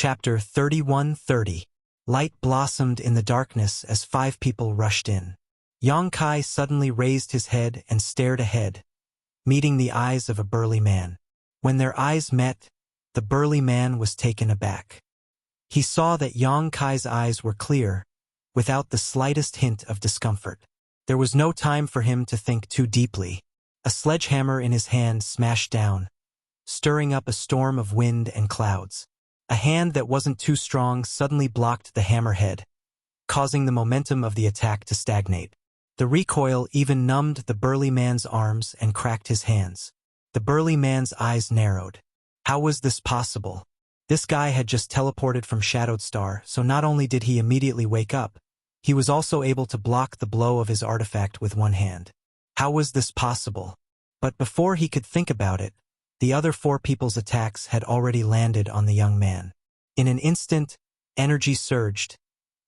Chapter 31:30. Light blossomed in the darkness as 5 people rushed in. Yang Kai suddenly raised his head and stared ahead, meeting the eyes of a burly man. When their eyes met, the burly man was taken aback. He saw that Yang Kai's eyes were clear, without the slightest hint of discomfort. There was no time for him to think too deeply. A sledgehammer in his hand smashed down, stirring up a storm of wind and clouds. A hand that wasn't too strong suddenly blocked the hammerhead, causing the momentum of the attack to stagnate. The recoil even numbed the burly man's arms and cracked his hands. The burly man's eyes narrowed. How was this possible? This guy had just teleported from Shadowed Star, so not only did he immediately wake up, he was also able to block the blow of his artifact with one hand. How was this possible? But before he could think about it, the other 4 people's attacks had already landed on the young man. In an instant, energy surged,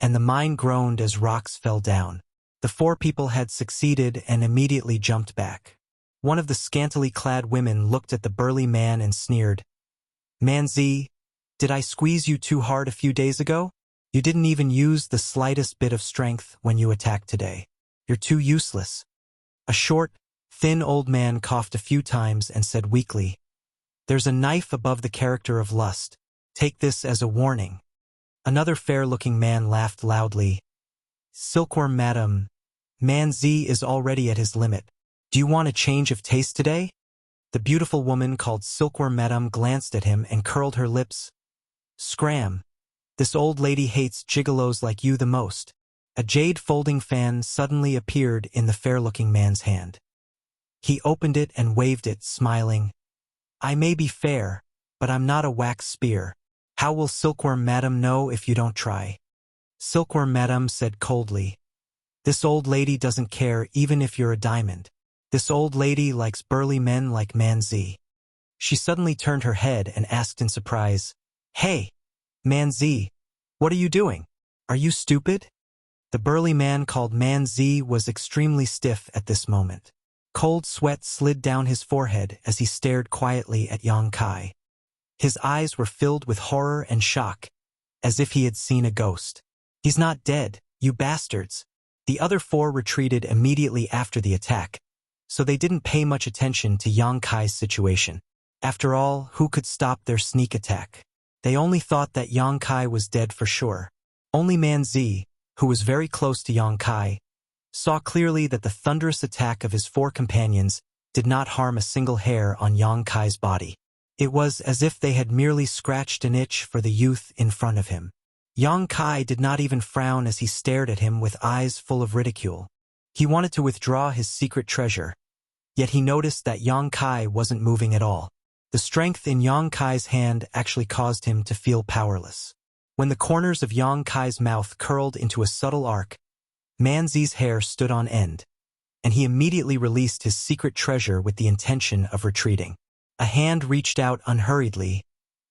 and the mine groaned as rocks fell down. The 4 people had succeeded and immediately jumped back. One of the scantily clad women looked at the burly man and sneered. "Man Z, did I squeeze you too hard a few days ago? You didn't even use the slightest bit of strength when you attacked today. You're too useless." A short, thin old man coughed a few times and said weakly, "There's a knife above the character of lust. Take this as a warning." Another fair-looking man laughed loudly. "Silkworm Madam, Man Z is already at his limit. Do you want a change of taste today?" The beautiful woman called Silkworm Madam glanced at him and curled her lips. "Scram. This old lady hates gigolos like you the most." A jade folding fan suddenly appeared in the fair-looking man's hand. He opened it and waved it, smiling. "I may be fair, but I'm not a wax spear. How will Silkworm Madam know if you don't try?" Silkworm Madam said coldly, "This old lady doesn't care even if you're a diamond. This old lady likes burly men like Man Z." She suddenly turned her head and asked in surprise, "Hey, Man Z, what are you doing? Are you stupid?" The burly man called Man Z was extremely stiff at this moment. Cold sweat slid down his forehead as he stared quietly at Yang Kai. His eyes were filled with horror and shock, as if he had seen a ghost. "He's not dead, you bastards." The other 4 retreated immediately after the attack, so they didn't pay much attention to Yang Kai's situation. After all, who could stop their sneak attack? They only thought that Yang Kai was dead for sure. Only Man Z, who was very close to Yang Kai, saw clearly that the thunderous attack of his 4 companions did not harm a single hair on Yang Kai's body. It was as if they had merely scratched an itch for the youth in front of him. Yang Kai did not even frown as he stared at him with eyes full of ridicule. He wanted to withdraw his secret treasure, yet he noticed that Yang Kai wasn't moving at all. The strength in Yang Kai's hand actually caused him to feel powerless. When the corners of Yang Kai's mouth curled into a subtle arc, Man Z's hair stood on end, and he immediately released his secret treasure with the intention of retreating. A hand reached out unhurriedly,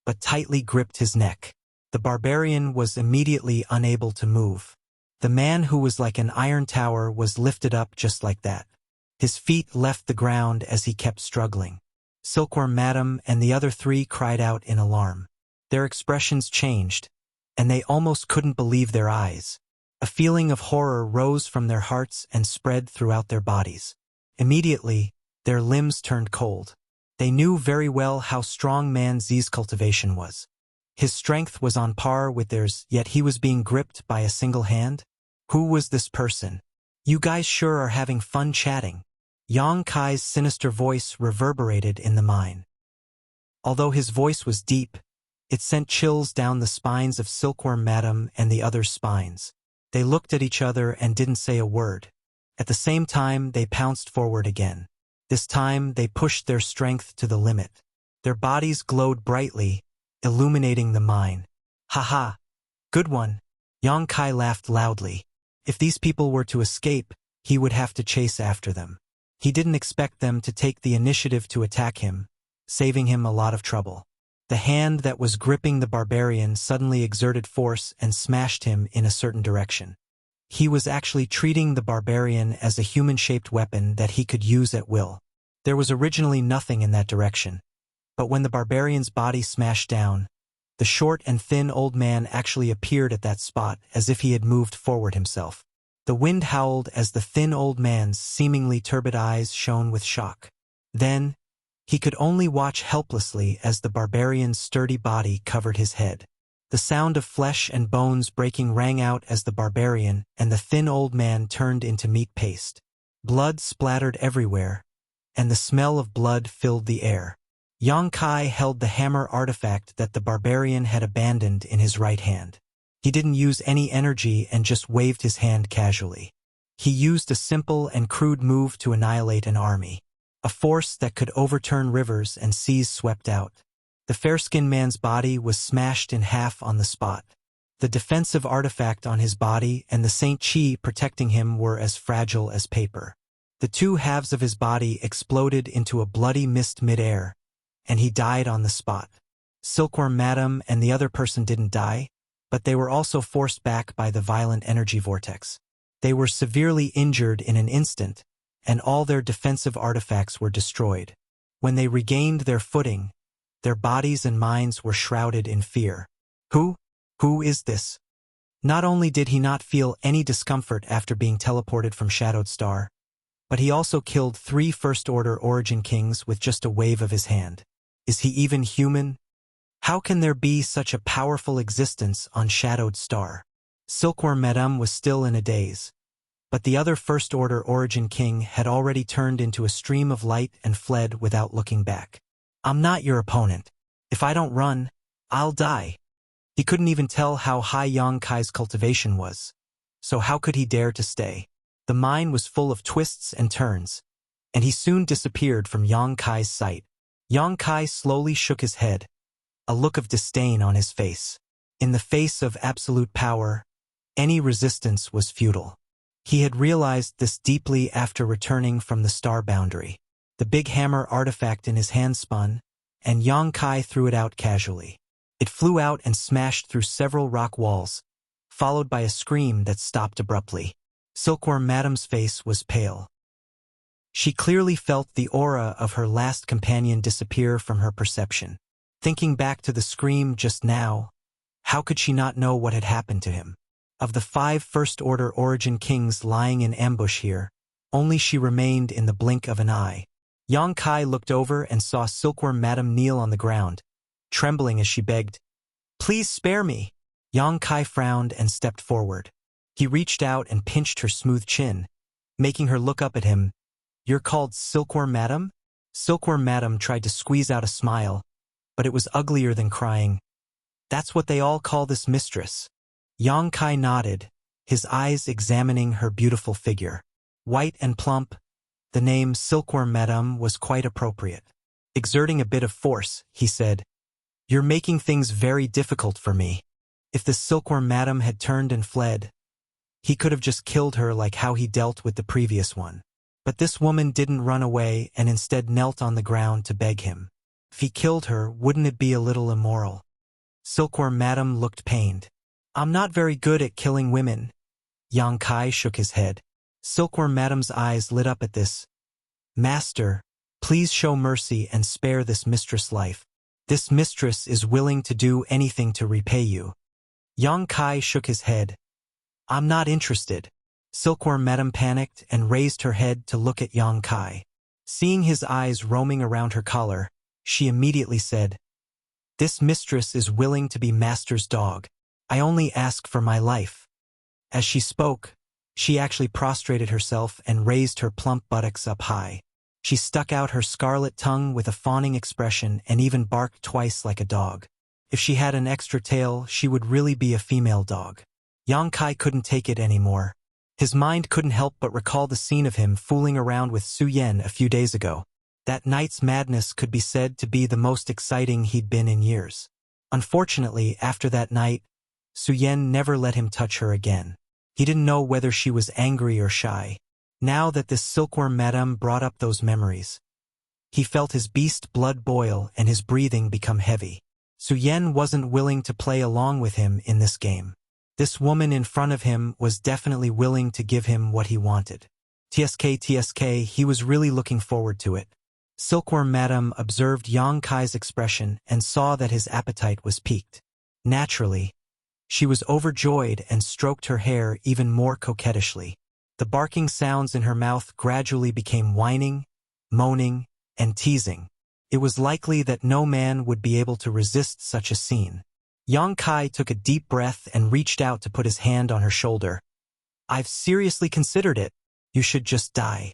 but tightly gripped his neck. The barbarian was immediately unable to move. The man who was like an iron tower was lifted up just like that. His feet left the ground as he kept struggling. Silkworm Madam and the other 3 cried out in alarm. Their expressions changed, and they almost couldn't believe their eyes. A feeling of horror rose from their hearts and spread throughout their bodies. Immediately, their limbs turned cold. They knew very well how strong Man Z's cultivation was. His strength was on par with theirs, yet he was being gripped by a single hand? Who was this person? "You guys sure are having fun chatting." Yang Kai's sinister voice reverberated in the mine. Although his voice was deep, it sent chills down the spines of Silkworm Madam and the others' spines. They looked at each other and didn't say a word. At the same time, they pounced forward again. This time, they pushed their strength to the limit. Their bodies glowed brightly, illuminating the mine. "Ha-ha! Good one!" Yang Kai laughed loudly. If these people were to escape, he would have to chase after them. He didn't expect them to take the initiative to attack him, saving him a lot of trouble. The hand that was gripping the barbarian suddenly exerted force and smashed him in a certain direction. He was actually treating the barbarian as a human-shaped weapon that he could use at will. There was originally nothing in that direction, but when the barbarian's body smashed down, The short and thin old man actually appeared at that spot as if he had moved forward himself. The wind howled as the thin old man's seemingly turbid eyes shone with shock. Then, he could only watch helplessly as the barbarian's sturdy body covered his head. The sound of flesh and bones breaking rang out as the barbarian and the thin old man turned into meat paste. Blood splattered everywhere, and the smell of blood filled the air. Yang Kai held the hammer artifact that the barbarian had abandoned in his right hand. He didn't use any energy and just waved his hand casually. He used a simple and crude move to annihilate an army. A force that could overturn rivers and seas swept out. The fair-skinned man's body was smashed in half on the spot. The defensive artifact on his body and the Saint Chi protecting him were as fragile as paper. The two halves of his body exploded into a bloody mist mid-air, and he died on the spot. Silkworm Madam and the other person didn't die, but they were also forced back by the violent energy vortex. They were severely injured in an instant, and all their defensive artifacts were destroyed. When they regained their footing, their bodies and minds were shrouded in fear. Who is this? Not only did he not feel any discomfort after being teleported from Shadowed Star, but he also killed 3 First-Order Origin Kings with just a wave of his hand. Is he even human? How can there be such a powerful existence on Shadowed Star? Silkworm Madam was still in a daze, but the other First-Order Origin King had already turned into a stream of light and fled without looking back. I'm not your opponent. If I don't run, I'll die. He couldn't even tell how high Yang Kai's cultivation was, so how could he dare to stay? The mine was full of twists and turns, and he soon disappeared from Yang Kai's sight. Yang Kai slowly shook his head, a look of disdain on his face. In the face of absolute power, any resistance was futile. He had realized this deeply after returning from the star boundary. The big hammer artifact in his hand spun, and Yang Kai threw it out casually. It flew out and smashed through several rock walls, followed by a scream that stopped abruptly. Silkworm Madam's face was pale. She clearly felt the aura of her last companion disappear from her perception. Thinking back to the scream just now, how could she not know what had happened to him? Of the 5 First-Order Origin Kings lying in ambush here, only she remained in the blink of an eye. Yang Kai looked over and saw Silkworm Madam kneel on the ground, trembling as she begged, "Please spare me." Yang Kai frowned and stepped forward. He reached out and pinched her smooth chin, making her look up at him. "You're called Silkworm Madam?" Silkworm Madam tried to squeeze out a smile, but it was uglier than crying. "That's what they all call this mistress." Yang Kai nodded, his eyes examining her beautiful figure. White and plump, the name Silkworm Madam was quite appropriate. Exerting a bit of force, he said, "You're making things very difficult for me." If the Silkworm Madam had turned and fled, he could have just killed her like how he dealt with the previous one. But this woman didn't run away and instead knelt on the ground to beg him. If he killed her, wouldn't it be a little immoral? Silkworm Madam looked pained. "I'm not very good at killing women." Yang Kai shook his head. Silkworm Madam's eyes lit up at this. "Master, please show mercy and spare this mistress' life. This mistress is willing to do anything to repay you." Yang Kai shook his head. "I'm not interested." Silkworm Madam panicked and raised her head to look at Yang Kai. Seeing his eyes roaming around her collar, she immediately said, "This mistress is willing to be master's dog. I only ask for my life." As she spoke, she actually prostrated herself and raised her plump buttocks up high. She stuck out her scarlet tongue with a fawning expression and even barked twice like a dog. If she had an extra tail, she would really be a female dog. Yang Kai couldn't take it anymore. His mind couldn't help but recall the scene of him fooling around with Su Yen a few days ago. That night's madness could be said to be the most exciting he'd been in years. Unfortunately, after that night, Su Yen never let him touch her again. He didn't know whether she was angry or shy. Now that this Silkworm Madam brought up those memories, he felt his beast blood boil and his breathing become heavy. Su Yen wasn't willing to play along with him in this game. This woman in front of him was definitely willing to give him what he wanted. TSK, he was really looking forward to it. Silkworm Madam observed Yang Kai's expression and saw that his appetite was piqued. Naturally, she was overjoyed and stroked her hair even more coquettishly. The barking sounds in her mouth gradually became whining, moaning, and teasing. It was likely that no man would be able to resist such a scene. Yang Kai took a deep breath and reached out to put his hand on her shoulder. "I've seriously considered it. You should just die."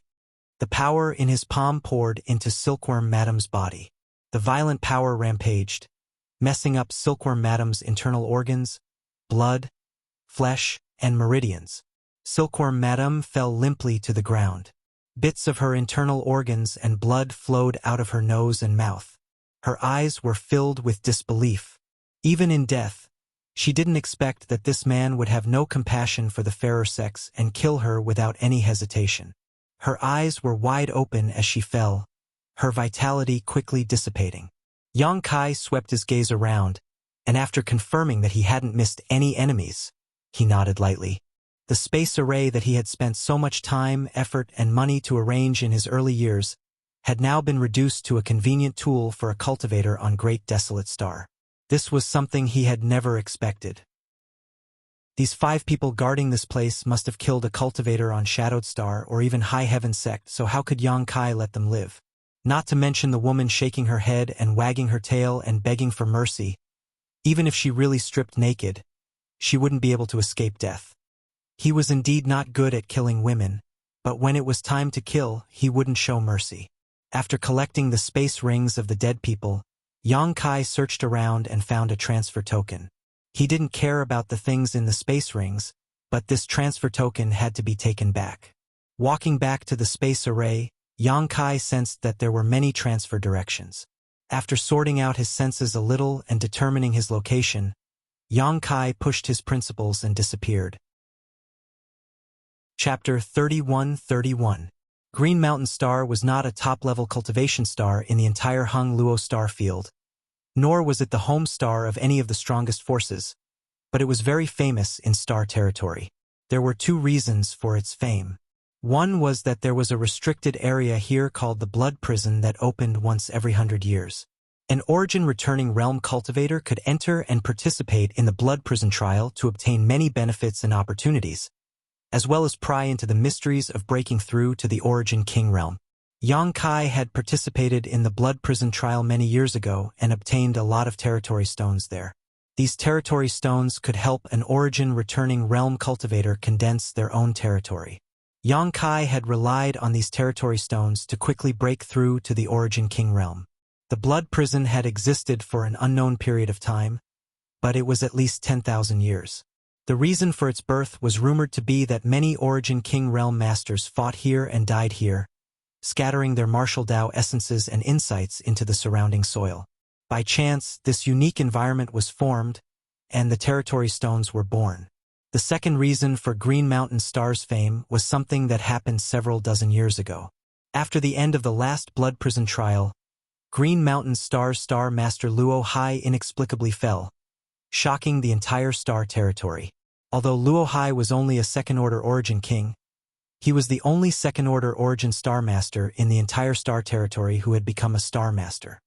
The power in his palm poured into Silkworm Madam's body. The violent power rampaged, messing up Silkworm Madam's internal organs, blood, flesh, and meridians. Silkworm Madam fell limply to the ground. Bits of her internal organs and blood flowed out of her nose and mouth. Her eyes were filled with disbelief. Even in death, she didn't expect that this man would have no compassion for the fairer sex and kill her without any hesitation. Her eyes were wide open as she fell, her vitality quickly dissipating. Yang Kai swept his gaze around, and after confirming that he hadn't missed any enemies, he nodded lightly. The space array that he had spent so much time, effort, and money to arrange in his early years had now been reduced to a convenient tool for a cultivator on Great Desolate Star. This was something he had never expected. These 5 people guarding this place must have killed a cultivator on Shadowed Star or even High Heaven Sect, so how could Yang Kai let them live? Not to mention the woman shaking her head and wagging her tail and begging for mercy. Even if she really stripped naked, she wouldn't be able to escape death. He was indeed not good at killing women, but when it was time to kill, he wouldn't show mercy. After collecting the space rings of the dead people, Yang Kai searched around and found a transfer token. He didn't care about the things in the space rings, but this transfer token had to be taken back. Walking back to the space array, Yang Kai sensed that there were many transfer directions. After sorting out his senses a little and determining his location, Yang Kai pushed his principles and disappeared. Chapter 31:31. Green Mountain Star was not a top-level cultivation star in the entire Hung Luo star field, nor was it the home star of any of the strongest forces, but it was very famous in star territory. There were 2 reasons for its fame. One was that there was a restricted area here called the Blood Prison that opened once every 100 years. An origin-returning realm cultivator could enter and participate in the Blood Prison trial to obtain many benefits and opportunities, as well as pry into the mysteries of breaking through to the Origin King realm. Yang Kai had participated in the Blood Prison trial many years ago and obtained a lot of territory stones there. These territory stones could help an origin-returning realm cultivator condense their own territory. Yang Kai had relied on these territory stones to quickly break through to the Origin King realm. The Blood Prison had existed for an unknown period of time, but it was at least 10,000 years. The reason for its birth was rumored to be that many Origin King realm masters fought here and died here, scattering their martial Dao essences and insights into the surrounding soil. By chance, this unique environment was formed, and the territory stones were born. The second reason for Green Mountain Star's fame was something that happened several dozen years ago. After the end of the last Blood Prison trial, Green Mountain Star's Star Master Luo Hai inexplicably fell, shocking the entire star territory. Although Luo Hai was only a second-order Origin King, he was the only second-order Origin Star Master in the entire star territory who had become a Star Master.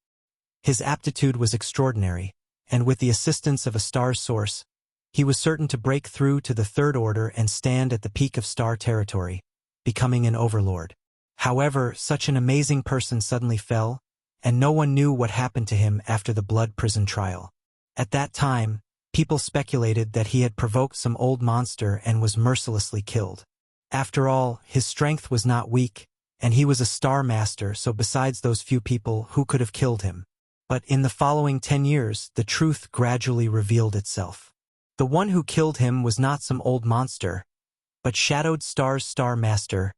His aptitude was extraordinary, and with the assistance of a star's source, he was certain to break through to the Third Order and stand at the peak of star territory, becoming an overlord. However, such an amazing person suddenly fell, and no one knew what happened to him after the Blood Prison trial. At that time, people speculated that he had provoked some old monster and was mercilessly killed. After all, his strength was not weak, and he was a Star Master, so besides those few people, who could have killed him? But in the following 10 years, the truth gradually revealed itself. The one who killed him was not some old monster, but Shadowed Star's Star Master,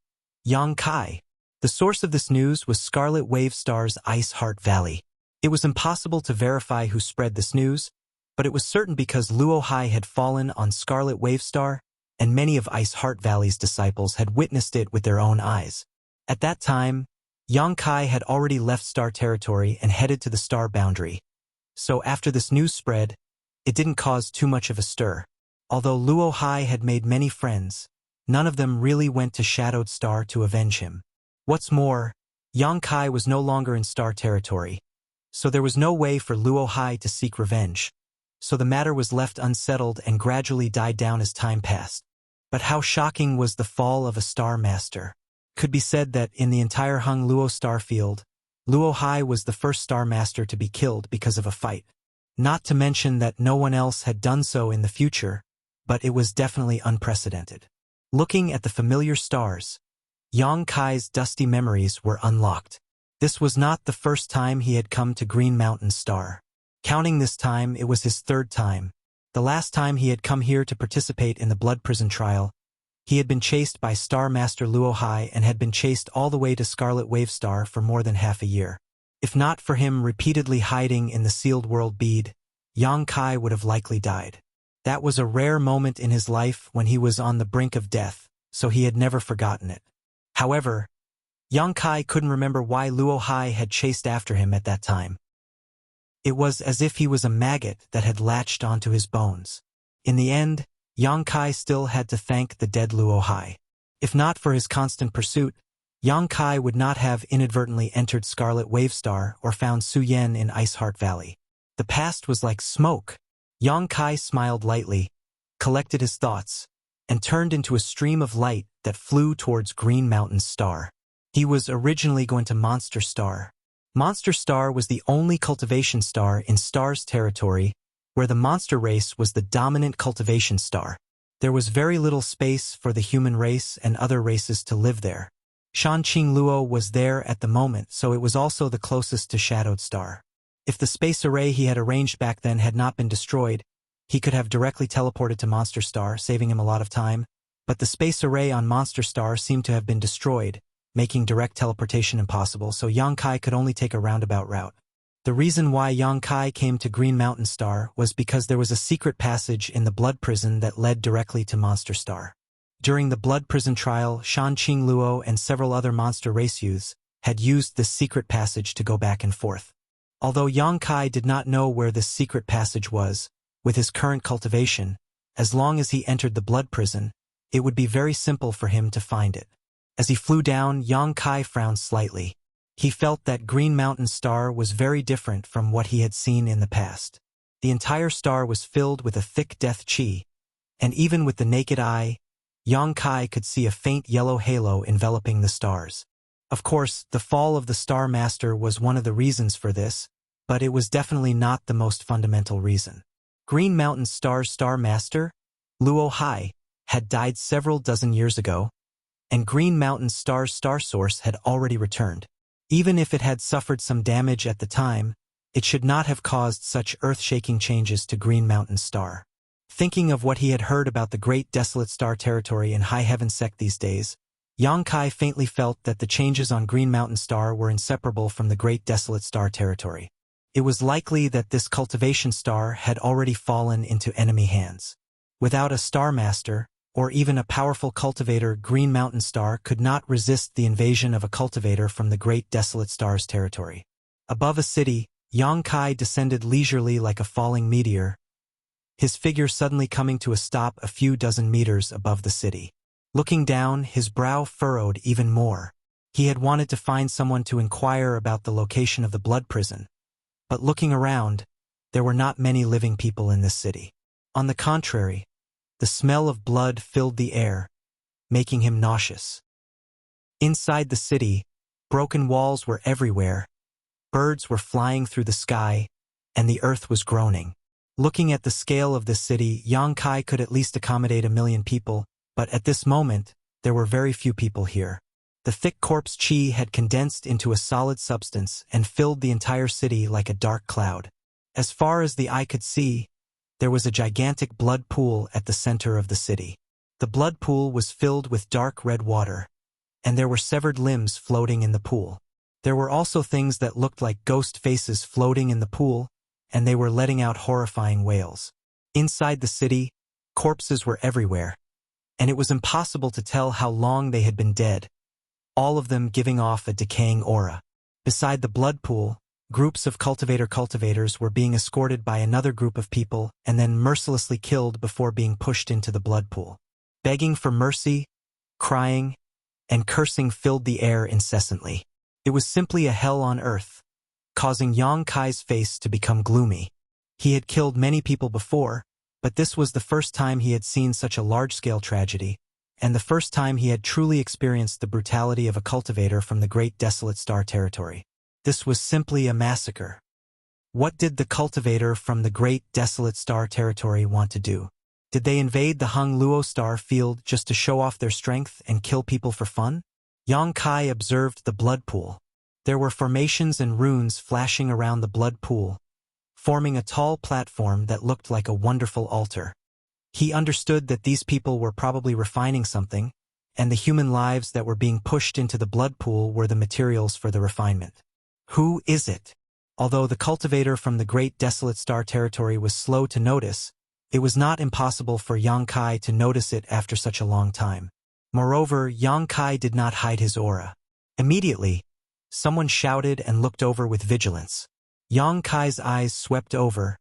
Yang Kai. The source of this news was Scarlet Wave Star's Ice Heart Valley. It was impossible to verify who spread this news, but it was certain because Luo Hai had fallen on Scarlet Wave Star, and many of Ice Heart Valley's disciples had witnessed it with their own eyes. At that time, Yang Kai had already left star territory and headed to the star boundary. So after this news spread, it didn't cause too much of a stir. Although Luo Hai had made many friends, none of them really went to Shadowed Star to avenge him. What's more, Yang Kai was no longer in star territory, so there was no way for Luo Hai to seek revenge. so the matter was left unsettled and gradually died down as time passed. But how shocking was the fall of a Star Master? Could be said that in the entire Hung Luo star field, Luo Hai was the first Star Master to be killed because of a fight. Not to mention that no one else had done so in the future, but it was definitely unprecedented. Looking at the familiar stars, Yang Kai's dusty memories were unlocked. This was not the first time he had come to Green Mountain Star. Counting this time, it was his third time. The last time he had come here to participate in the Blood Prison trial, he had been chased by Star Master Luo Hai and had been chased all the way to Scarlet Wave Star for more than half a year. If not for him repeatedly hiding in the sealed world bead, Yang Kai would have likely died. That was a rare moment in his life when he was on the brink of death, so he had never forgotten it. However, Yang Kai couldn't remember why Luo Hai had chased after him at that time. It was as if he was a maggot that had latched onto his bones. In the end, Yang Kai still had to thank the dead Luo Hai. If not for his constant pursuit, Yang Kai would not have inadvertently entered Scarlet Wave Star or found Su Yen in Ice Heart Valley. The past was like smoke. Yang Kai smiled lightly, collected his thoughts, and turned into a stream of light that flew towards Green Mountain Star. He was originally going to Monster Star. Monster Star was the only cultivation star in Star's territory where the monster race was the dominant cultivation star. There was very little space for the human race and other races to live there. Shanqing Luo was there at the moment, so it was also the closest to Shadowed Star. If the space array he had arranged back then had not been destroyed, he could have directly teleported to Monster Star, saving him a lot of time, but the space array on Monster Star seemed to have been destroyed, making direct teleportation impossible, so Yang Kai could only take a roundabout route. The reason why Yang Kai came to Green Mountain Star was because there was a secret passage in the Blood Prison that led directly to Monster Star. During the Blood Prison trial, Shanqing Luo and several other monster race youths had used this secret passage to go back and forth. Although Yang Kai did not know where this secret passage was, with his current cultivation, as long as he entered the Blood Prison, it would be very simple for him to find it. As he flew down, Yang Kai frowned slightly. He felt that Green Mountain Star was very different from what he had seen in the past. The entire star was filled with a thick death chi, and even with the naked eye, Yang Kai could see a faint yellow halo enveloping the stars. Of course, the fall of the Star Master was one of the reasons for this, but it was definitely not the most fundamental reason. Green Mountain Star's Star Master, Luo Hai, had died several dozen years ago, and Green Mountain Star's star source had already returned. Even if it had suffered some damage at the time, it should not have caused such earth-shaking changes to Green Mountain Star. Thinking of what he had heard about the Great Desolate Star Territory in High Heaven Sect these days, Yang Kai faintly felt that the changes on Green Mountain Star were inseparable from the Great Desolate Star Territory. It was likely that this cultivation star had already fallen into enemy hands. Without a Star Master, or even a powerful cultivator, Green Mountain Star could not resist the invasion of a cultivator from the Great Desolate Star's territory. Above a city, Yang Kai descended leisurely like a falling meteor, his figure suddenly coming to a stop a few dozen meters above the city. Looking down, his brow furrowed even more. He had wanted to find someone to inquire about the location of the Blood Prison, but looking around, there were not many living people in this city. On the contrary, the smell of blood filled the air, making him nauseous. Inside the city, broken walls were everywhere, birds were flying through the sky, and the earth was groaning. Looking at the scale of this city, Yang Kai could at least accommodate 1 million people, but at this moment, there were very few people here. The thick corpse chi had condensed into a solid substance and filled the entire city like a dark cloud. As far as the eye could see, there was a gigantic blood pool at the center of the city. The blood pool was filled with dark red water, and there were severed limbs floating in the pool. There were also things that looked like ghost faces floating in the pool, and they were letting out horrifying wails. Inside the city, corpses were everywhere, and it was impossible to tell how long they had been dead, all of them giving off a decaying aura. Beside the blood pool, groups of cultivators were being escorted by another group of people and then mercilessly killed before being pushed into the blood pool. Begging for mercy, crying, and cursing filled the air incessantly. It was simply a hell on earth, causing Yang Kai's face to become gloomy. He had killed many people before, but this was the first time he had seen such a large-scale tragedy, and the first time he had truly experienced the brutality of a cultivator from the Great Desolate Star territory. This was simply a massacre. What did the cultivator from the Great Desolate Star territory want to do? Did they invade the Hung Luo Star field just to show off their strength and kill people for fun? Yang Kai observed the blood pool. There were formations and runes flashing around the blood pool, forming a tall platform that looked like a wonderful altar. He understood that these people were probably refining something, and the human lives that were being pushed into the blood pool were the materials for the refinement. Who is it? Although the cultivator from the Great Desolate Star territory was slow to notice, it was not impossible for Yang Kai to notice it after such a long time. Moreover, Yang Kai did not hide his aura. Immediately, someone shouted and looked over with vigilance. Yang Kai's eyes swept over,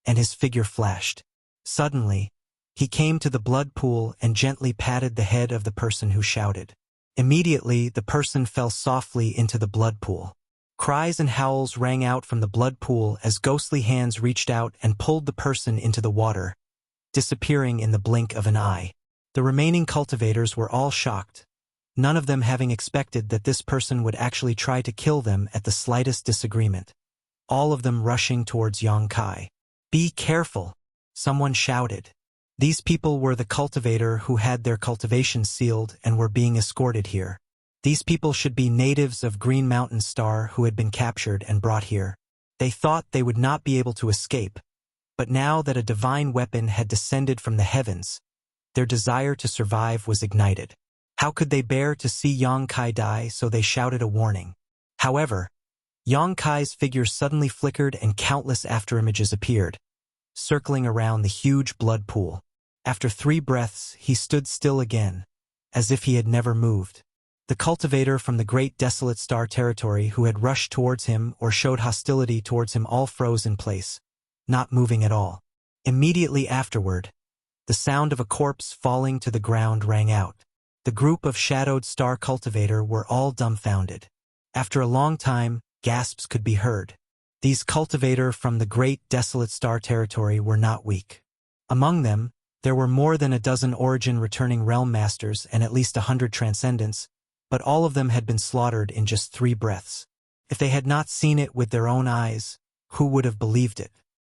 and his figure flashed. Suddenly, he came to the blood pool and gently patted the head of the person who shouted. Immediately, the person fell softly into the blood pool. Cries and howls rang out from the blood pool as ghostly hands reached out and pulled the person into the water, disappearing in the blink of an eye. The remaining cultivators were all shocked, none of them having expected that this person would actually try to kill them at the slightest disagreement. All of them rushing towards Yang Kai. "Be careful," someone shouted. These people were the cultivator who had their cultivation sealed and were being escorted here. These people should be natives of Green Mountain Star who had been captured and brought here. They thought they would not be able to escape, but now that a divine weapon had descended from the heavens, their desire to survive was ignited. How could they bear to see Yang Kai die, so they shouted a warning. However, Yang Kai's figure suddenly flickered and countless afterimages appeared, circling around the huge blood pool. After 3 breaths, he stood still again, as if he had never moved. The cultivator from the Great Desolate Star territory who had rushed towards him or showed hostility towards him all froze in place, not moving at all. Immediately afterward, the sound of a corpse falling to the ground rang out. The group of shadowed star cultivator were all dumbfounded. After a long time, gasps could be heard. These cultivator from the Great Desolate Star territory were not weak. Among them, there were more than a dozen origin returning realm masters and at least 100 transcendents, but all of them had been slaughtered in just 3 breaths. If they had not seen it with their own eyes, who would have believed it?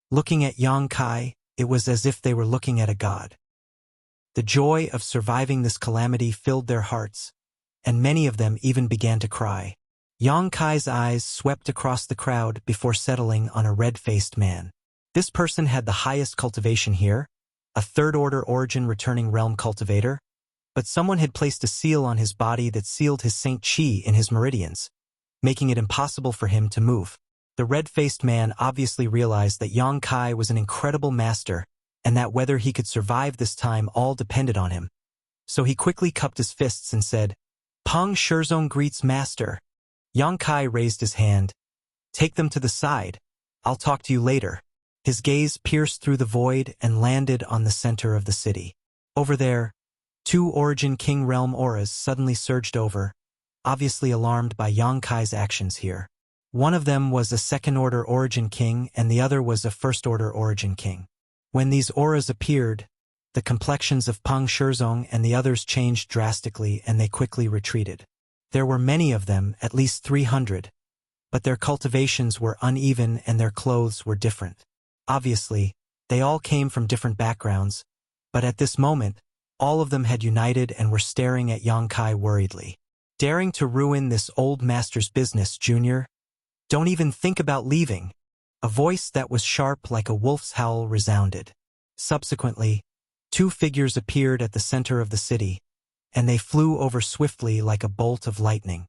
Looking at Yang Kai, it was as if they were looking at a god. The joy of surviving this calamity filled their hearts, and many of them even began to cry. Yang Kai's eyes swept across the crowd before settling on a red-faced man. This person had the highest cultivation here, a 3rd-order origin returning realm cultivator, but someone had placed a seal on his body that sealed his Saint Chi in his meridians, making it impossible for him to move. The red-faced man obviously realized that Yang Kai was an incredible master and that whether he could survive this time all depended on him. So he quickly cupped his fists and said, "Peng Shizong greets master." Yang Kai raised his hand. "Take them to the side. I'll talk to you later." His gaze pierced through the void and landed on the center of the city. Over there, 2 Origin King Realm auras suddenly surged over, obviously alarmed by Yang Kai's actions here. One of them was a 2nd-order Origin King and the other was a 1st-order Origin King. When these auras appeared, the complexions of Peng Shizong and the others changed drastically and they quickly retreated. There were many of them, at least 300, but their cultivations were uneven and their clothes were different. Obviously, they all came from different backgrounds, but at this moment, all of them had united and were staring at Yang Kai worriedly. "Daring to ruin this old master's business, Junior? Don't even think about leaving." A voice that was sharp like a wolf's howl resounded. Subsequently, 2 figures appeared at the center of the city, and they flew over swiftly like a bolt of lightning.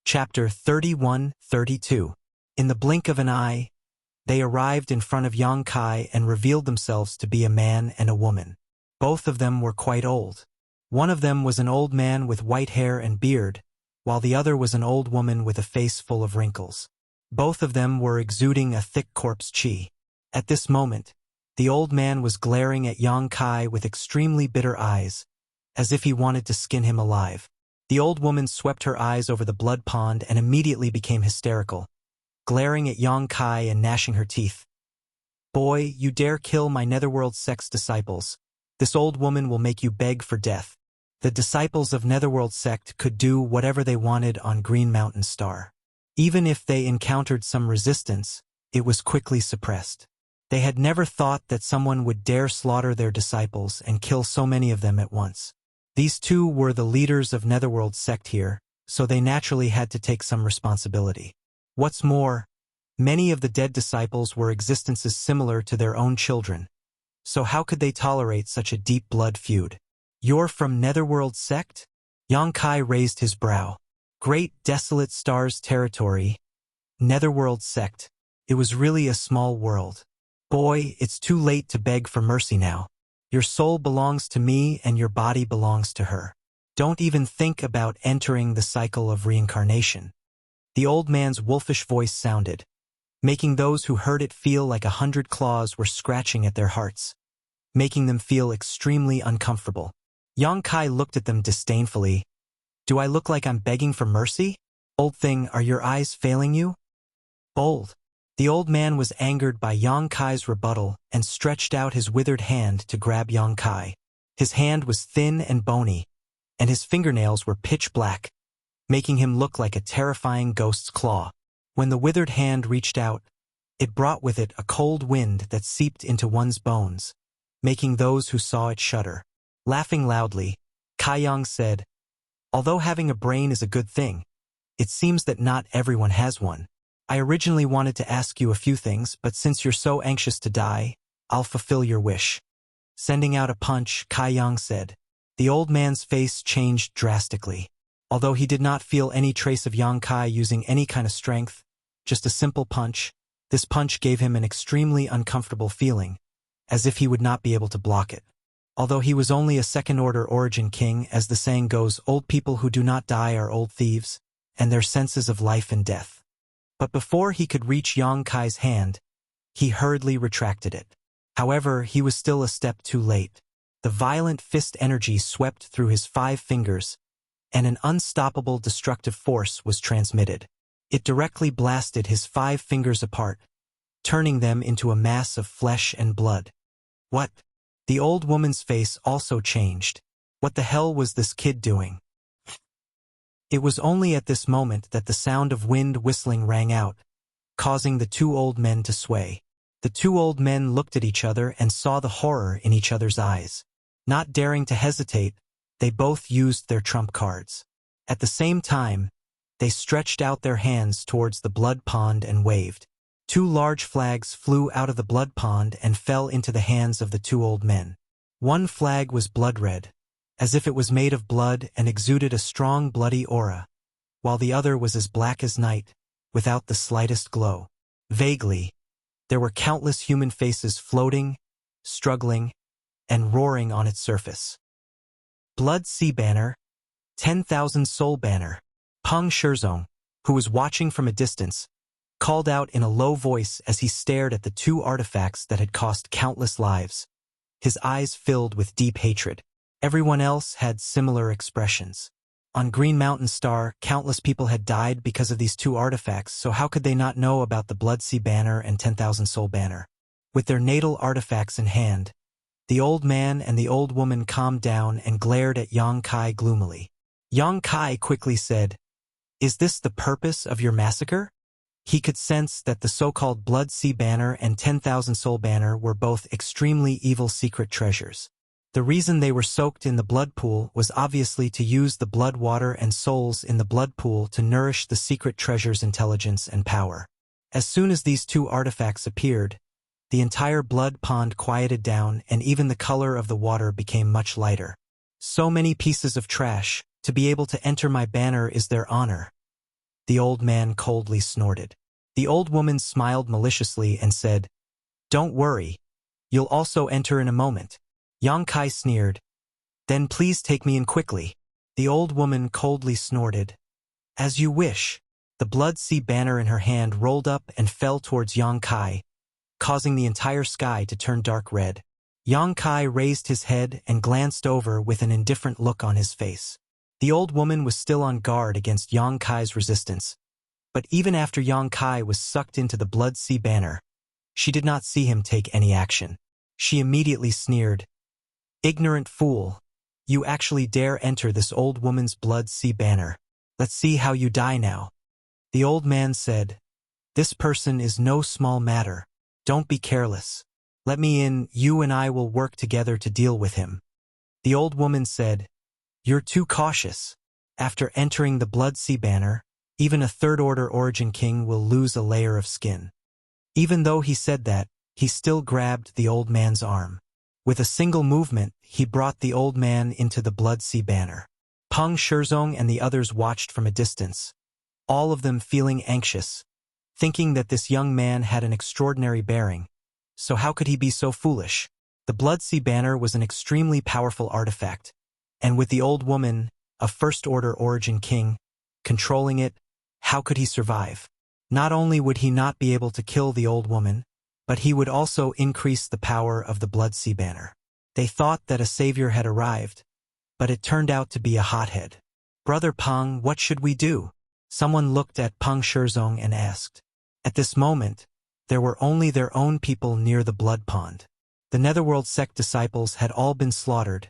Chapter 31-32. In the blink of an eye, they arrived in front of Yang Kai and revealed themselves to be a man and a woman. Both of them were quite old. One of them was an old man with white hair and beard, while the other was an old woman with a face full of wrinkles. Both of them were exuding a thick corpse chi. At this moment, the old man was glaring at Yang Kai with extremely bitter eyes, as if he wanted to skin him alive. The old woman swept her eyes over the blood pond and immediately became hysterical. glaring at Yang Kai and gnashing her teeth. "Boy, you dare kill my Netherworld sect's disciples. This old woman will make you beg for death." The disciples of Netherworld sect could do whatever they wanted on Green Mountain Star. Even if they encountered some resistance, it was quickly suppressed. They had never thought that someone would dare slaughter their disciples and kill so many of them at once. These two were the leaders of Netherworld sect here, so they naturally had to take some responsibility. What's more, many of the dead disciples were existences similar to their own children, so how could they tolerate such a deep blood feud? "You're from Netherworld sect?" Yang Kai raised his brow. "Great desolate stars territory. Netherworld sect. It was really a small world. Boy, it's too late to beg for mercy now. Your soul belongs to me and your body belongs to her. Don't even think about entering the cycle of reincarnation." The old man's wolfish voice sounded, making those who heard it feel like 100 claws were scratching at their hearts, making them feel extremely uncomfortable. Yang Kai looked at them disdainfully. "Do I look like I'm begging for mercy? Old thing, are your eyes failing you?" "Bold." The old man was angered by Yang Kai's rebuttal and stretched out his withered hand to grab Yang Kai. His hand was thin and bony, and his fingernails were pitch black, making him look like a terrifying ghost's claw. When the withered hand reached out, it brought with it a cold wind that seeped into one's bones, making those who saw it shudder. Laughing loudly, Kai Yang said, "Although having a brain is a good thing, it seems that not everyone has one. I originally wanted to ask you a few things, but since you're so anxious to die, I'll fulfill your wish." Sending out a punch, Kai Yang said. The old man's face changed drastically. Although he did not feel any trace of Yang Kai using any kind of strength, just a simple punch, this punch gave him an extremely uncomfortable feeling, as if he would not be able to block it. Although he was only a second-order origin king, as the saying goes, old people who do not die are old thieves, and their senses of life and death. But before he could reach Yang Kai's hand, he hurriedly retracted it. However, he was still a step too late. The violent fist energy swept through his 5 fingers, and an unstoppable destructive force was transmitted. It directly blasted his 5 fingers apart, turning them into a mass of flesh and blood. "What?" The old woman's face also changed. What the hell was this kid doing? It was only at this moment that the sound of wind whistling rang out, causing the 2 old men to sway. The 2 old men looked at each other and saw the horror in each other's eyes. Not daring to hesitate, they both used their trump cards. At the same time, they stretched out their hands towards the blood pond and waved. 2 large flags flew out of the blood pond and fell into the hands of the 2 old men. One flag was blood red, as if it was made of blood and exuded a strong bloody aura, while the other was as black as night, without the slightest glow. Vaguely, there were countless human faces floating, struggling, and roaring on its surface. Blood Sea Banner, 10,000 Soul Banner. Peng Shizong, who was watching from a distance, called out in a low voice as he stared at the 2 artifacts that had cost countless lives. His eyes filled with deep hatred. Everyone else had similar expressions. On Green Mountain Star, countless people had died because of these 2 artifacts, so how could they not know about the Blood Sea Banner and 10,000 Soul Banner? With their natal artifacts in hand, the old man and the old woman calmed down and glared at Yang Kai gloomily. Yang Kai quickly said, "Is this the purpose of your massacre?" He could sense that the so-called Blood Sea Banner and 10,000 Soul Banner were both extremely evil secret treasures. The reason they were soaked in the blood pool was obviously to use the blood water and souls in the blood pool to nourish the secret treasure's intelligence and power. As soon as these 2 artifacts appeared, the entire blood pond quieted down and even the color of the water became much lighter. "So many pieces of trash, to be able to enter my banner is their honor." The old man coldly snorted. The old woman smiled maliciously and said, "Don't worry, you'll also enter in a moment." Yang Kai sneered, "Then please take me in quickly." The old woman coldly snorted, "As you wish." The Blood Sea Banner in her hand rolled up and fell towards Yang Kai, causing the entire sky to turn dark red. Yang Kai raised his head and glanced over with an indifferent look on his face. The old woman was still on guard against Yang Kai's resistance, But even after Yang Kai was sucked into the Blood Sea banner, she did not see him take any action. She immediately sneered, "Ignorant fool! You actually dare enter this old woman's Blood Sea banner. Let's see how you die now." The old man said, "This person is no small matter. Don't be careless. Let me in, you and I will work together to deal with him." The old woman said, "You're too cautious. After entering the Blood Sea banner, even a third-order origin king will lose a layer of skin." Even though he said that, he still grabbed the old man's arm. With a single movement, he brought the old man into the Blood Sea banner. Peng Shizong and the others watched from a distance, all of them feeling anxious, thinking that this young man had an extraordinary bearing. So how could he be so foolish? The Blood Sea banner was an extremely powerful artifact, and with the old woman, a first-order origin king, controlling it, how could he survive? Not only would he not be able to kill the old woman, but he would also increase the power of the Blood Sea banner. They thought that a savior had arrived, but it turned out to be a hothead. "Brother Peng, what should we do?" Someone looked at Peng Shizong and asked. At this moment, there were only their own people near the blood pond. The Netherworld sect disciples had all been slaughtered,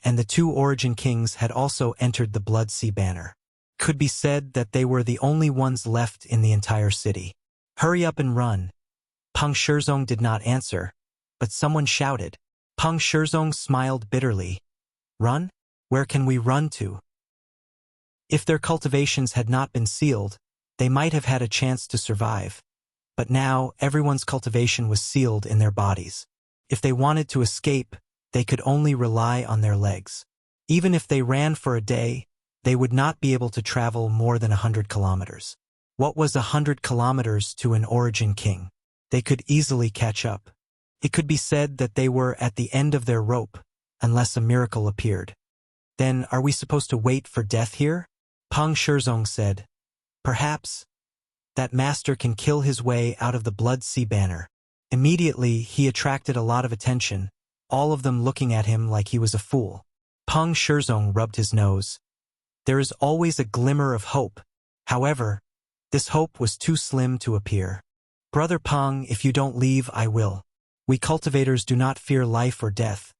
and the two origin kings had also entered the Blood Sea banner. Could be said that they were the only ones left in the entire city. "Hurry up and run." Peng Shizong did not answer, but someone shouted. Peng Shizong smiled bitterly. "Run? Where can we run to?" If their cultivations had not been sealed, they might have had a chance to survive. But now, everyone's cultivation was sealed in their bodies. If they wanted to escape, they could only rely on their legs. Even if they ran for a day, they would not be able to travel more than 100 kilometers. What was 100 kilometers to an origin king? They could easily catch up. It could be said that they were at the end of their rope, unless a miracle appeared. "Then are we supposed to wait for death here?" Peng Shizong said. "Perhaps. That master can kill his way out of the Blood Sea banner." Immediately, he attracted a lot of attention, all of them looking at him like he was a fool. Peng Shizong rubbed his nose. There is always a glimmer of hope. However, this hope was too slim to appear. "Brother Peng, if you don't leave, I will. We cultivators do not fear life or death,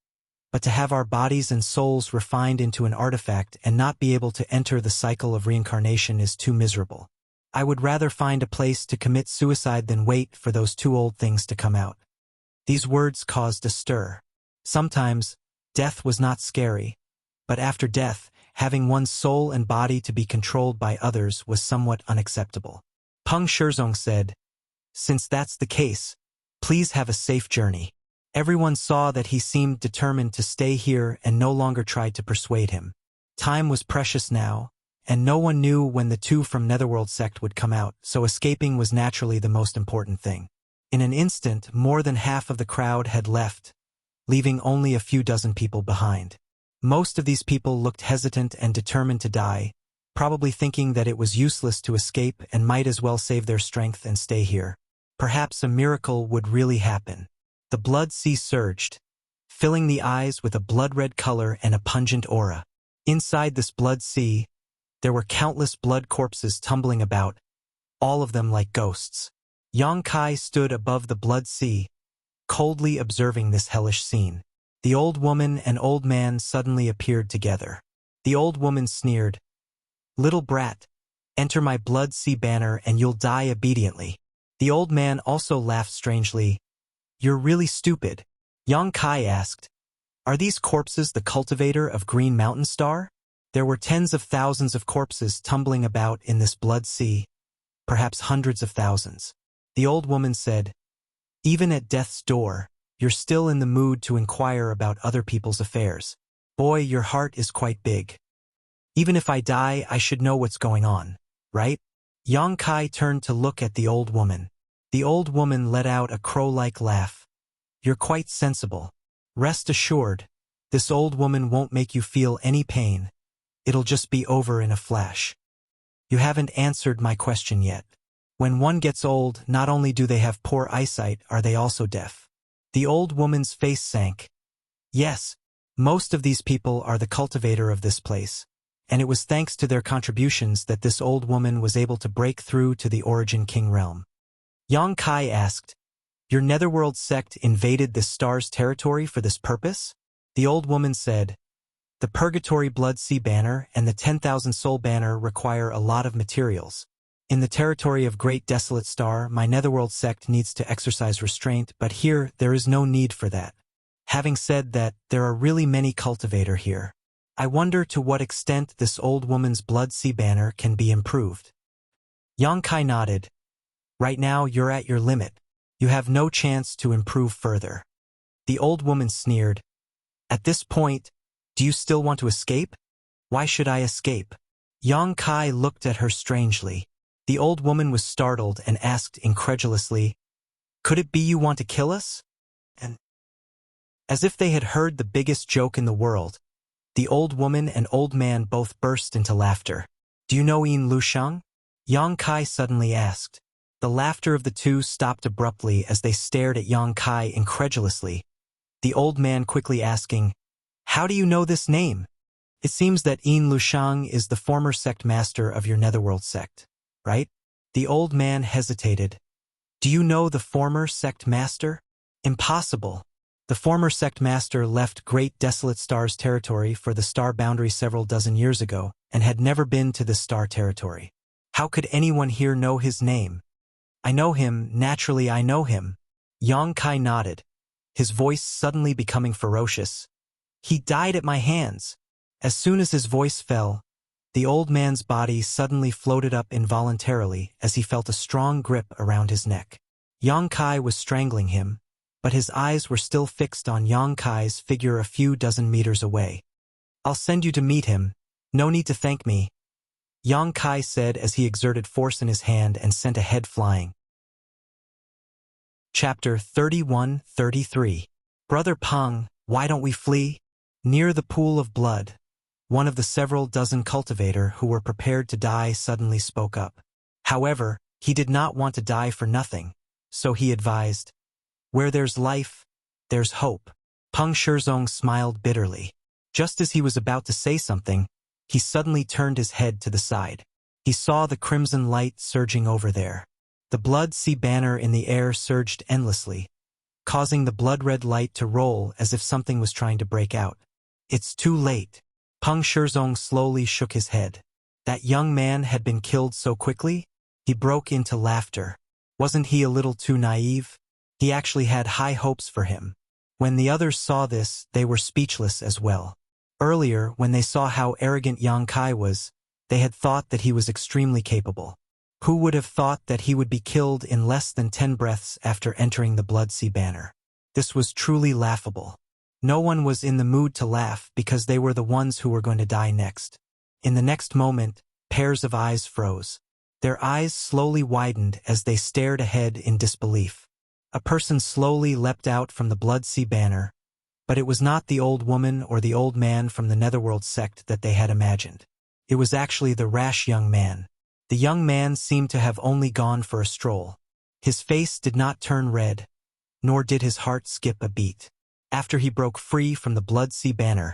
but to have our bodies and souls refined into an artifact and not be able to enter the cycle of reincarnation is too miserable. I would rather find a place to commit suicide than wait for those two old things to come out." These words caused a stir. Sometimes, death was not scary, but after death, having one's soul and body to be controlled by others was somewhat unacceptable. Peng Shizong said, "Since that's the case, please have a safe journey." Everyone saw that he seemed determined to stay here and no longer tried to persuade him. Time was precious now, and no one knew when the two from Netherworld sect would come out, so escaping was naturally the most important thing. In an instant, more than half of the crowd had left, leaving only a few dozen people behind. Most of these people looked hesitant and determined to die, probably thinking that it was useless to escape and might as well save their strength and stay here. Perhaps a miracle would really happen. The blood sea surged, filling the eyes with a blood-red color and a pungent aura. Inside this blood sea, there were countless blood corpses tumbling about, all of them like ghosts. Yang Kai stood above the blood sea, coldly observing this hellish scene. The old woman and old man suddenly appeared together. The old woman sneered, "Little brat, enter my blood sea banner and you'll die obediently." The old man also laughed strangely. "You're really stupid." Yang Kai asked, "Are these corpses the cultivator of Green Mountain Star?" There were tens of thousands of corpses tumbling about in this blood sea, perhaps hundreds of thousands. The old woman said, "Even at death's door, you're still in the mood to inquire about other people's affairs. Boy, your heart is quite big. Even if I die, I should know what's going on, right?" Yang Kai turned to look at the old woman. The old woman let out a crow-like laugh. "You're quite sensible. Rest assured, this old woman won't make you feel any pain. It'll just be over in a flash. You haven't answered my question yet. When one gets old, not only do they have poor eyesight, are they also deaf?" The old woman's face sank. "Yes, most of these people are the cultivator of this place, and it was thanks to their contributions that this old woman was able to break through to the Origin King realm. Yang Kai asked, "Your Netherworld sect invaded the star's territory for this purpose?" The old woman said, "The Purgatory Blood Sea Banner and the 10,000 Soul Banner require a lot of materials. In the territory of Great Desolate Star, my Netherworld sect needs to exercise restraint, but here there is no need for that. Having said that, there are really many cultivator here. I wonder to what extent this old woman's Blood Sea Banner can be improved." Yang Kai nodded. "Right now you're at your limit. You have no chance to improve further." The old woman sneered. "At this point, do you still want to escape? Why should I escape?" Yang Kai looked at her strangely. The old woman was startled and asked incredulously, "Could it be you want to kill us?" And as if they had heard the biggest joke in the world, the old woman and old man both burst into laughter. "Do you know Yin Lushang?" Yang Kai suddenly asked. The laughter of the two stopped abruptly as they stared at Yang Kai incredulously, the old man quickly asking, "How do you know this name? It seems that Yin Lushang is the former sect master of your Netherworld sect, right?" The old man hesitated. "Do you know the former sect master?" "Impossible. The former sect master left Great Desolate Star's territory for the star boundary several dozen years ago and had never been to the star territory. How could anyone here know his name?" "I know him, naturally I know him." Yang Kai nodded, his voice suddenly becoming ferocious. "He died at my hands." As soon as his voice fell, the old man's body suddenly floated up involuntarily as he felt a strong grip around his neck. Yang Kai was strangling him, but his eyes were still fixed on Yang Kai's figure a few dozen meters away. "I'll send you to meet him. No need to thank me," Yang Kai said as he exerted force in his hand and sent a head flying. Chapter 31-33. "Brother Peng, why don't we flee?" Near the pool of blood, one of the several dozen cultivator who were prepared to die suddenly spoke up. However, he did not want to die for nothing, so he advised, "Where there's life, there's hope." Peng Shizong smiled bitterly. Just as he was about to say something, he suddenly turned his head to the side. He saw the crimson light surging over there. The Blood Sea Banner in the air surged endlessly, causing the blood-red light to roll as if something was trying to break out. "It's too late." Peng Shizong slowly shook his head. That young man had been killed so quickly? He broke into laughter. Wasn't he a little too naive? He actually had high hopes for him. When the others saw this, they were speechless as well. Earlier, when they saw how arrogant Yang Kai was, they had thought that he was extremely capable. Who would have thought that he would be killed in less than 10 breaths after entering the Blood Sea Banner? This was truly laughable. No one was in the mood to laugh because they were the ones who were going to die next. In the next moment, pairs of eyes froze. Their eyes slowly widened as they stared ahead in disbelief. A person slowly leapt out from the Blood Sea Banner, but it was not the old woman or the old man from the Netherworld sect that they had imagined. It was actually the rash young man. The young man seemed to have only gone for a stroll. His face did not turn red, nor did his heart skip a beat. After he broke free from the Blood Sea Banner,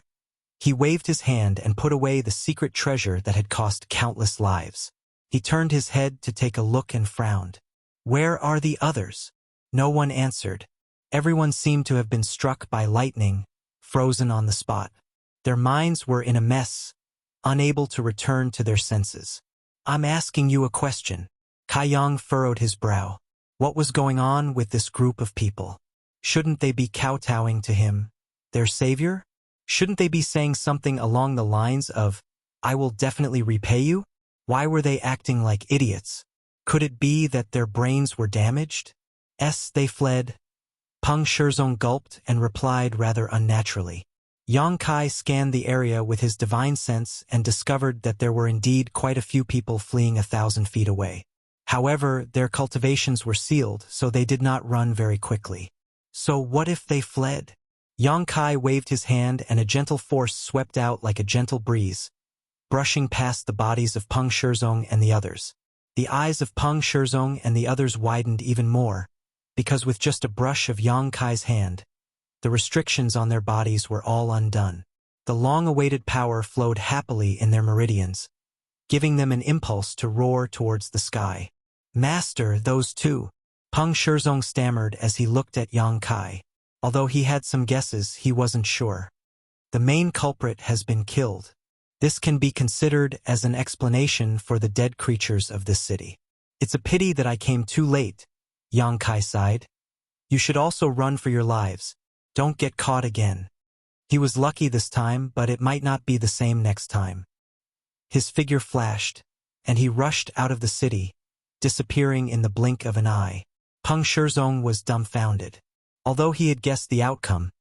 he waved his hand and put away the secret treasure that had cost countless lives. He turned his head to take a look and frowned. "Where are the others?" No one answered. Everyone seemed to have been struck by lightning, frozen on the spot. Their minds were in a mess, unable to return to their senses. "I'm asking you a question." Kai Yang furrowed his brow. What was going on with this group of people? Shouldn't they be kowtowing to him, their savior? Shouldn't they be saying something along the lines of, "I will definitely repay you"? Why were they acting like idiots? Could it be that their brains were damaged? They fled. Peng Shizong gulped and replied rather unnaturally. Yang Kai scanned the area with his divine sense and discovered that there were indeed quite a few people fleeing 1,000 feet away. However, their cultivations were sealed, so they did not run very quickly. So what if they fled? Yang Kai waved his hand and a gentle force swept out like a gentle breeze, brushing past the bodies of Peng Shizong and the others. The eyes of Peng Shizong and the others widened even more, because with just a brush of Yang Kai's hand, the restrictions on their bodies were all undone. The long-awaited power flowed happily in their meridians, giving them an impulse to roar towards the sky. Master, those two, Peng Shizong stammered as he looked at Yang Kai. Although he had some guesses, he wasn't sure. The main culprit has been killed. This can be considered as an explanation for the dead creatures of this city. It's a pity that I came too late, Yang Kai sighed. You should also run for your lives. Don't get caught again. He was lucky this time, but it might not be the same next time. His figure flashed, and he rushed out of the city, disappearing in the blink of an eye. Peng Shizong was dumbfounded. Although he had guessed the outcome,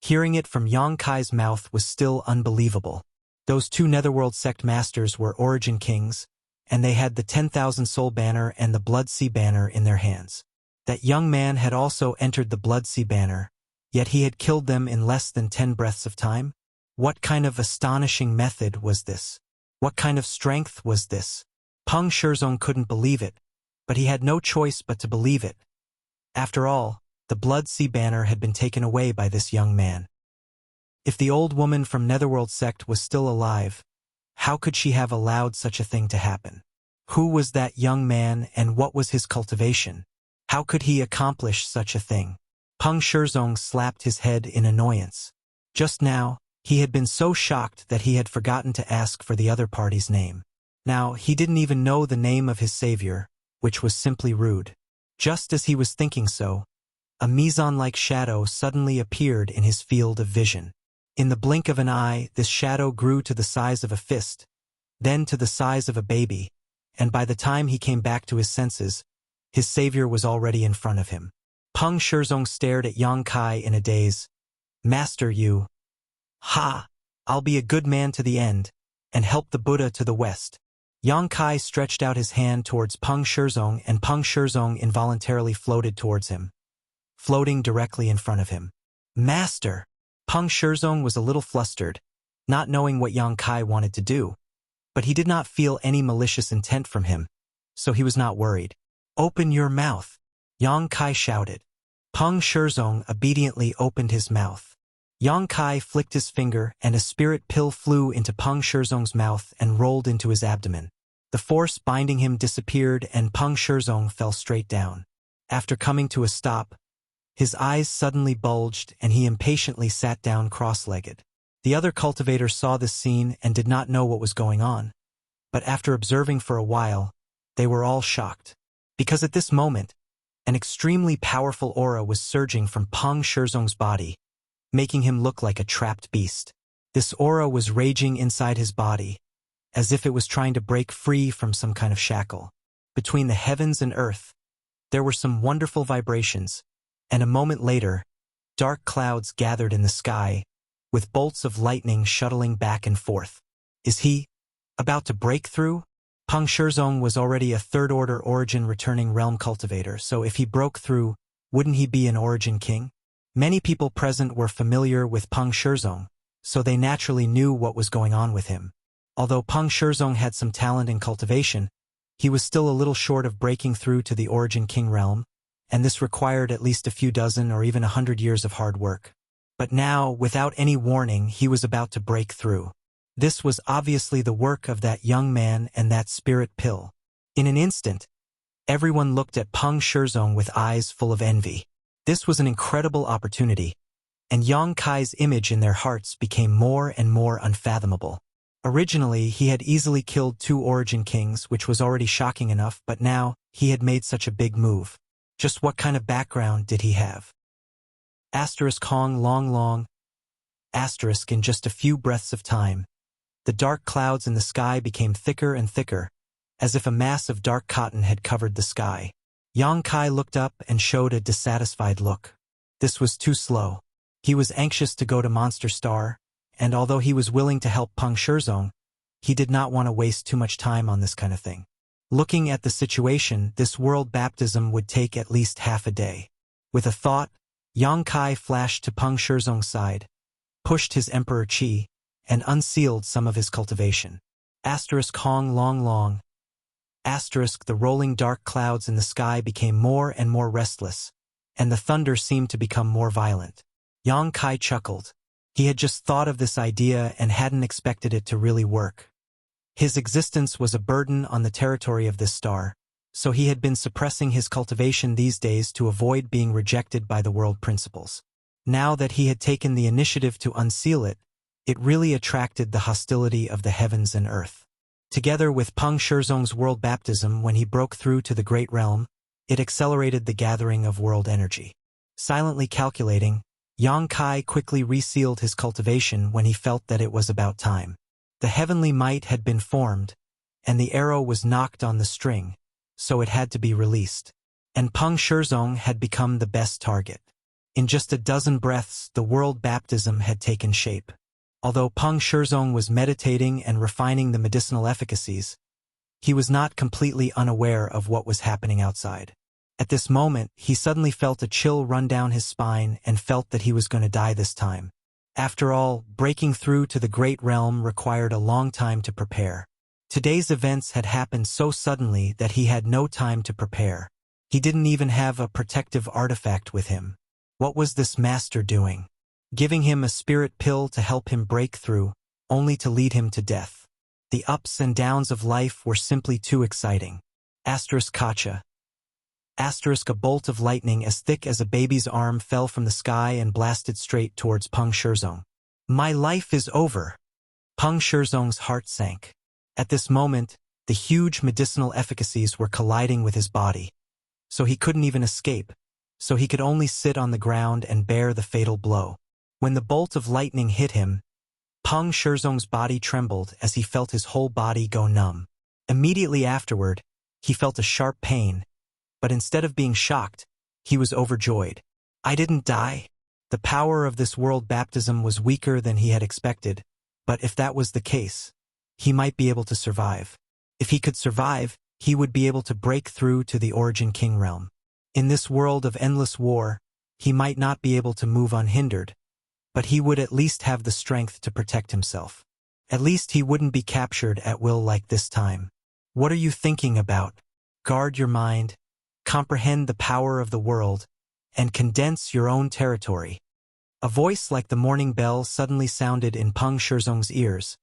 hearing it from Yang Kai's mouth was still unbelievable. Those two Netherworld sect masters were Origin Kings, and they had the 10,000 Soul Banner and the Blood Sea Banner in their hands. That young man had also entered the Blood Sea Banner, yet he had killed them in less than 10 breaths of time? What kind of astonishing method was this? What kind of strength was this? Peng Shizong couldn't believe it, but he had no choice but to believe it. After all, the Blood Sea Banner had been taken away by this young man. If the old woman from Netherworld sect was still alive, how could she have allowed such a thing to happen? Who was that young man and what was his cultivation? How could he accomplish such a thing? Peng Shizong slapped his head in annoyance. Just now, he had been so shocked that he had forgotten to ask for the other party's name. Now, he didn't even know the name of his savior, which was simply rude. Just as he was thinking so, a Mizan-like shadow suddenly appeared in his field of vision. In the blink of an eye, this shadow grew to the size of a fist, then to the size of a baby, and by the time he came back to his senses, his savior was already in front of him. Peng Shizong stared at Yang Kai in a daze. Master, you. Ha! I'll be a good man to the end, and help the Buddha to the west. Yang Kai stretched out his hand towards Peng Shizong, and Peng Shizong involuntarily floated towards him, floating directly in front of him. Master! Peng Shizong was a little flustered, not knowing what Yang Kai wanted to do, but he did not feel any malicious intent from him, so he was not worried. Open your mouth, Yang Kai shouted. Peng Shizong obediently opened his mouth. Yang Kai flicked his finger and a spirit pill flew into Peng Shizong's mouth and rolled into his abdomen. The force binding him disappeared and Peng Shizong fell straight down. After coming to a stop, his eyes suddenly bulged and he impatiently sat down cross-legged. The other cultivators saw this scene and did not know what was going on, but after observing for a while, they were all shocked. Because at this moment, an extremely powerful aura was surging from Peng Shizong's body, making him look like a trapped beast. This aura was raging inside his body, as if it was trying to break free from some kind of shackle. Between the heavens and earth, there were some wonderful vibrations, and a moment later, dark clouds gathered in the sky, with bolts of lightning shuttling back and forth. Is he about to break through? Peng Shizong was already a third-order origin returning realm cultivator, so if he broke through, wouldn't he be an origin king? Many people present were familiar with Peng Shizong, so they naturally knew what was going on with him. Although Peng Shizong had some talent in cultivation, he was still a little short of breaking through to the origin king realm, and this required at least a few dozen or even 100 years of hard work. But now, without any warning, he was about to break through. This was obviously the work of that young man and that spirit pill. In an instant, everyone looked at Peng Shizong with eyes full of envy. This was an incredible opportunity, and Yang Kai's image in their hearts became more and more unfathomable. Originally, he had easily killed 2 origin kings, which was already shocking enough, but now, he had made such a big move. Just what kind of background did he have? Hong long. In just a few breaths of time, the dark clouds in the sky became thicker and thicker, as if a mass of dark cotton had covered the sky. Yang Kai looked up and showed a dissatisfied look. This was too slow. He was anxious to go to Monster Star, and although he was willing to help Peng Shizong, he did not want to waste too much time on this kind of thing. Looking at the situation, this world baptism would take at least half a day. With a thought, Yang Kai flashed to Peng Shizong's side, pushed his Emperor Qi, and unsealed some of his cultivation. Hong long. The rolling dark clouds in the sky became more and more restless, and the thunder seemed to become more violent. Yang Kai chuckled. He had just thought of this idea and hadn't expected it to really work. His existence was a burden on the territory of this star, so he had been suppressing his cultivation these days to avoid being rejected by the world principles. Now that he had taken the initiative to unseal it, it really attracted the hostility of the heavens and earth. Together with Peng Shizong's world baptism when he broke through to the Great Realm, it accelerated the gathering of world energy. Silently calculating, Yang Kai quickly resealed his cultivation when he felt that it was about time. The heavenly might had been formed, and the arrow was knocked on the string, so it had to be released. And Peng Shizong had become the best target. In just a dozen breaths, the world baptism had taken shape. Although Peng Shizong was meditating and refining the medicinal efficacies, he was not completely unaware of what was happening outside. At this moment, he suddenly felt a chill run down his spine and felt that he was going to die this time. After all, breaking through to the Great Realm required a long time to prepare. Today's events had happened so suddenly that he had no time to prepare. He didn't even have a protective artifact with him. What was this master doing? Giving him a spirit pill to help him break through, only to lead him to death. The ups and downs of life were simply too exciting. Kacha. A bolt of lightning as thick as a baby's arm fell from the sky and blasted straight towards Peng Shizong. My life is over. Peng Shizong's heart sank. At this moment, the huge medicinal efficacies were colliding with his body. So he couldn't even escape, so he could only sit on the ground and bear the fatal blow. When the bolt of lightning hit him, Peng Shizong's body trembled as he felt his whole body go numb. Immediately afterward, he felt a sharp pain, but instead of being shocked, he was overjoyed. I didn't die. The power of this world baptism was weaker than he had expected, but if that was the case, he might be able to survive. If he could survive, he would be able to break through to the Origin King realm. In this world of endless war, he might not be able to move unhindered, but he would at least have the strength to protect himself. At least he wouldn't be captured at will like this time. What are you thinking about? Guard your mind, comprehend the power of the world, and condense your own territory. A voice like the morning bell suddenly sounded in Peng Shizong's ears,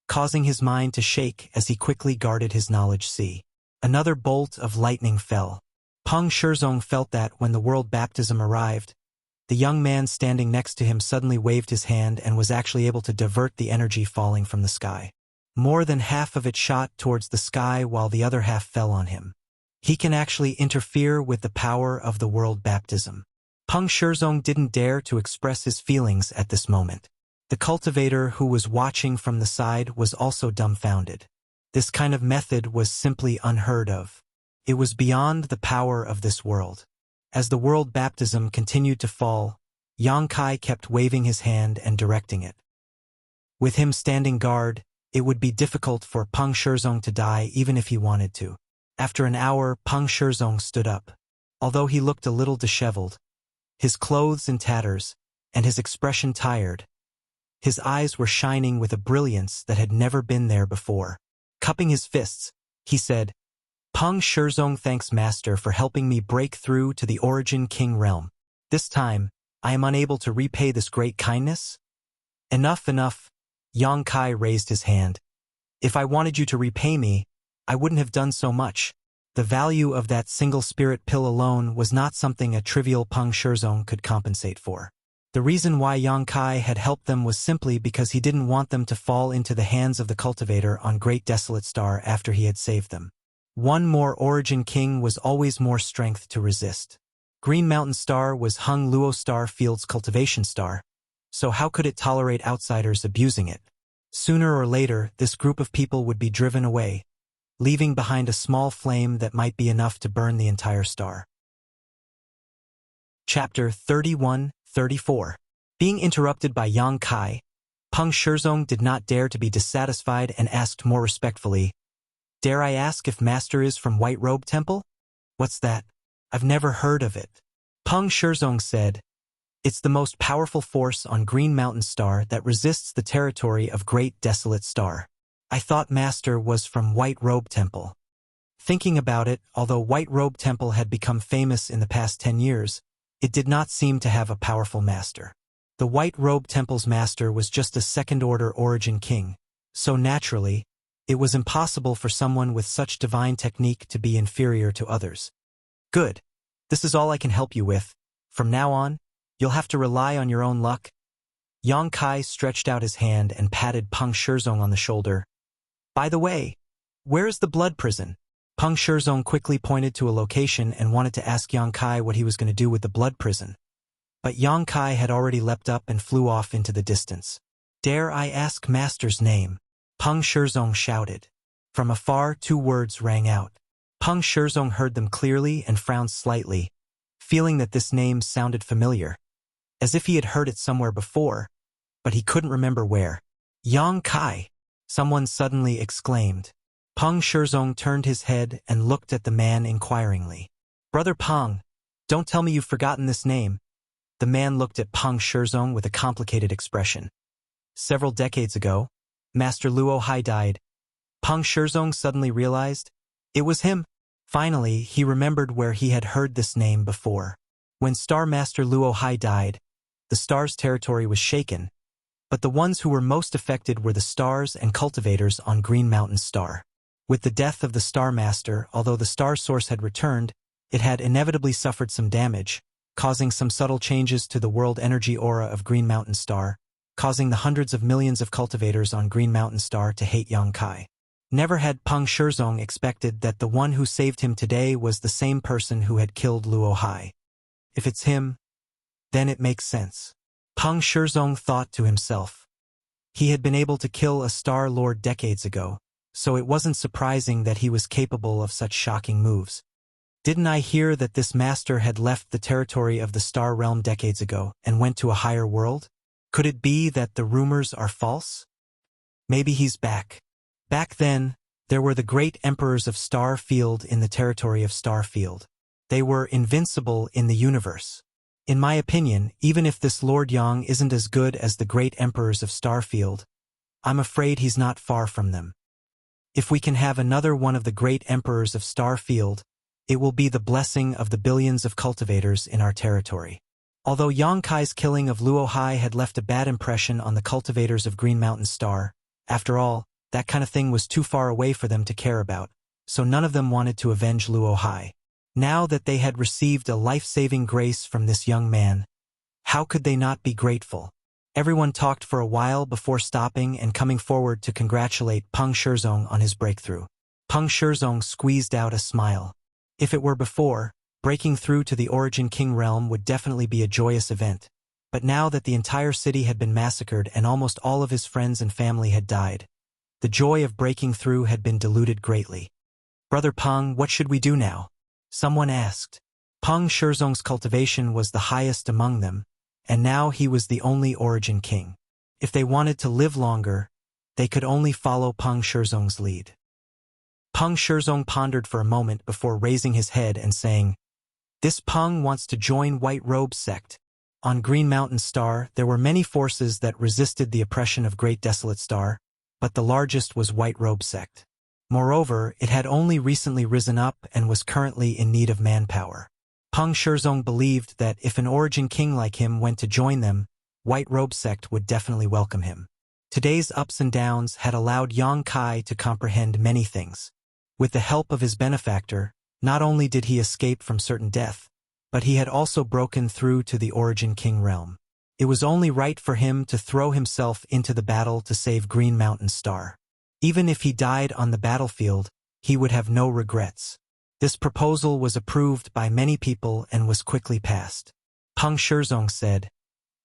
causing his mind to shake as he quickly guarded his knowledge sea. Another bolt of lightning fell. Peng Shizong felt that when the world baptism arrived, the young man standing next to him suddenly waved his hand and was actually able to divert the energy falling from the sky. More than half of it shot towards the sky while the other half fell on him. He can actually interfere with the power of the world baptism. Peng Shizong didn't dare to express his feelings at this moment. The cultivator who was watching from the side was also dumbfounded. This kind of method was simply unheard of. It was beyond the power of this world. As the world baptism continued to fall, Yang Kai kept waving his hand and directing it. With him standing guard, it would be difficult for Peng Shizong to die even if he wanted to. After an hour, Peng Shizong stood up. Although he looked a little disheveled, his clothes in tatters, and his expression tired, his eyes were shining with a brilliance that had never been there before. Cupping his fists, he said, Peng Shizong thanks Master for helping me break through to the Origin King realm. This time, I am unable to repay this great kindness? Enough, enough. Yang Kai raised his hand. If I wanted you to repay me, I wouldn't have done so much. The value of that single spirit pill alone was not something a trivial Peng Shizong could compensate for. The reason why Yang Kai had helped them was simply because he didn't want them to fall into the hands of the cultivator on Great Desolate Star after he had saved them. One more Origin King was always more strength to resist. Green Mountain Star was Hung Luo Star Field's cultivation star, so how could it tolerate outsiders abusing it? Sooner or later, this group of people would be driven away, leaving behind a small flame that might be enough to burn the entire star. Chapter 31-34. Being interrupted by Yang Kai, Peng Shizong did not dare to be dissatisfied and asked more respectfully, Dare I ask if Master is from White Robe Temple? What's that? I've never heard of it. Peng Shizong said, It's the most powerful force on Green Mountain Star that resists the territory of Great Desolate Star. I thought Master was from White Robe Temple. Thinking about it, although White Robe Temple had become famous in the past 10 years, it did not seem to have a powerful master. The White Robe Temple's master was just a second-order origin king, so naturally, it was impossible for someone with such divine technique to be inferior to others. Good. This is all I can help you with. From now on, you'll have to rely on your own luck. Yang Kai stretched out his hand and patted Peng Shizong on the shoulder. By the way, where is the blood prison? Peng Shizong quickly pointed to a location and wanted to ask Yang Kai what he was going to do with the blood prison. But Yang Kai had already leapt up and flew off into the distance. Dare I ask Master's name? Peng Shizong shouted. From afar, 2 words rang out. Peng Shizong heard them clearly and frowned slightly, feeling that this name sounded familiar, as if he had heard it somewhere before, but he couldn't remember where. Yang Kai! Someone suddenly exclaimed. Peng Shizong turned his head and looked at the man inquiringly. Brother Peng, don't tell me you've forgotten this name. The man looked at Peng Shizong with a complicated expression. Several decades ago, Master Luo Hai died. Peng Shizong suddenly realized it was him. Finally, he remembered where he had heard this name before. When Star Master Luo Hai died, the Star's territory was shaken, but the ones who were most affected were the Stars and cultivators on Green Mountain Star. With the death of the Star Master, although the Star Source had returned, it had inevitably suffered some damage, causing some subtle changes to the world energy aura of Green Mountain Star, causing the hundreds of millions of cultivators on Green Mountain Star to hate Yang Kai. Never had Peng Shizong expected that the one who saved him today was the same person who had killed Luo Hai. If it's him, then it makes sense. Peng Shizong thought to himself. He had been able to kill a Star Lord decades ago, so it wasn't surprising that he was capable of such shocking moves. Didn't I hear that this master had left the territory of the Star Realm decades ago and went to a higher world? Could it be that the rumors are false? Maybe he's back. Back then, there were the great emperors of Star Field in the territory of Star Field. They were invincible in the universe. In my opinion, even if this Lord Yang isn't as good as the great emperors of Starfield, I'm afraid he's not far from them. If we can have another one of the great emperors of Starfield, it will be the blessing of the billions of cultivators in our territory. Although Yang Kai's killing of Luo Hai had left a bad impression on the cultivators of Green Mountain Star, after all, that kind of thing was too far away for them to care about, so none of them wanted to avenge Luo Hai. Now that they had received a life-saving grace from this young man, how could they not be grateful? Everyone talked for a while before stopping and coming forward to congratulate Peng Shizong on his breakthrough. Peng Shizong squeezed out a smile. If it were before, breaking through to the Origin King realm would definitely be a joyous event, but now that the entire city had been massacred and almost all of his friends and family had died, the joy of breaking through had been diluted greatly. Brother Peng, what should we do now? Someone asked. Peng Shizong's cultivation was the highest among them, and now he was the only Origin King. If they wanted to live longer, they could only follow Peng Shizong's lead. Peng Shizong pondered for a moment before raising his head and saying, "This Peng wants to join White Robe sect." On Green Mountain Star, there were many forces that resisted the oppression of Great Desolate Star, but the largest was White Robe sect. Moreover, it had only recently risen up and was currently in need of manpower. Peng Shizong believed that if an Origin King like him went to join them, White Robe sect would definitely welcome him. Today's ups and downs had allowed Yang Kai to comprehend many things. With the help of his benefactor, not only did he escape from certain death, but he had also broken through to the Origin King realm. It was only right for him to throw himself into the battle to save Green Mountain Star. Even if he died on the battlefield, he would have no regrets. This proposal was approved by many people and was quickly passed. Peng Shizong said,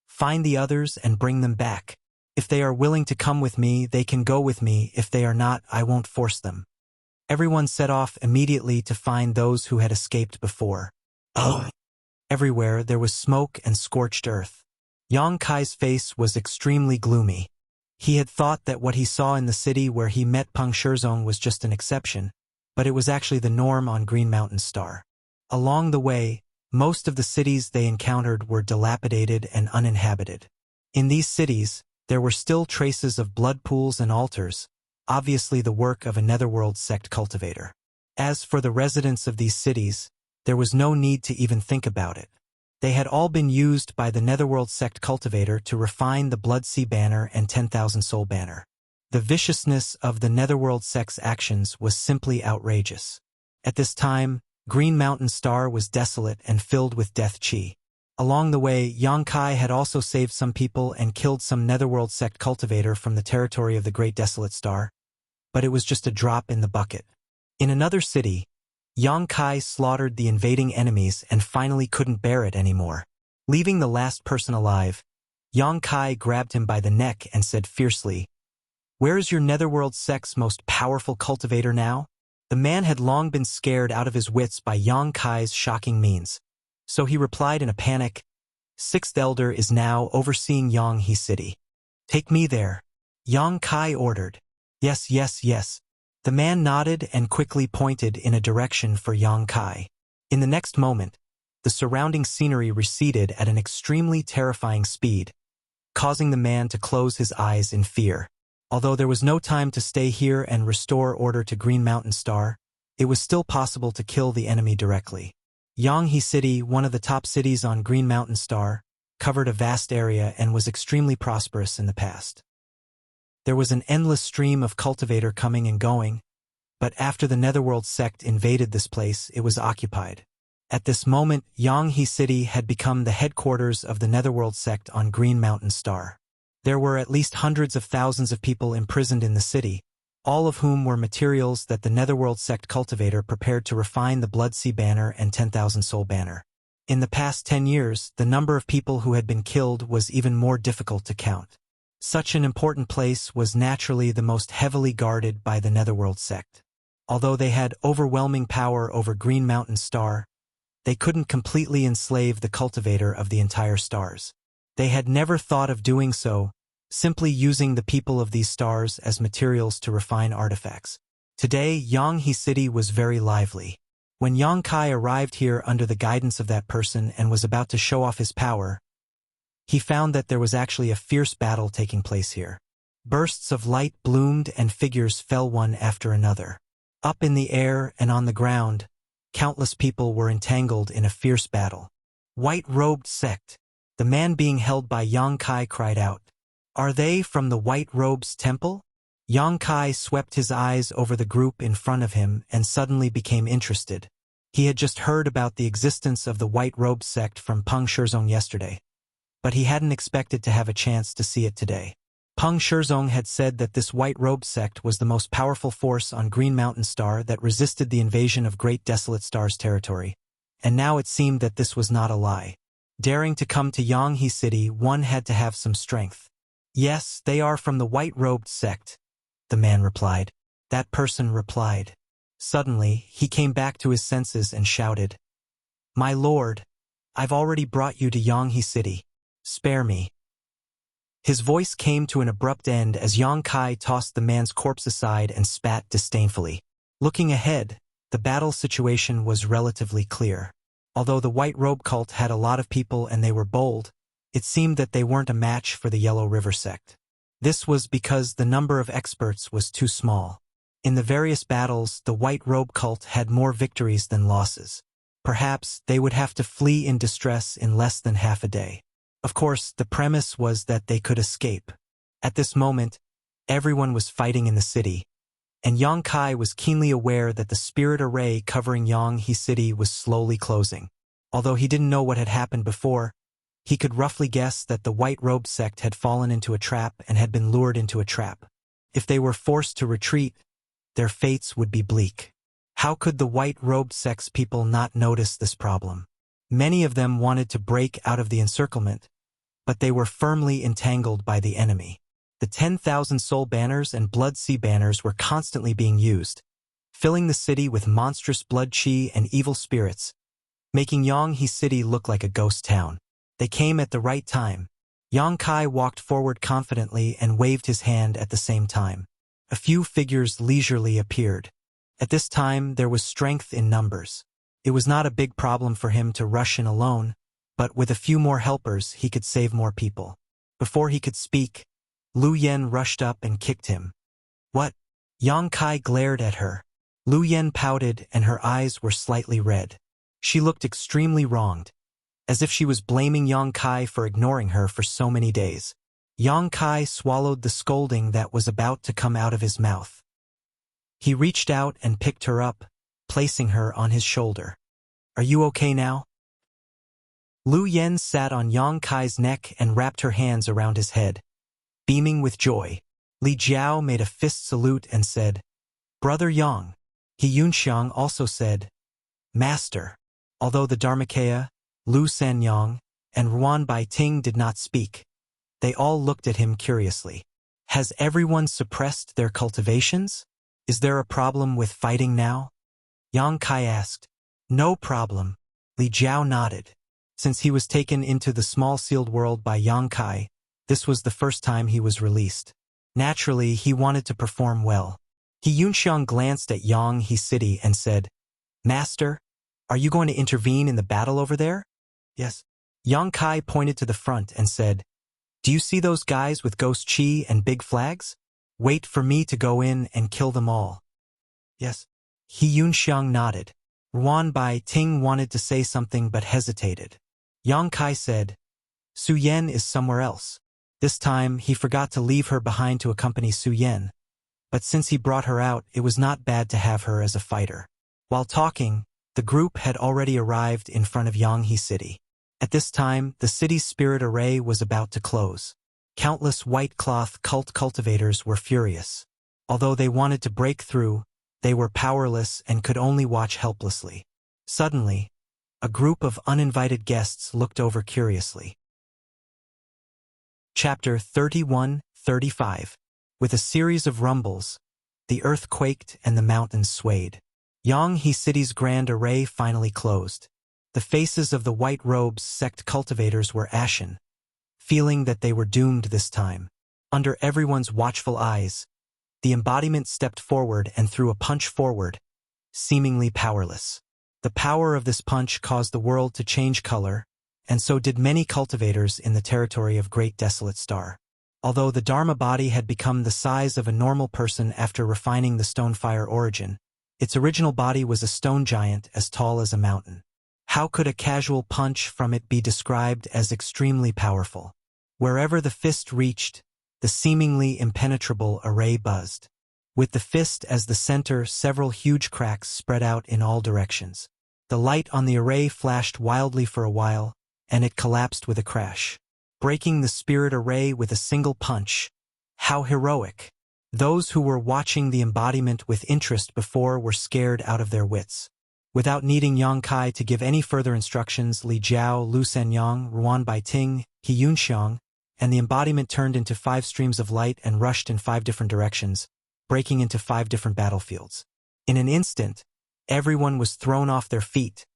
"Find the others and bring them back. If they are willing to come with me, they can go with me. If they are not, I won't force them." Everyone set off immediately to find those who had escaped before. Everywhere there was smoke and scorched earth. Yang Kai's face was extremely gloomy. He had thought that what he saw in the city where he met Peng Shizong was just an exception, but it was actually the norm on Green Mountain Star. Along the way, most of the cities they encountered were dilapidated and uninhabited. In these cities, there were still traces of blood pools and altars, obviously the work of a netherworld sect cultivator. As for the residents of these cities, there was no need to even think about it. They had all been used by the Netherworld sect cultivator to refine the Blood Sea banner and 10,000 Soul banner. The viciousness of the Netherworld sect's actions was simply outrageous. At this time, Green Mountain Star was desolate and filled with death chi. Along the way, Yang Kai had also saved some people and killed some Netherworld sect cultivator from the territory of the Great Desolate Star, but it was just a drop in the bucket. In another city, Yang Kai slaughtered the invading enemies and finally couldn't bear it anymore. Leaving the last person alive, Yang Kai grabbed him by the neck and said fiercely, "Where is your Netherworld sect's most powerful cultivator now?" The man had long been scared out of his wits by Yang Kai's shocking means, so he replied in a panic, "Sixth Elder is now overseeing Yanghe City. Take me there," Yang Kai ordered. "Yes, yes, yes." The man nodded and quickly pointed in a direction for Yang Kai. In the next moment, the surrounding scenery receded at an extremely terrifying speed, causing the man to close his eyes in fear. Although there was no time to stay here and restore order to Green Mountain Star, it was still possible to kill the enemy directly. Yanghe City, one of the top cities on Green Mountain Star, covered a vast area and was extremely prosperous in the past. There was an endless stream of cultivator coming and going, but after the Netherworld sect invaded this place, it was occupied. At this moment, Yanghe City had become the headquarters of the Netherworld sect on Green Mountain Star. There were at least hundreds of thousands of people imprisoned in the city, all of whom were materials that the Netherworld sect cultivator prepared to refine the Blood Sea banner and 10,000 Soul banner. In the past 10 years, the number of people who had been killed was even more difficult to count. Such an important place was naturally the most heavily guarded by the Netherworld sect. Although they had overwhelming power over Green Mountain Star, they couldn't completely enslave the cultivator of the entire stars. They had never thought of doing so, simply using the people of these stars as materials to refine artifacts. Today, Yanghe City was very lively. When Yang Kai arrived here under the guidance of that person and was about to show off his power, he found that there was actually a fierce battle taking place here. Bursts of light bloomed and figures fell one after another. Up in the air and on the ground, countless people were entangled in a fierce battle. "White-robed sect," the man being held by Yang Kai cried out. "Are they from the White Robes Temple?" Yang Kai swept his eyes over the group in front of him and suddenly became interested. He had just heard about the existence of the White Robe sect from Peng Shizong yesterday, but he hadn't expected to have a chance to see it today. Peng Shizong had said that this White Robe sect was the most powerful force on Green Mountain Star that resisted the invasion of Great Desolate Star's territory, and now it seemed that this was not a lie. Daring to come to Yanghe City, one had to have some strength. "Yes, they are from the white-robed sect," the man replied. That person replied. Suddenly, he came back to his senses and shouted, "My lord, I've already brought you to Yanghe City. Spare me." His voice came to an abrupt end as Yang Kai tossed the man's corpse aside and spat disdainfully. Looking ahead, the battle situation was relatively clear. Although the White Robe cult had a lot of people and they were bold, it seemed that they weren't a match for the Yellow River sect. This was because the number of experts was too small. In the various battles, the White Robe cult had more victories than losses. Perhaps they would have to flee in distress in less than half a day. Of course, the premise was that they could escape. At this moment, everyone was fighting in the city, and Yang Kai was keenly aware that the spirit array covering Yanghe City was slowly closing. Although he didn't know what had happened before, he could roughly guess that the White Robe sect had fallen into a trap and had been lured into a trap. If they were forced to retreat, their fates would be bleak. How could the White Robe sect's people not notice this problem? Many of them wanted to break out of the encirclement, but they were firmly entangled by the enemy. The 10,000 Soul banners and Blood Sea banners were constantly being used, filling the city with monstrous blood chi and evil spirits, making Yanghe City look like a ghost town. They came at the right time. Yang Kai walked forward confidently and waved his hand at the same time. A few figures leisurely appeared. At this time, there was strength in numbers. It was not a big problem for him to rush in alone, but with a few more helpers, he could save more people. Before he could speak, Lu Yen rushed up and kicked him. "What?" Yang Kai glared at her. Lu Yen pouted and her eyes were slightly red. She looked extremely wronged. as if she was blaming Yang Kai for ignoring her for so many days. Yang Kai swallowed the scolding that was about to come out of his mouth. He reached out and picked her up, placing her on his shoulder. "Are you okay now?" Lu Yen sat on Yang Kai's neck and wrapped her hands around his head. Beaming with joy, Li Jiao made a fist salute and said, "Brother Yang." He Yunxiang also said, "Master." Although the Dharmakaya, Lu Sanyang, and Ruan Baiting did not speak, they all looked at him curiously. Has everyone suppressed their cultivations? Is there a problem with fighting now? Yang Kai asked. No problem, Li Jiao nodded. Since he was taken into the small sealed world by Yang Kai, this was the first time he was released. Naturally, he wanted to perform well. He Yunxiang glanced at Yang He City and said, "Master, are you going to intervene in the battle over there?" "Yes." Yang Kai pointed to the front and said, "Do you see those guys with ghost chi and big flags? Wait for me to go in and kill them all." "Yes." He Yunxiang nodded. Ruan Bai Ting wanted to say something but hesitated. Yang Kai said, "Su Yen is somewhere else." This time, he forgot to leave her behind to accompany Su Yen. But since he brought her out, it was not bad to have her as a fighter. While talking, the group had already arrived in front of Yang He City. At this time, the city's spirit array was about to close. Countless white cloth cult cultivators were furious. Although they wanted to break through, they were powerless and could only watch helplessly. Suddenly, a group of uninvited guests looked over curiously. Chapter 31-35. With a series of rumbles, the earth quaked and the mountains swayed. Yang He City's grand array finally closed. The faces of the white robes sect cultivators were ashen, feeling that they were doomed this time. Under everyone's watchful eyes, the embodiment stepped forward and threw a punch forward, seemingly powerless. The power of this punch caused the world to change color, and so did many cultivators in the territory of Great Desolate Star. Although the Dharma body had become the size of a normal person after refining the Stonefire origin, its original body was a stone giant as tall as a mountain. How could a casual punch from it be described as extremely powerful? Wherever the fist reached, the seemingly impenetrable array buzzed. With the fist as the center, several huge cracks spread out in all directions. The light on the array flashed wildly for a while, and it collapsed with a crash, breaking the spirit array with a single punch. How heroic! Those who were watching the embodiment with interest before were scared out of their wits. Without needing Yang Kai to give any further instructions, Li Jiao, Lu Sanyang, Ruan Baiting, He Yunxiang, and the embodiment turned into 5 streams of light and rushed in 5 different directions, breaking into 5 different battlefields. In an instant, everyone was thrown off their feet,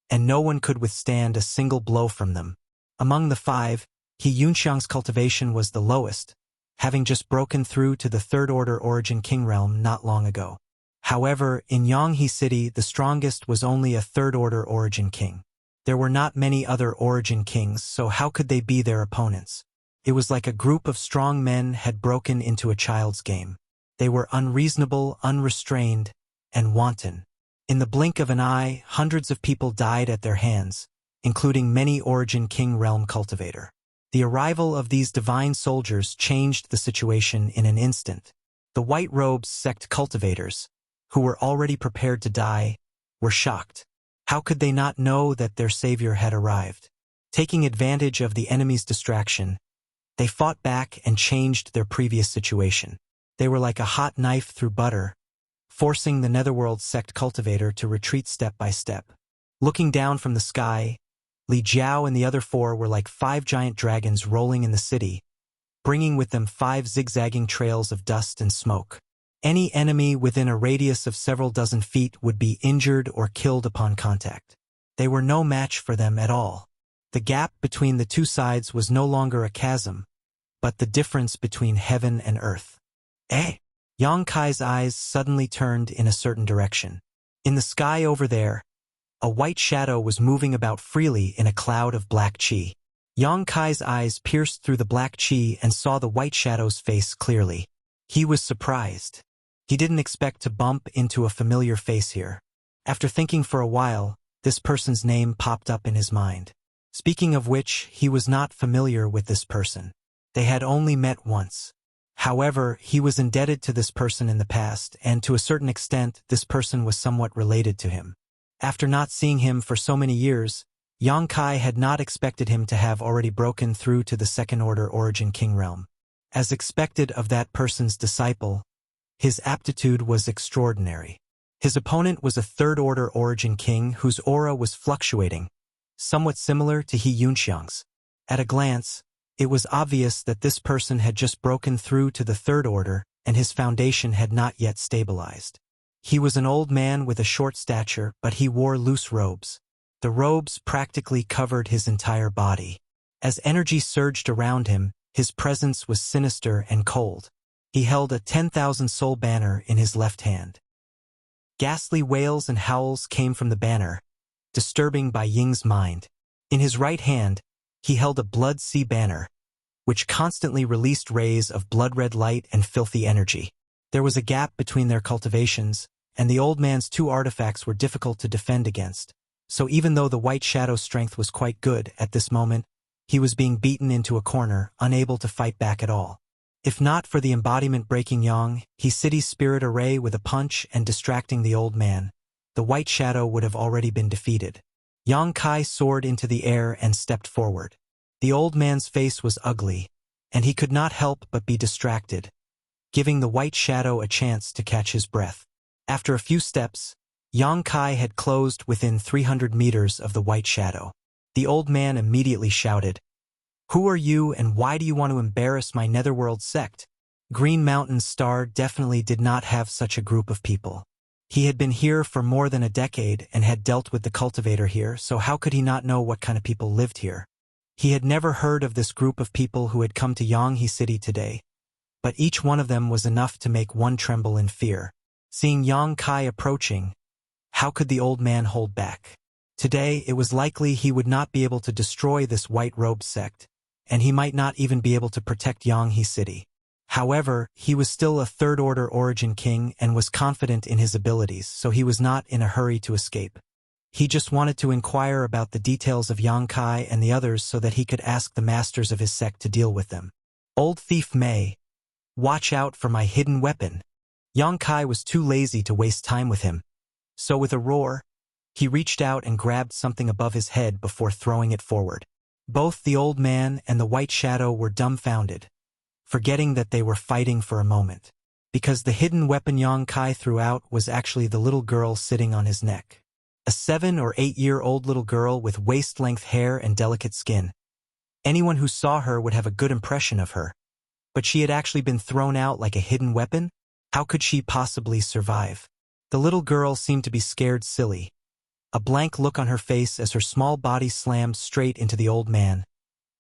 and no one could withstand a single blow from them. Among the 5, He Yunxiang's cultivation was the lowest, having just broken through to the 3rd Order Origin King realm not long ago. However, in Yang He City, the strongest was only a 3rd Order Origin King. There were not many other Origin Kings, so how could they be their opponents? It was like a group of strong men had broken into a child's game. They were unreasonable, unrestrained, and wanton. In the blink of an eye, hundreds of people died at their hands, including many Origin King realm cultivator. The arrival of these divine soldiers changed the situation in an instant. The white robes sect cultivators, who were already prepared to die, were shocked. How could they not know that their savior had arrived? Taking advantage of the enemy's distraction, they fought back and changed their previous situation. They were like a hot knife through butter, forcing the Netherworld sect cultivator to retreat step by step. Looking down from the sky, Li Jiao and the other 4 were like 5 giant dragons rolling in the city, bringing with them 5 zigzagging trails of dust and smoke. Any enemy within a radius of several dozen feet would be injured or killed upon contact. They were no match for them at all. The gap between the 2 sides was no longer a chasm, but the difference between heaven and earth. Yang Kai's eyes suddenly turned in a certain direction. In the sky over there, a white shadow was moving about freely in a cloud of black chi. Yang Kai's eyes pierced through the black chi and saw the white shadow's face clearly. He was surprised. He didn't expect to bump into a familiar face here. After thinking for a while, this person's name popped up in his mind. Speaking of which, he was not familiar with this person. They had only met once. However, he was indebted to this person in the past, and to a certain extent, this person was somewhat related to him. After not seeing him for so many years, Yang Kai had not expected him to have already broken through to the second-order Origin King realm. As expected of that person's disciple, his aptitude was extraordinary. His opponent was a third-order Origin King whose aura was fluctuating, somewhat similar to He Yunxiang's. At a glance, it was obvious that this person had just broken through to the third order, and his foundation had not yet stabilized. He was an old man with a short stature, but he wore loose robes. The robes practically covered his entire body. As energy surged around him, his presence was sinister and cold. He held a 10,000 soul banner in his left hand. Ghastly wails and howls came from the banner, disturbing Bai Ying's mind. In his right hand, he held a blood sea banner, which constantly released rays of blood-red light and filthy energy. There was a gap between their cultivations, and the old man's two artifacts were difficult to defend against. So even though the White Shadow's strength was quite good at this moment, he was being beaten into a corner, unable to fight back at all. If not for the embodiment-breaking Yang, He City's spirit array with a punch and distracting the old man, the White Shadow would have already been defeated. Yang Kai soared into the air and stepped forward. The old man's face was ugly, and he could not help but be distracted, giving the White Shadow a chance to catch his breath. After a few steps, Yang Kai had closed within 300 meters of the White Shadow. The old man immediately shouted, "Who are you and why do you want to embarrass my Netherworld sect?" Green Mountain's star definitely did not have such a group of people. He had been here for more than a decade and had dealt with the cultivator here, so how could he not know what kind of people lived here? He had never heard of this group of people who had come to Yanghe City today, but each one of them was enough to make one tremble in fear. Seeing Yang Kai approaching, how could the old man hold back? Today, it was likely he would not be able to destroy this white-robed sect, and he might not even be able to protect Yanghe City. However, he was still a third-order Origin King and was confident in his abilities, so he was not in a hurry to escape. He just wanted to inquire about the details of Yang Kai and the others so that he could ask the masters of his sect to deal with them. Old thief Mei, watch out for my hidden weapon. Yang Kai was too lazy to waste time with him, so with a roar, he reached out and grabbed something above his head before throwing it forward. Both the old man and the White Shadow were dumbfounded, forgetting that they were fighting for a moment, because the hidden weapon Yang Kai threw out was actually the little girl sitting on his neck. A 7- or 8-year-old little girl with waist-length hair and delicate skin. Anyone who saw her would have a good impression of her. But she had actually been thrown out like a hidden weapon? How could she possibly survive? The little girl seemed to be scared silly. A blank look on her face as her small body slammed straight into the old man.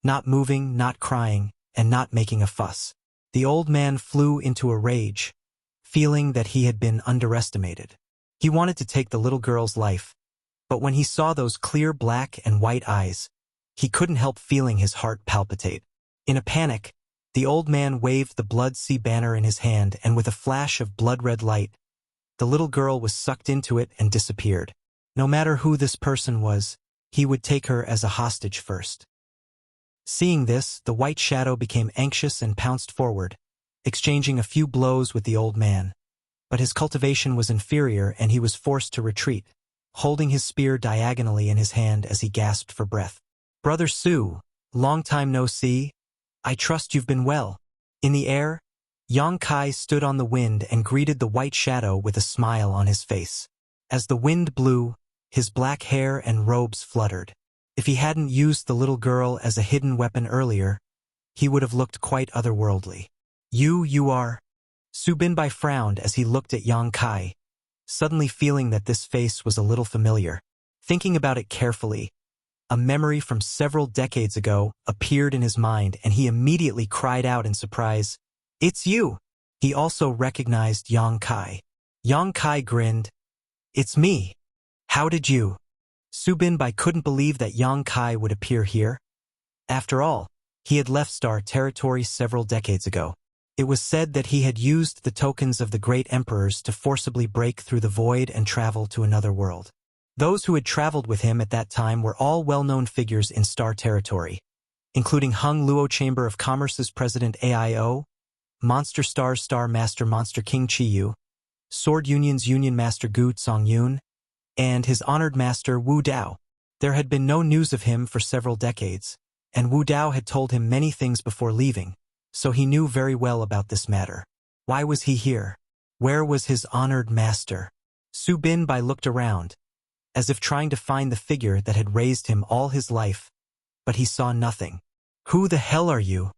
Not moving, not crying, and not making a fuss. The old man flew into a rage, feeling that he had been underestimated. He wanted to take the little girl's life, but when he saw those clear black and white eyes, he couldn't help feeling his heart palpitate. In a panic, the old man waved the blood sea banner in his hand, and with a flash of blood-red light, the little girl was sucked into it and disappeared. No matter who this person was, he would take her as a hostage first. Seeing this, the White Shadow became anxious and pounced forward, exchanging a few blows with the old man. But his cultivation was inferior and he was forced to retreat, holding his spear diagonally in his hand as he gasped for breath. "Brother Su, long time no see. I trust you've been well." In the air, Yang Kai stood on the wind and greeted the White Shadow with a smile on his face. As the wind blew, his black hair and robes fluttered. If he hadn't used the little girl as a hidden weapon earlier, he would have looked quite otherworldly. You are..." Su Binbai frowned as he looked at Yang Kai, suddenly feeling that this face was a little familiar. Thinking about it carefully, a memory from several decades ago appeared in his mind and he immediately cried out in surprise, "It's you!" He also recognized Yang Kai. Yang Kai grinned, "It's me. How did you?" Su Binbai couldn't believe that Yang Kai would appear here. After all, he had left Star Territory several decades ago. It was said that he had used the tokens of the great emperors to forcibly break through the void and travel to another world. Those who had traveled with him at that time were all well-known figures in Star territory, including Hung Luo Chamber of Commerce's President AIO, Monster Star's Star Master Monster King Chiyu, Sword Union's Union Master Gu Tsongyun, and his honored master Wu Dao. There had been no news of him for several decades, and Wu Dao had told him many things before leaving, so he knew very well about this matter. Why was he here? Where was his honored master? Su Binbai looked around, as if trying to find the figure that had raised him all his life, but he saw nothing. Who the hell are you?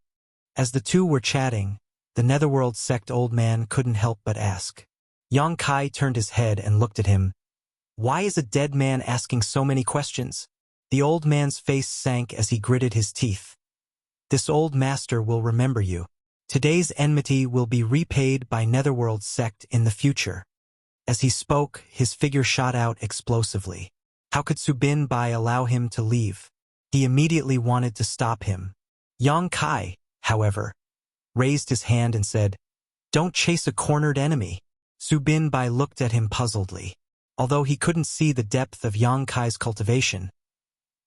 As the two were chatting, the Netherworld sect old man couldn't help but ask. Yang Kai turned his head and looked at him. Why is a dead man asking so many questions? The old man's face sank as he gritted his teeth. This old master will remember you. Today's enmity will be repaid by Netherworld sect in the future. As he spoke, his figure shot out explosively. How could Su Binbai allow him to leave? He immediately wanted to stop him. Yang Kai, however, raised his hand and said, "Don't chase a cornered enemy." Su Binbai looked at him puzzledly. Although he couldn't see the depth of Yang Kai's cultivation,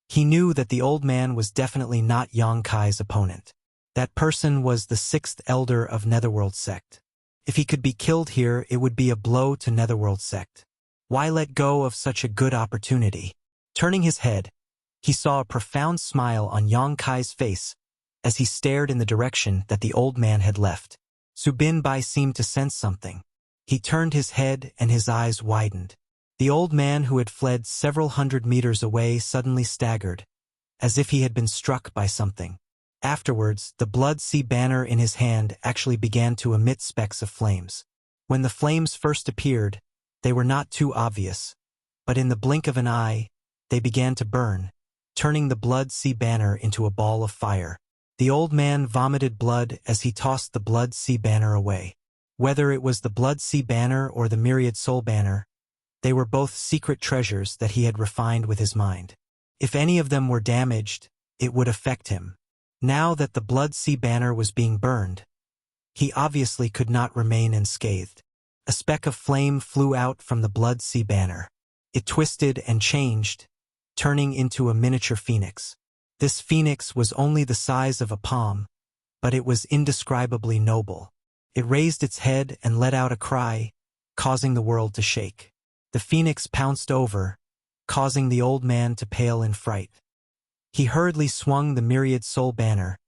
he knew that the old man was definitely not Yang Kai's opponent. That person was the sixth elder of Netherworld sect. If he could be killed here, it would be a blow to Netherworld sect. Why let go of such a good opportunity? Turning his head, he saw a profound smile on Yang Kai's face as he stared in the direction that the old man had left. Su Binbai seemed to sense something. He turned his head and his eyes widened. The old man who had fled several hundred meters away suddenly staggered, as if he had been struck by something. Afterwards, the Blood Sea banner in his hand actually began to emit specks of flames. When the flames first appeared, they were not too obvious, but in the blink of an eye, they began to burn, turning the Blood Sea banner into a ball of fire. The old man vomited blood as he tossed the Blood Sea banner away. Whether it was the Blood Sea banner or the Myriad Soul banner, they were both secret treasures that he had refined with his mind. If any of them were damaged, it would affect him. Now that the Blood Sea banner was being burned, he obviously could not remain unscathed. A speck of flame flew out from the Blood Sea banner. It twisted and changed, turning into a miniature phoenix. This phoenix was only the size of a palm, but it was indescribably noble. It raised its head and let out a cry, causing the world to shake. The phoenix pounced over, causing the old man to pale in fright. He hurriedly swung the Myriad Soul banner,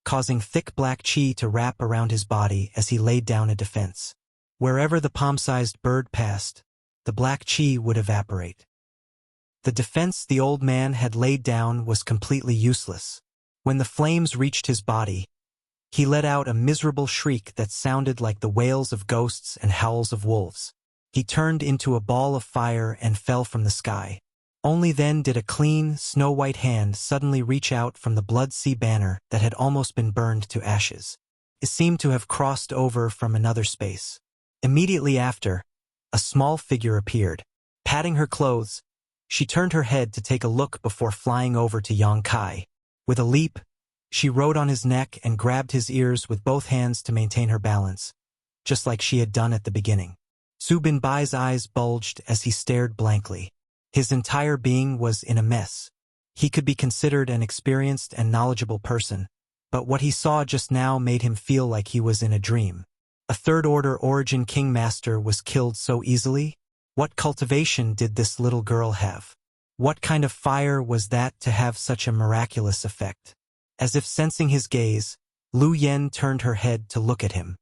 causing thick black chi to wrap around his body as he laid down a defense. Wherever the palm-sized bird passed, the black chi would evaporate. The defense the old man had laid down was completely useless. When the flames reached his body, he let out a miserable shriek that sounded like the wails of ghosts and howls of wolves. He turned into a ball of fire and fell from the sky. Only then did a clean, snow-white hand suddenly reach out from the Blood Sea banner that had almost been burned to ashes. It seemed to have crossed over from another space. Immediately after, a small figure appeared. Patting her clothes, she turned her head to take a look before flying over to Yang Kai. With a leap, she rode on his neck and grabbed his ears with both hands to maintain her balance, just like she had done at the beginning. Su Binbai's eyes bulged as he stared blankly. His entire being was in a mess. He could be considered an experienced and knowledgeable person, but what he saw just now made him feel like he was in a dream. A third-order origin king master was killed so easily? What cultivation did this little girl have? What kind of fire was that to have such a miraculous effect? As if sensing his gaze, Lu Yen turned her head to look at him.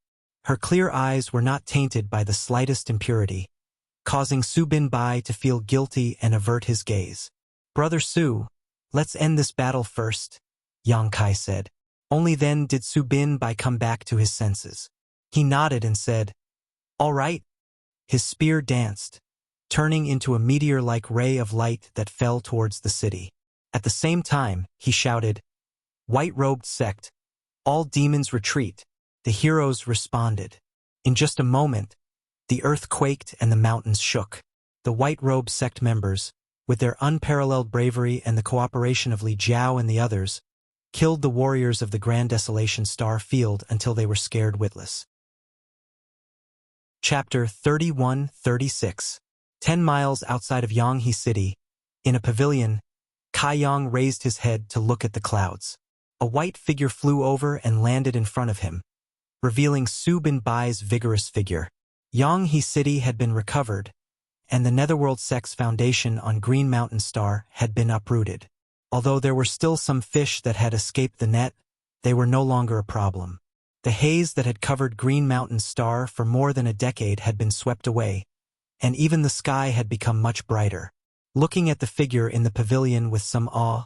Her clear eyes were not tainted by the slightest impurity, causing Su Binbai to feel guilty and avert his gaze. "Brother Su, let's end this battle first," Yang Kai said. Only then did Su Binbai come back to his senses. He nodded and said, "All right." His spear danced, turning into a meteor-like ray of light that fell towards the city. At the same time, he shouted, "White-robed sect, all demons retreat." The heroes responded. In just a moment, the earth quaked and the mountains shook. The white-robed sect members, with their unparalleled bravery and the cooperation of Li Jiao and the others, killed the warriors of the Grand Desolation Star Field until they were scared witless. Chapter 31-36. 10 miles outside of Yanghe City, in a pavilion, Kai Yang raised his head to look at the clouds. A white figure flew over and landed in front of him, revealing Su Binbai's vigorous figure. Yanghe City had been recovered, and the Netherworld Sex Foundation on Green Mountain Star had been uprooted. Although there were still some fish that had escaped the net, they were no longer a problem. The haze that had covered Green Mountain Star for more than a decade had been swept away, and even the sky had become much brighter. Looking at the figure in the pavilion with some awe,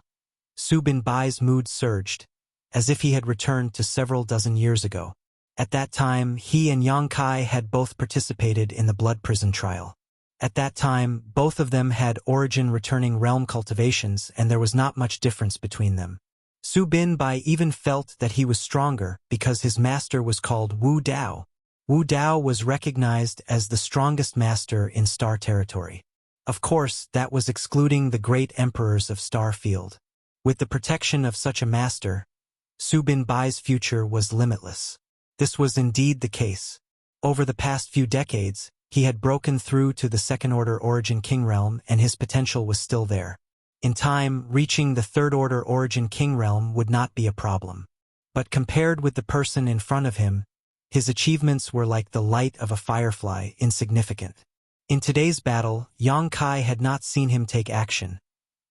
Su Binbai's mood surged, as if he had returned to several dozen years ago. At that time, he and Yang Kai had both participated in the blood prison trial. At that time, both of them had origin-returning realm cultivations, and there was not much difference between them. Su Binbai even felt that he was stronger because his master was called Wu Dao. Wu Dao was recognized as the strongest master in Star Territory. Of course, that was excluding the great emperors of Star Field. With the protection of such a master, Su Binbai's future was limitless. This was indeed the case. Over the past few decades, he had broken through to the second-order Origin King realm, and his potential was still there. In time, reaching the third-order Origin King realm would not be a problem. But compared with the person in front of him, his achievements were like the light of a firefly, insignificant. In today's battle, Yang Kai had not seen him take action,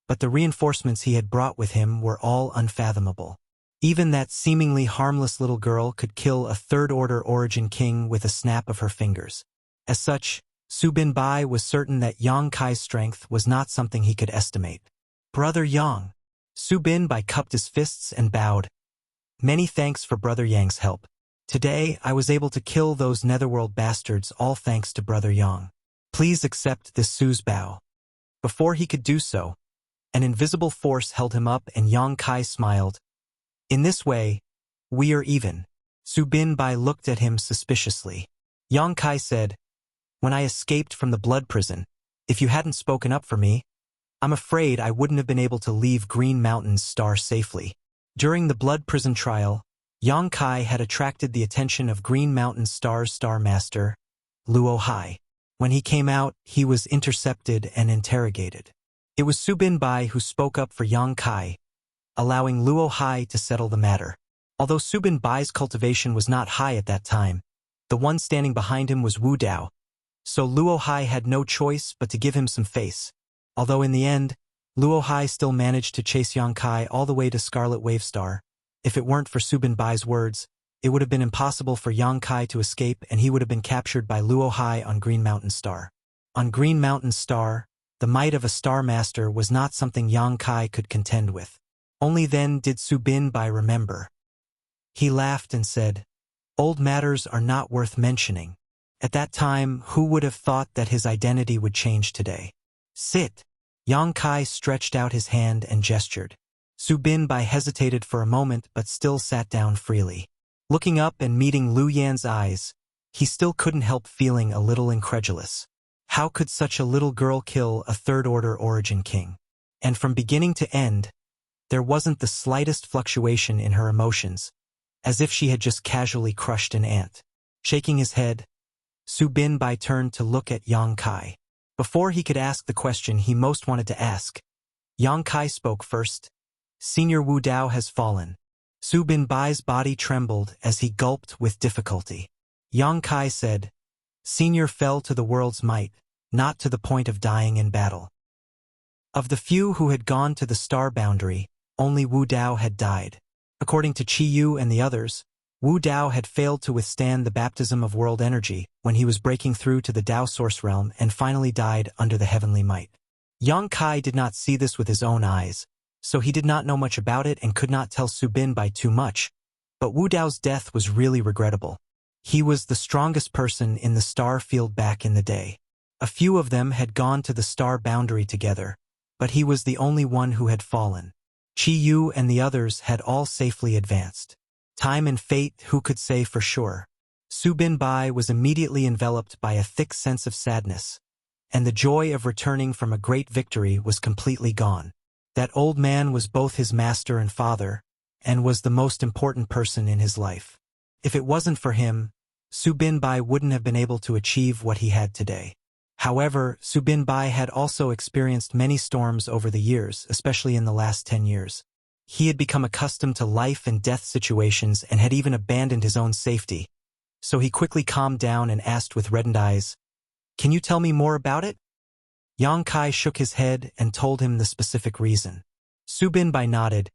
but the reinforcements he had brought with him were all unfathomable. Even that seemingly harmless little girl could kill a third-order Origin King with a snap of her fingers. As such, Su Binbai was certain that Yang Kai's strength was not something he could estimate. Brother Yang. Su Binbai cupped his fists and bowed. Many thanks for Brother Yang's help. Today, I was able to kill those Netherworld bastards, all thanks to Brother Yang. Please accept this Su's bow. Before he could do so, an invisible force held him up, and Yang Kai smiled. In this way, we are even. Su Binbai looked at him suspiciously. Yang Kai said, when I escaped from the blood prison, if you hadn't spoken up for me, I'm afraid I wouldn't have been able to leave Green Mountain Star safely. During the blood prison trial, Yang Kai had attracted the attention of Green Mountain Star's Star Master, Luo Hai. When he came out, he was intercepted and interrogated. It was Su Binbai who spoke up for Yang Kai, allowing Luo Hai to settle the matter. Although Su Binbai's cultivation was not high at that time, the one standing behind him was Wu Dao, so Luo Hai had no choice but to give him some face. Although in the end, Luo Hai still managed to chase Yang Kai all the way to Scarlet Wave Star. If it weren't for Su Binbai's words, it would have been impossible for Yang Kai to escape, and he would have been captured by Luo Hai on Green Mountain Star. On Green Mountain Star, the might of a Star Master was not something Yang Kai could contend with. Only then did Su Binbai remember. He laughed and said, "Old matters are not worth mentioning." At that time, who would have thought that his identity would change today? Sit. Yang Kai stretched out his hand and gestured. Su Binbai hesitated for a moment but still sat down freely. Looking up and meeting Lu Yan's eyes, he still couldn't help feeling a little incredulous. How could such a little girl kill a third-order Origin King? And from beginning to end, there wasn't the slightest fluctuation in her emotions, as if she had just casually crushed an ant. Shaking his head, Su Binbai turned to look at Yang Kai. Before he could ask the question he most wanted to ask, Yang Kai spoke first. Senior Wu Dao has fallen. Su Binbai's body trembled as he gulped with difficulty. Yang Kai said, Senior fell to the world's might, not to the point of dying in battle. Of the few who had gone to the star boundary, only Wu Dao had died. According to Qi Yu and the others, Wu Dao had failed to withstand the baptism of world energy when he was breaking through to the Dao source realm and finally died under the heavenly might. Yang Kai did not see this with his own eyes, so he did not know much about it and could not tell Su Binbai too much, but Wu Dao's death was really regrettable. He was the strongest person in the star field back in the day. A few of them had gone to the star boundary together, but he was the only one who had fallen. Qi Yu and the others had all safely advanced. Time and fate, who could say for sure? Su Binbai was immediately enveloped by a thick sense of sadness, and the joy of returning from a great victory was completely gone. That old man was both his master and father, and was the most important person in his life. If it wasn't for him, Su Binbai wouldn't have been able to achieve what he had today. However, Su Binbai had also experienced many storms over the years, especially in the last 10 years. He had become accustomed to life and death situations and had even abandoned his own safety. So he quickly calmed down and asked with reddened eyes, "Can you tell me more about it?" Yang Kai shook his head and told him the specific reason. Su Binbai nodded.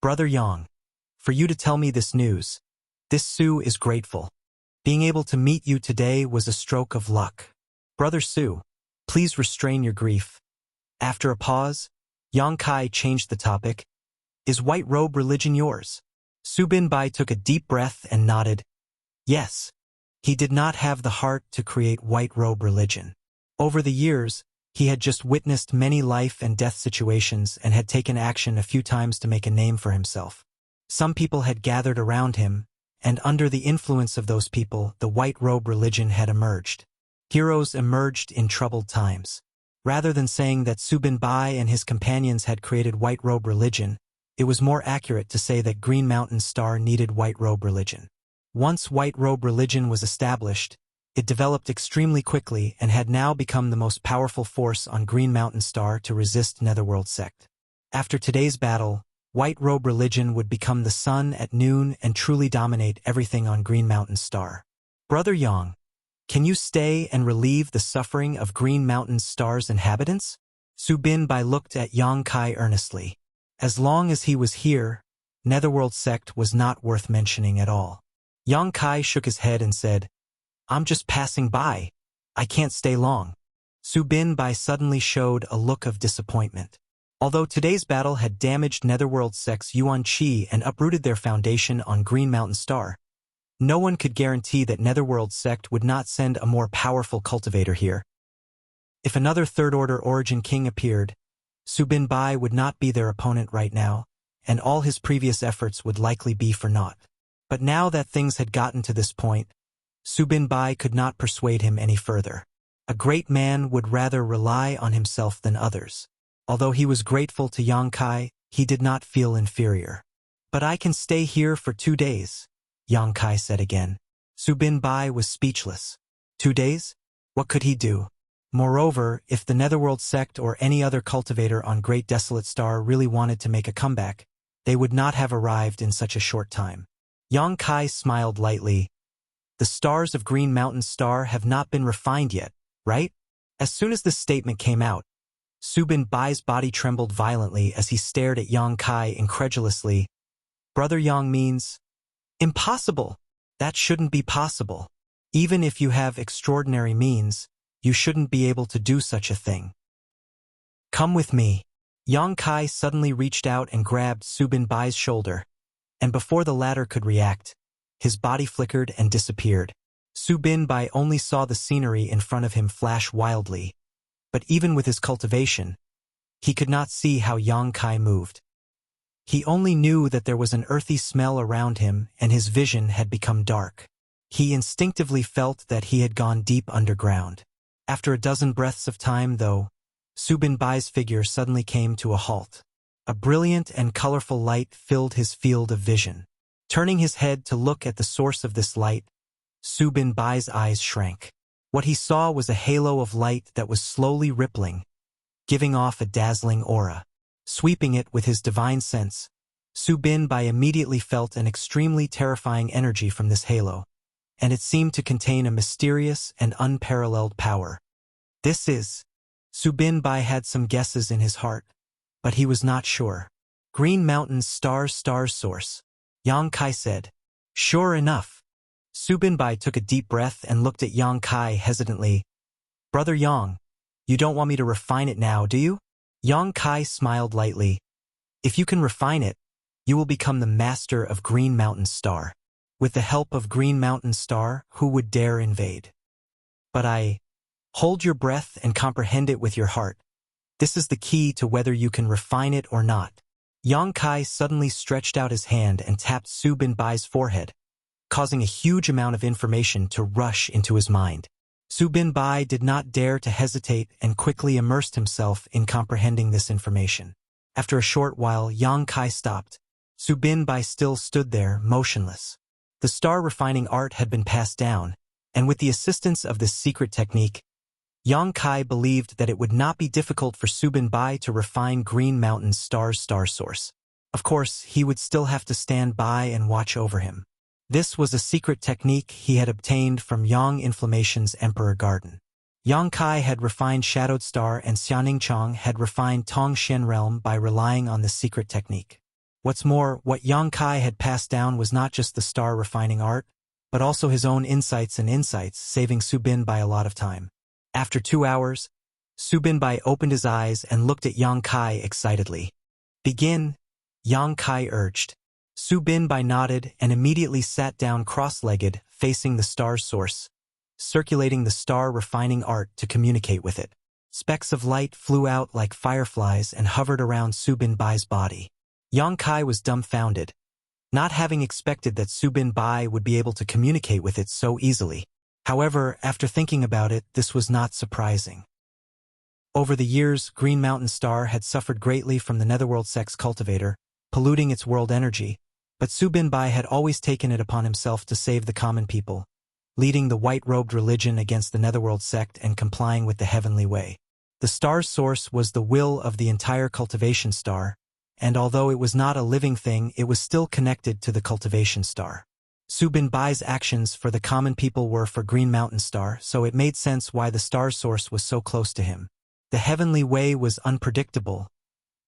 "Brother Yang, for you to tell me this news. This Su is grateful. Being able to meet you today was a stroke of luck. Brother Su, please restrain your grief." After a pause, Yang Kai changed the topic. "Is white robe religion yours?" Su Binbai took a deep breath and nodded. Yes. He did not have the heart to create white robe religion. Over the years, he had just witnessed many life and death situations and had taken action a few times to make a name for himself. Some people had gathered around him, and under the influence of those people, the white robe religion had emerged. Heroes emerged in troubled times. Rather than saying that Su Binbai and his companions had created white robe religion, it was more accurate to say that Green Mountain Star needed white robe religion. Once white robe religion was established, it developed extremely quickly and had now become the most powerful force on Green Mountain Star to resist Netherworld Sect. After today's battle, white robe religion would become the sun at noon and truly dominate everything on Green Mountain Star. Brother Yang, can you stay and relieve the suffering of Green Mountain Star's inhabitants? Su Binbai looked at Yang Kai earnestly. As long as he was here, Netherworld Sect was not worth mentioning at all. Yang Kai shook his head and said, "I'm just passing by. I can't stay long." Su Binbai suddenly showed a look of disappointment. Although today's battle had damaged Netherworld Sect's Yuan Qi and uprooted their foundation on Green Mountain Star, no one could guarantee that Netherworld Sect would not send a more powerful cultivator here. If another Third Order Origin King appeared, Su Binbai would not be their opponent right now, and all his previous efforts would likely be for naught. But now that things had gotten to this point, Su Binbai could not persuade him any further. A great man would rather rely on himself than others. Although he was grateful to Yang Kai, he did not feel inferior. "But I can stay here for 2 days," Yang Kai said again. Su Binbai was speechless. 2 days? What could he do? Moreover, if the Netherworld Sect or any other cultivator on Great Desolate Star really wanted to make a comeback, they would not have arrived in such a short time. Yang Kai smiled lightly. "The stars of Green Mountain Star have not been refined yet, right?" As soon as this statement came out, Su Binbai's body trembled violently as he stared at Yang Kai incredulously. "Brother Yang means impossible. That shouldn't be possible. Even if you have extraordinary means, you shouldn't be able to do such a thing. Come with me." Yang Kai suddenly reached out and grabbed Su Binbai's shoulder, and before the latter could react, his body flickered and disappeared. Su Binbai only saw the scenery in front of him flash wildly, but even with his cultivation, he could not see how Yang Kai moved. He only knew that there was an earthy smell around him and his vision had become dark. He instinctively felt that he had gone deep underground. After a dozen breaths of time, though, Su Binbai's figure suddenly came to a halt. A brilliant and colorful light filled his field of vision. Turning his head to look at the source of this light, Su Binbai's eyes shrank. What he saw was a halo of light that was slowly rippling, giving off a dazzling aura. Sweeping it with his divine sense, Su Binbai immediately felt an extremely terrifying energy from this halo, and it seemed to contain a mysterious and unparalleled power. Su Binbai had some guesses in his heart, but he was not sure. "Green Mountain's star source," Yang Kai said. "Sure enough." Su Binbai took a deep breath and looked at Yang Kai hesitantly. "Brother Yang, you don't want me to refine it now, do you?" Yang Kai smiled lightly. "If you can refine it, you will become the master of Green Mountain Star. With the help of Green Mountain Star, who would dare invade? But hold your breath and comprehend it with your heart. This is the key to whether you can refine it or not." Yang Kai suddenly stretched out his hand and tapped Su Binbai's forehead, causing a huge amount of information to rush into his mind. Su Binbai did not dare to hesitate and quickly immersed himself in comprehending this information. After a short while, Yang Kai stopped. Su Binbai still stood there, motionless. The star refining art had been passed down, and with the assistance of this secret technique, Yang Kai believed that it would not be difficult for Su Binbai to refine Green Mountain's star source. Of course, he would still have to stand by and watch over him. This was a secret technique he had obtained from Yang Inflammation's Emperor Garden. Yang Kai had refined Shadowed Star and Xiaoning Chong had refined Tong Xian Realm by relying on this secret technique. What's more, what Yang Kai had passed down was not just the star refining art, but also his own insights, saving Su Binbai a lot of time. After 2 hours, Su Binbai opened his eyes and looked at Yang Kai excitedly. "Begin," Yang Kai urged. Su Binbai nodded and immediately sat down cross-legged, facing the star's source, circulating the star refining art to communicate with it. Specks of light flew out like fireflies and hovered around Su Binbai's body. Yang Kai was dumbfounded, not having expected that Su Binbai would be able to communicate with it so easily. However, after thinking about it, this was not surprising. Over the years, Green Mountain Star had suffered greatly from the Netherworld Sect's cultivator, polluting its world energy, but Su Binbai had always taken it upon himself to save the common people, leading the white-robed religion against the Netherworld Sect and complying with the heavenly way. The star's source was the will of the entire cultivation star, and although it was not a living thing, it was still connected to the cultivation star. Su Binbai's actions for the common people were for Green Mountain Star, so it made sense why the star's source was so close to him. The heavenly way was unpredictable,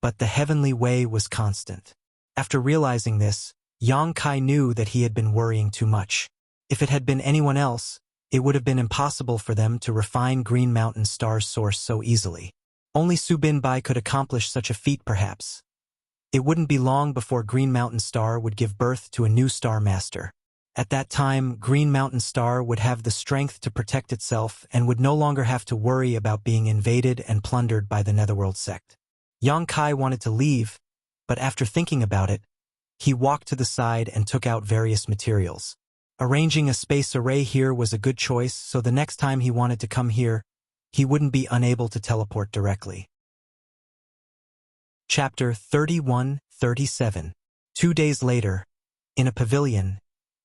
but the heavenly way was constant. After realizing this, Yang Kai knew that he had been worrying too much. If it had been anyone else, it would have been impossible for them to refine Green Mountain Star's source so easily. Only Su Binbai could accomplish such a feat perhaps. It wouldn't be long before Green Mountain Star would give birth to a new Star Master. At that time, Green Mountain Star would have the strength to protect itself and would no longer have to worry about being invaded and plundered by the Netherworld Sect. Yang Kai wanted to leave, but after thinking about it, he walked to the side and took out various materials. Arranging a space array here was a good choice, so the next time he wanted to come here, he wouldn't be unable to teleport directly. Chapter 31-37. 2 days later, in a pavilion,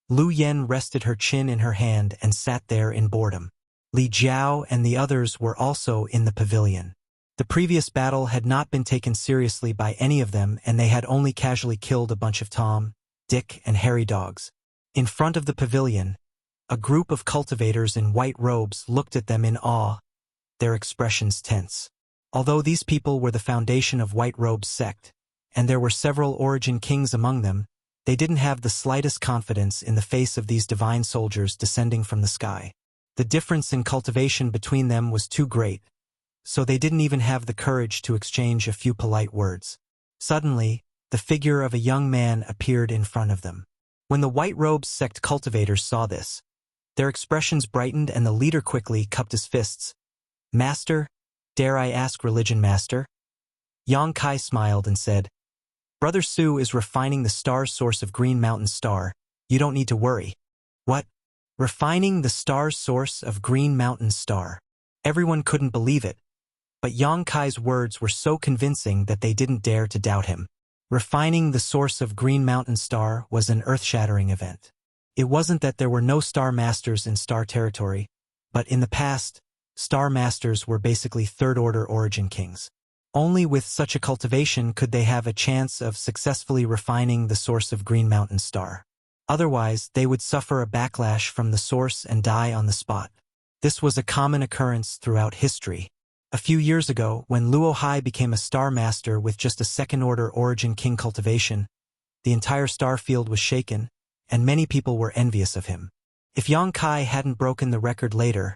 Lu Yen rested her chin in her hand and sat there in boredom. Li Jiao and the others were also in the pavilion. The previous battle had not been taken seriously by any of them, and they had only casually killed a bunch of Tom, Dick, and Harry dogs. In front of the pavilion, a group of cultivators in white robes looked at them in awe, their expressions tense. Although these people were the foundation of White Robe's sect, and there were several origin kings among them, they didn't have the slightest confidence in the face of these divine soldiers descending from the sky. The difference in cultivation between them was too great, so they didn't even have the courage to exchange a few polite words. Suddenly, the figure of a young man appeared in front of them. When the White Robes sect cultivators saw this, their expressions brightened and the leader quickly cupped his fists. "Master, dare I ask, Religion Master?" Yang Kai smiled and said, "Brother Su is refining the star source of Green Mountain Star. You don't need to worry." "What? Refining the star source of Green Mountain Star?" Everyone couldn't believe it, but Yang Kai's words were so convincing that they didn't dare to doubt him. Refining the source of Green Mountain Star was an earth-shattering event. It wasn't that there were no Star Masters in Star Territory, but in the past, Star Masters were basically third-order origin kings. Only with such a cultivation could they have a chance of successfully refining the source of Green Mountain Star. Otherwise, they would suffer a backlash from the source and die on the spot. This was a common occurrence throughout history. A few years ago, when Luo Hai became a Star Master with just a second-order origin king cultivation, the entire star field was shaken, and many people were envious of him. If Yang Kai hadn't broken the record later,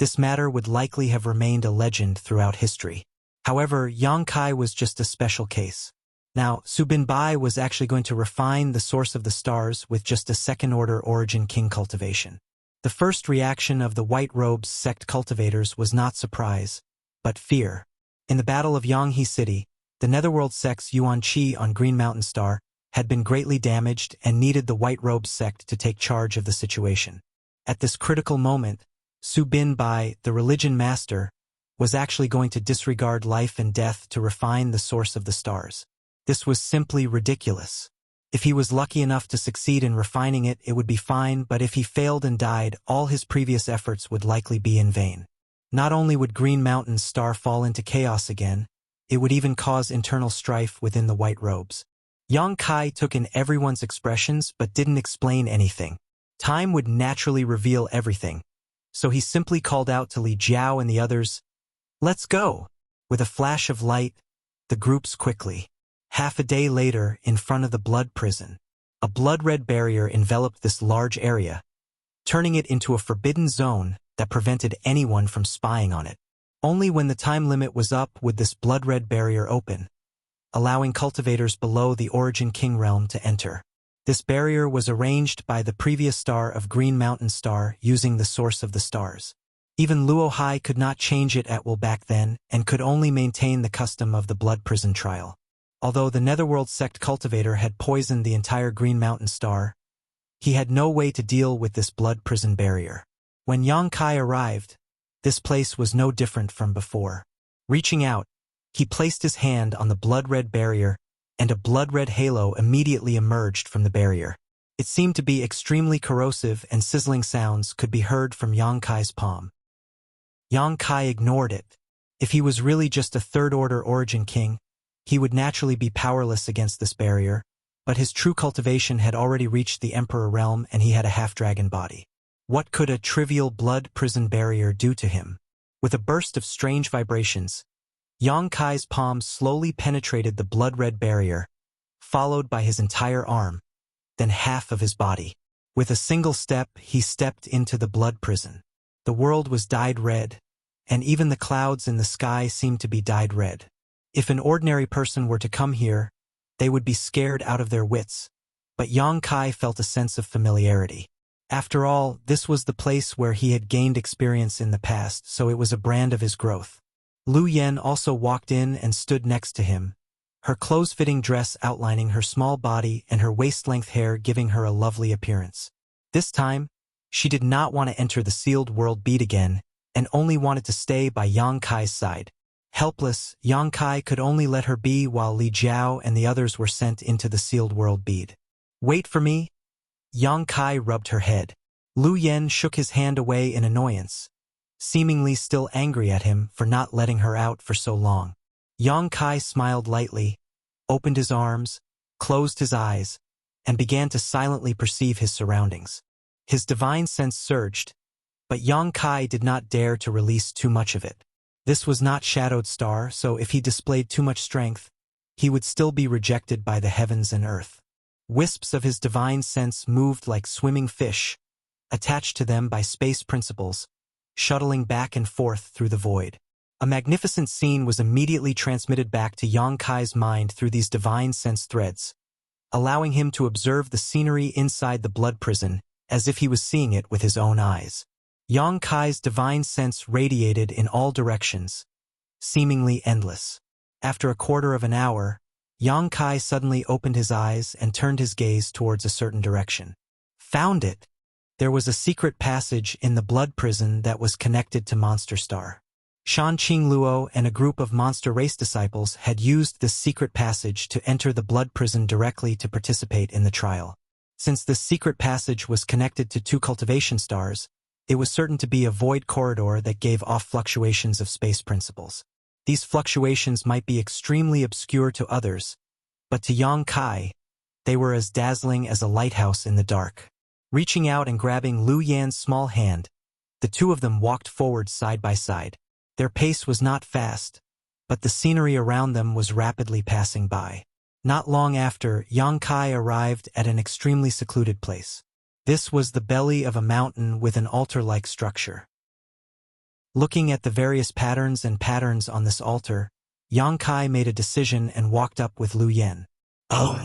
this matter would likely have remained a legend throughout history. However, Yang Kai was just a special case. Now, Su Binbai was actually going to refine the source of the stars with just a second-order origin king cultivation. The first reaction of the White Robes sect cultivators was not surprise, but fear. In the Battle of Yanghe City, the Netherworld sect's Yuan Qi on Green Mountain Star had been greatly damaged and needed the White Robes sect to take charge of the situation. At this critical moment, Su Binbai, the religion master, was actually going to disregard life and death to refine the source of the stars. This was simply ridiculous. If he was lucky enough to succeed in refining it, it would be fine, but if he failed and died, all his previous efforts would likely be in vain. Not only would Green Mountain's star fall into chaos again, it would even cause internal strife within the White Robes. Yang Kai took in everyone's expressions but didn't explain anything. Time would naturally reveal everything, so he simply called out to Li Jiao and the others, "Let's go!" With a flash of light, the groups quickly. Half a day later, in front of the blood prison, a blood-red barrier enveloped this large area, turning it into a forbidden zone that prevented anyone from spying on it. Only when the time limit was up would this blood-red barrier open, allowing cultivators below the Origin King realm to enter. This barrier was arranged by the previous star of Green Mountain Star using the source of the stars. Even Luo Hai could not change it at will back then and could only maintain the custom of the blood prison trial. Although the Netherworld sect cultivator had poisoned the entire Green Mountain Star, he had no way to deal with this blood prison barrier. When Yang Kai arrived, this place was no different from before. Reaching out, he placed his hand on the blood-red barrier, and a blood-red halo immediately emerged from the barrier. It seemed to be extremely corrosive, and sizzling sounds could be heard from Yang Kai's palm. Yang Kai ignored it. If he was really just a third-order Origin King, he would naturally be powerless against this barrier, but his true cultivation had already reached the Emperor realm and he had a half-dragon body. What could a trivial blood prison barrier do to him? With a burst of strange vibrations, Yang Kai's palm slowly penetrated the blood-red barrier, followed by his entire arm, then half of his body. With a single step, he stepped into the blood prison. The world was dyed red, and even the clouds in the sky seemed to be dyed red. If an ordinary person were to come here, they would be scared out of their wits, but Yang Kai felt a sense of familiarity. After all, this was the place where he had gained experience in the past, so it was a brand of his growth. Lu Yen also walked in and stood next to him, her close-fitting dress outlining her small body and her waist-length hair giving her a lovely appearance. This time, she did not want to enter the sealed world bead again, and only wanted to stay by Yang Kai's side. Helpless, Yang Kai could only let her be while Li Jiao and the others were sent into the sealed world bead. "Wait for me." Yang Kai rubbed her head. Lu Yen shook his hand away in annoyance, seemingly still angry at him for not letting her out for so long. Yang Kai smiled lightly, opened his arms, closed his eyes, and began to silently perceive his surroundings. His divine sense surged, but Yang Kai did not dare to release too much of it. This was not Shadowed Star, so if he displayed too much strength, he would still be rejected by the heavens and earth. Wisps of his divine sense moved like swimming fish, attached to them by space principles, shuttling back and forth through the void. A magnificent scene was immediately transmitted back to Yang Kai's mind through these divine sense threads, allowing him to observe the scenery inside the blood prison as if he was seeing it with his own eyes. Yang Kai's divine sense radiated in all directions, seemingly endless. After a quarter of an hour, Yang Kai suddenly opened his eyes and turned his gaze towards a certain direction. Found it! There was a secret passage in the blood prison that was connected to Monster Star. Shan Qing Luo and a group of Monster Race disciples had used this secret passage to enter the blood prison directly to participate in the trial. Since this secret passage was connected to 2 cultivation stars, it was certain to be a void corridor that gave off fluctuations of space principles. These fluctuations might be extremely obscure to others, but to Yang Kai, they were as dazzling as a lighthouse in the dark. Reaching out and grabbing Lu Yan's small hand, the two of them walked forward side by side. Their pace was not fast, but the scenery around them was rapidly passing by. Not long after, Yang Kai arrived at an extremely secluded place. This was the belly of a mountain with an altar-like structure. Looking at the various patterns on this altar, Yang Kai made a decision and walked up with Lu Yen. "Oh."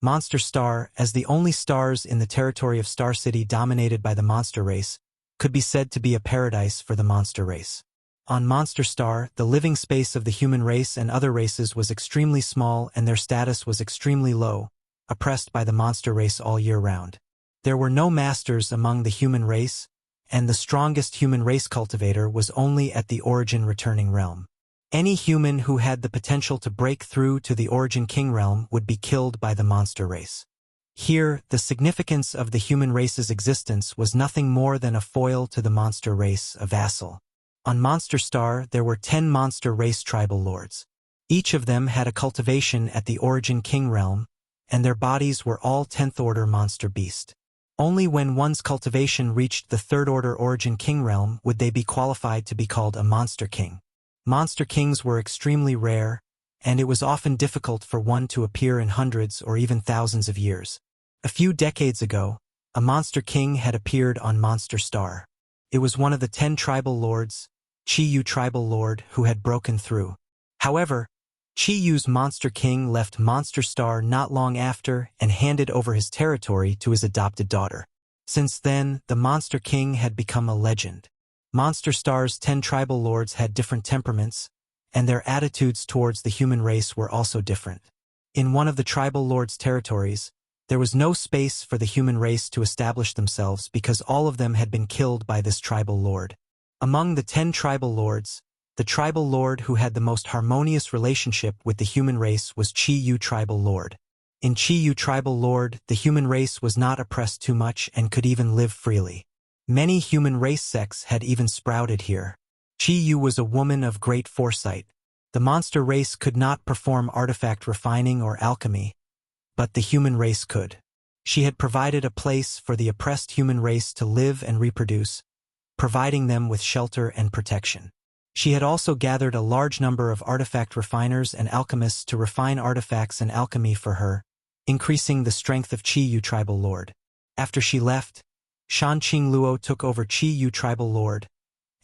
Monster Star, as the only stars in the territory of Star City dominated by the monster race, could be said to be a paradise for the monster race. On Monster Star, the living space of the human race and other races was extremely small and their status was extremely low, oppressed by the monster race all year round. There were no masters among the human race, and the strongest human race cultivator was only at the Origin Returning Realm. Any human who had the potential to break through to the Origin King Realm would be killed by the monster race. Here, the significance of the human race's existence was nothing more than a foil to the monster race, a vassal. On Monster Star, there were 10 monster race tribal lords. Each of them had a cultivation at the Origin King realm, and their bodies were all 10th order monster beast. Only when one's cultivation reached the 3rd order Origin King realm would they be qualified to be called a monster king. Monster kings were extremely rare, and it was often difficult for one to appear in hundreds or even thousands of years. A few decades ago, a monster king had appeared on Monster Star. It was one of the 10 tribal lords, Chi Yu tribal lord, who had broken through. However, Chi Yu's monster king left Monster Star not long after and handed over his territory to his adopted daughter. Since then, the monster king had become a legend. Monster Star's 10 tribal lords had different temperaments, and their attitudes towards the human race were also different. In one of the tribal lords' territories, there was no space for the human race to establish themselves because all of them had been killed by this tribal lord. Among the 10 tribal lords, the tribal lord who had the most harmonious relationship with the human race was Chi Yu tribal lord. In Chi Yu tribal lord, the human race was not oppressed too much and could even live freely. Many human race sects had even sprouted here. Chi Yu was a woman of great foresight. The monster race could not perform artifact refining or alchemy, but the human race could. She had provided a place for the oppressed human race to live and reproduce, providing them with shelter and protection. She had also gathered a large number of artifact refiners and alchemists to refine artifacts and alchemy for her, increasing the strength of Chi Yu tribal lord. After she left, Shan Qing Luo took over Chi Yu tribal lord,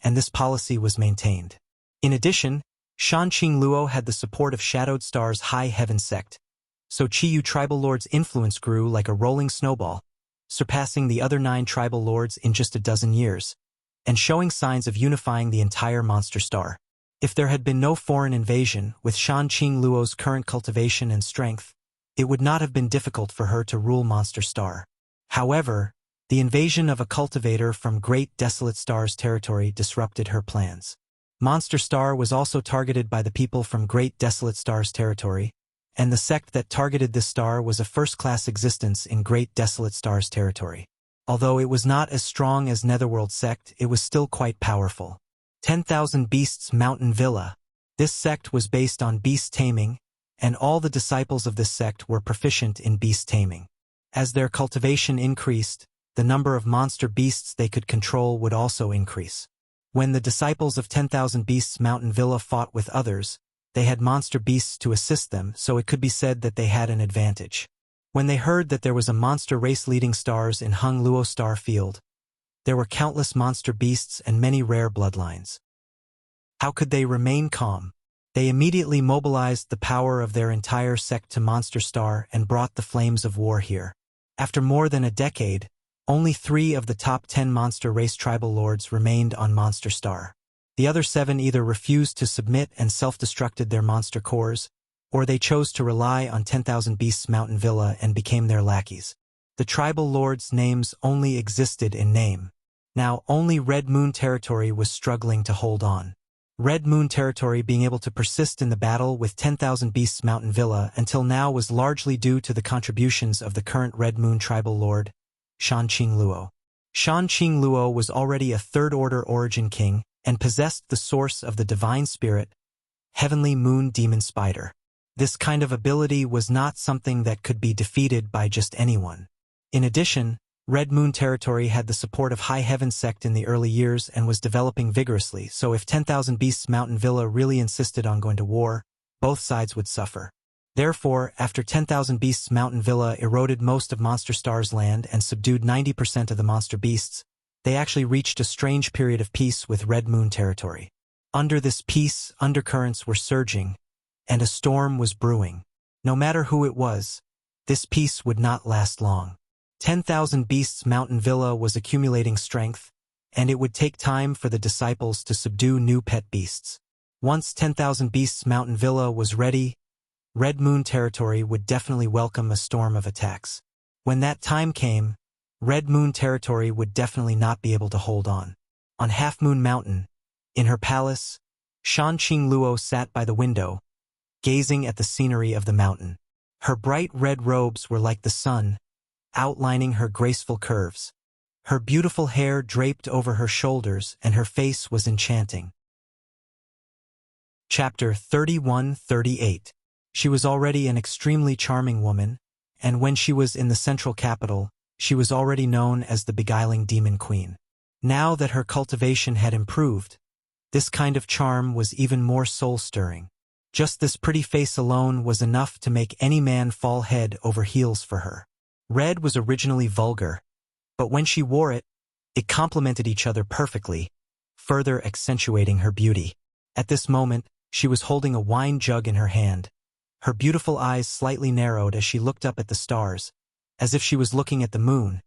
and this policy was maintained. In addition, Shan Qing Luo had the support of Shadowed Star's High Heaven sect, so Chi Yu tribal lord's influence grew like a rolling snowball, surpassing the other 9 tribal lords in just a dozen years, and showing signs of unifying the entire Monster Star. If there had been no foreign invasion, with Shan Qing Luo's current cultivation and strength, it would not have been difficult for her to rule Monster Star. However, the invasion of a cultivator from Great Desolate Star's territory disrupted her plans. Monster Star was also targeted by the people from Great Desolate Star's territory, and the sect that targeted this star was a first-class existence in Great Desolate Star's territory. Although it was not as strong as Netherworld sect, it was still quite powerful. 10,000 Beasts Mountain Villa. This sect was based on beast taming, and all the disciples of this sect were proficient in beast taming. As their cultivation increased, the number of monster beasts they could control would also increase. When the disciples of 10,000 Beasts Mountain Villa fought with others, they had monster beasts to assist them, so it could be said that they had an advantage. When they heard that there was a monster race leading stars in Hung Luo Star Field, there were countless monster beasts and many rare bloodlines. How could they remain calm? They immediately mobilized the power of their entire sect to Monster Star and brought the flames of war here. After more than a decade, only 3 of the top 10 monster race tribal lords remained on Monster Star. The other 7 either refused to submit and self-destructed their monster cores, or they chose to rely on 10,000 Beasts Mountain Villa and became their lackeys. The tribal lords' names only existed in name. Now only Red Moon Territory was struggling to hold on. Red Moon Territory being able to persist in the battle with 10,000 Beasts Mountain Villa until now was largely due to the contributions of the current Red Moon tribal lord, Shan Qing Luo. Shan Qing Luo was already a 3rd order Origin King and possessed the source of the divine spirit, Heavenly Moon Demon Spider. This kind of ability was not something that could be defeated by just anyone. In addition, Red Moon Territory had the support of High Heaven sect in the early years and was developing vigorously, so if 10,000 Beasts Mountain Villa really insisted on going to war, both sides would suffer. Therefore, after 10,000 Beasts Mountain Villa eroded most of Monster Star's land and subdued 90% of the monster beasts, they actually reached a strange period of peace with Red Moon Territory. Under this peace, undercurrents were surging, and a storm was brewing. No matter who it was, this peace would not last long. 10,000 Beasts Mountain Villa was accumulating strength, and it would take time for the disciples to subdue new pet beasts. Once 10,000 Beasts Mountain Villa was ready, Red Moon Territory would definitely welcome a storm of attacks. When that time came, Red Moon Territory would definitely not be able to hold on. On Half Moon Mountain, in her palace, Shan Qing Luo sat by the window, gazing at the scenery of the mountain. Her bright red robes were like the sun, outlining her graceful curves. Her beautiful hair draped over her shoulders and her face was enchanting. Chapter 31-38. She was already an extremely charming woman, and when she was in the central capital, she was already known as the beguiling demon queen. Now that her cultivation had improved, this kind of charm was even more soul-stirring. Just this pretty face alone was enough to make any man fall head over heels for her. Red was originally vulgar, but when she wore it, it complemented each other perfectly, further accentuating her beauty. At this moment, she was holding a wine jug in her hand. Her beautiful eyes slightly narrowed as she looked up at the stars, as if she was looking at the moon,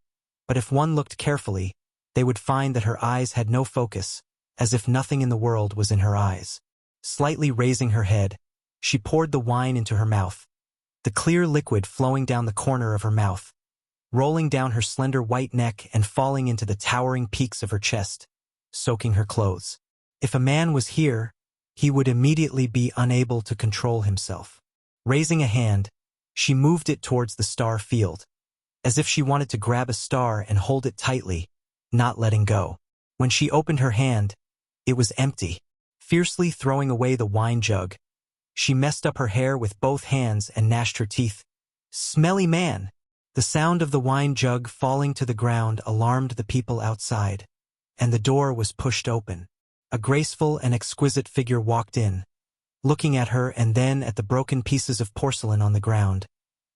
but if one looked carefully, they would find that her eyes had no focus, as if nothing in the world was in her eyes. Slightly raising her head, she poured the wine into her mouth, the clear liquid flowing down the corner of her mouth, rolling down her slender white neck and falling into the towering peaks of her chest, soaking her clothes. If a man was here, he would immediately be unable to control himself. Raising a hand, she moved it towards the star field, as if she wanted to grab a star and hold it tightly, not letting go. When she opened her hand, it was empty. Fiercely throwing away the wine jug, she messed up her hair with both hands and gnashed her teeth. Smelly man! The sound of the wine jug falling to the ground alarmed the people outside, and the door was pushed open. A graceful and exquisite figure walked in, looking at her and then at the broken pieces of porcelain on the ground.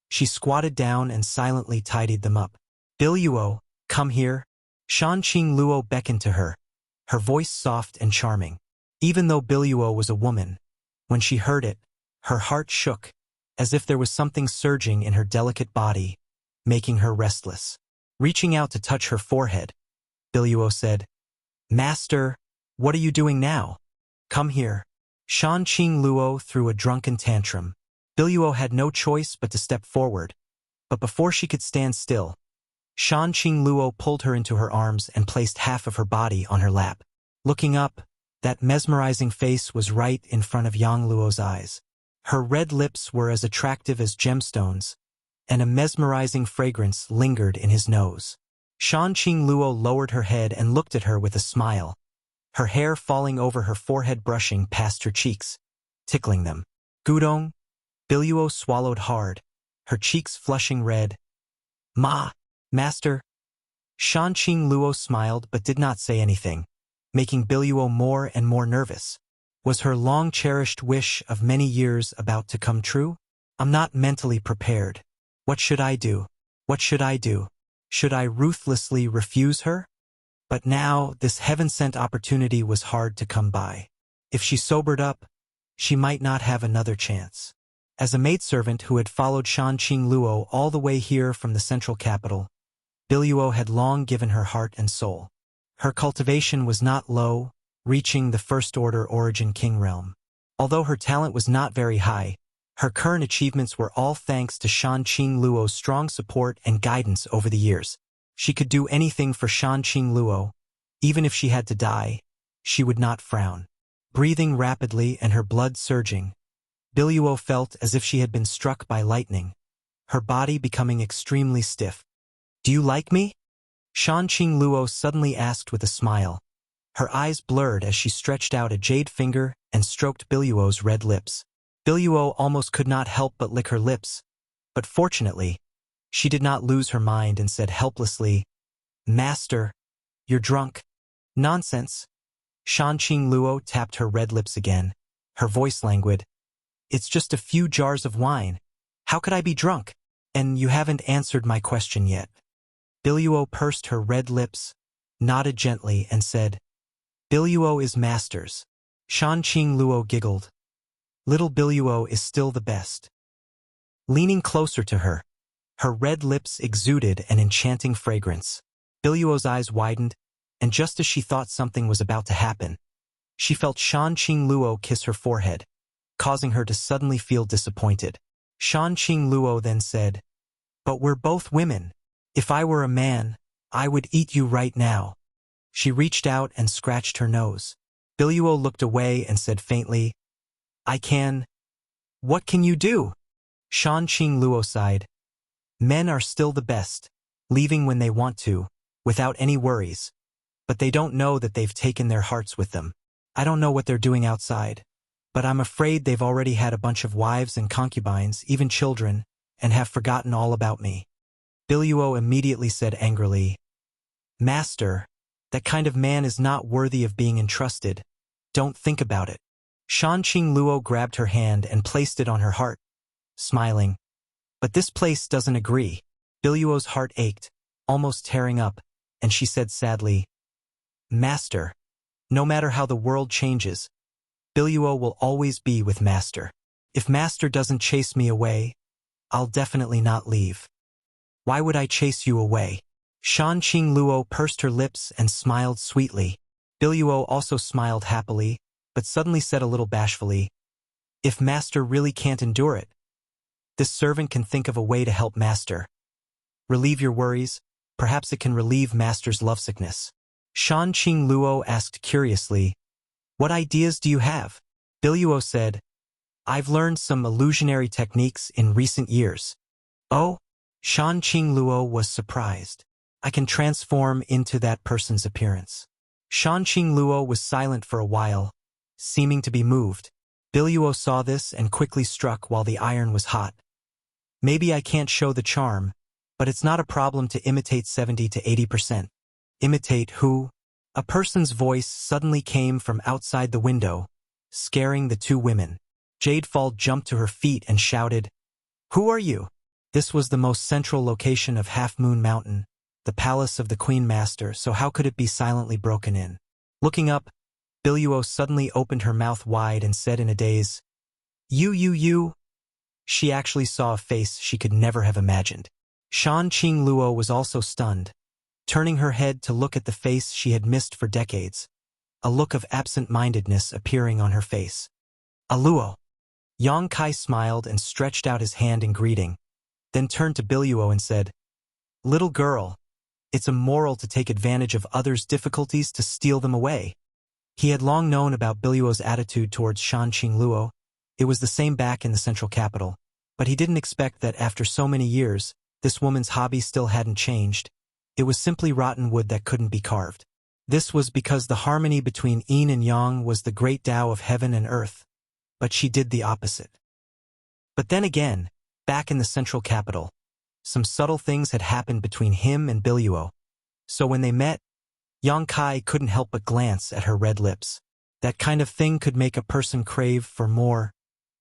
She squatted down and silently tidied them up. Biluo, come here. Shanqing Luo beckoned to her, her voice soft and charming. Even though Biluo was a woman, when she heard it, her heart shook, as if there was something surging in her delicate body, making her restless. Reaching out to touch her forehead, Biluo said, Master, what are you doing now? Come here. Shanqing Luo threw a drunken tantrum. Biluo had no choice but to step forward, but before she could stand still, Shanqing Luo pulled her into her arms and placed half of her body on her lap. Looking up, that mesmerizing face was right in front of Yang Luo's eyes. Her red lips were as attractive as gemstones, and a mesmerizing fragrance lingered in his nose. Shanqing Luo lowered her head and looked at her with a smile, her hair falling over her forehead brushing past her cheeks, tickling them. Gudong? Biluo swallowed hard, her cheeks flushing red. Ma! Master? Shanqing Luo smiled but did not say anything, making Biluo more and more nervous. Was her long-cherished wish of many years about to come true? I'm not mentally prepared. What should I do? What should I do? Should I ruthlessly refuse her? But now, this heaven-sent opportunity was hard to come by. If she sobered up, she might not have another chance. As a maidservant who had followed Shanqing Luo all the way here from the central capital, Biluo had long given her heart and soul. Her cultivation was not low, reaching the first-order origin king realm. Although her talent was not very high, her current achievements were all thanks to Shanqing Luo's strong support and guidance over the years. She could do anything for Shanqing Luo. Even if she had to die, she would not frown. Breathing rapidly and her blood surging, Biluo felt as if she had been struck by lightning, her body becoming extremely stiff. Do you like me? Shanqing Luo suddenly asked with a smile. Her eyes blurred as she stretched out a jade finger and stroked Biluo's red lips. Biluo almost could not help but lick her lips, but fortunately, she did not lose her mind and said helplessly, Master, you're drunk. Nonsense. Shanqing Luo tapped her red lips again, her voice languid. It's just a few jars of wine. How could I be drunk? And you haven't answered my question yet. Biluo pursed her red lips, nodded gently, and said, Biluo is master's. Shanqing Luo giggled. Little Biluo is still the best. Leaning closer to her, her red lips exuded an enchanting fragrance. Biluo's eyes widened, and just as she thought something was about to happen, she felt Shanqing Luo kiss her forehead, causing her to suddenly feel disappointed. Shanqing Luo then said, But we're both women. If I were a man, I would eat you right now. She reached out and scratched her nose. Biluo looked away and said faintly, I can. What can you do? Shanqing Luo sighed. Men are still the best, leaving when they want to, without any worries. But they don't know that they've taken their hearts with them. I don't know what they're doing outside, but I'm afraid they've already had a bunch of wives and concubines, even children, and have forgotten all about me. Biluo immediately said angrily, Master, that kind of man is not worthy of being entrusted. Don't think about it. Shanqing Luo grabbed her hand and placed it on her heart, smiling. But this place doesn't agree. Biluo's heart ached, almost tearing up, and she said sadly, Master, no matter how the world changes, Biluo will always be with Master. If Master doesn't chase me away, I'll definitely not leave. Why would I chase you away? Shanqing Luo pursed her lips and smiled sweetly. Biluo also smiled happily, but suddenly said a little bashfully, If Master really can't endure it, this servant can think of a way to help Master. Relieve your worries, perhaps it can relieve Master's lovesickness. Shanqing Luo asked curiously, What ideas do you have? Biluo said, I've learned some illusionary techniques in recent years. Oh? Shanqing Luo was surprised. I can transform into that person's appearance. Shanqing Luo was silent for a while, seeming to be moved. Biluo saw this and quickly struck while the iron was hot. Maybe I can't show the charm, but it's not a problem to imitate 70 to 80%. Imitate who? A person's voice suddenly came from outside the window, scaring the two women. Jadefall jumped to her feet and shouted, Who are you? This was the most central location of Half Moon Mountain, the palace of the Queen Master, so how could it be silently broken in? Looking up, Biluo suddenly opened her mouth wide and said in a daze, You. She actually saw a face she could never have imagined. Shanqing Luo was also stunned, turning her head to look at the face she had missed for decades, a look of absent-mindedness appearing on her face. Luo. Yang Kai smiled and stretched out his hand in greeting, then turned to Biluo and said, Little girl, it's immoral to take advantage of others' difficulties to steal them away. He had long known about Biluo's attitude towards Shanqing Luo. It was the same back in the central capital, but he didn't expect that after so many years, this woman's hobby still hadn't changed. It was simply rotten wood that couldn't be carved. This was because the harmony between yin and yang was the great Tao of heaven and earth, but she did the opposite. But then again, back in the central capital, some subtle things had happened between him and Biluo. So when they met, Yang Kai couldn't help but glance at her red lips. That kind of thing could make a person crave for more,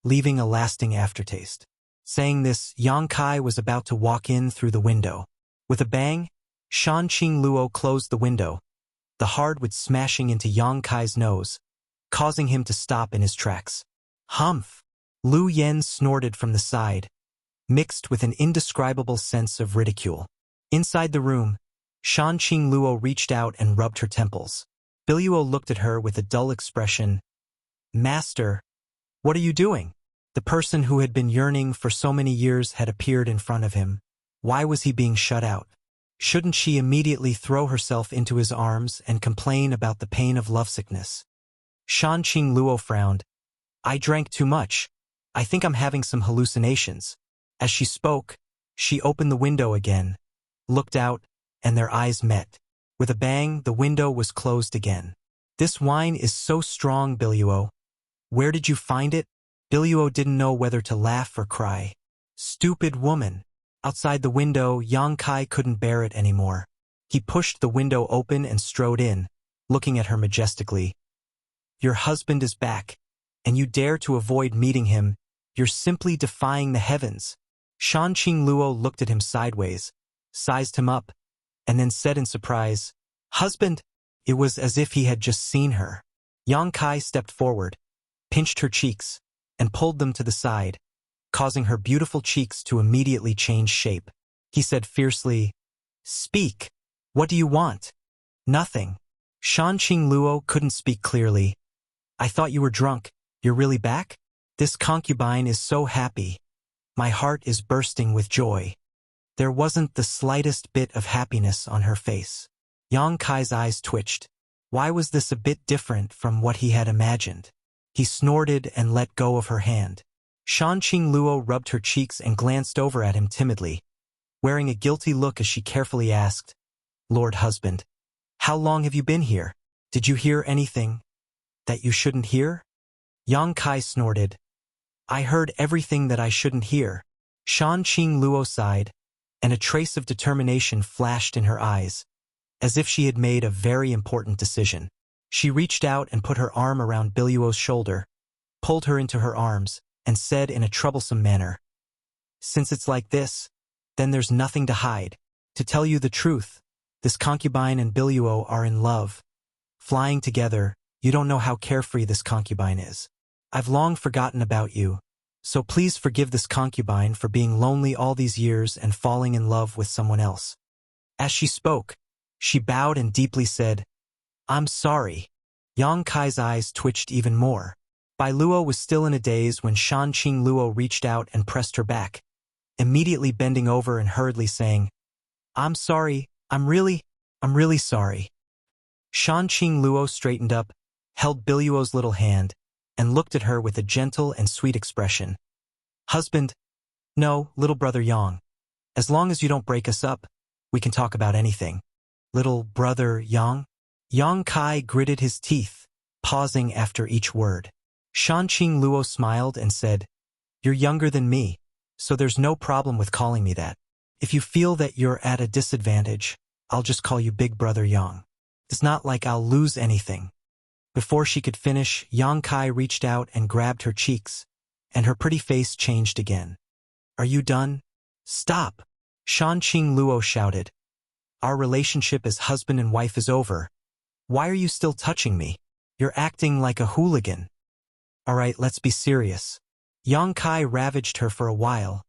leaving a lasting aftertaste. Saying this, Yang Kai was about to walk in through the window. With a bang, Shanqing Luo closed the window, the hardwood smashing into Yang Kai's nose, causing him to stop in his tracks. Humph! Lu Yen snorted from the side, mixed with an indescribable sense of ridicule. Inside the room, Shanqing Luo reached out and rubbed her temples. Biluo looked at her with a dull expression. Master, what are you doing? The person who had been yearning for so many years had appeared in front of him. Why was he being shut out? Shouldn't she immediately throw herself into his arms and complain about the pain of lovesickness? Shanqing Luo frowned. I drank too much. I think I'm having some hallucinations. As she spoke, she opened the window again, looked out, and their eyes met. With a bang, the window was closed again. This wine is so strong, Biluo. Where did you find it? Biluo didn't know whether to laugh or cry. Stupid woman. Outside the window, Yang Kai couldn't bear it anymore. He pushed the window open and strode in, looking at her majestically. Your husband is back, and you dare to avoid meeting him. You're simply defying the heavens. Shanqing Luo looked at him sideways, sized him up, and then said in surprise, Husband! It was as if he had just seen her. Yang Kai stepped forward, pinched her cheeks, and pulled them to the side, causing her beautiful cheeks to immediately change shape. He said fiercely, Speak! What do you want? Nothing. Shanqing Luo couldn't speak clearly. I thought you were drunk. You're really back? This concubine is so happy. My heart is bursting with joy. There wasn't the slightest bit of happiness on her face. Yang Kai's eyes twitched. Why was this a bit different from what he had imagined? He snorted and let go of her hand. Shanqing Luo rubbed her cheeks and glanced over at him timidly, wearing a guilty look as she carefully asked, Lord Husband. How long have you been here? Did you hear anything that you shouldn't hear? Yang Kai snorted. I heard everything that I shouldn't hear. Shan Qing Luo sighed, and a trace of determination flashed in her eyes, as if she had made a very important decision. She reached out and put her arm around Biluo's shoulder, pulled her into her arms, and said in a troublesome manner, Since it's like this, then there's nothing to hide. To tell you the truth, this concubine and Biluo are in love. Flying together, you don't know how carefree this concubine is. I've long forgotten about you, so please forgive this concubine for being lonely all these years and falling in love with someone else. As she spoke, she bowed and deeply said, I'm sorry. Yang Kai's eyes twitched even more. Bai Luo was still in a daze when Shan Qing Luo reached out and pressed her back, immediately bending over and hurriedly saying, I'm sorry, I'm really sorry. Shan Qing Luo straightened up, held Biluo's little hand, and looked at her with a gentle and sweet expression. Husband, no, little brother Yang. As long as you don't break us up, we can talk about anything. Little brother Yang? Yang Kai gritted his teeth, pausing after each word. Shan Qing Luo smiled and said, You're younger than me, so there's no problem with calling me that. If you feel that you're at a disadvantage, I'll just call you Big Brother Yang. It's not like I'll lose anything. Before she could finish, Yang Kai reached out and grabbed her cheeks, and her pretty face changed again. Are you done? Stop! Shan Qing Luo shouted. Our relationship as husband and wife is over. Why are you still touching me? You're acting like a hooligan. All right, let's be serious. Yang Kai ravaged her for a while,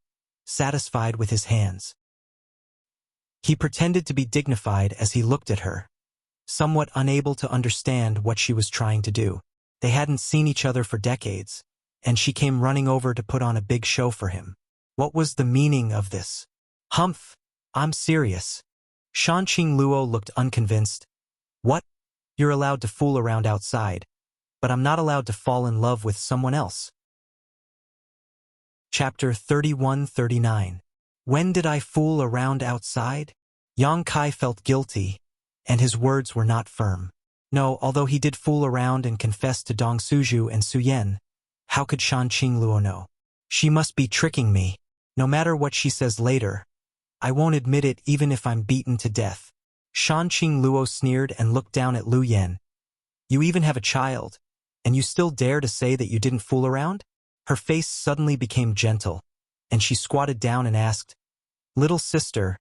satisfied with his hands. He pretended to be dignified as he looked at her, somewhat unable to understand what she was trying to do. They hadn't seen each other for decades, and she came running over to put on a big show for him. What was the meaning of this? Humph, I'm serious. Shan Qing Luo looked unconvinced. What? You're allowed to fool around outside, but I'm not allowed to fall in love with someone else. Chapter 31-39. When did I fool around outside? Yang Kai felt guilty, and his words were not firm. No, although he did fool around and confess to Dong Suju and Su Yan, how could Shan Qing Luo know? She must be tricking me. No matter what she says later, I won't admit it even if I'm beaten to death. Shan Qing Luo sneered and looked down at Lu Yan. You even have a child, and you still dare to say that you didn't fool around? Her face suddenly became gentle, and she squatted down and asked, Little sister,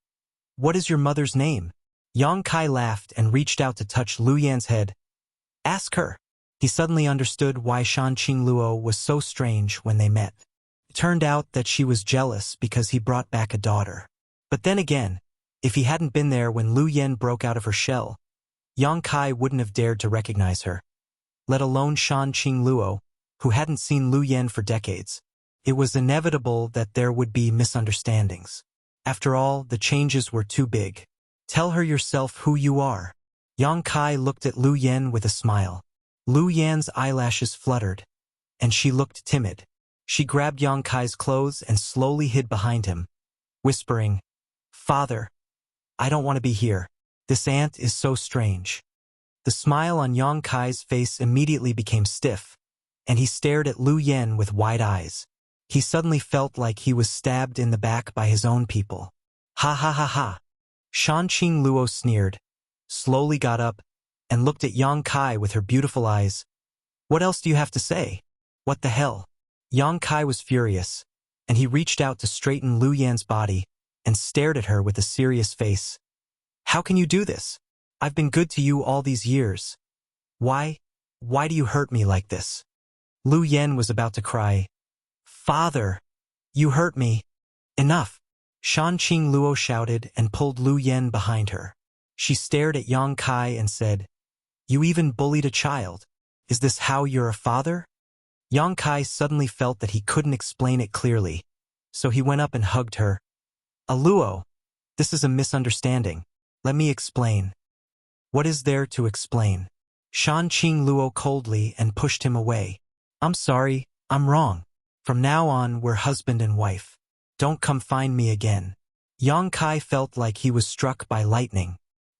what is your mother's name? Yang Kai laughed and reached out to touch Lu Yan's head. Ask her. He suddenly understood why Shan Qing Luo was so strange when they met. It turned out that she was jealous because he brought back a daughter. But then again, if he hadn't been there when Lu Yan broke out of her shell, Yang Kai wouldn't have dared to recognize her, let alone Shan Qing Luo, who hadn't seen Lu Yan for decades. It was inevitable that there would be misunderstandings. After all, the changes were too big. Tell her yourself who you are. Yang Kai looked at Lu Yan with a smile. Lu Yan's eyelashes fluttered, and she looked timid. She grabbed Yang Kai's clothes and slowly hid behind him, whispering, Father, I don't want to be here. This aunt is so strange. The smile on Yang Kai's face immediately became stiff, and he stared at Lu Yan with wide eyes. He suddenly felt like he was stabbed in the back by his own people. Ha ha ha ha. Shan Qing Luo sneered, slowly got up, and looked at Yang Kai with her beautiful eyes. What else do you have to say? What the hell? Yang Kai was furious, and he reached out to straighten Lu Yan's body and stared at her with a serious face. How can you do this? I've been good to you all these years. Why do you hurt me like this? Lu Yan was about to cry. Father, you hurt me. Enough. Shan Qing Luo shouted and pulled Lu Yan behind her. She stared at Yang Kai and said, You even bullied a child. Is this how you're a father? Yang Kai suddenly felt that he couldn't explain it clearly, so he went up and hugged her. Luo, this is a misunderstanding. Let me explain. What is there to explain? Shan Qing Luo coldly and pushed him away. I'm sorry, I'm wrong. From now on, we're husband and wife. Don't come find me again. Yang Kai felt like he was struck by lightning.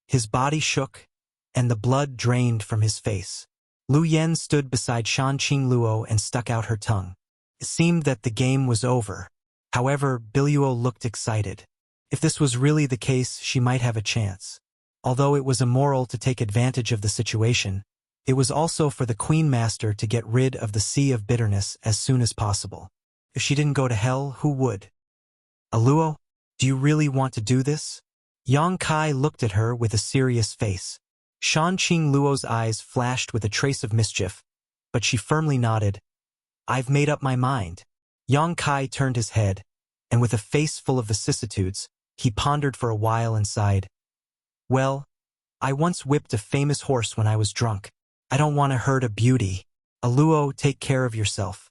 His body shook, and the blood drained from his face. Lu Yen stood beside Shan Qing Luo and stuck out her tongue. It seemed that the game was over. However, Biluo looked excited. If this was really the case, she might have a chance. Although it was immoral to take advantage of the situation, it was also for the Queen Master to get rid of the sea of bitterness as soon as possible. If she didn't go to hell, who would? Luo, do you really want to do this? Yang Kai looked at her with a serious face. Shan Qing Luo's eyes flashed with a trace of mischief, but she firmly nodded. I've made up my mind. Yang Kai turned his head, and with a face full of vicissitudes, he pondered for a while and sighed. Well, I once whipped a famous horse when I was drunk. I don't want to hurt a beauty. Luo, take care of yourself.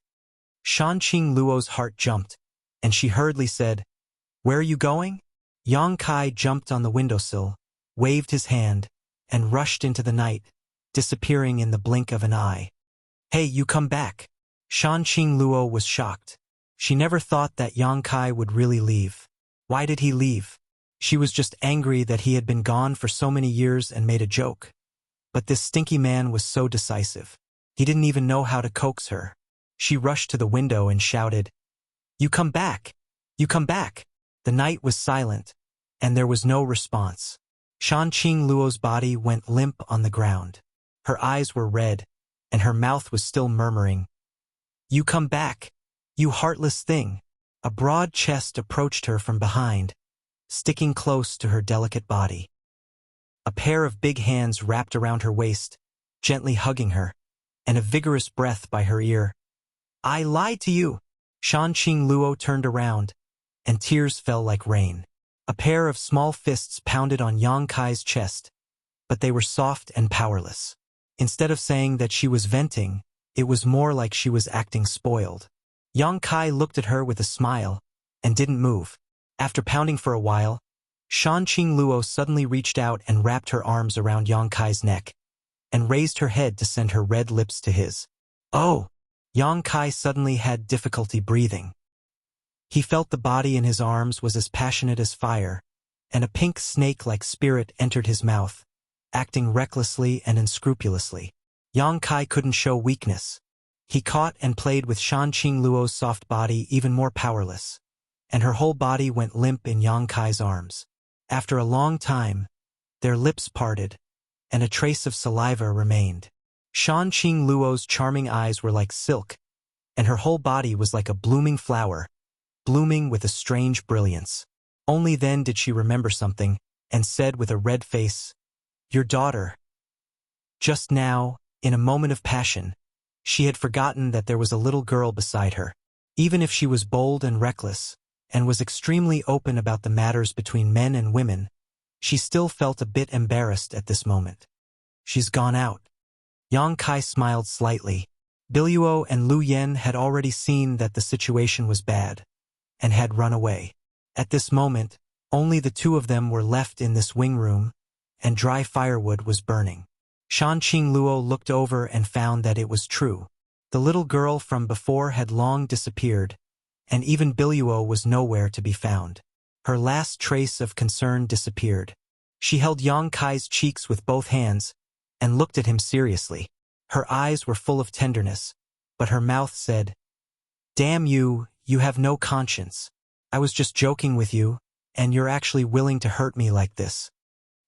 Shan Qing Luo's heart jumped, and she hurriedly said, Where are you going? Yang Kai jumped on the windowsill, waved his hand, and rushed into the night, disappearing in the blink of an eye. Hey, you come back. Shan Qing Luo was shocked. She never thought that Yang Kai would really leave. Why did he leave? She was just angry that he had been gone for so many years and made a joke. But this stinky man was so decisive. He didn't even know how to coax her. She rushed to the window and shouted, You come back! You come back! The night was silent, and there was no response. Shan Qing Luo's body went limp on the ground. Her eyes were red, and her mouth was still murmuring, You come back, you heartless thing. A broad chest approached her from behind, sticking close to her delicate body. A pair of big hands wrapped around her waist, gently hugging her, and a vigorous breath by her ear. I lied to you. Shan Qing Luo turned around, and tears fell like rain. A pair of small fists pounded on Yang Kai's chest, but they were soft and powerless. Instead of saying that she was venting, it was more like she was acting spoiled. Yang Kai looked at her with a smile, and didn't move. After pounding for a while, Shan Qing Luo suddenly reached out and wrapped her arms around Yang Kai's neck, and raised her head to send her red lips to his. Oh! Yang Kai suddenly had difficulty breathing. He felt the body in his arms was as passionate as fire, and a pink snake-like spirit entered his mouth, acting recklessly and unscrupulously. Yang Kai couldn't show weakness. He caught and played with Shan Qing Luo's soft body even more powerless, and her whole body went limp in Yang Kai's arms. After a long time, their lips parted, and a trace of saliva remained. Shan Qing Luo's charming eyes were like silk, and her whole body was like a blooming flower, blooming with a strange brilliance. Only then did she remember something, and said with a red face, Your daughter. Just now, in a moment of passion, she had forgotten that there was a little girl beside her. Even if she was bold and reckless, and was extremely open about the matters between men and women, she still felt a bit embarrassed at this moment. She's gone out. Yang Kai smiled slightly. Biluo and Lu Yen had already seen that the situation was bad, and had run away. At this moment, only the two of them were left in this wing room, and dry firewood was burning. Shan Qing Luo looked over and found that it was true. The little girl from before had long disappeared, and even Biluo was nowhere to be found. Her last trace of concern disappeared. She held Yang Kai's cheeks with both hands, and looked at him seriously. Her eyes were full of tenderness, but her mouth said, Damn you, you have no conscience. I was just joking with you, and you're actually willing to hurt me like this.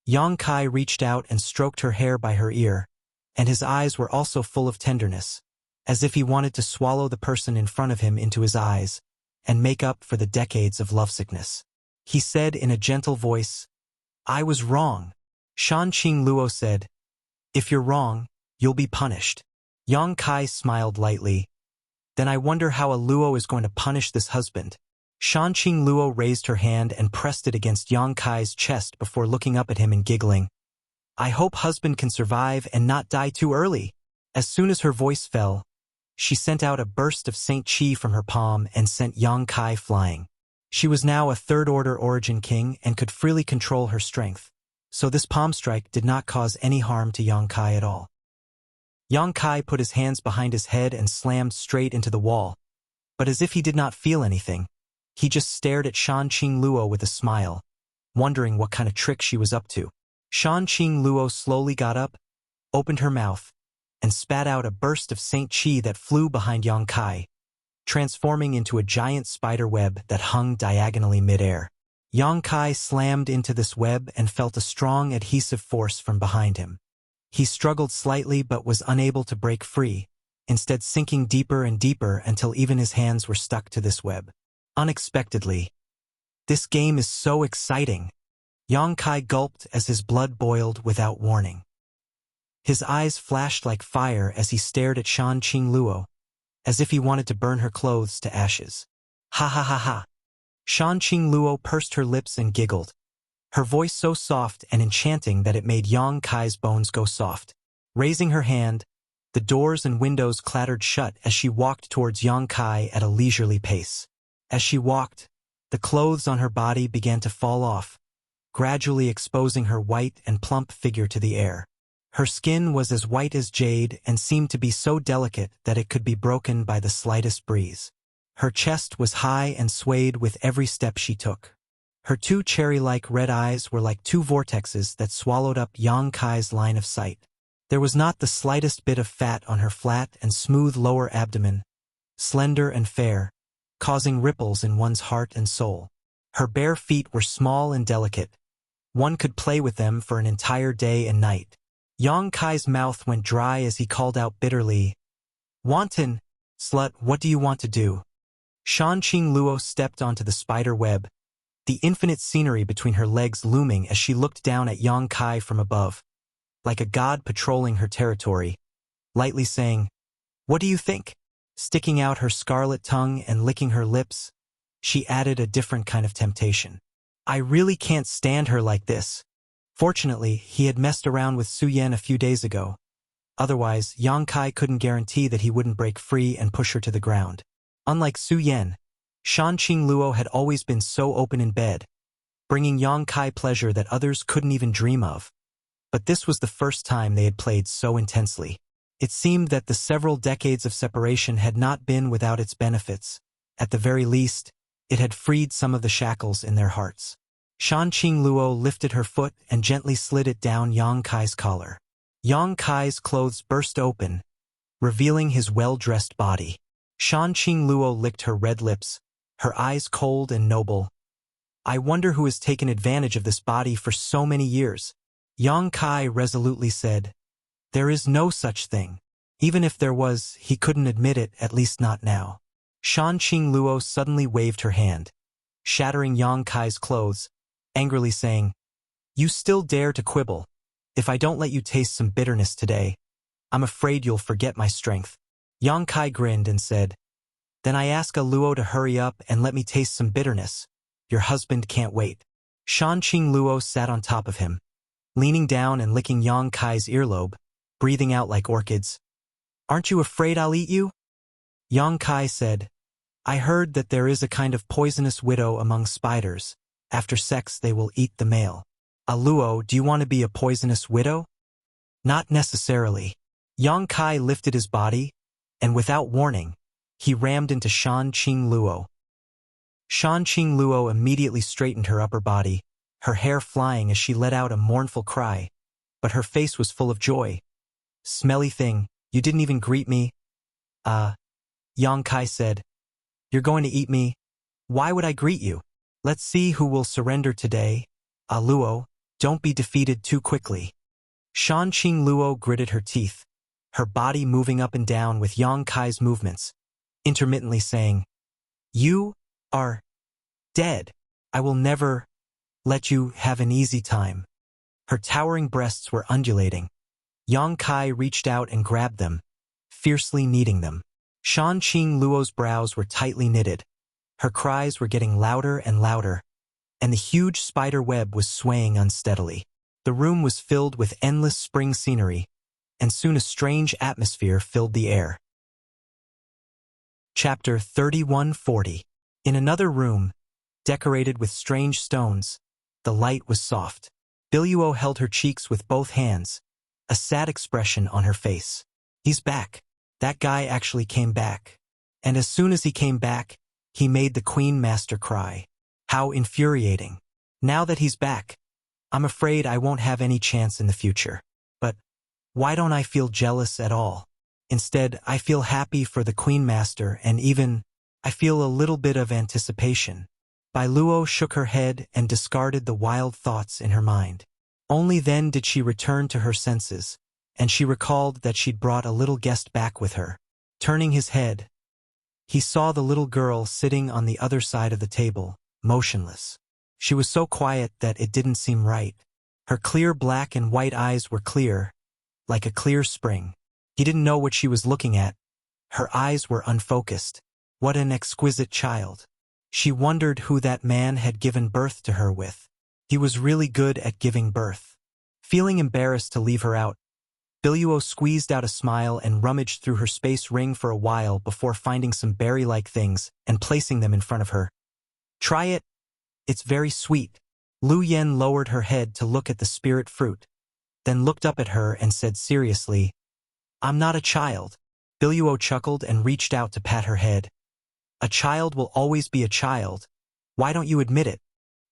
Yang Kai reached out and stroked her hair by her ear, and his eyes were also full of tenderness, as if he wanted to swallow the person in front of him into his eyes, and make up for the decades of lovesickness. He said in a gentle voice, I was wrong. Shan Qing Luo said, If you're wrong, you'll be punished. Yang Kai smiled lightly. Then I wonder how a Luo is going to punish this husband. Shan Qing Luo raised her hand and pressed it against Yang Kai's chest before looking up at him and giggling. I hope husband can survive and not die too early. As soon as her voice fell, she sent out a burst of Saint Chi from her palm and sent Yang Kai flying. She was now a third-order origin king and could freely control her strength, so this palm strike did not cause any harm to Yang Kai at all. Yang Kai put his hands behind his head and slammed straight into the wall, but as if he did not feel anything, he just stared at Shan Qing Luo with a smile, wondering what kind of trick she was up to. Shan Luo slowly got up, opened her mouth, and spat out a burst of Saint Chi that flew behind Yang Kai, transforming into a giant spider web that hung diagonally midair. Yang Kai slammed into this web and felt a strong adhesive force from behind him. He struggled slightly but was unable to break free, instead sinking deeper and deeper until even his hands were stuck to this web. Unexpectedly. This game is so exciting. Yang Kai gulped as his blood boiled without warning. His eyes flashed like fire as he stared at Shan Luo, as if he wanted to burn her clothes to ashes. Ha ha ha ha. Shan Luo pursed her lips and giggled, her voice so soft and enchanting that it made Yang Kai's bones go soft. Raising her hand, the doors and windows clattered shut as she walked towards Yang Kai at a leisurely pace. As she walked, the clothes on her body began to fall off, gradually exposing her white and plump figure to the air. Her skin was as white as jade and seemed to be so delicate that it could be broken by the slightest breeze. Her chest was high and swayed with every step she took. Her two cherry-like red eyes were like two vortexes that swallowed up Yang Kai's line of sight. There was not the slightest bit of fat on her flat and smooth lower abdomen, slender and fair, causing ripples in one's heart and soul. Her bare feet were small and delicate. One could play with them for an entire day and night. Yang Kai's mouth went dry as he called out bitterly, "Wanton! Slut, what do you want to do?" Shan Luo stepped onto the spider web, the infinite scenery between her legs looming as she looked down at Yang Kai from above, like a god patrolling her territory, lightly saying, "What do you think?" Sticking out her scarlet tongue and licking her lips, she added a different kind of temptation. "I really can't stand her like this." Fortunately, he had messed around with Su Yan a few days ago. Otherwise, Yang Kai couldn't guarantee that he wouldn't break free and push her to the ground. Unlike Su Yan, Shan Luo had always been so open in bed, bringing Yang Kai pleasure that others couldn't even dream of. But this was the first time they had played so intensely. It seemed that the several decades of separation had not been without its benefits. At the very least, it had freed some of the shackles in their hearts. Shan Luo lifted her foot and gently slid it down Yang Kai's collar. Yang Kai's clothes burst open, revealing his well-dressed body. Shan Luo licked her red lips, her eyes cold and noble. "I wonder who has taken advantage of this body for so many years." Yang Kai resolutely said, "There is no such thing. Even if there was, he couldn't admit it, at least not now." Shan Luo suddenly waved her hand, shattering Yang Kai's clothes, angrily saying, "You still dare to quibble. If I don't let you taste some bitterness today, I'm afraid you'll forget my strength." Yang Kai grinned and said, "Then I ask a Luo to hurry up and let me taste some bitterness. Your husband can't wait." Shan Luo sat on top of him, leaning down and licking Yang Kai's earlobe, breathing out like orchids. "Aren't you afraid I'll eat you?" Yang Kai said, "I heard that there is a kind of poisonous widow among spiders. After sex they will eat the male. A Luo, do you want to be a poisonous widow?" "Not necessarily." Yang Kai lifted his body, and without warning, he rammed into Shan Luo. Shan Luo immediately straightened her upper body, her hair flying as she let out a mournful cry, but her face was full of joy. "Smelly thing, you didn't even greet me." Yang Kai said, "You're going to eat me? Why would I greet you? Let's see who will surrender today. Luo, don't be defeated too quickly." Shan Luo gritted her teeth, her body moving up and down with Yang Kai's movements, intermittently saying, "You are dead. I will never let you have an easy time." Her towering breasts were undulating. Yang Kai reached out and grabbed them, fiercely kneading them. Shan Luo's brows were tightly knitted. Her cries were getting louder and louder, and the huge spider web was swaying unsteadily. The room was filled with endless spring scenery, and soon a strange atmosphere filled the air. Chapter 3140. In another room, decorated with strange stones, the light was soft. Biluo held her cheeks with both hands, a sad expression on her face. "He's back. That guy actually came back. And as soon as he came back, he made the Queen Master cry. How infuriating. Now that he's back, I'm afraid I won't have any chance in the future. But why don't I feel jealous at all? Instead, I feel happy for the Queen Master, and even I feel a little bit of anticipation. Bai Luo shook her head and discarded the wild thoughts in her mind. Only then did she return to her senses, and she recalled that she'd brought a little guest back with her. Turning his head, he saw the little girl sitting on the other side of the table, motionless. She was so quiet that it didn't seem right. Her clear black and white eyes were clear, like a clear spring. He didn't know what she was looking at. Her eyes were unfocused. What an exquisite child. She wondered who that man had given birth to her with. He was really good at giving birth. Feeling embarrassed to leave her out, Biluo squeezed out a smile and rummaged through her space ring for a while before finding some berry-like things and placing them in front of her. Try it. It's very sweet. Lu Yen lowered her head to look at the spirit fruit, then looked up at her and said seriously, I'm not a child. Biluo chuckled and reached out to pat her head. A child will always be a child. Why don't you admit it?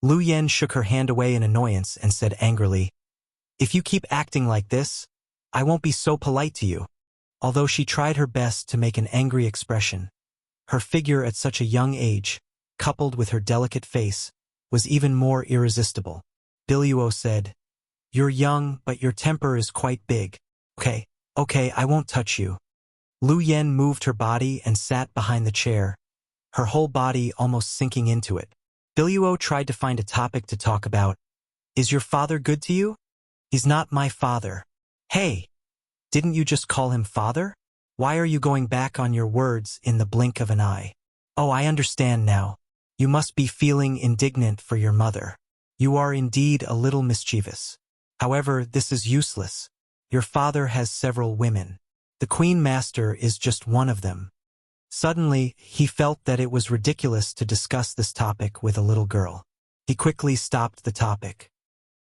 Lu Yen shook her hand away in annoyance and said angrily, If you keep acting like this, I won't be so polite to you. Although she tried her best to make an angry expression, her figure at such a young age, coupled with her delicate face, was even more irresistible. Biluo said, You're young, but your temper is quite big. Okay, I won't touch you. Lu Yen moved her body and sat behind the chair, her whole body almost sinking into it. Biluo tried to find a topic to talk about. Is your father good to you? He's not my father. Hey, didn't you just call him father? Why are you going back on your words in the blink of an eye? Oh, I understand now. You must be feeling indignant for your mother. You are indeed a little mischievous. However, this is useless. Your father has several women. The Queen Master is just one of them. Suddenly, he felt that it was ridiculous to discuss this topic with a little girl. He quickly stopped the topic.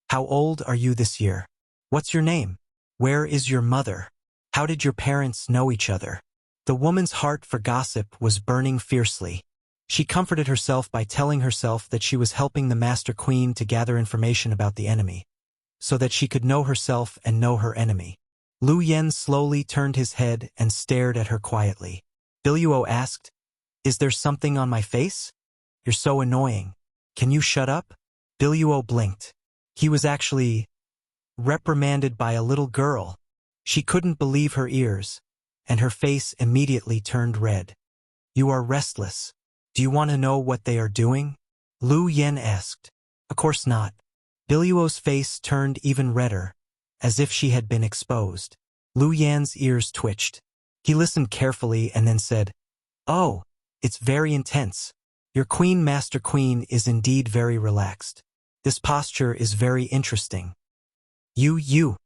How old are you this year? What's your name? Where is your mother? How did your parents know each other? The woman's heart for gossip was burning fiercely. She comforted herself by telling herself that she was helping the Master Queen to gather information about the enemy, so that she could know herself and know her enemy. Lu Yen slowly turned his head and stared at her quietly. Biluo asked, Is there something on my face? You're so annoying. Can you shut up? Biluo blinked. He was actually reprimanded by a little girl. She couldn't believe her ears, and her face immediately turned red. You are restless. Do you want to know what they are doing? Lu Yen asked. Of course not. Biluo's face turned even redder, as if she had been exposed. Lu Yan's ears twitched. He listened carefully and then said, Oh, it's very intense. Your Queen Master Queen is indeed very relaxed. This posture is very interesting. You.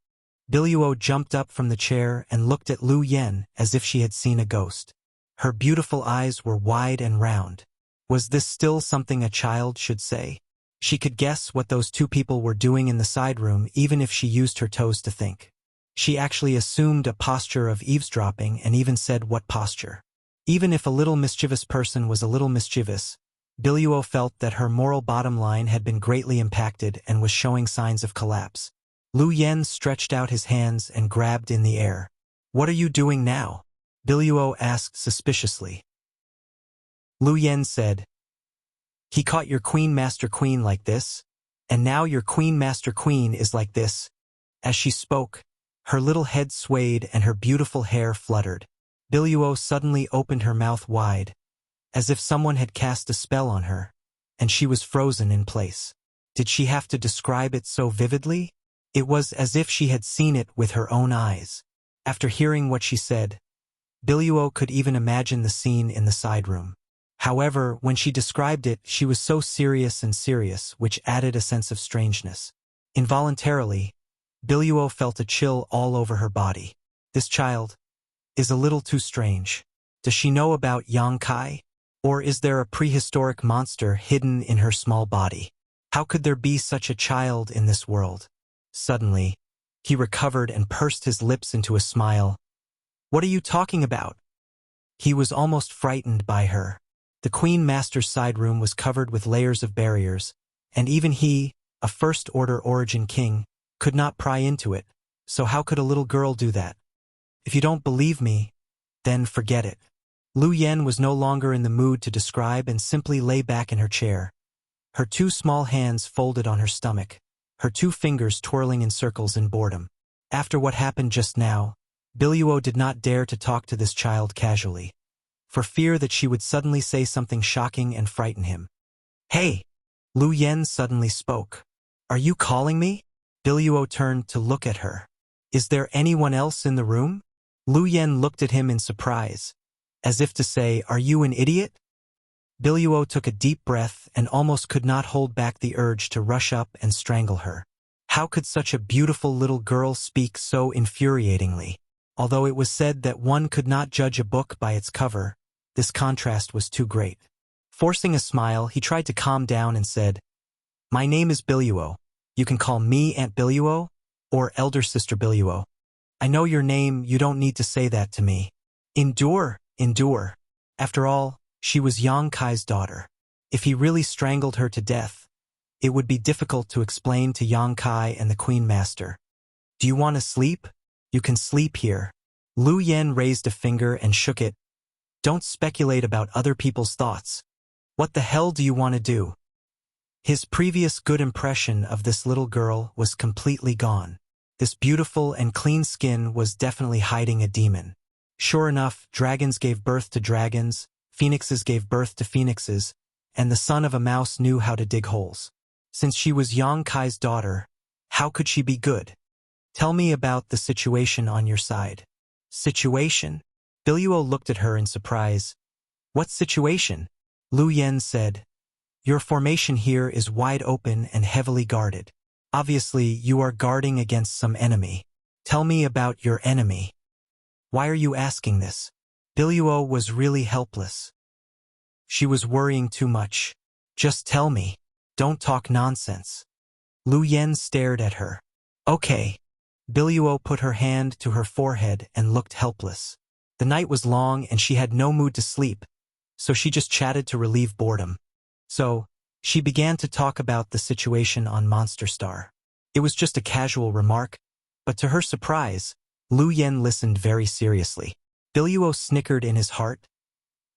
Biluo jumped up from the chair and looked at Lu Yen as if she had seen a ghost. Her beautiful eyes were wide and round. Was this still something a child should say? She could guess what those two people were doing in the side room even if she used her toes to think. She actually assumed a posture of eavesdropping and even said what posture. Even if a little mischievous person was a little mischievous, Biluo felt that her moral bottom line had been greatly impacted and was showing signs of collapse. Lu Yen stretched out his hands and grabbed in the air. What are you doing now? Biluo asked suspiciously. Lu Yen said, He caught your Queen Master Queen like this, and now your Queen Master Queen is like this. As she spoke, her little head swayed and her beautiful hair fluttered. Biluo suddenly opened her mouth wide, as if someone had cast a spell on her, and she was frozen in place. Did she have to describe it so vividly? It was as if she had seen it with her own eyes. After hearing what she said, Biluo could even imagine the scene in the side room. However, when she described it, she was so serious, which added a sense of strangeness. Involuntarily, Biluo felt a chill all over her body. This child is a little too strange. Does she know about Yang Kai? Or is there a prehistoric monster hidden in her small body? How could there be such a child in this world? Suddenly, he recovered and pursed his lips into a smile. What are you talking about? He was almost frightened by her. The Queen Master's side room was covered with layers of barriers, and even he, A first-order origin king, could not pry into it, so how could a little girl do that? If you don't believe me, then forget it. Lu Yen was no longer in the mood to describe and simply lay back in her chair, her two small hands folded on her stomach, her two fingers twirling in circles in boredom. After what happened just now, Biluo did not dare to talk to this child casually, for fear that she would suddenly say something shocking and frighten him. "Hey!" Lu Yen suddenly spoke. "Are you calling me?" Biluo turned to look at her. "Is there anyone else in the room?" Lu Yen looked at him in surprise, as if to say, "Are you an idiot?" Biluo took a deep breath and almost could not hold back the urge to rush up and strangle her. How could such a beautiful little girl speak so infuriatingly? Although it was said that one could not judge a book by its cover, this contrast was too great. Forcing a smile, he tried to calm down and said, "My name is Biluo. You can call me Aunt Biluo or Elder Sister Biluo. I know your name, you don't need to say that to me. Endure, endure." After all, she was Yang Kai's daughter. If he really strangled her to death, it would be difficult to explain to Yang Kai and the Queen Master. "Do you want to sleep? You can sleep here." Lu Yen raised a finger and shook it. "Don't speculate about other people's thoughts. What the hell do you want to do?" His previous good impression of this little girl was completely gone. This beautiful and clean skin was definitely hiding a demon. Sure enough, dragons gave birth to dragons, phoenixes gave birth to phoenixes, and the son of a mouse knew how to dig holes. Since she was Yang Kai's daughter, how could she be good? "Tell me about the situation on your side." "Situation?" Biluo looked at her in surprise. "What situation?" Lu Yen said, "Your formation here is wide open and heavily guarded. Obviously, you are guarding against some enemy. Tell me about your enemy." "Why are you asking this?" Biluo was really helpless. She was worrying too much. "Just tell me. Don't talk nonsense." Lu Yen stared at her. "Okay." Biluo put her hand to her forehead and looked helpless. The night was long and she had no mood to sleep, so she just chatted to relieve boredom. So, she began to talk about the situation on Monster Star. It was just a casual remark, but to her surprise, Lu Yen listened very seriously. Biluo snickered in his heart.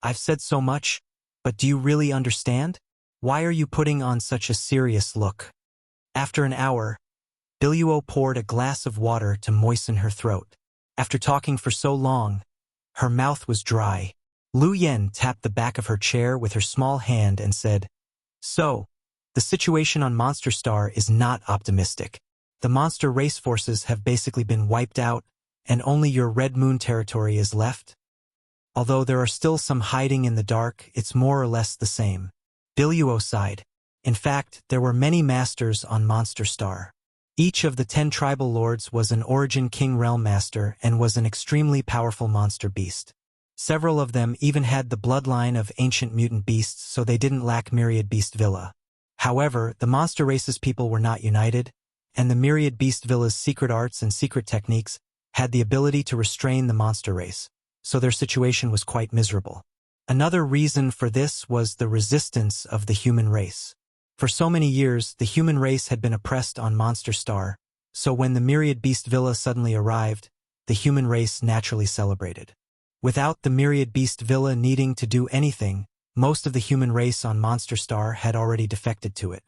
"I've said so much, but do you really understand? Why are you putting on such a serious look?" After an hour, Biluo poured a glass of water to moisten her throat. After talking for so long, her mouth was dry. Lu Yen tapped the back of her chair with her small hand and said, "So, the situation on Monster Star is not optimistic. The monster race forces have basically been wiped out, and only your Red Moon territory is left? Although there are still some hiding in the dark, it's more or less the same." Biluo sighed. In fact, there were many masters on Monster Star. Each of the 10 tribal lords was an Origin King Realm Master and was an extremely powerful monster beast. Several of them even had the bloodline of ancient mutant beasts, so they didn't lack Myriad Beast Villa. However, the monster race's people were not united, and the Myriad Beast Villa's secret arts and secret techniques had the ability to restrain the monster race, so their situation was quite miserable. Another reason for this was the resistance of the human race. For so many years, the human race had been oppressed on Monster Star, so when the Myriad Beast Villa suddenly arrived, the human race naturally celebrated. Without the Myriad Beast Villa needing to do anything, most of the human race on Monster Star had already defected to it.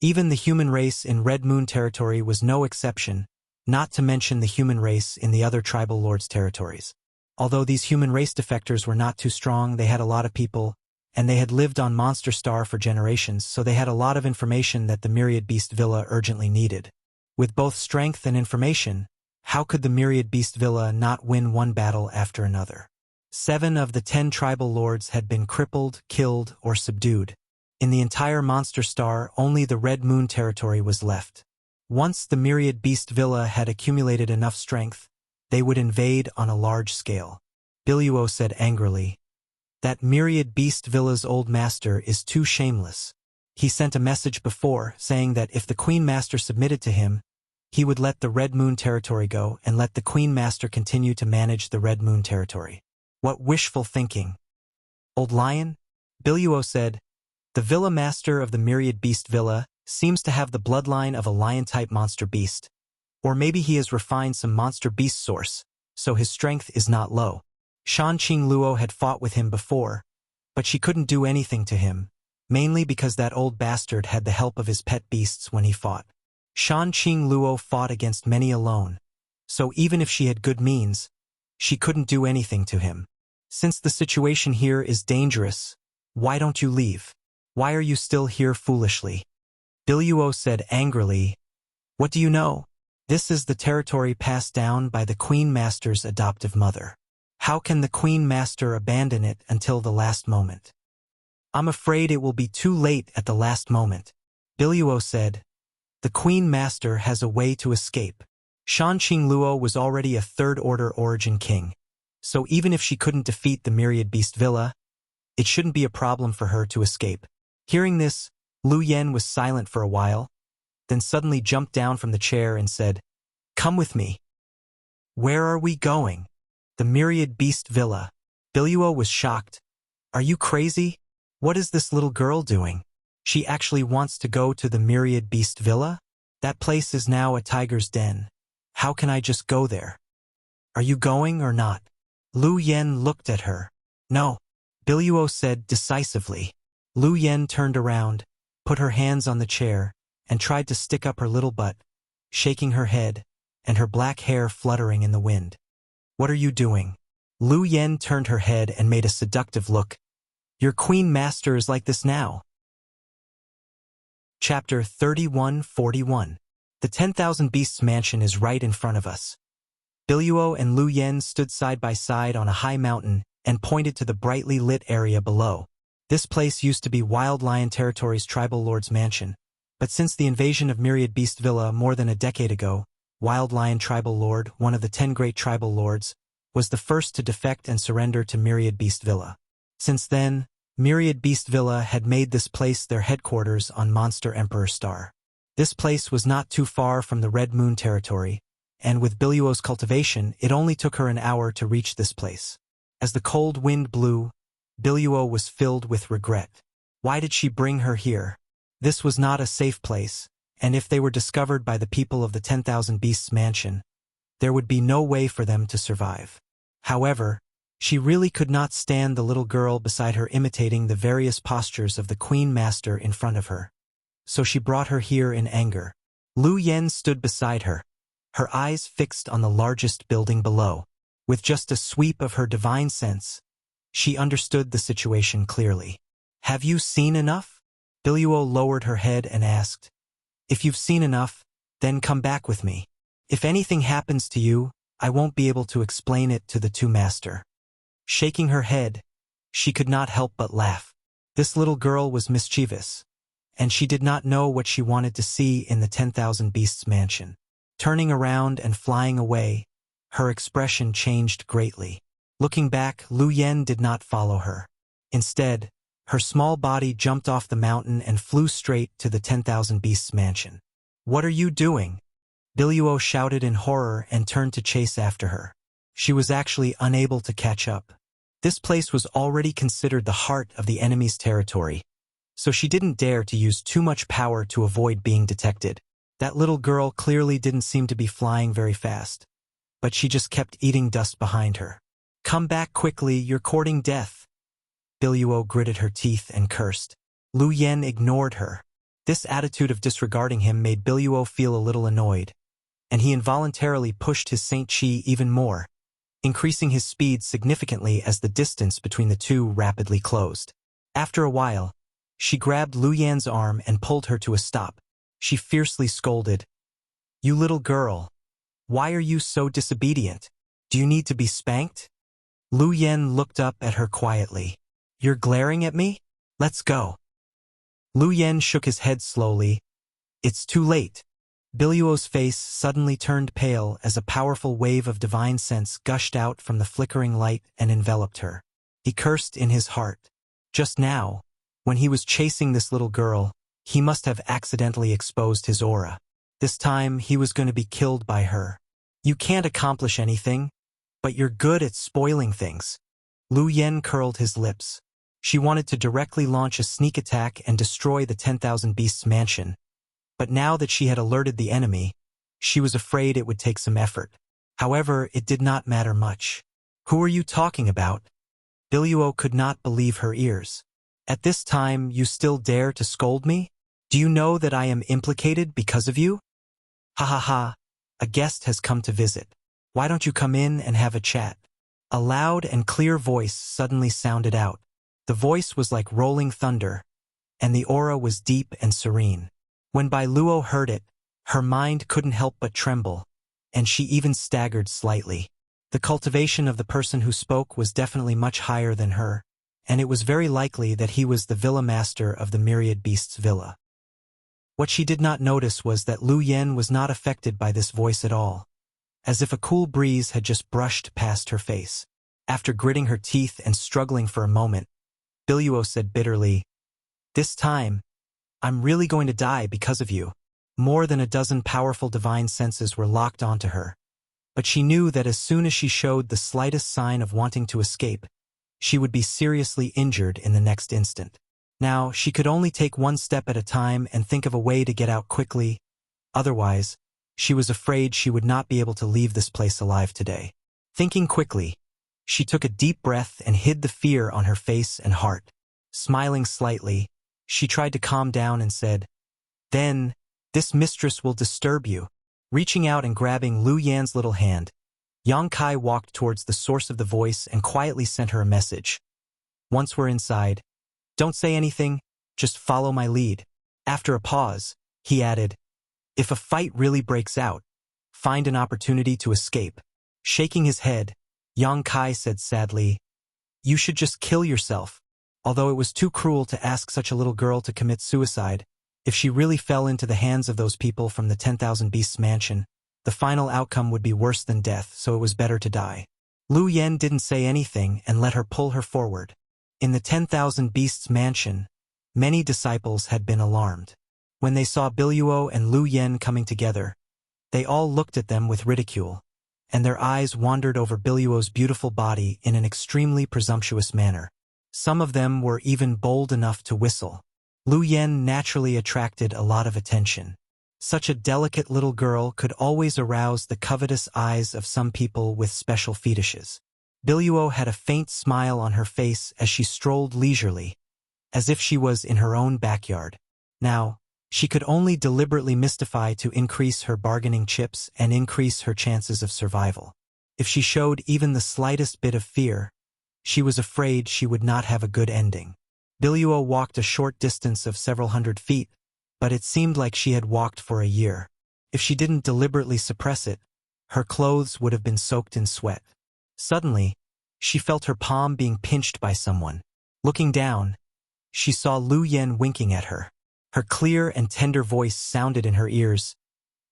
Even the human race in Red Moon territory was no exception, not to mention the human race in the other tribal lords' territories. Although these human race defectors were not too strong, they had a lot of people, and they had lived on Monster Star for generations, so they had a lot of information that the Myriad Beast Villa urgently needed. With both strength and information, how could the Myriad Beast Villa not win one battle after another? 7 of the 10 tribal lords had been crippled, killed, or subdued. In the entire Monster Star, only the Red Moon territory was left. Once the Myriad Beast Villa had accumulated enough strength, they would invade on a large scale. Biluo said angrily, "That Myriad Beast Villa's old master is too shameless. He sent a message before, saying that if the Queen Master submitted to him, he would let the Red Moon territory go and let the Queen Master continue to manage the Red Moon territory. What wishful thinking." "Old Lion?" Biluo said, "The Villa Master of the Myriad Beast Villa seems to have the bloodline of a lion-type monster beast. Or maybe he has refined some monster beast source, so his strength is not low. Shanqing Luo had fought with him before, but she couldn't do anything to him, mainly because that old bastard had the help of his pet beasts when he fought. Shanqing Luo fought against many alone, so even if she had good means, she couldn't do anything to him. Since the situation here is dangerous, why don't you leave? Why are you still here foolishly? Biluo said angrily, "What do you know? This is the territory passed down by the Queen Master's adoptive mother. How can the Queen Master abandon it until the last moment?" "I'm afraid it will be too late at the last moment," Biluo said. "The Queen Master has a way to escape." Shanqing Luo was already a third-order origin king, so even if she couldn't defeat the Myriad Beast Villa, it shouldn't be a problem for her to escape. Hearing this, Lu Yen was silent for a while, then suddenly jumped down from the chair and said, "Come with me." "Where are we going?" "The Myriad Beast Villa." Biluo was shocked. "Are you crazy? What is this little girl doing? She actually wants to go to the Myriad Beast Villa? That place is now a tiger's den. How can I just go there? Are you going or not?" Lu Yen looked at her. "No," Biluo said decisively. Lu Yen turned around, put her hands on the chair, and tried to stick up her little butt, shaking her head, and her black hair fluttering in the wind. "What are you doing?" Lu Yen turned her head and made a seductive look. "Your Queen Master is like this now." Chapter 3141. The 10,000 Beasts Mansion is right in front of us. Biluo and Lu Yen stood side by side on a high mountain and pointed to the brightly lit area below. This place used to be Wild Lion Territory's tribal lord's mansion, but since the invasion of Myriad Beast Villa more than a decade ago, Wild Lion Tribal Lord, one of the 10 great tribal lords, was the first to defect and surrender to Myriad Beast Villa. Since then, Myriad Beast Villa had made this place their headquarters on Monster Emperor Star. This place was not too far from the Red Moon territory, and with Biluo's cultivation, it only took her an hour to reach this place. As the cold wind blew, Biluo was filled with regret. Why did she bring her here? This was not a safe place, and if they were discovered by the people of the 10,000 Beasts Mansion, there would be no way for them to survive. However, she really could not stand the little girl beside her imitating the various postures of the Queen Master in front of her. So she brought her here in anger. Lu Yen stood beside her, her eyes fixed on the largest building below. With just a sweep of her divine sense, she understood the situation clearly. "Have you seen enough?" Biluo lowered her head and asked. "If you've seen enough, then come back with me. If anything happens to you, I won't be able to explain it to the two master." Shaking her head, she could not help but laugh. This little girl was mischievous, and she did not know what she wanted to see in the 10,000 Beasts Mansion. Turning around and flying away, her expression changed greatly. Looking back, Lu Yen did not follow her. Instead, her small body jumped off the mountain and flew straight to the 10,000 Beasts Mansion. "What are you doing?" Biluo shouted in horror and turned to chase after her. She was actually unable to catch up. This place was already considered the heart of the enemy's territory, so she didn't dare to use too much power to avoid being detected. That little girl clearly didn't seem to be flying very fast, but she just kept eating dust behind her. "Come back quickly, you're courting death." Biluo gritted her teeth and cursed. Lu Yen ignored her. This attitude of disregarding him made Biluo feel a little annoyed, and he involuntarily pushed his Saint Chi even more, increasing his speed significantly as the distance between the two rapidly closed. After a while, she grabbed Lu Yan's arm and pulled her to a stop. She fiercely scolded, "You little girl, why are you so disobedient? Do you need to be spanked?" Lu Yan looked up at her quietly. "You're glaring at me? Let's go." Lu Yan shook his head slowly. "It's too late." Biluo's face suddenly turned pale as a powerful wave of divine sense gushed out from the flickering light and enveloped her. He cursed in his heart. Just now, when he was chasing this little girl, he must have accidentally exposed his aura. This time, he was going to be killed by her. "You can't accomplish anything, but you're good at spoiling things." Lu Yen curled his lips. She wanted to directly launch a sneak attack and destroy the 10,000 Beasts Mansion, But now that she had alerted the enemy, she was afraid it would take some effort. However, it did not matter much. "Who are you talking about?" Billuo could not believe her ears. "At this time, you still dare to scold me? Do you know that I am implicated because of you? Ha ha ha, a guest has come to visit. Why don't you come in and have a chat?" A loud and clear voice suddenly sounded out. The voice was like rolling thunder, and the aura was deep and serene. When Bai Luo heard it, her mind couldn't help but tremble, and she even staggered slightly. The cultivation of the person who spoke was definitely much higher than her, and it was very likely that he was the villa master of the Myriad Beasts villa. What she did not notice was that Lu Yen was not affected by this voice at all, as if a cool breeze had just brushed past her face. After gritting her teeth and struggling for a moment, Billuo said bitterly, "This time, I'm really going to die because of you." More than a dozen powerful divine senses were locked onto her, but she knew that as soon as she showed the slightest sign of wanting to escape, she would be seriously injured in the next instant. Now, she could only take one step at a time and think of a way to get out quickly. Otherwise, she was afraid she would not be able to leave this place alive today. Thinking quickly, she took a deep breath and hid the fear on her face and heart. Smiling slightly, she tried to calm down and said, "Then, this mistress will disturb you." Reaching out and grabbing Lu Yan's little hand, Yang Kai walked towards the source of the voice and quietly sent her a message. "Once we're inside, don't say anything, just follow my lead." After a pause, he added, "If a fight really breaks out, find an opportunity to escape." Shaking his head, Yang Kai said sadly, "You should just kill yourself." Although it was too cruel to ask such a little girl to commit suicide, if she really fell into the hands of those people from the 10,000 Beasts mansion, the final outcome would be worse than death, so it was better to die. Lu Yen didn't say anything and let her pull her forward. In the 10,000 Beasts mansion, many disciples had been alarmed. When they saw Billuo and Lu Yen coming together, they all looked at them with ridicule, and their eyes wandered over Billuo's beautiful body in an extremely presumptuous manner. Some of them were even bold enough to whistle. Lu Yen naturally attracted a lot of attention. Such a delicate little girl could always arouse the covetous eyes of some people with special fetishes. Billuo had a faint smile on her face as she strolled leisurely, as if she was in her own backyard. Now, she could only deliberately mystify to increase her bargaining chips and increase her chances of survival. If she showed even the slightest bit of fear, she was afraid she would not have a good ending. Billuo walked a short distance of several hundred feet, but it seemed like she had walked for a year. If she didn't deliberately suppress it, her clothes would have been soaked in sweat. Suddenly, she felt her palm being pinched by someone. Looking down, she saw Lu Yen winking at her. Her clear and tender voice sounded in her ears.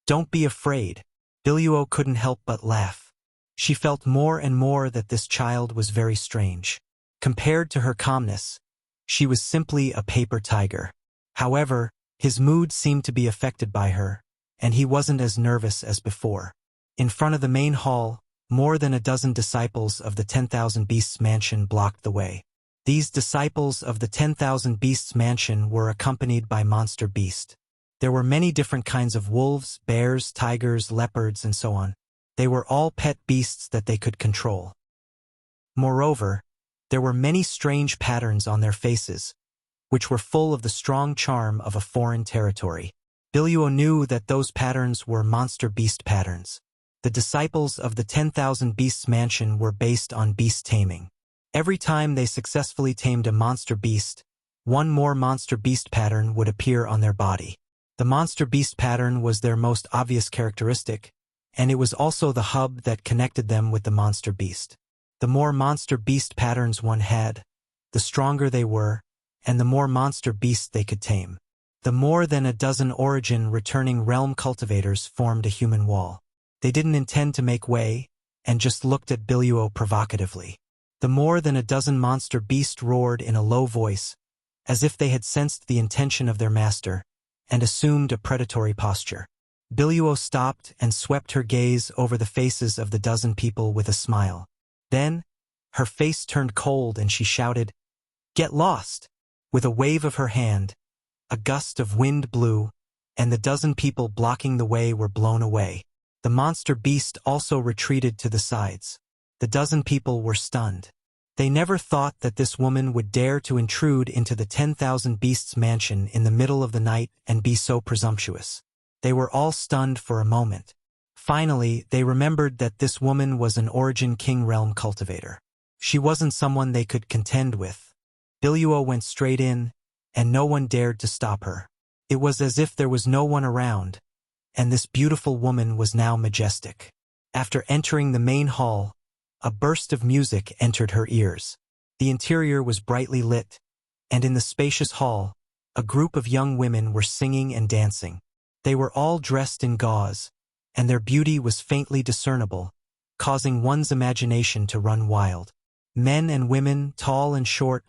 "Don't be afraid." Billuo couldn't help but laugh. She felt more and more that this child was very strange. Compared to her calmness, she was simply a paper tiger. However, his mood seemed to be affected by her, and he wasn't as nervous as before. In front of the main hall, more than a dozen disciples of the 10,000 Beasts mansion blocked the way. These disciples of the 10,000 Beasts mansion were accompanied by Monster Beast. There were many different kinds of wolves, bears, tigers, leopards, and so on. They were all pet beasts that they could control. Moreover, there were many strange patterns on their faces, which were full of the strong charm of a foreign territory. Billuo knew that those patterns were monster beast patterns. The disciples of the 10,000 Beasts mansion were based on beast taming. Every time they successfully tamed a monster beast, one more monster beast pattern would appear on their body. The monster beast pattern was their most obvious characteristic, and it was also the hub that connected them with the monster beast. The more monster beast patterns one had, the stronger they were, and the more monster beasts they could tame. The more than a dozen origin returning realm cultivators formed a human wall. They didn't intend to make way, and just looked at Billuo provocatively. The more than a dozen monster beasts roared in a low voice, as if they had sensed the intention of their master, and assumed a predatory posture. Billuo stopped and swept her gaze over the faces of the dozen people with a smile. Then, her face turned cold and she shouted, "Get lost!" With a wave of her hand, a gust of wind blew, and the dozen people blocking the way were blown away. The monster beast also retreated to the sides. The dozen people were stunned. They never thought that this woman would dare to intrude into the 10,000 Beasts mansion in the middle of the night and be so presumptuous. They were all stunned for a moment. Finally, they remembered that this woman was an Origin King realm cultivator. She wasn't someone they could contend with. Biluo went straight in, and no one dared to stop her. It was as if there was no one around, and this beautiful woman was now majestic. After entering the main hall, a burst of music entered her ears. The interior was brightly lit, and in the spacious hall, a group of young women were singing and dancing. They were all dressed in gauze, and their beauty was faintly discernible, causing one's imagination to run wild. Men and women, tall and short,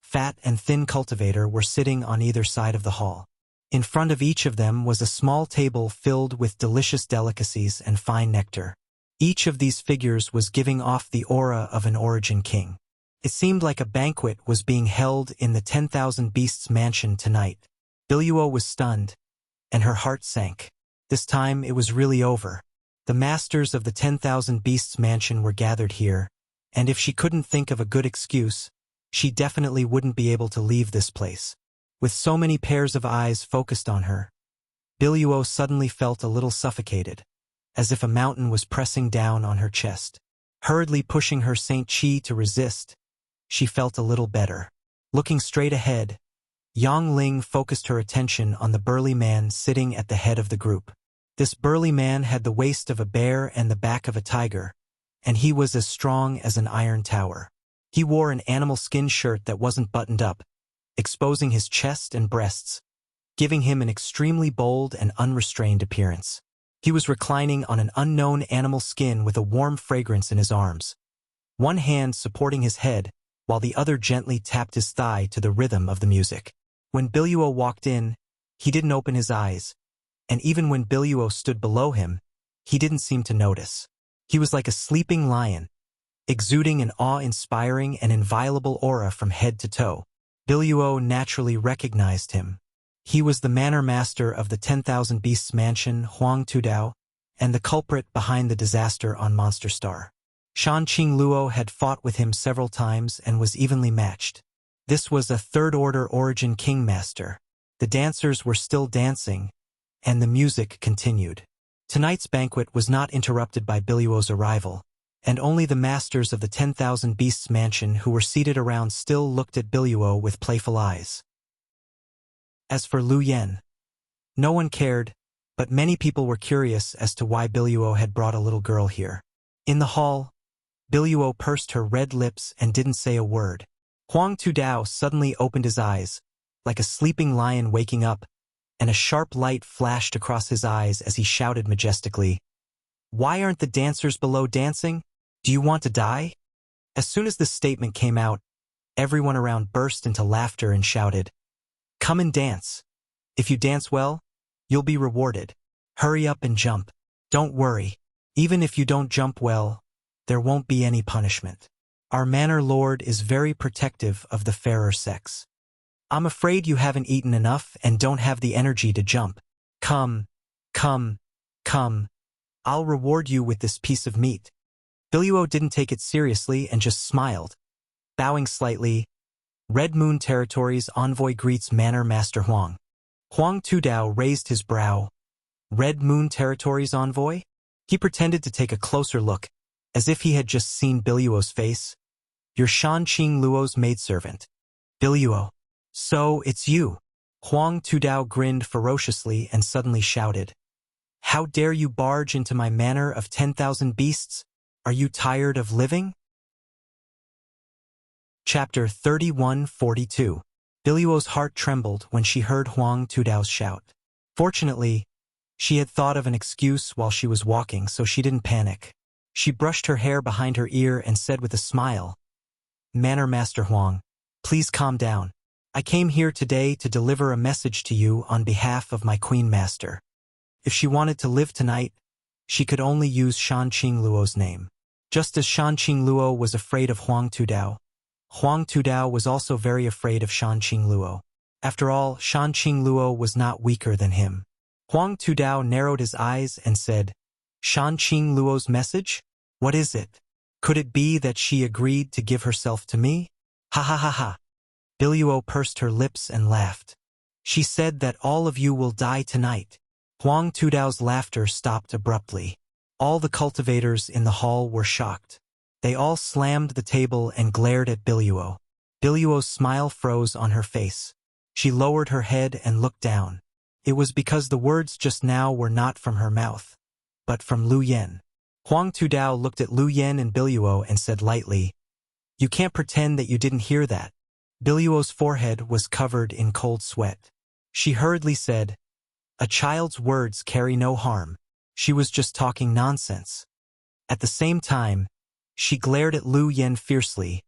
fat and thin cultivator, were sitting on either side of the hall. In front of each of them was a small table filled with delicious delicacies and fine nectar. Each of these figures was giving off the aura of an Origin King. It seemed like a banquet was being held in the 10,000 Beasts mansion tonight. Biluo was stunned, and her heart sank. This time it was really over. The masters of the 10,000 Beasts mansion were gathered here, and if she couldn't think of a good excuse, she definitely wouldn't be able to leave this place. With so many pairs of eyes focused on her, Biluo suddenly felt a little suffocated, as if a mountain was pressing down on her chest. Hurriedly pushing her Saint Chi to resist, she felt a little better. Looking straight ahead, Yang Ling focused her attention on the burly man sitting at the head of the group. This burly man had the waist of a bear and the back of a tiger, and he was as strong as an iron tower. He wore an animal skin shirt that wasn't buttoned up, exposing his chest and breasts, giving him an extremely bold and unrestrained appearance. He was reclining on an unknown animal skin with a warm fragrance in his arms, one hand supporting his head, while the other gently tapped his thigh to the rhythm of the music. When Biluo walked in, he didn't open his eyes, and even when Biluo stood below him, he didn't seem to notice. He was like a sleeping lion, exuding an awe-inspiring and inviolable aura from head to toe. Biluo naturally recognized him. He was the manor master of the 10,000 Beasts mansion, Huang Tudao, and the culprit behind the disaster on Monster Star. Shan Qingluo had fought with him several times and was evenly matched. This was a third-order Origin King master. The dancers were still dancing, and the music continued. Tonight's banquet was not interrupted by Biluo's arrival, and only the masters of the 10,000 Beasts mansion who were seated around still looked at Biluo with playful eyes. As for Lu Yen, no one cared, but many people were curious as to why Biluo had brought a little girl here. In the hall, Biluo pursed her red lips and didn't say a word. Huang Tudao suddenly opened his eyes, like a sleeping lion waking up, and a sharp light flashed across his eyes as he shouted majestically, "Why aren't the dancers below dancing? Do you want to die?" As soon as this statement came out, everyone around burst into laughter and shouted, "Come and dance. If you dance well, you'll be rewarded. Hurry up and jump. Don't worry. Even if you don't jump well, there won't be any punishment. Our manor lord is very protective of the fairer sex. I'm afraid you haven't eaten enough and don't have the energy to jump. Come, come, come. I'll reward you with this piece of meat." Biluo didn't take it seriously and just smiled. Bowing slightly, Red Moon Territory's envoy greets Manor Master Huang. Huang Tudao raised his brow. Red Moon Territory's envoy? He pretended to take a closer look, as if he had just seen Biluo's face. "You're Shan Qingluo's maidservant." "Biluo. So, it's you." Huang Tudao grinned ferociously and suddenly shouted, "How dare you barge into my manor of 10,000 beasts? Are you tired of living?" Chapter 3142. Biluo's heart trembled when she heard Huang Tudao's shout. Fortunately, she had thought of an excuse while she was walking, so she didn't panic. She brushed her hair behind her ear and said with a smile, "Manor Master Huang, please calm down. I came here today to deliver a message to you on behalf of my Queen Master. If she wanted to live tonight, she could only use Shan Qingluo's name." Just as Shan Qingluo was afraid of Huang Tudao, Huang Tudao was also very afraid of Shan Qingluo. After all, Shan Qingluo was not weaker than him. Huang Tudao narrowed his eyes and said, Shan Qing Luo's message? What is it? Could it be that she agreed to give herself to me? Ha ha ha ha. Biluo pursed her lips and laughed. She said that all of you will die tonight. Huang Tudao's laughter stopped abruptly. All the cultivators in the hall were shocked. They all slammed the table and glared at Biluo. Biluo's smile froze on her face. She lowered her head and looked down. It was because the words just now were not from her mouth, but from Lu Yen. Huang Tudao looked at Lu Yen and Biluo and said lightly, You can't pretend that you didn't hear that. Biluo's forehead was covered in cold sweat. She hurriedly said, A child's words carry no harm. She was just talking nonsense. At the same time, she glared at Lu Yen fiercely,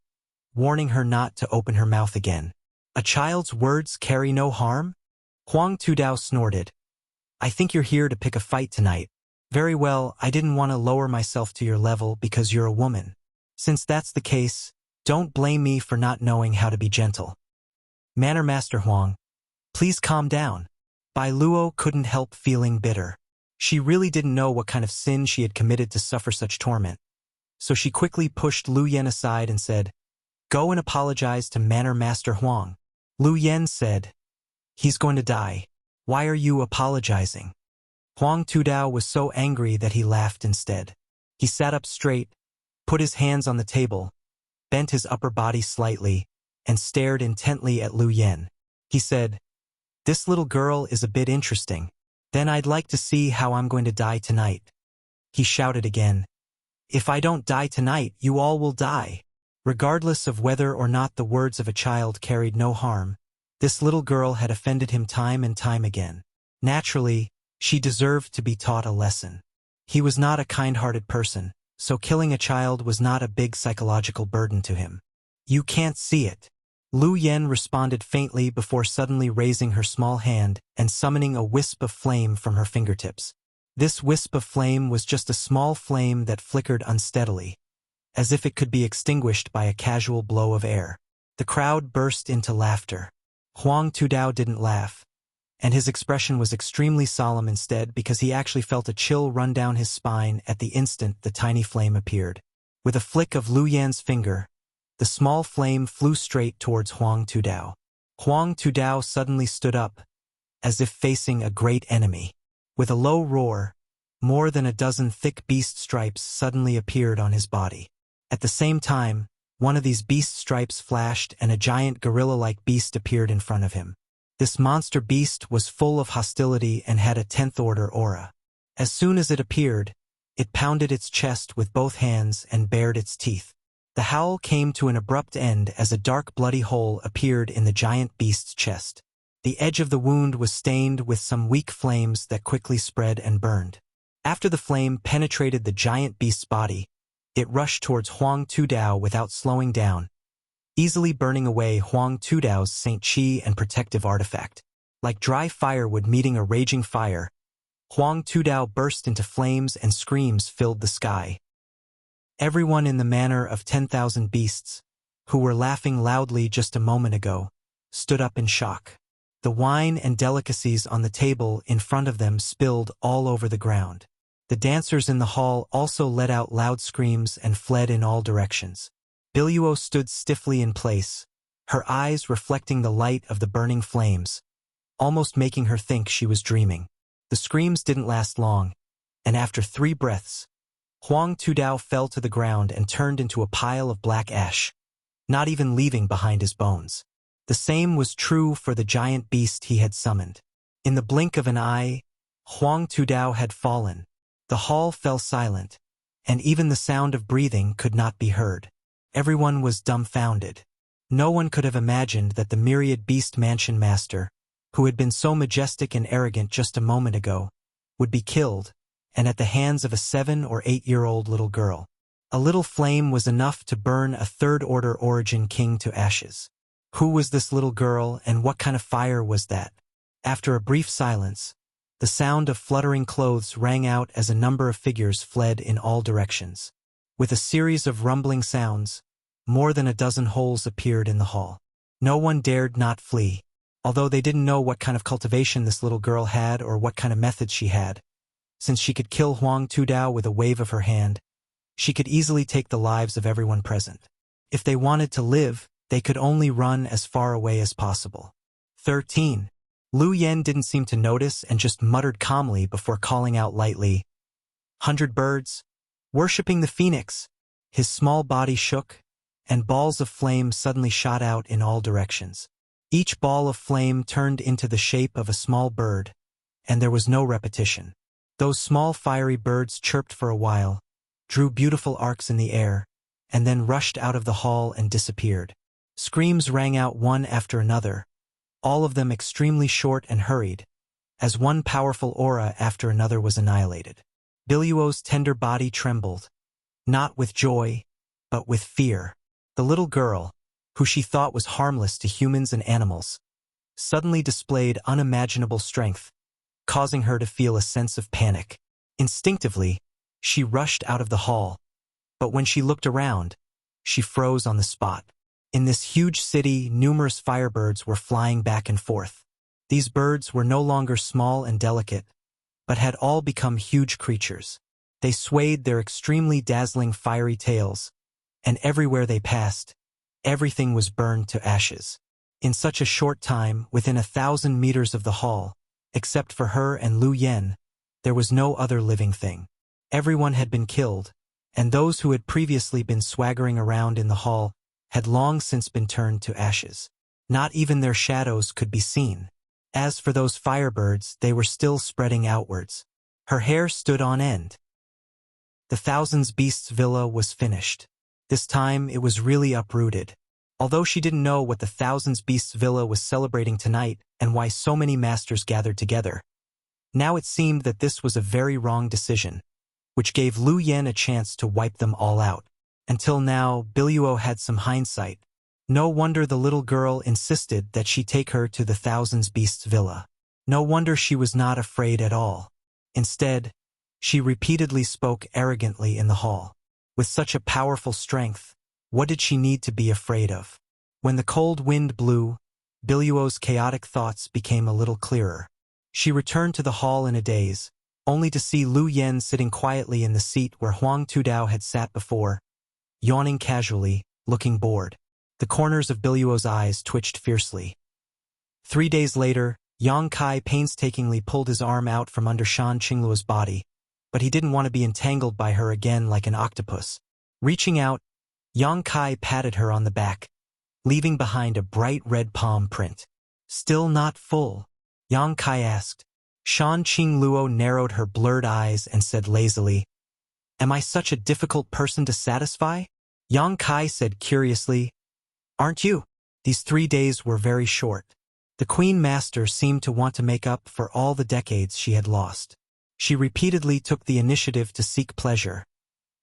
warning her not to open her mouth again. A child's words carry no harm? Huang Tudao snorted. I think you're here to pick a fight tonight. Very well, I didn't want to lower myself to your level because you're a woman. Since that's the case, don't blame me for not knowing how to be gentle. Manner Master Huang, please calm down. Bai Luo couldn't help feeling bitter. She really didn't know what kind of sin she had committed to suffer such torment. So she quickly pushed Lu Yen aside and said, Go and apologize to Manner Master Huang. Lu Yen said, He's going to die. Why are you apologizing? Huang Tudao was so angry that he laughed instead. He sat up straight, put his hands on the table, bent his upper body slightly, and stared intently at Lu Yen. He said, This little girl is a bit interesting. Then I'd like to see how I'm going to die tonight. He shouted again, If I don't die tonight, you all will die. Regardless of whether or not the words of a child carried no harm, this little girl had offended him time and time again. Naturally, she deserved to be taught a lesson. He was not a kind-hearted person, so killing a child was not a big psychological burden to him. You can't see it. Lu Yen responded faintly before suddenly raising her small hand and summoning a wisp of flame from her fingertips. This wisp of flame was just a small flame that flickered unsteadily, as if it could be extinguished by a casual blow of air. The crowd burst into laughter. Huang Tudao didn't laugh, and his expression was extremely solemn instead because he actually felt a chill run down his spine at the instant the tiny flame appeared. With a flick of Lu Yan's finger, the small flame flew straight towards Huang Tudao. Huang Tudao suddenly stood up, as if facing a great enemy. With a low roar, more than a dozen thick beast stripes suddenly appeared on his body. At the same time, one of these beast stripes flashed and a giant gorilla-like beast appeared in front of him. This monster beast was full of hostility and had a 10th-order aura. As soon as it appeared, it pounded its chest with both hands and bared its teeth. The howl came to an abrupt end as a dark bloody hole appeared in the giant beast's chest. The edge of the wound was stained with some weak flames that quickly spread and burned. After the flame penetrated the giant beast's body, it rushed towards Huang Tudao without slowing down, easily burning away Huang Tudao's Saint Qi and protective artifact. Like dry firewood meeting a raging fire, Huang Tudao burst into flames and screams filled the sky. Everyone in the manor of 10,000 beasts, who were laughing loudly just a moment ago, stood up in shock. The wine and delicacies on the table in front of them spilled all over the ground. The dancers in the hall also let out loud screams and fled in all directions. Biluo stood stiffly in place, her eyes reflecting the light of the burning flames, almost making her think she was dreaming. The screams didn't last long, and after 3 breaths, Huang Tudao fell to the ground and turned into a pile of black ash, not even leaving behind his bones. The same was true for the giant beast he had summoned. In the blink of an eye, Huang Tudao had fallen. The hall fell silent, and even the sound of breathing could not be heard. Everyone was dumbfounded. No one could have imagined that the myriad beast mansion master, who had been so majestic and arrogant just a moment ago, would be killed, and at the hands of a 7- or 8-year-old little girl. A little flame was enough to burn a 3rd-order origin king to ashes. Who was this little girl, and what kind of fire was that? After a brief silence, the sound of fluttering clothes rang out as a number of figures fled in all directions. With a series of rumbling sounds, more than a dozen holes appeared in the hall. No one dared not flee. although they didn't know what kind of cultivation this little girl had or what kind of methods she had. Since she could kill Huang Tudao with a wave of her hand, she could easily take the lives of everyone present. If they wanted to live, they could only run as far away as possible. 13. Lu Yen didn't seem to notice and just muttered calmly before calling out lightly, "100 birds, worshipping the phoenix." His small body shook, and balls of flame suddenly shot out in all directions. Each ball of flame turned into the shape of a small bird, and there was no repetition. Those small fiery birds chirped for a while, drew beautiful arcs in the air, and then rushed out of the hall and disappeared. Screams rang out one after another, all of them extremely short and hurried, as one powerful aura after another was annihilated. Biluo's tender body trembled, not with joy, but with fear. The little girl, who she thought was harmless to humans and animals, suddenly displayed unimaginable strength, causing her to feel a sense of panic. Instinctively, she rushed out of the hall, but when she looked around, she froze on the spot. In this huge city, numerous firebirds were flying back and forth. These birds were no longer small and delicate, but had all become huge creatures. They swayed their extremely dazzling fiery tails, and everywhere they passed, everything was burned to ashes. In such a short time, within 1,000 meters of the hall, except for her and Lu Yen, there was no other living thing. Everyone had been killed, and those who had previously been swaggering around in the hall had long since been turned to ashes. Not even their shadows could be seen. As for those firebirds, they were still spreading outwards. Her hair stood on end. The Thousands Beasts villa was finished. This time it was really uprooted. Although she didn't know what the Thousands Beasts villa was celebrating tonight and why so many masters gathered together, now it seemed that this was a very wrong decision, which gave Lu Yen a chance to wipe them all out. Until now, Biluo had some hindsight. No wonder the little girl insisted that she take her to the Thousands Beasts villa. No wonder she was not afraid at all. Instead, she repeatedly spoke arrogantly in the hall. With such a powerful strength, what did she need to be afraid of? When the cold wind blew, Biluo's chaotic thoughts became a little clearer. She returned to the hall in a daze, only to see Lu Yen sitting quietly in the seat where Huang Tudao had sat before, yawning casually, looking bored. The corners of Biluo's eyes twitched fiercely. 3 days later, Yang Kai painstakingly pulled his arm out from under Shan Qingluo's body, but he didn't want to be entangled by her again like an octopus. Reaching out, Yang Kai patted her on the back, leaving behind a bright red palm print. "Still not full?" Yang Kai asked. Shan Qingluo narrowed her blurred eyes and said lazily, "Am I such a difficult person to satisfy?" Yang Kai said curiously, "Aren't you?" These 3 days were very short. The Queen Master seemed to want to make up for all the decades she had lost. She repeatedly took the initiative to seek pleasure,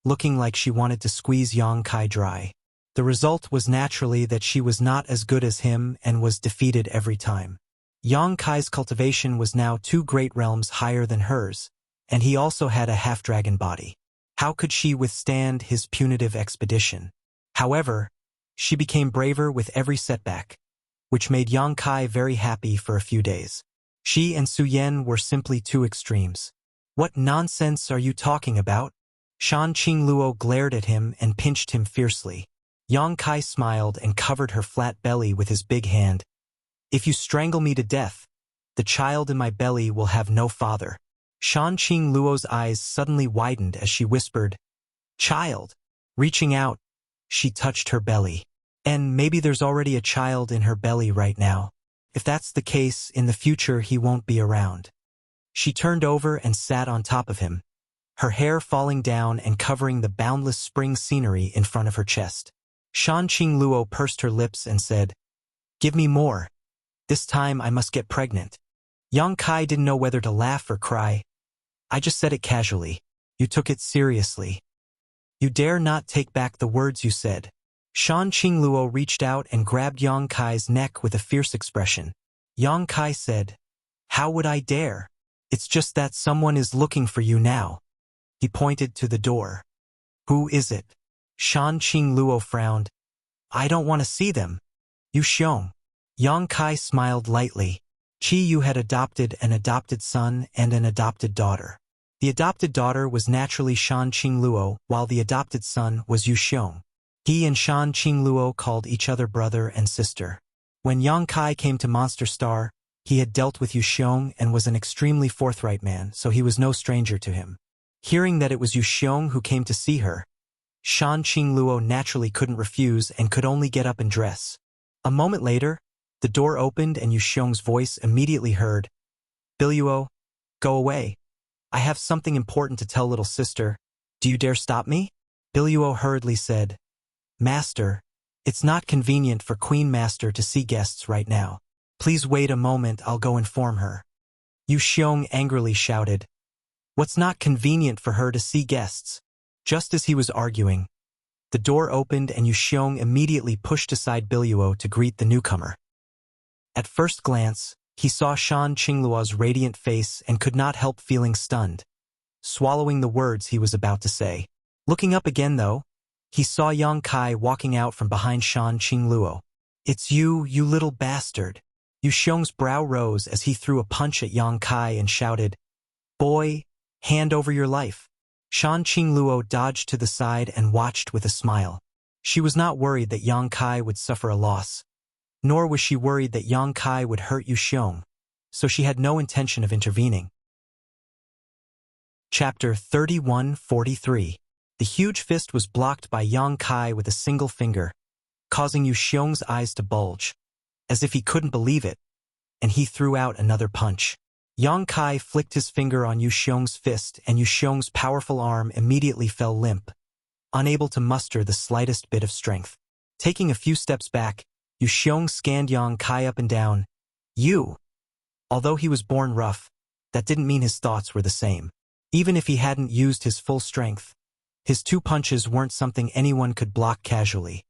looking like she wanted to squeeze Yang Kai dry. The result was naturally that she was not as good as him and was defeated every time. Yang Kai's cultivation was now 2 great realms higher than hers, and he also had a half-dragon body. How could she withstand his punitive expedition? However, she became braver with every setback, which made Yang Kai very happy for a few days. She and Su Yen were simply 2 extremes. "What nonsense are you talking about?" Shan Qingluo glared at him and pinched him fiercely. Yang Kai smiled and covered her flat belly with his big hand. "If you strangle me to death, the child in my belly will have no father." Shan Qingluo's eyes suddenly widened as she whispered, "Child." Reaching out, she touched her belly. "And maybe there's already a child in her belly right now. If that's the case, in the future he won't be around." She turned over and sat on top of him, her hair falling down and covering the boundless spring scenery in front of her chest. Shan Qingluo pursed her lips and said, "Give me more. This time I must get pregnant." Yang Kai didn't know whether to laugh or cry. "I just said it casually. You took it seriously. You dare not take back the words you said." Shan Qingluo reached out and grabbed Yang Kai's neck with a fierce expression. Yang Kai said, "How would I dare? It's just that someone is looking for you now." He pointed to the door. "Who is it?" Shan Qingluo frowned. "I don't want to see them." "You Xiong." Yang Kai smiled lightly. Qi Yu had adopted an adopted son and an adopted daughter. The adopted daughter was naturally Shan Qingluo, while the adopted son was Yu Xiong. He and Shan Qingluo called each other brother and sister. When Yang Kai came to Monster Star, he had dealt with Yu Xiong and was an extremely forthright man, so he was no stranger to him. Hearing that it was Yu Xiong who came to see her, Shan Qingluo naturally couldn't refuse and could only get up and dress. A moment later, the door opened and Yu Xiong's voice immediately heard, "Biluo, go away. I have something important to tell little sister. Do you dare stop me?" Biluo hurriedly said, "Master, it's not convenient for Queen Master to see guests right now. Please wait a moment, I'll go inform her." Yu Xiong angrily shouted, "What's not convenient for her to see guests?" Just as he was arguing, the door opened and Yu Xiong immediately pushed aside Biluo to greet the newcomer. At first glance, he saw Shan Qingluo's radiant face and could not help feeling stunned, swallowing the words he was about to say. Looking up again, though, he saw Yang Kai walking out from behind Shan Qingluo. "It's you, you little bastard." Yu Xiong's brow rose as he threw a punch at Yang Kai and shouted, "Boy, hand over your life." Shan Qingluo dodged to the side and watched with a smile. She was not worried that Yang Kai would suffer a loss, nor was she worried that Yang Kai would hurt Yu Xiong, so she had no intention of intervening. Chapter 3143. The huge fist was blocked by Yang Kai with a single finger, causing Yu Xiong's eyes to bulge, as if he couldn't believe it, and he threw out another punch. Yang Kai flicked his finger on Yu Xiong's fist and Yu Xiong's powerful arm immediately fell limp, unable to muster the slightest bit of strength. Taking a few steps back, Yu Xiong scanned Yang Kai up and down. "You." Although he was born rough, that didn't mean his thoughts were the same. Even if he hadn't used his full strength, his two punches weren't something anyone could block casually.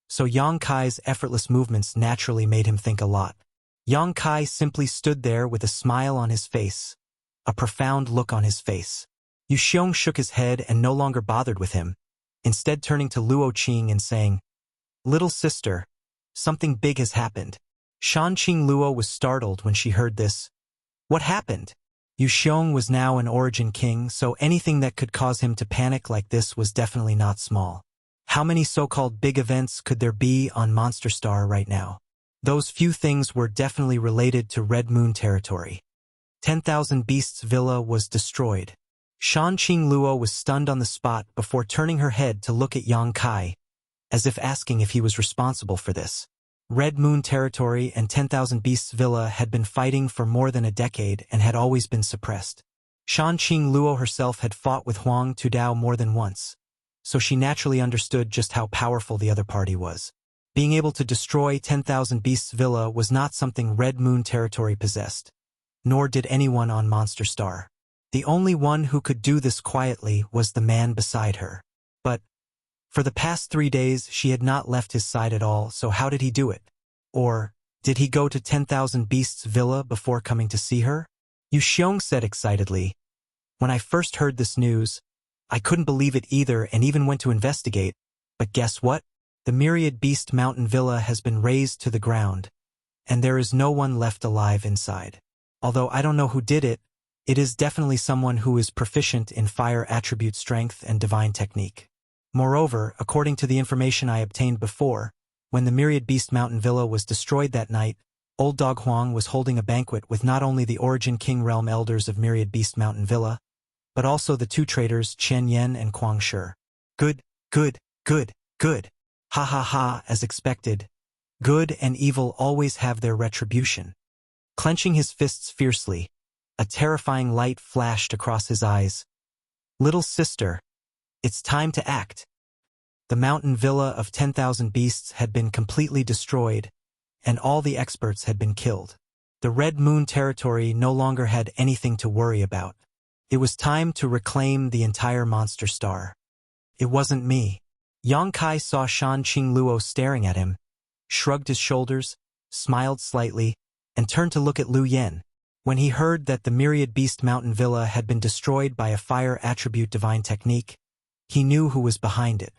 So Yang Kai's effortless movements naturally made him think a lot. Yang Kai simply stood there with a smile on his face, a profound look on his face. Yu Xiong shook his head and no longer bothered with him, instead turning to Luo Qing and saying, "Little sister, something big has happened." Shan Qingluo was startled when she heard this. What happened? Yu Xiong was now an origin king, so anything that could cause him to panic like this was definitely not small. How many so-called big events could there be on Monster Star right now? Those few things were definitely related to Red Moon territory. 10,000 Beasts Villa was destroyed. Shan Qingluo was stunned on the spot before turning her head to look at Yang Kai, as if asking if he was responsible for this. Red Moon territory and 10,000 Beasts Villa had been fighting for more than a decade and had always been suppressed. Shan Qingluo herself had fought with Huang Tudao more than once, so she naturally understood just how powerful the other party was. Being able to destroy 10,000 Beasts Villa was not something Red Moon territory possessed, nor did anyone on Monster Star. The only one who could do this quietly was the man beside her. But for the past 3 days she had not left his side at all, so how did he do it? Or did he go to 10,000 Beasts Villa before coming to see her? Yu Xiong said excitedly, "When I first heard this news, I couldn't believe it either and even went to investigate, but guess what? The Myriad Beast Mountain Villa has been razed to the ground, and there is no one left alive inside. Although I don't know who did it, it is definitely someone who is proficient in fire attribute strength and divine technique. Moreover, according to the information I obtained before, when the Myriad Beast Mountain Villa was destroyed that night, Old Dog Huang was holding a banquet with not only the Origin King Realm elders of Myriad Beast Mountain Villa, but also the 2 traitors Chen Yen and Kuang Shi. Good, good, good, good. Ha ha ha, as expected. Good and evil always have their retribution." Clenching his fists fiercely, a terrifying light flashed across his eyes. "Little sister, it's time to act." The mountain villa of 10,000 beasts had been completely destroyed, and all the experts had been killed. The Red Moon territory no longer had anything to worry about. It was time to reclaim the entire Monster Star. It wasn't me. Yang Kai saw Shan Qingluo staring at him, shrugged his shoulders, smiled slightly, and turned to look at Lu Yen. When he heard that the Myriad Beast Mountain Villa had been destroyed by a fire attribute divine technique, he knew who was behind it.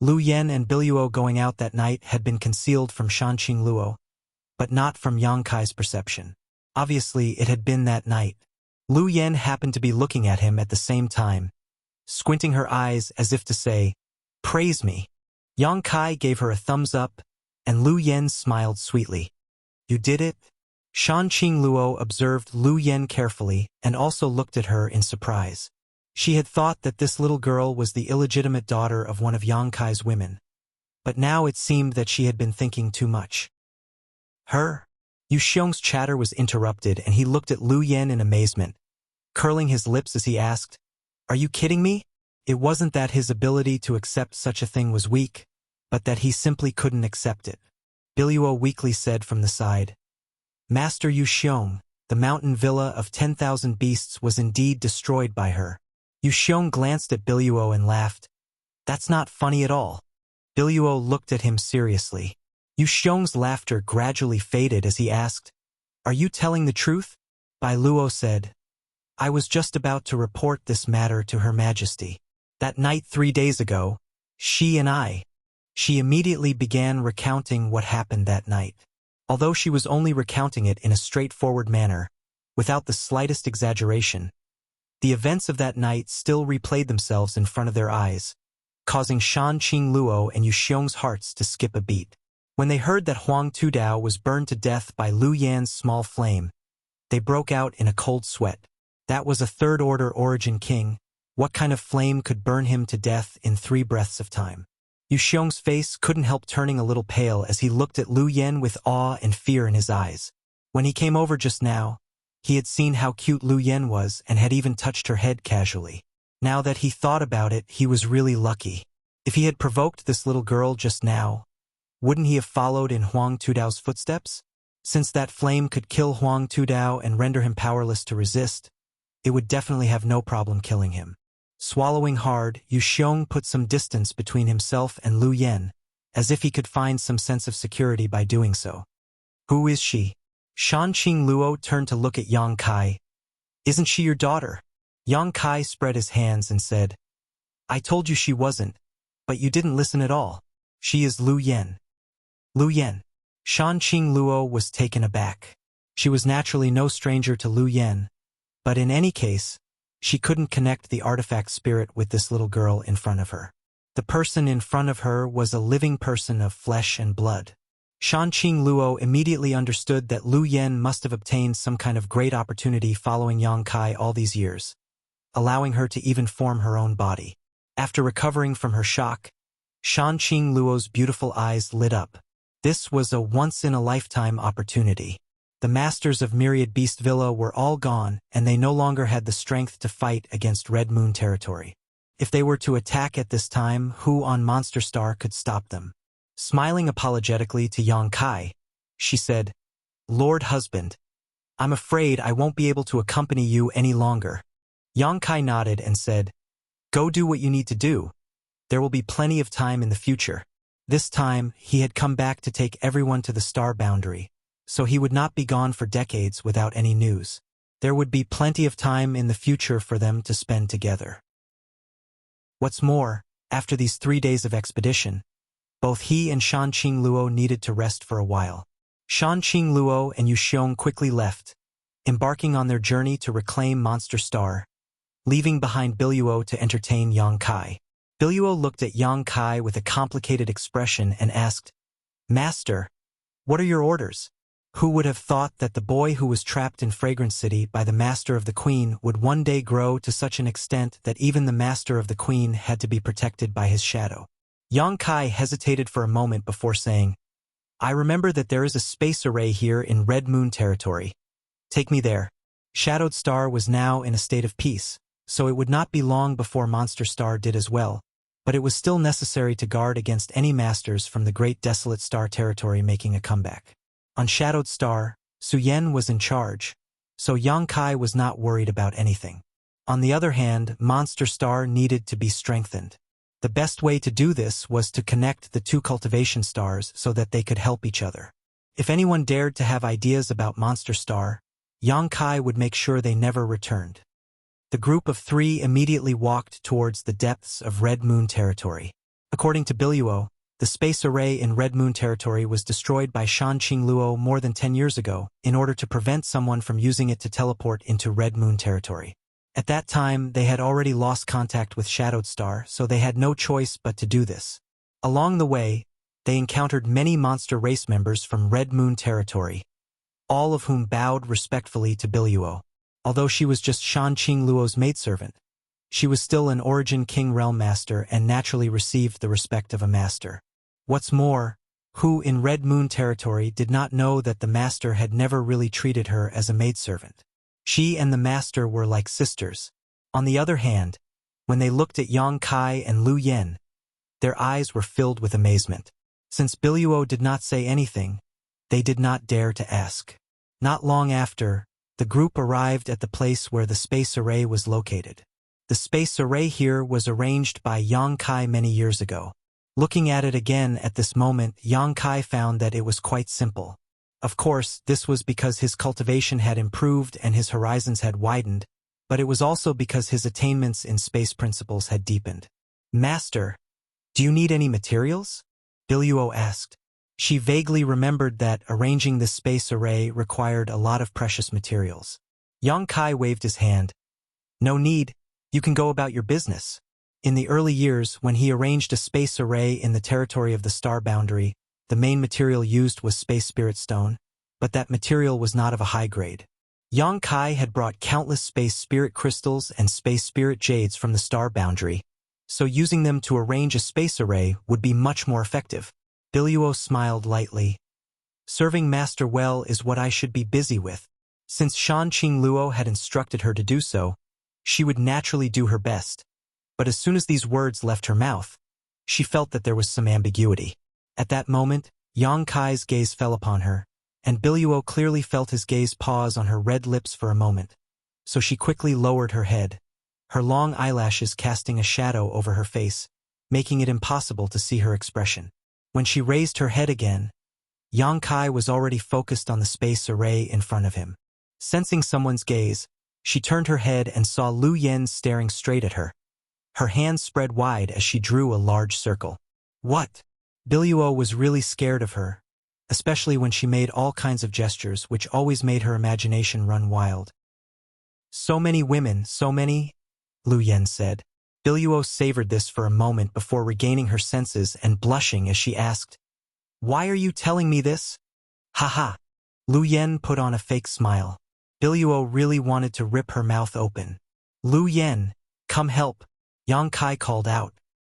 Lu Yen and Biluo going out that night had been concealed from Shan Qingluo, but not from Yang Kai's perception. Obviously, it had been that night. Lu Yen happened to be looking at him at the same time, squinting her eyes as if to say, "Praise me." Yang Kai gave her a thumbs up, and Lu Yen smiled sweetly. "You did it?" Shan Qingluo observed Lu Yen carefully and also looked at her in surprise. She had thought that this little girl was the illegitimate daughter of one of Yang Kai's women, but now it seemed that she had been thinking too much. Her? Yu Xiong's chatter was interrupted and he looked at Lu Yen in amazement, curling his lips as he asked, "Are you kidding me?" It wasn't that his ability to accept such a thing was weak, but that he simply couldn't accept it. Biluo weakly said from the side, "Master Yu Xiong, the mountain villa of 10,000 beasts was indeed destroyed by her." Yu Xiong glanced at Biluo and laughed. "That's not funny at all." Biluo looked at him seriously. Yu Xiong's laughter gradually faded as he asked, "Are you telling the truth?" Biluo said, "I was just about to report this matter to Her Majesty. That night 3 days ago, she immediately began recounting what happened that night. Although she was only recounting it in a straightforward manner, without the slightest exaggeration, the events of that night still replayed themselves in front of their eyes, causing Shan Qingluo and Yu Xiong's hearts to skip a beat. When they heard that Huang Tudao was burned to death by Lu Yan's small flame, they broke out in a cold sweat. That was a third-order origin king. What kind of flame could burn him to death in 3 breaths of time? Yu Xiong's face couldn't help turning a little pale as he looked at Lu Yen with awe and fear in his eyes. When he came over just now, he had seen how cute Lu Yen was and had even touched her head casually. Now that he thought about it, he was really lucky. If he had provoked this little girl just now, wouldn't he have followed in Huang Tudao's footsteps? Since that flame could kill Huang Tudao and render him powerless to resist, it would definitely have no problem killing him. Swallowing hard, Yu Xiong put some distance between himself and Lu Yen, as if he could find some sense of security by doing so. "Who is she?" Shan Qingluo turned to look at Yang Kai. "Isn't she your daughter?" Yang Kai spread his hands and said, "I told you she wasn't, but you didn't listen at all. She is Lu Yen." Lu Yen. Shan Qingluo was taken aback. She was naturally no stranger to Lu Yen, but in any case, she couldn't connect the artifact spirit with this little girl in front of her. The person in front of her was a living person of flesh and blood. Shan Qingluo immediately understood that Lu Yen must have obtained some kind of great opportunity following Yang Kai all these years, allowing her to even form her own body. After recovering from her shock, Shan Qingluo's beautiful eyes lit up. This was a once-in-a-lifetime opportunity. The masters of Myriad Beast Villa were all gone, and they no longer had the strength to fight against Red Moon territory. If they were to attack at this time, who on Monster Star could stop them? Smiling apologetically to Yang Kai, she said, "Lord Husband, I'm afraid I won't be able to accompany you any longer." Yang Kai nodded and said, "Go do what you need to do. There will be plenty of time in the future." This time, he had come back to take everyone to the star boundary, so he would not be gone for decades without any news. There would be plenty of time in the future for them to spend together. What's more, after these 3 days of expedition, both he and Shan Qingluo needed to rest for a while. Shan Qingluo and Yu Xiong quickly left, embarking on their journey to reclaim Monster Star, leaving behind Biluo to entertain Yang Kai. Biluo looked at Yang Kai with a complicated expression and asked, "Master, what are your orders?" Who would have thought that the boy who was trapped in Fragrance City by the Master of the Queen would one day grow to such an extent that even the Master of the Queen had to be protected by his shadow? Yang Kai hesitated for a moment before saying, "I remember that there is a space array here in Red Moon territory. Take me there." Shadowed Star was now in a state of peace, so it would not be long before Monster Star did as well, but it was still necessary to guard against any masters from the Great Desolate Star territory making a comeback. On Shadowed Star, Su Yen was in charge, so Yang Kai was not worried about anything. On the other hand, Monster Star needed to be strengthened. The best way to do this was to connect the 2 cultivation stars so that they could help each other. If anyone dared to have ideas about Monster Star, Yang Kai would make sure they never returned. The group of 3 immediately walked towards the depths of Red Moon territory. According to Biluo, The space array in Red Moon territory was destroyed by Shan Qingluo more than 10 years ago in order to prevent someone from using it to teleport into Red Moon territory. At that time, they had already lost contact with Shadowed Star, so they had no choice but to do this. Along the way, they encountered many monster race members from Red Moon territory, all of whom bowed respectfully to Biluo. Although she was just Shan Qingluo's maidservant, she was still an Origin King Realm Master and naturally received the respect of a master. What's more, who in Red Moon territory did not know that the master had never really treated her as a maidservant. She and the master were like sisters. On the other hand, when they looked at Yang Kai and Lu Yen, their eyes were filled with amazement. Since Biluo did not say anything, they did not dare to ask. Not long after, the group arrived at the place where the space array was located. The space array here was arranged by Yang Kai many years ago. Looking at it again at this moment, Yang Kai found that it was quite simple. Of course, this was because his cultivation had improved and his horizons had widened, but it was also because his attainments in space principles had deepened. Master, do you need any materials? Biluo asked. She vaguely remembered that arranging this space array required a lot of precious materials. Yang Kai waved his hand. No need, you can go about your business. In the early years, when he arranged a space array in the territory of the star boundary, the main material used was space spirit stone, but that material was not of a high grade. Yang Kai had brought countless space spirit crystals and space spirit jades from the star boundary, so using them to arrange a space array would be much more effective. Biluo smiled lightly. Serving master well is what I should be busy with. Since Shan Qingluo had instructed her to do so, she would naturally do her best. But as soon as these words left her mouth, she felt that there was some ambiguity. At that moment, Yang Kai's gaze fell upon her, and Biluo clearly felt his gaze pause on her red lips for a moment. So she quickly lowered her head, her long eyelashes casting a shadow over her face, making it impossible to see her expression. When she raised her head again, Yang Kai was already focused on the space array in front of him. Sensing someone's gaze, she turned her head and saw Lu Yen staring straight at her. Her hands spread wide as she drew a large circle. What? Biluo was really scared of her, especially when she made all kinds of gestures which always made her imagination run wild. So many women, so many, Lu Yen said. Biluo savored this for a moment before regaining her senses and blushing as she asked, Why are you telling me this? Haha. Lu Yen put on a fake smile. Biluo really wanted to rip her mouth open. Lu Yen, come help, Yang Kai called out.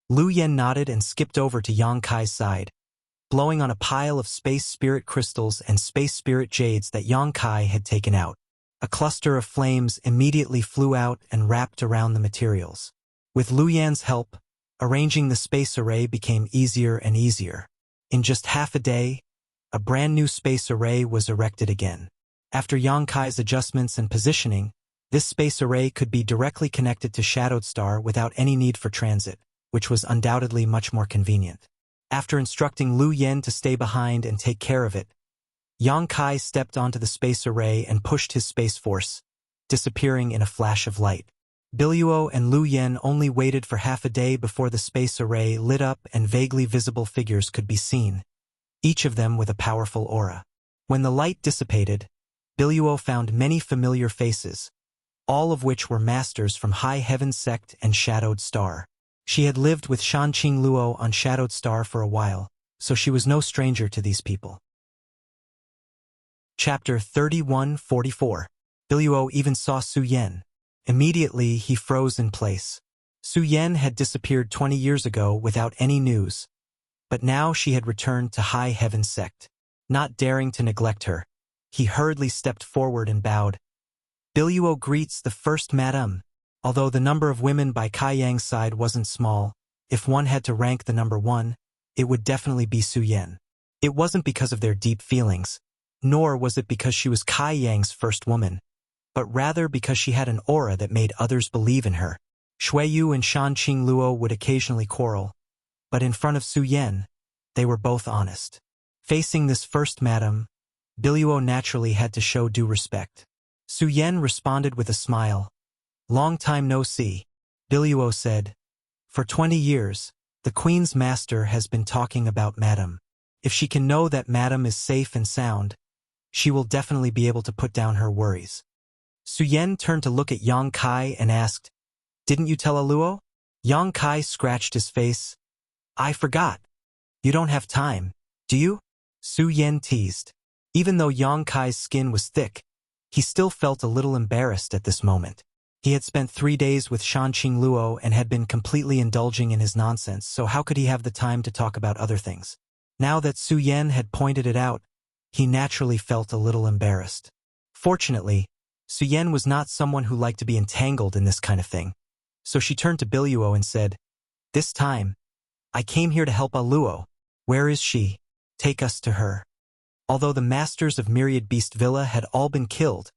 Lu Yen nodded and skipped over to Yang Kai's side, blowing on a pile of space spirit crystals and space spirit jades that Yang Kai had taken out. A cluster of flames immediately flew out and wrapped around the materials. With Lu Yan's help, arranging the space array became easier and easier. In just half a day, a brand new space array was erected again. After Yang Kai's adjustments and positioning, this space array could be directly connected to Shadowed Star without any need for transit, which was undoubtedly much more convenient. After instructing Lu Yen to stay behind and take care of it, Yang Kai stepped onto the space array and pushed his space force, disappearing in a flash of light. Biluo and Lu Yen only waited for half a day before the space array lit up and vaguely visible figures could be seen, each of them with a powerful aura. When the light dissipated, Biluo found many familiar faces, all of which were masters from High Heaven Sect and Shadowed Star. She had lived with Shan Qingluo on Shadowed Star for a while, so she was no stranger to these people. Chapter 3144. Biluo even saw Su Yen. Immediately, he froze in place. Su Yen had disappeared 20 years ago without any news, but now she had returned to High Heaven Sect. Not daring to neglect her, he hurriedly stepped forward and bowed. Biluo greets the first madam. Although the number of women by Kai Yang's side wasn't small, if one had to rank the number one, it would definitely be Su Yen. It wasn't because of their deep feelings, nor was it because she was Kai Yang's first woman, but rather because she had an aura that made others believe in her. Shuiyu and Shan Qingluo would occasionally quarrel, but in front of Su Yen, they were both honest. Facing this first madam, Biluo naturally had to show due respect. Su Yen responded with a smile. Long time no see, Biluo said. For 20 years, The Queen's master has been talking about Madam. If she can know that Madam is safe and sound, she will definitely be able to put down her worries. Su Yen turned to look at Yang Kai and asked, "Didn't you tell Aluo?" Yang Kai scratched his face. "I forgot. You don't have time, do you?" Su Yen teased. Even though Yang Kai's skin was thick, he still felt a little embarrassed at this moment. He had spent 3 days with Shanqing Luo and had been completely indulging in his nonsense, so how could he have the time to talk about other things? Now that Su Yen had pointed it out, he naturally felt a little embarrassed. Fortunately, Su Yen was not someone who liked to be entangled in this kind of thing, so she turned to Biluo and said, "This time, I came here to help Aluo. Where is she? Take us to her." Although the masters of Myriad Beast Villa had all been killed,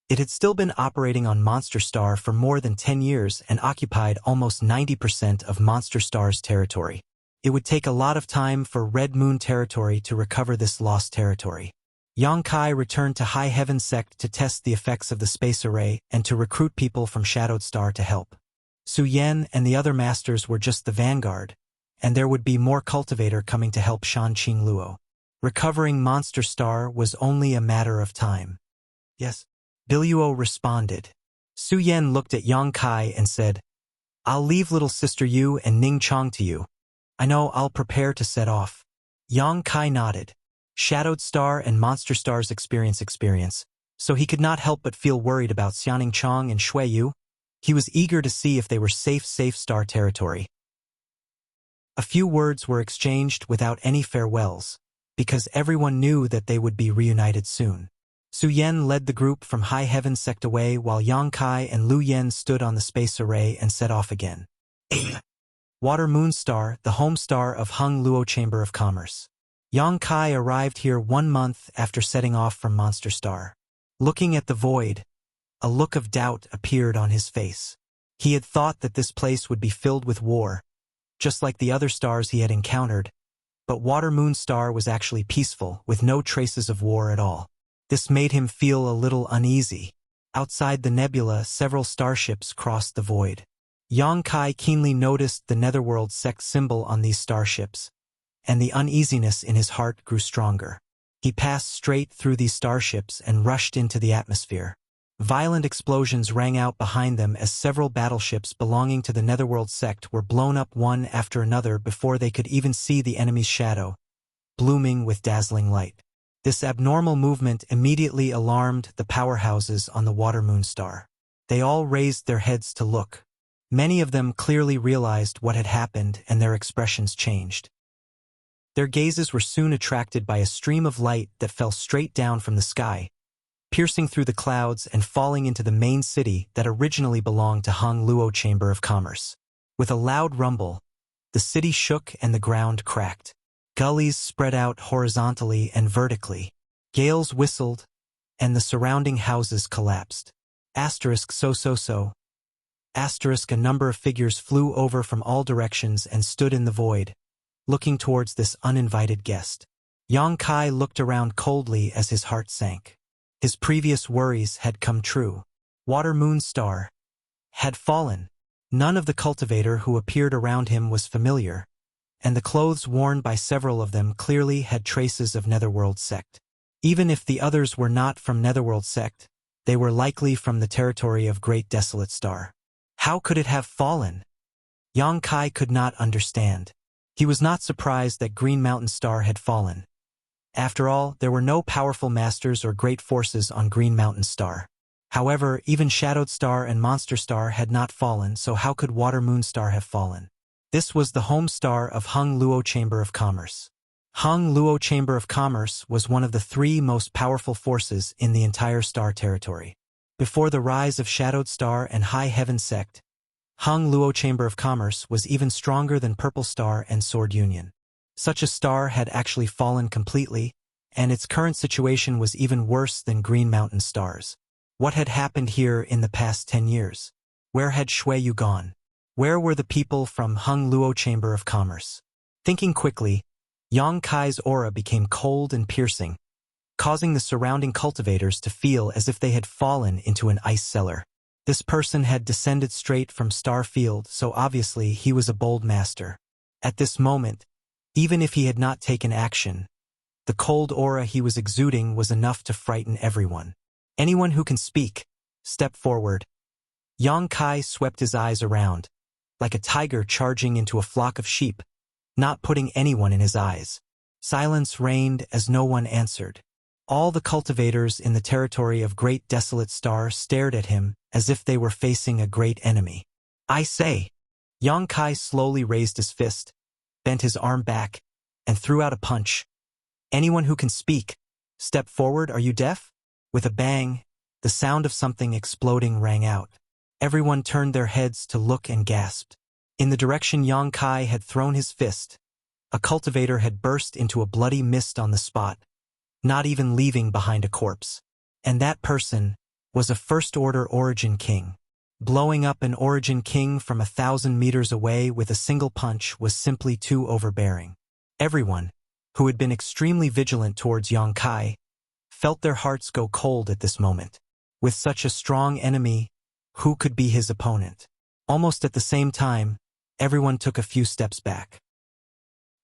it had still been operating on Monster Star for more than 10 years and occupied almost 90% of Monster Star's territory. It would take a lot of time for Red Moon territory to recover this lost territory. Yang Kai returned to High Heaven Sect to test the effects of the space array and to recruit people from Shadowed Star to help. Su Yen and the other masters were just the vanguard, and there would be more cultivator coming to help Shanqing Luo. Recovering Monster Star was only a matter of time. "Yes," Biluo responded. Su Yen looked at Yang Kai and said, "I'll leave little sister Yu and Ning Chong to you. I know I'll prepare to set off." Yang Kai nodded. Shadowed Star and Monster Star's experience, so he could not help but feel worried about Xianing Chong and Shui Yu. He was eager to see if they were safe Star territory. A few words were exchanged without any farewells, because everyone knew that they would be reunited soon. Su Yen led the group from High Heaven Sect away while Yang Kai and Lu Yen stood on the space array and set off again. Water Moon Star, the home star of Hung Luo Chamber of Commerce. Yang Kai arrived here 1 month after setting off from Monster Star. Looking at the void, a look of doubt appeared on his face. He had thought that this place would be filled with war, just like the other stars he had encountered, but Water Moon Star was actually peaceful, with no traces of war at all. This made him feel a little uneasy. Outside the nebula, several starships crossed the void. Yang Kai keenly noticed the Netherworld sect symbol on these starships, and the uneasiness in his heart grew stronger. He passed straight through these starships and rushed into the atmosphere. Violent explosions rang out behind them as several battleships belonging to the Netherworld sect were blown up one after another before they could even see the enemy's shadow, blooming with dazzling light. This abnormal movement immediately alarmed the powerhouses on the Water Moon Star. They all raised their heads to look. Many of them clearly realized what had happened, and their expressions changed. Their gazes were soon attracted by a stream of light that fell straight down from the sky, piercing through the clouds and falling into the main city that originally belonged to Hung Luo Chamber of Commerce. With a loud rumble, the city shook and the ground cracked. Gullies spread out horizontally and vertically. Gales whistled, and the surrounding houses collapsed. So. A number of figures flew over from all directions and stood in the void, looking towards this uninvited guest. Yang Kai looked around coldly as his heart sank. His previous worries had come true. Water Moon Star had fallen. None of the cultivator who appeared around him was familiar, and the clothes worn by several of them clearly had traces of Netherworld sect. Even if the others were not from Netherworld sect, they were likely from the territory of Great Desolate Star. How could it have fallen? Yang Kai could not understand. He was not surprised that Green Mountain Star had fallen. After all, there were no powerful masters or great forces on Green Mountain Star. However, even Shadowed Star and Monster Star had not fallen, so how could Water Moon Star have fallen? This was the home star of Hung Luo Chamber of Commerce. Hung Luo Chamber of Commerce was one of the 3 most powerful forces in the entire star territory. Before the rise of Shadowed Star and High Heaven Sect, Hung Luo Chamber of Commerce was even stronger than Purple Star and Sword Union. Such a star had actually fallen completely, and its current situation was even worse than Green Mountain Stars. What had happened here in the past 10 years? Where had Shui Yu gone? Where were the people from Hung Luo Chamber of Commerce? Thinking quickly, Yang Kai's aura became cold and piercing, causing the surrounding cultivators to feel as if they had fallen into an ice cellar. This person had descended straight from Star Field, so obviously he was a bold master. At this moment, even if he had not taken action, the cold aura he was exuding was enough to frighten everyone. Anyone who can speak, step forward. Yang Kai swept his eyes around, like a tiger charging into a flock of sheep, not putting anyone in his eyes. Silence reigned as no one answered. All the cultivators in the territory of Great Desolate Star stared at him as if they were facing a great enemy. I say! Yang Kai slowly raised his fist, bent his arm back, and threw out a punch. Anyone who can speak, step forward. Are you deaf? With a bang, the sound of something exploding rang out. Everyone turned their heads to look and gasped. In the direction Yang Kai had thrown his fist, a cultivator had burst into a bloody mist on the spot, not even leaving behind a corpse. And that person was a First-Order Origin King. Blowing up an Origin King from 1,000 meters away with a single punch was simply too overbearing. Everyone, who had been extremely vigilant towards Yang Kai, felt their hearts go cold at this moment. With such a strong enemy, who could be his opponent? Almost at the same time, everyone took a few steps back.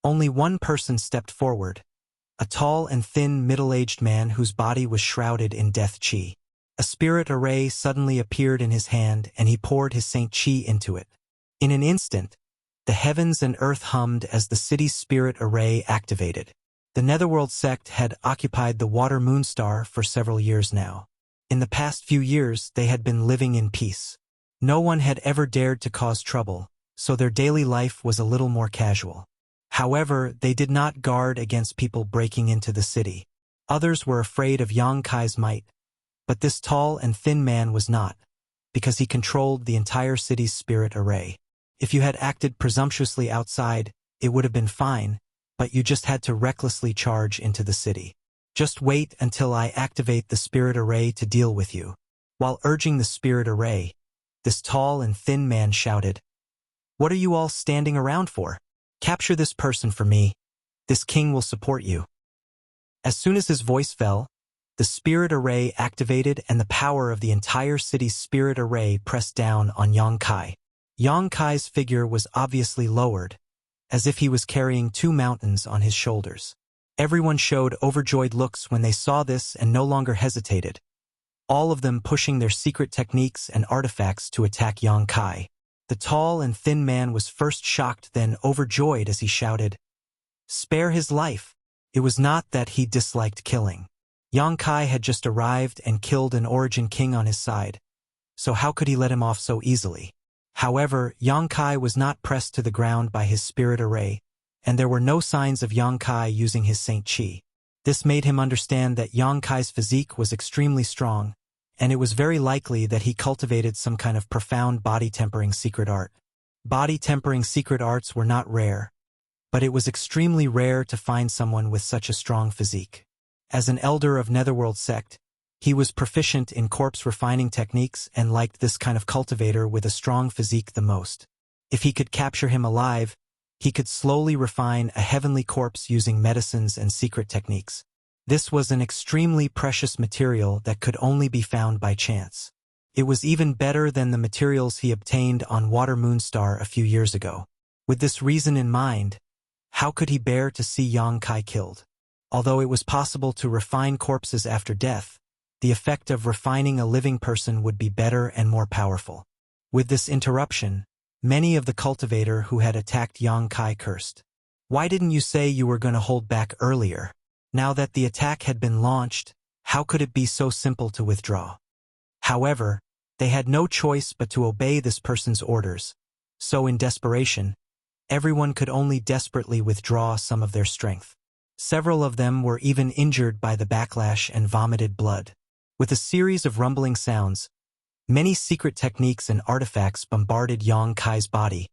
Only one person stepped forward, a tall and thin middle-aged man whose body was shrouded in death chi. A spirit array suddenly appeared in his hand and he poured his Saint Chi into it. In an instant, the heavens and earth hummed as the city's spirit array activated. The Netherworld sect had occupied the Water Moonstar for several years now. In the past few years, they had been living in peace. No one had ever dared to cause trouble, so their daily life was a little more casual. However, they did not guard against people breaking into the city. Others were afraid of Yang Kai's might, but this tall and thin man was not, because he controlled the entire city's spirit array. If you had acted presumptuously outside, it would have been fine, but you just had to recklessly charge into the city. Just wait until I activate the spirit array to deal with you. While urging the spirit array, this tall and thin man shouted, "What are you all standing around for? Capture this person for me. This king will support you." As soon as his voice fell, the spirit array activated and the power of the entire city's spirit array pressed down on Yang Kai. Yang Kai's figure was obviously lowered, as if he was carrying 2 mountains on his shoulders. Everyone showed overjoyed looks when they saw this and no longer hesitated, all of them pushing their secret techniques and artifacts to attack Yang Kai. The tall and thin man was first shocked, then overjoyed as he shouted, "Spare his life." It was not that he disliked killing. Yang Kai had just arrived and killed an Origin King on his side, so how could he let him off so easily? However, Yang Kai was not pressed to the ground by his spirit array, and there were no signs of Yang Kai using his Saint Chi. This made him understand that Yang Kai's physique was extremely strong, and it was very likely that he cultivated some kind of profound body-tempering secret art. Body-tempering secret arts were not rare, but it was extremely rare to find someone with such a strong physique. As an elder of Netherworld sect, he was proficient in corpse refining techniques and liked this kind of cultivator with a strong physique the most. If he could capture him alive, he could slowly refine a heavenly corpse using medicines and secret techniques. This was an extremely precious material that could only be found by chance. It was even better than the materials he obtained on Water Moonstar a few years ago. With this reason in mind, how could he bear to see Yang Kai killed? Although it was possible to refine corpses after death, the effect of refining a living person would be better and more powerful. With this interruption, many of the cultivator who had attacked Yang Kai cursed. "Why didn't you say you were going to hold back earlier? Now that the attack had been launched, how could it be so simple to withdraw?" However, they had no choice but to obey this person's orders, so in desperation, everyone could only desperately withdraw some of their strength. Several of them were even injured by the backlash and vomited blood. With a series of rumbling sounds, many secret techniques and artifacts bombarded Yang Kai's body,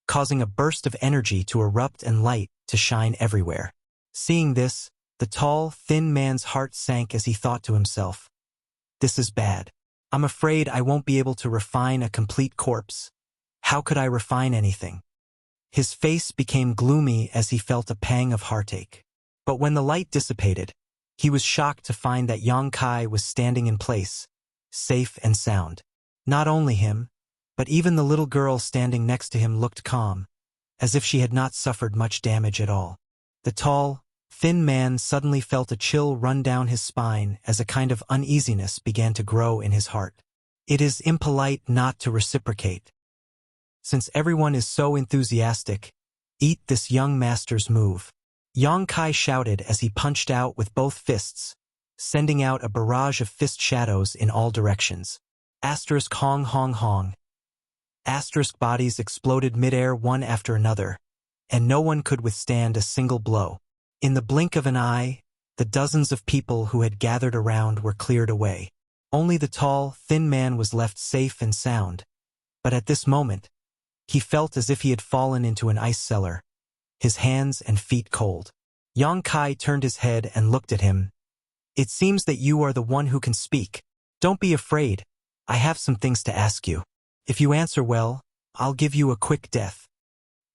causing a burst of energy to erupt and light to shine everywhere. Seeing this, the tall, thin man's heart sank as he thought to himself, "This is bad. I'm afraid I won't be able to refine a complete corpse. How could I refine anything?" His face became gloomy as he felt a pang of heartache. But when the light dissipated, he was shocked to find that Yang Kai was standing in place, safe and sound. Not only him, but even the little girl standing next to him looked calm, as if she had not suffered much damage at all. The tall, thin man suddenly felt a chill run down his spine as a kind of uneasiness began to grow in his heart. It is impolite not to reciprocate. Since everyone is so enthusiastic, eat this young master's move. Yang Kai shouted as he punched out with both fists, sending out a barrage of fist shadows in all directions. Asterisk hong hong hong. Asterisk bodies exploded midair one after another, and no one could withstand a single blow. In the blink of an eye, the dozens of people who had gathered around were cleared away. Only the tall, thin man was left safe and sound, but at this moment, he felt as if he had fallen into an ice cellar, his hands and feet cold. Yang Kai turned his head and looked at him. It seems that you are the one who can speak. Don't be afraid. I have some things to ask you. If you answer well, I'll give you a quick death.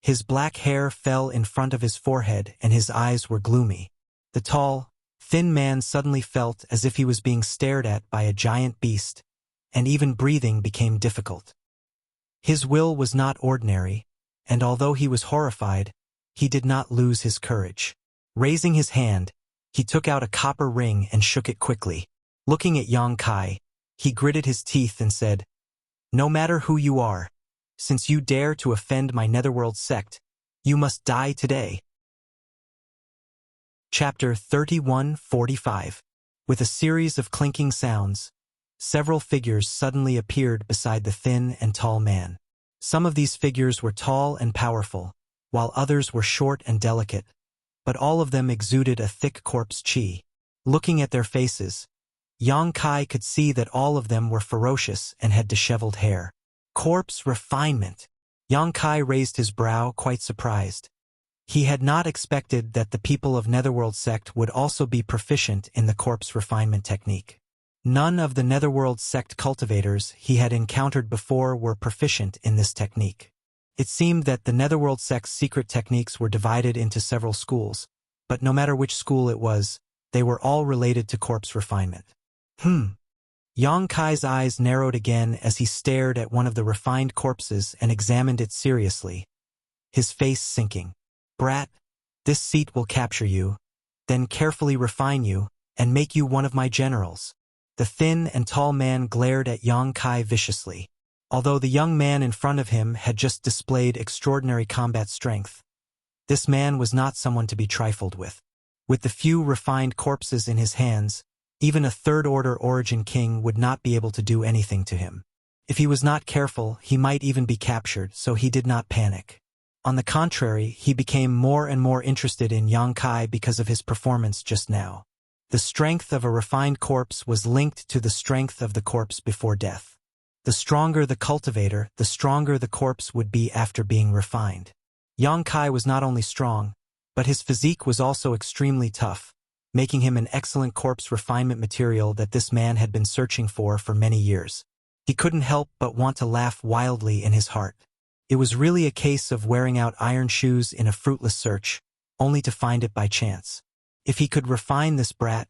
His black hair fell in front of his forehead and his eyes were gloomy. The tall, thin man suddenly felt as if he was being stared at by a giant beast, and even breathing became difficult. His will was not ordinary, and although he was horrified, he did not lose his courage. Raising his hand, he took out a copper ring and shook it quickly. Looking at Yang Kai, he gritted his teeth and said, "No matter who you are, since you dare to offend my netherworld sect, you must die today." Chapter 31:45. With a series of clinking sounds, several figures suddenly appeared beside the thin and tall man. Some of these figures were tall and powerful, while others were short and delicate, but all of them exuded a thick corpse chi. Looking at their faces, Yang Kai could see that all of them were ferocious and had disheveled hair. Corpse refinement. Yang Kai raised his brow, quite surprised. He had not expected that the people of Netherworld sect would also be proficient in the corpse refinement technique. None of the Netherworld sect cultivators he had encountered before were proficient in this technique. It seemed that the Netherworld sect's secret techniques were divided into several schools, but no matter which school it was, they were all related to corpse refinement. Yang Kai's eyes narrowed again as he stared at one of the refined corpses and examined it seriously, his face sinking. "Brat, this seat will capture you, then carefully refine you, and make you one of my generals." The thin and tall man glared at Yang Kai viciously. Although the young man in front of him had just displayed extraordinary combat strength, this man was not someone to be trifled with. With the few refined corpses in his hands, even a third-order origin king would not be able to do anything to him. If he was not careful, he might even be captured, so he did not panic. On the contrary, he became more and more interested in Yang Kai because of his performance just now. The strength of a refined corpse was linked to the strength of the corpse before death. The stronger the cultivator, the stronger the corpse would be after being refined. Yang Kai was not only strong, but his physique was also extremely tough, making him an excellent corpse refinement material that this man had been searching for many years. He couldn't help but want to laugh wildly in his heart. It was really a case of wearing out iron shoes in a fruitless search, only to find it by chance. If he could refine this brat,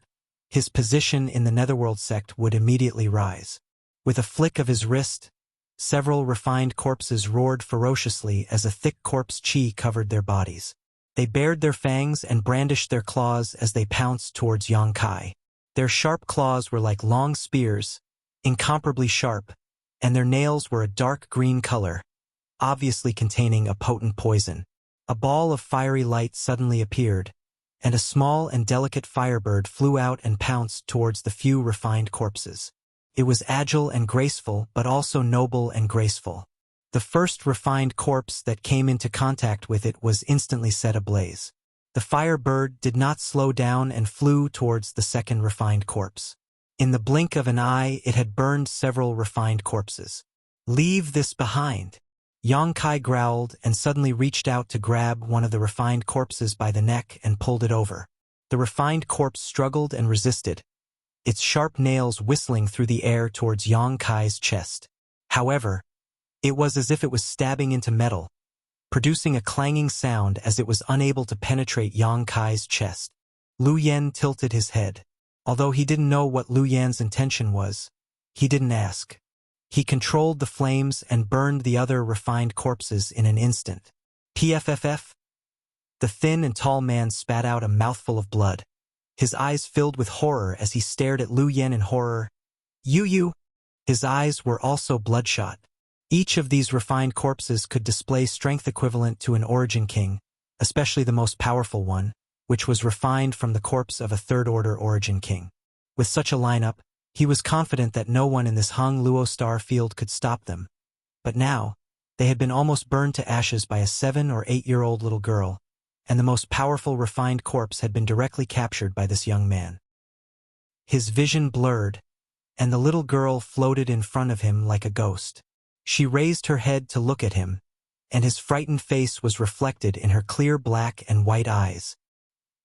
his position in the Netherworld sect would immediately rise. With a flick of his wrist, several refined corpses roared ferociously as a thick corpse chi covered their bodies. They bared their fangs and brandished their claws as they pounced towards Yang Kai. Their sharp claws were like long spears, incomparably sharp, and their nails were a dark green color, obviously containing a potent poison. A ball of fiery light suddenly appeared, and a small and delicate firebird flew out and pounced towards the few refined corpses. It was agile and graceful, but also noble and graceful. The first refined corpse that came into contact with it was instantly set ablaze. The firebird did not slow down and flew towards the second refined corpse. In the blink of an eye, it had burned several refined corpses. "Leave this behind." Yang Kai growled and suddenly reached out to grab one of the refined corpses by the neck and pulled it over. The refined corpse struggled and resisted, its sharp nails whistling through the air towards Yang Kai's chest. However, it was as if it was stabbing into metal, producing a clanging sound as it was unable to penetrate Yang Kai's chest. Lu Yan tilted his head. Although he didn't know what Lu Yan's intention was, he didn't ask. He controlled the flames and burned the other refined corpses in an instant. PFFF? The thin and tall man spat out a mouthful of blood. His eyes filled with horror as he stared at Lu Yen in horror. You. His eyes were also bloodshot. Each of these refined corpses could display strength equivalent to an origin king, especially the most powerful one, which was refined from the corpse of a third-order origin king. With such a lineup, he was confident that no one in this Hung Luo star field could stop them. But now, they had been almost burned to ashes by a 7- or 8-year-old little girl, and the most powerful refined corpse had been directly captured by this young man. His vision blurred, and the little girl floated in front of him like a ghost. She raised her head to look at him, and his frightened face was reflected in her clear black and white eyes.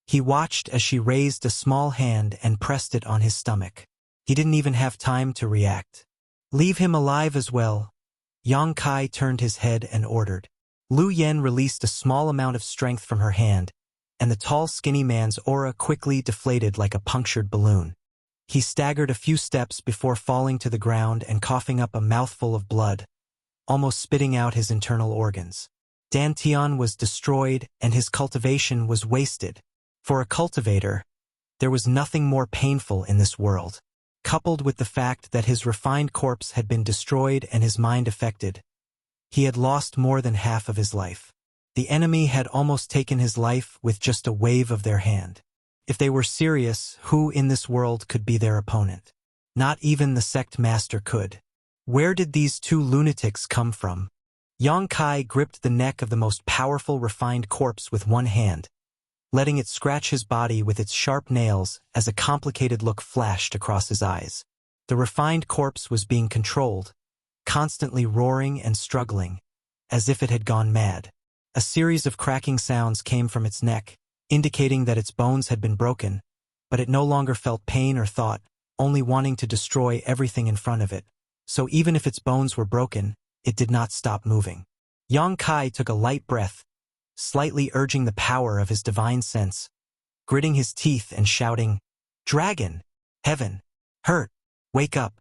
He watched as she raised a small hand and pressed it on his stomach. He didn't even have time to react. "Leave him alive as well." Yang Kai turned his head and ordered. Lu Yen released a small amount of strength from her hand, and the tall skinny man's aura quickly deflated like a punctured balloon. He staggered a few steps before falling to the ground and coughing up a mouthful of blood, almost spitting out his internal organs. Dan Tian was destroyed and his cultivation was wasted. For a cultivator, there was nothing more painful in this world. Coupled with the fact that his refined corpse had been destroyed and his mind affected, he had lost more than half of his life. The enemy had almost taken his life with just a wave of their hand. If they were serious, who in this world could be their opponent? Not even the sect master could. Where did these two lunatics come from? Yang Kai gripped the neck of the most powerful refined corpse with one hand, letting it scratch his body with its sharp nails as a complicated look flashed across his eyes. The refined corpse was being controlled, constantly roaring and struggling, as if it had gone mad. A series of cracking sounds came from its neck, indicating that its bones had been broken, but it no longer felt pain or thought, only wanting to destroy everything in front of it. So even if its bones were broken, it did not stop moving. Yang Kai took a light breath, slightly urging the power of his divine sense, gritting his teeth and shouting, "Dragon! Heaven! Hurt! Wake up!"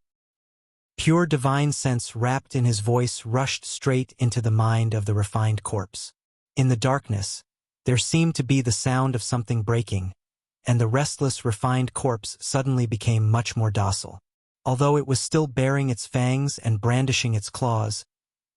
Pure divine sense wrapped in his voice rushed straight into the mind of the refined corpse. In the darkness, there seemed to be the sound of something breaking, and the restless refined corpse suddenly became much more docile. Although it was still baring its fangs and brandishing its claws,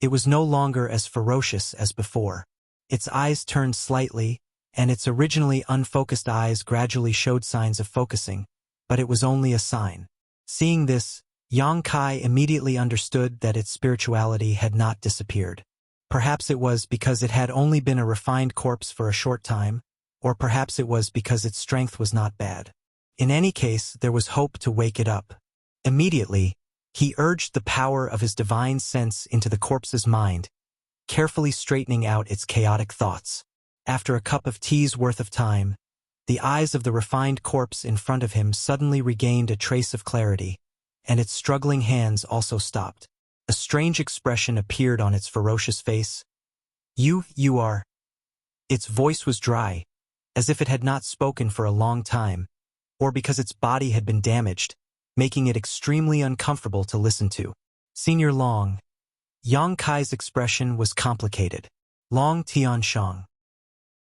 it was no longer as ferocious as before. Its eyes turned slightly, and its originally unfocused eyes gradually showed signs of focusing, but it was only a sign. Seeing this, Yang Kai immediately understood that its spirituality had not disappeared. Perhaps it was because it had only been a refined corpse for a short time, or perhaps it was because its strength was not bad. In any case, there was hope to wake it up. Immediately, he urged the power of his divine sense into the corpse's mind, carefully straightening out its chaotic thoughts. After a cup of tea's worth of time, the eyes of the refined corpse in front of him suddenly regained a trace of clarity, and its struggling hands also stopped. A strange expression appeared on its ferocious face. You are." Its voice was dry, as if it had not spoken for a long time, or because its body had been damaged, making it extremely uncomfortable to listen to. "Senior Long." Yang Kai's expression was complicated. Long Tianshang.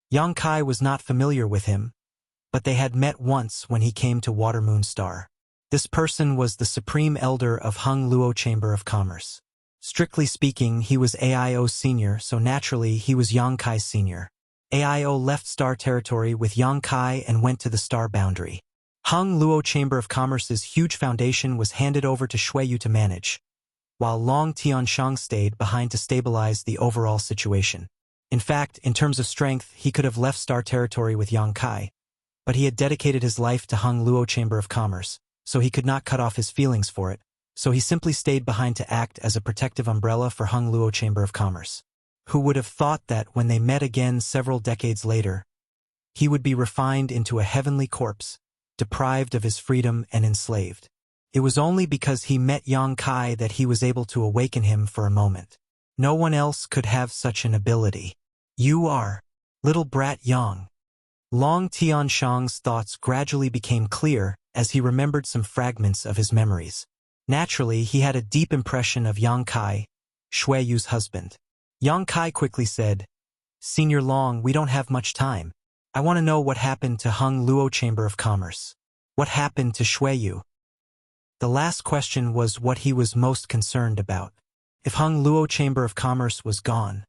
Yang Kai was not familiar with him, but they had met once when he came to Water Moon Star. This person was the Supreme Elder of Hung Luo Chamber of Commerce. Strictly speaking, he was AIO's senior, so naturally he was Yang Kai's senior. AIO left Star Territory with Yang Kai and went to the Star Boundary. Hung Luo Chamber of Commerce's huge foundation was handed over to Shuiyu to manage, while Long Tianshang stayed behind to stabilize the overall situation. In fact, in terms of strength, he could have left Star Territory with Yang Kai, but he had dedicated his life to Hung Luo Chamber of Commerce, so he could not cut off his feelings for it, so he simply stayed behind to act as a protective umbrella for Hung Luo Chamber of Commerce. Who would have thought that when they met again several decades later, he would be refined into a heavenly corpse, deprived of his freedom and enslaved. It was only because he met Yang Kai that he was able to awaken him for a moment. No one else could have such an ability. "You are little brat Yang." Long Tianshang's thoughts gradually became clear as he remembered some fragments of his memories. Naturally, he had a deep impression of Yang Kai, Shuiyu's husband. Yang Kai quickly said, Senior Long, we don't have much time. I want to know what happened to Hung Luo Chamber of Commerce. What happened to Shuiyu? The last question was what he was most concerned about. If Hung Luo Chamber of Commerce was gone,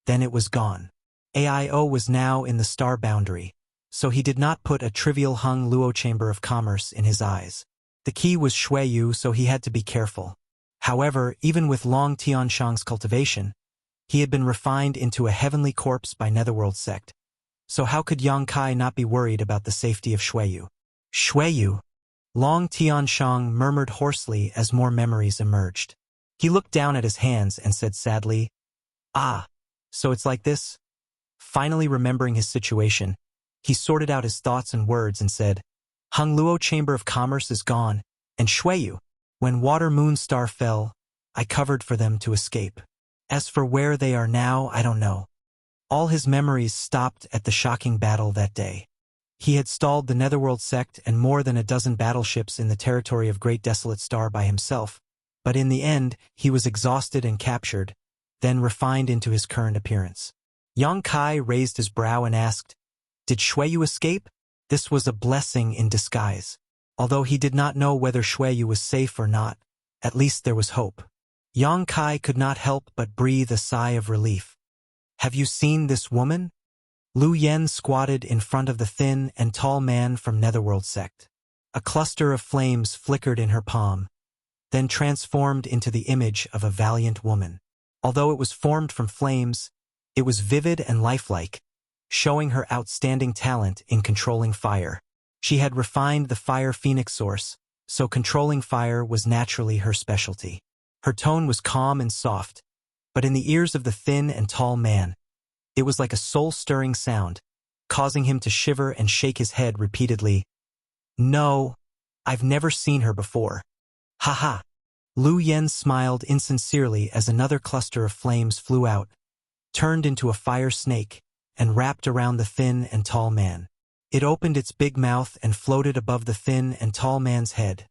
then it was gone. AIO was now in the star boundary, so he did not put a trivial Hung Luo Chamber of Commerce in his eyes. The key was Shuiyu, so he had to be careful. However, even with Long Tianshang's cultivation, he had been refined into a heavenly corpse by Netherworld sect. So how could Yang Kai not be worried about the safety of Shuiyu? Shuiyu? Long Tianshang murmured hoarsely as more memories emerged. He looked down at his hands and said sadly, "Ah, so it's like this?" Finally remembering his situation, he sorted out his thoughts and words and said, "Hung Luo Chamber of Commerce is gone, and Shuiyu. When Water Moon Star fell, I covered for them to escape. As for where they are now, I don't know." All his memories stopped at the shocking battle that day. He had stalled the Netherworld sect and more than a dozen battleships in the territory of Great Desolate Star by himself, but in the end, he was exhausted and captured, then refined into his current appearance. Yang Kai raised his brow and asked, "Did Shuiyu escape?" This was a blessing in disguise. Although he did not know whether Shuiyu was safe or not, at least there was hope. Yang Kai could not help but breathe a sigh of relief. "Have you seen this woman?" Lu Yen squatted in front of the thin and tall man from Netherworld sect. A cluster of flames flickered in her palm, then transformed into the image of a valiant woman. Although it was formed from flames, it was vivid and lifelike, showing her outstanding talent in controlling fire. She had refined the fire phoenix source, so controlling fire was naturally her specialty. Her tone was calm and soft, but in the ears of the thin and tall man, it was like a soul-stirring sound, causing him to shiver and shake his head repeatedly. "No, I've never seen her before." "Ha ha." Lu Yen smiled insincerely as another cluster of flames flew out, turned into a fire snake, and wrapped around the thin and tall man. It opened its big mouth and floated above the thin and tall man's head,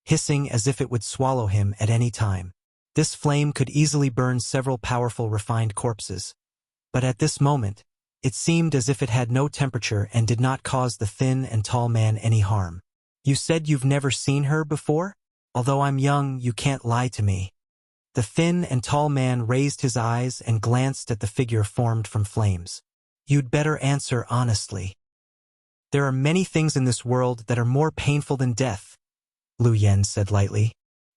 hissing as if it would swallow him at any time. This flame could easily burn several powerful refined corpses, but at this moment, it seemed as if it had no temperature and did not cause the thin and tall man any harm. "You said you've never seen her before? Although I'm young, you can't lie to me." The thin and tall man raised his eyes and glanced at the figure formed from flames. "You'd better answer honestly." "There are many things in this world that are more painful than death," Lu Yen said lightly.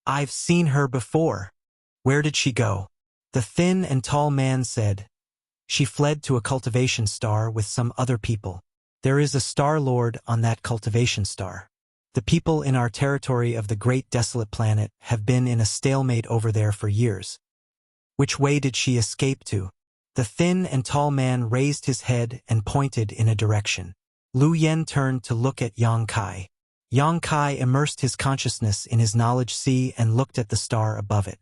"I've seen her before." "Where did she go?" The thin and tall man said, "She fled to a cultivation star with some other people. There is a Star Lord on that cultivation star. The people in our territory of the Great Desolate Planet have been in a stalemate over there for years." "Which way did she escape to?" The thin and tall man raised his head and pointed in a direction. Lu Yen turned to look at Yang Kai. Yang Kai immersed his consciousness in his knowledge sea and looked at the star above it.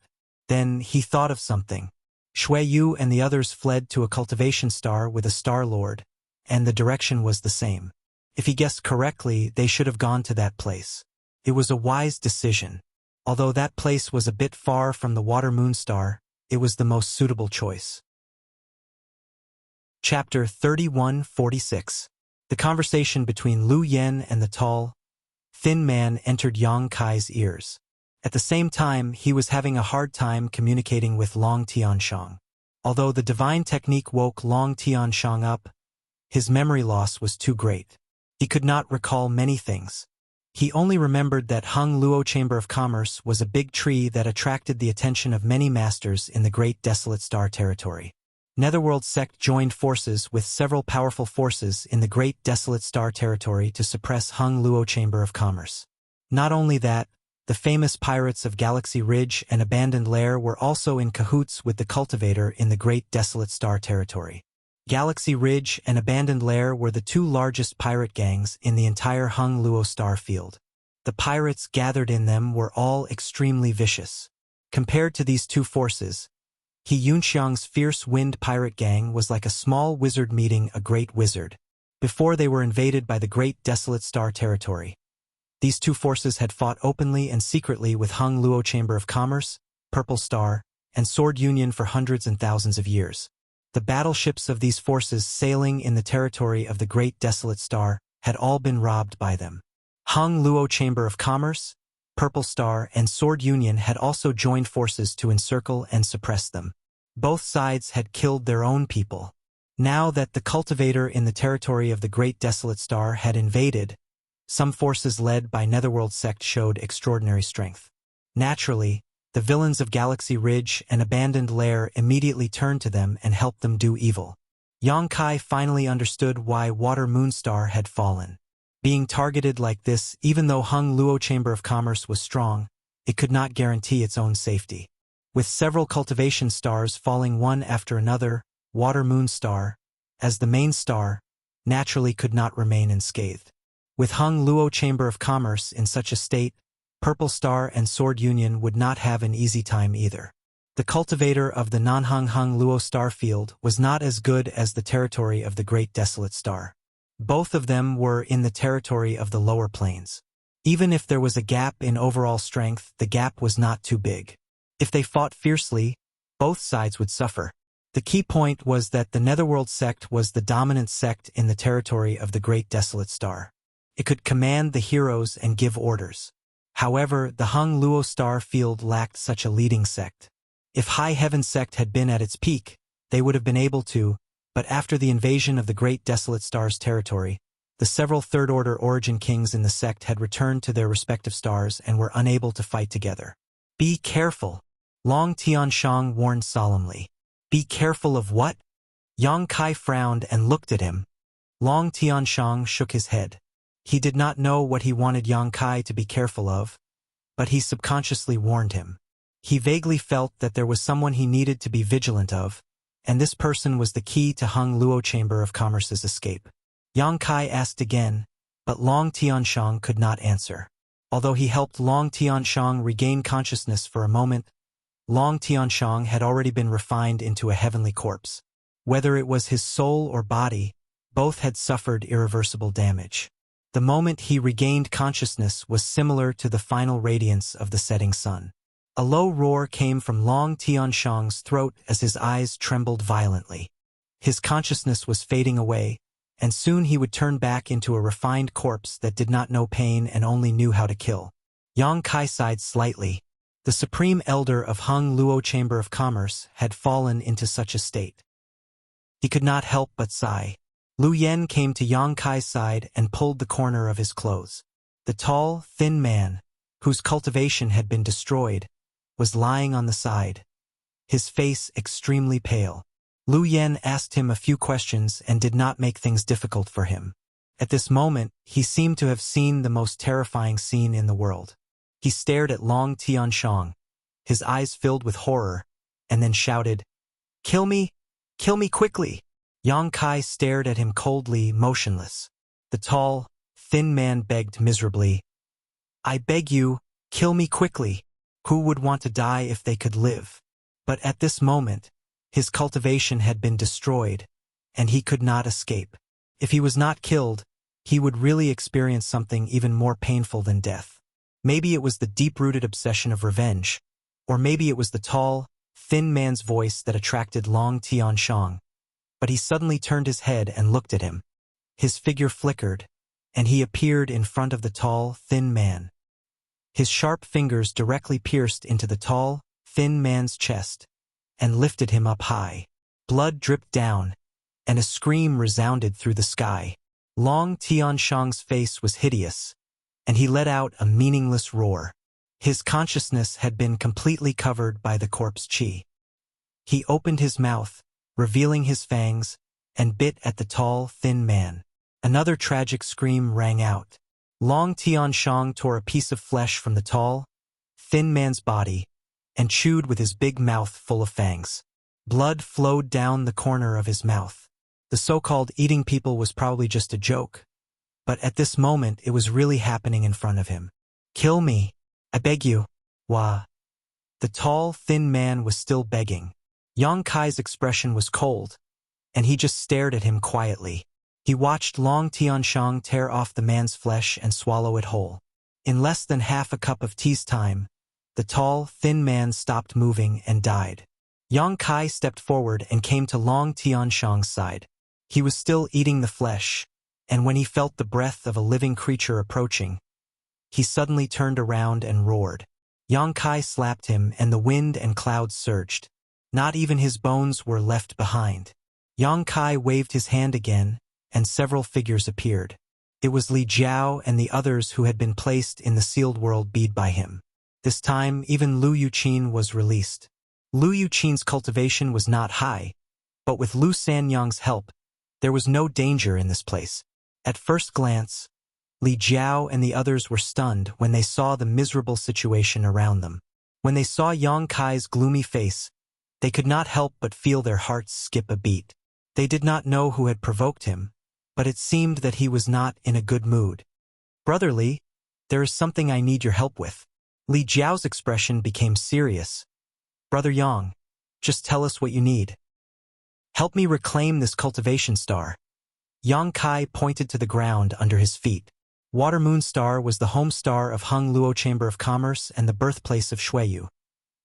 Then he thought of something. Shuiyu and the others fled to a cultivation star with a Star Lord, and the direction was the same. If he guessed correctly, they should have gone to that place. It was a wise decision. Although that place was a bit far from the Water Moon Star, it was the most suitable choice. Chapter 3146. The conversation between Lu Yen and the tall, thin man entered Yang Kai's ears. At the same time, he was having a hard time communicating with Long Tianshang. Although the divine technique woke Long Tianshang up, his memory loss was too great. He could not recall many things. He only remembered that Hung Luo Chamber of Commerce was a big tree that attracted the attention of many masters in the Great Desolate Star territory. Netherworld sect joined forces with several powerful forces in the Great Desolate Star territory to suppress Hung Luo Chamber of Commerce. Not only that, the famous pirates of Galaxy Ridge and Abandoned Lair were also in cahoots with the cultivator in the Great Desolate Star territory. Galaxy Ridge and Abandoned Lair were the two largest pirate gangs in the entire Hung Luo star field. The pirates gathered in them were all extremely vicious. Compared to these two forces, He Yunxiang's fierce wind pirate gang was like a small wizard meeting a great wizard. Before they were invaded by the Great Desolate Star territory, these two forces had fought openly and secretly with Hung Luo Chamber of Commerce, Purple Star, and Sword Union for hundreds and thousands of years. The battleships of these forces sailing in the territory of the Great Desolate Star had all been robbed by them. Hung Luo Chamber of Commerce, Purple Star, and Sword Union had also joined forces to encircle and suppress them. Both sides had killed their own people. Now that the cultivator in the territory of the Great Desolate Star had invaded, some forces led by Netherworld sect showed extraordinary strength. Naturally, the villains of Galaxy Ridge and Abandoned Lair immediately turned to them and helped them do evil. Yang Kai finally understood why Water Moonstar had fallen. Being targeted like this, even though Hung Luo Chamber of Commerce was strong, it could not guarantee its own safety. With several cultivation stars falling one after another, Water Moonstar, as the main star, naturally could not remain unscathed. With Hung Luo Chamber of Commerce in such a state, Purple Star and Sword Union would not have an easy time either. The cultivator of the non-Hung Hung Luo star field was not as good as the territory of the Great Desolate Star. Both of them were in the territory of the lower planes. Even if there was a gap in overall strength, the gap was not too big. If they fought fiercely, both sides would suffer. The key point was that the Netherworld sect was the dominant sect in the territory of the Great Desolate Star. It could command the heroes and give orders. However, the Hung Luo star field lacked such a leading sect. If High Heaven sect had been at its peak, they would have been able to, but after the invasion of the Great Desolate Star's territory, the several third-order origin kings in the sect had returned to their respective stars and were unable to fight together. Be careful, Long Tianshang warned solemnly. Be careful of what? Yang Kai frowned and looked at him. Long Tianshang shook his head. He did not know what he wanted Yang Kai to be careful of, but he subconsciously warned him. He vaguely felt that there was someone he needed to be vigilant of, and this person was the key to Hung Luo Chamber of Commerce's escape. Yang Kai asked again, but Long Tianshang could not answer. Although he helped Long Tianshang regain consciousness for a moment, Long Tianshang had already been refined into a heavenly corpse. Whether it was his soul or body, both had suffered irreversible damage. The moment he regained consciousness was similar to the final radiance of the setting sun. A low roar came from Long Tianshang's throat as his eyes trembled violently. His consciousness was fading away, and soon he would turn back into a refined corpse that did not know pain and only knew how to kill. Yang Kai sighed slightly. The supreme elder of Hung Luo Chamber of Commerce had fallen into such a state. He could not help but sigh. Lu Yen came to Yang Kai's side and pulled the corner of his clothes. The tall, thin man, whose cultivation had been destroyed, was lying on the side, his face extremely pale. Lu Yen asked him a few questions and did not make things difficult for him. At this moment, he seemed to have seen the most terrifying scene in the world. He stared at Long Tianshang, his eyes filled with horror, and then shouted, "Kill me! Kill me quickly!" Yang Kai stared at him coldly, motionless. The tall, thin man begged miserably, "I beg you, kill me quickly. Who would want to die if they could live?" But at this moment, his cultivation had been destroyed, and he could not escape. If he was not killed, he would really experience something even more painful than death. Maybe it was the deep-rooted obsession of revenge, or maybe it was the tall, thin man's voice that attracted Long Tianshang. But he suddenly turned his head and looked at him. His figure flickered, and he appeared in front of the tall, thin man. His sharp fingers directly pierced into the tall, thin man's chest and lifted him up high. Blood dripped down, and a scream resounded through the sky. Long Tianshang's face was hideous, and he let out a meaningless roar. His consciousness had been completely covered by the corpse qi. He opened his mouth, revealing his fangs, and bit at the tall, thin man. Another tragic scream rang out. Long Tianshang tore a piece of flesh from the tall, thin man's body and chewed with his big mouth full of fangs. Blood flowed down the corner of his mouth. The so-called eating people was probably just a joke, but at this moment it was really happening in front of him. "Kill me, I beg you." Wah. The tall, thin man was still begging. Yang Kai's expression was cold, and he just stared at him quietly. He watched Long Tianshang tear off the man's flesh and swallow it whole. In less than half a cup of tea's time, the tall, thin man stopped moving and died. Yang Kai stepped forward and came to Long Tianshang's side. He was still eating the flesh, and when he felt the breath of a living creature approaching, he suddenly turned around and roared. Yang Kai slapped him, and the wind and clouds surged. Not even his bones were left behind. Yang Kai waved his hand again, and several figures appeared. It was Li Jiao and the others who had been placed in the sealed world bead by him. This time, even Lu Yuqin was released. Lu Yuqin's cultivation was not high, but with Lu Sanyang's help, there was no danger in this place. At first glance, Li Jiao and the others were stunned when they saw the miserable situation around them. When they saw Yang Kai's gloomy face, they could not help but feel their hearts skip a beat. They did not know who had provoked him, but it seemed that he was not in a good mood. "Brother Li, there is something I need your help with." Li Jiao's expression became serious. "Brother Yang, just tell us what you need." "Help me reclaim this cultivation star." Yang Kai pointed to the ground under his feet. Water Moon Star was the home star of Hung Luo Chamber of Commerce and the birthplace of Xueyu,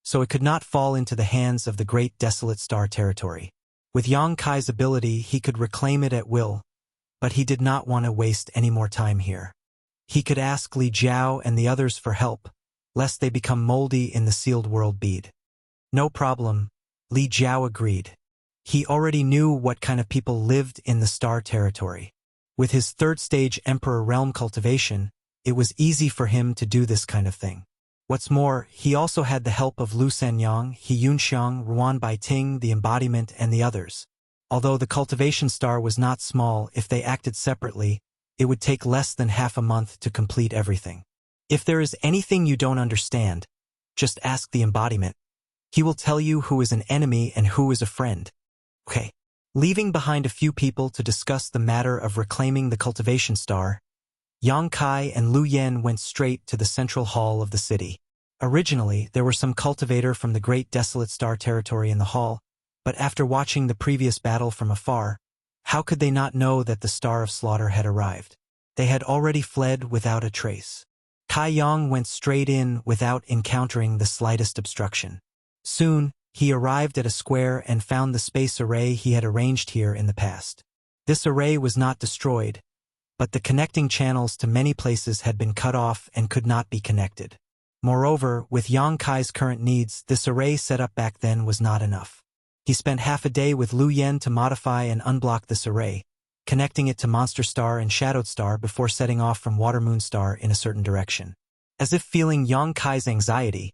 so it could not fall into the hands of the Great Desolate Star Territory. With Yang Kai's ability, he could reclaim it at will, but he did not want to waste any more time here. He could ask Li Jiao and the others for help, lest they become moldy in the sealed world bead. "No problem," Li Jiao agreed. He already knew what kind of people lived in the Star Territory. With his third-stage Emperor Realm cultivation, it was easy for him to do this kind of thing. What's more, he also had the help of Lu Sanyang, He Yunxiang, Ruan Baiting, the Embodiment, and the others. Although the cultivation star was not small, if they acted separately, it would take less than half a month to complete everything. If there is anything you don't understand, just ask the Embodiment. He will tell you who is an enemy and who is a friend. Okay. Leaving behind a few people to discuss the matter of reclaiming the cultivation star, Yang Kai and Lu Yen went straight to the central hall of the city. Originally, there were some cultivator from the Great Desolate Star Territory in the hall, but after watching the previous battle from afar, how could they not know that the Star of Slaughter had arrived? They had already fled without a trace. Kai Yang went straight in without encountering the slightest obstruction. Soon, he arrived at a square and found the space array he had arranged here in the past. This array was not destroyed, but the connecting channels to many places had been cut off and could not be connected. Moreover, with Yang Kai's current needs, this array set up back then was not enough. He spent half a day with Lu Yen to modify and unblock this array, connecting it to Monster Star and Shadowed Star before setting off from Water Moon Star in a certain direction. As if feeling Yang Kai's anxiety,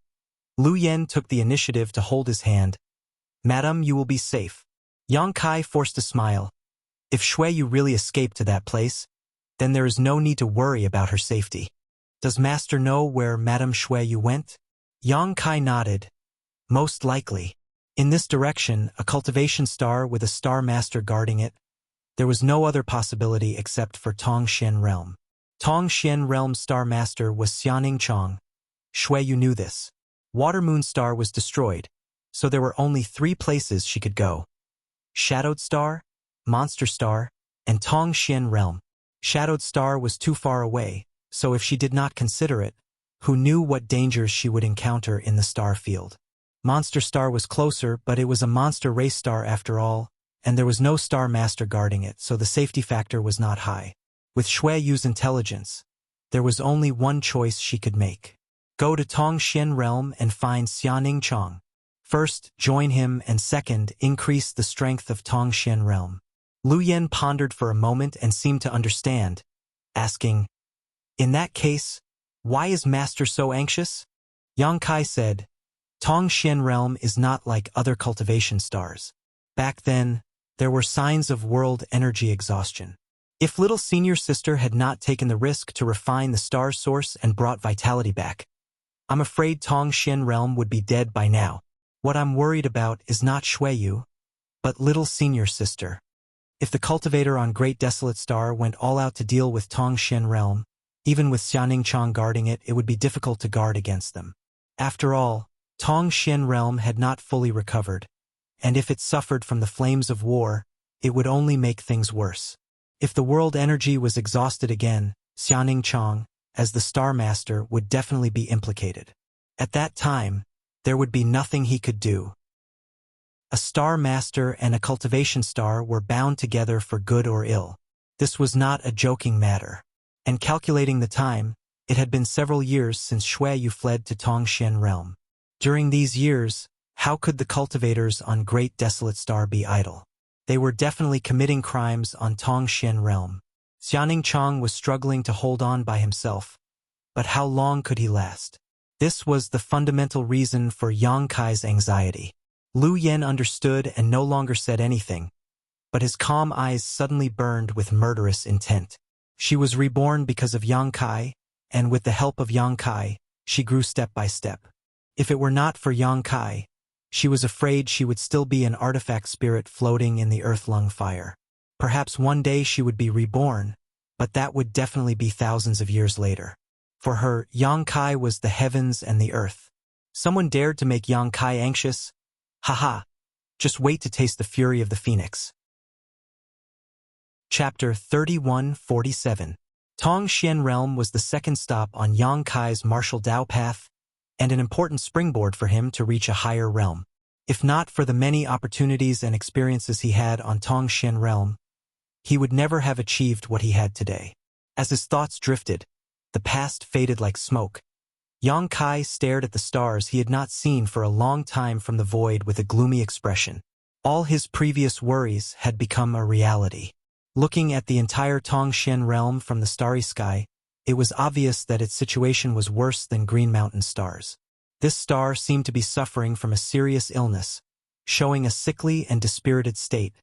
Lu Yen took the initiative to hold his hand. "Madam, you will be safe." Yang Kai forced a smile. If Xueyu really escaped to that place, then there is no need to worry about her safety. "Does Master know where Madame Xueyu went?" Yang Kai nodded. "Most likely. In this direction, a cultivation star with a star master guarding it. There was no other possibility except for Tongxian Realm. Tongxian Realm Star Master was Xianing Chong. Xueyu knew this. Water Moon Star was destroyed, so there were only 3 places she could go: Shadowed Star, Monster Star, and Tongxian Realm. Shadowed Star was too far away, so if she did not consider it, who knew what dangers she would encounter in the star field? Monster Star was closer, but it was a monster race star after all, and there was no star master guarding it, so the safety factor was not high. With Xueyu's intelligence, there was only one choice she could make. Go to Tongxian Realm and find Xianing Chong. First, join him, and second, increase the strength of Tongxian Realm. Lu Yen pondered for a moment and seemed to understand, asking, "In that case, why is Master so anxious?" Yang Kai said, "Tongxian Realm is not like other cultivation stars. Back then, there were signs of world energy exhaustion. If little senior sister had not taken the risk to refine the star source and brought vitality back, I'm afraid Tongxian Realm would be dead by now. What I'm worried about is not Xueyu, but little senior sister. If the cultivator on Great Desolate Star went all out to deal with Tongxian Realm, even with Xianing Chong guarding it, it would be difficult to guard against them. After all, Tongxian Realm had not fully recovered, and if it suffered from the flames of war, it would only make things worse. If the world energy was exhausted again, Xianing Chong, as the Star Master, would definitely be implicated. At that time, there would be nothing he could do. A star master and a cultivation star were bound together for good or ill. This was not a joking matter. And calculating the time, it had been several years since Xueyu fled to Tongxian realm. During these years, how could the cultivators on Great Desolate Star be idle? They were definitely committing crimes on Tongxian realm. Xianing Chang was struggling to hold on by himself. But how long could he last? This was the fundamental reason for Yang Kai's anxiety. Lu Yen understood and no longer said anything, but his calm eyes suddenly burned with murderous intent. She was reborn because of Yang Kai, and with the help of Yang Kai, she grew step by step. If it were not for Yang Kai, she was afraid she would still be an artifact spirit floating in the earth-lung fire. Perhaps one day she would be reborn, but that would definitely be thousands of years later. For her, Yang Kai was the heavens and the earth. Someone dared to make Yang Kai anxious? Haha, just wait to taste the fury of the phoenix. Chapter 3147. Tongxian Realm was the second stop on Yang Kai's martial Dao path, and an important springboard for him to reach a higher realm. If not for the many opportunities and experiences he had on Tongxian Realm, he would never have achieved what he had today. As his thoughts drifted, the past faded like smoke. Yang Kai stared at the stars he had not seen for a long time from the void with a gloomy expression. All his previous worries had become a reality. Looking at the entire Tongxian realm from the starry sky, it was obvious that its situation was worse than Green Mountain stars. This star seemed to be suffering from a serious illness, showing a sickly and dispirited state,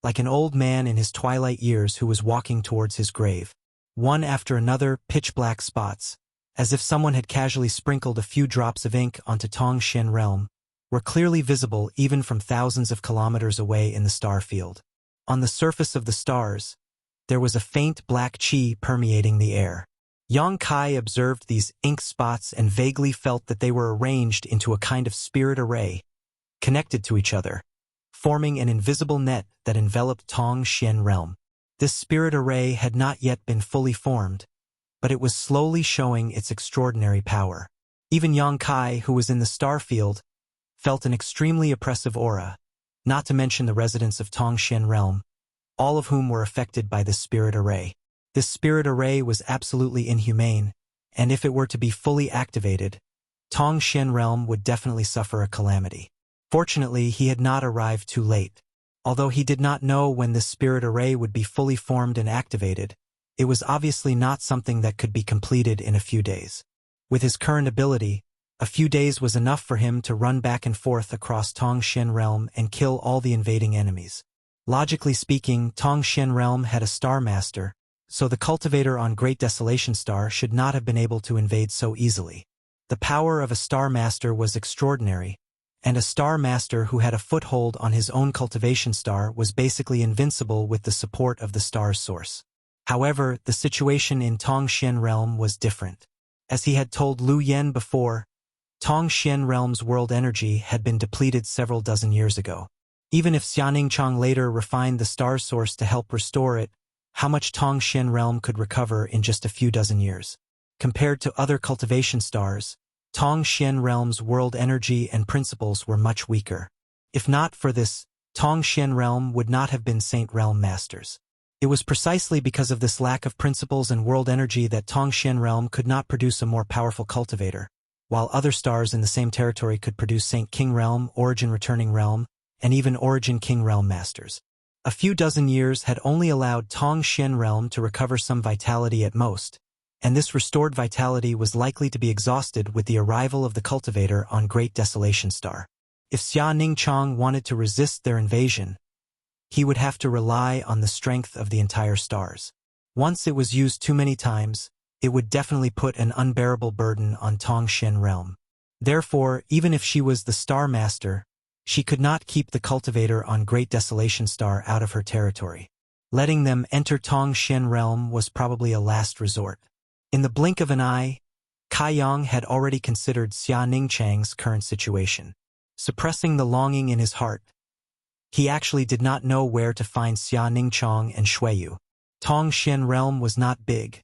like an old man in his twilight years who was walking towards his grave. One after another, pitch-black spots, as if someone had casually sprinkled a few drops of ink onto Tongxian realm, were clearly visible even from thousands of kilometers away in the star field. On the surface of the stars, there was a faint black qi permeating the air. Yang Kai observed these ink spots and vaguely felt that they were arranged into a kind of spirit array, connected to each other, forming an invisible net that enveloped Tongxian realm. This spirit array had not yet been fully formed, but it was slowly showing its extraordinary power. Even Yang Kai, who was in the star field, felt an extremely oppressive aura, not to mention the residents of Tongxian realm, all of whom were affected by this spirit array. This spirit array was absolutely inhumane, and if it were to be fully activated, Tongxian realm would definitely suffer a calamity. Fortunately, he had not arrived too late. Although he did not know when this spirit array would be fully formed and activated, it was obviously not something that could be completed in a few days. With his current ability, a few days was enough for him to run back and forth across Tongxian realm and kill all the invading enemies. Logically speaking, Tongxian realm had a star master, so the cultivator on Great Desolation Star should not have been able to invade so easily. The power of a star master was extraordinary, and a star master who had a foothold on his own cultivation star was basically invincible with the support of the star's source. However, the situation in Tongxian realm was different. As he had told Lu Yen before, Tongxian realm's world energy had been depleted several dozen years ago. Even if Xianing Chang later refined the star source to help restore it, how much Tongxian realm could recover in just a few dozen years? Compared to other cultivation stars, Tongxian realm's world energy and principles were much weaker. If not for this, Tongxian realm would not have been Saint Realm Masters. It was precisely because of this lack of principles and world energy that Tongxian realm could not produce a more powerful cultivator, while other stars in the same territory could produce Saint King Realm, Origin Returning Realm, and even Origin King Realm Masters. A few dozen years had only allowed Tongxian realm to recover some vitality at most, and this restored vitality was likely to be exhausted with the arrival of the cultivator on Great Desolation Star. If Xia Ningchang wanted to resist their invasion, he would have to rely on the strength of the entire stars. Once it was used too many times, it would definitely put an unbearable burden on Tongxian realm. Therefore, even if she was the star master, she could not keep the cultivator on Great Desolation Star out of her territory. Letting them enter Tongxian realm was probably a last resort. In the blink of an eye, Kai Yang had already considered Xia Ningchang's current situation. Suppressing the longing in his heart, he actually did not know where to find Xia Ningchang and Xueyu. Tongxian realm was not big,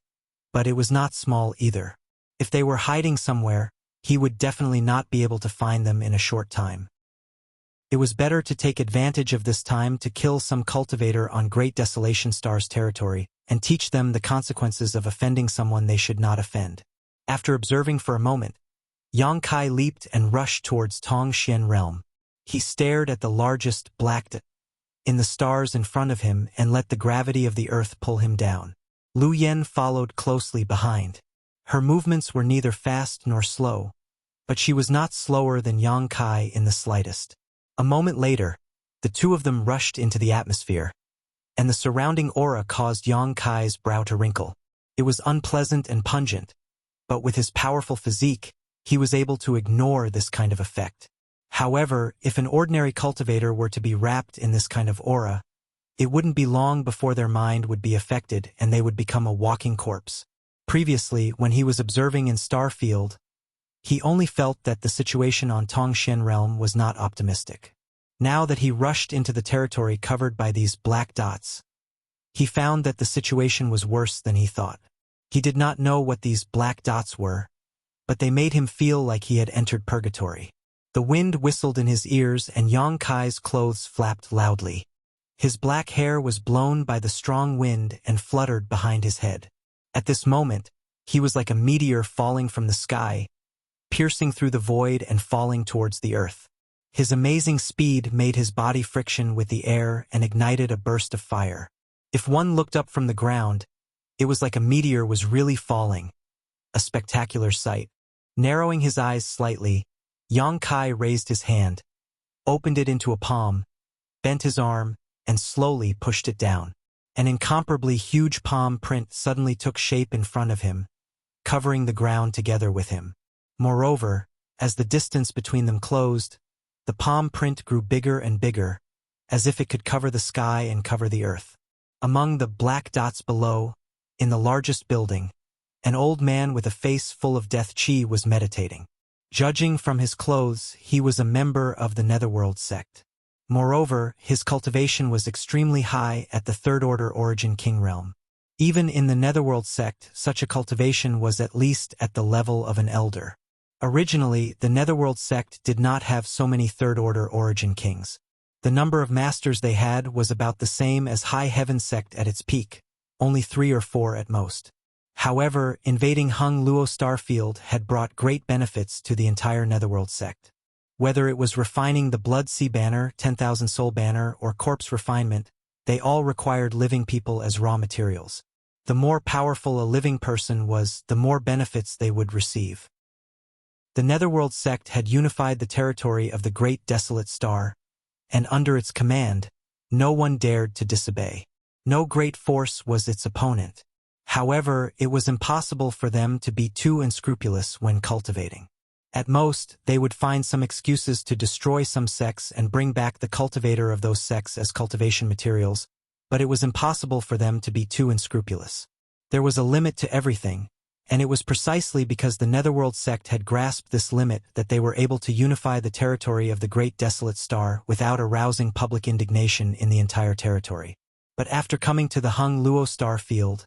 but it was not small either. If they were hiding somewhere, he would definitely not be able to find them in a short time. It was better to take advantage of this time to kill some cultivator on Great Desolation Star's territory and teach them the consequences of offending someone they should not offend. After observing for a moment, Yang Kai leaped and rushed towards Tong Xian realm. He stared at the largest black dot in the stars in front of him and let the gravity of the earth pull him down. Lu Yen followed closely behind. Her movements were neither fast nor slow, but she was not slower than Yang Kai in the slightest. A moment later, the two of them rushed into the atmosphere, and the surrounding aura caused Yang Kai's brow to wrinkle. It was unpleasant and pungent, but with his powerful physique, he was able to ignore this kind of effect. However, if an ordinary cultivator were to be wrapped in this kind of aura, it wouldn't be long before their mind would be affected and they would become a walking corpse. Previously, when he was observing in Starfield, he only felt that the situation on Tongshan realm was not optimistic. Now that he rushed into the territory covered by these black dots, he found that the situation was worse than he thought. He did not know what these black dots were, but they made him feel like he had entered purgatory. The wind whistled in his ears and Yang Kai's clothes flapped loudly. His black hair was blown by the strong wind and fluttered behind his head. At this moment, he was like a meteor falling from the sky, piercing through the void and falling towards the earth. His amazing speed made his body friction with the air and ignited a burst of fire. If one looked up from the ground, it was like a meteor was really falling. A spectacular sight. Narrowing his eyes slightly, Yang Kai raised his hand, opened it into a palm, bent his arm, and slowly pushed it down. An incomparably huge palm print suddenly took shape in front of him, covering the ground together with him. Moreover, as the distance between them closed, the palm print grew bigger and bigger, as if it could cover the sky and cover the earth. Among the black dots below, in the largest building, an old man with a face full of death chi was meditating. Judging from his clothes, he was a member of the Netherworld sect. Moreover, his cultivation was extremely high at the third-order Origin King realm. Even in the Netherworld sect, such a cultivation was at least at the level of an elder. Originally, the Netherworld sect did not have so many third-order Origin Kings. The number of masters they had was about the same as High Heaven sect at its peak, only 3 or 4 at most. However, invading Hung Luo Starfield had brought great benefits to the entire Netherworld sect. Whether it was refining the Blood Sea Banner, 10,000 Soul Banner, or Corpse Refinement, they all required living people as raw materials. The more powerful a living person was, the more benefits they would receive. The Netherworld sect had unified the territory of the Great Desolate Star, and under its command, no one dared to disobey. No great force was its opponent. However, it was impossible for them to be too unscrupulous when cultivating. At most, they would find some excuses to destroy some sects and bring back the cultivator of those sects as cultivation materials, but it was impossible for them to be too unscrupulous. There was a limit to everything, and it was precisely because the Netherworld sect had grasped this limit that they were able to unify the territory of the Great Desolate Star without arousing public indignation in the entire territory. But after coming to the Hung Luo Star field,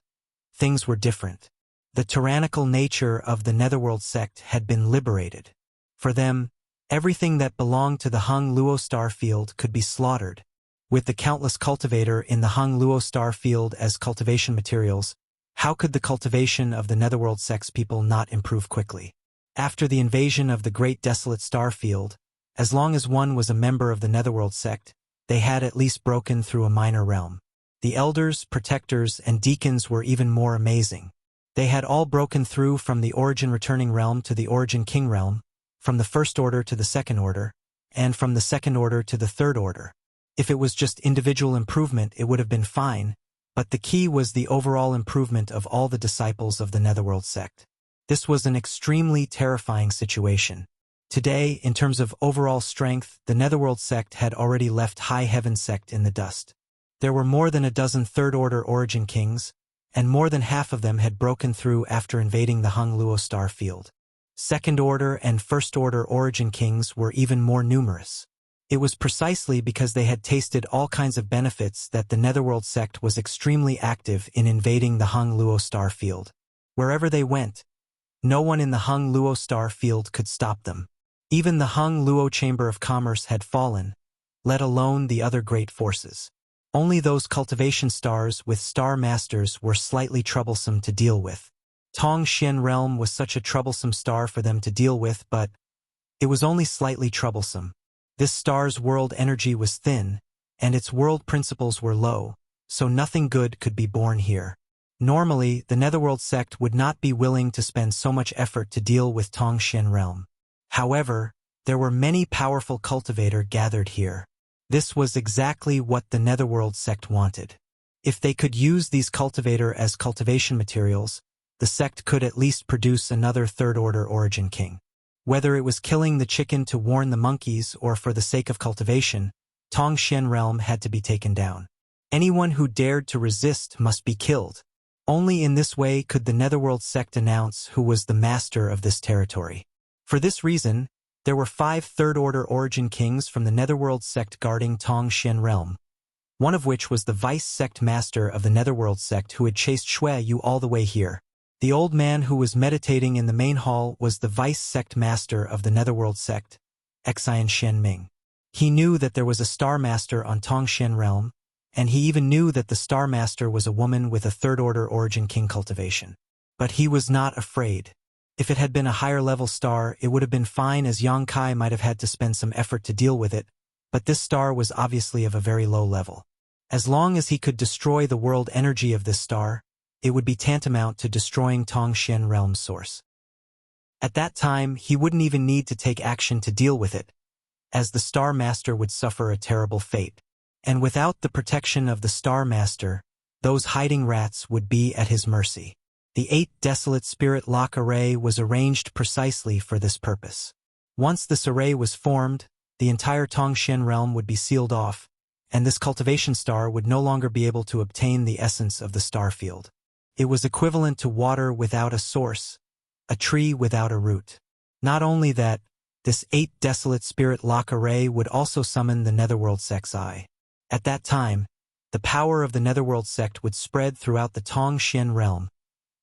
things were different. The tyrannical nature of the Netherworld sect had been liberated. For them, everything that belonged to the Hung Luo Star field could be slaughtered. With the countless cultivator in the Hung Luo Star field as cultivation materials, how could the cultivation of the Netherworld sect's people not improve quickly? After the invasion of the Great Desolate Star field, as long as one was a member of the Netherworld sect, they had at least broken through a minor realm. The elders, protectors, and deacons were even more amazing. They had all broken through from the Origin Returning Realm to the Origin King Realm, from the First Order to the Second Order, and from the Second Order to the Third Order. If it was just individual improvement, it would have been fine, but the key was the overall improvement of all the disciples of the Netherworld sect. This was an extremely terrifying situation. Today, in terms of overall strength, the Netherworld sect had already left High Heaven sect in the dust. There were more than a dozen Third-Order Origin Kings, and more than half of them had broken through after invading the Hung Luo Star field. Second-Order and First-Order Origin Kings were even more numerous. It was precisely because they had tasted all kinds of benefits that the Netherworld sect was extremely active in invading the Hung Luo Star field. Wherever they went, no one in the Hung Luo Star field could stop them. Even the Hung Luo Chamber of Commerce had fallen, let alone the other great forces. Only those cultivation stars with star masters were slightly troublesome to deal with. Tongxian realm was such a troublesome star for them to deal with, but it was only slightly troublesome. This star's world energy was thin, and its world principles were low, so nothing good could be born here. Normally, the Netherworld sect would not be willing to spend so much effort to deal with Tongxian realm. However, there were many powerful cultivator gathered here. This was exactly what the Netherworld sect wanted. If they could use these cultivator as cultivation materials, the sect could at least produce another third-order origin king. Whether it was killing the chicken to warn the monkeys or for the sake of cultivation, Tongxian realm had to be taken down. Anyone who dared to resist must be killed. Only in this way could the Netherworld sect announce who was the master of this territory. For this reason, there were 5 third-order origin kings from the Netherworld sect guarding Tongxian realm, one of which was the vice-sect master of the Netherworld sect who had chased Shui Yu all the way here. The old man who was meditating in the main hall was the vice-sect master of the Netherworld sect, Xian Shenming. He knew that there was a star master on Tongxian realm, and he even knew that the Star Master was a woman with a third-order origin king cultivation. But he was not afraid. If it had been a higher-level star, it would have been fine, as Yang Kai might have had to spend some effort to deal with it, but this star was obviously of a very low level. As long as he could destroy the world energy of this star, it would be tantamount to destroying Tongxian realm's source. At that time, he wouldn't even need to take action to deal with it, as the Star Master would suffer a terrible fate. And without the protection of the Star Master, those hiding rats would be at his mercy. The 8 desolate spirit lock array was arranged precisely for this purpose. Once this array was formed, the entire Tongxian realm would be sealed off, and this cultivation star would no longer be able to obtain the essence of the star field. It was equivalent to water without a source, a tree without a root. Not only that, this 8 desolate spirit lock array would also summon the Netherworld sect's eye. At that time, the power of the Netherworld sect would spread throughout the Tongxian realm,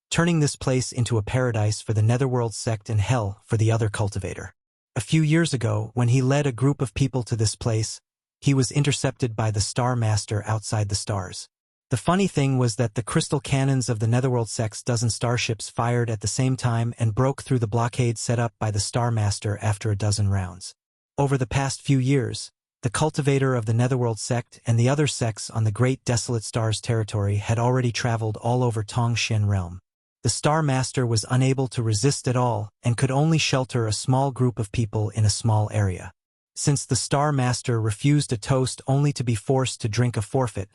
turning this place into a paradise for the Netherworld sect and hell for the other cultivator. A few years ago, when he led a group of people to this place, he was intercepted by the Star Master outside the stars. The funny thing was that the crystal cannons of the Netherworld sect's dozen starships fired at the same time and broke through the blockade set up by the Star Master after a dozen rounds. Over the past few years, the cultivator of the Netherworld sect and the other sects on the Great Desolate Stars territory had already traveled all over Tongxian realm. The Star Master was unable to resist at all and could only shelter a small group of people in a small area. Since the Star Master refused a toast only to be forced to drink a forfeit,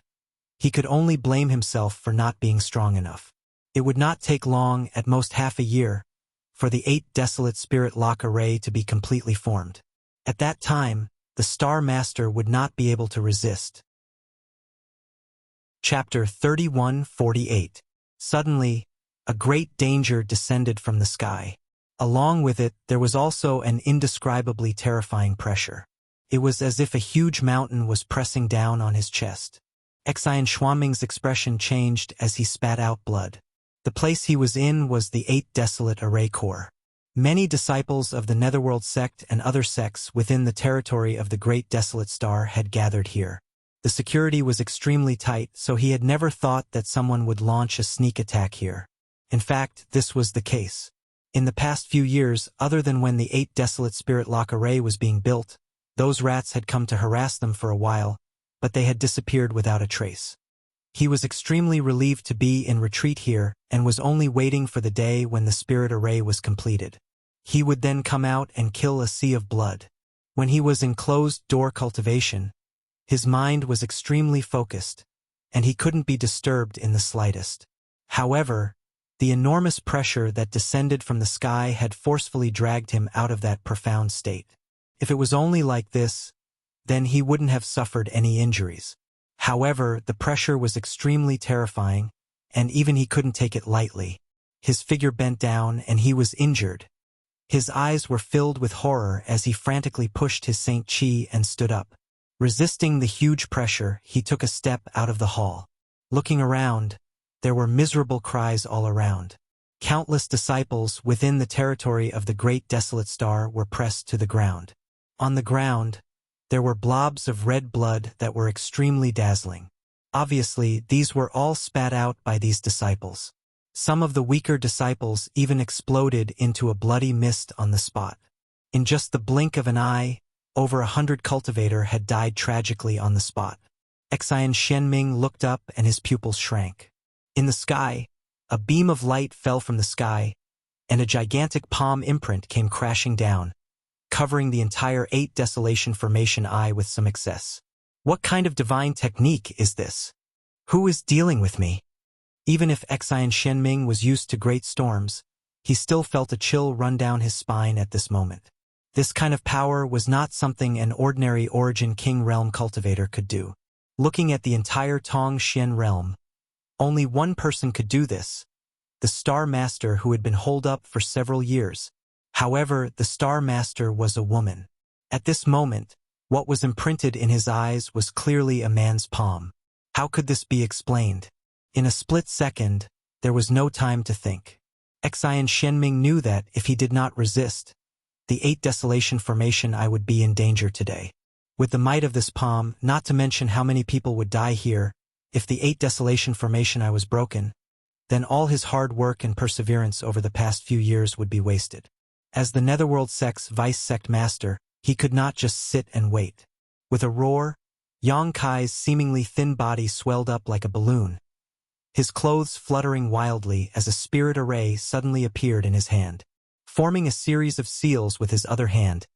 he could only blame himself for not being strong enough. It would not take long, at most half a year, for the 8 desolate spirit lock array to be completely formed. At that time, the Star Master would not be able to resist. Chapter 3148. Suddenly, a great danger descended from the sky. Along with it, there was also an indescribably terrifying pressure. It was as if a huge mountain was pressing down on his chest. Xian Shuangming's expression changed as he spat out blood. The place he was in was the 8 desolate array core. Many disciples of the Netherworld sect and other sects within the territory of the Great Desolate Star had gathered here. The security was extremely tight, so he had never thought that someone would launch a sneak attack here. In fact, this was the case. In the past few years, other than when the 8 desolate spirit lock array was being built, those rats had come to harass them for a while, but they had disappeared without a trace. He was extremely relieved to be in retreat here and was only waiting for the day when the spirit array was completed. He would then come out and kill a sea of blood. When he was in closed-door cultivation, his mind was extremely focused, and he couldn't be disturbed in the slightest. However, the enormous pressure that descended from the sky had forcefully dragged him out of that profound state. If it was only like this, then he wouldn't have suffered any injuries. However, the pressure was extremely terrifying, and even he couldn't take it lightly. His figure bent down, and he was injured. His eyes were filled with horror as he frantically pushed his Saint Chi and stood up. Resisting the huge pressure, he took a step out of the hall. Looking around, there were miserable cries all around. Countless disciples within the territory of the Great Desolate Star were pressed to the ground. On the ground, There were blobs of red blood that were extremely dazzling. Obviously, these were all spat out by these disciples. Some of the weaker disciples even exploded into a bloody mist on the spot. In just the blink of an eye, over 100 cultivator had died tragically on the spot. Xian Shenming looked up and his pupils shrank. In the sky, a beam of light fell from the sky, and a gigantic palm imprint came crashing down, covering the entire 8 Desolation Formation eye with some excess. What kind of divine technique is this? Who is dealing with me? Even if Xian Shenming was used to great storms, he still felt a chill run down his spine at this moment. This kind of power was not something an ordinary Origin King Realm cultivator could do. Looking at the entire Tong Xian realm, only one person could do this, the Star Master who had been holed up for several years. However, the Star Master was a woman. At this moment, what was imprinted in his eyes was clearly a man's palm. How could this be explained? In a split second, there was no time to think. Xian Shenming knew that if he did not resist, the 8 Desolation Formation I would be in danger today. With the might of this palm, not to mention how many people would die here, if the 8 Desolation Formation I was broken, then all his hard work and perseverance over the past few years would be wasted. As the Netherworld Sect's Vice Sect Master, he could not just sit and wait. With a roar, Yang Kai's seemingly thin body swelled up like a balloon, his clothes fluttering wildly as a spirit array suddenly appeared in his hand. Forming a series of seals with his other hand,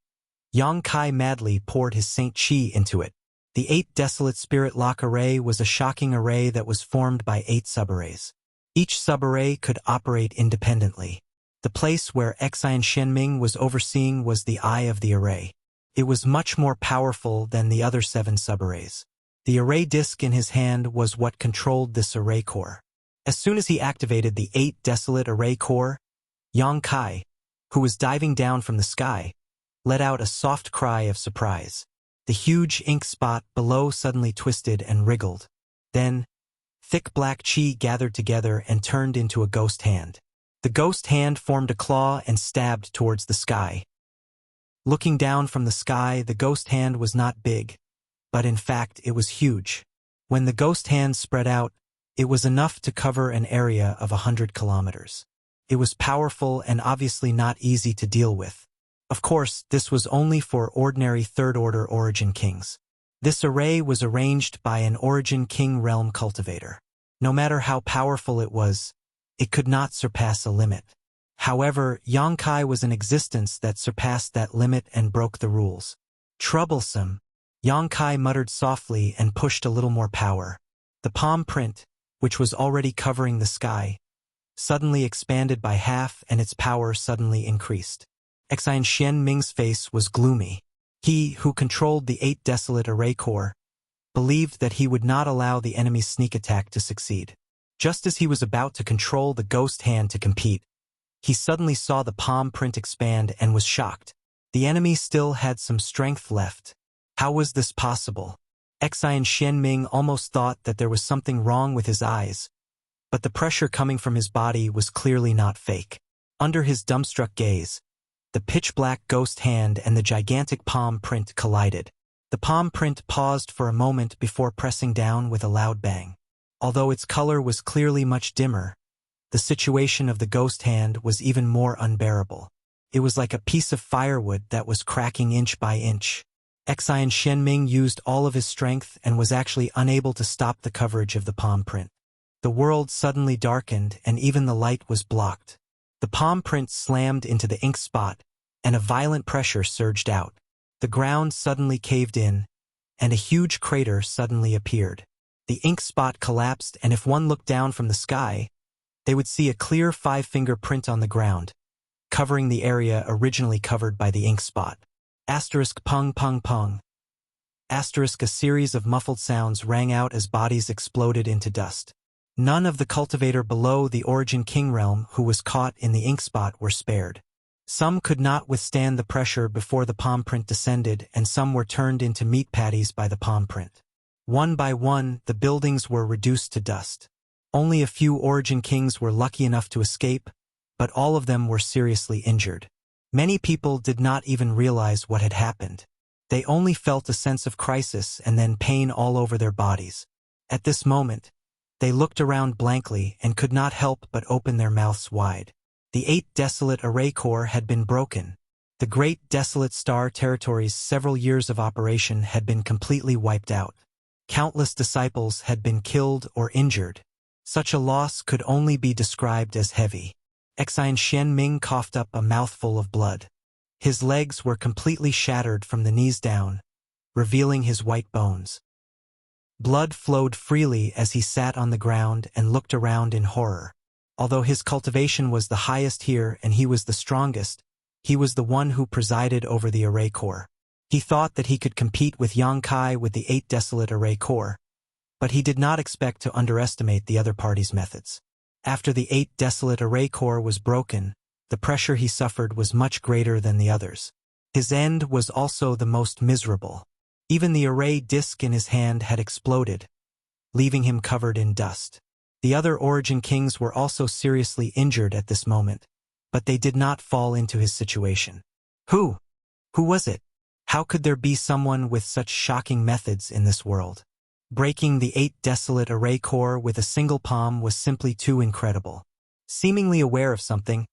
Yang Kai madly poured his Saint Chi into it. The 8 Desolate Spirit Lock Array was a shocking array that was formed by 8 subarrays. Each subarray could operate independently. The place where Xian Shenming was overseeing was the eye of the array. It was much more powerful than the other 7 subarrays. The array disc in his hand was what controlled this array core. As soon as he activated the 8 Desolate Array Core, Yang Kai, who was diving down from the sky, let out a soft cry of surprise. The huge ink spot below suddenly twisted and wriggled. Then, thick black chi gathered together and turned into a ghost hand. The ghost hand formed a claw and stabbed towards the sky. Looking down from the sky, the ghost hand was not big, but in fact it was huge. When the ghost hand spread out, it was enough to cover an area of 100 kilometers. It was powerful and obviously not easy to deal with. Of course, this was only for ordinary third-order Origin Kings. This array was arranged by an Origin King Realm cultivator. No matter how powerful it was, it could not surpass a limit. However, Yang Kai was an existence that surpassed that limit and broke the rules. Troublesome. Yang Kai muttered softly and pushed a little more power. The palm print, which was already covering the sky, suddenly expanded by half and its power suddenly increased. Xian Shenming's face was gloomy. He, who controlled the 8 Desolate Array Core, believed that he would not allow the enemy's sneak attack to succeed. Just as he was about to control the ghost hand to compete, he suddenly saw the palm print expand and was shocked. The enemy still had some strength left. How was this possible? Xian Shenming almost thought that there was something wrong with his eyes, but the pressure coming from his body was clearly not fake. Under his dumbstruck gaze, the pitch-black ghost hand and the gigantic palm print collided. The palm print paused for a moment before pressing down with a loud bang. Although its color was clearly much dimmer, the situation of the ghost hand was even more unbearable. It was like a piece of firewood that was cracking inch by inch. Xian Shenming used all of his strength and was actually unable to stop the coverage of the palm print. The world suddenly darkened and even the light was blocked. The palm print slammed into the ink spot, and a violent pressure surged out. The ground suddenly caved in, and a huge crater suddenly appeared. The ink spot collapsed, and if one looked down from the sky, they would see a clear 5-finger print on the ground, covering the area originally covered by the ink spot. Asterisk pung pung pung. Asterisk a series of muffled sounds rang out as bodies exploded into dust. None of the cultivator below the Origin King realm who was caught in the ink spot were spared. Some could not withstand the pressure before the palm print descended, and some were turned into meat patties by the palm print. One by one, the buildings were reduced to dust. Only a few Origin Kings were lucky enough to escape, but all of them were seriously injured. Many people did not even realize what had happened. They only felt a sense of crisis and then pain all over their bodies. At this moment, they looked around blankly and could not help but open their mouths wide. The 8 desolate array corps had been broken. The great desolate star territory's several years of operation had been completely wiped out. Countless disciples had been killed or injured. Such a loss could only be described as heavy. Exine Xianming coughed up a mouthful of blood. His legs were completely shattered from the knees down, revealing his white bones. Blood flowed freely as he sat on the ground and looked around in horror. Although his cultivation was the highest here and he was the strongest, he was the one who presided over the array corps. He thought that he could compete with Yang Kai with the 8 desolate array corps, but he did not expect to underestimate the other party's methods. After the 8 desolate array corps was broken, the pressure he suffered was much greater than the others. His end was also the most miserable. Even the array disc in his hand had exploded, leaving him covered in dust. The other origin kings were also seriously injured at this moment, but they did not fall into his situation. Who was it? How could there be someone with such shocking methods in this world? Breaking the 8 desolate array corps with a single palm was simply too incredible. Seemingly aware of something,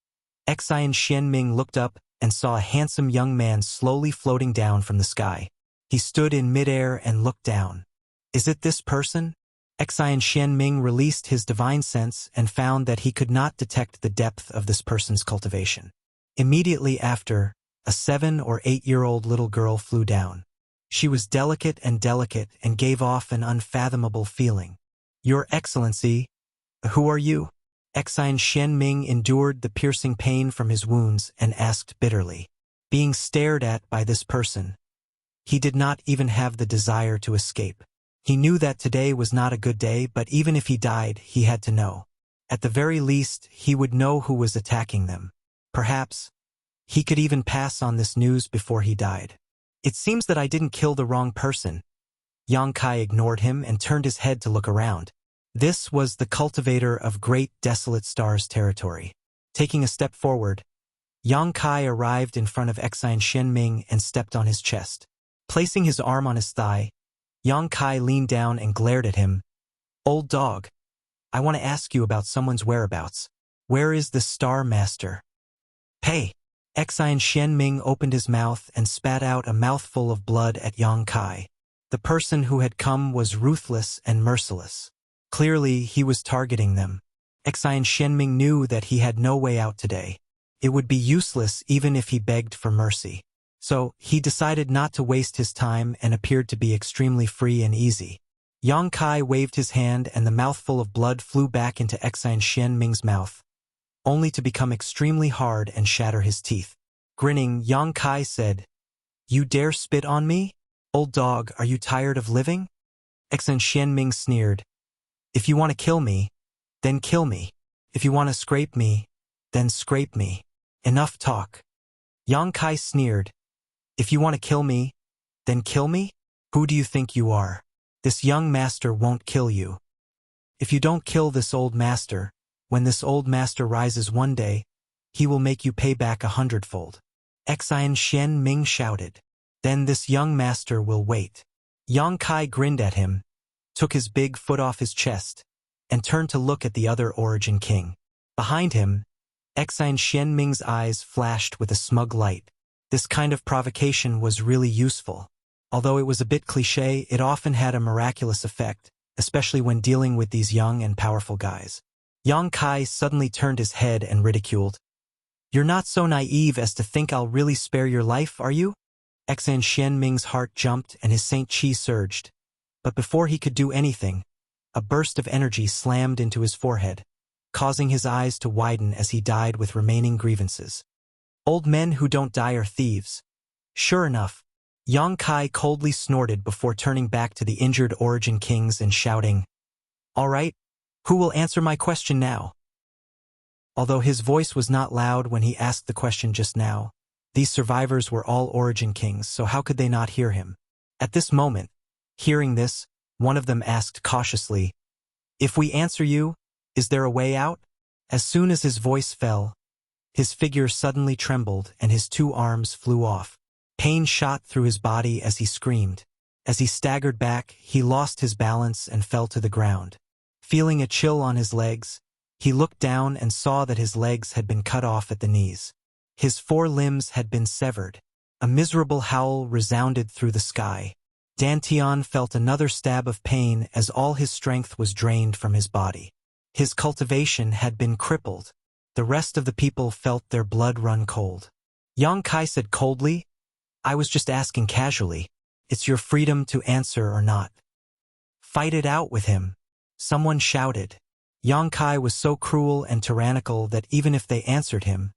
Exine Xianming looked up and saw a handsome young man slowly floating down from the sky. He stood in midair and looked down. Is it this person? Exine Xianming released his divine sense and found that he could not detect the depth of this person's cultivation. Immediately after, a 7 or 8-year-old little girl flew down. She was delicate and gave off an unfathomable feeling. Your Excellency, who are you? Exine Xianming endured the piercing pain from his wounds and asked bitterly. Being stared at by this person, he did not even have the desire to escape. He knew that today was not a good day, but even if he died, he had to know. At the very least, he would know who was attacking them. Perhaps he could even pass on this news before he died. It seems that I didn't kill the wrong person. Yang Kai ignored him and turned his head to look around. This was the cultivator of Great Desolate Stars territory. Taking a step forward, Yang Kai arrived in front of Exine Xianming and stepped on his chest. Placing his arm on his thigh, Yang Kai leaned down and glared at him. Old dog, I want to ask you about someone's whereabouts. Where is the Star Master? Hey! Exine Xianming opened his mouth and spat out a mouthful of blood at Yang Kai. The person who had come was ruthless and merciless. Clearly, he was targeting them. Exine Xianming knew that he had no way out today. It would be useless even if he begged for mercy. So, he decided not to waste his time and appeared to be extremely free and easy. Yang Kai waved his hand and the mouthful of blood flew back into Exine Xianming's mouth, only to become extremely hard and shatter his teeth. Grinning, Yang Kai said, You dare spit on me? Old dog, are you tired of living? Exine Xianming sneered. If you want to kill me, then kill me. If you want to scrape me, then scrape me. Enough talk. Yang Kai sneered. If you want to kill me, then kill me? Who do you think you are? This young master won't kill you. If you don't kill this old master, when this old master rises one day, he will make you pay back 100-fold. Exine Xianming shouted. Then this young master will wait. Yang Kai grinned at him, took his big foot off his chest, and turned to look at the other origin king. Behind him, Exine Xianming's eyes flashed with a smug light. This kind of provocation was really useful. Although it was a bit cliché, it often had a miraculous effect, especially when dealing with these young and powerful guys. Yang Kai suddenly turned his head and ridiculed. You're not so naive as to think I'll really spare your life, are you? Exine Xianming's heart jumped and his Saint Qi surged. But before he could do anything, a burst of energy slammed into his forehead, causing his eyes to widen as he died with remaining grievances. Old men who don't die are thieves. Sure enough, Yang Kai coldly snorted before turning back to the injured origin kings and shouting, All right, who will answer my question now? Although his voice was not loud when he asked the question just now, these survivors were all origin kings, so how could they not hear him? At this moment, hearing this, one of them asked cautiously, If we answer you, is there a way out? As soon as his voice fell, his figure suddenly trembled and his 2 arms flew off. Pain shot through his body as he screamed. As he staggered back, he lost his balance and fell to the ground. Feeling a chill on his legs, he looked down and saw that his legs had been cut off at the knees. His 4 limbs had been severed. A miserable howl resounded through the sky. Dantian felt another stab of pain as all his strength was drained from his body. His cultivation had been crippled. The rest of the people felt their blood run cold. Yang Kai said coldly, "I was just asking casually. It's your freedom to answer or not." "Fight it out with him," someone shouted. Yang Kai was so cruel and tyrannical that even if they answered him,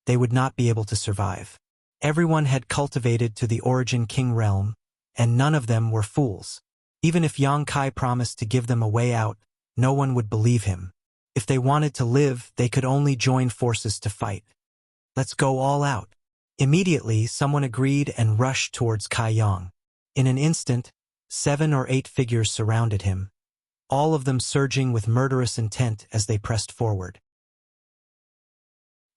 they would not be able to survive. Everyone had cultivated to the Origin King realm, and none of them were fools. Even if Yang Kai promised to give them a way out, no one would believe him. If they wanted to live, they could only join forces to fight. "Let's go all out." Immediately, someone agreed and rushed towards Kai Yang. In an instant, 7 or 8 figures surrounded him, all of them surging with murderous intent as they pressed forward.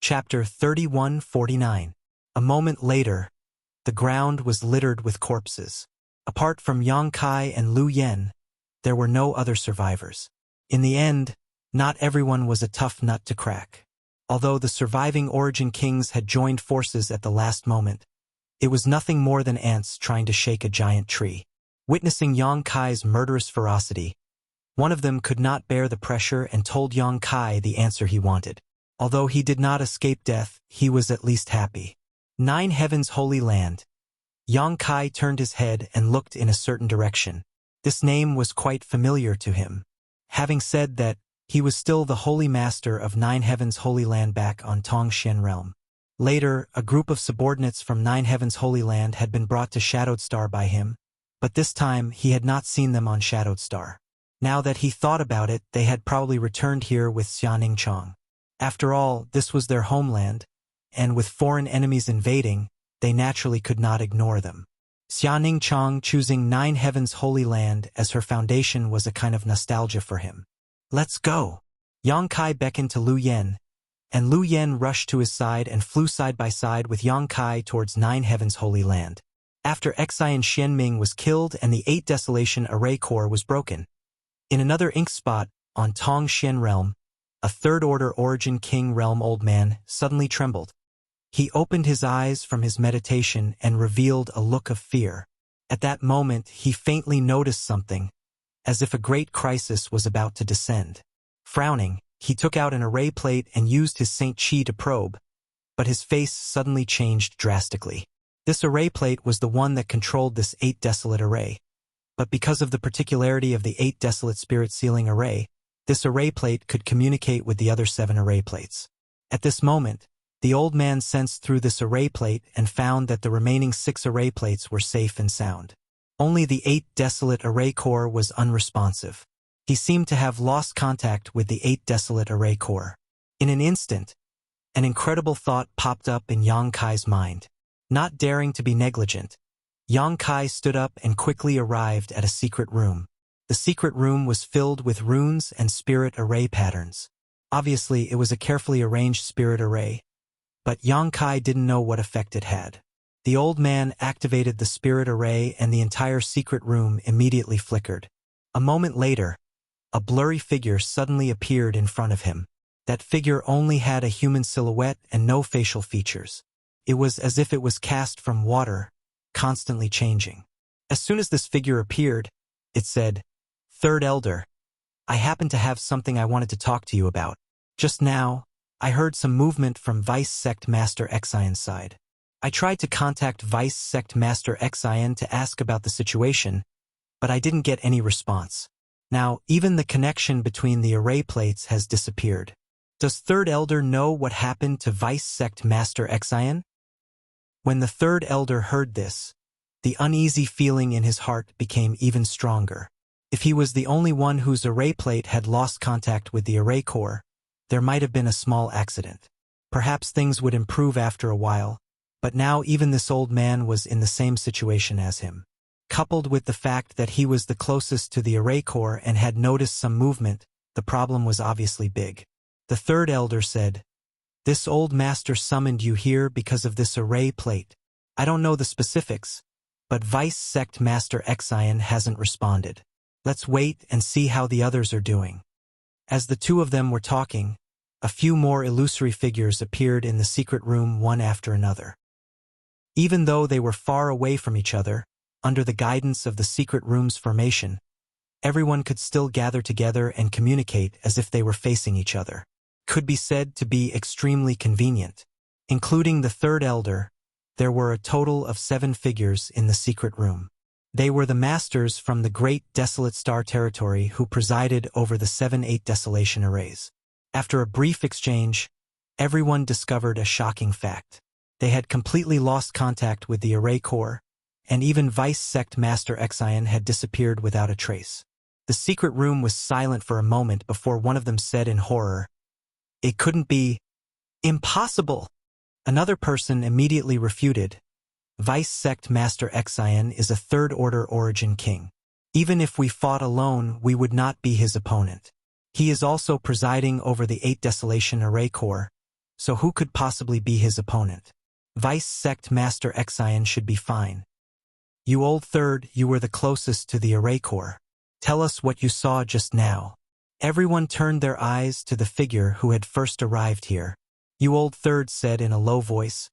Chapter 3149. A moment later, the ground was littered with corpses. Apart from Yang Kai and Lu Yen, there were no other survivors. In the end, not everyone was a tough nut to crack. Although the surviving Origin Kings had joined forces at the last moment, it was nothing more than ants trying to shake a giant tree. Witnessing Yang Kai's murderous ferocity, one of them could not bear the pressure and told Yang Kai the answer he wanted. Although he did not escape death, he was at least happy. 9 Heavens Holy Land. Yang Kai turned his head and looked in a certain direction. This name was quite familiar to him. Having said that, he was still the Holy Master of 9 Heavens Holy Land back on Tongxian Realm. Later, a group of subordinates from 9 Heavens Holy Land had been brought to Shadowed Star by him, but this time he had not seen them on Shadowed Star. Now that he thought about it, they had probably returned here with Xianing Chong. After all, this was their homeland, and with foreign enemies invading, they naturally could not ignore them. Xianing Chong choosing 9 Heavens Holy Land as her foundation was a kind of nostalgia for him. "Let's go." Yang Kai beckoned to Lu Yen, and Lu Yen rushed to his side and flew side by side with Yang Kai towards 9 Heavens Holy Land. After Xian Xianming was killed and the 8 Desolation Array Core was broken, in another ink spot on Tongxian Realm, a 3rd Order Origin King Realm old man suddenly trembled. He opened his eyes from his meditation and revealed a look of fear. At that moment, he faintly noticed something, as if a great crisis was about to descend. Frowning, he took out an array plate and used his Saint Chi to probe, but his face suddenly changed drastically. This array plate was the one that controlled this 8 Desolate Array. But because of the particularity of the 8 Desolate Spirit Sealing Array, this array plate could communicate with the other 7 array plates. At this moment, the old man sensed through this array plate and found that the remaining 6 array plates were safe and sound. Only the 8 Desolate Array Core was unresponsive. He seemed to have lost contact with the 8 Desolate Array Core. In an instant, an incredible thought popped up in Yang Kai's mind. Not daring to be negligent, Yang Kai stood up and quickly arrived at a secret room. The secret room was filled with runes and spirit array patterns. Obviously, it was a carefully arranged spirit array, but Yang Kai didn't know what effect it had. The old man activated the spirit array and the entire secret room immediately flickered. A moment later, a blurry figure suddenly appeared in front of him. That figure only had a human silhouette and no facial features. It was as if it was cast from water, constantly changing. As soon as this figure appeared, it said, "Third Elder, I happen to have something I wanted to talk to you about. Just now, I heard some movement from Vice Sect Master Xian's side. I tried to contact Vice Sect Master Xian to ask about the situation, but I didn't get any response. Now, even the connection between the array plates has disappeared. Does Third Elder know what happened to Vice Sect Master Xian?" When the Third Elder heard this, the uneasy feeling in his heart became even stronger. If he was the only one whose array plate had lost contact with the array core, there might have been a small accident. Perhaps things would improve after a while, but now even this old man was in the same situation as him. Coupled with the fact that he was the closest to the array core and had noticed some movement, the problem was obviously big. The Third Elder said, "This old master summoned you here because of this array plate. I don't know the specifics, but Vice Sect Master Xian hasn't responded. Let's wait and see how the others are doing. As the two of them were talking, a few more illusory figures appeared in the secret room one after another. Even though they were far away from each other, under the guidance of the secret room's formation, everyone could still gather together and communicate as if they were facing each other. Could be said to be extremely convenient. Including the third elder, there were a total of 7 figures in the secret room. They were the masters from the Great Desolate Star Territory who presided over the 7-8 Desolation Arrays. After a brief exchange, everyone discovered a shocking fact. They had completely lost contact with the Array Core, and even Vice Sect Master Xian had disappeared without a trace. The secret room was silent for a moment before one of them said in horror, "It couldn't be. Impossible!" Another person immediately refuted. Vice Sect Master Xian is a third-order origin king. Even if we fought alone, we would not be his opponent. He is also presiding over the 8 Desolation Array Core, so who could possibly be his opponent? Vice Sect Master Xian should be fine. You old third, you were the closest to the Array Core. Tell us what you saw just now. Everyone turned their eyes to the figure who had first arrived here. You old third said in a low voice.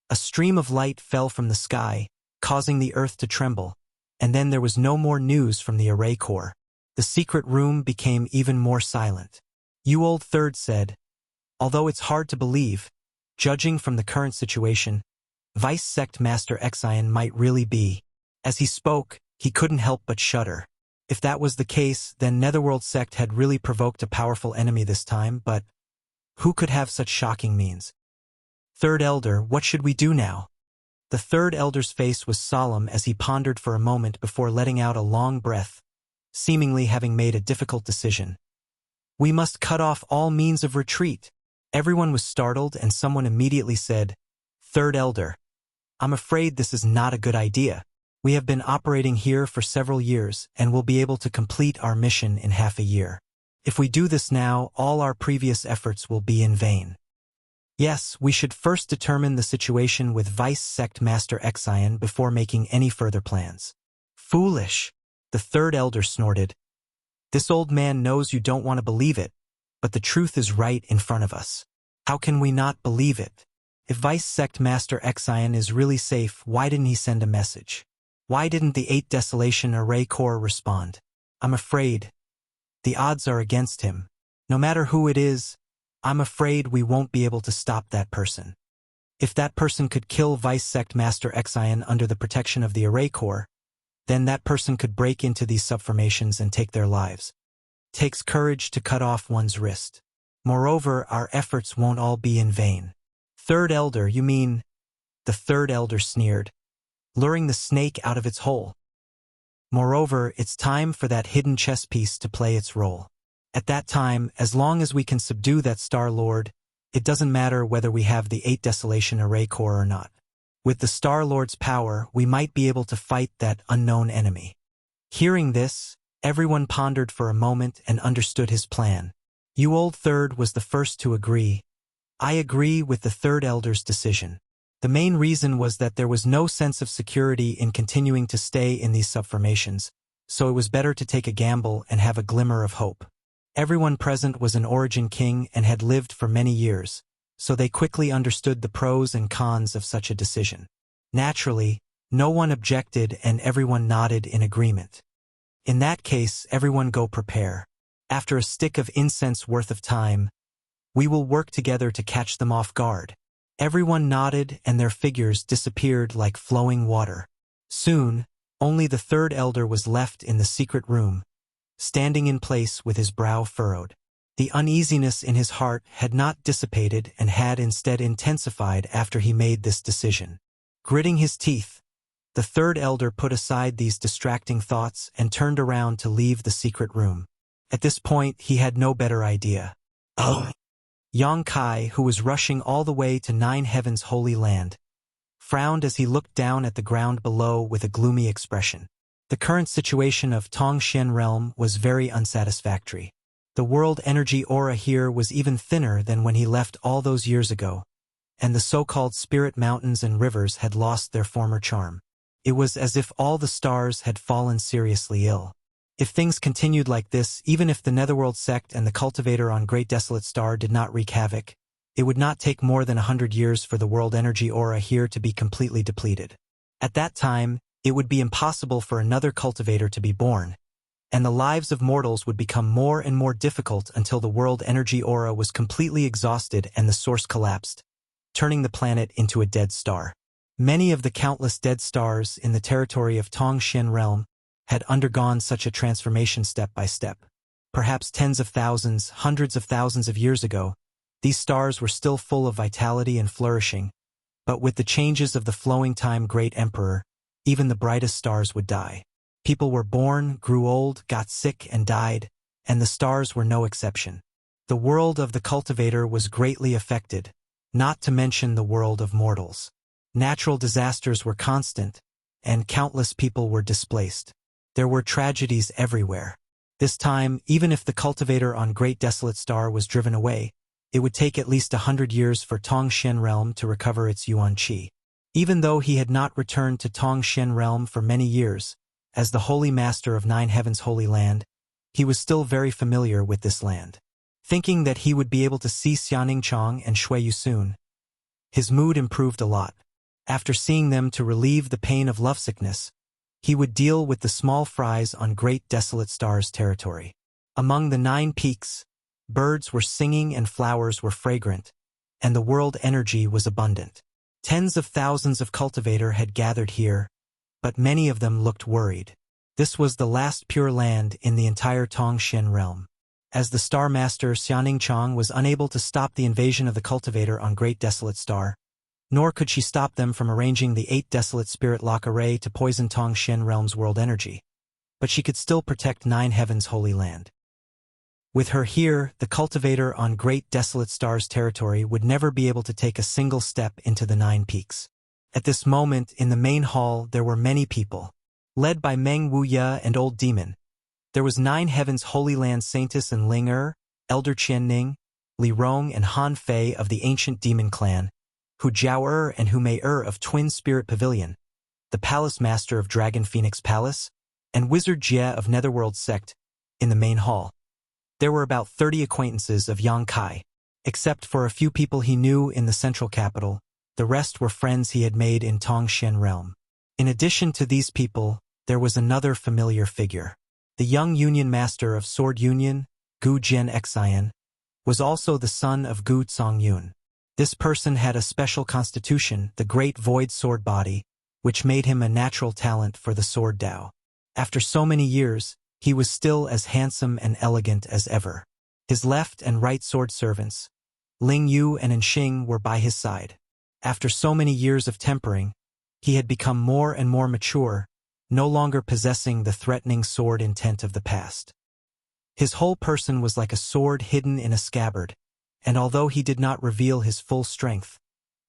A stream of light fell from the sky, causing the earth to tremble, and then there was no more news from the Array Core. The secret room became even more silent. You old third said, although it's hard to believe, judging from the current situation, Vice Sect Master Xian might really be. As he spoke, he couldn't help but shudder. If that was the case, then Netherworld Sect had really provoked a powerful enemy this time, but who could have such shocking means? Third Elder, what should we do now? The third Elder's face was solemn as he pondered for a moment before letting out a long breath, seemingly having made a difficult decision. We must cut off all means of retreat. Everyone was startled and someone immediately said, Third Elder, I'm afraid this is not a good idea. We have been operating here for several years and will be able to complete our mission in half a year. If we do this now, all our previous efforts will be in vain. Yes, we should first determine the situation with Vice Sect Master Xian before making any further plans. Foolish, the third elder snorted. This old man knows you don't want to believe it, but the truth is right in front of us. How can we not believe it? If Vice Sect Master Xian is really safe, why didn't he send a message? Why didn't the 8 Desolation Array Core respond? I'm afraid the odds are against him. No matter who it is, I'm afraid we won't be able to stop that person. If that person could kill Vice Sect Master Xian under the protection of the Array Core, then that person could break into these subformations and take their lives. It takes courage to cut off one's wrist. Moreover, our efforts won't all be in vain. Third Elder, you mean? The third Elder sneered, luring the snake out of its hole. Moreover, it's time for that hidden chess piece to play its role. At that time, as long as we can subdue that Star Lord, it doesn't matter whether we have the 8 Desolation Array Core or not. With the Star Lord's power, we might be able to fight that unknown enemy. Hearing this, everyone pondered for a moment and understood his plan. You old third was the first to agree. I agree with the third elder's decision. The main reason was that there was no sense of security in continuing to stay in these subformations, so it was better to take a gamble and have a glimmer of hope. Everyone present was an origin king and had lived for many years, so they quickly understood the pros and cons of such a decision. Naturally, no one objected and everyone nodded in agreement. In that case, everyone go prepare. After a stick of incense worth of time, we will work together to catch them off guard. Everyone nodded and their figures disappeared like flowing water. Soon, only the third elder was left in the secret room, standing in place with his brow furrowed. The uneasiness in his heart had not dissipated and had instead intensified after he made this decision. Gritting his teeth, the third elder put aside these distracting thoughts and turned around to leave the secret room. At this point, he had no better idea. Oh! Yang Kai, who was rushing all the way to Nine Heaven's holy land, frowned as he looked down at the ground below with a gloomy expression. The current situation of Tongxian realm was very unsatisfactory. The world energy aura here was even thinner than when he left all those years ago, and the so-called spirit mountains and rivers had lost their former charm. It was as if all the stars had fallen seriously ill. If things continued like this, even if the Netherworld sect and the cultivator on Great Desolate Star did not wreak havoc, it would not take more than 100 years for the world energy aura here to be completely depleted. At that time, it would be impossible for another cultivator to be born, and the lives of mortals would become more and more difficult until the world energy aura was completely exhausted and the source collapsed, turning the planet into a dead star. Many of the countless dead stars in the territory of Tongshan realm had undergone such a transformation step by step. Perhaps tens of thousands, hundreds of thousands of years ago, these stars were still full of vitality and flourishing, but with the changes of the flowing time great emperor, even the brightest stars would die. People were born, grew old, got sick, and died, and the stars were no exception. The world of the cultivator was greatly affected, not to mention the world of mortals. Natural disasters were constant, and countless people were displaced. There were tragedies everywhere. This time, even if the cultivator on Great Desolate Star was driven away, it would take at least 100 years for Tongshan realm to recover its yuan qi. Even though he had not returned to Tongshan realm for many years, as the Holy Master of Nine Heavens' Holy Land, he was still very familiar with this land. Thinking that he would be able to see Xianingchang and Shuiyu soon, his mood improved a lot. After seeing them to relieve the pain of lovesickness, he would deal with the small fries on Great Desolate Star's territory. Among the 9 peaks, birds were singing and flowers were fragrant, and the world energy was abundant. Tens of thousands of cultivator had gathered here, but many of them looked worried. This was the last pure land in the entire Tongshan realm. As the Star Master Xianingchang was unable to stop the invasion of the cultivator on Great Desolate Star, nor could she stop them from arranging the 8 Desolate Spirit Lock Array to poison Tongshan realm's world energy, but she could still protect Nine Heavens' Holy Land. With her here, the cultivator on Great Desolate Star's territory would never be able to take a single step into the 9 peaks. At this moment, in the main hall, there were many people. Led by Meng Wuya and Old Demon, there was Nine Heavens' Holy Land Saintess and Ling Er, Elder Qianning, Li Rong and Han Fei of the Ancient Demon Clan, Hu Jiao and Hu Mei of Twin Spirit Pavilion, the Palace Master of Dragon Phoenix Palace, and Wizard Jie of Netherworld Sect, in the main hall. There were about 30 acquaintances of Yang Kai. Except for a few people he knew in the central capital, the rest were friends he had made in Tongshan realm. In addition to these people, there was another familiar figure. The young Union Master of Sword Union, Gu Jian Xian, was also the son of Gu Zongyun. This person had a special constitution, the Great Void Sword Body, which made him a natural talent for the Sword Dao. After so many years, he was still as handsome and elegant as ever. His left and right sword servants, Ling Yu and Enxing, were by his side. After so many years of tempering, he had become more and more mature, no longer possessing the threatening sword intent of the past. His whole person was like a sword hidden in a scabbard, and although he did not reveal his full strength,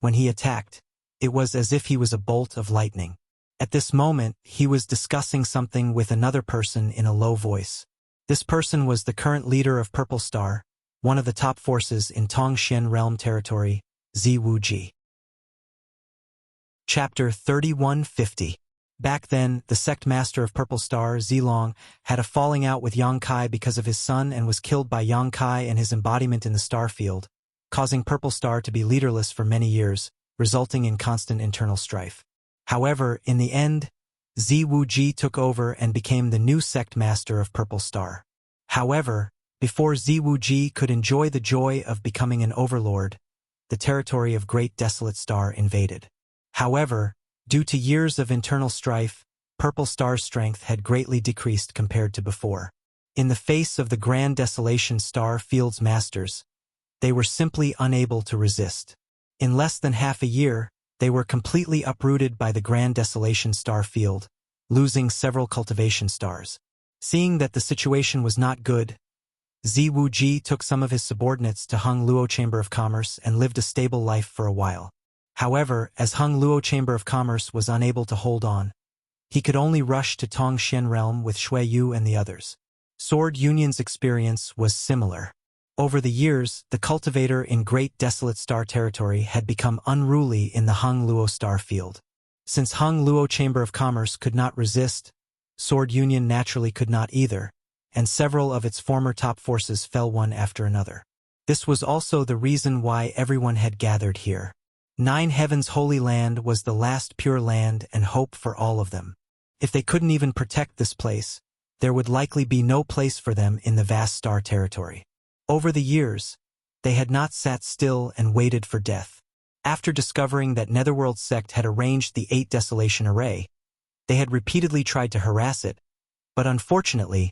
when he attacked, it was as if he was a bolt of lightning. At this moment, he was discussing something with another person in a low voice. This person was the current leader of Purple Star, one of the top forces in Tongshan realm territory, Zi Wuji. Chapter 3150. Back then, the sect master of Purple Star, Zilong, had a falling out with Yang Kai because of his son and was killed by Yang Kai and his embodiment in the star field, causing Purple Star to be leaderless for many years, resulting in constant internal strife. However, in the end, Zi Wuji took over and became the new sect master of Purple Star. However, before Zi Wuji could enjoy the joy of becoming an overlord, the territory of Great Desolate Star invaded. However, due to years of internal strife, Purple Star's strength had greatly decreased compared to before. In the face of the Grand Desolation Star Field's masters, they were simply unable to resist. In less than half a year, they were completely uprooted by the Grand Desolation Star Field, losing several cultivation stars. Seeing that the situation was not good, Zi Wuji took some of his subordinates to Hung Luo Chamber of Commerce and lived a stable life for a while. However, as Hung Luo Chamber of Commerce was unable to hold on, he could only rush to Tongshan realm with Shuiyu and the others. Sword Union's experience was similar. Over the years, the cultivator in Great Desolate Star Territory had become unruly in the Hung Luo star field. Since Hung Luo Chamber of Commerce could not resist, Sword Union naturally could not either, and several of its former top forces fell one after another. This was also the reason why everyone had gathered here. Nine Heavens' Holy Land was the last pure land and hope for all of them. If they couldn't even protect this place, there would likely be no place for them in the vast star territory. Over the years, they had not sat still and waited for death. After discovering that Netherworld sect had arranged the 8 Desolation Array, they had repeatedly tried to harass it, but unfortunately,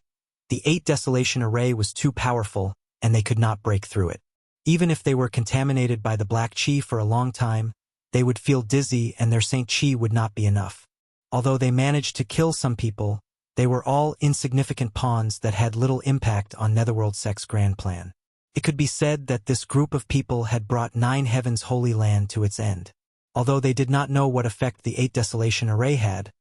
the 8 Desolation Array was too powerful and they could not break through it. Even if they were contaminated by the Black Chi for a long time, they would feel dizzy and their Saint Chi would not be enough. Although they managed to kill some people, they were all insignificant pawns that had little impact on Netherworld sect's grand plan. It could be said that this group of people had brought Nine Heavens' Holy Land to its end. Although they did not know what effect the 8 Desolation Array had,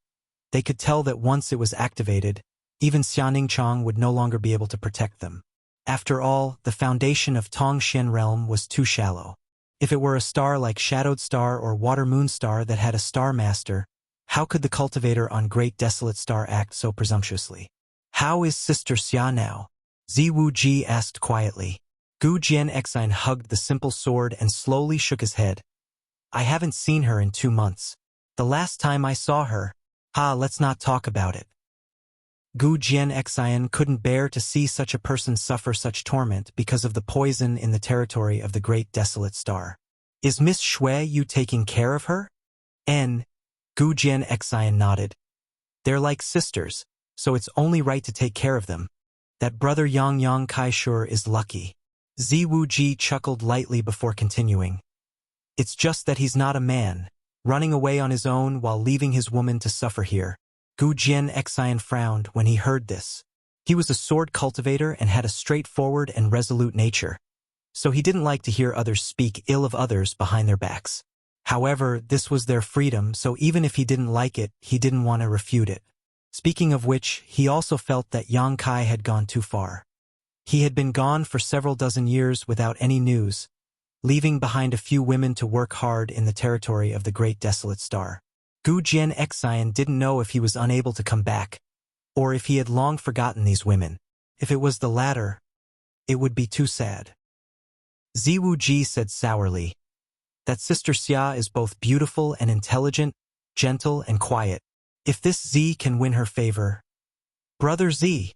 they could tell that once it was activated, even Xianing Chong would no longer be able to protect them. After all, the foundation of Tongxian Realm was too shallow. If it were a star like Shadowed Star or Water Moon Star that had a Star Master, how could the cultivator on Great Desolate Star act so presumptuously? How is Sister Xia now? Ziwu Ji asked quietly. Gu Jianxin hugged the simple sword and slowly shook his head. I haven't seen her in 2 months. The last time I saw her, let's not talk about it. Gu Jianxin couldn't bear to see such a person suffer such torment because of the poison in the territory of the Great Desolate Star. Is Miss Shui Yu taking care of her? Gu Jianxin nodded. They're like sisters, so it's only right to take care of them. That brother Yang Kai sure is lucky. Ziwu Ji chuckled lightly before continuing. It's just that he's not a man, running away on his own while leaving his woman to suffer here. Gu Jianxin frowned when he heard this. He was a sword cultivator and had a straightforward and resolute nature, so he didn't like to hear others speak ill of others behind their backs. However, this was their freedom, so even if he didn't like it, he didn't want to refute it. Speaking of which, he also felt that Yang Kai had gone too far. He had been gone for several dozen years without any news, leaving behind a few women to work hard in the territory of the Great Desolate Star. Gu Jianxin didn't know if he was unable to come back, or if he had long forgotten these women. If it was the latter, it would be too sad. Ziwu Ji said sourly, that Sister Xia is both beautiful and intelligent, gentle and quiet. If this Z can win her favor. Brother Z.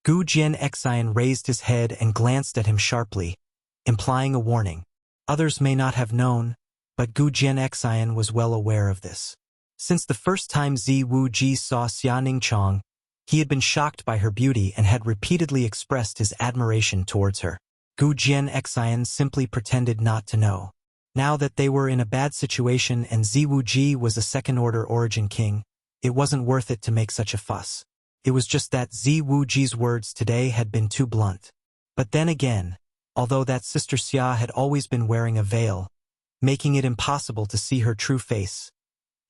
Gu Jianxin raised his head and glanced at him sharply, implying a warning. Others may not have known, but Gu Jianxin was well aware of this. Since the first time Ziwu Ji saw Xianing Chong, he had been shocked by her beauty and had repeatedly expressed his admiration towards her. Gu Jianxin simply pretended not to know. Now that they were in a bad situation and Ziwu Ji was a second-order origin king, it wasn't worth it to make such a fuss. It was just that Ziwu Ji's words today had been too blunt. But then again, although that Sister Xia had always been wearing a veil, making it impossible to see her true face,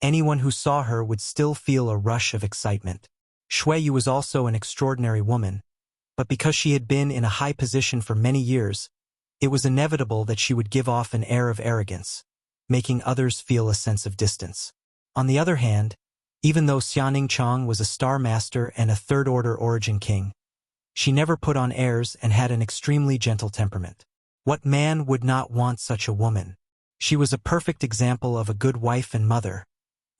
anyone who saw her would still feel a rush of excitement. Shui Yu was also an extraordinary woman, but because she had been in a high position for many years, it was inevitable that she would give off an air of arrogance, making others feel a sense of distance. On the other hand, even though Xianing Chong was a Star Master and a third-order origin king, she never put on airs and had an extremely gentle temperament. What man would not want such a woman? She was a perfect example of a good wife and mother,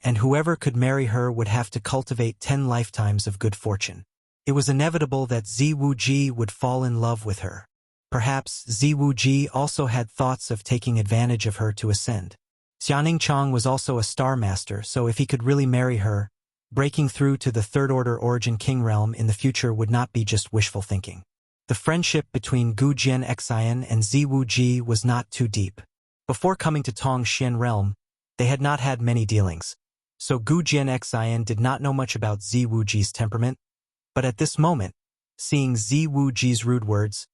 and whoever could marry her would have to cultivate 10 lifetimes of good fortune. It was inevitable that Ziwu Ji would fall in love with her. Perhaps Ziwu Ji also had thoughts of taking advantage of her to ascend. Xianing Chong was also a Star Master, so if he could really marry her, breaking through to the third-order origin king realm in the future would not be just wishful thinking. The friendship between Gu Jianxin and Ziwu Ji was not too deep. Before coming to Tongxian realm, they had not had many dealings, so Gu Jianxin did not know much about Ziwu Ji's temperament. But at this moment, seeing Ziwu Ji's rude words,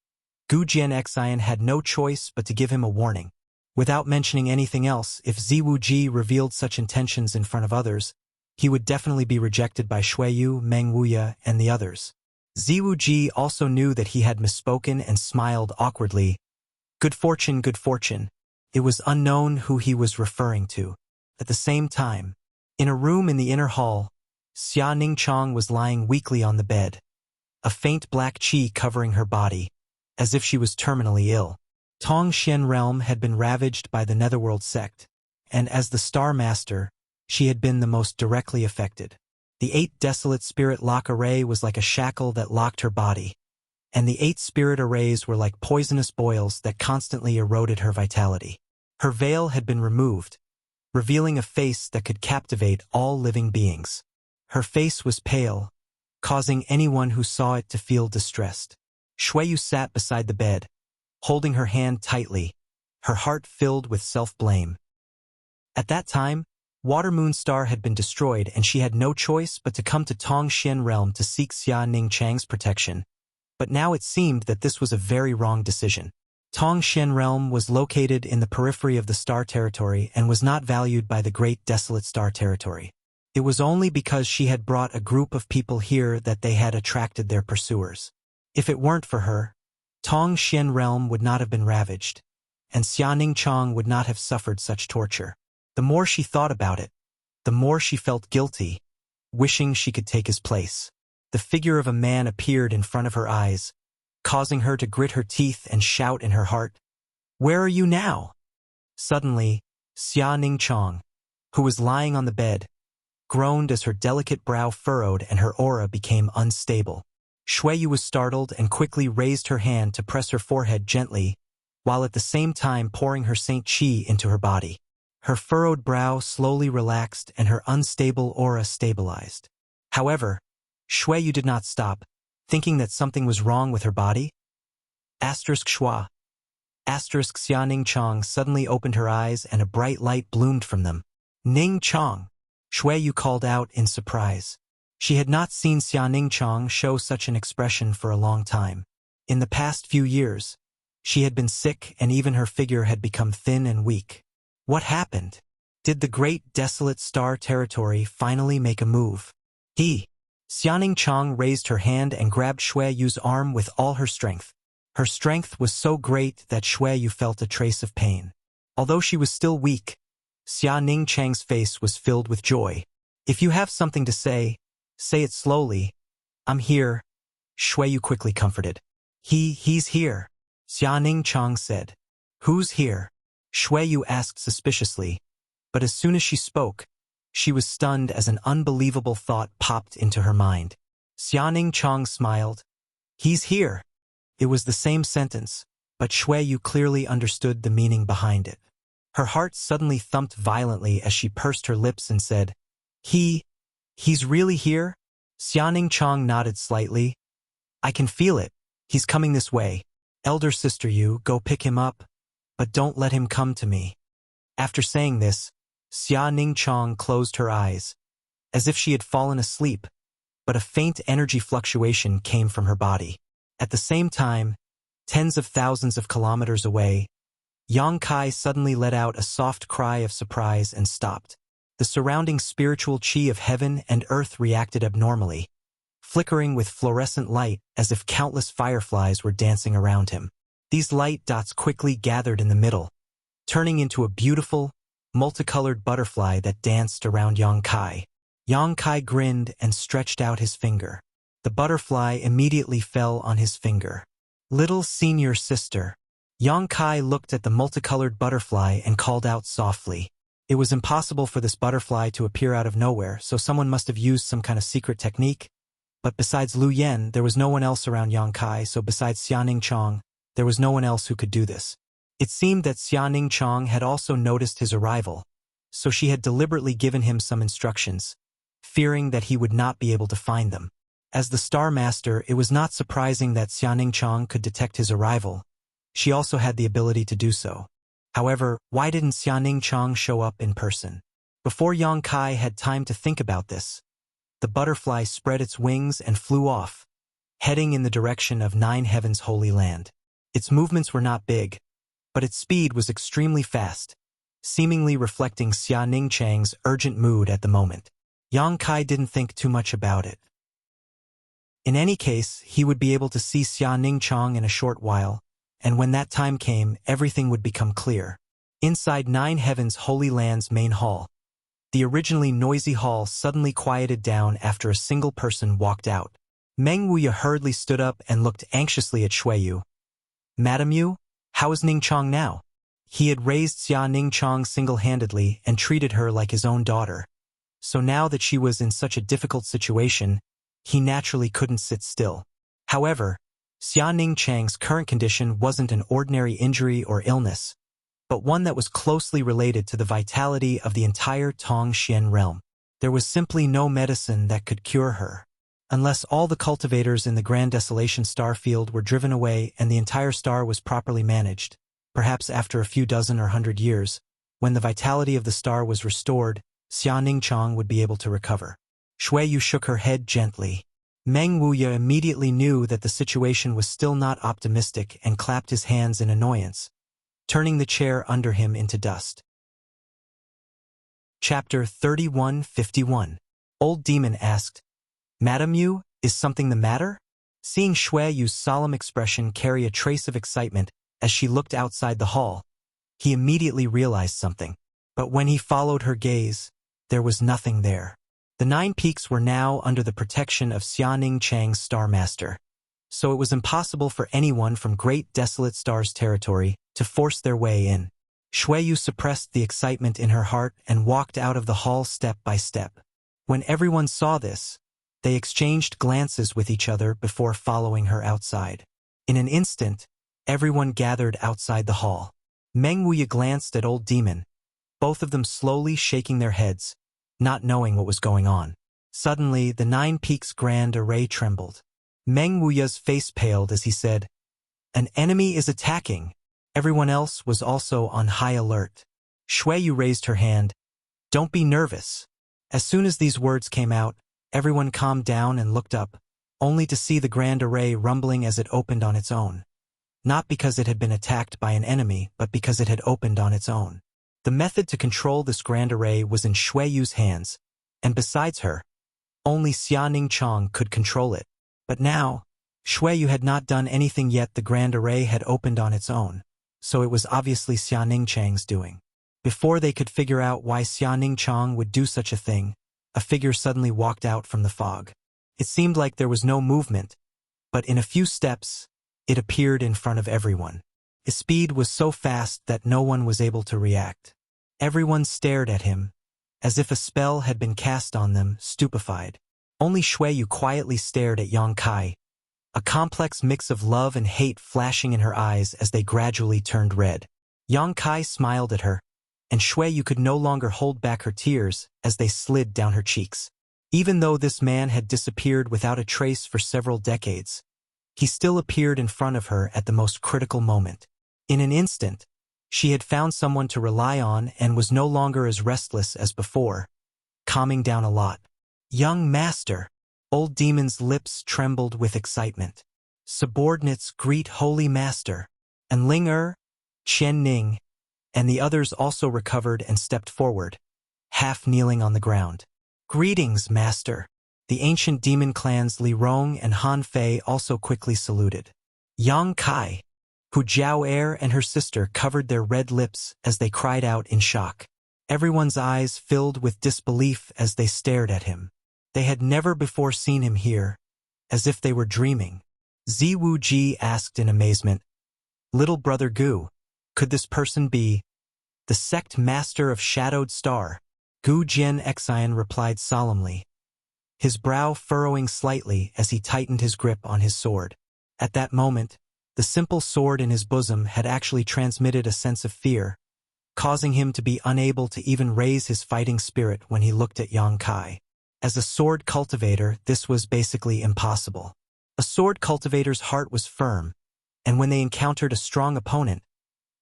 Gu Jianxin had no choice but to give him a warning. Without mentioning anything else, if Ziwu Ji revealed such intentions in front of others, he would definitely be rejected by Shui Yu, Meng Wuya, and the others. Ziwu also knew that he had misspoken and smiled awkwardly. Good fortune, good fortune. It was unknown who he was referring to. At the same time, in a room in the inner hall, Xia Ningchang was lying weakly on the bed, a faint black qi covering her body, as if she was terminally ill. Tongxian realm had been ravaged by the Netherworld sect, and as the Star Master, she had been the most directly affected. The 8 desolate spirit lock array was like a shackle that locked her body, and the 8 spirit arrays were like poisonous boils that constantly eroded her vitality. Her veil had been removed, revealing a face that could captivate all living beings. Her face was pale, causing anyone who saw it to feel distressed. Shuiyu sat beside the bed, holding her hand tightly, her heart filled with self-blame. At that time, Water Moon Star had been destroyed and she had no choice but to come to Tongxian realm to seek Xia Ningchang's protection. But now it seemed that this was a very wrong decision. Tongxian realm was located in the periphery of the Star Territory and was not valued by the Great Desolate Star Territory. It was only because she had brought a group of people here that they had attracted their pursuers. If it weren't for her, Tongxian realm would not have been ravaged, and Xia Ningchang would not have suffered such torture. The more she thought about it, the more she felt guilty, wishing she could take his place. The figure of a man appeared in front of her eyes, causing her to grit her teeth and shout in her heart, "Where are you now?" Suddenly, Xia Ningchang, who was lying on the bed, groaned as her delicate brow furrowed and her aura became unstable. Shuiyu was startled and quickly raised her hand to press her forehead gently, while at the same time pouring her Saint Qi into her body. Her furrowed brow slowly relaxed and her unstable aura stabilized. However, Shuiyu did not stop, thinking that something was wrong with her body. Shua. Xia Ningchang suddenly opened her eyes and a bright light bloomed from them. Ningchang! Shuiyu called out in surprise. She had not seen Xia Ningchang show such an expression for a long time. In the past few years, she had been sick and even her figure had become thin and weak. What happened? Did the Great Desolate Star Territory finally make a move? Xia Ningchang raised her hand and grabbed Shuiyu's arm with all her strength. Her strength was so great that Shuiyu felt a trace of pain. Although she was still weak, Xia Ningchang's face was filled with joy. "If you have something to say it slowly. I'm here," Shuiyu quickly comforted. He's here," Xia Ningchang said. "Who's here?" Shuiyu asked suspiciously, but as soon as she spoke, she was stunned as an unbelievable thought popped into her mind. Xia Ningchang smiled. "He's here." It was the same sentence, but Shuiyu clearly understood the meaning behind it. Her heart suddenly thumped violently as she pursed her lips and said, He's really here?" Xia Ningchang nodded slightly. "I can feel it. He's coming this way. Elder sister, you go pick him up, but don't let him come to me." After saying this, Xia Ningchang closed her eyes, as if she had fallen asleep, but a faint energy fluctuation came from her body. At the same time, tens of thousands of kilometers away, Yang Kai suddenly let out a soft cry of surprise and stopped. The surrounding spiritual qi of heaven and earth reacted abnormally, flickering with fluorescent light as if countless fireflies were dancing around him. These light dots quickly gathered in the middle, turning into a beautiful, multicolored butterfly that danced around Yang Kai. Yang Kai grinned and stretched out his finger. The butterfly immediately fell on his finger. "Little senior sister." Yang Kai looked at the multicolored butterfly and called out softly. It was impossible for this butterfly to appear out of nowhere, so someone must have used some kind of secret technique. But besides Lu Yen, there was no one else around Yang Kai, so besides Xia Ningchang, there was no one else who could do this. It seemed that Xia Ningchang had also noticed his arrival, so she had deliberately given him some instructions, fearing that he would not be able to find them. As the Star Master, it was not surprising that Xia Ningchang could detect his arrival. She also had the ability to do so. However, why didn't Xia Ningchang show up in person? Before Yang Kai had time to think about this, the butterfly spread its wings and flew off, heading in the direction of Nine Heaven's Holy Land. Its movements were not big, but its speed was extremely fast, seemingly reflecting Xia Ningchang's urgent mood at the moment. Yang Kai didn't think too much about it. In any case, he would be able to see Xia Ningchang in a short while, and when that time came, everything would become clear. Inside Nine Heavens Holy Land's main hall, the originally noisy hall suddenly quieted down after a single person walked out. Meng Wuya hurriedly stood up and looked anxiously at Shuiyu. "Madam Yu, how is Ningchang now?" He had raised Xia Ningchang single-handedly and treated her like his own daughter. So now that she was in such a difficult situation, he naturally couldn't sit still. However, Xia Ningchang's current condition wasn't an ordinary injury or illness, but one that was closely related to the vitality of the entire Tongxian realm. There was simply no medicine that could cure her. Unless all the cultivators in the Grand Desolation star field were driven away and the entire star was properly managed, perhaps after a few dozen or 100 years, when the vitality of the star was restored, Xia Ningchang would be able to recover. Shuiyu shook her head gently. Meng Wuya immediately knew that the situation was still not optimistic and clapped his hands in annoyance, turning the chair under him into dust. Chapter 3151. Old Demon asked, "Madam Yu, is something the matter?" Seeing Shuiyu's solemn expression carry a trace of excitement as she looked outside the hall, he immediately realized something. But when he followed her gaze, there was nothing there. The 9 peaks were now under the protection of Xia Ningchang's Star Master, so it was impossible for anyone from Great Desolate Star's territory to force their way in. Shuiyu suppressed the excitement in her heart and walked out of the hall step by step. When everyone saw this, they exchanged glances with each other before following her outside. In an instant, everyone gathered outside the hall. Meng Wuya glanced at Old Demon, both of them slowly shaking their heads, not knowing what was going on. Suddenly, the 9 peaks grand array trembled. Meng Wuya's face paled as he said, "An enemy is attacking." Everyone else was also on high alert. Shuiyu raised her hand. "Don't be nervous." As soon as these words came out, everyone calmed down and looked up, only to see the grand array rumbling as it opened on its own. Not because it had been attacked by an enemy, but because it had opened on its own. The method to control this grand array was in Shuiyu's hands, and besides her, only Xia Ningchang could control it. But now, Shuiyu had not done anything yet. The grand array had opened on its own, so it was obviously Xia Ningchang's doing. Before they could figure out why Xia Ningchang would do such a thing, a figure suddenly walked out from the fog. It seemed like there was no movement, but in a few steps, it appeared in front of everyone. His speed was so fast that no one was able to react. Everyone stared at him, as if a spell had been cast on them, stupefied. Only Shuiyu quietly stared at Yang Kai, a complex mix of love and hate flashing in her eyes as they gradually turned red. Yang Kai smiled at her, and Shuiyu could no longer hold back her tears as they slid down her cheeks. Even though this man had disappeared without a trace for several decades, he still appeared in front of her at the most critical moment. In an instant, she had found someone to rely on and was no longer as restless as before, calming down a lot. "Young Master." Old Demon's lips trembled with excitement. Subordinates greet Holy Master, and Ling Qian Ning, and the others also recovered and stepped forward, half kneeling on the ground. "Greetings, Master." The ancient demon clans Li Rong and Han Fei also quickly saluted. Yang Kai, Hu Jiao and her sister covered their red lips as they cried out in shock. Everyone's eyes filled with disbelief as they stared at him. They had never before seen him here, as if they were dreaming. Ziwu Ji asked in amazement, "Little brother Gu, could this person be the sect master of Shadowed Star?" Gu Jian Xian replied solemnly, his brow furrowing slightly as he tightened his grip on his sword. At that moment, the simple sword in his bosom had actually transmitted a sense of fear, causing him to be unable to even raise his fighting spirit when he looked at Yang Kai. As a sword cultivator, this was basically impossible. A sword cultivator's heart was firm, and when they encountered a strong opponent,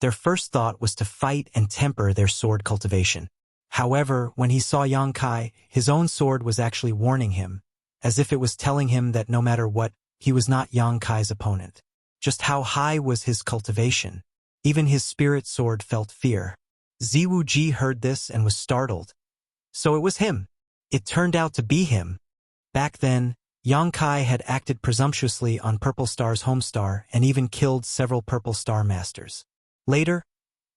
their first thought was to fight and temper their sword cultivation. However, when he saw Yang Kai, his own sword was actually warning him, as if it was telling him that no matter what, he was not Yang Kai's opponent. Just how high was his cultivation? Even his spirit sword felt fear. Ziwu Ji heard this and was startled. So it was him. It turned out to be him. Back then, Yang Kai had acted presumptuously on Purple Star's homestar and even killed several Purple Star masters. Later,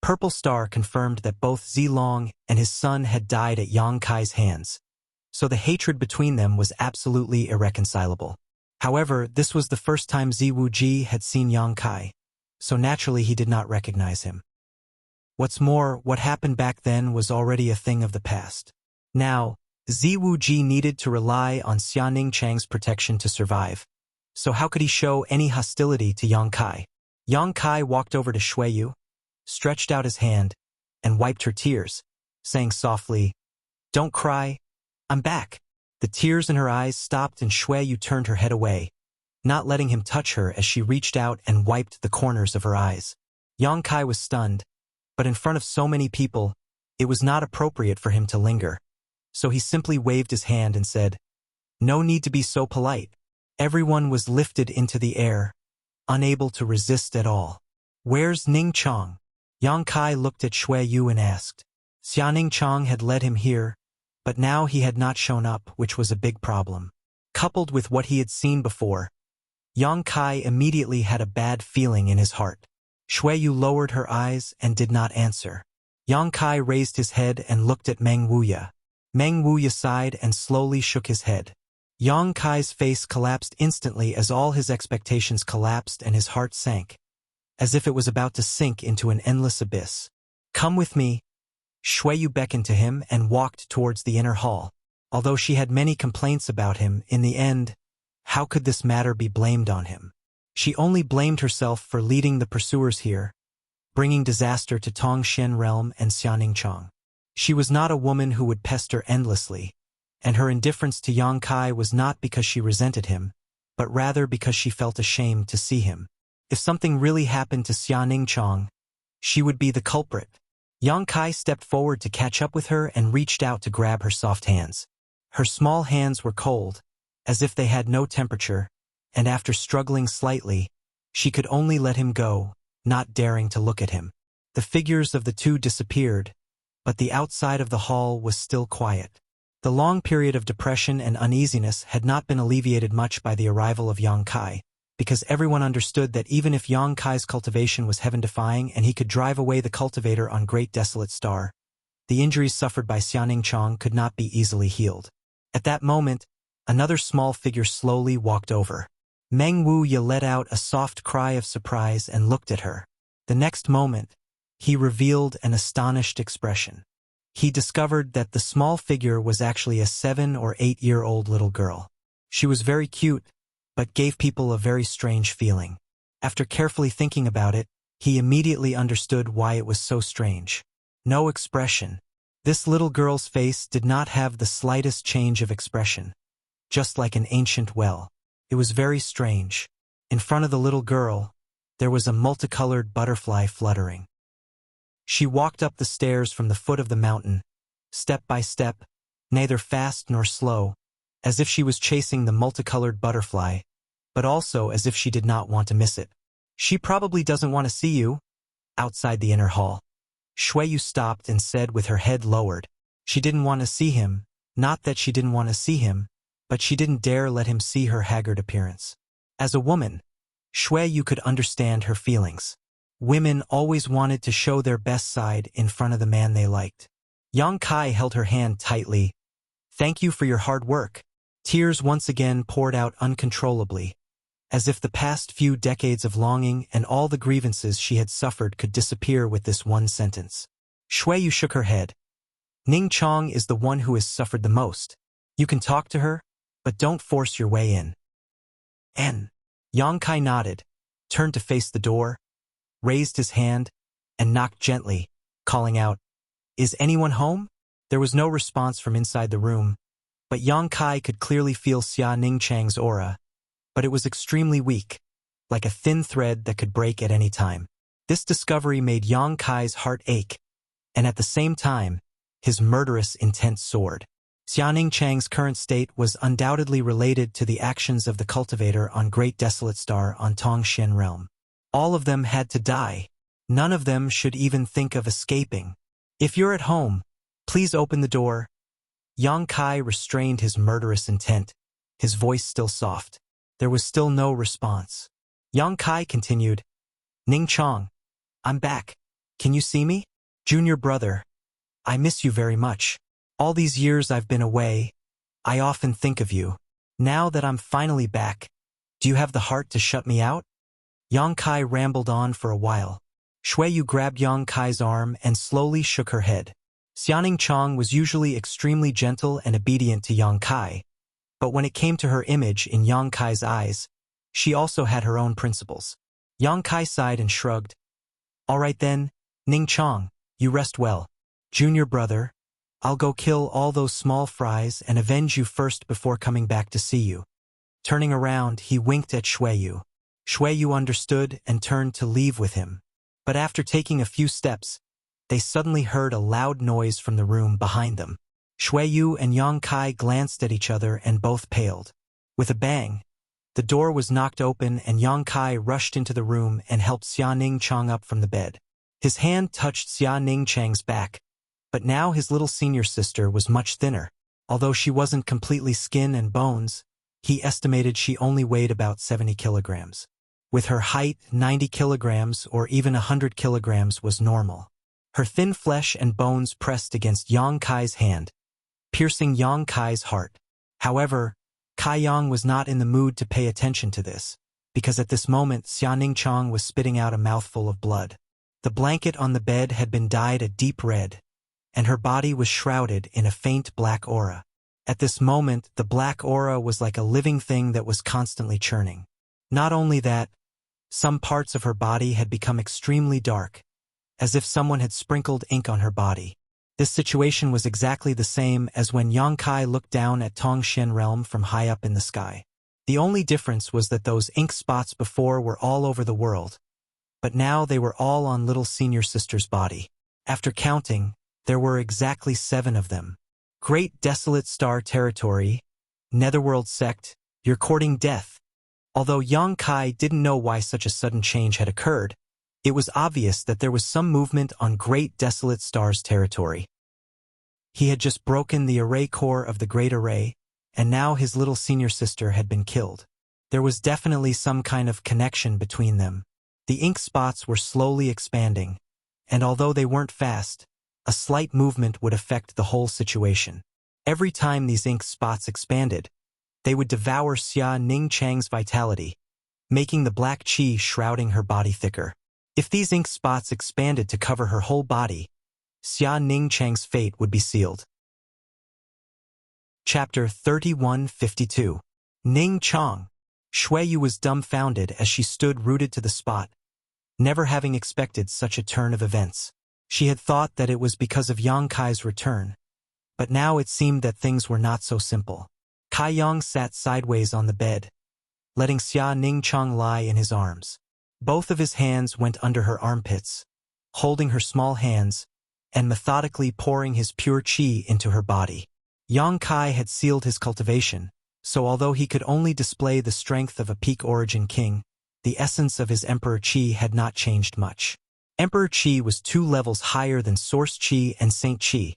Purple Star confirmed that both Zilong and his son had died at Yang Kai's hands, so the hatred between them was absolutely irreconcilable. However, this was the first time Ziwuji had seen Yang Kai, so naturally he did not recognize him. What's more, what happened back then was already a thing of the past. Now, Ziwuji needed to rely on Xianing Chang's protection to survive, so how could he show any hostility to Yang Kai? Yang Kai walked over to Xueyu, stretched out his hand, and wiped her tears, saying softly, "Don't cry, I'm back." The tears in her eyes stopped and Xueyu turned her head away, not letting him touch her as she reached out and wiped the corners of her eyes. Yang Kai was stunned, but in front of so many people, it was not appropriate for him to linger, so he simply waved his hand and said, "No need to be so polite." Everyone was lifted into the air, unable to resist at all. "Where's Ning Chong?" Yang Kai looked at Xueyu and asked. Xianing Chong had led him here, but now he had not shown up, which was a big problem. Coupled with what he had seen before, Yang Kai immediately had a bad feeling in his heart. Xueyu lowered her eyes and did not answer. Yang Kai raised his head and looked at Meng Wuya. Meng Wuya sighed and slowly shook his head. Yang Kai's face collapsed instantly as all his expectations collapsed and his heart sank, as if it was about to sink into an endless abyss. "Come with me." Xueyu beckoned to him and walked towards the inner hall. Although she had many complaints about him, in the end, how could this matter be blamed on him? She only blamed herself for leading the pursuers here, bringing disaster to Tongshan Realm and Xianing Chong. She was not a woman who would pester endlessly, and her indifference to Yang Kai was not because she resented him, but rather because she felt ashamed to see him. If something really happened to Xianing Chong, she would be the culprit. Yang Kai stepped forward to catch up with her and reached out to grab her soft hands. Her small hands were cold, as if they had no temperature, and after struggling slightly, she could only let him go, not daring to look at him. The figures of the two disappeared, but the outside of the hall was still quiet. The long period of depression and uneasiness had not been alleviated much by the arrival of Yang Kai, because everyone understood that even if Yang Kai's cultivation was heaven-defying and he could drive away the cultivator on Great Desolate Star, the injuries suffered by Xianing Chong could not be easily healed. At that moment, another small figure slowly walked over. Meng Wuya let out a soft cry of surprise and looked at her. The next moment, he revealed an astonished expression. He discovered that the small figure was actually a 7- or 8-year-old little girl. She was very cute, but gave people a very strange feeling. After carefully thinking about it, he immediately understood why it was so strange. No expression. This little girl's face did not have the slightest change of expression, just like an ancient well. It was very strange. In front of the little girl, there was a multicolored butterfly fluttering. She walked up the stairs from the foot of the mountain, step by step, neither fast nor slow, as if she was chasing the multicolored butterfly, but also as if she did not want to miss it. "She probably doesn't want to see you." Outside the inner hall, Xueyu stopped and said with her head lowered. She didn't want to see him, not that she didn't want to see him, but she didn't dare let him see her haggard appearance. As a woman, Xueyu could understand her feelings. Women always wanted to show their best side in front of the man they liked. Yang Kai held her hand tightly. "Thank you for your hard work." Tears once again poured out uncontrollably, as if the past few decades of longing and all the grievances she had suffered could disappear with this one sentence. Xueyu shook her head. "Ning Chong is the one who has suffered the most. You can talk to her, but don't force your way in." Yang Kai nodded, turned to face the door, raised his hand, and knocked gently, calling out, "Is anyone home?" There was no response from inside the room, but Yang Kai could clearly feel Xia Ningchang's aura, but it was extremely weak, like a thin thread that could break at any time. This discovery made Yang Kai's heart ache, and at the same time, his murderous intent soared. Xia Ningchang's current state was undoubtedly related to the actions of the cultivator on Great Desolate Star on Tongshan Realm. All of them had to die. None of them should even think of escaping. "If you're at home, please open the door." Yang Kai restrained his murderous intent, his voice still soft. There was still no response. Yang Kai continued, Ning Chong, I'm back. Can you see me? Junior brother, I miss you very much. All these years I've been away, I often think of you. Now that I'm finally back, do you have the heart to shut me out? Yang Kai rambled on for a while. Shuiyu grabbed Yang Kai's arm and slowly shook her head. Xiaoning Chong was usually extremely gentle and obedient to Yang Kai, but when it came to her image in Yang Kai's eyes, she also had her own principles. Yang Kai sighed and shrugged. All right then, Ning Chong, you rest well. Junior brother, I'll go kill all those small fries and avenge you first before coming back to see you. Turning around, he winked at Shuiyu. Shuiyu understood and turned to leave with him. But after taking a few steps, they suddenly heard a loud noise from the room behind them. Shuiyu and Yang Kai glanced at each other and both paled. With a bang, the door was knocked open and Yang Kai rushed into the room and helped Xiaoning Chong up from the bed. His hand touched Xiaoning Chang's back, but now his little senior sister was much thinner. Although she wasn't completely skin and bones, he estimated she only weighed about 70 kilograms. With her height, 90 kilograms or even 100 kilograms was normal. Her thin flesh and bones pressed against Yang Kai's hand, piercing Yang Kai's heart. However, Kai Yang was not in the mood to pay attention to this, because at this moment Xiaoning Chong was spitting out a mouthful of blood. The blanket on the bed had been dyed a deep red, and her body was shrouded in a faint black aura. At this moment, the black aura was like a living thing that was constantly churning. Not only that, some parts of her body had become extremely dark, as if someone had sprinkled ink on her body. This situation was exactly the same as when Yang Kai looked down at Tongxian realm from high up in the sky. The only difference was that those ink spots before were all over the world, but now they were all on little senior sister's body. After counting, there were exactly 7 of them. Great Desolate Star Territory, Netherworld Sect, you're courting death. Although Yang Kai didn't know why such a sudden change had occurred, it was obvious that there was some movement on Great Desolate Star's territory. He had just broken the array core of the Great Array, and now his little senior sister had been killed. There was definitely some kind of connection between them. The ink spots were slowly expanding, and although they weren't fast, a slight movement would affect the whole situation. Every time these ink spots expanded, they would devour Xia Ning Chang's vitality, making the black qi shrouding her body thicker. If these ink spots expanded to cover her whole body, Xia Ning Chang's fate would be sealed. Chapter 3152. Ning Chong. Shuiyu was dumbfounded as she stood rooted to the spot, never having expected such a turn of events. She had thought that it was because of Yang Kai's return, but now it seemed that things were not so simple. Kai Yang sat sideways on the bed, letting Xia Ning Chong lie in his arms. Both of his hands went under her armpits, holding her small hands and methodically pouring his pure qi into her body. Yang Kai had sealed his cultivation, so although he could only display the strength of a peak origin king, the essence of his emperor qi had not changed much. Emperor qi was 2 levels higher than source qi and saint qi,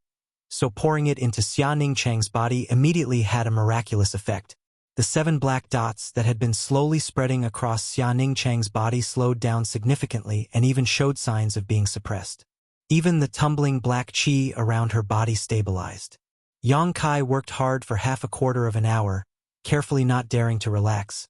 so pouring it into Xia Ning Chang's body immediately had a miraculous effect. The 7 black dots that had been slowly spreading across Xia Ning Chang's body slowed down significantly and even showed signs of being suppressed. Even the tumbling black qi around her body stabilized. Yang Kai worked hard for half a quarter of an hour, carefully not daring to relax,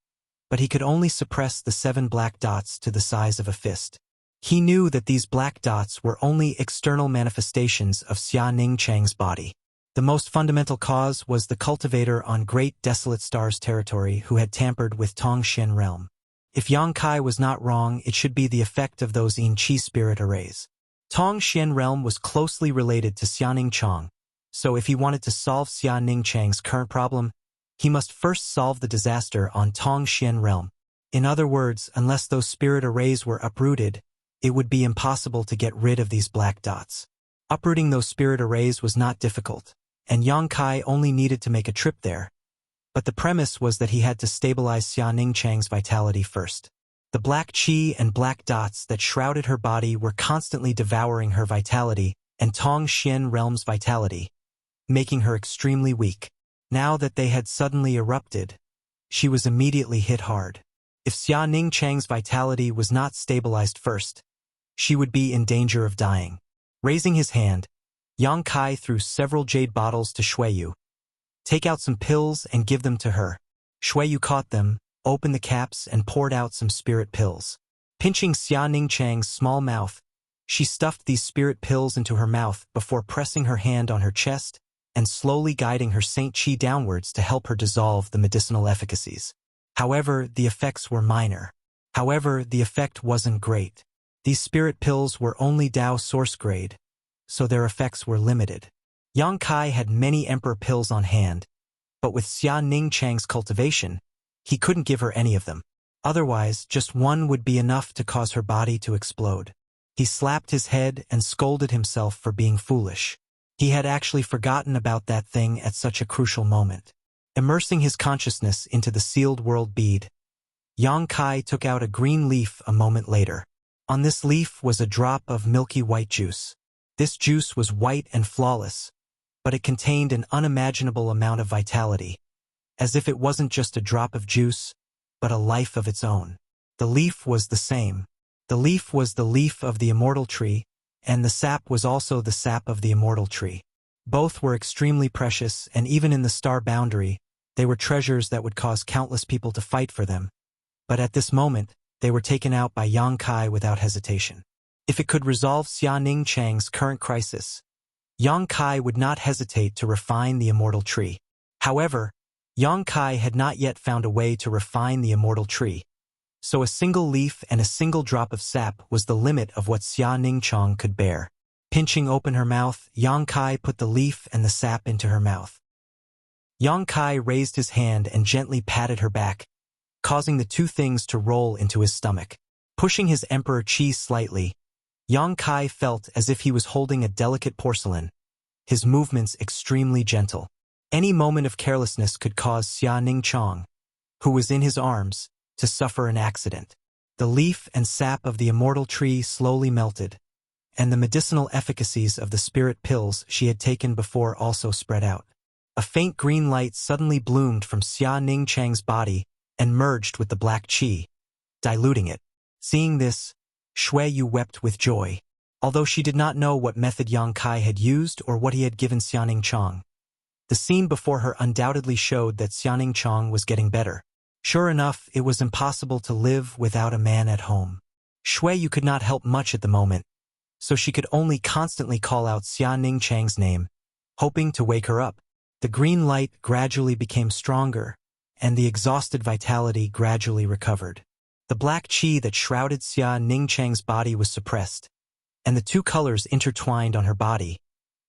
but he could only suppress the 7 black dots to the size of a fist. He knew that these black dots were only external manifestations of Xia Ning Chang's body. The most fundamental cause was the cultivator on Great Desolate Star's territory who had tampered with Tongxian realm. If Yang Kai was not wrong, it should be the effect of those Yin Qi spirit arrays. Tongxian realm was closely related to Xiaoning Chong, so if he wanted to solve Xia Ning Chang's current problem, he must first solve the disaster on Tongxian realm. In other words, unless those spirit arrays were uprooted, it would be impossible to get rid of these black dots. Uprooting those spirit arrays was not difficult, and Yang Kai only needed to make a trip there. But the premise was that he had to stabilize Xia Ning Chang's vitality first. The black qi and black dots that shrouded her body were constantly devouring her vitality and Tongxian realm's vitality, making her extremely weak. Now that they had suddenly erupted, she was immediately hit hard. If Xia Ning Chang's vitality was not stabilized first, she would be in danger of dying. Raising his hand, Yang Kai threw several jade bottles to Shuiyu. Take out some pills and give them to her. Shuiyu caught them, opened the caps and poured out some spirit pills. Pinching Xia Ning Chang's small mouth, she stuffed these spirit pills into her mouth before pressing her hand on her chest and slowly guiding her Saint Qi downwards to help her dissolve the medicinal efficacies. However, the effects were minor. However, the effect wasn't great. These spirit pills were only Dao source grade, so their effects were limited. Yang Kai had many emperor pills on hand, but with Xia Ning Chang's cultivation, he couldn't give her any of them. Otherwise, just one would be enough to cause her body to explode. He slapped his head and scolded himself for being foolish. He had actually forgotten about that thing at such a crucial moment. Immersing his consciousness into the sealed world bead, Yang Kai took out a green leaf a moment later. On this leaf was a drop of milky white juice. This juice was white and flawless, but it contained an unimaginable amount of vitality, as if it wasn't just a drop of juice, but a life of its own. The leaf was the same. The leaf was the leaf of the immortal tree, and the sap was also the sap of the immortal tree. Both were extremely precious, and even in the star boundary, they were treasures that would cause countless people to fight for them. But at this moment, they were taken out by Yang Kai without hesitation. If it could resolve Xia Ning Chang's current crisis, Yang Kai would not hesitate to refine the immortal tree. However, Yang Kai had not yet found a way to refine the immortal tree, so a single leaf and a single drop of sap was the limit of what Xia Ning Chang could bear. Pinching open her mouth, Yang Kai put the leaf and the sap into her mouth. Yang Kai raised his hand and gently patted her back, causing the two things to roll into his stomach. Pushing his emperor qi slightly, Yang Kai felt as if he was holding a delicate porcelain, his movements extremely gentle. Any moment of carelessness could cause Xia Ning Chang, who was in his arms, to suffer an accident. The leaf and sap of the immortal tree slowly melted, and the medicinal efficacies of the spirit pills she had taken before also spread out. A faint green light suddenly bloomed from Xia Ning Chang's body and merged with the black qi, diluting it. Seeing this, Shuiyu wept with joy. Although she did not know what method Yang Kai had used or what he had given Xia Ning Chang, the scene before her undoubtedly showed that Xia Ning Chang was getting better. Sure enough, it was impossible to live without a man at home. Shuiyu could not help much at the moment, so she could only constantly call out Xia Ning Chang's name, hoping to wake her up. The green light gradually became stronger, and the exhausted vitality gradually recovered. The black qi that shrouded Xia Ning Chang's body was suppressed, and the two colors intertwined on her body,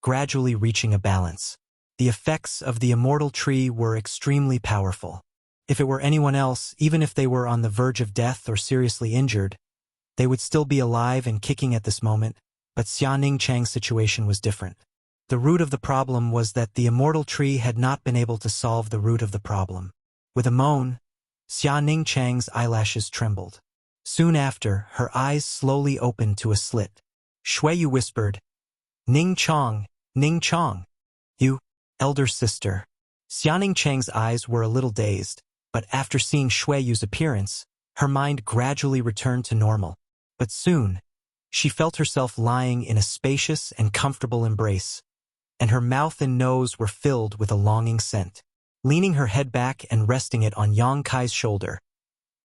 gradually reaching a balance. The effects of the immortal tree were extremely powerful. If it were anyone else, even if they were on the verge of death or seriously injured, they would still be alive and kicking at this moment, but Xia Ning Chang's situation was different. The root of the problem was that the immortal tree had not been able to solve the root of the problem. With a moan, Xia Ning Chang's eyelashes trembled. Soon after, her eyes slowly opened to a slit. Shuiyu whispered, Ning Chang, you, elder sister." Xia Ning Chang's eyes were a little dazed, but after seeing Shuiyu's appearance, her mind gradually returned to normal. But soon, she felt herself lying in a spacious and comfortable embrace, and her mouth and nose were filled with a longing scent. Leaning her head back and resting it on Yang Kai's shoulder,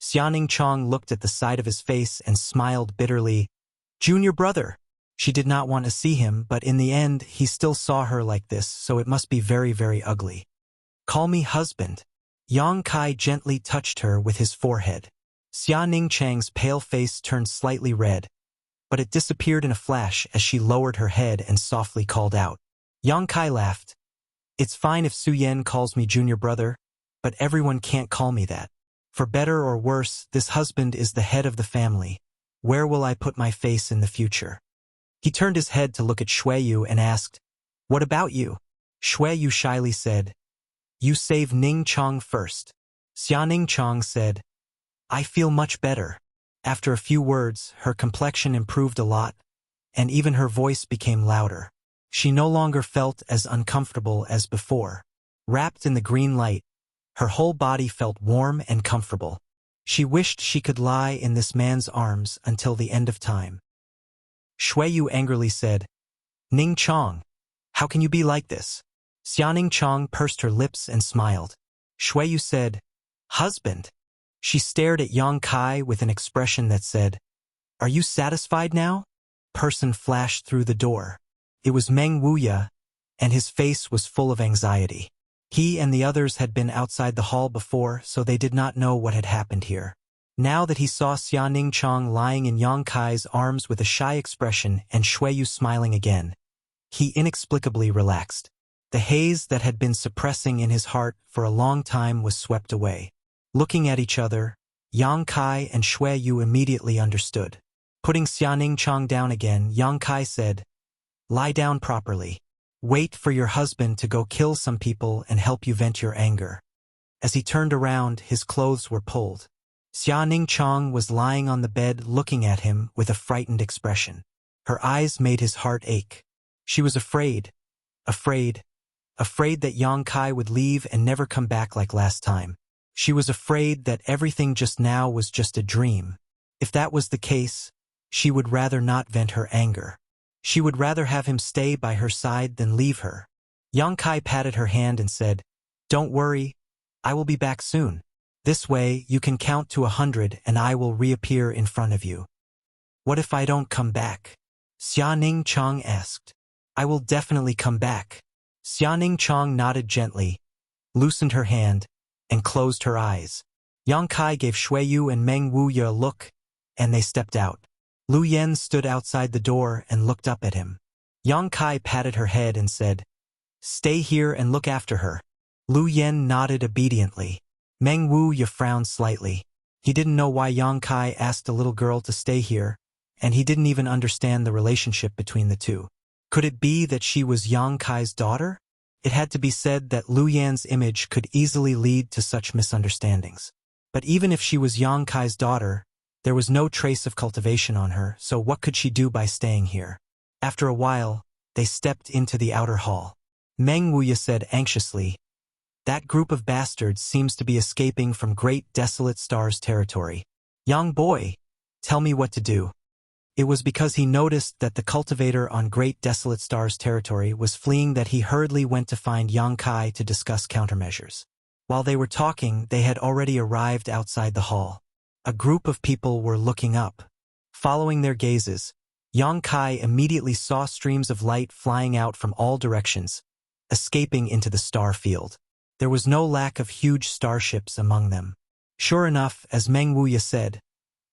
Xia Ning Chang looked at the side of his face and smiled bitterly. "Junior brother." She did not want to see him, but in the end, he still saw her like this, so it must be very, very ugly. "Call me husband." Yang Kai gently touched her with his forehead. Xia Ning Chang's pale face turned slightly red, but it disappeared in a flash as she lowered her head and softly called out. Yang Kai laughed. "It's fine if Su Yan calls me junior brother, but everyone can't call me that. For better or worse, this husband is the head of the family. Where will I put my face in the future?" He turned his head to look at Shuiyu and asked, "What about you?" Shuiyu shyly said, "You save Ning Chang first." Xia Ning Chang said, "I feel much better." After a few words, her complexion improved a lot, and even her voice became louder. She no longer felt as uncomfortable as before. Wrapped in the green light, Her whole body felt warm and comfortable. She wished she could lie in this man's arms until the end of time. Shuiyu angrily said, "Ning Chong, how can you be like this?" Xianing Chong pursed her lips and smiled. Shuiyu said, "Husband." She stared at Yang Kai with an expression that said, "Are you satisfied now?" Person flashed through the door. It was Meng Wuya, and his face was full of anxiety. He and the others had been outside the hall before, so they did not know what had happened here. Now that he saw Xianing Chong lying in Yang Kai's arms with a shy expression and Shuiyu smiling again, he inexplicably relaxed. The haze that had been suppressing in his heart for a long time was swept away. Looking at each other, Yang Kai and Shuiyu immediately understood. Putting Xianing Chong down again, Yang Kai said, "Lie down properly. Wait for your husband to go kill some people and help you vent your anger." As he turned around, his clothes were pulled. Xianing Chong was lying on the bed looking at him with a frightened expression. Her eyes made his heart ache. She was afraid that Yang Kai would leave and never come back like last time. She was afraid that everything just now was just a dream. If that was the case, she would rather not vent her anger. She would rather have him stay by her side than leave her. Yang Kai patted her hand and said, "Don't worry, I will be back soon. This way you can count to 100 and I will reappear in front of you." "What if I don't come back?" Xianing Chong asked. "I will definitely come back." Xianing Chong nodded gently, loosened her hand, and closed her eyes. Yang Kai gave Shuiyu and Meng Wuya a look, and they stepped out. Lu Yen stood outside the door and looked up at him. Yang Kai patted her head and said, "Stay here and look after her." Lu Yen nodded obediently. Meng Wuya frowned slightly. He didn't know why Yang Kai asked a little girl to stay here, and he didn't even understand the relationship between the two. Could it be that she was Yang Kai's daughter? It had to be said that Lu Yan's image could easily lead to such misunderstandings. But even if she was Yang Kai's daughter, there was no trace of cultivation on her, so what could she do by staying here? After a while, they stepped into the outer hall. Meng Wuya said anxiously, "That group of bastards seems to be escaping from Great Desolate Star's territory. Young boy, tell me what to do." It was because he noticed that the cultivator on Great Desolate Star's territory was fleeing that he hurriedly went to find Yang Kai to discuss countermeasures. While they were talking, they had already arrived outside the hall. A group of people were looking up. Following their gazes, Yang Kai immediately saw streams of light flying out from all directions, escaping into the star field. There was no lack of huge starships among them. Sure enough, as Meng Wuya said,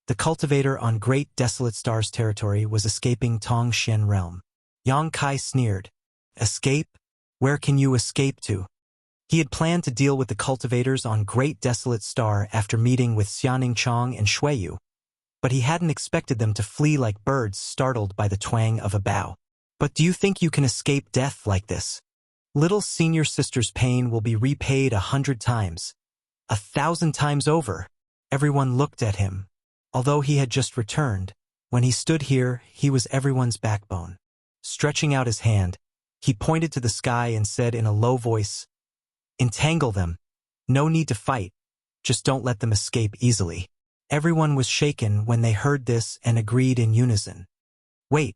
the cultivator on Great Desolate Star's territory was escaping Tong Shen realm. Yang Kai sneered. "Escape? Where can you escape to?" He had planned to deal with the cultivators on Great Desolate Star after meeting with Xianing Chong and Shuiyu, but he hadn't expected them to flee like birds startled by the twang of a bow. "But do you think you can escape death like this? Little senior sister's pain will be repaid 100 times. 1,000 times over." Everyone looked at him. Although he had just returned, when he stood here, he was everyone's backbone. Stretching out his hand, he pointed to the sky and said in a low voice, "Entangle them. No need to fight. Just don't let them escape easily." Everyone was shaken when they heard this and agreed in unison. "Wait."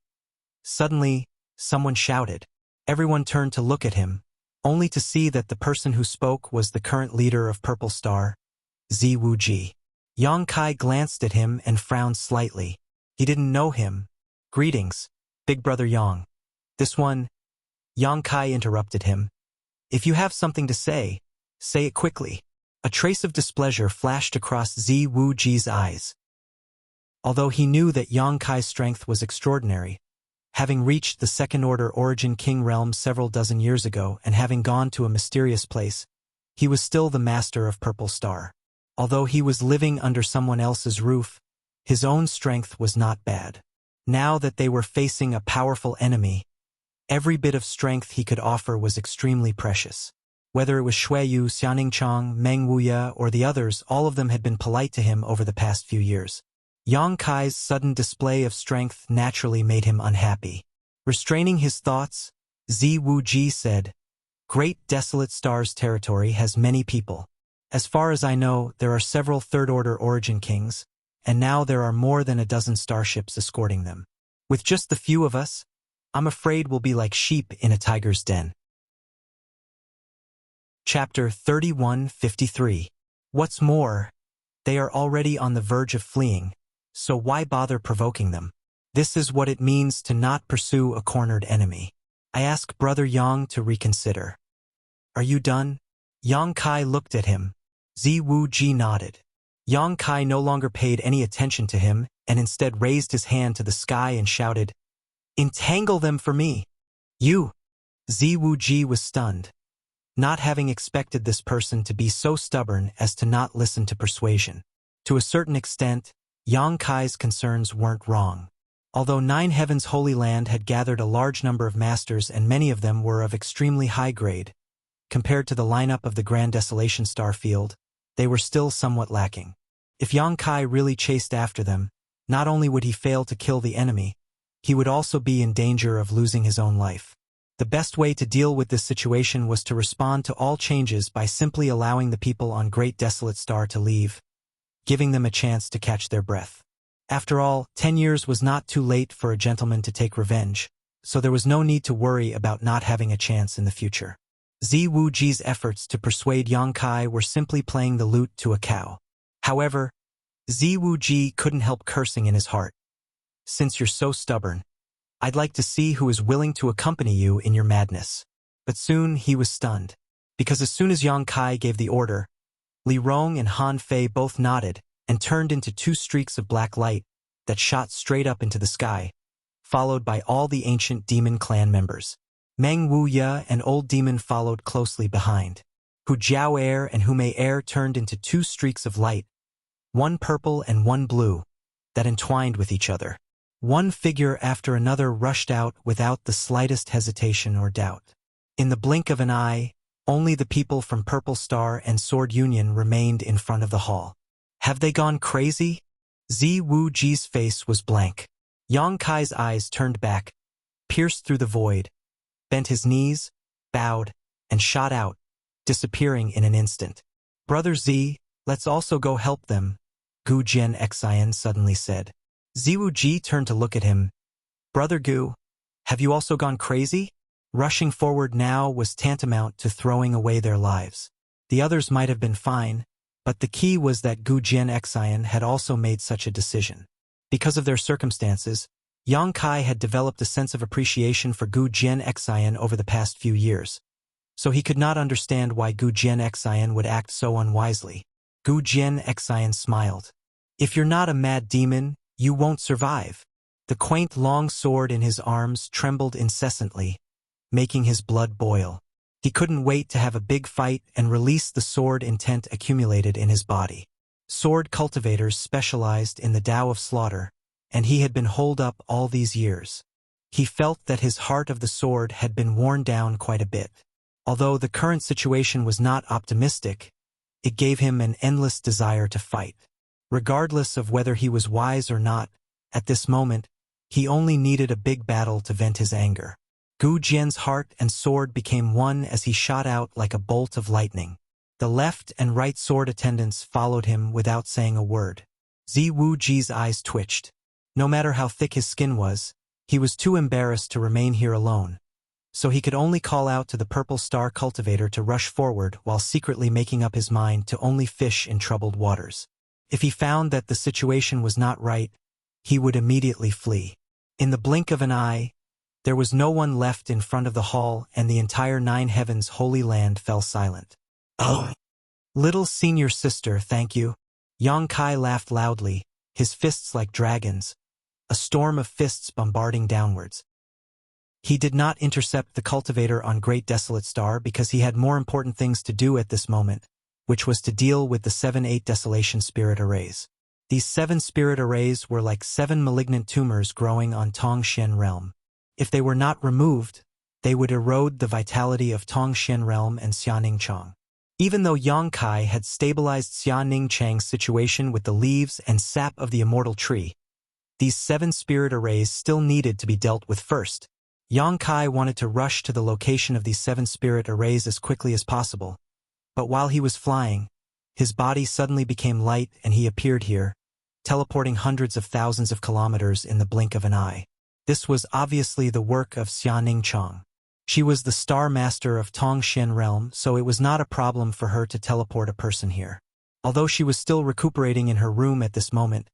Suddenly, someone shouted. Everyone turned to look at him, only to see that the person who spoke was the current leader of Purple Star, Wuji. Yang Kai glanced at him and frowned slightly. He didn't know him. "Greetings, Big Brother Yang." "This one?" Yang Kai interrupted him. "If you have something to say it quickly." A trace of displeasure flashed across Wuji's eyes. Although he knew that Yang Kai's strength was extraordinary, having reached the second-order Origin King realm several dozen years ago and having gone to a mysterious place, he was still the master of Purple Star. Although he was living under someone else's roof, his own strength was not bad. Now that they were facing a powerful enemy, every bit of strength he could offer was extremely precious. Whether it was Shuiyu, Xianing Chong, Meng Wuya, or the others, all of them had been polite to him over the past few years. Yang Kai's sudden display of strength naturally made him unhappy. Restraining his thoughts, Wuji said, "Great Desolate Star's territory has many people. As far as I know, there are several third-order origin kings, and now there are more than a dozen starships escorting them. With just the few of us, I'm afraid we'll be like sheep in a tiger's den. Chapter 3153. What's more, they are already on the verge of fleeing, so why bother provoking them? This is what it means to not pursue a cornered enemy. I ask Brother Yang to reconsider. Are you done? Yang Kai looked at him. Ziwu Ji nodded. Yang Kai no longer paid any attention to him and instead raised his hand to the sky and shouted, "Entangle them for me!" You! Ziwu Ji was stunned, not having expected this person to be so stubborn as to not listen to persuasion. To a certain extent, Yang Kai's concerns weren't wrong. Although Nine Heaven's Holy Land had gathered a large number of masters and many of them were of extremely high grade, compared to the lineup of the Grand Desolation Star Field, they were still somewhat lacking. If Yang Kai really chased after them, not only would he fail to kill the enemy, he would also be in danger of losing his own life. The best way to deal with this situation was to respond to all changes by simply allowing the people on Great Desolate Star to leave, giving them a chance to catch their breath. After all, 10 years was not too late for a gentleman to take revenge, so there was no need to worry about not having a chance in the future. Ziwu Ji's efforts to persuade Yang Kai were simply playing the lute to a cow. However, Ziwu Ji couldn't help cursing in his heart. Since you're so stubborn, I'd like to see who is willing to accompany you in your madness. But soon he was stunned, because as soon as Yang Kai gave the order, Li Rong and Han Fei both nodded and turned into two streaks of black light that shot straight up into the sky, followed by all the ancient demon clan members. Meng Wuya and Old Demon followed closely behind. Hu Jiao Air and Hu Mei Air turned into two streaks of light, one purple and one blue, that entwined with each other. One figure after another rushed out without the slightest hesitation or doubt. In the blink of an eye, only the people from Purple Star and Sword Union remained in front of the hall. Have they gone crazy? Ziwu Ji's face was blank. Yang Kai's eyes turned back, pierced through the void, bent his knees, bowed, and shot out, disappearing in an instant. Brother Z, let's also go help them, Gu Jian Xian suddenly said. Ziwu Ji turned to look at him. Brother Gu, have you also gone crazy? Rushing forward now was tantamount to throwing away their lives. The others might have been fine, but the key was that Gu Jian Xian had also made such a decision. Because of their circumstances, Yang Kai had developed a sense of appreciation for Gu Jian Xian over the past few years, so he could not understand why Gu Jian Xian would act so unwisely. Gu Jian Xian smiled. If you're not a mad demon, you won't survive. The quaint long sword in his arms trembled incessantly, making his blood boil. He couldn't wait to have a big fight and release the sword intent accumulated in his body. Sword cultivators specialized in the Tao of slaughter, and he had been holed up all these years. He felt that his heart of the sword had been worn down quite a bit. Although the current situation was not optimistic, it gave him an endless desire to fight. Regardless of whether he was wise or not, at this moment, he only needed a big battle to vent his anger. Gu Jian's heart and sword became one as he shot out like a bolt of lightning. The left and right sword attendants followed him without saying a word. Ziwu Ji's eyes twitched. No matter how thick his skin was, he was too embarrassed to remain here alone, so he could only call out to the Purple Star cultivator to rush forward while secretly making up his mind to only fish in troubled waters. If he found that the situation was not right, he would immediately flee. In the blink of an eye, there was no one left in front of the hall and the entire Nine Heavens Holy Land fell silent. Oh! Little senior sister, thank you. Yang Kai laughed loudly, his fists like dragons, a storm of fists bombarding downwards. He did not intercept the cultivator on Great Desolate Star because he had more important things to do at this moment, which was to deal with the 7-8 Desolation Spirit Arrays. These 7 Spirit Arrays were like 7 malignant tumors growing on Tongshen Realm. If they were not removed, they would erode the vitality of Tongshen Realm and Xianing Chang. Even though Yang Kai had stabilized Xianing Chang's situation with the leaves and sap of the immortal tree, these 7 Spirit Arrays still needed to be dealt with first. Yang Kai wanted to rush to the location of these 7 Spirit Arrays as quickly as possible, but while he was flying, His body suddenly became light and he appeared here, teleporting hundreds of thousands of kilometers in the blink of an eye. This was obviously the work of Xianing Chong. She was the Star Master of Tongxian Realm, so it was not a problem for her to teleport a person here. Although she was still recuperating in her room at this moment,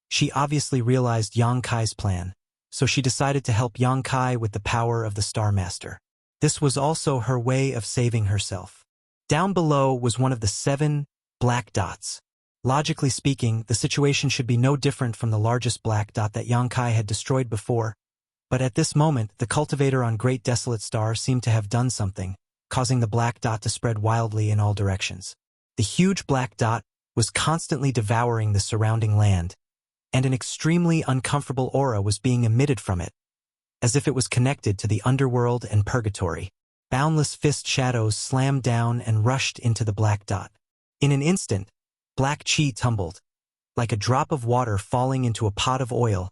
she obviously realized Yang Kai's plan, so she decided to help Yang Kai with the power of the Star Master. This was also her way of saving herself. Down below was one of the 7 black dots. Logically speaking, the situation should be no different from the largest black dot that Yang Kai had destroyed before, but at this moment, the cultivator on Great Desolate Star seemed to have done something, causing the black dot to spread wildly in all directions. The huge black dot was constantly devouring the surrounding land, and an extremely uncomfortable aura was being emitted from it, as if it was connected to the underworld and purgatory. Boundless fist shadows slammed down and rushed into the black dot. In an instant, black chi tumbled, like a drop of water falling into a pot of oil,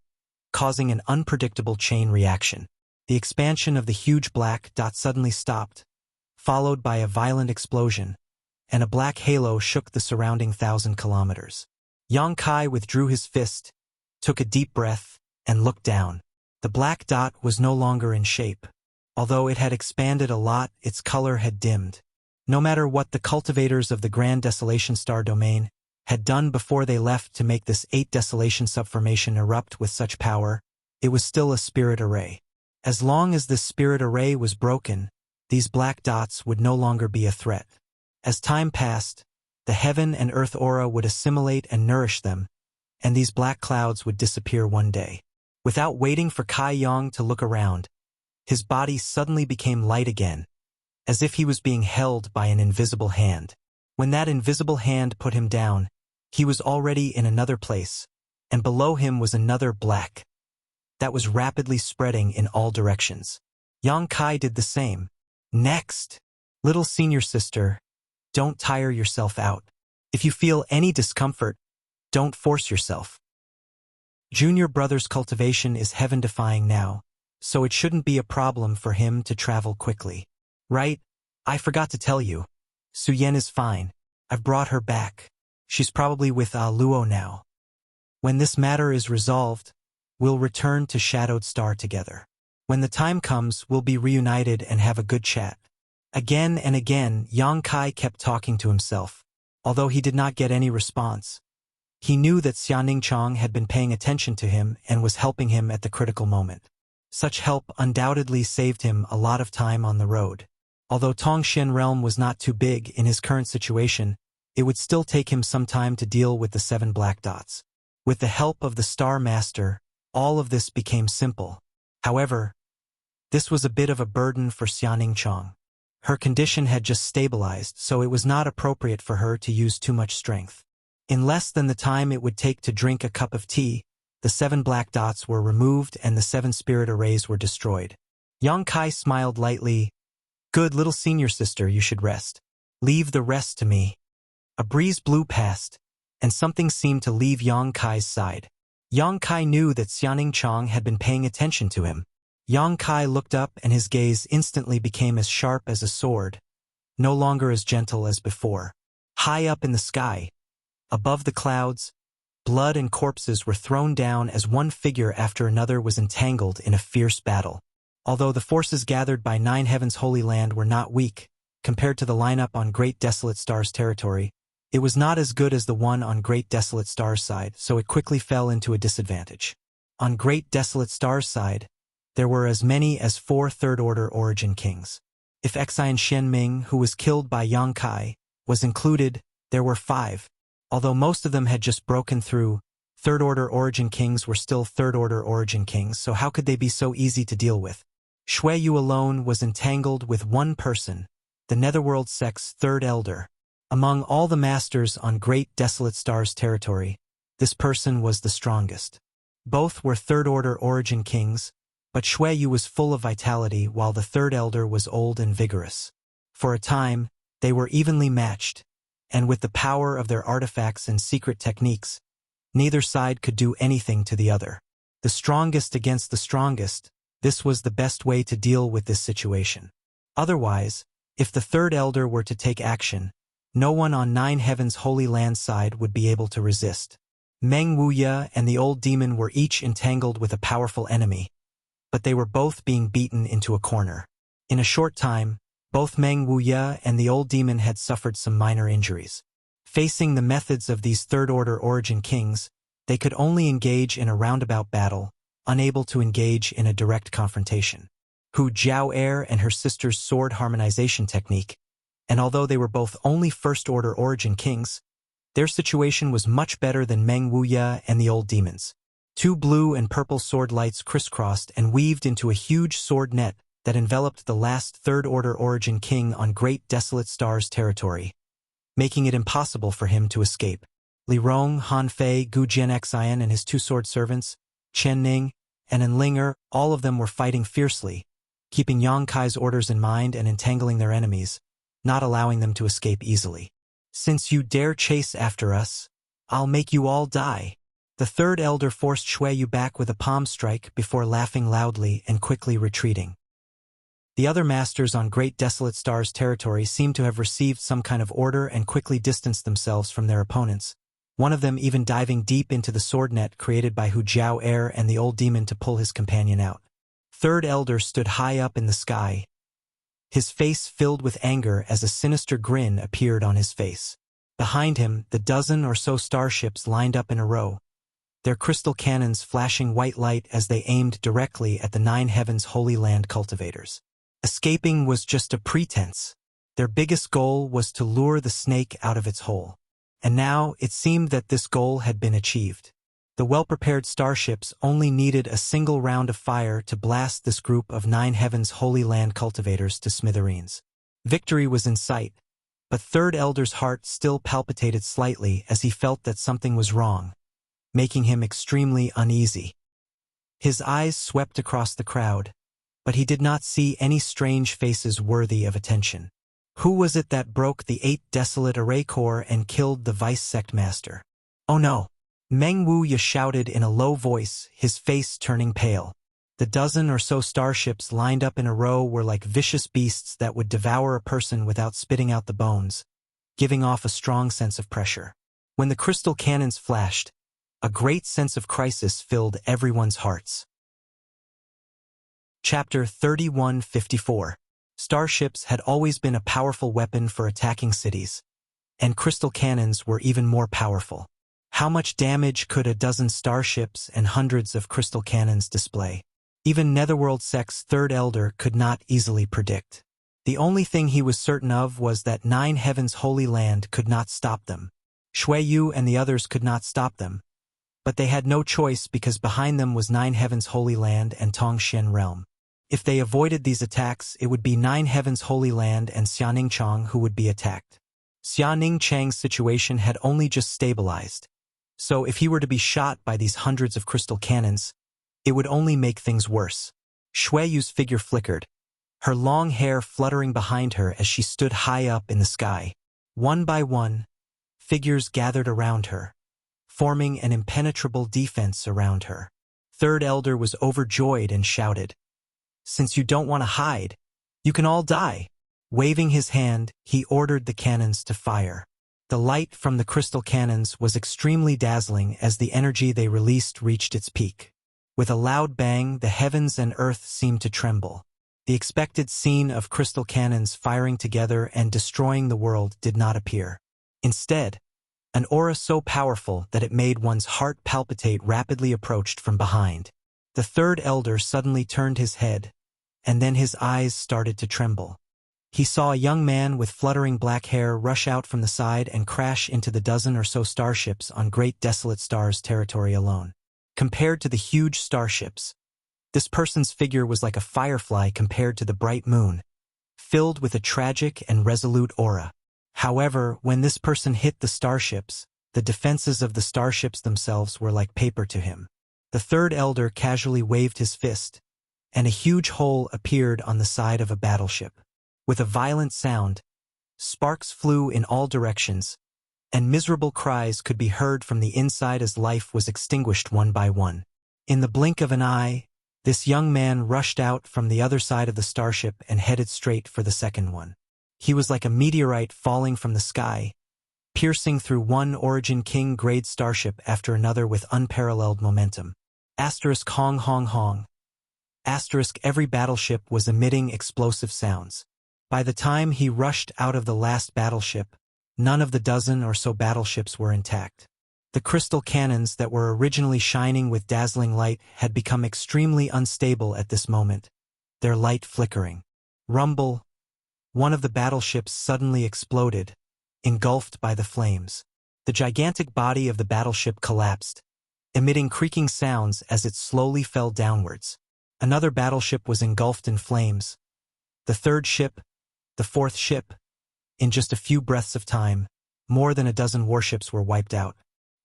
causing an unpredictable chain reaction. The expansion of the huge black dot suddenly stopped, followed by a violent explosion, and a black halo shook the surrounding 1,000 kilometers. Yang Kai withdrew his fist, took a deep breath, and looked down. The black dot was no longer in shape. Although it had expanded a lot, its color had dimmed. No matter what the cultivators of the Grand Desolation Star Domain had done before they left to make this 8 Desolation subformation erupt with such power, it was still a spirit array. As long as this spirit array was broken, these black dots would no longer be a threat. As time passed, the heaven and earth aura would assimilate and nourish them, and these black clouds would disappear one day. Without waiting for Kai Yang to look around, his body suddenly became light again, as if he was being held by an invisible hand. When that invisible hand put him down, he was already in another place, and below him was another black that was rapidly spreading in all directions. Yang Kai did the same. Next, little senior sister, don't tire yourself out. If you feel any discomfort, don't force yourself. Junior brother's cultivation is heaven-defying now, so it shouldn't be a problem for him to travel quickly. Right? I forgot to tell you. Su Yen is fine. I've brought her back. She's probably with Luo now. When this matter is resolved, we'll return to Shadowed Star together. When the time comes, we'll be reunited and have a good chat. Again and again, Yang Kai kept talking to himself. Although he did not get any response, he knew that Xianing Chong had been paying attention to him and was helping him at the critical moment. Such help undoubtedly saved him a lot of time on the road. Although Tongxian Realm was not too big in his current situation, it would still take him some time to deal with the 7 black dots. With the help of the Star Master, all of this became simple. However, this was a bit of a burden for Xianing Chong. Her condition had just stabilized, so it was not appropriate for her to use too much strength. In less than the time it would take to drink a cup of tea, the 7 black dots were removed and the 7 spirit arrays were destroyed. Yang Kai smiled lightly. Good little senior sister, you should rest. Leave the rest to me. A breeze blew past, and something seemed to leave Yang Kai's side. Yang Kai knew that Xianing Chong had been paying attention to him. Yang Kai looked up and his gaze instantly became as sharp as a sword, no longer as gentle as before. High up in the sky, above the clouds, blood and corpses were thrown down as one figure after another was entangled in a fierce battle. Although the forces gathered by 9 Heavens Holy Land were not weak, compared to the lineup on Great Desolate Star's territory, it was not as good as the one on Great Desolate Star's side, so it quickly fell into a disadvantage. On Great Desolate Star's side, there were as many as 4 third-order origin kings. If Xian Shenming, who was killed by Yang Kai, was included, there were 5. Although most of them had just broken through, third-order origin kings were still third-order origin kings, so how could they be so easy to deal with? Shui Yu alone was entangled with one person, the Netherworld Sect's third elder. Among all the masters on Great Desolate Star's territory, this person was the strongest. Both were third-order origin kings, but Shui Yu was full of vitality while the third elder was old and vigorous. For a time, they were evenly matched, and with the power of their artifacts and secret techniques, neither side could do anything to the other. The strongest against the strongest, this was the best way to deal with this situation. Otherwise, if the third elder were to take action, No one on Nine Heavens' Holy Land side would be able to resist. Meng Wuya and the old demon were each entangled with a powerful enemy, but they were both being beaten into a corner. In a short time, both Meng Wuya and the old demon had suffered some minor injuries. Facing the methods of these third-order origin kings, they could only engage in a roundabout battle, unable to engage in a direct confrontation. Hu Jiao and her sister's sword harmonization technique, and although they were both only first-order origin kings, their situation was much better than Meng Wuya and the old demons. Two blue and purple sword lights crisscrossed and weaved into a huge sword net that enveloped the last third-order origin king on Great Desolate Stars territory, making it impossible for him to escape. Li Rong, Han Fei, Gu Jianxian and his two sword servants, Chen Ning and Enlinger, all of them were fighting fiercely, keeping Yang Kai's orders in mind and entangling their enemies, not allowing them to escape easily. "Since you dare chase after us, I'll make you all die." The third elder forced Shui Yu back with a palm strike before laughing loudly and quickly retreating. The other masters on Great Desolate Stars territory seemed to have received some kind of order and quickly distanced themselves from their opponents, one of them even diving deep into the sword net created by Hu Jiao and the old demon to pull his companion out. Third elder stood high up in the sky, his face filled with anger as a sinister grin appeared on his face. Behind him, the dozen or so starships lined up in a row, their crystal cannons flashing white light as they aimed directly at the Nine Heavens Holy Land cultivators. Escaping was just a pretense. Their biggest goal was to lure the snake out of its hole. And now it seemed that this goal had been achieved. The well-prepared starships only needed a single round of fire to blast this group of Nine Heavens Holy Land cultivators to smithereens. Victory was in sight, but Third Elder's heart still palpitated slightly as he felt that something was wrong, making him extremely uneasy. His eyes swept across the crowd, but he did not see any strange faces worthy of attention. Who was it that broke the 8 desolate array core and killed the vice sect master? "Oh no!" Meng Wuya shouted in a low voice, his face turning pale. The dozen or so starships lined up in a row were like vicious beasts that would devour a person without spitting out the bones, giving off a strong sense of pressure. When the crystal cannons flashed, a great sense of crisis filled everyone's hearts. Chapter 3154. Starships had always been a powerful weapon for attacking cities, and crystal cannons were even more powerful. How much damage could a dozen starships and hundreds of crystal cannons display? Even Netherworld Sect's Third Elder could not easily predict. The only thing he was certain of was that Nine Heavens Holy Land could not stop them. Shui Yu and the others could not stop them, but they had no choice because behind them was Nine Heavens Holy Land and Tongshen Realm. If they avoided these attacks, it would be Nine Heavens Holy Land and Xianing Chang who would be attacked. Xianing Chang's situation had only just stabilized, so if he were to be shot by these hundreds of crystal cannons, it would only make things worse. Shui Yu's figure flickered, her long hair fluttering behind her as she stood high up in the sky. One by one, figures gathered around her, forming an impenetrable defense around her. Third Elder was overjoyed and shouted, "Since you don't want to hide, you can all die." Waving his hand, he ordered the cannons to fire. The light from the crystal cannons was extremely dazzling as the energy they released reached its peak. With a loud bang, the heavens and earth seemed to tremble. The expected scene of crystal cannons firing together and destroying the world did not appear. Instead, an aura so powerful that it made one's heart palpitate rapidly approached from behind. The Third Elder suddenly turned his head, and then his eyes started to tremble. He saw a young man with fluttering black hair rush out from the side and crash into the dozen or so starships on Great Desolate Stars territory alone. Compared to the huge starships, this person's figure was like a firefly compared to the bright moon, filled with a tragic and resolute aura. However, when this person hit the starships, the defenses of the starships themselves were like paper to him. The Third Elder casually waved his fist, and a huge hole appeared on the side of a battleship. With a violent sound, sparks flew in all directions, and miserable cries could be heard from the inside as life was extinguished one by one. In the blink of an eye, this young man rushed out from the other side of the starship and headed straight for the second one. He was like a meteorite falling from the sky, piercing through one Origin King-grade starship after another with unparalleled momentum. Asterisk hong hong hong. Asterisk every battleship was emitting explosive sounds. By the time he rushed out of the last battleship, none of the dozen or so battleships were intact. The crystal cannons that were originally shining with dazzling light had become extremely unstable at this moment, their light flickering. Rumble. One of the battleships suddenly exploded, engulfed by the flames. The gigantic body of the battleship collapsed, emitting creaking sounds as it slowly fell downwards. Another battleship was engulfed in flames. The third ship, the fourth ship. In just a few breaths of time, more than a dozen warships were wiped out.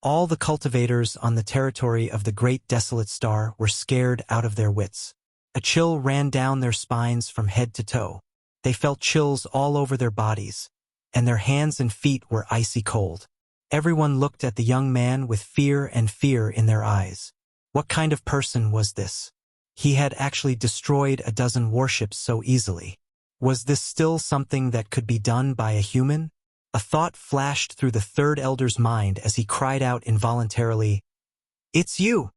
All the cultivators on the territory of the Great Desolate Star were scared out of their wits. A chill ran down their spines from head to toe. They felt chills all over their bodies, and their hands and feet were icy cold. Everyone looked at the young man with fear in their eyes. What kind of person was this? He had actually destroyed a dozen warships so easily. Was this still something that could be done by a human? A thought flashed through the third elder's mind as he cried out involuntarily, "It's you!"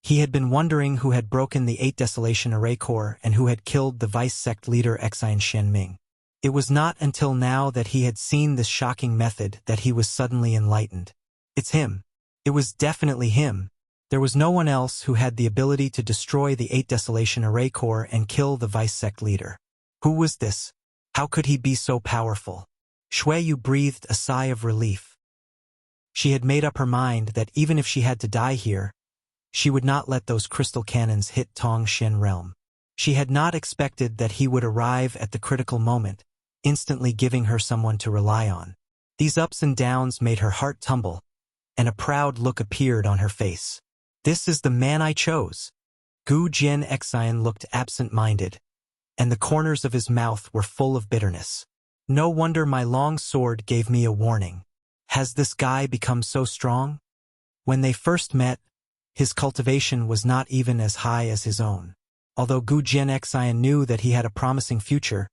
He had been wondering who had broken the 8 Desolation Array Corps and who had killed the vice-sect leader Exine Shenming. It was not until now that he had seen this shocking method that he was suddenly enlightened. It's him. It was definitely him. There was no one else who had the ability to destroy the 8 Desolation Array Corps and kill the vice-sect leader. Who was this? How could he be so powerful? Shuiyu breathed a sigh of relief. She had made up her mind that even if she had to die here, she would not let those crystal cannons hit Tong Shen realm. She had not expected that he would arrive at the critical moment, instantly giving her someone to rely on. These ups and downs made her heart tumble, and a proud look appeared on her face. This is the man I chose. Gu Jian Exine looked absent-minded, and the corners of his mouth were full of bitterness. No wonder my long sword gave me a warning. Has this guy become so strong? When they first met, his cultivation was not even as high as his own. Although Gu Jian Exine knew that he had a promising future,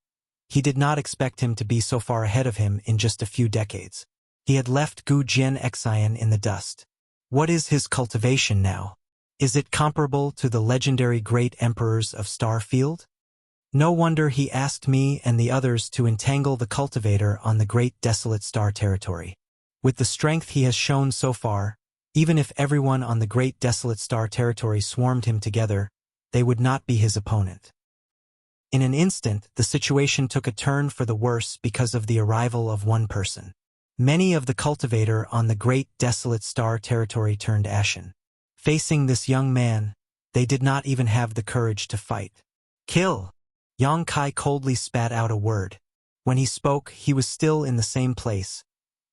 he did not expect him to be so far ahead of him in just a few decades. He had left Gu Jian Exine in the dust. What is his cultivation now? Is it comparable to the legendary great emperors of Starfield? No wonder he asked me and the others to entangle the cultivator on the Great Desolate Star territory. With the strength he has shown so far, even if everyone on the Great Desolate Star territory swarmed him together, they would not be his opponent. In an instant, the situation took a turn for the worse because of the arrival of one person. Many of the cultivator on the Great Desolate Star territory turned ashen. Facing this young man, they did not even have the courage to fight. Kill! Yang Kai coldly spat out a word. When he spoke, he was still in the same place,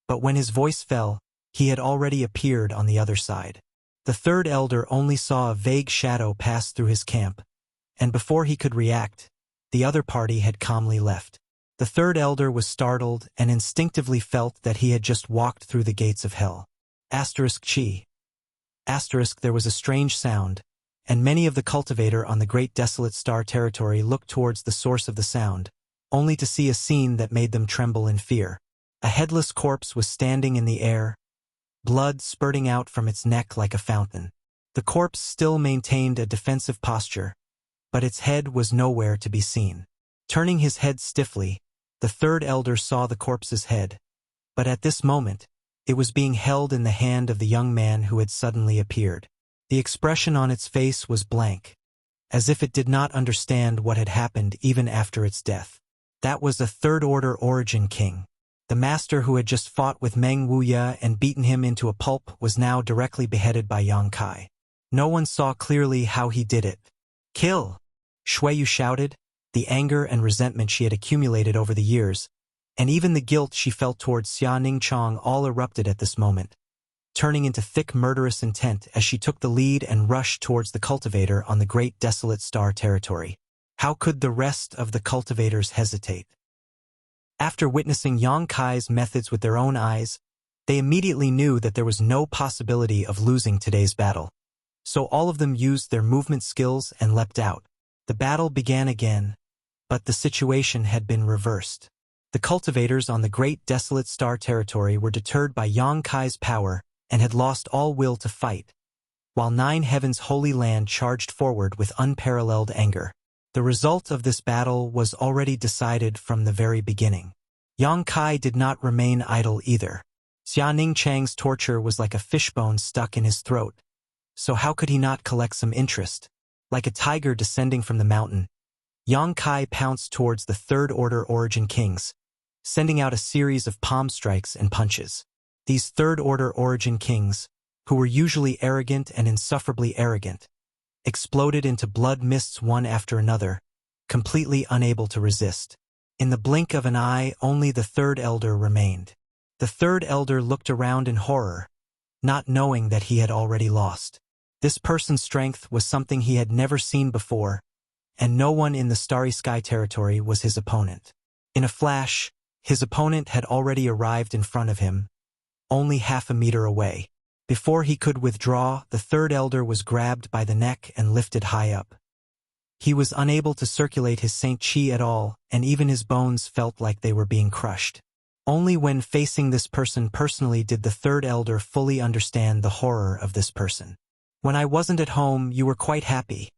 but when his voice fell, he had already appeared on the other side. The third elder only saw a vague shadow pass through his camp, and before he could react, the other party had calmly left. The third elder was startled and instinctively felt that he had just walked through the gates of hell. Asterisk chi. Asterisk there was a strange sound, and many of the cultivator on the Great Desolate Star territory looked towards the source of the sound, only to see a scene that made them tremble in fear. A headless corpse was standing in the air, blood spurting out from its neck like a fountain. The corpse still maintained a defensive posture, but its head was nowhere to be seen. Turning his head stiffly, the third elder saw the corpse's head, but at this moment, it was being held in the hand of the young man who had suddenly appeared. The expression on its face was blank, as if it did not understand what had happened even after its death. That was a third-order Origin King. The master who had just fought with Meng Wuya and beaten him into a pulp was now directly beheaded by Yang Kai. No one saw clearly how he did it. Kill! Shuiyu shouted, the anger and resentment she had accumulated over the years, and even the guilt she felt towards Xia Ningchong all erupted at this moment, turning into thick murderous intent as she took the lead and rushed towards the cultivator on the Great Desolate Star territory. How could the rest of the cultivators hesitate? After witnessing Yang Kai's methods with their own eyes, they immediately knew that there was no possibility of losing today's battle. So all of them used their movement skills and leapt out. The battle began again, but the situation had been reversed. The cultivators on the Great Desolate Star territory were deterred by Yang Kai's power and had lost all will to fight, while Nine Heavens' holy land charged forward with unparalleled anger. The result of this battle was already decided from the very beginning. Yang Kai did not remain idle either. Xia Ningchang's torture was like a fishbone stuck in his throat, so how could he not collect some interest? Like a tiger descending from the mountain, Yang Kai pounced towards the third-order origin kings, sending out a series of palm strikes and punches. These third-order origin kings, who were usually arrogant and insufferably arrogant, exploded into blood mists one after another, completely unable to resist. In the blink of an eye, only the third elder remained. The third elder looked around in horror, not knowing that he had already lost. This person's strength was something he had never seen before, and no one in the Starry Sky territory was his opponent. In a flash, his opponent had already arrived in front of him, only half a meter away. Before he could withdraw, the third elder was grabbed by the neck and lifted high up. He was unable to circulate his Saint Chi at all, and even his bones felt like they were being crushed. Only when facing this person personally did the third elder fully understand the horror of this person. When I wasn't at home, you were quite happy.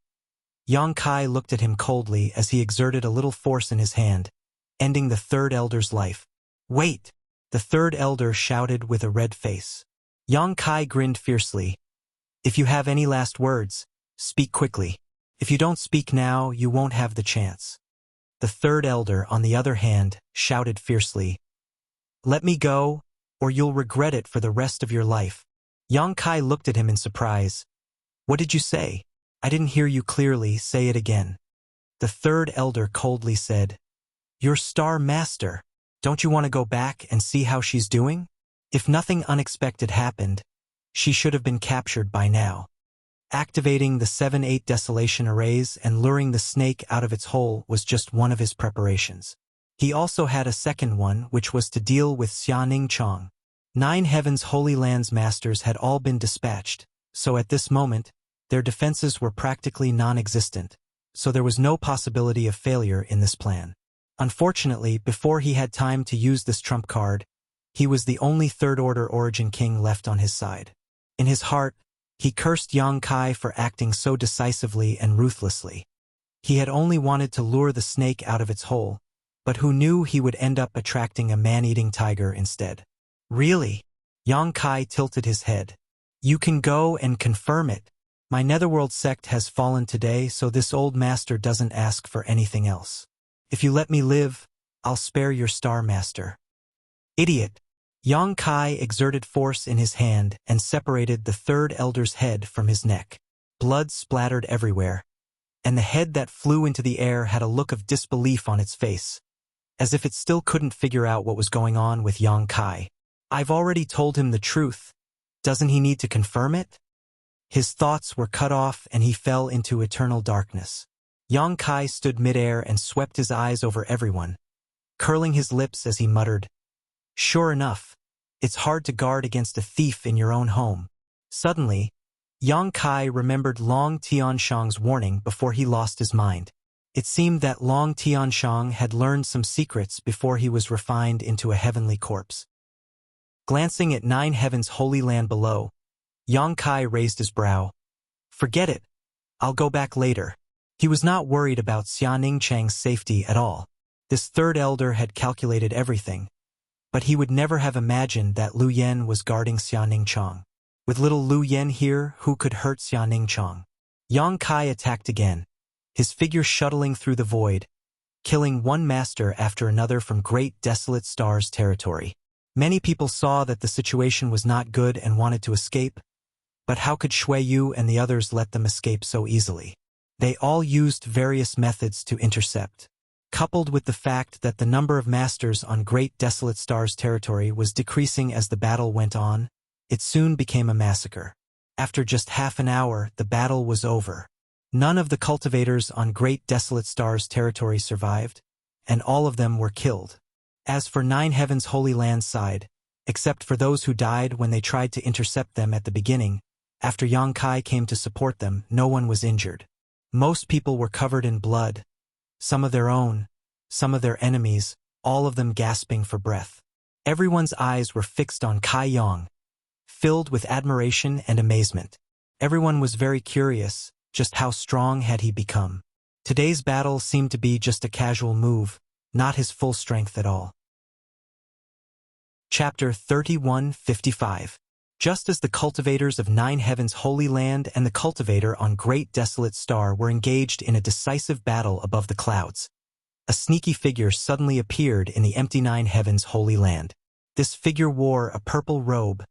Yang Kai looked at him coldly as he exerted a little force in his hand, ending the third elder's life. Wait! The third elder shouted with a red face. Yang Kai grinned fiercely. If you have any last words, speak quickly. If you don't speak now, you won't have the chance. The third elder, on the other hand, shouted fiercely. Let me go, or you'll regret it for the rest of your life. Yang Kai looked at him in surprise. What did you say? I didn't hear you clearly, say it again. The third elder coldly said, Your Star Master. Don't you want to go back and see how she's doing? If nothing unexpected happened, she should have been captured by now. Activating the 7-8 desolation arrays and luring the snake out of its hole was just one of his preparations. He also had a second one, which was to deal with Xia Ningchang. 9 Heavens Holy Lands masters had all been dispatched, so at this moment, their defenses were practically non-existent, so there was no possibility of failure in this plan. Unfortunately, before he had time to use this trump card, he was the only third-order origin king left on his side. In his heart, he cursed Yang Kai for acting so decisively and ruthlessly. He had only wanted to lure the snake out of its hole, but who knew he would end up attracting a man-eating tiger instead? Really? Yang Kai tilted his head. You can go and confirm it. My Netherworld sect has fallen today, so this old master doesn't ask for anything else. If you let me live, I'll spare your Star Master. Idiot! Yang Kai exerted force in his hand and separated the third elder's head from his neck. Blood splattered everywhere, and the head that flew into the air had a look of disbelief on its face, as if it still couldn't figure out what was going on with Yang Kai. I've already told him the truth. Doesn't he need to confirm it? His thoughts were cut off and he fell into eternal darkness. Yang Kai stood midair and swept his eyes over everyone, curling his lips as he muttered, Sure enough, it's hard to guard against a thief in your own home. Suddenly, Yang Kai remembered Long Tianshang's warning before he lost his mind. It seemed that Long Tianshang had learned some secrets before he was refined into a heavenly corpse. Glancing at 9 Heavens Holy Land below, Yang Kai raised his brow. Forget it. I'll go back later. He was not worried about Xia Ningchang's safety at all. This third elder had calculated everything, but he would never have imagined that Lu Yen was guarding Xia Ningchang. With little Lu Yen here, who could hurt Xia Ningchang? Yang Kai attacked again, his figure shuttling through the void, killing one master after another from Great Desolate Stars territory. Many people saw that the situation was not good and wanted to escape, but how could Shui Yu and the others let them escape so easily? They all used various methods to intercept. Coupled with the fact that the number of masters on Great Desolate Stars territory was decreasing as the battle went on, it soon became a massacre. After just half an hour, the battle was over. None of the cultivators on Great Desolate Stars territory survived, and all of them were killed. As for 9 Heavens Holy Land's side, except for those who died when they tried to intercept them at the beginning, after Yang Kai came to support them, no one was injured. Most people were covered in blood, some of their own, some of their enemies, all of them gasping for breath. Everyone's eyes were fixed on Kai Yong, filled with admiration and amazement. Everyone was very curious, just how strong had he become. Today's battle seemed to be just a casual move, not his full strength at all. Chapter 31:55. Just as the cultivators of Nine Heavens Holy Land and the cultivator on Great Desolate Star were engaged in a decisive battle above the clouds, a sneaky figure suddenly appeared in the empty Nine Heavens Holy Land. This figure wore a purple robe,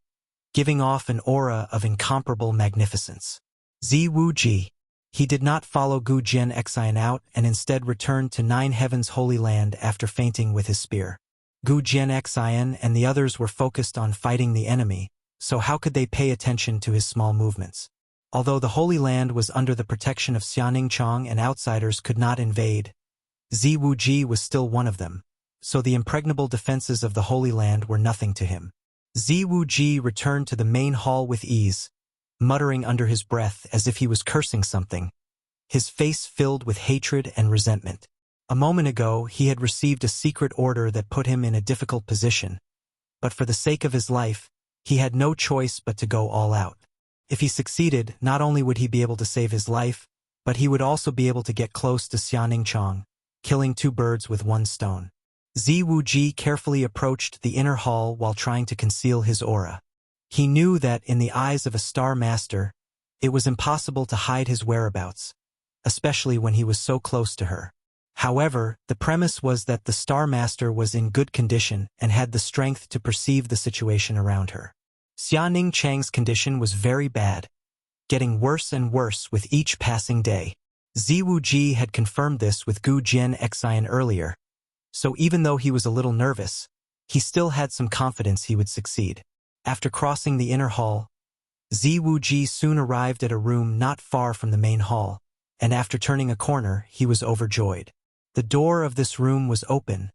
giving off an aura of incomparable magnificence. Wuxia. He did not follow Gu Jianxian out and instead returned to Nine Heavens Holy Land after fainting with his spear. Gu Jianxian and the others were focused on fighting the enemy, so how could they pay attention to his small movements? Although the Holy Land was under the protection of Xianing and outsiders could not invade, Wuxia was still one of them, so the impregnable defenses of the Holy Land were nothing to him. Wuxia returned to the main hall with ease, muttering under his breath as if he was cursing something, his face filled with hatred and resentment. A moment ago, he had received a secret order that put him in a difficult position, but for the sake of his life, he had no choice but to go all out. If he succeeded, not only would he be able to save his life, but he would also be able to get close to Xianing, killing two birds with one stone. Wuxia carefully approached the inner hall while trying to conceal his aura. He knew that, in the eyes of a Star Master, it was impossible to hide his whereabouts, especially when he was so close to her. However, the premise was that the Star Master was in good condition and had the strength to perceive the situation around her. Xianing's condition was very bad, getting worse and worse with each passing day. Wuxia had confirmed this with Gu Jianxian earlier, so even though he was a little nervous, he still had some confidence he would succeed. After crossing the inner hall, Wuxia soon arrived at a room not far from the main hall, and after turning a corner, he was overjoyed. The door of this room was open,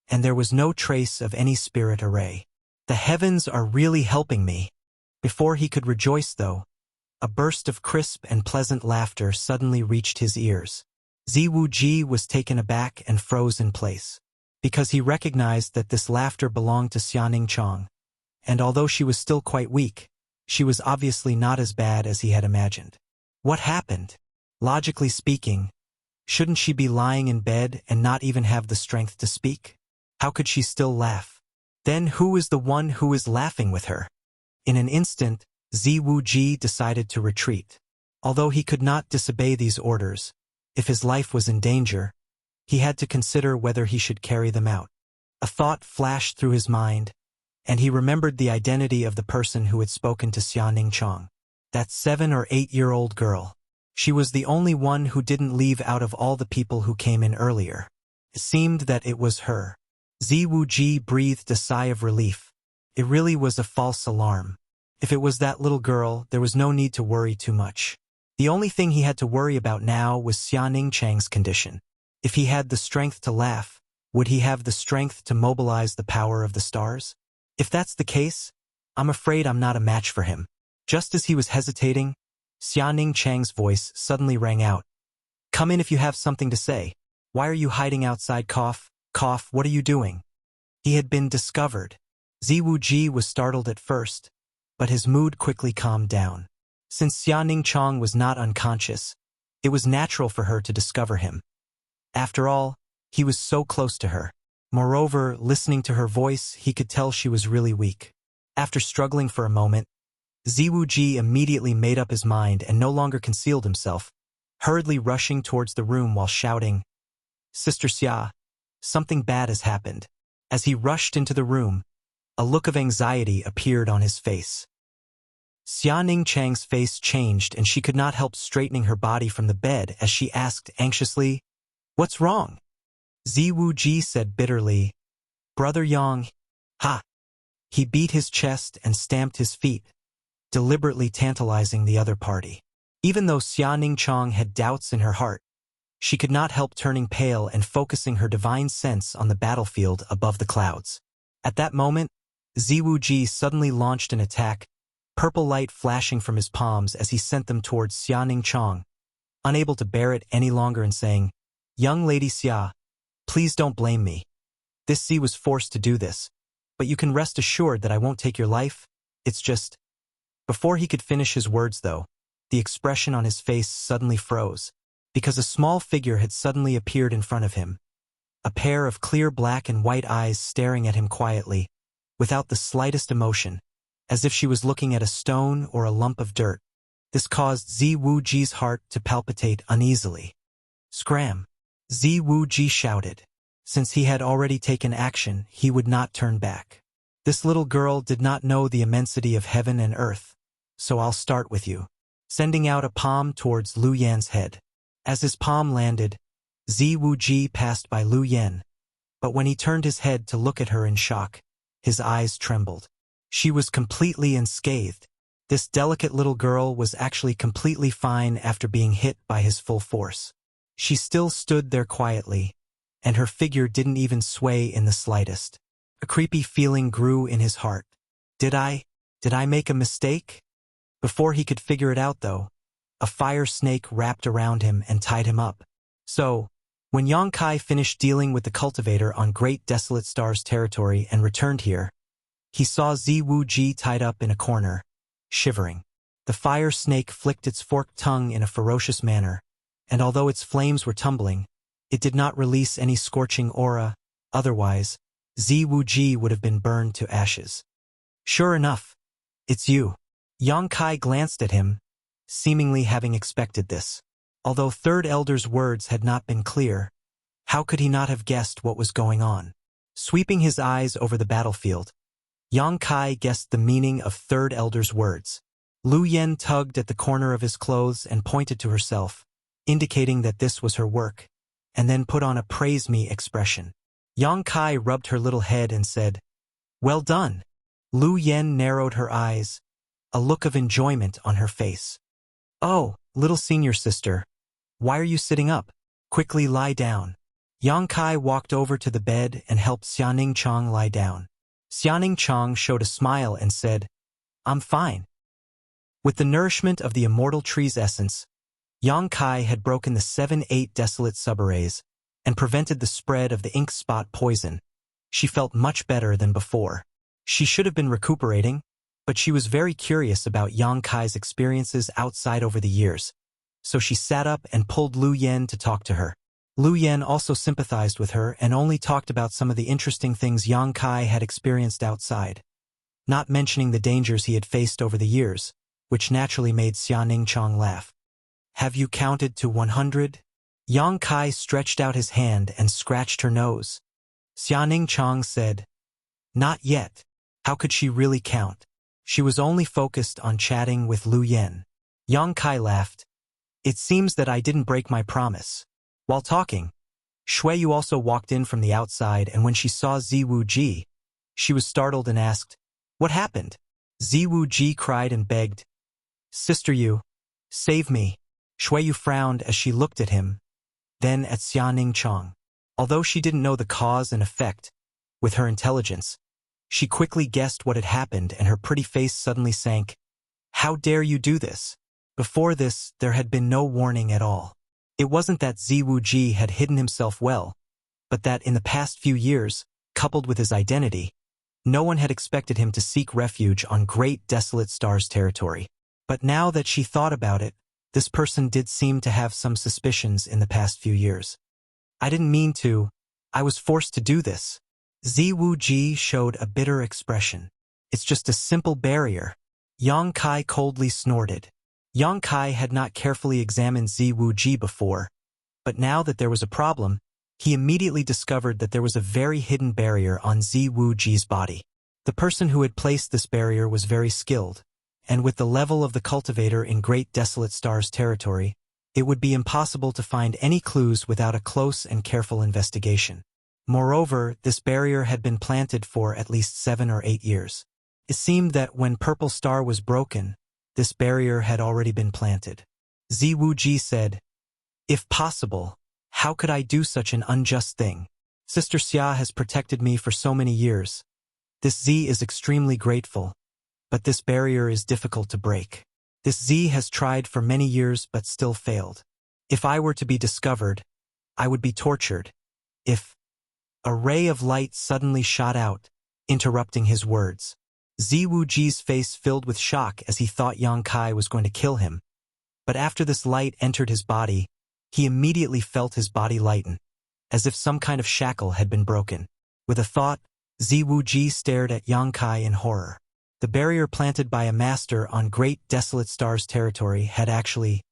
and there was no trace of any spirit array. The heavens are really helping me. Before he could rejoice, though, a burst of crisp and pleasant laughter suddenly reached his ears. Wuxia was taken aback and froze in place, because he recognized that this laughter belonged to Xianing, and although she was still quite weak, she was obviously not as bad as he had imagined. What happened? Logically speaking, shouldn't she be lying in bed and not even have the strength to speak? How could she still laugh? Then who is the one who is laughing with her? In an instant, Wuxia decided to retreat. Although he could not disobey these orders, if his life was in danger, he had to consider whether he should carry them out. A thought flashed through his mind, and he remembered the identity of the person who had spoken to Xianing, that 7 or 8-year-old girl. She was the only one who didn't leave out of all the people who came in earlier. It seemed that it was her. Wuxia breathed a sigh of relief. It really was a false alarm. If it was that little girl, there was no need to worry too much. The only thing he had to worry about now was Xianing's condition. If he had the strength to laugh, would he have the strength to mobilize the power of the stars? If that's the case, I'm afraid I'm not a match for him. Just as he was hesitating, Xianing's voice suddenly rang out. Come in if you have something to say. Why are you hiding outside? Cough, cough, what are you doing? He had been discovered. Wuxia was startled at first, but his mood quickly calmed down. Since Xianing was not unconscious, it was natural for her to discover him. After all, he was so close to her. Moreover, listening to her voice, he could tell she was really weak. After struggling for a moment, Wuxia immediately made up his mind and no longer concealed himself, hurriedly rushing towards the room while shouting, Sister Xia, something bad has happened. As he rushed into the room, a look of anxiety appeared on his face. Xianing's face changed and she could not help straightening her body from the bed as she asked anxiously, What's wrong? Wuxia said bitterly, Brother Yang, ha! He beat his chest and stamped his feet, deliberately tantalizing the other party. Even though Xianing had doubts in her heart, she could not help turning pale and focusing her divine sense on the battlefield above the clouds. At that moment, Wuxia suddenly launched an attack, purple light flashing from his palms as he sent them towards Xianing, unable to bear it any longer and saying, Young Lady Xia, please don't blame me. This Z was forced to do this. But you can rest assured that I won't take your life. It's just... Before he could finish his words, though, the expression on his face suddenly froze, because a small figure had suddenly appeared in front of him. A pair of clear black and white eyes staring at him quietly, without the slightest emotion, as if she was looking at a stone or a lump of dirt. This caused Zi Wuji's heart to palpitate uneasily. Scram! Zi Wuji shouted. Since he had already taken action, he would not turn back. This little girl did not know the immensity of heaven and earth, so I'll start with you. Sending out a palm towards Lu Yan's head. As his palm landed, Zi Wuji passed by Lu Yan, but when he turned his head to look at her in shock, his eyes trembled. She was completely unscathed. This delicate little girl was actually completely fine after being hit by his full force. She still stood there quietly, and her figure didn't even sway in the slightest. A creepy feeling grew in his heart. Did I make a mistake? Before he could figure it out, though, a fire snake wrapped around him and tied him up. So, when Yang Kai finished dealing with the cultivator on Great Desolate Star's territory and returned here, he saw Zi Wuji tied up in a corner, shivering. The fire snake flicked its forked tongue in a ferocious manner, and although its flames were tumbling, it did not release any scorching aura. Otherwise, Zi Wuji would have been burned to ashes. Sure enough, it's you. Yang Kai glanced at him, seemingly having expected this. Although Third Elder's words had not been clear, how could he not have guessed what was going on? Sweeping his eyes over the battlefield, Yang Kai guessed the meaning of Third Elder's words. Lu Yan tugged at the corner of his clothes and pointed to herself, indicating that this was her work, and then put on a praise me expression. Yang Kai rubbed her little head and said, "Well done." Lu Yan narrowed her eyes, a look of enjoyment on her face. "Oh, little senior sister, why are you sitting up? Quickly lie down." Yang Kai walked over to the bed and helped Xianing Chang lie down. Xianing Chang showed a smile and said, "I'm fine." With the nourishment of the immortal tree's essence, Yang Kai had broken the 7-8 desolate subarrays and prevented the spread of the ink spot poison. She felt much better than before. She should have been recuperating, but she was very curious about Yang Kai's experiences outside over the years, so she sat up and pulled Lu Yan to talk to her. Lu Yan also sympathized with her and only talked about some of the interesting things Yang Kai had experienced outside, not mentioning the dangers he had faced over the years, which naturally made Xianing Chang laugh. "Have you counted to 100? Yang Kai stretched out his hand and scratched her nose. Xianing Chang said, "Not yet." How could she really count? She was only focused on chatting with Lu Yan. Yang Kai laughed. "It seems that I didn't break my promise." While talking, Shui Yu also walked in from the outside, and when she saw Zi Wuji, she was startled and asked, "What happened?" Zi Wuji cried and begged, "Sister Yu, save me." Shui Yu frowned as she looked at him, then at Xianing Chang. Although she didn't know the cause and effect, with her intelligence, she quickly guessed what had happened, and her pretty face suddenly sank. "How dare you do this?" Before this, there had been no warning at all. It wasn't that Zi Wuji had hidden himself well, but that in the past few years, coupled with his identity, no one had expected him to seek refuge on Great Desolate Star's territory. But now that she thought about it, this person did seem to have some suspicions in the past few years. "I didn't mean to. I was forced to do this." Zi Wuji showed a bitter expression. "It's just a simple barrier." Yang Kai coldly snorted. Yang Kai had not carefully examined Zi Wuji before, but now that there was a problem, he immediately discovered that there was a very hidden barrier on Zi Wuji's body. The person who had placed this barrier was very skilled, and with the level of the cultivator in Great Desolate Star's territory, it would be impossible to find any clues without a close and careful investigation. Moreover, this barrier had been planted for at least 7 or 8 years. It seemed that when Purple Star was broken, this barrier had already been planted. Zi Wuji said, "If possible, how could I do such an unjust thing? Sister Xia has protected me for so many years. This Zi is extremely grateful, but this barrier is difficult to break. This Zi has tried for many years but still failed. If I were to be discovered, I would be tortured. If..." A ray of light suddenly shot out, interrupting his words. Ziwuji's face filled with shock as he thought Yang Kai was going to kill him. But after this light entered his body, he immediately felt his body lighten, as if some kind of shackle had been broken. With a thought, Ziwuji stared at Yang Kai in horror. The barrier planted by a master on Great Desolate Star's territory had actually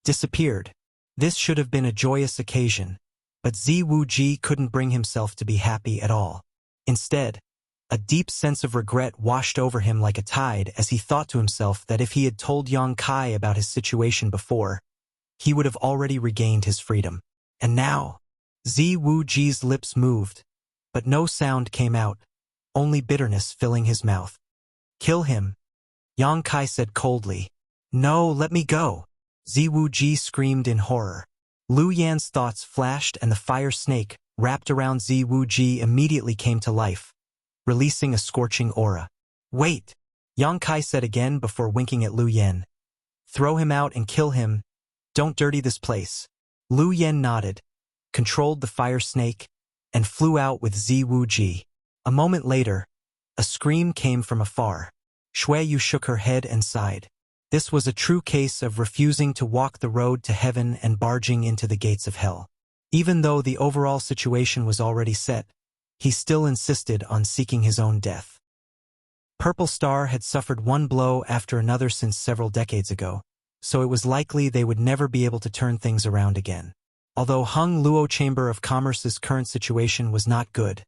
disappeared. This should have been a joyous occasion, but Ziwuji couldn't bring himself to be happy at all. Instead, a deep sense of regret washed over him like a tide as he thought to himself that if he had told Yang Kai about his situation before, he would have already regained his freedom. And now, Ziwuji's lips moved, but no sound came out, only bitterness filling his mouth. "Kill him," Yang Kai said coldly. "No, let me go," Ziwuji screamed in horror. Lu Yan's thoughts flashed and the fire snake, wrapped around Ziwuji, immediately came to life, releasing a scorching aura. "Wait," Yang Kai said again before winking at Lu Yan. "Throw him out and kill him. Don't dirty this place." Lu Yan nodded, controlled the fire snake, and flew out with Ziwuji. A moment later, a scream came from afar. Xueyu shook her head and sighed. This was a true case of refusing to walk the road to heaven and barging into the gates of hell. Even though the overall situation was already set, he still insisted on seeking his own death. Purple Star had suffered one blow after another since several decades ago, so it was likely they would never be able to turn things around again. Although Hung Luo Chamber of Commerce's current situation was not good,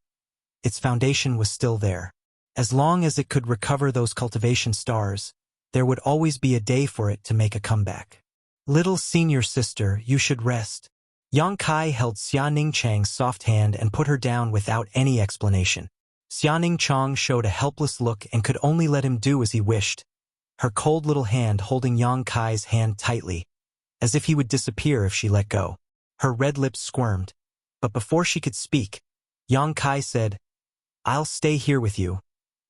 its foundation was still there. As long as it could recover those cultivation stars, there would always be a day for it to make a comeback. "Little senior sister, you should rest." Yang Kai held Xia Ningchang's soft hand and put her down without any explanation. Xia Ningchang showed a helpless look and could only let him do as he wished, her cold little hand holding Yang Kai's hand tightly, as if he would disappear if she let go. Her red lips squirmed, but before she could speak, Yang Kai said, "I'll stay here with you.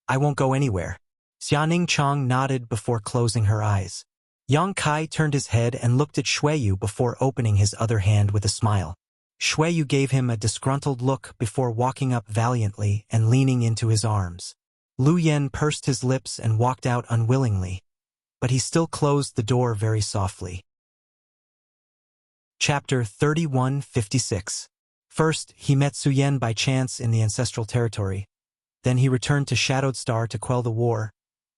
I won't go anywhere." Xia Ningchang nodded before closing her eyes. Yang Kai turned his head and looked at Xueyu before opening his other hand with a smile. Xueyu gave him a disgruntled look before walking up valiantly and leaning into his arms. Lu Yan pursed his lips and walked out unwillingly, but he still closed the door very softly. Chapter 3156. First, he met Su Yan by chance in the ancestral territory. Then he returned to Shadowed Star to quell the war,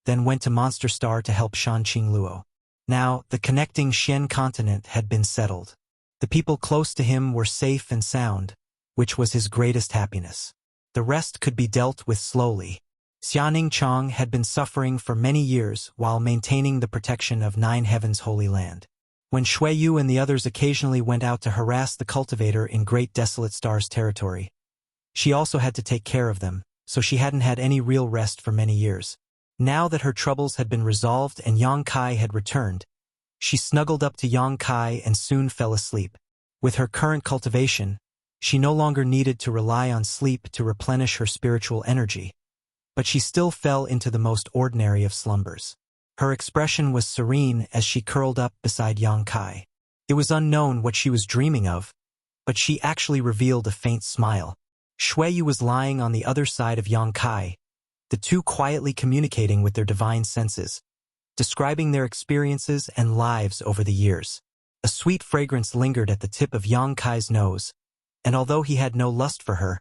then went to Monster Star to help Shanqing Luo. Now, the connecting Xian continent had been settled. The people close to him were safe and sound, which was his greatest happiness. The rest could be dealt with slowly. Xia Ningchang had been suffering for many years while maintaining the protection of Nine Heavens' Holy Land. When Xueyu and the others occasionally went out to harass the cultivator in Great Desolate Star's territory, she also had to take care of them, so she hadn't had any real rest for many years. Now that her troubles had been resolved and Yang Kai had returned, she snuggled up to Yang Kai and soon fell asleep. With her current cultivation, she no longer needed to rely on sleep to replenish her spiritual energy, but she still fell into the most ordinary of slumbers. Her expression was serene as she curled up beside Yang Kai. It was unknown what she was dreaming of, but she actually revealed a faint smile. Xueyu was lying on the other side of Yang Kai, the two quietly communicating with their divine senses, describing their experiences and lives over the years. A sweet fragrance lingered at the tip of Yang Kai's nose, and although he had no lust for her,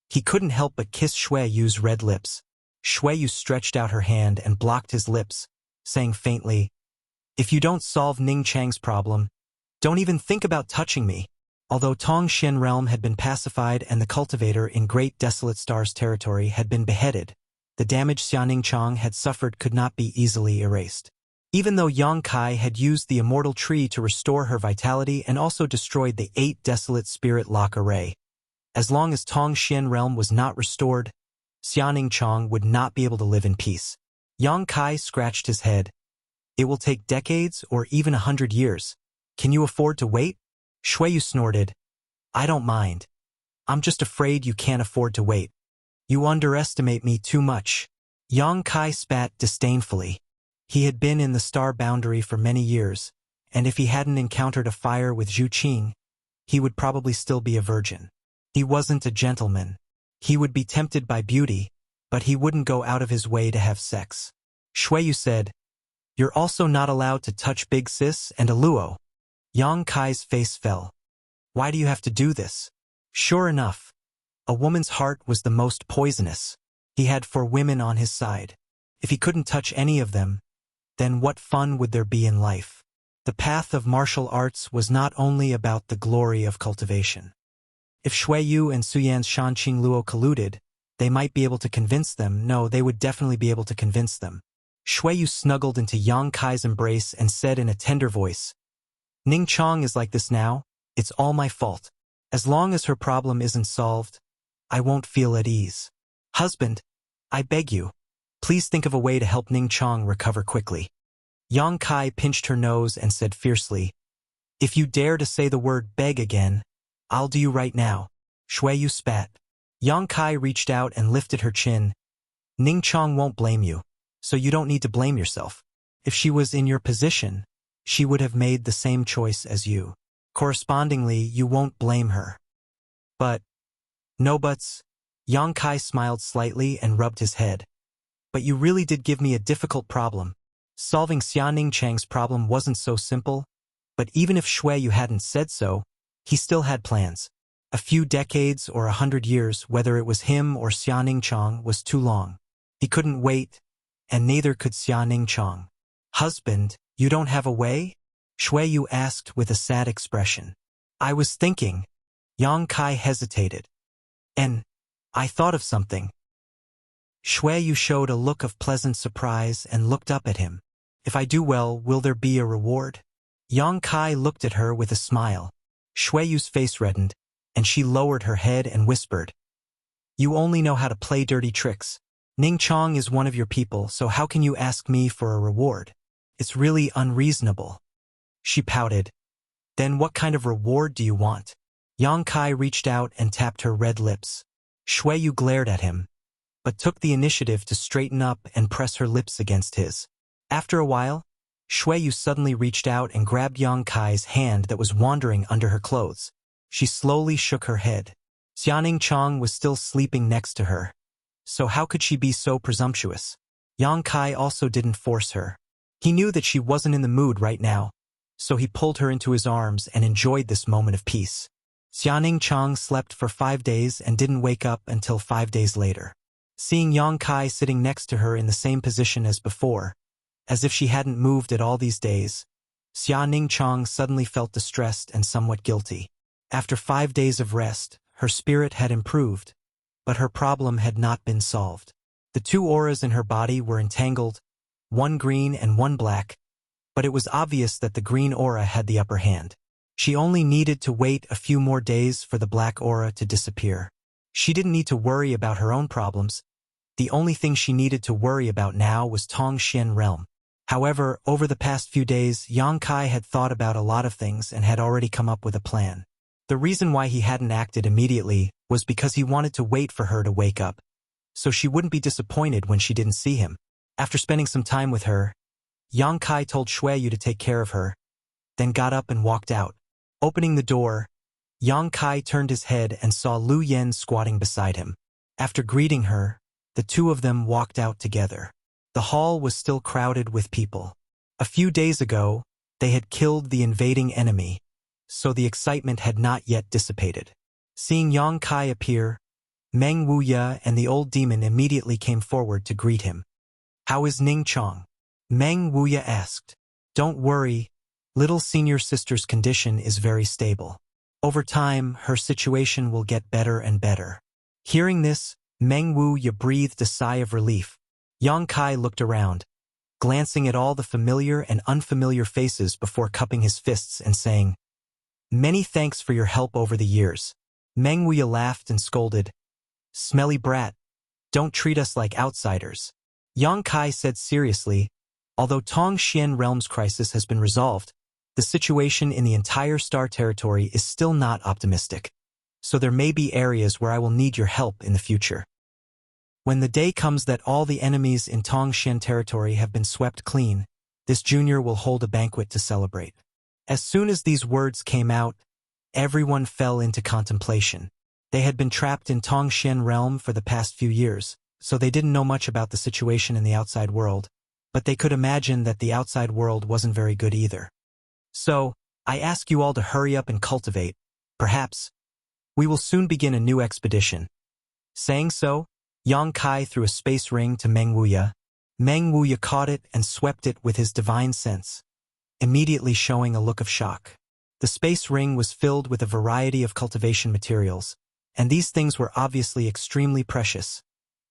he couldn't help but kiss Xueyu's red lips. Xueyu stretched out her hand and blocked his lips, saying faintly, "If you don't solve Ning Chang's problem, don't even think about touching me." Although Tongxian realm had been pacified and the cultivator in Great Desolate Star's territory had been beheaded, the damage Xia Ningchang had suffered could not be easily erased. Even though Yang Kai had used the immortal tree to restore her vitality and also destroyed the 8 desolate spirit lock array, as long as Tongxian realm was not restored, Xia Ningchang would not be able to live in peace. Yang Kai scratched his head. "It will take decades or even 100 years. Can you afford to wait?" Xueyu snorted. "I don't mind. I'm just afraid you can't afford to wait. You underestimate me too much." Yang Kai spat disdainfully. He had been in the star boundary for many years, and if he hadn't encountered a fire with Zhu Qing, he would probably still be a virgin. He wasn't a gentleman. He would be tempted by beauty, but he wouldn't go out of his way to have sex. Shuiyu said, "You're also not allowed to touch Big Sis and Aluo." Yang Kai's face fell. "Why do you have to do this?" Sure enough, a woman's heart was the most poisonous. He had 4 women on his side. If he couldn't touch any of them, then what fun would there be in life? The path of martial arts was not only about the glory of cultivation. If Shuiyu and Suyan's Shanqing Luo colluded, they might be able to convince them. No, they would definitely be able to convince them. Shuiyu snuggled into Yang Kai's embrace and said in a tender voice, "Ning Chong is like this now. It's all my fault. As long as her problem isn't solved, I won't feel at ease. Husband, I beg you, please think of a way to help Ning Chong recover quickly." Yang Kai pinched her nose and said fiercely, "If you dare to say the word beg again, I'll do you right now." Shuiyu spat. Yang Kai reached out and lifted her chin. "Ning Chong won't blame you, so you don't need to blame yourself. If she was in your position, she would have made the same choice as you. Correspondingly, you won't blame her." "But, no buts." Yang Kai smiled slightly and rubbed his head. "But you really did give me a difficult problem. Solving Xia Ningchang's problem wasn't so simple, but even if Shuiyu hadn't said so, he still had plans. A few decades or 100 years, whether it was him or Xia Ningchang, was too long. He couldn't wait, and neither could Xia Ningchang." "Husband, you don't have a way?" Shuiyu asked with a sad expression. "I was thinking." Yang Kai hesitated. "And I thought of something." Shuiyu showed a look of pleasant surprise and looked up at him. "If I do well, will there be a reward?" Yang Kai looked at her with a smile. Shuiyu's face reddened, and she lowered her head and whispered, "You only know how to play dirty tricks. Ning Chong is one of your people, so how can you ask me for a reward? It's really unreasonable." She pouted. "Then what kind of reward do you want?" Yang Kai reached out and tapped her red lips. Shuiyu glared at him, but took the initiative to straighten up and press her lips against his. After a while, Shuiyu suddenly reached out and grabbed Yang Kai's hand that was wandering under her clothes. She slowly shook her head. Xianing Chang was still sleeping next to her. So how could she be so presumptuous? Yang Kai also didn't force her. He knew that she wasn't in the mood right now, so he pulled her into his arms and enjoyed this moment of peace. Xianing Chang slept for 5 days and didn't wake up until 5 days later. Seeing Yang Kai sitting next to her in the same position as before, as if she hadn't moved at all these days, Xia Ningchang suddenly felt distressed and somewhat guilty. After 5 days of rest, her spirit had improved, but her problem had not been solved. The 2 auras in her body were entangled, one green and one black, but it was obvious that the green aura had the upper hand. She only needed to wait a few more days for the black aura to disappear. She didn't need to worry about her own problems. The only thing she needed to worry about now was Tongxian realm. However, over the past few days, Yang Kai had thought about a lot of things and had already come up with a plan. The reason why he hadn't acted immediately was because he wanted to wait for her to wake up, so she wouldn't be disappointed when she didn't see him. After spending some time with her, Yang Kai told Shuiyu to take care of her, then got up and walked out. Opening the door, Yang Kai turned his head and saw Lu Yen squatting beside him. After greeting her, the 2 of them walked out together. The hall was still crowded with people. A few days ago, they had killed the invading enemy, so the excitement had not yet dissipated. Seeing Yang Kai appear, Meng Wuya and the old demon immediately came forward to greet him. "How is Ning Chong?" Meng Wuya asked. "Don't worry, little senior sister's condition is very stable. Over time, her situation will get better and better." Hearing this, Meng Wuya breathed a sigh of relief. Yang Kai looked around, glancing at all the familiar and unfamiliar faces before cupping his fists and saying, "Many thanks for your help over the years." Meng Wuya laughed and scolded, "Smelly brat, don't treat us like outsiders." Yang Kai said seriously, "Although Tongxian realm's crisis has been resolved, the situation in the entire star territory is still not optimistic, so there may be areas where I will need your help in the future. When the day comes that all the enemies in Tongxian territory have been swept clean, this junior will hold a banquet to celebrate." As soon as these words came out, everyone fell into contemplation. They had been trapped in Tongxian realm for the past few years, so they didn't know much about the situation in the outside world, but they could imagine that the outside world wasn't very good either. So, I ask you all to hurry up and cultivate. Perhaps we will soon begin a new expedition. Saying so, Yang Kai threw a space ring to Meng Wuya. Meng Wuya caught it and swept it with his divine sense, immediately showing a look of shock. The space ring was filled with a variety of cultivation materials, and these things were obviously extremely precious,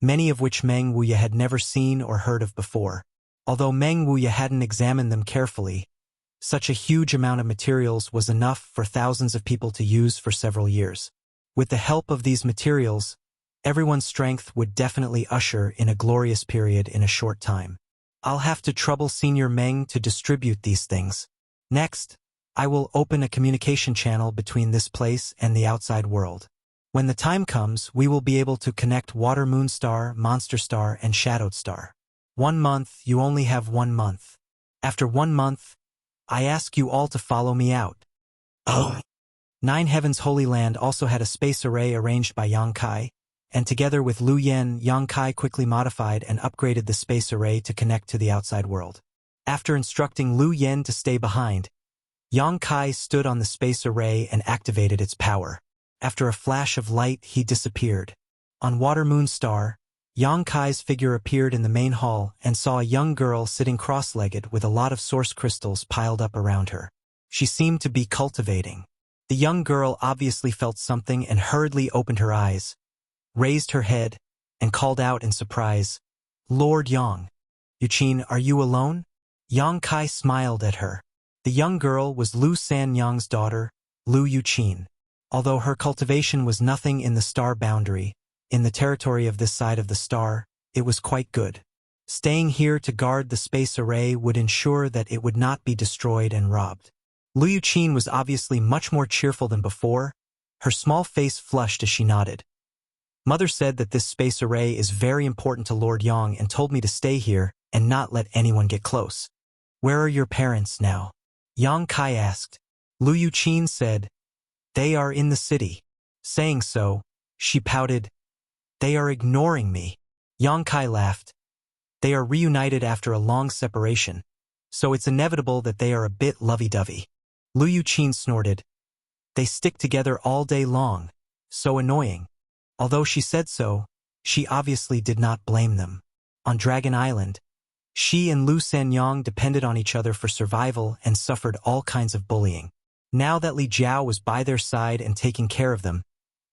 many of which Meng Wuya had never seen or heard of before. Although Meng Wuya hadn't examined them carefully, such a huge amount of materials was enough for thousands of people to use for several years. With the help of these materials, everyone's strength would definitely usher in a glorious period in a short time. I'll have to trouble Senior Meng to distribute these things. Next, I will open a communication channel between this place and the outside world. When the time comes, we will be able to connect Water Moon Star, Monster Star, and Shadowed Star. 1 month, you only have 1 month. After 1 month, I ask you all to follow me out. Oh. Nine Heavens Holy Land also had a space array arranged by Yang Kai, and together with Lu Yen, Yang Kai quickly modified and upgraded the space array to connect to the outside world. After instructing Lu Yen to stay behind, Yang Kai stood on the space array and activated its power. After a flash of light, he disappeared. On Water Moon Star, Yang Kai's figure appeared in the main hall and saw a young girl sitting cross-legged with a lot of source crystals piled up around her. She seemed to be cultivating. The young girl obviously felt something and hurriedly opened her eyes, raised her head, and called out in surprise, "Lord Yang. Yuqin, are you alone?" Yang Kai smiled at her. The young girl was Lu San Yang's daughter, Lu Yuqin. Although her cultivation was nothing in the star boundary, in the territory of this side of the star, it was quite good. Staying here to guard the space array would ensure that it would not be destroyed and robbed. Lu Yuqin was obviously much more cheerful than before. Her small face flushed as she nodded. Mother said that this space array is very important to Lord Yang and told me to stay here and not let anyone get close. Where are your parents now? Yang Kai asked. Lu Yuqin said, "They are in the city." Saying so, she pouted, "They are ignoring me." Yang Kai laughed. They are reunited after a long separation, so it's inevitable that they are a bit lovey-dovey. Lu Yuqin snorted. They stick together all day long. So annoying. Although she said so, she obviously did not blame them. On Dragon Island, she and Lu Sanyang depended on each other for survival and suffered all kinds of bullying. Now that Li Jiao was by their side and taking care of them,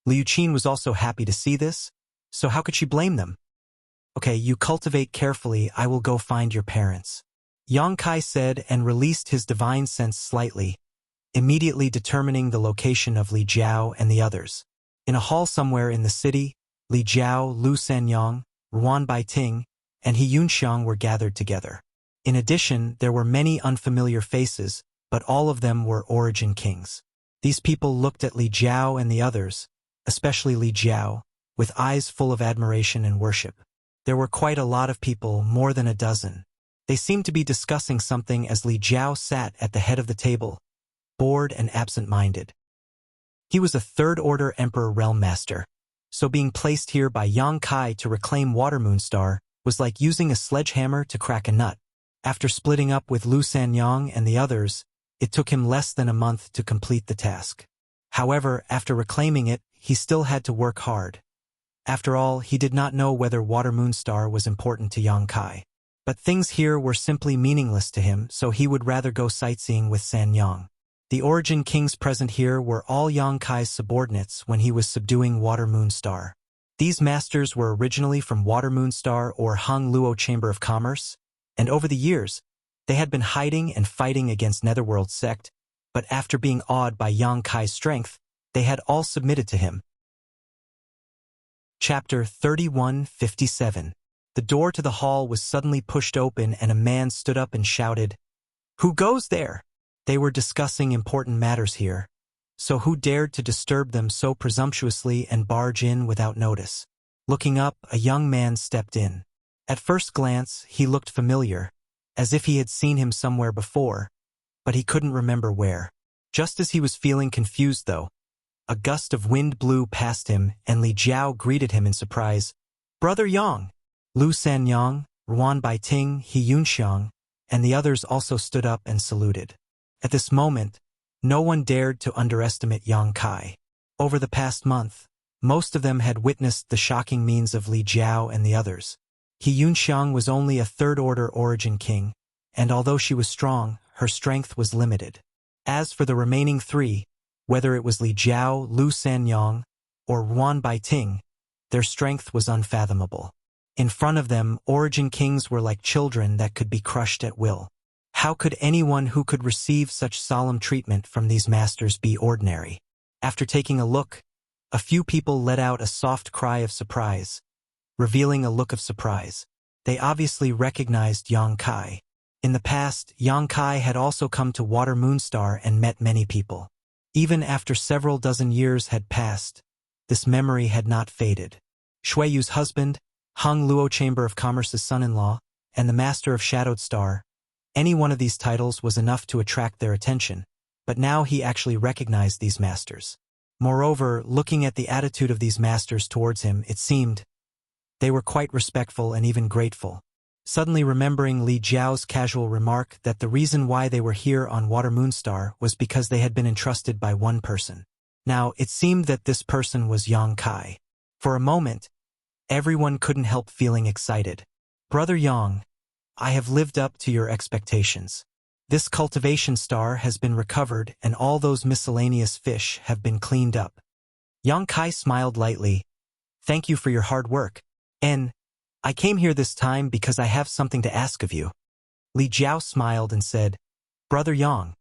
Liu Qin was also happy to see this, so how could she blame them? Okay, you cultivate carefully, I will go find your parents. Yang Kai said and released his divine sense slightly, immediately determining the location of Li Jiao and the others. In a hall somewhere in the city, Li Jiao, Lu Sanyang, Ruan Baiting, and He Yunxiang were gathered together. In addition, there were many unfamiliar faces, but all of them were origin kings. These people looked at Li Jiao and the others, especially Li Jiao, with eyes full of admiration and worship. There were quite a lot of people, more than a dozen. They seemed to be discussing something as Li Jiao sat at the head of the table, bored and absent-minded. He was a third-order Emperor Realm Master, so being placed here by Yang Kai to reclaim Water Moon Star was like using a sledgehammer to crack a nut. After splitting up with Lu Sanyang and the others, it took him less than a month to complete the task. However, after reclaiming it, he still had to work hard. After all, he did not know whether Water Moon Star was important to Yang Kai. But things here were simply meaningless to him, so he would rather go sightseeing with Sanyang. The origin kings present here were all Yang Kai's subordinates when he was subduing Water Moon Star. These masters were originally from Water Moon Star or Hang Luo Chamber of Commerce, and over the years, they had been hiding and fighting against Netherworld sect, but after being awed by Yang Kai's strength, they had all submitted to him. Chapter 3157. The door to the hall was suddenly pushed open and a man stood up and shouted, "Who goes there?" They were discussing important matters here, so who dared to disturb them so presumptuously and barge in without notice? Looking up, a young man stepped in. At first glance, he looked familiar, as if he had seen him somewhere before, but he couldn't remember where. Just as he was feeling confused though, A gust of wind blew past him, and Li Jiao greeted him in surprise. "Brother Yang!" Lu Sanyang, Ruan Baiting, He Yunxiang, and the others also stood up and saluted. At this moment, no one dared to underestimate Yang Kai. Over the past month, most of them had witnessed the shocking means of Li Jiao and the others. He Yunxiang was only a third-order origin king, and although she was strong, her strength was limited. As for the remaining three, whether it was Li Jiao, Lu Sanyang, or Ruan Baiting, their strength was unfathomable. In front of them, origin kings were like children that could be crushed at will. How could anyone who could receive such solemn treatment from these masters be ordinary? After taking a look, a few people let out a soft cry of surprise, revealing a look of surprise. They obviously recognized Yang Kai. In the past, Yang Kai had also come to Water Moonstar and met many people. Even after several dozen years had passed, this memory had not faded. Shui Yu's husband, Hung Luo Chamber of Commerce's son-in-law, and the Master of Shadowed Star, any one of these titles was enough to attract their attention, but now he actually recognized these masters. Moreover, looking at the attitude of these masters towards him, it seemed they were quite respectful and even grateful. Suddenly remembering Li Jiao's casual remark that the reason why they were here on Water Moonstar was because they had been entrusted by one person. Now, it seemed that this person was Yang Kai. For a moment, everyone couldn't help feeling excited. "Brother Yang, I have lived up to your expectations. This cultivation star has been recovered and all those miscellaneous fish have been cleaned up." Yang Kai smiled lightly. "Thank you for your hard work. And I came here this time because I have something to ask of you." Li Jiao smiled and said, "Brother Yang,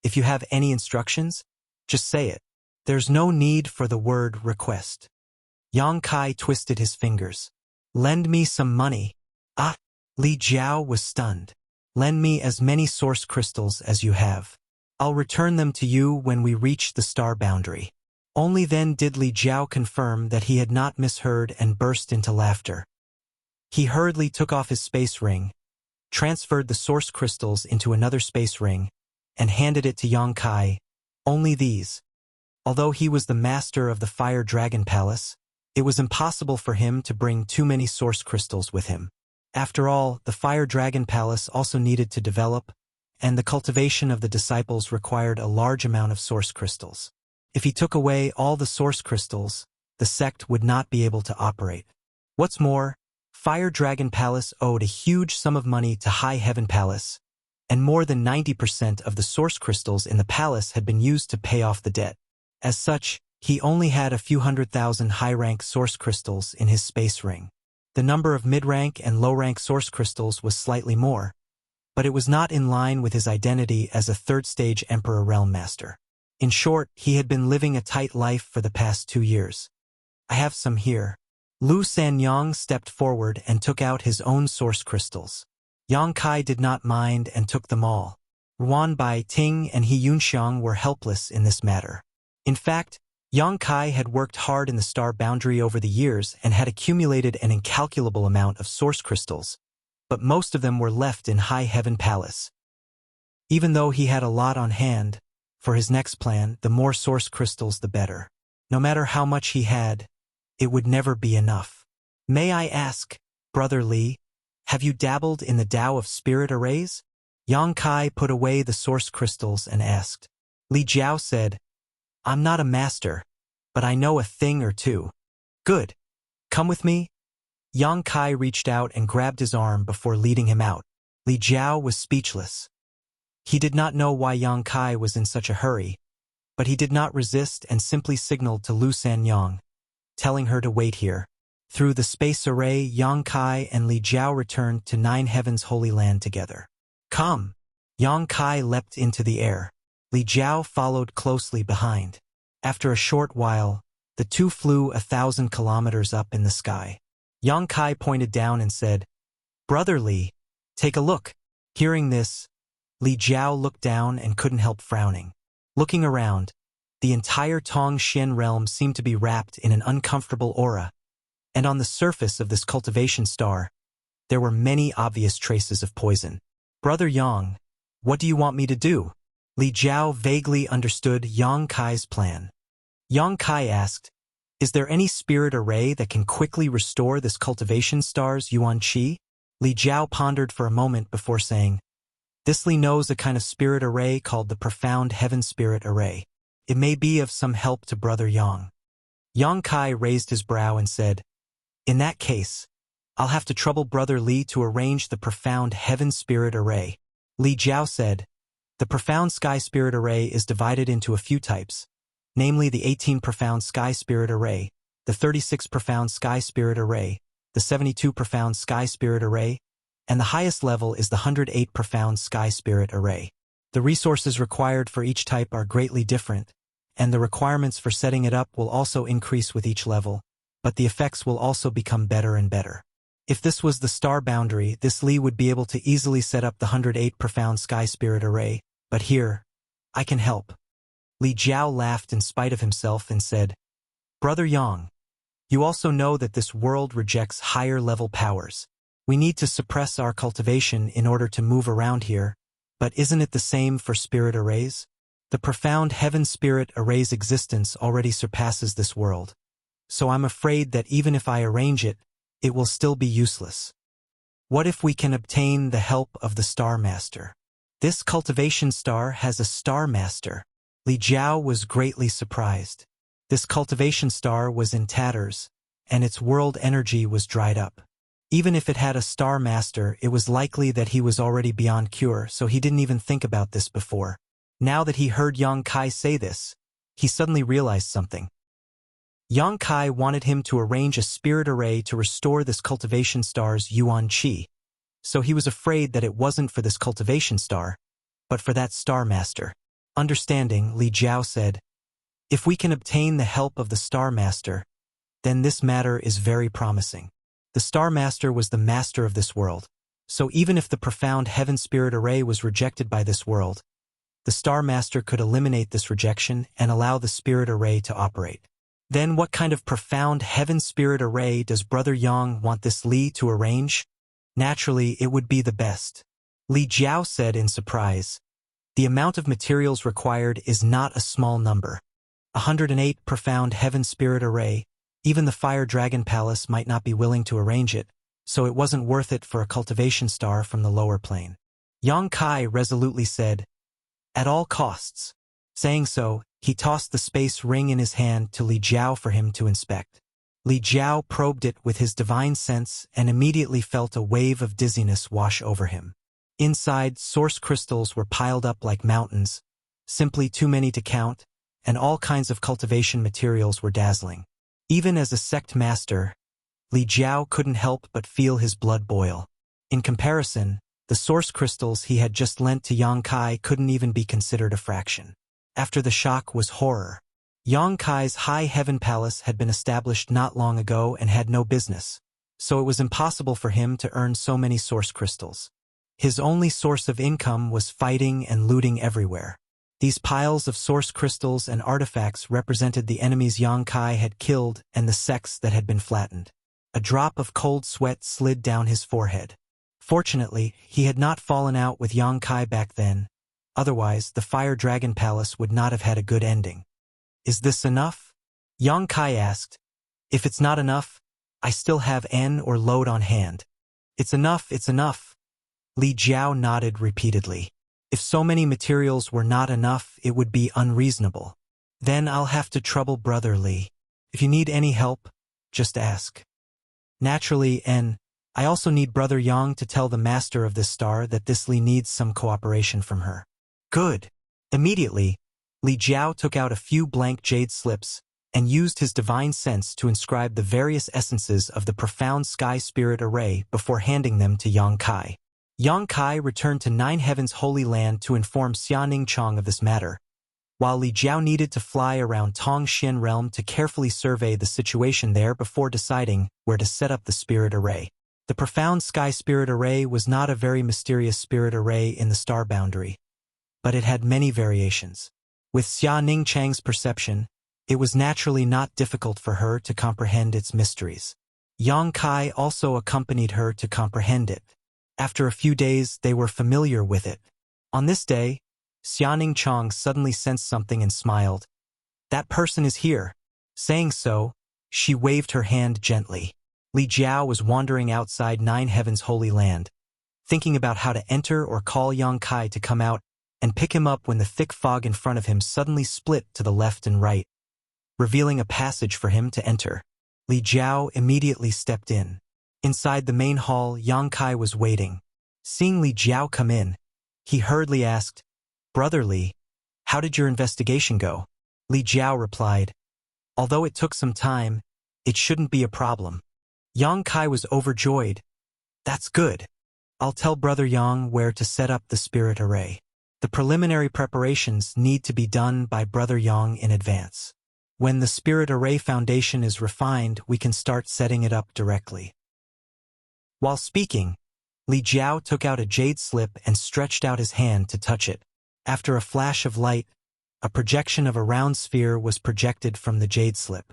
if you have any instructions, just say it. There's no need for the word request." Yang Kai twisted his fingers. "Lend me some money." "Ah!" Li Jiao was stunned. "Lend me as many source crystals as you have. I'll return them to you when we reach the star boundary." Only then did Li Jiao confirm that he had not misheard and burst into laughter. He hurriedly took off his space ring, transferred the source crystals into another space ring, and handed it to Yang Kai. Only these. Although he was the master of the Fire Dragon Palace, it was impossible for him to bring too many source crystals with him. After all, the Fire Dragon Palace also needed to develop, and the cultivation of the disciples required a large amount of source crystals. If he took away all the source crystals, the sect would not be able to operate. What's more, Fire Dragon Palace owed a huge sum of money to High Heaven Palace, and more than 90% of the source crystals in the palace had been used to pay off the debt. As such, he only had a few 100,000 high-rank source crystals in his space ring. The number of mid-rank and low-rank source crystals was slightly more, but it was not in line with his identity as a third-stage Emperor Realm Master. In short, he had been living a tight life for the past 2 years. "I have some here." Lu Sanyang stepped forward and took out his own source crystals. Yang Kai did not mind and took them all. Ruan Baiting and He Yunxiang were helpless in this matter. In fact, Yang Kai had worked hard in the star boundary over the years and had accumulated an incalculable amount of source crystals, but most of them were left in High Heaven Palace. Even though he had a lot on hand, for his next plan, the more source crystals the better. No matter how much he had, it would never be enough. "May I ask, Brother Li, have you dabbled in the Tao of Spirit Arrays?" Yang Kai put away the source crystals and asked. Li Jiao said, "I'm not a master, but I know a thing or two." "Good. Come with me." Yang Kai reached out and grabbed his arm before leading him out. Li Jiao was speechless. He did not know why Yang Kai was in such a hurry, but he did not resist and simply signaled to Lu Sanyang, telling her to wait here. Through the space array, Yang Kai and Li Jiao returned to Nine Heavens Holy Land together. "Come!" Yang Kai leapt into the air. Li Jiao followed closely behind. After a short while, the two flew 1,000 kilometers up in the sky. Yang Kai pointed down and said, "Brother Li, take a look." Hearing this, Li Jiao looked down and couldn't help frowning. Looking around, the entire Tong Xian realm seemed to be wrapped in an uncomfortable aura, and on the surface of this cultivation star, there were many obvious traces of poison. "Brother Yang, what do you want me to do?" Li Jiao vaguely understood Yang Kai's plan. Yang Kai asked, "Is there any spirit array that can quickly restore this cultivation star's Yuan Qi?" Li Jiao pondered for a moment before saying, "This Li knows a kind of spirit array called the Profound Heaven Spirit Array. It may be of some help to Brother Yang." Yang Kai raised his brow and said, "In that case, I'll have to trouble Brother Li to arrange the Profound Heaven Spirit Array." Li Jiao said, "The Profound Sky Spirit Array is divided into a few types, namely the 18 Profound Sky Spirit Array, the 36 Profound Sky Spirit Array, the 72 Profound Sky Spirit Array, and the highest level is the 108 Profound Sky Spirit Array. The resources required for each type are greatly different, and the requirements for setting it up will also increase with each level, but the effects will also become better and better. If this was the star boundary, this Li would be able to easily set up the 108 Profound Sky Spirit Array, but here, I can help." Li Jiao laughed in spite of himself and said, "Brother Yang, you also know that this world rejects higher-level powers. We need to suppress our cultivation in order to move around here, but isn't it the same for spirit arrays? The Profound Heaven Spirit Array's existence already surpasses this world, so I'm afraid that even if I arrange it, it will still be useless. What if we can obtain the help of the Star Master?" "This cultivation star has a Star Master." Li Jiao was greatly surprised. This cultivation star was in tatters, and its world energy was dried up. Even if it had a Star Master, it was likely that he was already beyond cure, so he didn't even think about this before. Now that he heard Yang Kai say this, he suddenly realized something. Yang Kai wanted him to arrange a spirit array to restore this cultivation star's Yuan Qi, so he was afraid that it wasn't for this cultivation star, but for that Star Master. Understanding, Li Jiao said, "If we can obtain the help of the Star Master, then this matter is very promising." The Star Master was the master of this world, so even if the Profound Heaven Spirit Array was rejected by this world, the Star Master could eliminate this rejection and allow the Spirit Array to operate. Then what kind of Profound Heaven Spirit Array does Brother Yang want this Li to arrange? Naturally, it would be the best. Li Jiao said in surprise, "The amount of materials required is not a small number. 108 Profound Heaven Spirit Array, even the Fire Dragon Palace might not be willing to arrange it, so it wasn't worth it for a cultivation star from the lower plane." Yang Kai resolutely said, "At all costs." Saying so, he tossed the space ring in his hand to Li Jiao for him to inspect. Li Jiao probed it with his divine sense and immediately felt a wave of dizziness wash over him. Inside, source crystals were piled up like mountains, simply too many to count, and all kinds of cultivation materials were dazzling. Even as a sect master, Li Jiao couldn't help but feel his blood boil. In comparison, the source crystals he had just lent to Yang Kai couldn't even be considered a fraction. After the shock was horror. Yang Kai's High Heaven Palace had been established not long ago and had no business, so it was impossible for him to earn so many source crystals. His only source of income was fighting and looting everywhere. These piles of source crystals and artifacts represented the enemies Yang Kai had killed and the sects that had been flattened. A drop of cold sweat slid down his forehead. Fortunately, he had not fallen out with Yang Kai back then, otherwise the Fire Dragon Palace would not have had a good ending. "Is this enough?" Yang Kai asked. "If it's not enough, I still have N or load on hand." It's enough, it's enough." Li Jiao nodded repeatedly. "If so many materials were not enough, it would be unreasonable. Then I'll have to trouble Brother Li. If you need any help, just ask." Naturally, I also need Brother Yang to tell the master of this star that this Li needs some cooperation from her." "Good." Immediately, Li Jiao took out a few blank jade slips and used his divine sense to inscribe the various essences of the Profound Sky Spirit Array before handing them to Yang Kai. Yang Kai returned to Nine Heavens Holy Land to inform Xia Ningchang of this matter, while Li Jiao needed to fly around Tongxian Realm to carefully survey the situation there before deciding where to set up the Spirit Array. The Profound Sky Spirit Array was not a very mysterious spirit array in the star boundary, but it had many variations. With Xia Ningchang's perception, it was naturally not difficult for her to comprehend its mysteries. Yang Kai also accompanied her to comprehend it. After a few days, they were familiar with it. On this day, Xia Ningchang suddenly sensed something and smiled. That person is here. Saying so, she waved her hand gently. Li Jiao was wandering outside Nine Heavens' holy land, thinking about how to enter or call Yang Kai to come out and pick him up when the thick fog in front of him suddenly split to the left and right, revealing a passage for him to enter. Li Jiao immediately stepped in. Inside the main hall, Yang Kai was waiting. Seeing Li Jiao come in, he hurriedly asked, "Brother Li, how did your investigation go?" Li Jiao replied, "Although it took some time, it shouldn't be a problem." Yang Kai was overjoyed. "That's good. I'll tell Brother Yang where to set up the spirit array. The preliminary preparations need to be done by Brother Yang in advance. When the spirit array foundation is refined, we can start setting it up directly." While speaking, Li Jiao took out a jade slip and stretched out his hand to touch it. After a flash of light, a projection of a round sphere was projected from the jade slip.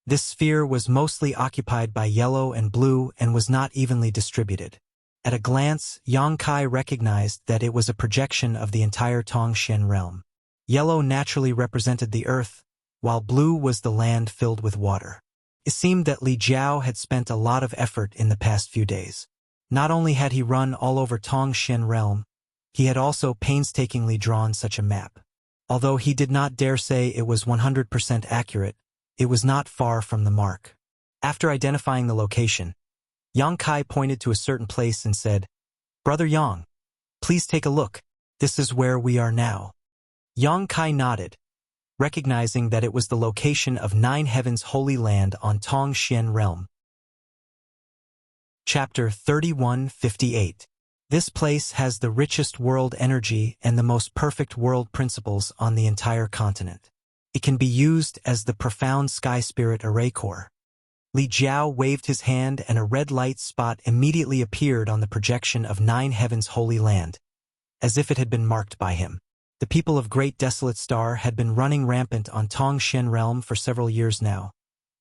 This sphere was mostly occupied by yellow and blue and was not evenly distributed. At a glance, Yang Kai recognized that it was a projection of the entire Tongshan realm. Yellow naturally represented the earth, while blue was the land filled with water. It seemed that Li Jiao had spent a lot of effort in the past few days. Not only had he run all over Tongshan realm, he had also painstakingly drawn such a map. Although he did not dare say it was 100% accurate, it was not far from the mark. After identifying the location, Yang Kai pointed to a certain place and said, "Brother Yang, please take a look. This is where we are now." Yang Kai nodded, recognizing that it was the location of Nine Heavens' holy land on Tongshan realm. Chapter 3158. This place has the richest world energy and the most perfect world principles on the entire continent. It can be used as the profound sky spirit array core. Li Jiao waved his hand and a red light spot immediately appeared on the projection of Nine Heavens' holy land, as if it had been marked by him. The people of Great Desolate Star had been running rampant on Tongshan realm for several years now,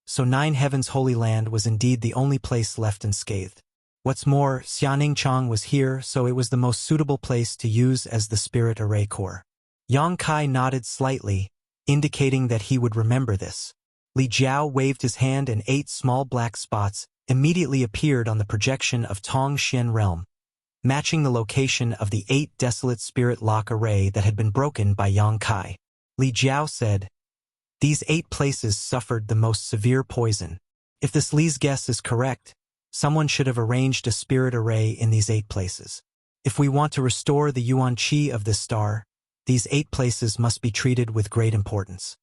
so Nine Heavens' holy land was indeed the only place left unscathed. What's more, Xianingchang was here, so it was the most suitable place to use as the spirit array core. Yang Kai nodded slightly, indicating that he would remember this. Li Jiao waved his hand and 8 small black spots immediately appeared on the projection of Tongshan realm, matching the location of the 8 desolate spirit lock array that had been broken by Yang Kai. Li Jiao said, "These 8 places suffered the most severe poison. If this Li's guess is correct, someone should have arranged a spirit array in these 8 places. If we want to restore the yuan qi of this star, these 8 places must be treated with great importance."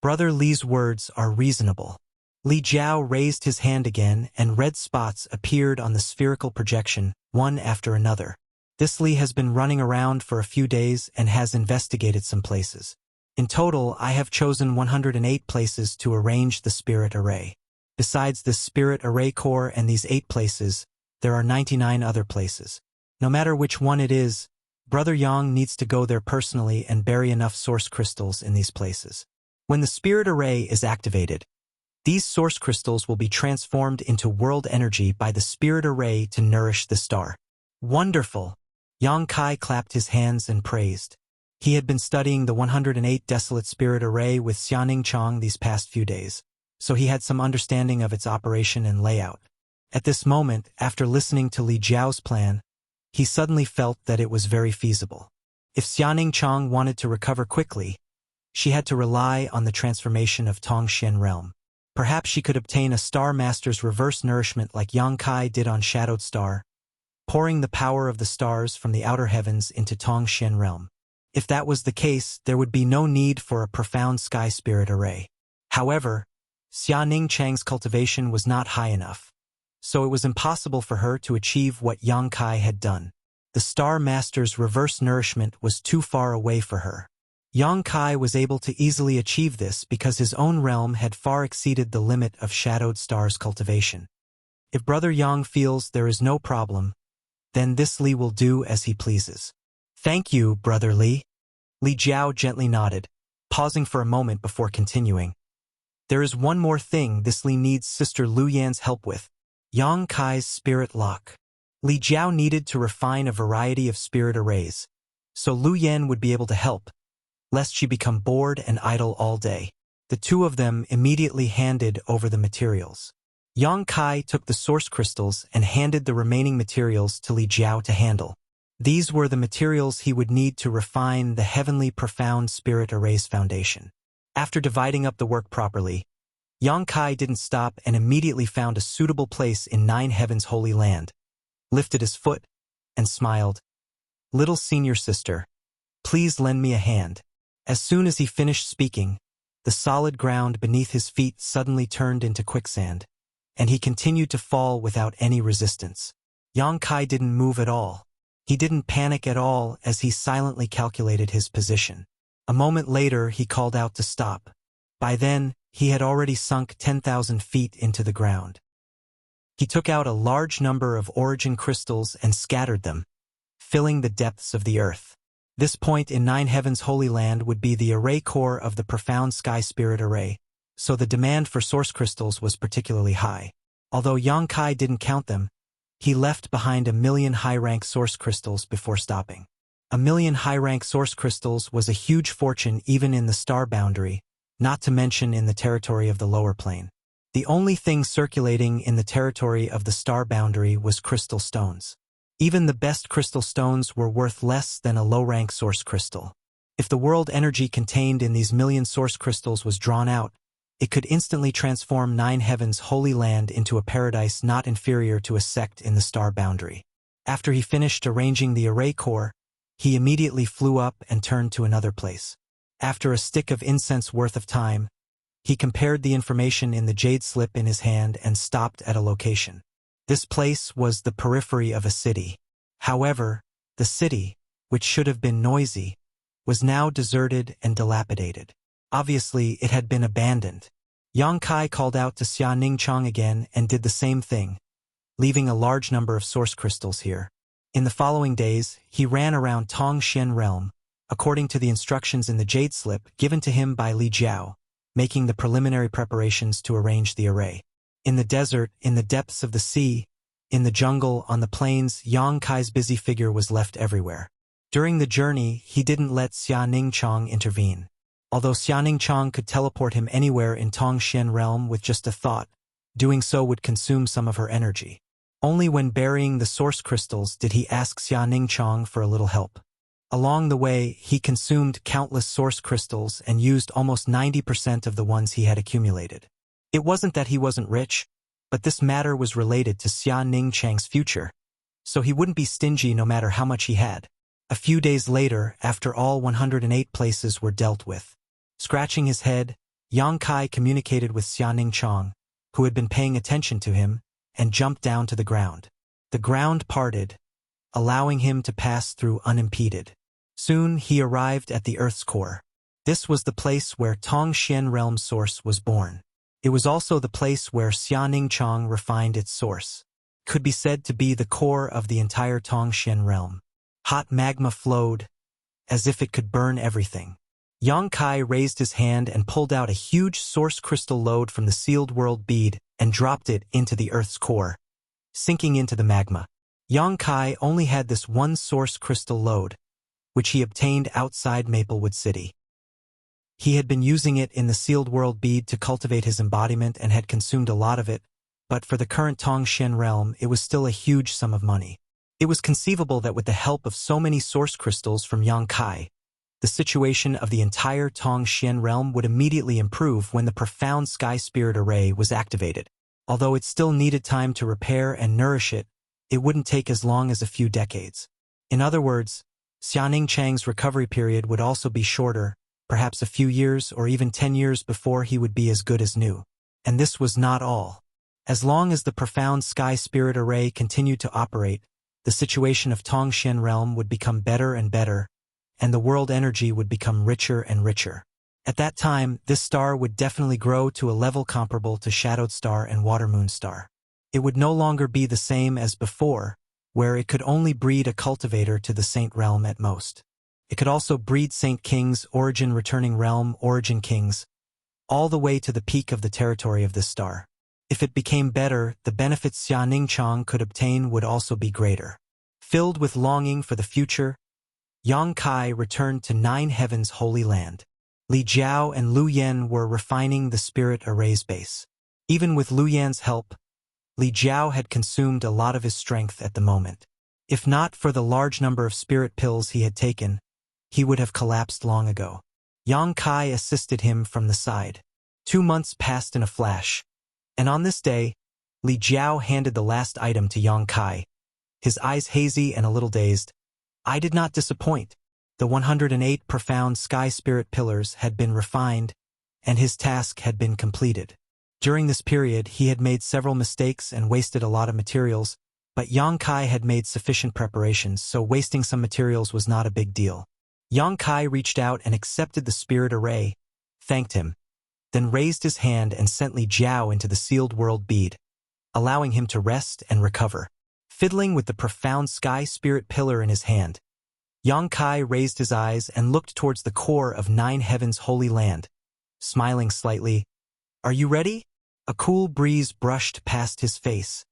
Brother Li's words are reasonable. Li Jiao raised his hand again and red spots appeared on the spherical projection, one after another. This Li has been running around for a few days and has investigated some places. In total, I have chosen 108 places to arrange the spirit array. Besides this spirit array core and these 8 places, there are 99 other places. No matter which one it is, Brother Yang needs to go there personally and bury enough source crystals in these places. When the spirit array is activated, these source crystals will be transformed into world energy by the spirit array to nourish the star. Wonderful! Yang Kai clapped his hands and praised. He had been studying the 108 desolate spirit array with Xianingchang these past few days, so he had some understanding of its operation and layout. At this moment, after listening to Li Jiao's plan, he suddenly felt that it was very feasible. If Xianingchang wanted to recover quickly, she had to rely on the transformation of Tongshan realm. Perhaps she could obtain a Star Master's reverse nourishment like Yang Kai did on Shadowed Star, pouring the power of the stars from the outer heavens into Tongshan realm. If that was the case, there would be no need for a profound sky spirit array. However, Xianingchang's cultivation was not high enough, so it was impossible for her to achieve what Yang Kai had done. The Star Master's reverse nourishment was too far away for her. Yang Kai was able to easily achieve this because his own realm had far exceeded the limit of Shadowed Star's cultivation. If Brother Yang feels there is no problem, then this Li will do as he pleases. "Thank you, Brother Li." Li Jiao gently nodded, pausing for a moment before continuing. "There is one more thing this Li needs Sister Lu Yan's help with, Yang Kai's spirit lock." Li Jiao needed to refine a variety of spirit arrays, so Lu Yan would be able to help, lest she become bored and idle all day. The two of them immediately handed over the materials. Yang Kai took the source crystals and handed the remaining materials to Li Jiao to handle. These were the materials he would need to refine the heavenly profound spirit array's foundation. After dividing up the work properly, Yang Kai didn't stop and immediately found a suitable place in Nine Heaven's holy land, lifted his foot, and smiled. "Little senior sister, please lend me a hand." As soon as he finished speaking, the solid ground beneath his feet suddenly turned into quicksand, and he continued to fall without any resistance. Yang Kai didn't move at all. He didn't panic at all as he silently calculated his position. A moment later, he called out to stop. By then, he had already sunk 10,000 feet into the ground. He took out a large number of origin crystals and scattered them, filling the depths of the earth. This point in Nine Heaven's holy land would be the array core of the profound sky spirit array, so the demand for source crystals was particularly high. Although Yang Kai didn't count them, he left behind 1,000,000 high-rank source crystals before stopping. 1,000,000 high-rank source crystals was a huge fortune even in the star boundary, not to mention in the territory of the lower plane. The only thing circulating in the territory of the star boundary was crystal stones. Even the best crystal stones were worth less than a low-rank source crystal. If the world energy contained in these 1,000,000 source crystals was drawn out, it could instantly transform Nine Heaven's holy land into a paradise not inferior to a sect in the star boundary. After he finished arranging the array core, he immediately flew up and turned to another place. After a stick of incense worth of time, he compared the information in the jade slip in his hand and stopped at a location. This place was the periphery of a city. However, the city, which should have been noisy, was now deserted and dilapidated. Obviously, it had been abandoned. Yang Kai called out to Xia Ningchang again and did the same thing, leaving a large number of source crystals here. In the following days, he ran around Tongxian realm, according to the instructions in the jade slip given to him by Li Jiao, making the preliminary preparations to arrange the array. In the desert, in the depths of the sea, in the jungle, on the plains, Yang Kai's busy figure was left everywhere. During the journey, he didn't let Xia Ningchang intervene. Although Xia Ningchang could teleport him anywhere in Tongxian realm with just a thought, doing so would consume some of her energy. Only when burying the source crystals did he ask Xia Ningchang for a little help. Along the way, he consumed countless source crystals and used almost 90% of the ones he had accumulated. It wasn't that he wasn't rich, but this matter was related to Xia Ningchang's future, so he wouldn't be stingy no matter how much he had. A few days later, after all 108 places were dealt with, scratching his head, Yang Kai communicated with Xia Ningchang, who had been paying attention to him, and jumped down to the ground. The ground parted, allowing him to pass through unimpeded. Soon he arrived at the Earth's core. This was the place where Tongxian realm source was born. It was also the place where Xia Ningchang refined its source. Could be said to be the core of the entire Tongxian realm. Hot magma flowed, as if it could burn everything. Yang Kai raised his hand and pulled out a huge source crystal lode from the sealed world bead and dropped it into the Earth's core, sinking into the magma. Yang Kai only had this one source crystal lode, which he obtained outside Maplewood City. He had been using it in the sealed world bead to cultivate his embodiment and had consumed a lot of it, but for the current Tongxian realm, it was still a huge sum of money. It was conceivable that with the help of so many source crystals from Yang Kai, the situation of the entire Tongxian realm would immediately improve when the profound sky spirit array was activated. Although it still needed time to repair and nourish it, it wouldn't take as long as a few decades. In other words, Xia Ningchang's recovery period would also be shorter, perhaps a few years or even 10 years before he would be as good as new. And this was not all. As long as the profound sky spirit array continued to operate, the situation of Tongxian realm would become better and better, and the world energy would become richer and richer. At that time, this star would definitely grow to a level comparable to Shadowed Star and Water Moon Star. It would no longer be the same as before, where it could only breed a cultivator to the Saint realm at most. It could also breed Saint Kings, Origin Returning Realm, Origin Kings, all the way to the peak of the territory of this star. If it became better, the benefits Xia Ningchang could obtain would also be greater. Filled with longing for the future, Yang Kai returned to Nine Heaven's holy land. Li Jiao and Lu Yan were refining the spirit array's base. Even with Lu Yan's help, Li Jiao had consumed a lot of his strength at the moment. If not for the large number of spirit pills he had taken, he would have collapsed long ago. Yang Kai assisted him from the side. 2 months passed in a flash, and on this day, Li Jiao handed the last item to Yang Kai. His eyes hazy and a little dazed. I did not disappoint. The 108 profound sky spirit pillars had been refined, and his task had been completed. During this period, he had made several mistakes and wasted a lot of materials, but Yang Kai had made sufficient preparations, so wasting some materials was not a big deal. Yang Kai reached out and accepted the spirit array, thanked him, then raised his hand and sent Li Jiao into the sealed world bead, allowing him to rest and recover. Fiddling with the profound sky spirit pillar in his hand, Yang Kai raised his eyes and looked towards the core of 9 Heavens' holy land. Smiling slightly, "Are you ready?" A cool breeze brushed past his face,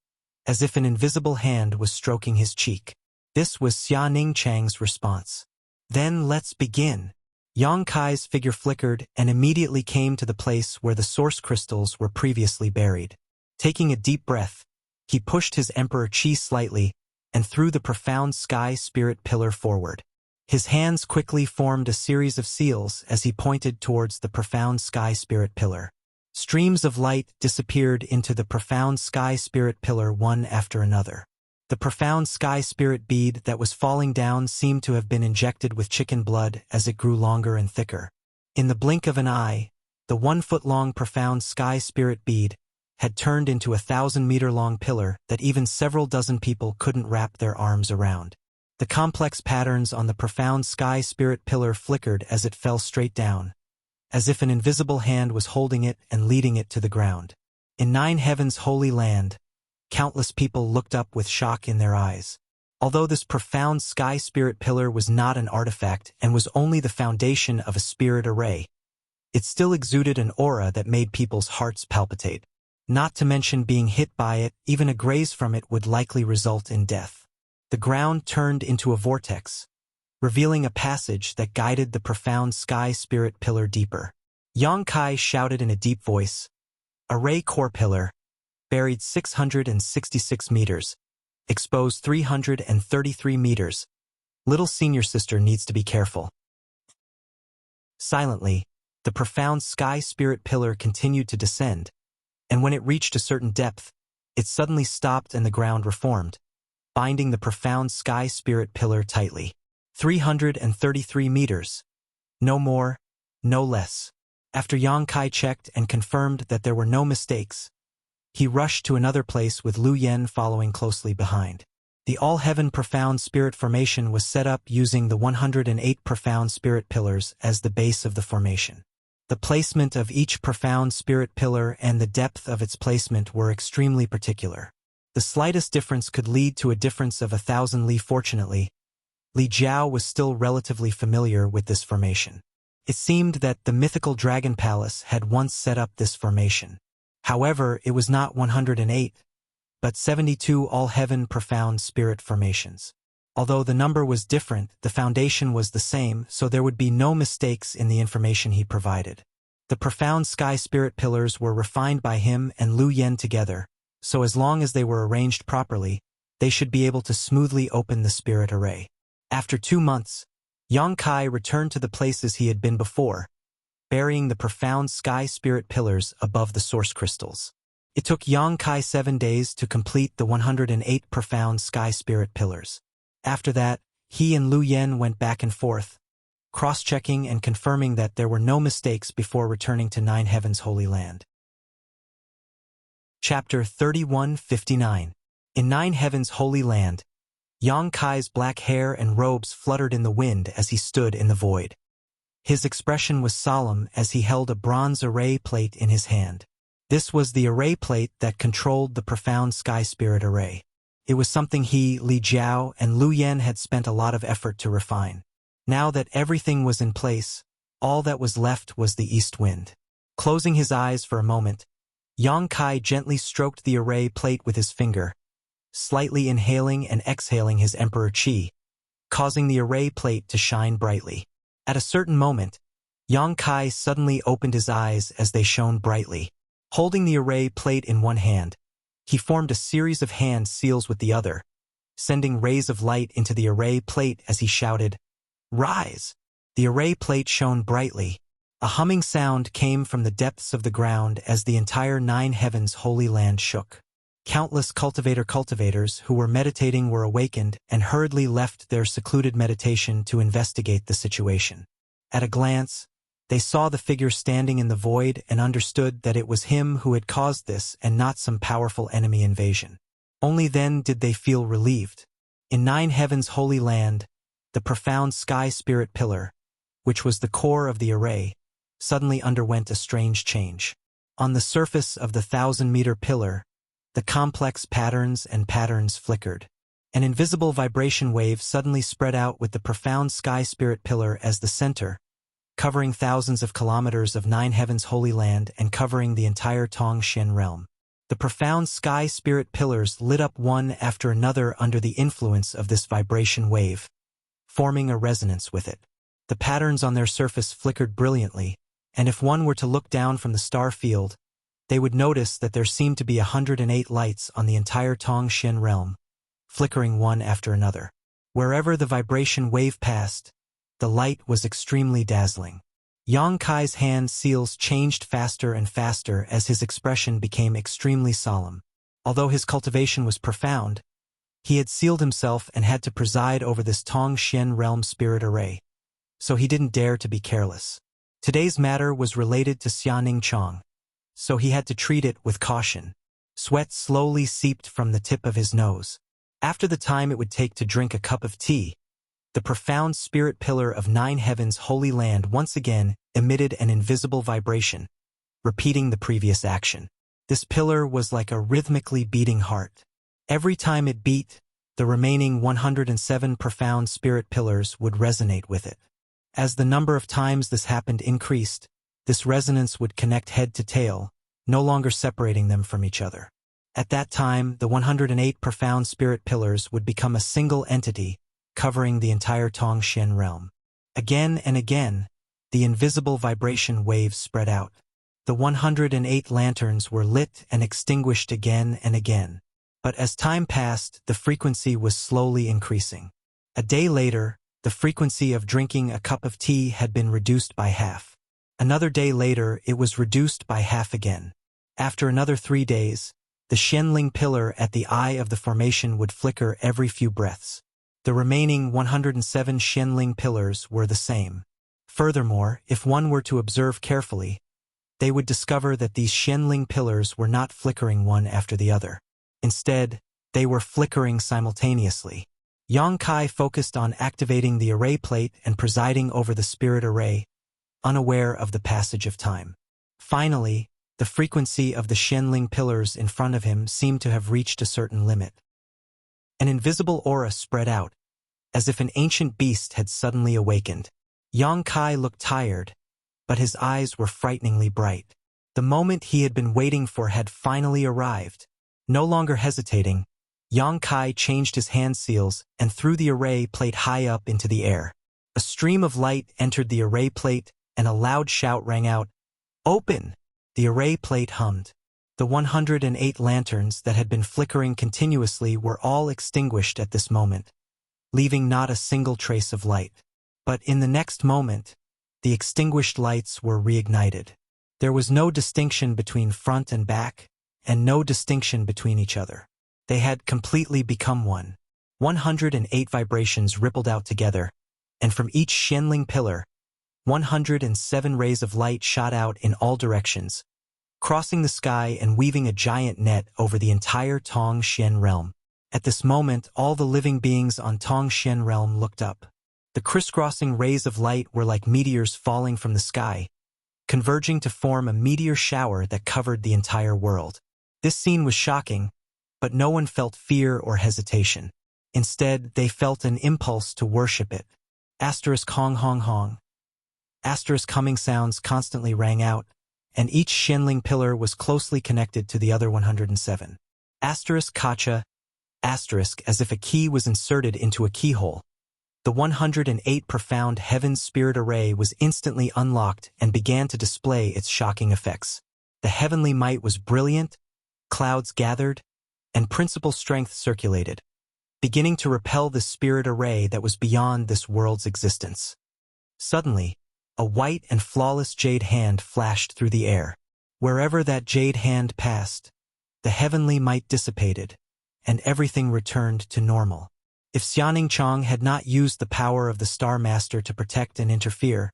as if an invisible hand was stroking his cheek. This was Xia Ningchang's response. "Then let's begin." Yang Kai's figure flickered and immediately came to the place where the source crystals were previously buried. Taking a deep breath, he pushed his Emperor Qi slightly and threw the profound sky spirit pillar forward. His hands quickly formed a series of seals as he pointed towards the profound sky spirit pillar. Streams of light disappeared into the profound sky spirit pillar one after another. The profound sky spirit bead that was falling down seemed to have been injected with chicken blood as it grew longer and thicker. In the blink of an eye, the 1-foot-long profound sky spirit bead had turned into a 1,000-meter-long pillar that even several dozen people couldn't wrap their arms around. The complex patterns on the profound sky spirit pillar flickered as it fell straight down, as if an invisible hand was holding it and leading it to the ground. In 9 Heavens' holy land, countless people looked up with shock in their eyes. Although this profound sky spirit pillar was not an artifact and was only the foundation of a spirit array, it still exuded an aura that made people's hearts palpitate. Not to mention being hit by it, even a graze from it would likely result in death. The ground turned into a vortex, revealing a passage that guided the profound sky spirit pillar deeper. Yang Kai shouted in a deep voice, "Array core pillar, buried 666 meters, exposed 333 meters. Little senior sister needs to be careful." Silently, the profound sky spirit pillar continued to descend, and when it reached a certain depth, it suddenly stopped and the ground reformed, binding the profound sky spirit pillar tightly. 333 meters. No more, no less. After Yang Kai checked and confirmed that there were no mistakes, he rushed to another place with Lu Yan following closely behind. The all-heaven profound spirit formation was set up using the 108 profound spirit pillars as the base of the formation. The placement of each profound spirit pillar and the depth of its placement were extremely particular. The slightest difference could lead to a difference of 1,000 li. Fortunately, Li Jiao was still relatively familiar with this formation. It seemed that the mythical Dragon Palace had once set up this formation. However, it was not 108, but 72 all-heaven profound spirit formations. Although the number was different, the foundation was the same, so there would be no mistakes in the information he provided. The profound sky spirit pillars were refined by him and Lu Yan together, so as long as they were arranged properly, they should be able to smoothly open the spirit array. After 2 months, Yang Kai returned to the places he had been before, burying the profound sky spirit pillars above the source crystals. It took Yang Kai 7 days to complete the 108 profound sky spirit pillars. After that, he and Lu Yan went back and forth, cross-checking and confirming that there were no mistakes before returning to 9 Heavens' holy land. Chapter 3159. In 9 Heavens' holy land, Yang Kai's black hair and robes fluttered in the wind as he stood in the void. His expression was solemn as he held a bronze array plate in his hand. This was the array plate that controlled the profound sky spirit array. It was something he, Li Jiao, and Lu Yan had spent a lot of effort to refine. Now that everything was in place, all that was left was the east wind. Closing his eyes for a moment, Yang Kai gently stroked the array plate with his finger, slightly inhaling and exhaling his Emperor Qi, causing the array plate to shine brightly. At a certain moment, Yang Kai suddenly opened his eyes as they shone brightly. Holding the array plate in one hand, he formed a series of hand seals with the other, sending rays of light into the array plate as he shouted, "Rise!" The array plate shone brightly. A humming sound came from the depths of the ground as the entire nine heavens holy land shook. Countless cultivators who were meditating were awakened and hurriedly left their secluded meditation to investigate the situation. At a glance, they saw the figure standing in the void and understood that it was him who had caused this and not some powerful enemy invasion. Only then did they feel relieved. In nine heavens holy land, the profound sky spirit pillar, which was the core of the array, suddenly underwent a strange change. On the surface of the 1,000-meter pillar, the complex patterns flickered. An invisible vibration wave suddenly spread out with the profound sky spirit pillar as the center, covering thousands of kilometers of nine heavens holy land and covering the entire Tongxian realm. The profound sky spirit pillars lit up one after another under the influence of this vibration wave, forming a resonance with it. The patterns on their surface flickered brilliantly, and if one were to look down from the star field, they would notice that there seemed to be 108 lights on the entire Tongxian realm, flickering one after another. Wherever the vibration wave passed, the light was extremely dazzling. Yang Kai's hand seals changed faster and faster as his expression became extremely solemn. Although his cultivation was profound, he had sealed himself and had to preside over this Tongxian realm spirit array, so he didn't dare to be careless. Today's matter was related to Xianing Chong, so he had to treat it with caution. Sweat slowly seeped from the tip of his nose. After the time it would take to drink a cup of tea, the profound spirit pillar of nine heavens holy land once again emitted an invisible vibration, repeating the previous action. This pillar was like a rhythmically beating heart. Every time it beat, the remaining 107 profound spirit pillars would resonate with it. As the number of times this happened increased, this resonance would connect head to tail, no longer separating them from each other. At that time, the 108 profound spirit pillars would become a single entity, covering the entire Tongxian realm. Again and again, the invisible vibration waves spread out. The 108 lanterns were lit and extinguished again and again. But as time passed, the frequency was slowly increasing. A day later, the frequency of drinking a cup of tea had been reduced by half. Another day later, it was reduced by half again. After another 3 days, the Shenling pillar at the eye of the formation would flicker every few breaths. The remaining 107 Shenling pillars were the same. Furthermore, if one were to observe carefully, they would discover that these Shenling pillars were not flickering one after the other. Instead, they were flickering simultaneously. Yang Kai focused on activating the array plate and presiding over the spirit array, unaware of the passage of time. Finally, the frequency of the Shenling pillars in front of him seemed to have reached a certain limit. An invisible aura spread out, as if an ancient beast had suddenly awakened. Yang Kai looked tired, but his eyes were frighteningly bright. The moment he had been waiting for had finally arrived. No longer hesitating, Yang Kai changed his hand seals and threw the array plate high up into the air. A stream of light entered the array plate, and a loud shout rang out, "Open!" The array plate hummed. The 108 lanterns that had been flickering continuously were all extinguished at this moment, leaving not a single trace of light. But in the next moment, the extinguished lights were reignited. There was no distinction between front and back, and no distinction between each other. They had completely become one. 108 vibrations rippled out together, and from each Shenling pillar, 107 rays of light shot out in all directions, crossing the sky and weaving a giant net over the entire Tongxian realm. At this moment, all the living beings on Tongxian realm looked up. The crisscrossing rays of light were like meteors falling from the sky, converging to form a meteor shower that covered the entire world. This scene was shocking, but no one felt fear or hesitation. Instead, they felt an impulse to worship it. Asterisk hong hong hong. Asterisk humming sounds constantly rang out, and each Shenling pillar was closely connected to the other 107. Asterisk kacha. Asterisk as if a key was inserted into a keyhole. The 108 Profound Heaven Spirit Array was instantly unlocked and began to display its shocking effects. The heavenly might was brilliant, clouds gathered, and principal strength circulated, beginning to repel the spirit array that was beyond this world's existence. Suddenly, a white and flawless jade hand flashed through the air. Wherever that jade hand passed, the heavenly might dissipated, and everything returned to normal. If Xianing Chong had not used the power of the Star Master to protect and interfere,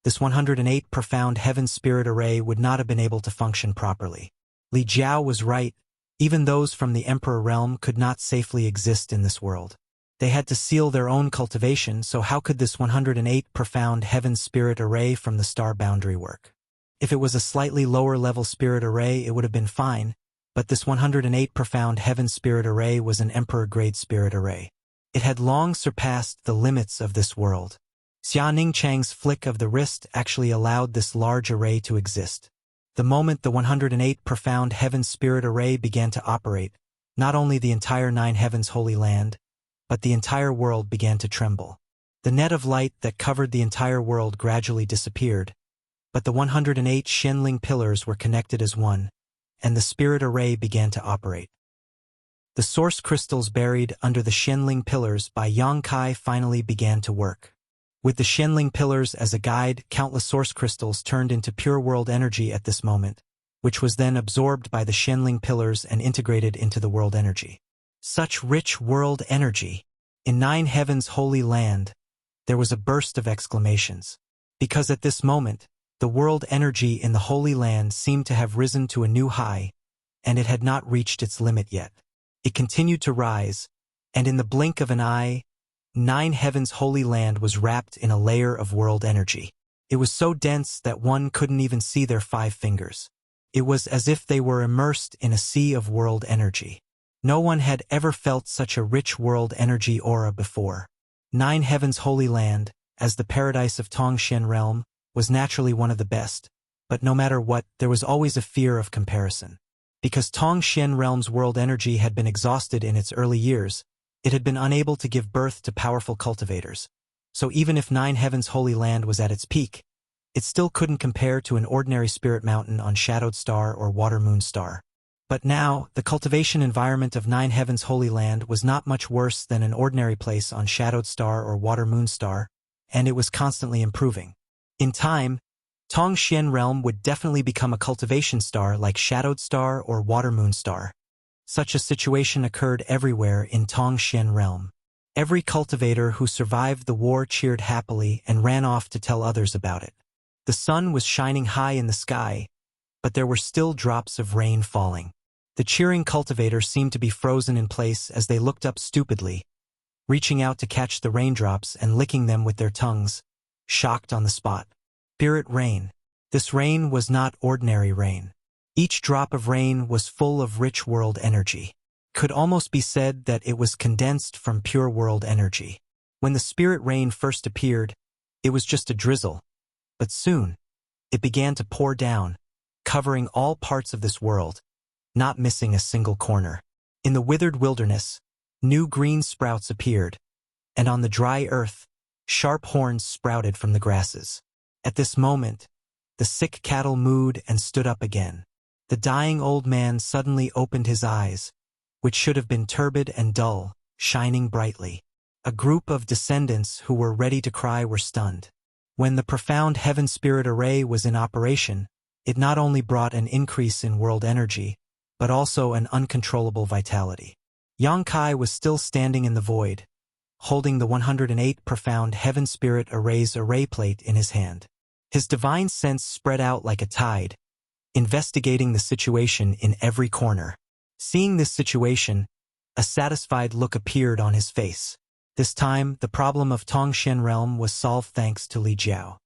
this 108 Profound Heaven Spirit Array would not have been able to function properly. Li Jiao was right. Even those from the Emperor realm could not safely exist in this world. They had to seal their own cultivation, so how could this 108 Profound Heaven Spirit Array from the star boundary work? If it was a slightly lower level spirit array, it would have been fine, but this 108 Profound Heaven Spirit Array was an Emperor-grade spirit array. It had long surpassed the limits of this world. Xia Ningchang's flick of the wrist actually allowed this large array to exist. The moment the 108 Profound Heaven Spirit Array began to operate, not only the entire Nine Heavens Holy Land, but the entire world began to tremble. The net of light that covered the entire world gradually disappeared, but the 108 Shenling pillars were connected as one, and the spirit array began to operate. The source crystals buried under the Shenling pillars by Yang Kai finally began to work. With the Shenling pillars as a guide, countless source crystals turned into pure world energy at this moment, which was then absorbed by the Shenling pillars and integrated into the world energy. Such rich world energy! In Nine Heavens Holy Land, there was a burst of exclamations. Because at this moment, the world energy in the Holy Land seemed to have risen to a new high, and it had not reached its limit yet. It continued to rise, and in the blink of an eye, Nine Heavens Holy Land was wrapped in a layer of world energy. It was so dense that one couldn't even see their 5 fingers. It was as if they were immersed in a sea of world energy. No one had ever felt such a rich world energy aura before. Nine Heavens Holy Land, as the paradise of Tongshen realm, was naturally one of the best, but no matter what, there was always a fear of comparison. Because Tongshen realm's world energy had been exhausted in its early years, it had been unable to give birth to powerful cultivators. So even if Nine Heavens Holy Land was at its peak, it still couldn't compare to an ordinary spirit mountain on Shadowed Star or Water Moon Star. But now, the cultivation environment of Nine Heavens Holy Land was not much worse than an ordinary place on Shadowed Star or Water Moon Star, and it was constantly improving. In time, Tongshen realm would definitely become a cultivation star like Shadowed Star or Water Moon Star. Such a situation occurred everywhere in Tongshen realm. Every cultivator who survived the war cheered happily and ran off to tell others about it. The sun was shining high in the sky, but there were still drops of rain falling. The cheering cultivators seemed to be frozen in place as they looked up stupidly, reaching out to catch the raindrops and licking them with their tongues, shocked on the spot. Spirit rain. This rain was not ordinary rain. Each drop of rain was full of rich world energy. Could almost be said that it was condensed from pure world energy. When the spirit rain first appeared, it was just a drizzle, but soon, it began to pour down, covering all parts of this world, not missing a single corner. In the withered wilderness, new green sprouts appeared, and on the dry earth, sharp horns sprouted from the grasses. At this moment, the sick cattle mooed and stood up again. The dying old man suddenly opened his eyes, which should have been turbid and dull, shining brightly. A group of descendants who were ready to cry were stunned. When the Profound Heaven Spirit Array was in operation, it not only brought an increase in world energy, but also an uncontrollable vitality. Yang Kai was still standing in the void, holding the 108 Profound Heaven Spirit Array's array plate in his hand. His divine sense spread out like a tide, investigating the situation in every corner. Seeing this situation, a satisfied look appeared on his face. This time, the problem of Tongshen realm was solved thanks to Li Jiao.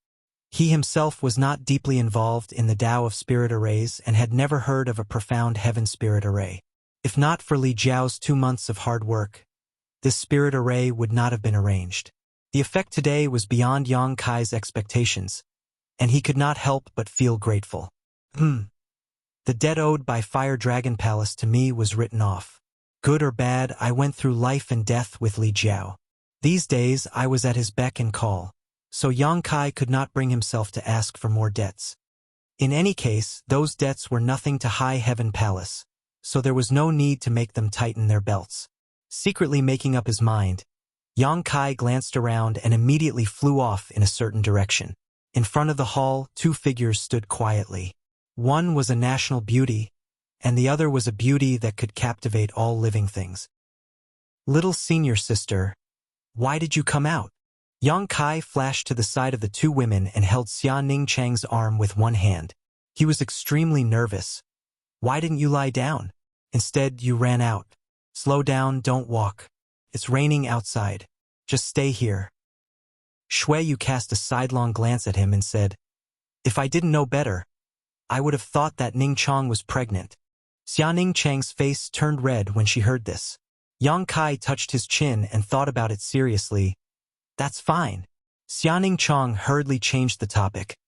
He himself was not deeply involved in the Tao of spirit arrays and had never heard of a Profound Heaven Spirit Array. If not for Li Jiao's 2 months of hard work, this spirit array would not have been arranged. The effect today was beyond Yang Kai's expectations, and he could not help but feel grateful. The debt owed by Fire Dragon Palace to me was written off. Good or bad, I went through life and death with Li Jiao. These days I was at his beck and call, so Yang Kai could not bring himself to ask for more debts. In any case, those debts were nothing to High Heaven Palace, so there was no need to make them tighten their belts. Secretly making up his mind, Yang Kai glanced around and immediately flew off in a certain direction. In front of the hall, two figures stood quietly. One was a national beauty, and the other was a beauty that could captivate all living things. "Little senior sister, why did you come out?" Yang Kai flashed to the side of the two women and held Xia Ning Chang's arm with one hand. He was extremely nervous. "Why didn't you lie down? Instead, you ran out. Slow down, don't walk. It's raining outside. Just stay here." Shui Yu cast a sidelong glance at him and said, "If I didn't know better, I would have thought that Ning Chang was pregnant." Xia Ning Chang's face turned red when she heard this. Yang Kai touched his chin and thought about it seriously. "That's fine." Xia Ning Chang hurriedly changed the topic.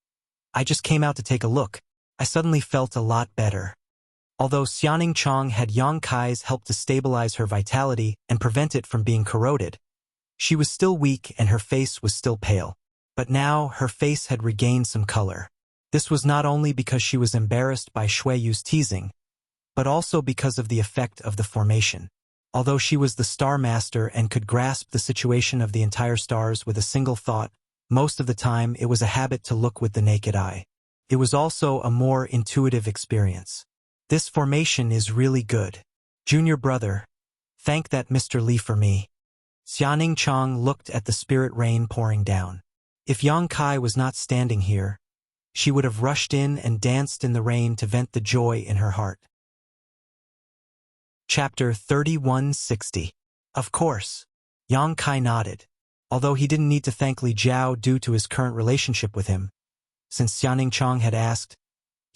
"I just came out to take a look. I suddenly felt a lot better." Although Xia Ning Chang had Yang Kai's help to stabilize her vitality and prevent it from being corroded, she was still weak and her face was still pale. But now her face had regained some color. This was not only because she was embarrassed by Shui Yu's teasing, but also because of the effect of the formation. Although she was the Star Master and could grasp the situation of the entire stars with a single thought, most of the time it was a habit to look with the naked eye. It was also a more intuitive experience. "This formation is really good. Junior brother, thank that Mr. Li for me." Xianing Chang looked at the spirit rain pouring down. If Yang Kai was not standing here, she would have rushed in and danced in the rain to vent the joy in her heart. Chapter 3160. Of course. Yang Kai nodded. Although he didn't need to thank Li Jiao due to his current relationship with him, since Xianing Chang had asked,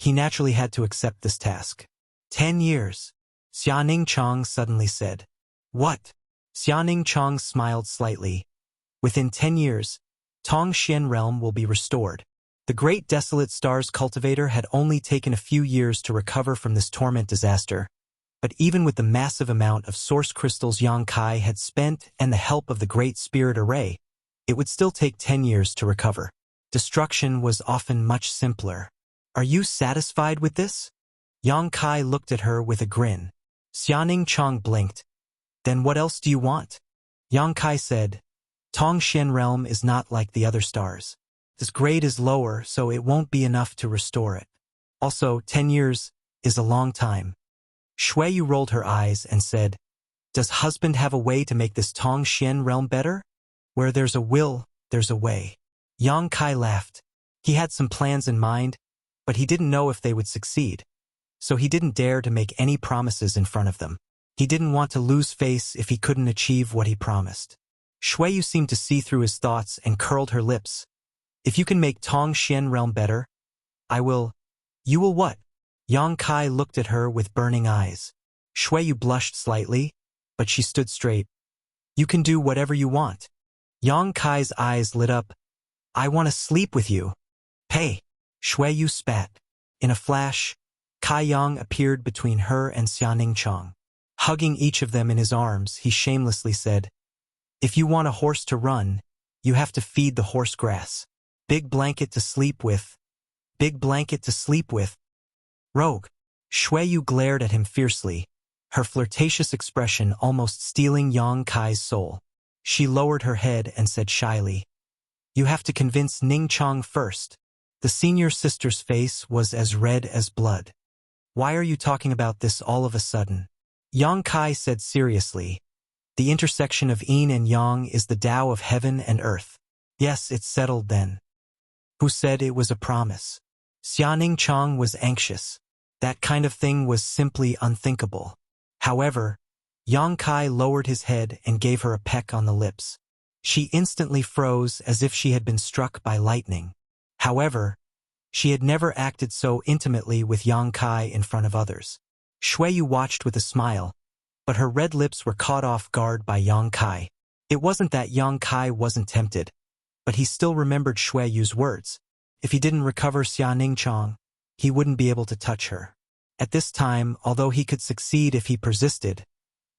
he naturally had to accept this task. 10 years. Xianing Chang suddenly said. "What?" Xianing Chang smiled slightly. "Within 10 years, Tongxian realm will be restored." The great desolate stars cultivator had only taken a few years to recover from this torment disaster. But even with the massive amount of source crystals Yang Kai had spent and the help of the Great Spirit Array, it would still take 10 years to recover. Destruction was often much simpler. "Are you satisfied with this?" Yang Kai looked at her with a grin. Xianing Chang blinked. "Then what else do you want?" Yang Kai said, "Tongxian realm is not like the other stars. This grade is lower, so it won't be enough to restore it. Also, 10 years is a long time." Shui Yu rolled her eyes and said, "Does husband have a way to make this Tongxian realm better? Where there's a will, there's a way." Yang Kai laughed. He had some plans in mind, but he didn't know if they would succeed, so he didn't dare to make any promises in front of them. He didn't want to lose face if he couldn't achieve what he promised. Shui Yu seemed to see through his thoughts and curled her lips. "If you can make Tongxian realm better, I will." "You will what?" Yang Kai looked at her with burning eyes. Shui Yu blushed slightly, but she stood straight. "You can do whatever you want." Yang Kai's eyes lit up. "I want to sleep with you." "Hey!" Shui Yu spat. In a flash, Kai Yang appeared between her and Xianing Chang. Hugging each of them in his arms, he shamelessly said, "If you want a horse to run, you have to feed the horse grass. Big blanket to sleep with. Big blanket to sleep with." "Rogue." Shui Yu glared at him fiercely, her flirtatious expression almost stealing Yang Kai's soul. She lowered her head and said shyly, "You have to convince Ning Chang first." The senior sister's face was as red as blood. "Why are you talking about this all of a sudden?" Yang Kai said seriously, "The intersection of yin and yang is the Tao of heaven and earth." "Yes, it's settled then." "Who said it was a promise?" Xianing Chang was anxious. That kind of thing was simply unthinkable. However, Yang Kai lowered his head and gave her a peck on the lips. She instantly froze as if she had been struck by lightning. However, she had never acted so intimately with Yang Kai in front of others. Shui Yu watched with a smile, but her red lips were caught off guard by Yang Kai. It wasn't that Yang Kai wasn't tempted, but he still remembered Shui Yu's words. If he didn't recover Xianing Chang, he wouldn't be able to touch her. At this time, although he could succeed if he persisted,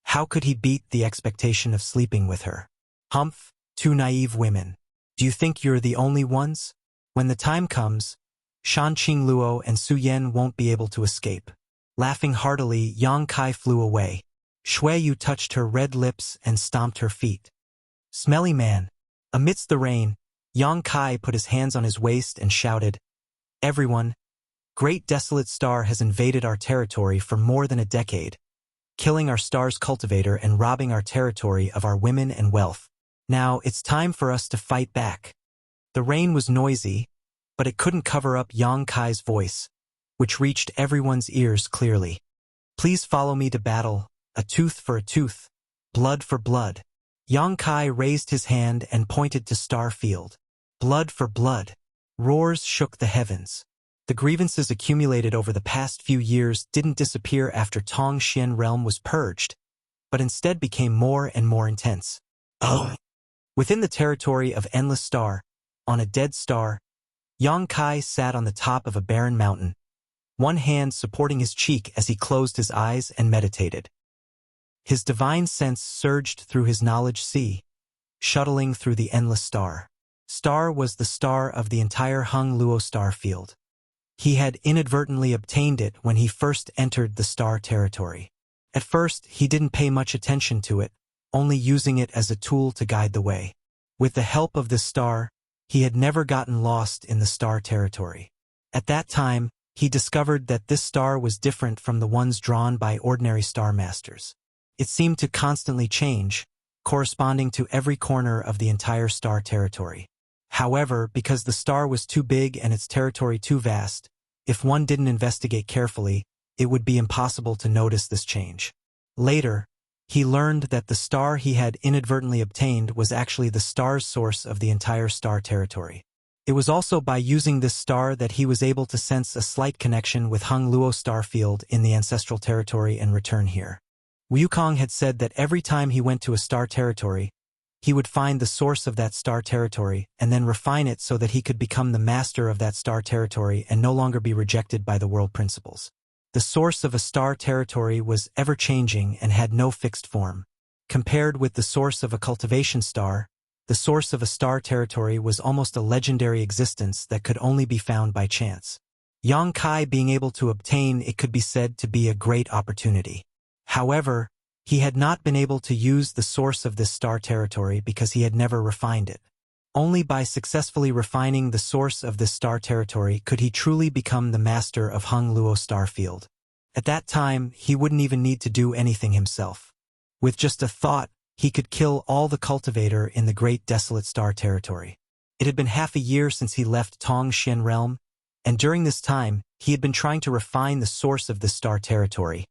how could he beat the expectation of sleeping with her? Humph! Two naive women. Do you think you're the only ones? When the time comes, Shan Qingluo and Su Yan won't be able to escape. Laughing heartily, Yang Kai flew away. Shui Yu touched her red lips and stomped her feet. Smelly man. Amidst the rain, Yang Kai put his hands on his waist and shouted, Everyone, Great Desolate Star has invaded our territory for more than a decade, killing our star's cultivator and robbing our territory of our women and wealth. Now it's time for us to fight back. The rain was noisy, but it couldn't cover up Yang Kai's voice, which reached everyone's ears clearly. Please follow me to battle, a tooth for a tooth, blood for blood. Yang Kai raised his hand and pointed to Star Field. Blood for blood. Roars shook the heavens. The grievances accumulated over the past few years didn't disappear after Tongxian realm was purged, but instead became more and more intense. Within the territory of Endless Star, on a dead star, Yang Kai sat on the top of a barren mountain, one hand supporting his cheek as he closed his eyes and meditated. His divine sense surged through his knowledge sea, shuttling through the endless star. Star was the star of the entire Hung Luo star field. He had inadvertently obtained it when he first entered the star territory. At first, he didn't pay much attention to it, only using it as a tool to guide the way. With the help of this star, he had never gotten lost in the star territory. At that time, he discovered that this star was different from the ones drawn by ordinary star masters. It seemed to constantly change, corresponding to every corner of the entire star territory. However, because the star was too big and its territory too vast, if one didn't investigate carefully, it would be impossible to notice this change. Later, he learned that the star he had inadvertently obtained was actually the star's source of the entire star territory. It was also by using this star that he was able to sense a slight connection with Hung Luo star field in the ancestral territory and return here. Wukong had said that every time he went to a star territory, he would find the source of that star territory and then refine it so that he could become the master of that star territory and no longer be rejected by the world principles. The source of a star territory was ever-changing and had no fixed form. Compared with the source of a cultivation star, the source of a star territory was almost a legendary existence that could only be found by chance. Yang Kai being able to obtain it could be said to be a great opportunity. However, he had not been able to use the source of this star territory because he had never refined it. Only by successfully refining the source of this star territory could he truly become the master of Hung Luo star field. At that time, he wouldn't even need to do anything himself. With just a thought, he could kill all the cultivator in the Great Desolate Star territory. It had been half a year since he left Tongxian realm, and during this time, he had been trying to refine the source of this star territory,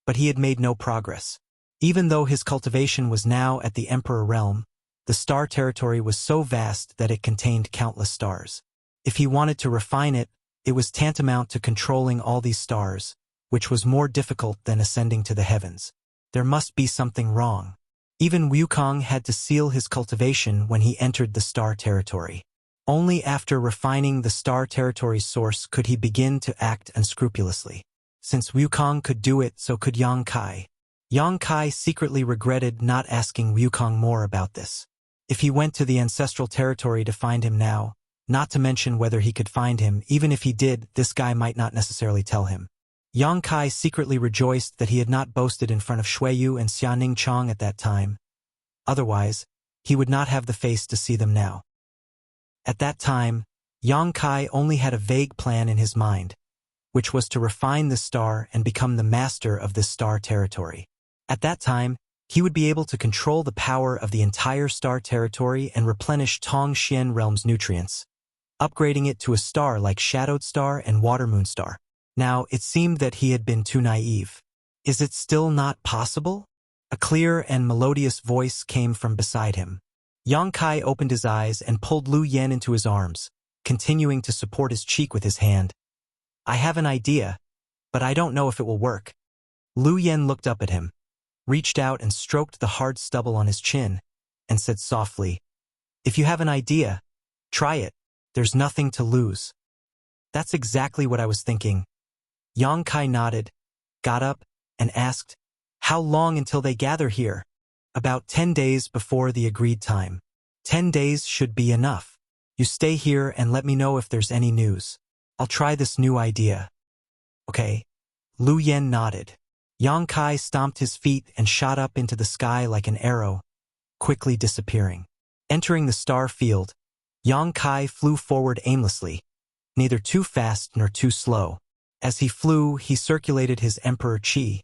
but he had made no progress. Even though his cultivation was now at the Emperor realm, the star territory was so vast that it contained countless stars. If he wanted to refine it, it was tantamount to controlling all these stars, which was more difficult than ascending to the heavens. There must be something wrong. Even Wukong had to seal his cultivation when he entered the star territory. Only after refining the star territory's source could he begin to act unscrupulously. Since Wukong could do it, so could Yang Kai. Yang Kai secretly regretted not asking Wukong more about this. If he went to the ancestral territory to find him now, not to mention whether he could find him, even if he did, this guy might not necessarily tell him. Yang Kai secretly rejoiced that he had not boasted in front of Shui Yu and Xianing Chong at that time. Otherwise, he would not have the face to see them now. At that time, Yang Kai only had a vague plan in his mind, which was to refine the star and become the master of this star territory. At that time, he would be able to control the power of the entire star territory and replenish Tongxian realm's nutrients, upgrading it to a star like Shadowed Star and Water Moon Star. Now, it seemed that he had been too naive. Is it still not possible? A clear and melodious voice came from beside him. Yang Kai opened his eyes and pulled Lu Yan into his arms, continuing to support his cheek with his hand. I have an idea, but I don't know if it will work. Lu Yan looked up at him, reached out and stroked the hard stubble on his chin, and said softly, If you have an idea, try it. There's nothing to lose. That's exactly what I was thinking. Yang Kai nodded, got up, and asked, How long until they gather here? About 10 days before the agreed time. 10 days should be enough. You stay here and let me know if there's any news. I'll try this new idea. Okay. Lu Yen nodded. Yang Kai stomped his feet and shot up into the sky like an arrow, quickly disappearing. Entering the star field, Yang Kai flew forward aimlessly, neither too fast nor too slow. As he flew, he circulated his Emperor Qi,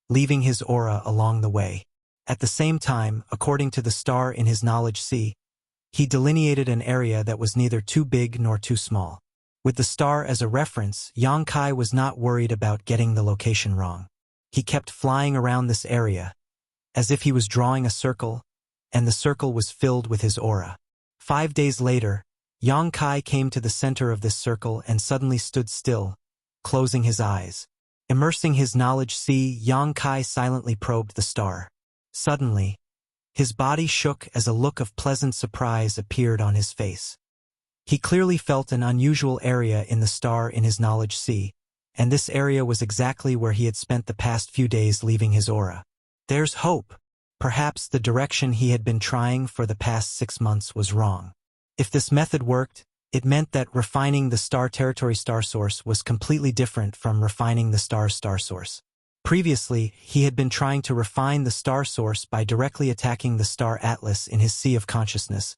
leaving his aura along the way. At the same time, according to the star in his knowledge sea, he delineated an area that was neither too big nor too small. With the star as a reference, Yang Kai was not worried about getting the location wrong. He kept flying around this area, as if he was drawing a circle, and the circle was filled with his aura. 5 days later, Yang Kai came to the center of this circle and suddenly stood still, closing his eyes. Immersing his knowledge sea, Yang Kai silently probed the star. Suddenly, his body shook as a look of pleasant surprise appeared on his face. He clearly felt an unusual area in the star in his knowledge sea, and this area was exactly where he had spent the past few days leaving his aura. There's hope. Perhaps the direction he had been trying for the past 6 months was wrong. If this method worked, it meant that refining the star territory star source was completely different from refining the star's star source. Previously, he had been trying to refine the star source by directly attacking the star atlas in his sea of consciousness,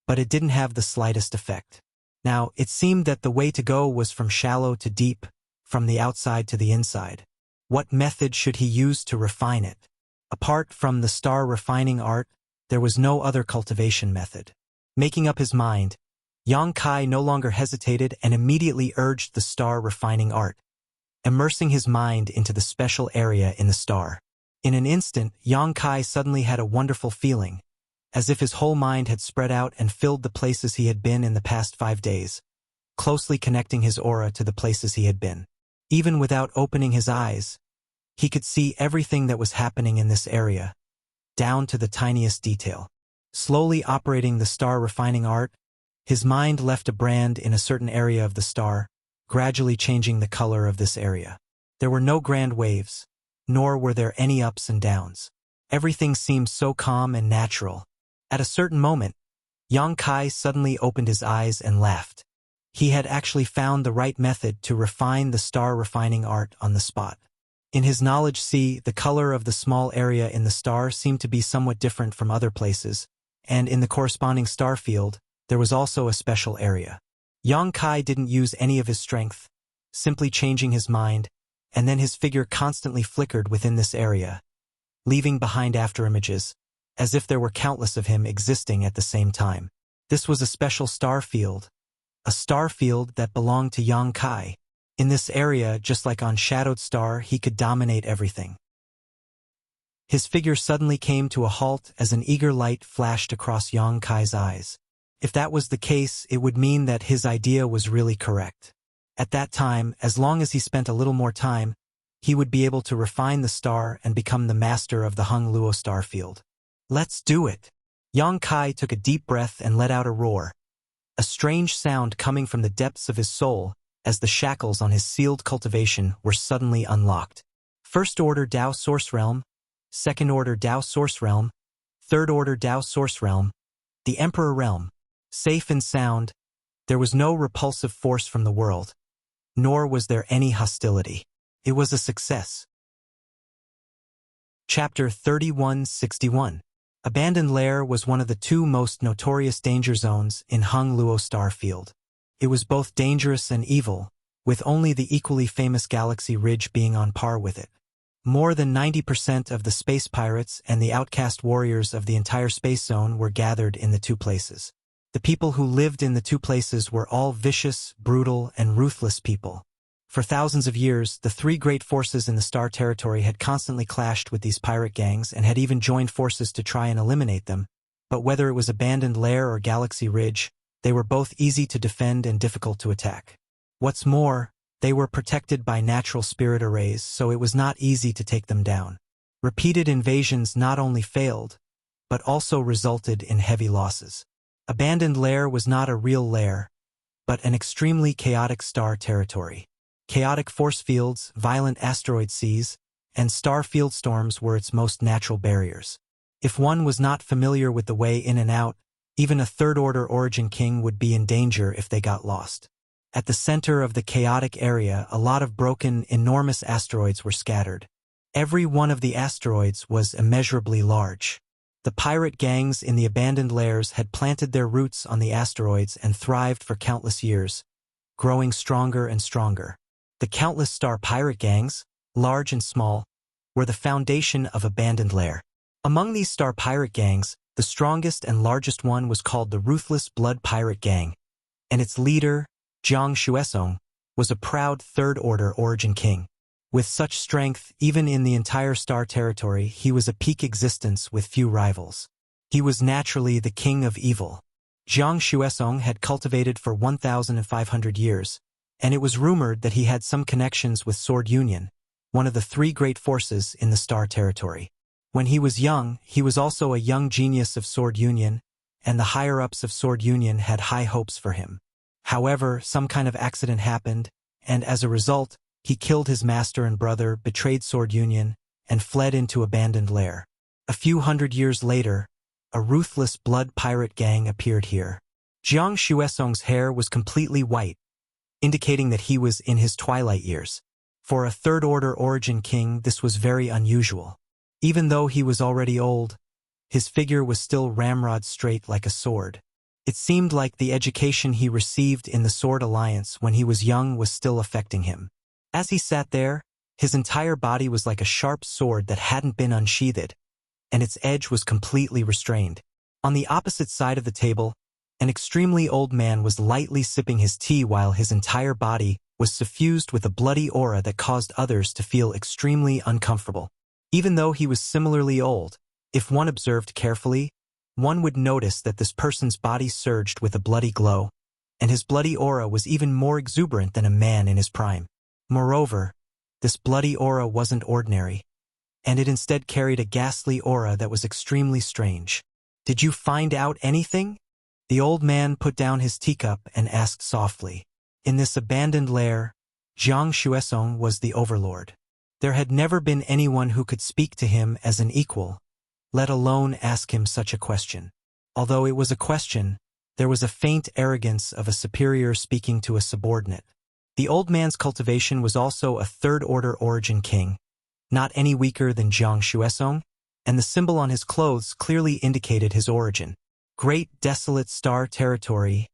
but it didn't have the slightest effect. Now, it seemed that the way to go was from shallow to deep, from the outside to the inside. What method should he use to refine it? Apart from the star refining art, there was no other cultivation method. Making up his mind, Yang Kai no longer hesitated and immediately urged the star refining art, immersing his mind into the special area in the star. In an instant, Yang Kai suddenly had a wonderful feeling, as if his whole mind had spread out and filled the places he had been in the past 5 days, closely connecting his aura to the places he had been. Even without opening his eyes, he could see everything that was happening in this area, down to the tiniest detail. Slowly operating the star refining art, his mind left a brand in a certain area of the star, gradually changing the color of this area. There were no grand waves, nor were there any ups and downs. Everything seemed so calm and natural. At a certain moment, Yang Kai suddenly opened his eyes and laughed. He had actually found the right method to refine the star refining art on the spot. In his knowledge sea, the color of the small area in the star seemed to be somewhat different from other places, and in the corresponding star field, there was also a special area. Yang Kai didn't use any of his strength, simply changing his mind, and then his figure constantly flickered within this area, leaving behind afterimages, as if there were countless of him existing at the same time. This was a special star field, a star field that belonged to Yang Kai. In this area, just like on Shadowed Star, he could dominate everything. His figure suddenly came to a halt as an eager light flashed across Yang Kai's eyes. If that was the case, it would mean that his idea was really correct. At that time, as long as he spent a little more time, he would be able to refine the star and become the master of the Hung Luo star field. Let's do it! Yang Kai took a deep breath and let out a roar, a strange sound coming from the depths of his soul as the shackles on his sealed cultivation were suddenly unlocked. First Order Dao Source Realm, Second Order Dao Source Realm, Third Order Dao Source Realm, the Emperor Realm. Safe and sound, there was no repulsive force from the world, nor was there any hostility. It was a success. Chapter 3161. Abandoned Lair was one of the 2 most notorious danger zones in Hung Luo star field. It was both dangerous and evil, with only the equally famous Galaxy Ridge being on par with it. More than 90% of the space pirates and the outcast warriors of the entire space zone were gathered in the 2 places. The people who lived in the 2 places were all vicious, brutal, and ruthless people. For thousands of years, the 3 great forces in the star territory had constantly clashed with these pirate gangs and had even joined forces to try and eliminate them. But whether it was Abandoned Lair or Galaxy Ridge, they were both easy to defend and difficult to attack. What's more, they were protected by natural spirit arrays, so it was not easy to take them down. Repeated invasions not only failed, but also resulted in heavy losses. Abandoned Lair was not a real lair, but an extremely chaotic star territory. Chaotic force fields, violent asteroid seas, and star field storms were its most natural barriers. If one was not familiar with the way in and out, Even a third-order origin king would be in danger if they got lost. At the center of the chaotic area, a lot of broken, enormous asteroids were scattered. Every one of the asteroids was immeasurably large. The pirate gangs in the abandoned lairs had planted their roots on the asteroids and thrived for countless years, growing stronger and stronger. The countless star pirate gangs, large and small, were the foundation of abandoned lair. Among these star pirate gangs, the strongest and largest one was called the Ruthless Blood Pirate Gang, and its leader, Jiang Xuesong, was a proud third-order origin king. With such strength, even in the entire star territory, he was a peak existence with few rivals. He was naturally the king of evil. Jiang Xuesong had cultivated for 1,500 years, and it was rumored that he had some connections with Sword Union, one of the three great forces in the star territory. When he was young, he was also a young genius of Sword Union, and the higher-ups of Sword Union had high hopes for him. However, some kind of accident happened, and as a result, he killed his master and brother, betrayed Sword Union, and fled into abandoned lair. A few hundred years later, a ruthless blood pirate gang appeared here. Jiang Xuesong's hair was completely white, indicating that he was in his twilight years. For a third-order origin king, this was very unusual. Even though he was already old, his figure was still ramrod straight like a sword. It seemed like the education he received in the Sword Alliance when he was young was still affecting him. As he sat there, his entire body was like a sharp sword that hadn't been unsheathed, and its edge was completely restrained. On the opposite side of the table, an extremely old man was lightly sipping his tea while his entire body was suffused with a bloody aura that caused others to feel extremely uncomfortable. Even though he was similarly old, if one observed carefully, one would notice that this person's body surged with a bloody glow, and his bloody aura was even more exuberant than a man in his prime. Moreover, this bloody aura wasn't ordinary, and it instead carried a ghastly aura that was extremely strange. "Did you find out anything?" The old man put down his teacup and asked softly. In this abandoned lair, Jiang Xuesong was the overlord. There had never been anyone who could speak to him as an equal, let alone ask him such a question. Although it was a question, there was a faint arrogance of a superior speaking to a subordinate. The old man's cultivation was also a third-order origin king, not any weaker than Jiang Xuesong, and the symbol on his clothes clearly indicated his origin. Great Desolate Star Territory,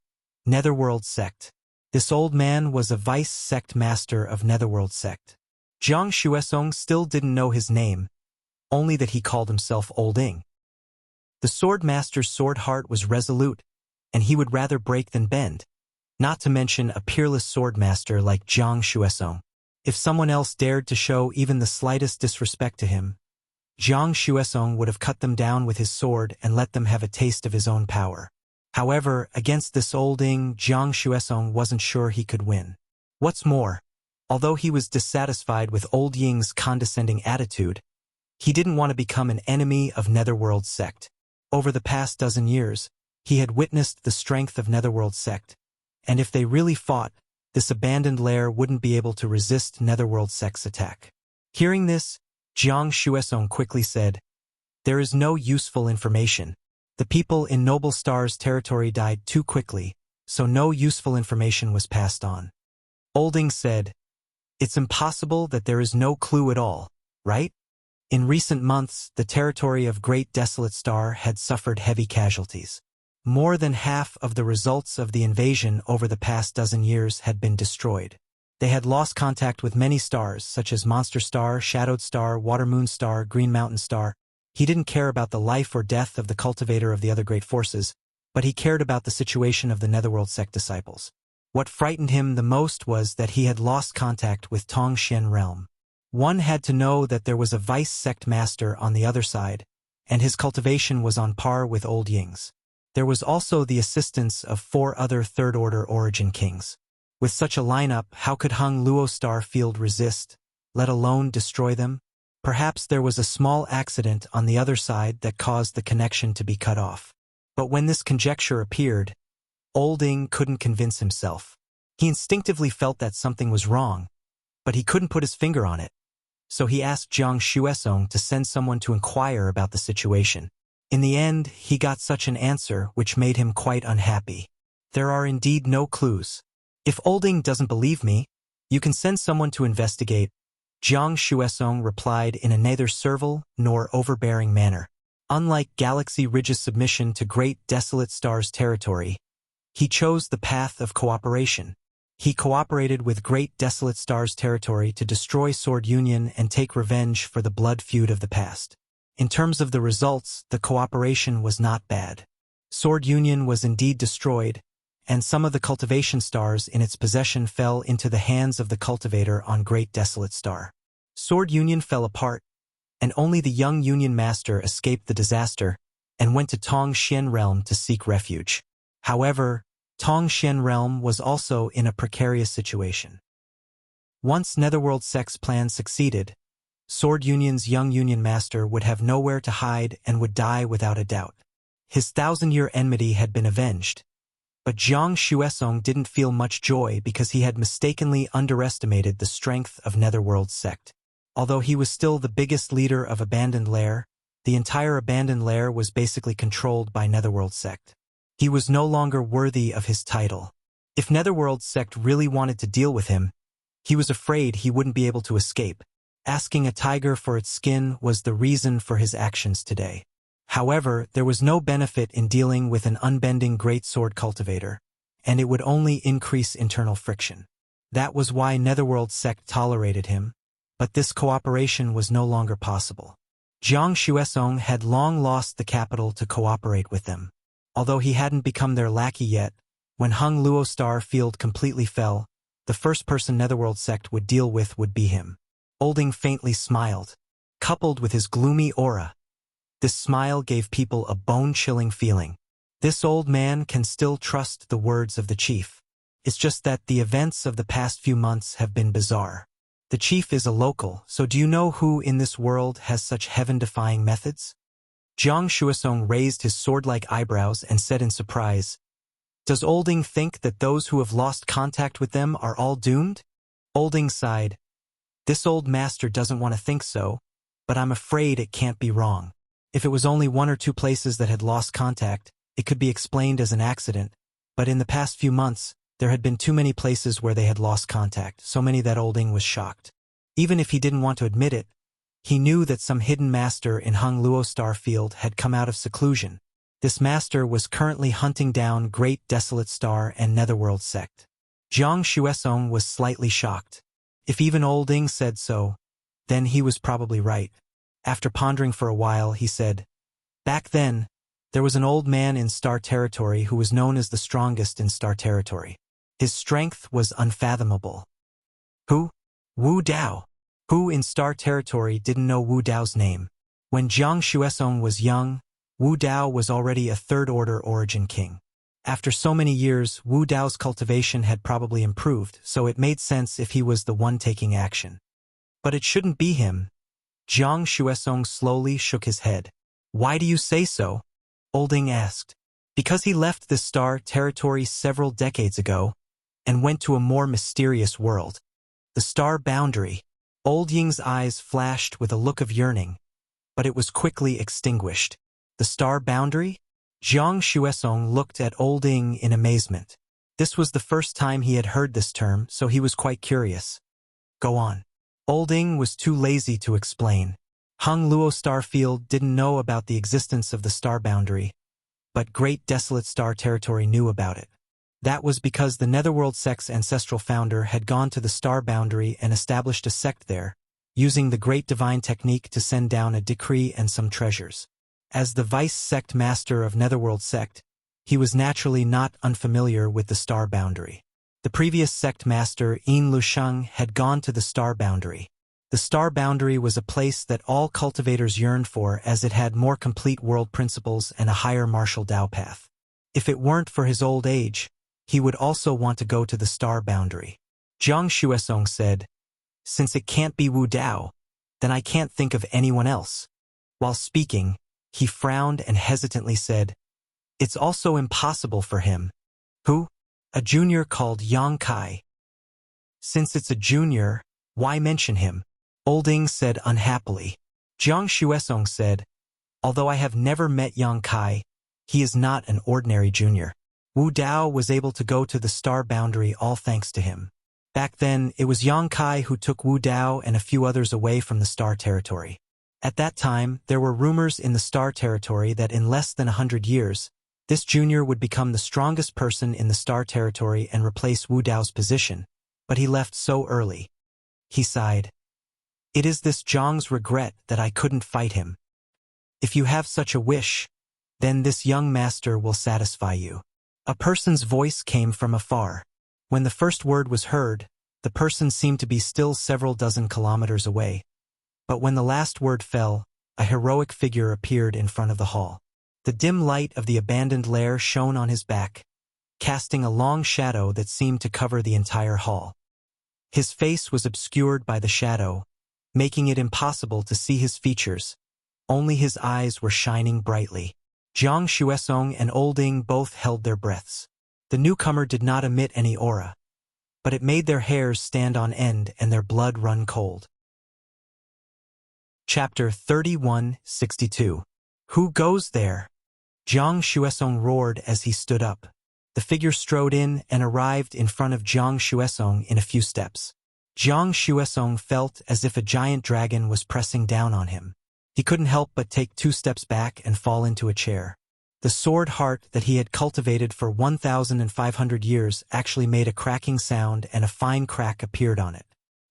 Netherworld Sect. This old man was a vice sect master of Netherworld Sect. Jiang Xuesong still didn't know his name, only that he called himself Old Ing. The sword master's sword heart was resolute, and he would rather break than bend, not to mention a peerless sword master like Jiang Xuesong. If someone else dared to show even the slightest disrespect to him, Jiang Xuesong would have cut them down with his sword and let them have a taste of his own power. However, against this Old Ing, Jiang Xuesong wasn't sure he could win. What's more, although he was dissatisfied with Old Ying's condescending attitude, he didn't want to become an enemy of Netherworld Sect. Over the past dozen years, he had witnessed the strength of Netherworld Sect, and if they really fought, this abandoned lair wouldn't be able to resist Netherworld Sect's attack. Hearing this, Jiang Xuesong quickly said, "There is no useful information. The people in Noble Star's territory died too quickly, so no useful information was passed on." Olding said, "It's impossible that there is no clue at all, right? In recent months, the territory of Great Desolate Star had suffered heavy casualties. More than half of the results of the invasion over the past dozen years had been destroyed. They had lost contact with many stars, such as Monster Star, Shadowed Star, Water Moon Star, Green Mountain Star. He didn't care about the life or death of the cultivator of the other great forces, but he cared about the situation of the Netherworld Sect disciples. What frightened him the most was that he had lost contact with Tongxian Realm. One had to know that there was a vice sect master on the other side, and his cultivation was on par with Old Ying's. There was also the assistance of 4 other third-order origin kings. With such a lineup, how could Hung Luo Star Field resist, let alone destroy them? Perhaps there was a small accident on the other side that caused the connection to be cut off. But when this conjecture appeared, Old Ing couldn't convince himself. He instinctively felt that something was wrong, but he couldn't put his finger on it. So he asked Jiang Xuesong to send someone to inquire about the situation. In the end, he got such an answer which made him quite unhappy. There are indeed no clues. If Olding doesn't believe me, you can send someone to investigate, Jiang Xuesong replied in a neither servile nor overbearing manner. Unlike Galaxy Ridge's submission to Great Desolate Star's territory, he chose the path of cooperation. He cooperated with Great Desolate Star's territory to destroy Sword Union and take revenge for the blood feud of the past. In terms of the results, the cooperation was not bad. Sword Union was indeed destroyed, and some of the cultivation stars in its possession fell into the hands of the cultivator on Great Desolate Star. Sword Union fell apart, and only the young Union Master escaped the disaster and went to Tong Xian Realm to seek refuge. However, Tong Xian Realm was also in a precarious situation. Once Netherworld Sect's plan succeeded, Sword Union's young Union Master would have nowhere to hide and would die without a doubt. His 1,000-year enmity had been avenged, but Jiang Xuesong didn't feel much joy because he had mistakenly underestimated the strength of Netherworld's sect. Although he was still the biggest leader of Abandoned Lair, the entire Abandoned Lair was basically controlled by Netherworld Sect. He was no longer worthy of his title. If Netherworld Sect really wanted to deal with him, he was afraid he wouldn't be able to escape. Asking a tiger for its skin was the reason for his actions today. However, there was no benefit in dealing with an unbending great sword cultivator, and it would only increase internal friction. That was why Netherworld Sect tolerated him, but this cooperation was no longer possible. Jiang Xuesong had long lost the capital to cooperate with them. Although he hadn't become their lackey yet, when Hung Luo Star Field completely fell, the first person Netherworld Sect would deal with would be him. Olding faintly smiled, coupled with his gloomy aura. This smile gave people a bone-chilling feeling. This old man can still trust the words of the chief. It's just that the events of the past few months have been bizarre. The chief is a local, so do you know who in this world has such heaven-defying methods? Jiang Xuesong raised his sword-like eyebrows and said in surprise, "Does Olding think that those who have lost contact with them are all doomed?" Olding sighed. "This old master doesn't want to think so, but I'm afraid it can't be wrong. If it was only 1 or 2 places that had lost contact, it could be explained as an accident, but in the past few months, there had been too many places where they had lost contact, so many that Olding was shocked. Even if he didn't want to admit it, he knew that some hidden master in Hung Luo Star Field had come out of seclusion. This master was currently hunting down Great Desolate Star and Netherworld Sect. Jiang Xuesong was slightly shocked. If even Olding said so, then he was probably right. After pondering for a while, he said, "Back then, there was an old man in Star Territory who was known as the strongest in Star Territory. His strength was unfathomable." Who? Wu Dao. Who in Star Territory didn't know Wu Dao's name? When Jiang Xuesong was young, Wu Dao was already a third-order origin king. After so many years, Wu Dao's cultivation had probably improved, so it made sense if he was the one taking action. But it shouldn't be him. Jiang Xuesong slowly shook his head. "Why do you say so?" Olding asked. "Because he left the Star Territory several decades ago and went to a more mysterious world. The Star Boundary." Old Ying's eyes flashed with a look of yearning, but it was quickly extinguished. The Star Boundary? Jiang Xuesong looked at Old Ying in amazement. This was the first time he had heard this term, so he was quite curious. "Go on." Old Ying was too lazy to explain. Hung Luo Star Field didn't know about the existence of the Star Boundary, but Great Desolate Star Territory knew about it. That was because the Netherworld Sect's ancestral founder had gone to the Star Boundary and established a sect there, using the Great Divine Technique to send down a decree and some treasures. As the vice-sect master of Netherworld Sect, he was naturally not unfamiliar with the Star Boundary. The previous sect master, Yin Lusheng, had gone to the Star Boundary. The Star Boundary was a place that all cultivators yearned for as it had more complete world principles and a higher martial Dao path. If it weren't for his old age, he would also want to go to the Star Boundary. Jiang Xuesong said, "Since it can't be Wu Dao, then I can't think of anyone else." While speaking, he frowned and hesitantly said, "It's also impossible for him." "Who?" "A junior called Yang Kai." "Since it's a junior, why mention him?" Olding said unhappily. Jiang Xuesong said, Although I have never met Yang Kai, he is not an ordinary junior. Wu Dao was able to go to the star boundary all thanks to him. Back then, it was Yang Kai who took Wu Dao and a few others away from the star territory. At that time, there were rumors in the star territory that in less than 100 years, this junior would become the strongest person in the star territory and replace Wu Dao's position, but he left so early. He sighed. It is this Zhang's regret that I couldn't fight him. If you have such a wish, then this young master will satisfy you. A person's voice came from afar. When the first word was heard, the person seemed to be still several dozen kilometers away. But when the last word fell, a heroic figure appeared in front of the hall. The dim light of the abandoned lair shone on his back, casting a long shadow that seemed to cover the entire hall. His face was obscured by the shadow, making it impossible to see his features. Only his eyes were shining brightly. Jiang Xuesong and Olding both held their breaths. The newcomer did not emit any aura, but it made their hairs stand on end and their blood run cold. Chapter 3162. Who goes there? Jiang Xuesong roared as he stood up. The figure strode in and arrived in front of Jiang Xuesong in a few steps. Jiang Xuesong felt as if a giant dragon was pressing down on him. He couldn't help but take 2 steps back and fall into a chair. The sword heart that he had cultivated for 1,500 years actually made a cracking sound and a fine crack appeared on it.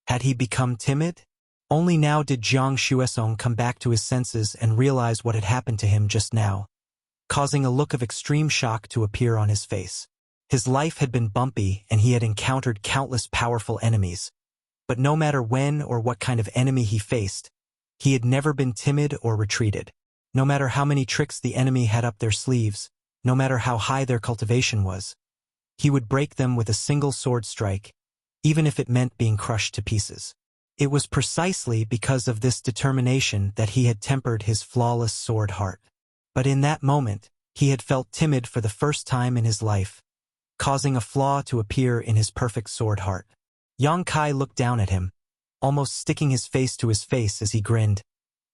Had he become timid? Only now did Jiang Xuesong come back to his senses and realize what had happened to him just now, causing a look of extreme shock to appear on his face. His life had been bumpy and he had encountered countless powerful enemies. But no matter when or what kind of enemy he faced, he had never been timid or retreated. No matter how many tricks the enemy had up their sleeves, no matter how high their cultivation was, he would break them with a single sword strike, even if it meant being crushed to pieces. It was precisely because of this determination that he had tempered his flawless sword heart. But in that moment, he had felt timid for the first time in his life, causing a flaw to appear in his perfect sword heart. Yang Kai looked down at him, almost sticking his face to his face as he grinned.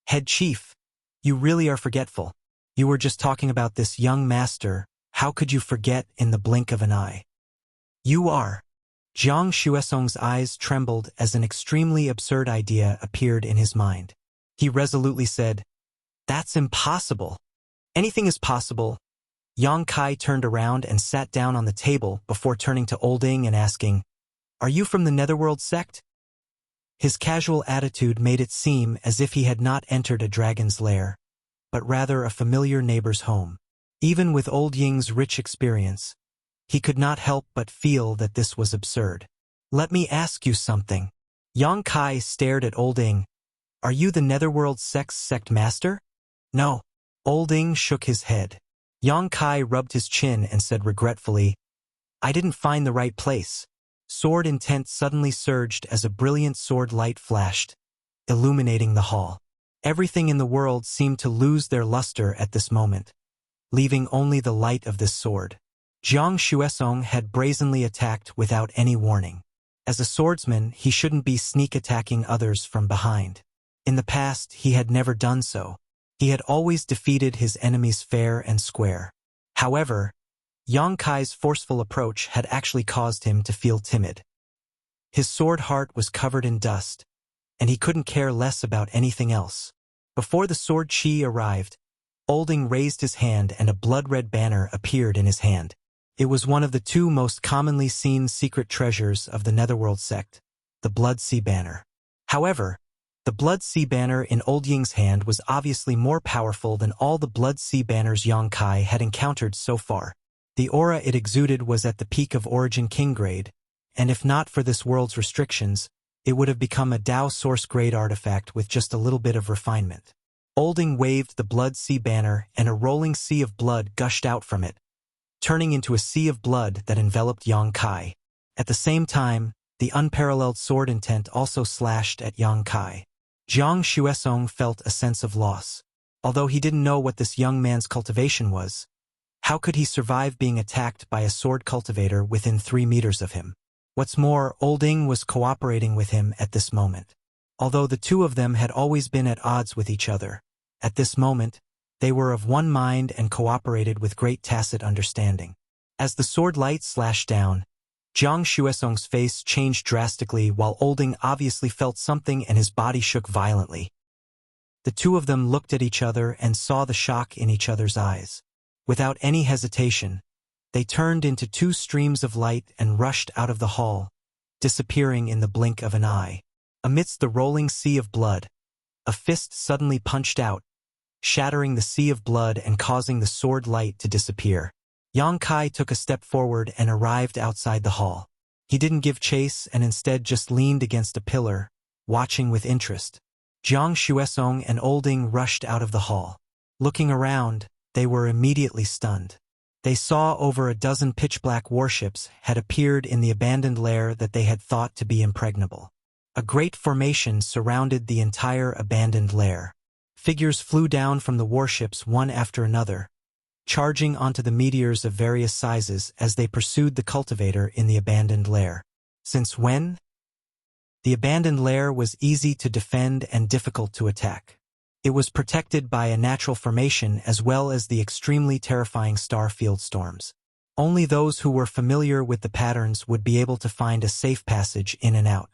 Head Chief, you really are forgetful. You were just talking about this young master. How could you forget in the blink of an eye? You are. Jiang Xuesong's eyes trembled as an extremely absurd idea appeared in his mind. He resolutely said, That's impossible. Anything is possible. Yang Kai turned around and sat down on the table before turning to Olding and asking, Are you from the Netherworld sect? His casual attitude made it seem as if he had not entered a dragon's lair, but rather a familiar neighbor's home. Even with Old Ying's rich experience, he could not help but feel that this was absurd. Let me ask you something. Yang Kai stared at Olding. Are you the Netherworld sect master? No. Olding shook his head. Yang Kai rubbed his chin and said regretfully, I didn't find the right place. Sword intent suddenly surged as a brilliant sword light flashed, illuminating the hall. Everything in the world seemed to lose their luster at this moment, leaving only the light of this sword. Jiang Xuesong had brazenly attacked without any warning. As a swordsman, he shouldn't be sneak attacking others from behind. In the past, he had never done so. He had always defeated his enemies fair and square. However, Yang Kai's forceful approach had actually caused him to feel timid. His sword heart was covered in dust, and he couldn't care less about anything else. Before the sword chi arrived, Olding raised his hand and a blood-red banner appeared in his hand. It was one of the 2 most commonly seen secret treasures of the Netherworld sect, the Blood Sea Banner. However, the Blood Sea Banner in Old Ying's hand was obviously more powerful than all the Blood Sea Banners Yang Kai had encountered so far. The aura it exuded was at the peak of Origin King grade, and if not for this world's restrictions, it would have become a Dao Source grade artifact with just a little bit of refinement. Olding waved the Blood Sea Banner and a rolling sea of blood gushed out from it, turning into a sea of blood that enveloped Yang Kai. At the same time, the unparalleled sword intent also slashed at Yang Kai. Jiang Xuesong felt a sense of loss. Although he didn't know what this young man's cultivation was, how could he survive being attacked by a sword cultivator within 3 meters of him? What's more, Olding was cooperating with him at this moment. Although the 2 of them had always been at odds with each other, at this moment, They were of one mind and cooperated with great tacit understanding. As the sword light slashed down, Jiang Xuesong's face changed drastically while Olding obviously felt something and his body shook violently. The two of them looked at each other and saw the shock in each other's eyes. Without any hesitation, they turned into two streams of light and rushed out of the hall, disappearing in the blink of an eye. Amidst the rolling sea of blood, a fist suddenly punched out, shattering the sea of blood and causing the sword light to disappear. Yang Kai took a step forward and arrived outside the hall. He didn't give chase and instead just leaned against a pillar, watching with interest. Jiang Xuesong and Olding rushed out of the hall. Looking around, they were immediately stunned. They saw over a dozen pitch-black warships had appeared in the abandoned lair that they had thought to be impregnable. A great formation surrounded the entire abandoned lair. Figures flew down from the warships one after another, charging onto the meteors of various sizes as they pursued the cultivator in the abandoned lair. Since when? The abandoned lair was easy to defend and difficult to attack. It was protected by a natural formation as well as the extremely terrifying star field storms. Only those who were familiar with the patterns would be able to find a safe passage in and out.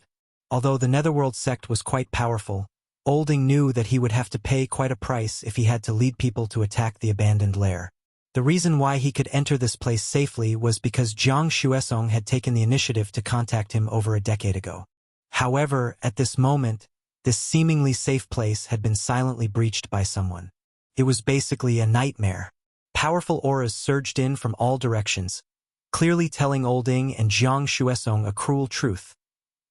Although the Netherworld sect was quite powerful, Olding knew that he would have to pay quite a price if he had to lead people to attack the abandoned lair. The reason why he could enter this place safely was because Jiang Xuesong had taken the initiative to contact him over a decade ago. However, at this moment, this seemingly safe place had been silently breached by someone. It was basically a nightmare. Powerful auras surged in from all directions, clearly telling Olding and Jiang Xuesong a cruel truth.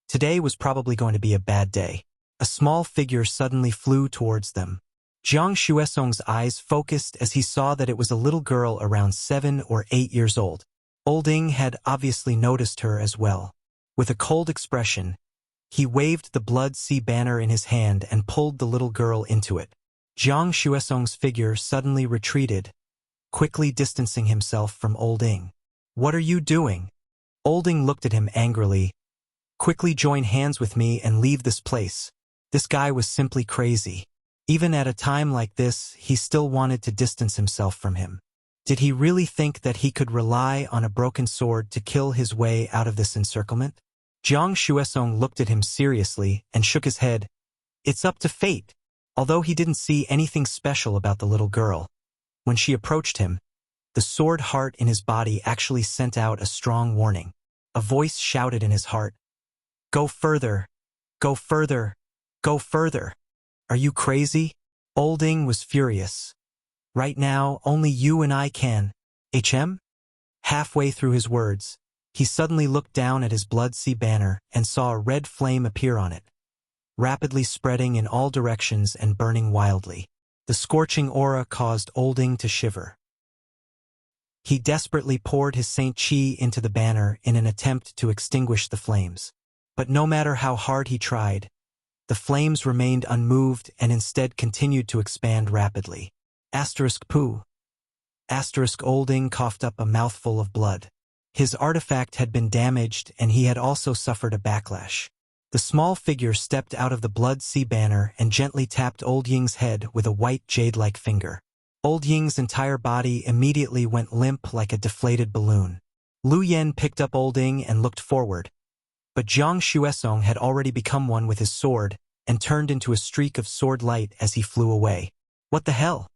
Today was probably going to be a bad day. A small figure suddenly flew towards them. Jiang Xuesong's eyes focused as he saw that it was a little girl around 7 or 8 years old. Olding had obviously noticed her as well. With a cold expression, he waved the Blood Sea banner in his hand and pulled the little girl into it. Jiang Xuesong's figure suddenly retreated, quickly distancing himself from Olding. "What are you doing?" Olding looked at him angrily. "Quickly join hands with me and leave this place." This guy was simply crazy. Even at a time like this, he still wanted to distance himself from him. Did he really think that he could rely on a broken sword to kill his way out of this encirclement? Jiang Xuesong looked at him seriously and shook his head. It's up to fate. Although he didn't see anything special about the little girl, when she approached him, the sword heart in his body actually sent out a strong warning. A voice shouted in his heart, "Go further! Go further! Go further! Are you crazy?" Olding was furious. "Right now, only you and I can. HM?" Halfway through his words, he suddenly looked down at his Blood Sea banner and saw a red flame appear on it, rapidly spreading in all directions and burning wildly. The scorching aura caused Olding to shiver. He desperately poured his Saint Chi into the banner in an attempt to extinguish the flames. But no matter how hard he tried, the flames remained unmoved and instead continued to expand rapidly. *Poo. Olding coughed up a mouthful of blood. His artifact had been damaged and he had also suffered a backlash. The small figure stepped out of the Blood Sea banner and gently tapped Old Ying's head with a white jade-like finger. Old Ying's entire body immediately went limp like a deflated balloon. Lu Yen picked up Olding and looked forward. But Jiang Xuesong had already become one with his sword and turned into a streak of sword light as he flew away. What the hell?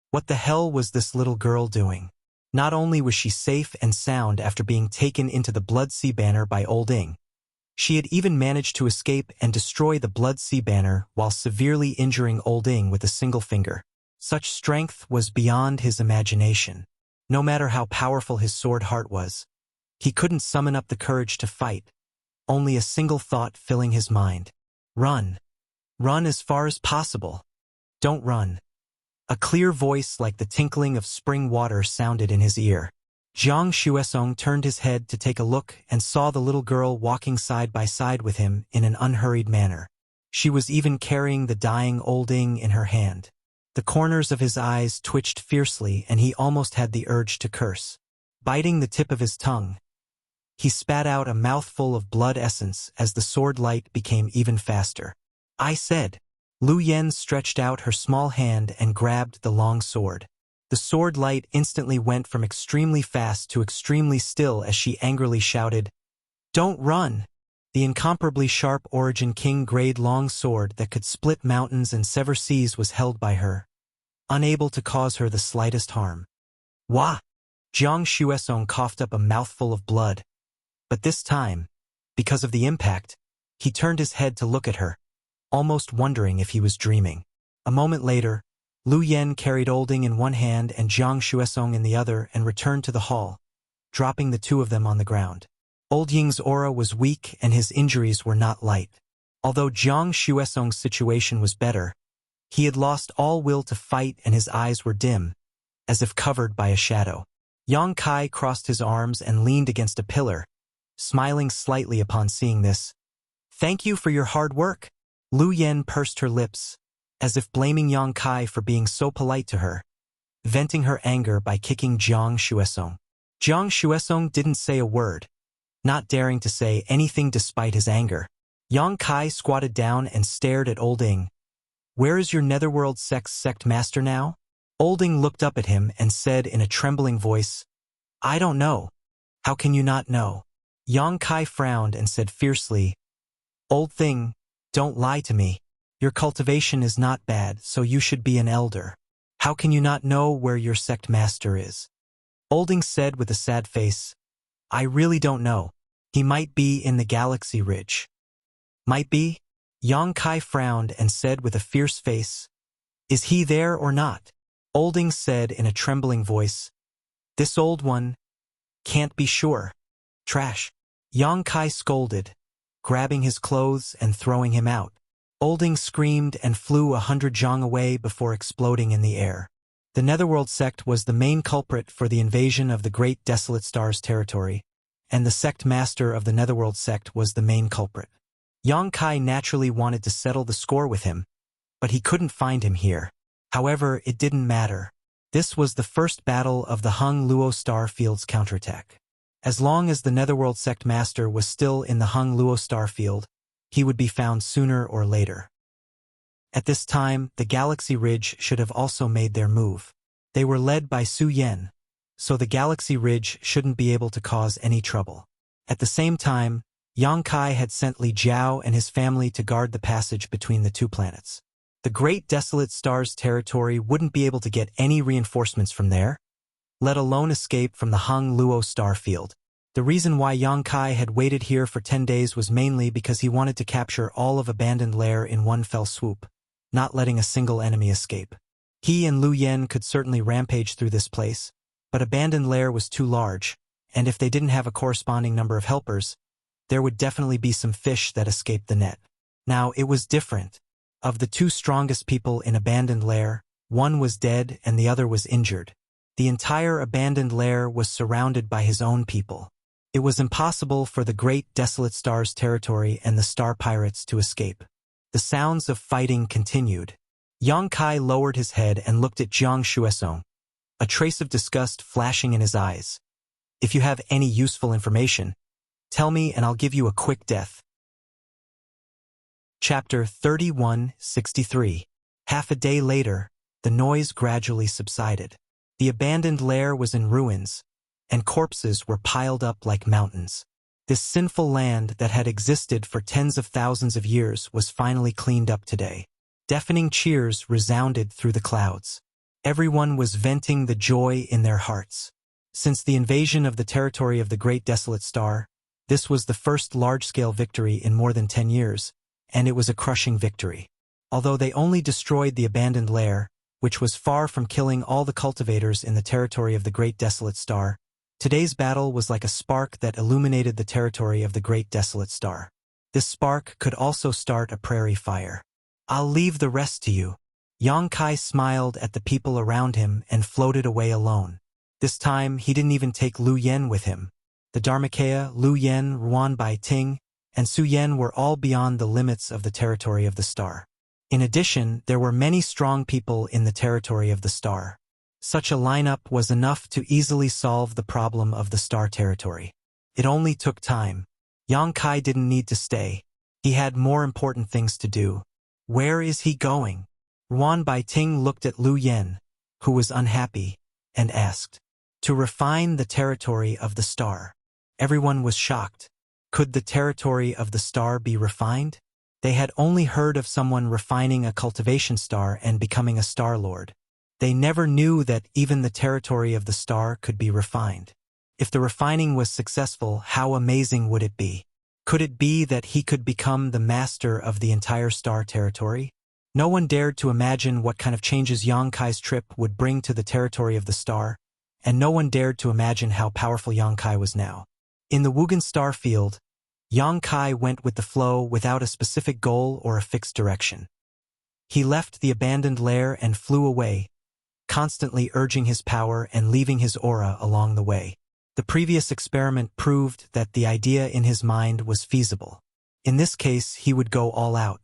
What the hell was this little girl doing? Not only was she safe and sound after being taken into the Blood Sea banner by Olding, she had even managed to escape and destroy the Blood Sea banner while severely injuring Olding with a single finger. Such strength was beyond his imagination. No matter how powerful his sword heart was, he couldn't summon up the courage to fight. Only a single thought filling his mind. Run. Run as far as possible. Don't run. A clear voice like the tinkling of spring water sounded in his ear. Jiang Xuesong turned his head to take a look and saw the little girl walking side by side with him in an unhurried manner. She was even carrying the dying Olding in her hand. The corners of his eyes twitched fiercely and he almost had the urge to curse. Biting the tip of his tongue, he spat out a mouthful of blood essence as the sword light became even faster. "I said, Lu Yen stretched out her small hand and grabbed the long sword. The sword light instantly went from extremely fast to extremely still as she angrily shouted, "Don't run!" The incomparably sharp Origin King grade long sword that could split mountains and sever seas was held by her, unable to cause her the slightest harm. Wah! Jiang Xuesong coughed up a mouthful of blood. But this time, because of the impact, he turned his head to look at her, almost wondering if he was dreaming. A moment later, Lu Yen carried Olding in one hand and Jiang Xuesong in the other and returned to the hall, dropping the two of them on the ground. Old Ying's aura was weak and his injuries were not light. Although Jiang Xuesong's situation was better, he had lost all will to fight and his eyes were dim, as if covered by a shadow. Yang Kai crossed his arms and leaned against a pillar, smiling slightly upon seeing this. "Thank you for your hard work." Lu Yen pursed her lips, as if blaming Yang Kai for being so polite to her, venting her anger by kicking Jiang Xuesong. Jiang Xuesong didn't say a word, not daring to say anything despite his anger. Yang Kai squatted down and stared at Olding. "Where is your Netherworld sect master now?" Olding looked up at him and said in a trembling voice, "I don't know." "How can you not know?" Yang Kai frowned and said fiercely, "Old thing, don't lie to me. Your cultivation is not bad, so you should be an elder. How can you not know where your sect master is?" Olding said with a sad face, "I really don't know. He might be in the Galaxy Ridge." "Might be?" Yang Kai frowned and said with a fierce face, "Is he there or not?" Olding said in a trembling voice, "This old one can't be sure. Trash." Yang Kai scolded, grabbing his clothes and throwing him out. Olding screamed and flew 100 zhang away before exploding in the air. The Netherworld sect was the main culprit for the invasion of the Great Desolate Star's territory, and the sect master of the Netherworld sect was the main culprit. Yang Kai naturally wanted to settle the score with him, but he couldn't find him here. However, it didn't matter. This was the first battle of the Hung Luo Star Field's counterattack. As long as the Netherworld sect master was still in the Hung Luo Star Field, he would be found sooner or later. At this time, the Galaxy Ridge should have also made their move. They were led by Su Yen, so the Galaxy Ridge shouldn't be able to cause any trouble. At the same time, Yang Kai had sent Li Jiao and his family to guard the passage between the two planets. The Great Desolate Star's territory wouldn't be able to get any reinforcements from there, let alone escape from the Hung Luo Star Field. The reason why Yang Kai had waited here for 10 days was mainly because he wanted to capture all of Abandoned Lair in one fell swoop, not letting a single enemy escape. He and Lu Yen could certainly rampage through this place, but Abandoned Lair was too large, and if they didn't have a corresponding number of helpers, there would definitely be some fish that escaped the net. Now, it was different. Of the two strongest people in Abandoned Lair, one was dead and the other was injured. The entire Abandoned Lair was surrounded by his own people. It was impossible for the Great Desolate Star's territory and the Star Pirates to escape. The sounds of fighting continued. Yang Kai lowered his head and looked at Jiang Xuesong, a trace of disgust flashing in his eyes. "If you have any useful information, tell me and I'll give you a quick death." Chapter 3163. Half a day later, the noise gradually subsided. The Abandoned Lair was in ruins, and corpses were piled up like mountains. This sinful land that had existed for tens of thousands of years was finally cleaned up today. Deafening cheers resounded through the clouds. Everyone was venting the joy in their hearts. Since the invasion of the territory of the Great Desolate Star, this was the first large-scale victory in more than 10 years, and it was a crushing victory. Although they only destroyed the Abandoned Lair, which was far from killing all the cultivators in the territory of the Great Desolate Star, today's battle was like a spark that illuminated the territory of the Great Desolate Star. This spark could also start a prairie fire. "I'll leave the rest to you." Yang Kai smiled at the people around him and floated away alone. This time, he didn't even take Lu Yen with him. The Dharmakaya, Lu Yen, Ruan Bai Ting, and Su Yen were all beyond the limits of the territory of the star. In addition, there were many strong people in the territory of the star. Such a lineup was enough to easily solve the problem of the star territory. It only took time. Yang Kai didn't need to stay. He had more important things to do. Where is he going? Ruan Baiting looked at Lu Yen, who was unhappy, and asked, To refine the territory of the star. Everyone was shocked. Could the territory of the star be refined? They had only heard of someone refining a cultivation star and becoming a star lord. They never knew that even the territory of the star could be refined. If the refining was successful, how amazing would it be? Could it be that he could become the master of the entire star territory? No one dared to imagine what kind of changes Yang Kai's trip would bring to the territory of the star, and no one dared to imagine how powerful Yang Kai was now. In the Wugan star field, Yang Kai went with the flow without a specific goal or a fixed direction. He left the abandoned lair and flew away, constantly urging his power and leaving his aura along the way. The previous experiment proved that the idea in his mind was feasible. In this case, he would go all out.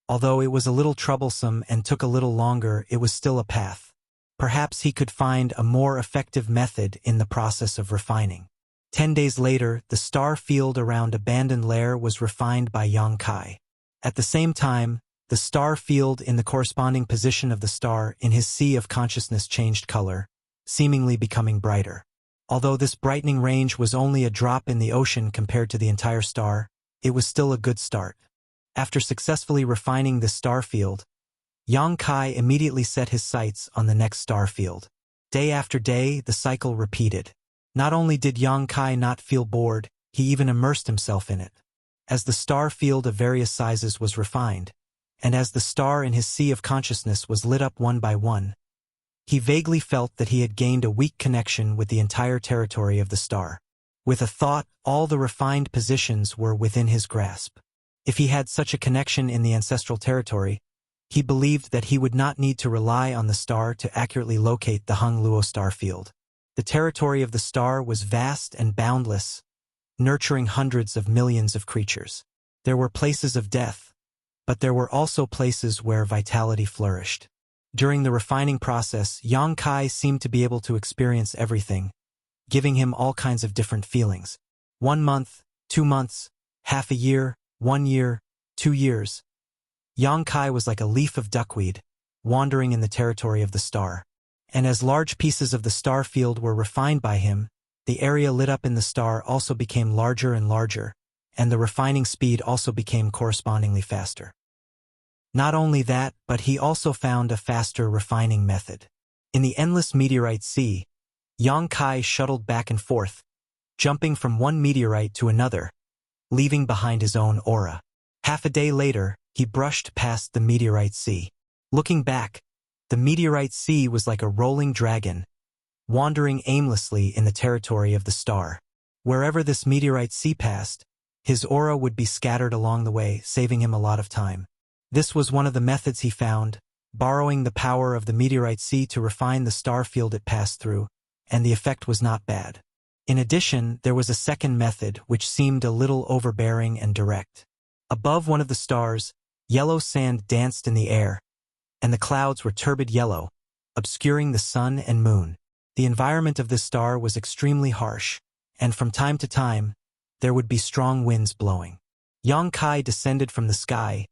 Although it was a little troublesome and took a little longer, it was still a path. Perhaps he could find a more effective method in the process of refining. 10 days later, the star field around abandoned lair was refined by Yang Kai. At the same time, the star field in the corresponding position of the star in his sea of consciousness changed color, seemingly becoming brighter. Although this brightening range was only a drop in the ocean compared to the entire star, it was still a good start. After successfully refining the star field, Yang Kai immediately set his sights on the next star field. Day after day, the cycle repeated. Not only did Yang Kai not feel bored, he even immersed himself in it. As the star field of various sizes was refined, and as the star in his sea of consciousness was lit up one by one, he vaguely felt that he had gained a weak connection with the entire territory of the star. With a thought, all the refined positions were within his grasp. If he had such a connection in the ancestral territory, he believed that he would not need to rely on the star to accurately locate the Hung Luo star field. The territory of the star was vast and boundless, nurturing hundreds of millions of creatures. There were places of death, but there were also places where vitality flourished. During the refining process, Yang Kai seemed to be able to experience everything, giving him all kinds of different feelings. 1 month, 2 months, half a year, 1 year, 2 years. Yang Kai was like a leaf of duckweed, wandering in the territory of the star. And as large pieces of the star field were refined by him, the area lit up in the star also became larger and larger, and the refining speed also became correspondingly faster. Not only that, but he also found a faster refining method. In the endless meteorite sea, Yang Kai shuttled back and forth, jumping from one meteorite to another, leaving behind his own aura. Half a day later, he brushed past the meteorite sea. Looking back, the meteorite sea was like a rolling dragon, wandering aimlessly in the territory of the star. Wherever this meteorite sea passed, his aura would be scattered along the way, saving him a lot of time. This was one of the methods he found, borrowing the power of the meteorite sea to refine the star field it passed through, and the effect was not bad. In addition, there was a second method which seemed a little overbearing and direct. Above one of the stars, yellow sand danced in the air, and the clouds were turbid yellow, obscuring the sun and moon. The environment of this star was extremely harsh, and from time to time, there would be strong winds blowing. Yang Kai descended from the sky,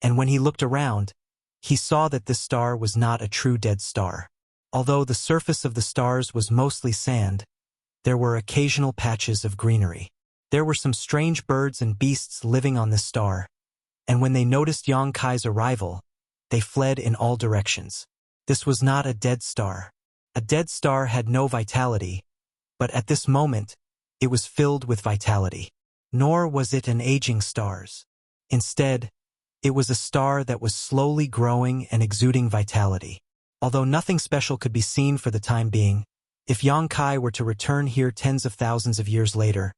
and when he looked around, he saw that this star was not a true dead star. Although the surface of the stars was mostly sand, there were occasional patches of greenery. There were some strange birds and beasts living on this star, and when they noticed Yang Kai's arrival, they fled in all directions. This was not a dead star. A dead star had no vitality, but at this moment, it was filled with vitality. Nor was it an aging star. Instead, it was a star that was slowly growing and exuding vitality. Although nothing special could be seen for the time being, if Yang Kai were to return here tens of thousands of years later,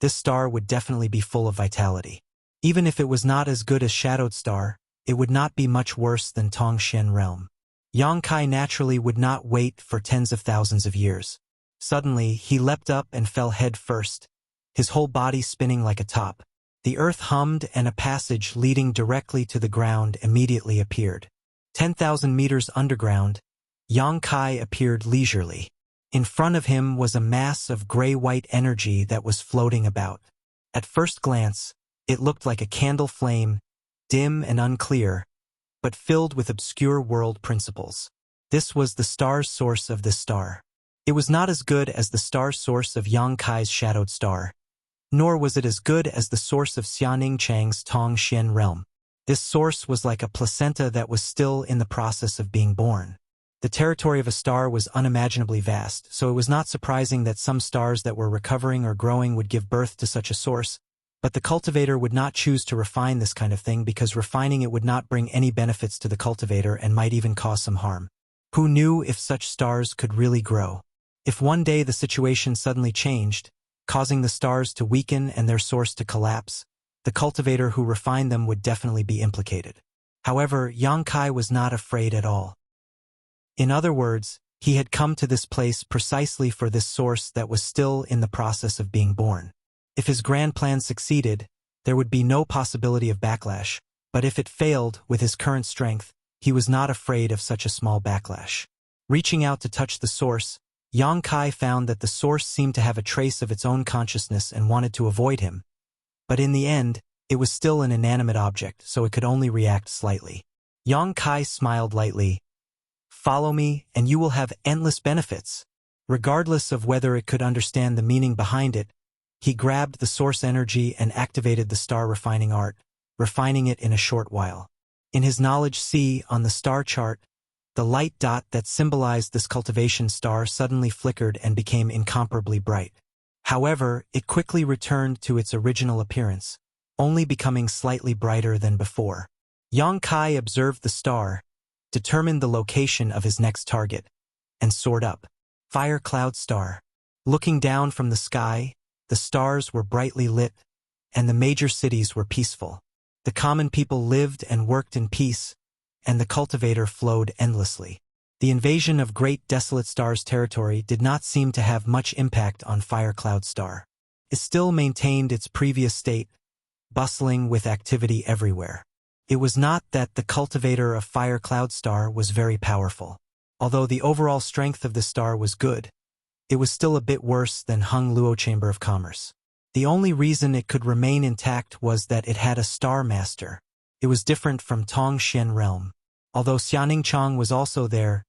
this star would definitely be full of vitality. Even if it was not as good as Shadowed Star, it would not be much worse than Tongshen Realm. Yang Kai naturally would not wait for tens of thousands of years. Suddenly, he leapt up and fell head first, his whole body spinning like a top. The earth hummed and a passage leading directly to the ground immediately appeared. 10,000 meters underground, Yang Kai appeared leisurely. In front of him was a mass of gray-white energy that was floating about. At first glance, it looked like a candle flame, dim and unclear, but filled with obscure world principles. This was the star's source of this star. It was not as good as the star's source of Yang Kai's shadowed star, nor was it as good as the source of Xianing Chang's Tong Xian realm. This source was like a placenta that was still in the process of being born. The territory of a star was unimaginably vast, so it was not surprising that some stars that were recovering or growing would give birth to such a source, but the cultivator would not choose to refine this kind of thing because refining it would not bring any benefits to the cultivator and might even cause some harm. Who knew if such stars could really grow? If one day the situation suddenly changed, causing the stars to weaken and their source to collapse, the cultivator who refined them would definitely be implicated. However, Yang Kai was not afraid at all. In other words, he had come to this place precisely for this source that was still in the process of being born. If his grand plan succeeded, there would be no possibility of backlash, but if it failed with his current strength, he was not afraid of such a small backlash. Reaching out to touch the source, Yang Kai found that the source seemed to have a trace of its own consciousness and wanted to avoid him. But in the end, it was still an inanimate object, so it could only react slightly. Yang Kai smiled lightly. "Follow me, and you will have endless benefits." Regardless of whether it could understand the meaning behind it, he grabbed the source energy and activated the star refining art, refining it in a short while. In his knowledge sea on the star chart, the light dot that symbolized this cultivation star suddenly flickered and became incomparably bright. However, it quickly returned to its original appearance, only becoming slightly brighter than before. Yang Kai observed the star, determined the location of his next target, and soared up. Fire Cloud Star. Looking down from the sky, the stars were brightly lit, and the major cities were peaceful. The common people lived and worked in peace, and the cultivator flowed endlessly. The invasion of Great Desolate Star's territory did not seem to have much impact on Fire Cloud Star. It still maintained its previous state, bustling with activity everywhere. It was not that the cultivator of Fire Cloud Star was very powerful. Although the overall strength of the star was good, it was still a bit worse than Hung Luo Chamber of Commerce. The only reason it could remain intact was that it had a star master. It was different from Tong Xian Realm. Although Xianing Chang was also there,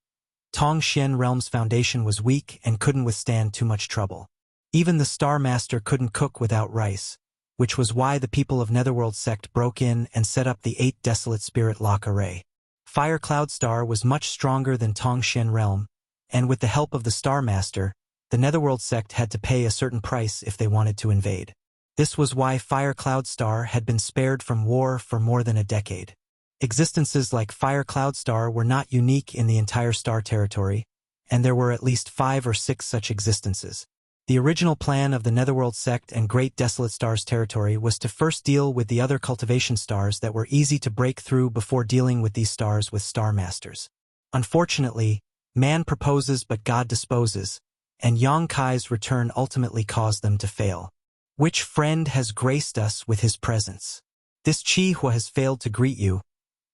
Tong Xian Realm's foundation was weak and couldn't withstand too much trouble. Even the star master couldn't cook without rice, which was why the people of Netherworld sect broke in and set up the 8 Desolate Spirit Lock Array. Fire Cloud Star was much stronger than Tong Xian Realm, and with the help of the Star Master, the Netherworld sect had to pay a certain price if they wanted to invade. This was why Fire Cloud Star had been spared from war for more than a decade. Existences like Fire Cloud Star were not unique in the entire star territory, and there were at least 5 or 6 such existences. The original plan of the Netherworld sect and Great Desolate Star's territory was to first deal with the other cultivation stars that were easy to break through before dealing with these stars with Star Masters. Unfortunately, man proposes but God disposes, and Yang Kai's return ultimately caused them to fail. Which friend has graced us with his presence? This Chi Hua has failed to greet you,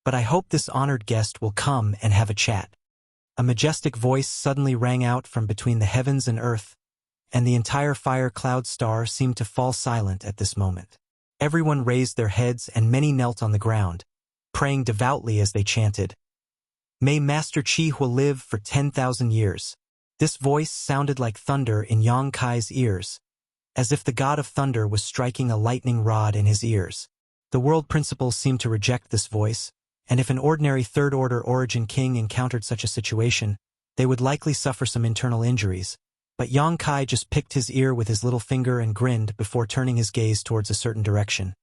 but I hope this honored guest will come and have a chat. A majestic voice suddenly rang out from between the heavens and earth, and the entire Fire Cloud Star seemed to fall silent at this moment. Everyone raised their heads and many knelt on the ground, praying devoutly as they chanted, "May Master Chi Hua live for 10,000 years." This voice sounded like thunder in Yang Kai's ears, as if the god of thunder was striking a lightning rod in his ears. The world principles seemed to reject this voice, and if an ordinary third-order origin king encountered such a situation, they would likely suffer some internal injuries. But Yang Kai just picked his ear with his little finger and grinned before turning his gaze towards a certain direction,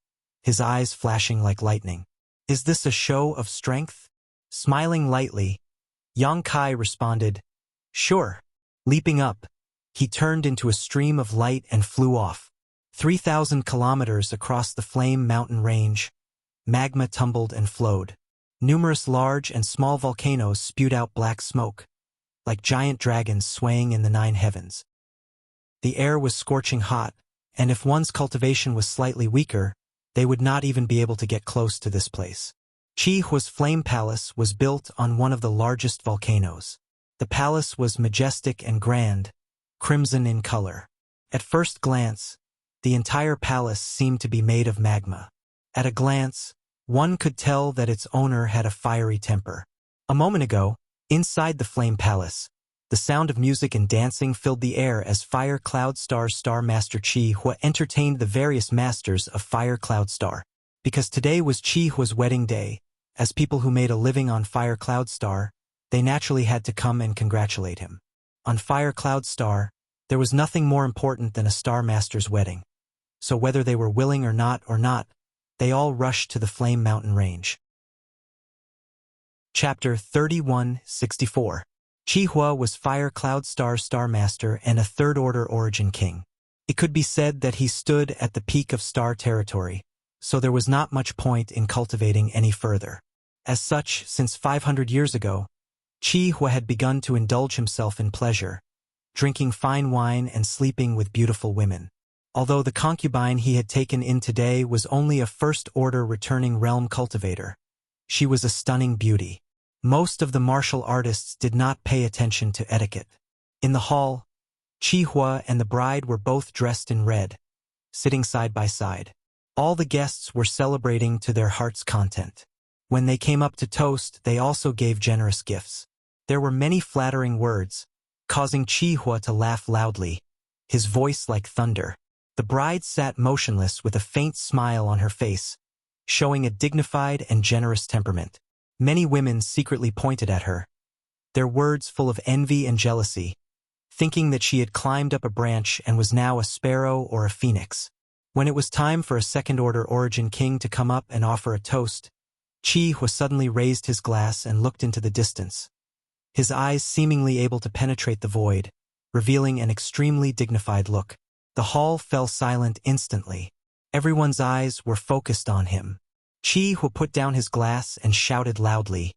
his eyes flashing like lightning. "Is this a show of strength?" Smiling lightly, Yang Kai responded, "Sure." Leaping up, he turned into a stream of light and flew off. 3,000 kilometers across the Flame Mountain range, magma tumbled and flowed. Numerous large and small volcanoes spewed out black smoke, like giant dragons swaying in the 9 heavens. The air was scorching hot, and if one's cultivation was slightly weaker, they would not even be able to get close to this place. Chi Hua's Flame Palace was built on one of the largest volcanoes. The palace was majestic and grand, crimson in color. At first glance, the entire palace seemed to be made of magma. At a glance, One could tell that its owner had a fiery temper. A moment ago, inside the Flame Palace, the sound of music and dancing filled the air as Fire Cloud Star's Star Master Chi Hua entertained the various masters of Fire Cloud Star. Because today was Chi Hua's wedding day, as people who made a living on Fire Cloud Star, they naturally had to come and congratulate him. On Fire Cloud Star, there was nothing more important than a Star Master's wedding. So whether they were willing or not, they all rushed to the Flame Mountain Range. Chapter 3164. Chi Hua was Fire Cloud Star's Star Master and a Third Order Origin King. It could be said that he stood at the peak of Star territory, so there was not much point in cultivating any further. As such, since 500 years ago, Chi Hua had begun to indulge himself in pleasure, drinking fine wine and sleeping with beautiful women. Although the concubine he had taken in today was only a first-order returning realm cultivator, she was a stunning beauty. Most of the martial artists did not pay attention to etiquette. In the hall, Chi Hua and the bride were both dressed in red, sitting side by side. All the guests were celebrating to their heart's content. When they came up to toast, they also gave generous gifts. There were many flattering words, causing Chi Hua to laugh loudly, his voice like thunder. The bride sat motionless with a faint smile on her face, showing a dignified and generous temperament. Many women secretly pointed at her, their words full of envy and jealousy, thinking that she had climbed up a branch and was now a sparrow or a phoenix. When it was time for a second-order Origin King to come up and offer a toast, Chi Hua suddenly raised his glass and looked into the distance, his eyes seemingly able to penetrate the void, revealing an extremely dignified look. The hall fell silent instantly. Everyone's eyes were focused on him. Chi Hua put down his glass and shouted loudly,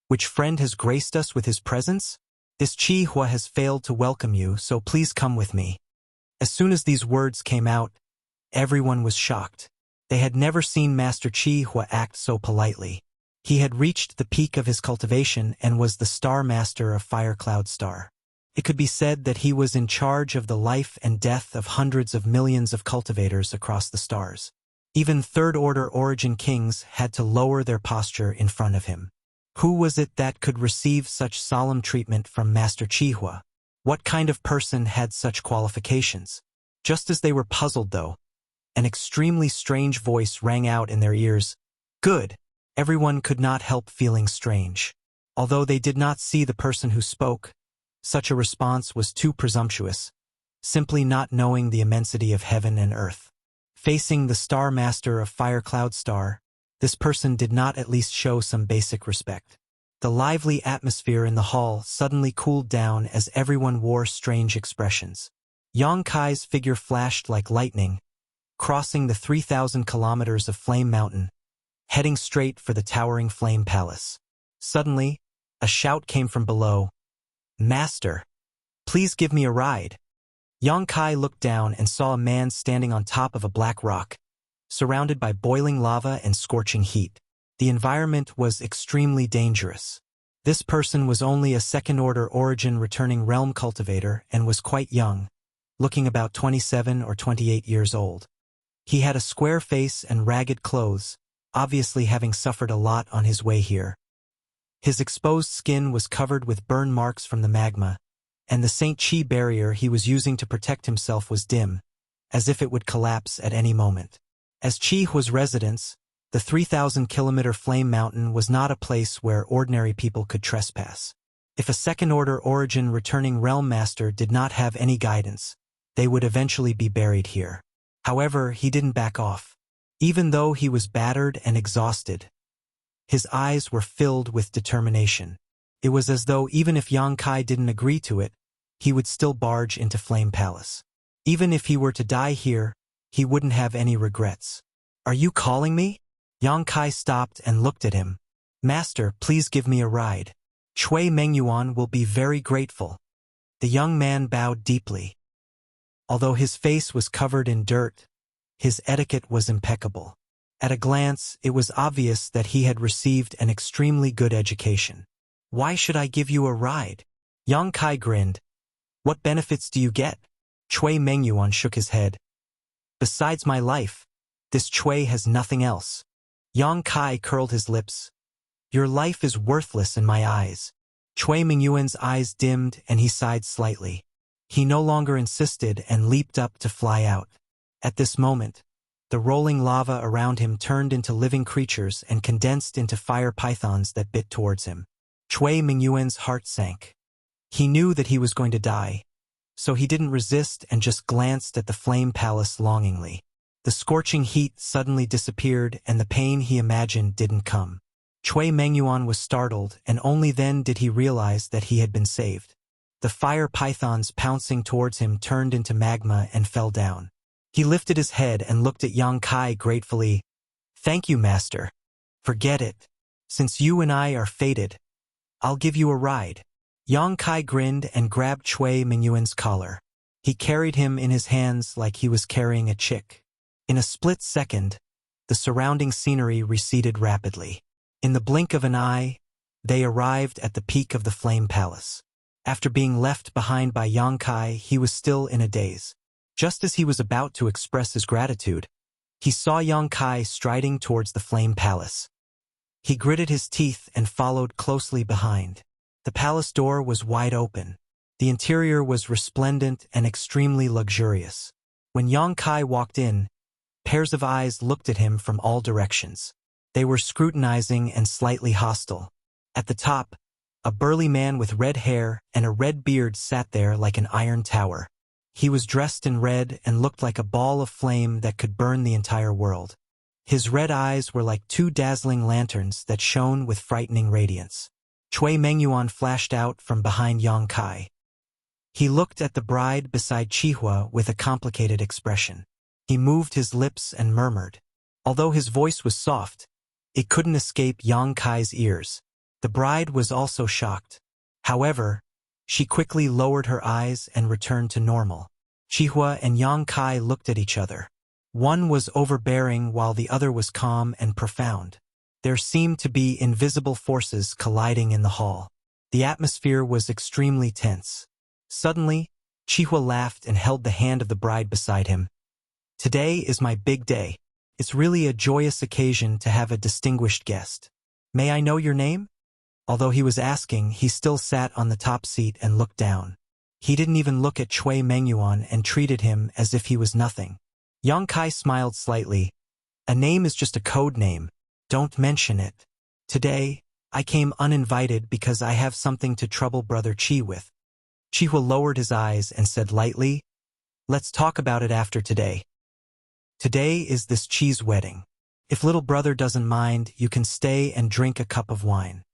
"Which friend has graced us with his presence? This Chi Hua has failed to welcome you, so please come with me." As soon as these words came out, everyone was shocked. They had never seen Master Chi Hua act so politely. He had reached the peak of his cultivation and was the Star Master of Fire Cloud Star. It could be said that he was in charge of the life and death of hundreds of millions of cultivators across the stars. Even Third-Order Origin Kings had to lower their posture in front of him. Who was it that could receive such solemn treatment from Master Chi Hua? What kind of person had such qualifications? Just as they were puzzled, though, an extremely strange voice rang out in their ears. "Good!" Everyone could not help feeling strange. Although they did not see the person who spoke, such a response was too presumptuous, simply not knowing the immensity of heaven and earth. Facing the Star Master of Fire Cloud Star, this person did not at least show some basic respect. The lively atmosphere in the hall suddenly cooled down as everyone wore strange expressions. Yang Kai's figure flashed like lightning, crossing the 3,000 kilometers of Flame Mountain, heading straight for the towering Flame Palace. Suddenly, a shout came from below. "Master, please give me a ride." Yang Kai looked down and saw a man standing on top of a black rock, surrounded by boiling lava and scorching heat. The environment was extremely dangerous. This person was only a second-order origin returning realm cultivator and was quite young, looking about 27 or 28 years old. He had a square face and ragged clothes, obviously having suffered a lot on his way here. His exposed skin was covered with burn marks from the magma, and the St. Chi barrier he was using to protect himself was dim, as if it would collapse at any moment. As Chi Hua's residence, the 3,000-kilometer Flame Mountain was not a place where ordinary people could trespass. If a second-order origin returning realm master did not have any guidance, they would eventually be buried here. However, he didn't back off. Even though he was battered and exhausted, his eyes were filled with determination. It was as though even if Yang Kai didn't agree to it, he would still barge into Flame Palace. Even if he were to die here, he wouldn't have any regrets. "Are you calling me?" Yang Kai stopped and looked at him. "Master, please give me a ride. Chui Mengyuan will be very grateful." The young man bowed deeply. Although his face was covered in dirt, his etiquette was impeccable. At a glance, it was obvious that he had received an extremely good education. "Why should I give you a ride?" Yang Kai grinned. "What benefits do you get?" Chui Mengyuan shook his head. "Besides my life, this Chui has nothing else." Yang Kai curled his lips. Your life is worthless in my eyes. Cui Mingyuan's eyes dimmed and he sighed slightly. He no longer insisted and leaped up to fly out. At this moment, the rolling lava around him turned into living creatures and condensed into fire pythons that bit towards him. Cui Mingyuan's heart sank. He knew that he was going to die, so he didn't resist and just glanced at the flame palace longingly. The scorching heat suddenly disappeared and the pain he imagined didn't come. Cui Mingyuan was startled, and only then did he realize that he had been saved. The fire pythons pouncing towards him turned into magma and fell down. He lifted his head and looked at Yang Kai gratefully. Thank you, master. Forget it. Since you and I are fated, I'll give you a ride. Yang Kai grinned and grabbed Cui Mingyuan's collar. He carried him in his hands like he was carrying a chick. In a split second, the surrounding scenery receded rapidly. In the blink of an eye, they arrived at the peak of the Flame Palace. After being left behind by Yang Kai, he was still in a daze. Just as he was about to express his gratitude, he saw Yang Kai striding towards the Flame Palace. He gritted his teeth and followed closely behind. The palace door was wide open. The interior was resplendent and extremely luxurious. When Yang Kai walked in, pairs of eyes looked at him from all directions. They were scrutinizing and slightly hostile. At the top, a burly man with red hair and a red beard sat there like an iron tower. He was dressed in red and looked like a ball of flame that could burn the entire world. His red eyes were like two dazzling lanterns that shone with frightening radiance. Cui Mingyuan flashed out from behind Yang Kai. He looked at the bride beside Chihua with a complicated expression. He moved his lips and murmured. Although his voice was soft, it couldn't escape Yang Kai's ears. The bride was also shocked. However, she quickly lowered her eyes and returned to normal. Chihua and Yang Kai looked at each other. One was overbearing while the other was calm and profound. There seemed to be invisible forces colliding in the hall. The atmosphere was extremely tense. Suddenly, Chihua laughed and held the hand of the bride beside him. Today is my big day. It's really a joyous occasion to have a distinguished guest. May I know your name? Although he was asking, he still sat on the top seat and looked down. He didn't even look at Cui Mingyuan and treated him as if he was nothing. Yang Kai smiled slightly. A name is just a code name. Don't mention it. Today, I came uninvited because I have something to trouble Brother Chi with. Chihua lowered his eyes and said lightly, Let's talk about it after today. Today is this Chi's wedding. If little brother doesn't mind, you can stay and drink a cup of wine.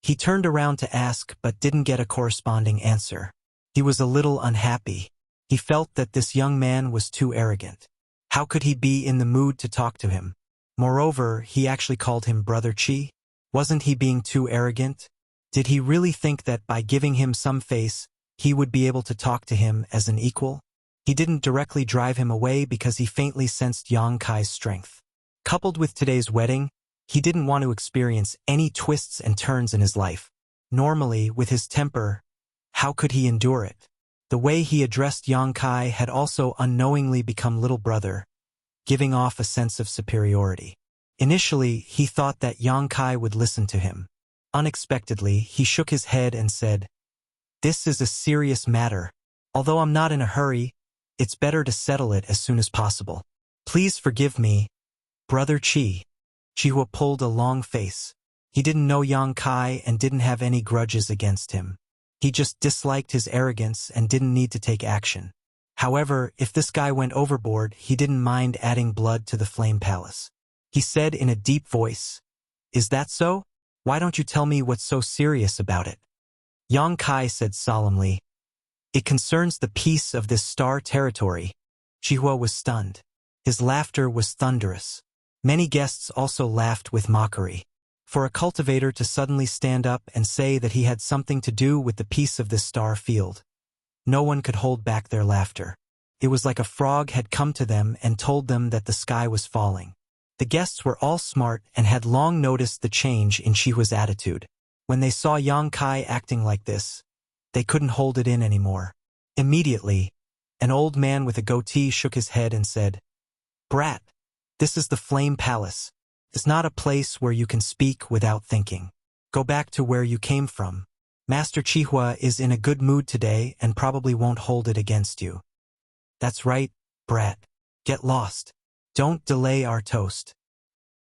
He turned around to ask but didn't get a corresponding answer. He was a little unhappy. He felt that this young man was too arrogant. How could he be in the mood to talk to him? Moreover, he actually called him Brother Chi. Wasn't he being too arrogant? Did he really think that by giving him some face, he would be able to talk to him as an equal? He didn't directly drive him away because he faintly sensed Yang Kai's strength. Coupled with today's wedding, he didn't want to experience any twists and turns in his life. Normally, with his temper, how could he endure it? The way he addressed Yang Kai had also unknowingly become little brother, giving off a sense of superiority. Initially, he thought that Yang Kai would listen to him. Unexpectedly, he shook his head and said, This is a serious matter. Although I'm not in a hurry, it's better to settle it as soon as possible. Please forgive me, Brother Chi. Chihua pulled a long face. He didn't know Yang Kai and didn't have any grudges against him. He just disliked his arrogance and didn't need to take action. However, if this guy went overboard, he didn't mind adding blood to the Flame Palace. He said in a deep voice, Is that so? Why don't you tell me what's so serious about it? Yang Kai said solemnly, It concerns the peace of this star territory. Chihua was stunned. His laughter was thunderous. Many guests also laughed with mockery. For a cultivator to suddenly stand up and say that he had something to do with the peace of this star field, no one could hold back their laughter. It was like a frog had come to them and told them that the sky was falling. The guests were all smart and had long noticed the change in Chihua's attitude. When they saw Yang Kai acting like this, they couldn't hold it in anymore. Immediately, an old man with a goatee shook his head and said, Brat, this is the Flame Palace. is not a place where you can speak without thinking. Go back to where you came from. Master Chihua is in a good mood today and probably won't hold it against you. That's right, brat. Get lost. Don't delay our toast.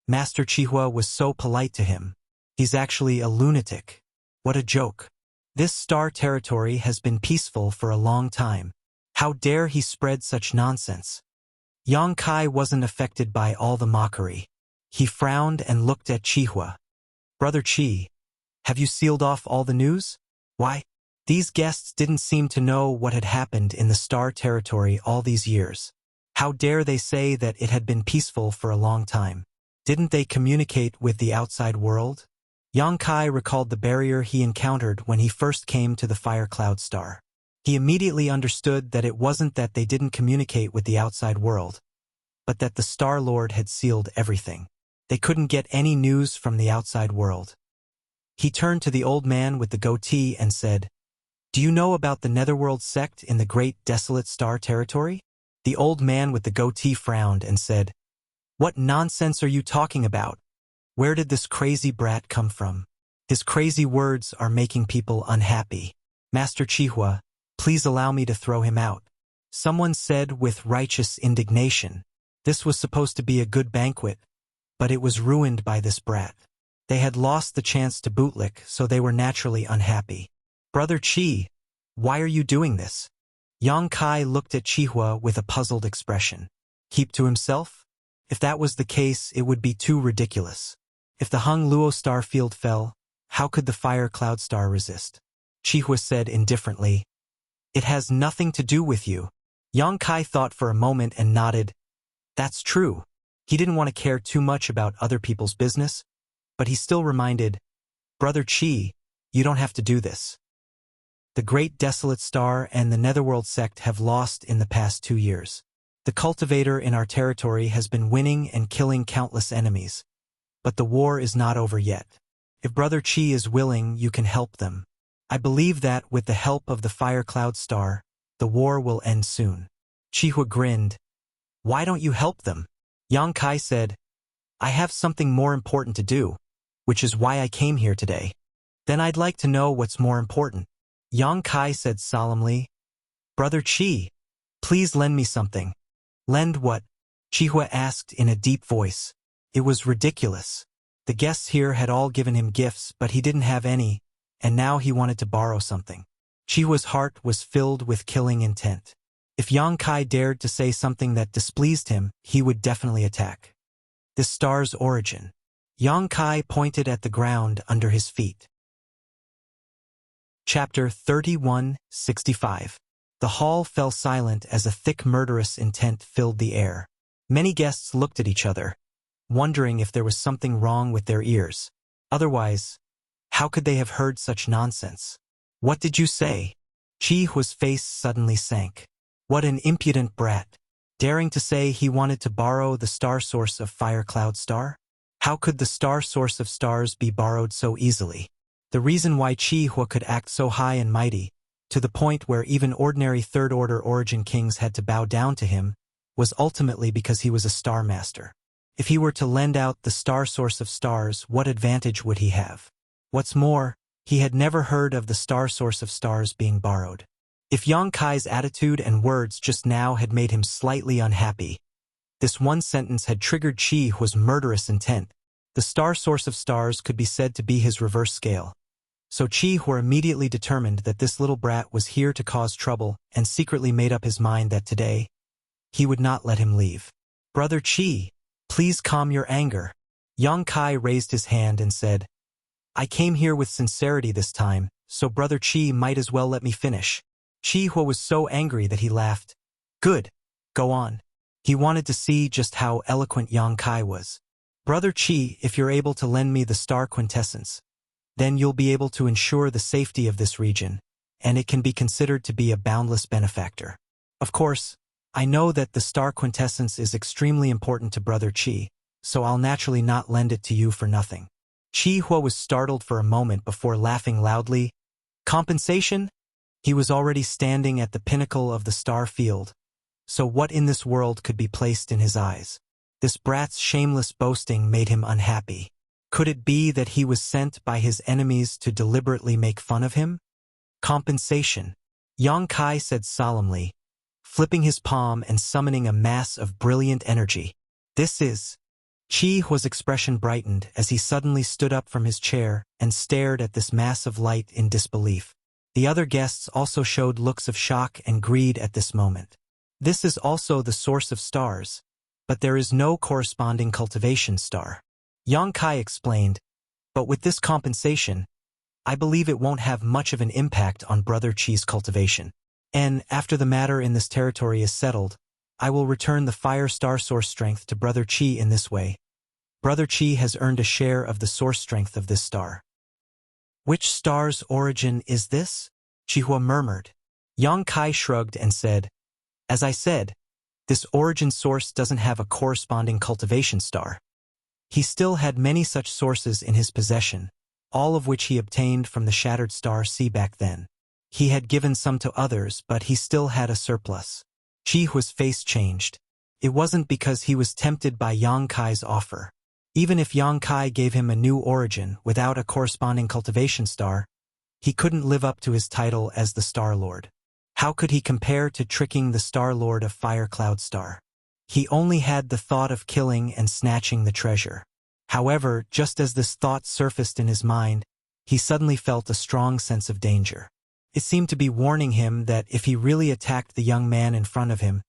Master Chihua was so polite to him. He's actually a lunatic. What a joke. This star territory has been peaceful for a long time. How dare he spread such nonsense? Yang Kai wasn't affected by all the mockery. He frowned and looked at Chihua. Brother Chi, have you sealed off all the news? Why? These guests didn't seem to know what had happened in the star territory all these years. How dare they say that it had been peaceful for a long time? Didn't they communicate with the outside world? Yang Kai recalled the barrier he encountered when he first came to the Fire Cloud Star. He immediately understood that it wasn't that they didn't communicate with the outside world, but that the Star Lord had sealed everything. They couldn't get any news from the outside world. He turned to the old man with the goatee and said, "Do you know about the Netherworld sect in the Great Desolate Star Territory?" The old man with the goatee frowned and said, "What nonsense are you talking about? Where did this crazy brat come from? His crazy words are making people unhappy. Master Chihua, please allow me to throw him out." Someone said with righteous indignation. This was supposed to be a good banquet, but it was ruined by this brat. They had lost the chance to bootlick, so they were naturally unhappy. Brother Chi, why are you doing this? Yang Kai looked at Chihua with a puzzled expression. Keep to himself? If that was the case, it would be too ridiculous. If the Hung Luo star field fell, how could the Fire Cloud Star resist? Chihua said indifferently, "It has nothing to do with you." Yang Kai thought for a moment and nodded. That's true. He didn't want to care too much about other people's business, but he still reminded, "Brother Chi, you don't have to do this. The Great Desolate Star and the Netherworld sect have lost in the past 2 years. The cultivator in our territory has been winning and killing countless enemies. But the war is not over yet. If Brother Chi is willing, you can help them. I believe that, with the help of the Fire Cloud Star, the war will end soon." Chihua grinned. "Why don't you help them?" Yang Kai said, "I have something more important to do, which is why I came here today." "Then I'd like to know what's more important." Yang Kai said solemnly, "Brother Chi, please lend me something." "Lend what?" Chihua asked in a deep voice. It was ridiculous. The guests here had all given him gifts, but he didn't have any, and now he wanted to borrow something. Chihua's heart was filled with killing intent. If Yang Kai dared to say something that displeased him, he would definitely attack. The star's origin. Yang Kai pointed at the ground under his feet. Chapter 31:65. The hall fell silent as a thick murderous intent filled the air. Many guests looked at each other, wondering if there was something wrong with their ears. Otherwise, how could they have heard such nonsense? "What did you say?" Chihua's face suddenly sank. What an impudent brat. Daring to say he wanted to borrow the star source of Fire Cloud Star? How could the star source of stars be borrowed so easily? The reason why Chihua could act so high and mighty, to the point where even ordinary third-order origin kings had to bow down to him, was ultimately because he was a star master. If he were to lend out the star source of stars, what advantage would he have? What's more, he had never heard of the star source of stars being borrowed. If Yang Kai's attitude and words just now had made him slightly unhappy, this one sentence had triggered Chihua's murderous intent. The star source of stars could be said to be his reverse scale. So Chihua immediately determined that this little brat was here to cause trouble and secretly made up his mind that today, he would not let him leave. "Brother Chi, please calm your anger." Yang Kai raised his hand and said, "I came here with sincerity this time, so Brother Chi might as well let me finish." Chihua was so angry that he laughed. "Good, go on." He wanted to see just how eloquent Yang Kai was. "Brother Chi, if you're able to lend me the star quintessence, then you'll be able to ensure the safety of this region, and it can be considered to be a boundless benefactor. Of course, I know that the star quintessence is extremely important to Brother Chi, so I'll naturally not lend it to you for nothing." Chihua was startled for a moment before laughing loudly. "Compensation?" He was already standing at the pinnacle of the star field, so what in this world could be placed in his eyes? This brat's shameless boasting made him unhappy. Could it be that he was sent by his enemies to deliberately make fun of him? Compensation, Yang Kai said solemnly, flipping his palm and summoning a mass of brilliant energy. This is... Chi Hua's expression brightened as he suddenly stood up from his chair and stared at this mass of light in disbelief. The other guests also showed looks of shock and greed at this moment. This is also the source of stars, but there is no corresponding cultivation star. Yang Kai explained, but with this compensation, I believe it won't have much of an impact on Brother Chi's cultivation. And after the matter in this territory is settled, I will return the fire star source strength to Brother Chi in this way. Brother Chi has earned a share of the source strength of this star. Which star's origin is this? Chi Hua murmured. Yang Kai shrugged and said, as I said, this origin source doesn't have a corresponding cultivation star. He still had many such sources in his possession, all of which he obtained from the shattered star sea back then. He had given some to others, but he still had a surplus. Chi Hua's face changed. It wasn't because he was tempted by Yang Kai's offer. Even if Yang Kai gave him a new origin without a corresponding cultivation star, he couldn't live up to his title as the Star Lord. How could he compare to tricking the Star Lord of Fire Cloud Star? He only had the thought of killing and snatching the treasure. However, just as this thought surfaced in his mind, he suddenly felt a strong sense of danger. It seemed to be warning him that if he really attacked the young man in front of him,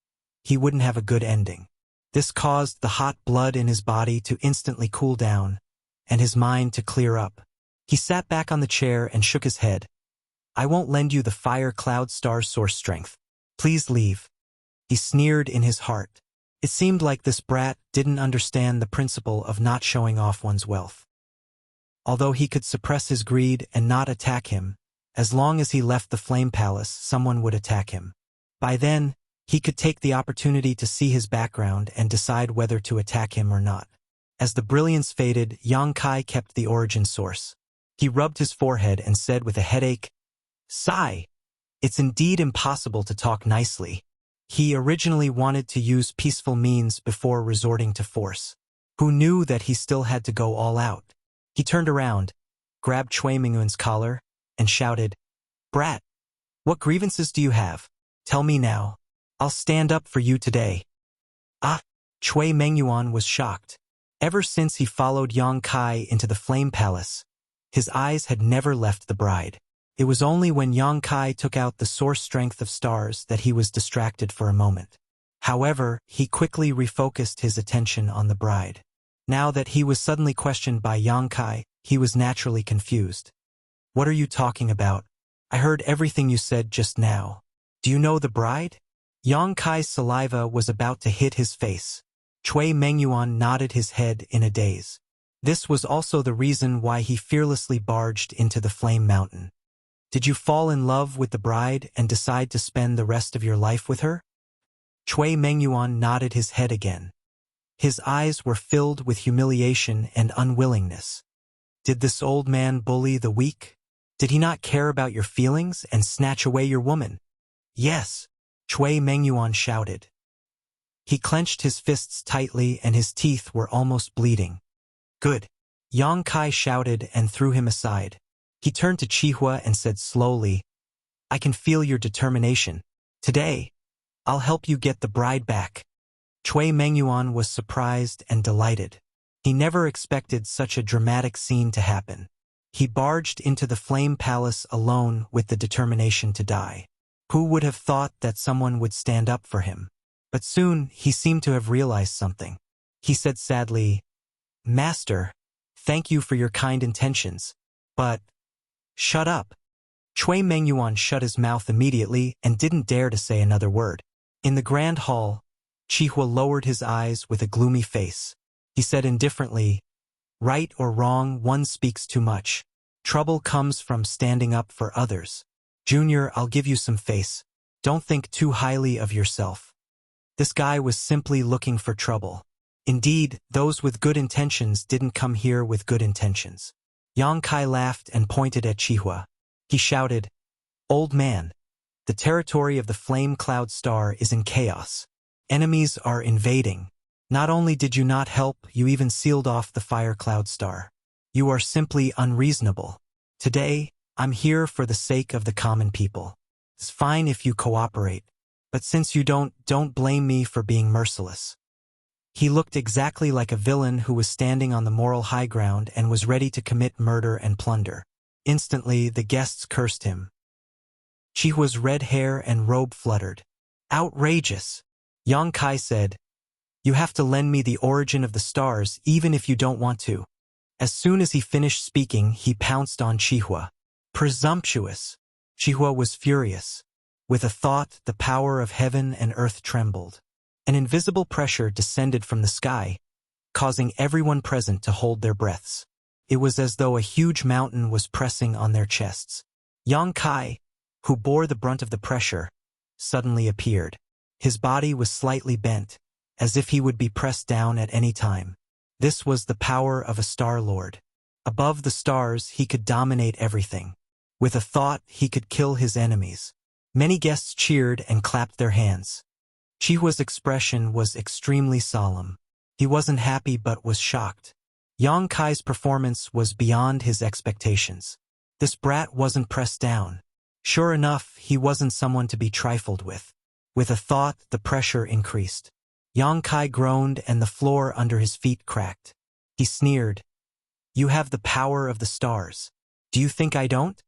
he wouldn't have a good ending. This caused the hot blood in his body to instantly cool down, and his mind to clear up. He sat back on the chair and shook his head. I won't lend you the Fire Cloud Star source strength. Please leave. He sneered in his heart. It seemed like this brat didn't understand the principle of not showing off one's wealth. Although he could suppress his greed and not attack him, as long as he left the Flame Palace, someone would attack him. By then, he could take the opportunity to see his background and decide whether to attack him or not. As the brilliance faded, Yang Kai kept the origin source. He rubbed his forehead and said with a headache, sigh. It's indeed impossible to talk nicely. He originally wanted to use peaceful means before resorting to force. Who knew that he still had to go all out? He turned around, grabbed Chui Mingyuan's collar, and shouted, Brat, what grievances do you have? Tell me now. I'll stand up for you today. Ah, Chui Mingyuan was shocked. Ever since he followed Yang Kai into the Flame Palace, his eyes had never left the bride. It was only when Yang Kai took out the source strength of stars that he was distracted for a moment. However, he quickly refocused his attention on the bride. Now that he was suddenly questioned by Yang Kai, he was naturally confused. What are you talking about? I heard everything you said just now. Do you know the bride? Yang Kai's saliva was about to hit his face. Chui Mingyuan nodded his head in a daze. This was also the reason why he fearlessly barged into the Flame Mountain. Did you fall in love with the bride and decide to spend the rest of your life with her? Chui Mingyuan nodded his head again. His eyes were filled with humiliation and unwillingness. Did this old man bully the weak? Did he not care about your feelings and snatch away your woman? Yes, Chui Mingyuan shouted. He clenched his fists tightly and his teeth were almost bleeding. Good. Yang Kai shouted and threw him aside. He turned to Chi Hua and said slowly, I can feel your determination. Today, I'll help you get the bride back. Chui Mingyuan was surprised and delighted. He never expected such a dramatic scene to happen. He barged into the Flame Palace alone with the determination to die. Who would have thought that someone would stand up for him? But soon he seemed to have realized something. He said sadly, Master, thank you for your kind intentions, but... Shut up. Chui Mingyuan shut his mouth immediately and didn't dare to say another word. In the grand hall, Chi Hua lowered his eyes with a gloomy face. He said indifferently, Right or wrong, one speaks too much. Trouble comes from standing up for others. Junior, I'll give you some face. Don't think too highly of yourself. This guy was simply looking for trouble. Indeed, those with good intentions didn't come here with good intentions. Yang Kai laughed and pointed at Chi Hua. He shouted, Old man, the territory of the Flame Cloud Star is in chaos. Enemies are invading. Not only did you not help, you even sealed off the fire cloud star. You are simply unreasonable. Today, I'm here for the sake of the common people. It's fine if you cooperate, but since you don't blame me for being merciless. He looked exactly like a villain who was standing on the moral high ground and was ready to commit murder and plunder. Instantly, the guests cursed him. Chihua's red hair and robe fluttered. Outrageous! Yang Kai said, "You have to lend me the origin of the stars even if you don't want to." As soon as he finished speaking, he pounced on Chihua. Presumptuous! Chihua was furious. With a thought, the power of heaven and earth trembled. An invisible pressure descended from the sky, causing everyone present to hold their breaths. It was as though a huge mountain was pressing on their chests. Yang Kai, who bore the brunt of the pressure, suddenly appeared. His body was slightly bent, as if he would be pressed down at any time. This was the power of a Star Lord. Above the stars, he could dominate everything. With a thought, he could kill his enemies. Many guests cheered and clapped their hands. Chihua's expression was extremely solemn. He wasn't happy but was shocked. Yang Kai's performance was beyond his expectations. This brat wasn't pressed down. Sure enough, he wasn't someone to be trifled with. With a thought, the pressure increased. Yang Kai groaned and the floor under his feet cracked. He sneered. "You have the power of the stars. Do you think I don't?"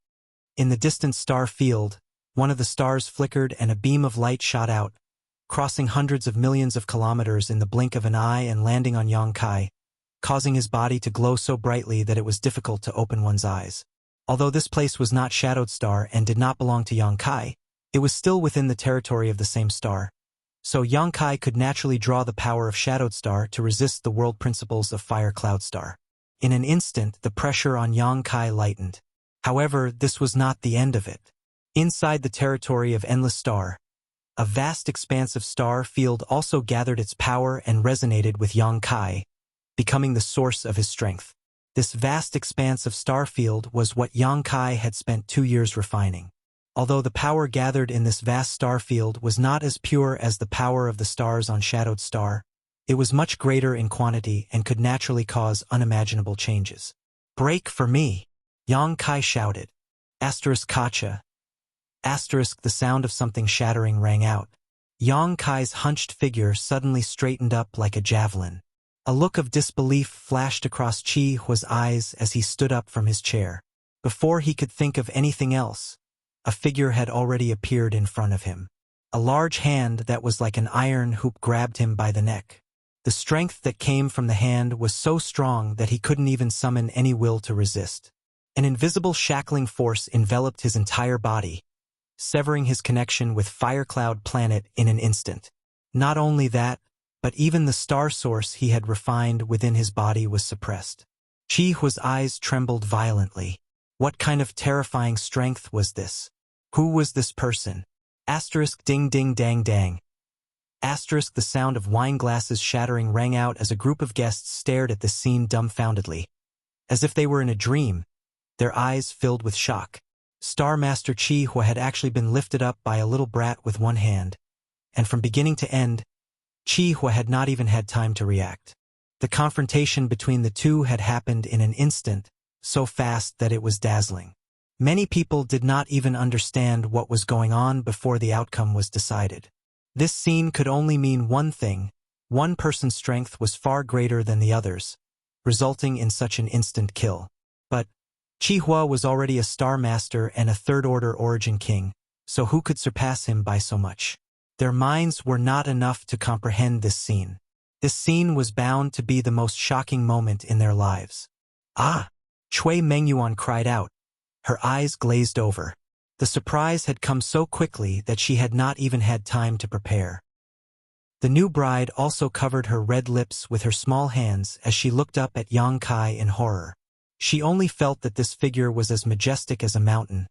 In the distant star field, one of the stars flickered and a beam of light shot out, crossing hundreds of millions of kilometers in the blink of an eye and landing on Yang Kai, causing his body to glow so brightly that it was difficult to open one's eyes. Although this place was not Shadowed Star and did not belong to Yang Kai, it was still within the territory of the same star. So Yang Kai could naturally draw the power of Shadowed Star to resist the world principles of Fire Cloud Star. In an instant, the pressure on Yang Kai lightened. However, this was not the end of it. Inside the territory of Endless Star, a vast expanse of star field also gathered its power and resonated with Yang Kai, becoming the source of his strength. This vast expanse of star field was what Yang Kai had spent 2 years refining. Although the power gathered in this vast star field was not as pure as the power of the stars on Shadowed Star, it was much greater in quantity and could naturally cause unimaginable changes. "Break for me!" Yang Kai shouted. Kacha. The sound of something shattering rang out. Yang Kai's hunched figure suddenly straightened up like a javelin. A look of disbelief flashed across Chi Hua's eyes as he stood up from his chair. Before he could think of anything else, a figure had already appeared in front of him. A large hand that was like an iron hoop grabbed him by the neck. The strength that came from the hand was so strong that he couldn't even summon any will to resist. An invisible shackling force enveloped his entire body, severing his connection with Firecloud Planet in an instant. Not only that, but even the star source he had refined within his body was suppressed. Chi Hua's eyes trembled violently. What kind of terrifying strength was this? Who was this person? Ding ding dang dang. The sound of wine glasses shattering rang out as a group of guests stared at this scene dumbfoundedly. As if they were in a dream, their eyes filled with shock. Star Master Chi Hua had actually been lifted up by a little brat with one hand, and from beginning to end, Chi Hua had not even had time to react. The confrontation between the two had happened in an instant, so fast that it was dazzling. Many people did not even understand what was going on before the outcome was decided. This scene could only mean one thing: one person's strength was far greater than the others, resulting in such an instant kill. But Chi Hua was already a Star Master and a Third-Order Origin King, so who could surpass him by so much? Their minds were not enough to comprehend this scene. This scene was bound to be the most shocking moment in their lives. "Ah!" Cui Mengyuan cried out. Her eyes glazed over. The surprise had come so quickly that she had not even had time to prepare. The new bride also covered her red lips with her small hands as she looked up at Yang Kai in horror. She only felt that this figure was as majestic as a mountain,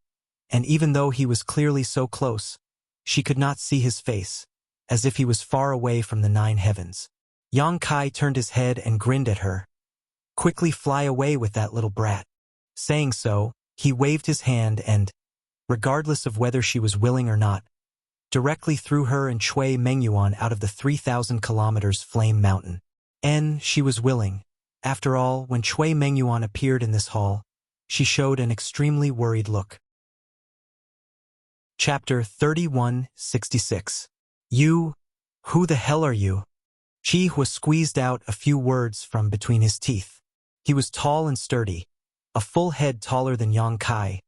and even though he was clearly so close, she could not see his face, as if he was far away from the 9 heavens. Yang Kai turned his head and grinned at her. "Quickly fly away with that little brat." Saying so, he waved his hand and, regardless of whether she was willing or not, directly threw her and Cui Mengyuan out of the 3,000 kilometers Flame Mountain. She was willing. After all, when Cui Mengyuan appeared in this hall, she showed an extremely worried look. Chapter 3166. You? Who the hell are you? Qi Hua squeezed out a few words from between his teeth. He was tall and sturdy, a full head taller than Yang Kai,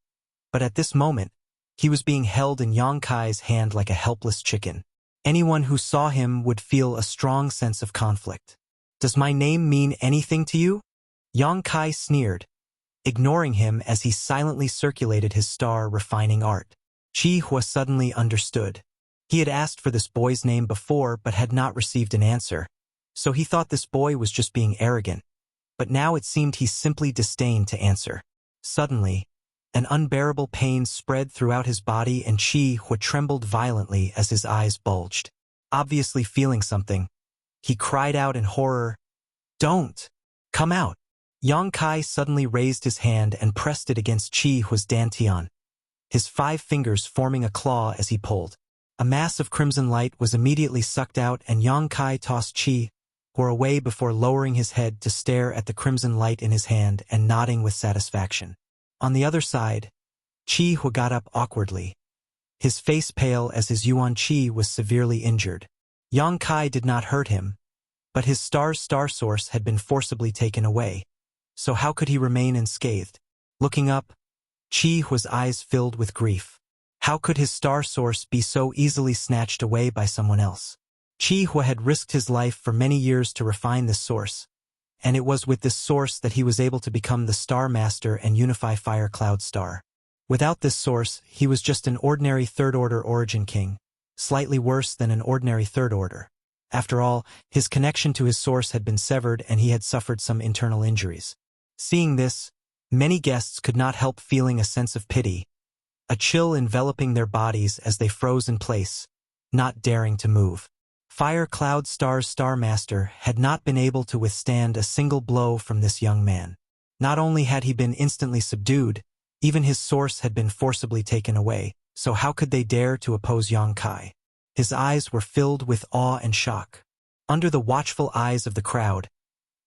but at this moment, he was being held in Yang Kai's hand like a helpless chicken. Anyone who saw him would feel a strong sense of conflict. Does my name mean anything to you? Yang Kai sneered, ignoring him as he silently circulated his star refining art. Qi Hua suddenly understood. He had asked for this boy's name before but had not received an answer, so he thought this boy was just being arrogant. But now it seemed he simply disdained to answer. Suddenly, an unbearable pain spread throughout his body and Qi Hua trembled violently as his eyes bulged. Obviously feeling something, he cried out in horror, "Don't! Come out!" Yang Kai suddenly raised his hand and pressed it against Qi Hua's dantian, his 5 fingers forming a claw as he pulled. A mass of crimson light was immediately sucked out and Yang Kai tossed Qi Hua away before lowering his head to stare at the crimson light in his hand and nodding with satisfaction. On the other side, Qi Hua got up awkwardly, his face pale as his Yuan Qi was severely injured. Yang Kai did not hurt him, but his star source had been forcibly taken away, so how could he remain unscathed? Looking up, Qi Hua's eyes filled with grief. How could his star source be so easily snatched away by someone else? Qi Hua had risked his life for many years to refine this source, and it was with this source that he was able to become the Star Master and unify Fire Cloud Star. Without this source, he was just an ordinary third-order origin king, slightly worse than an ordinary third order. After all, his connection to his source had been severed and he had suffered some internal injuries. Seeing this, many guests could not help feeling a sense of pity, a chill enveloping their bodies as they froze in place, not daring to move. Fire Cloud Star's Star Master had not been able to withstand a single blow from this young man. Not only had he been instantly subdued, even his source had been forcibly taken away, so how could they dare to oppose Yang Kai? His eyes were filled with awe and shock. Under the watchful eyes of the crowd,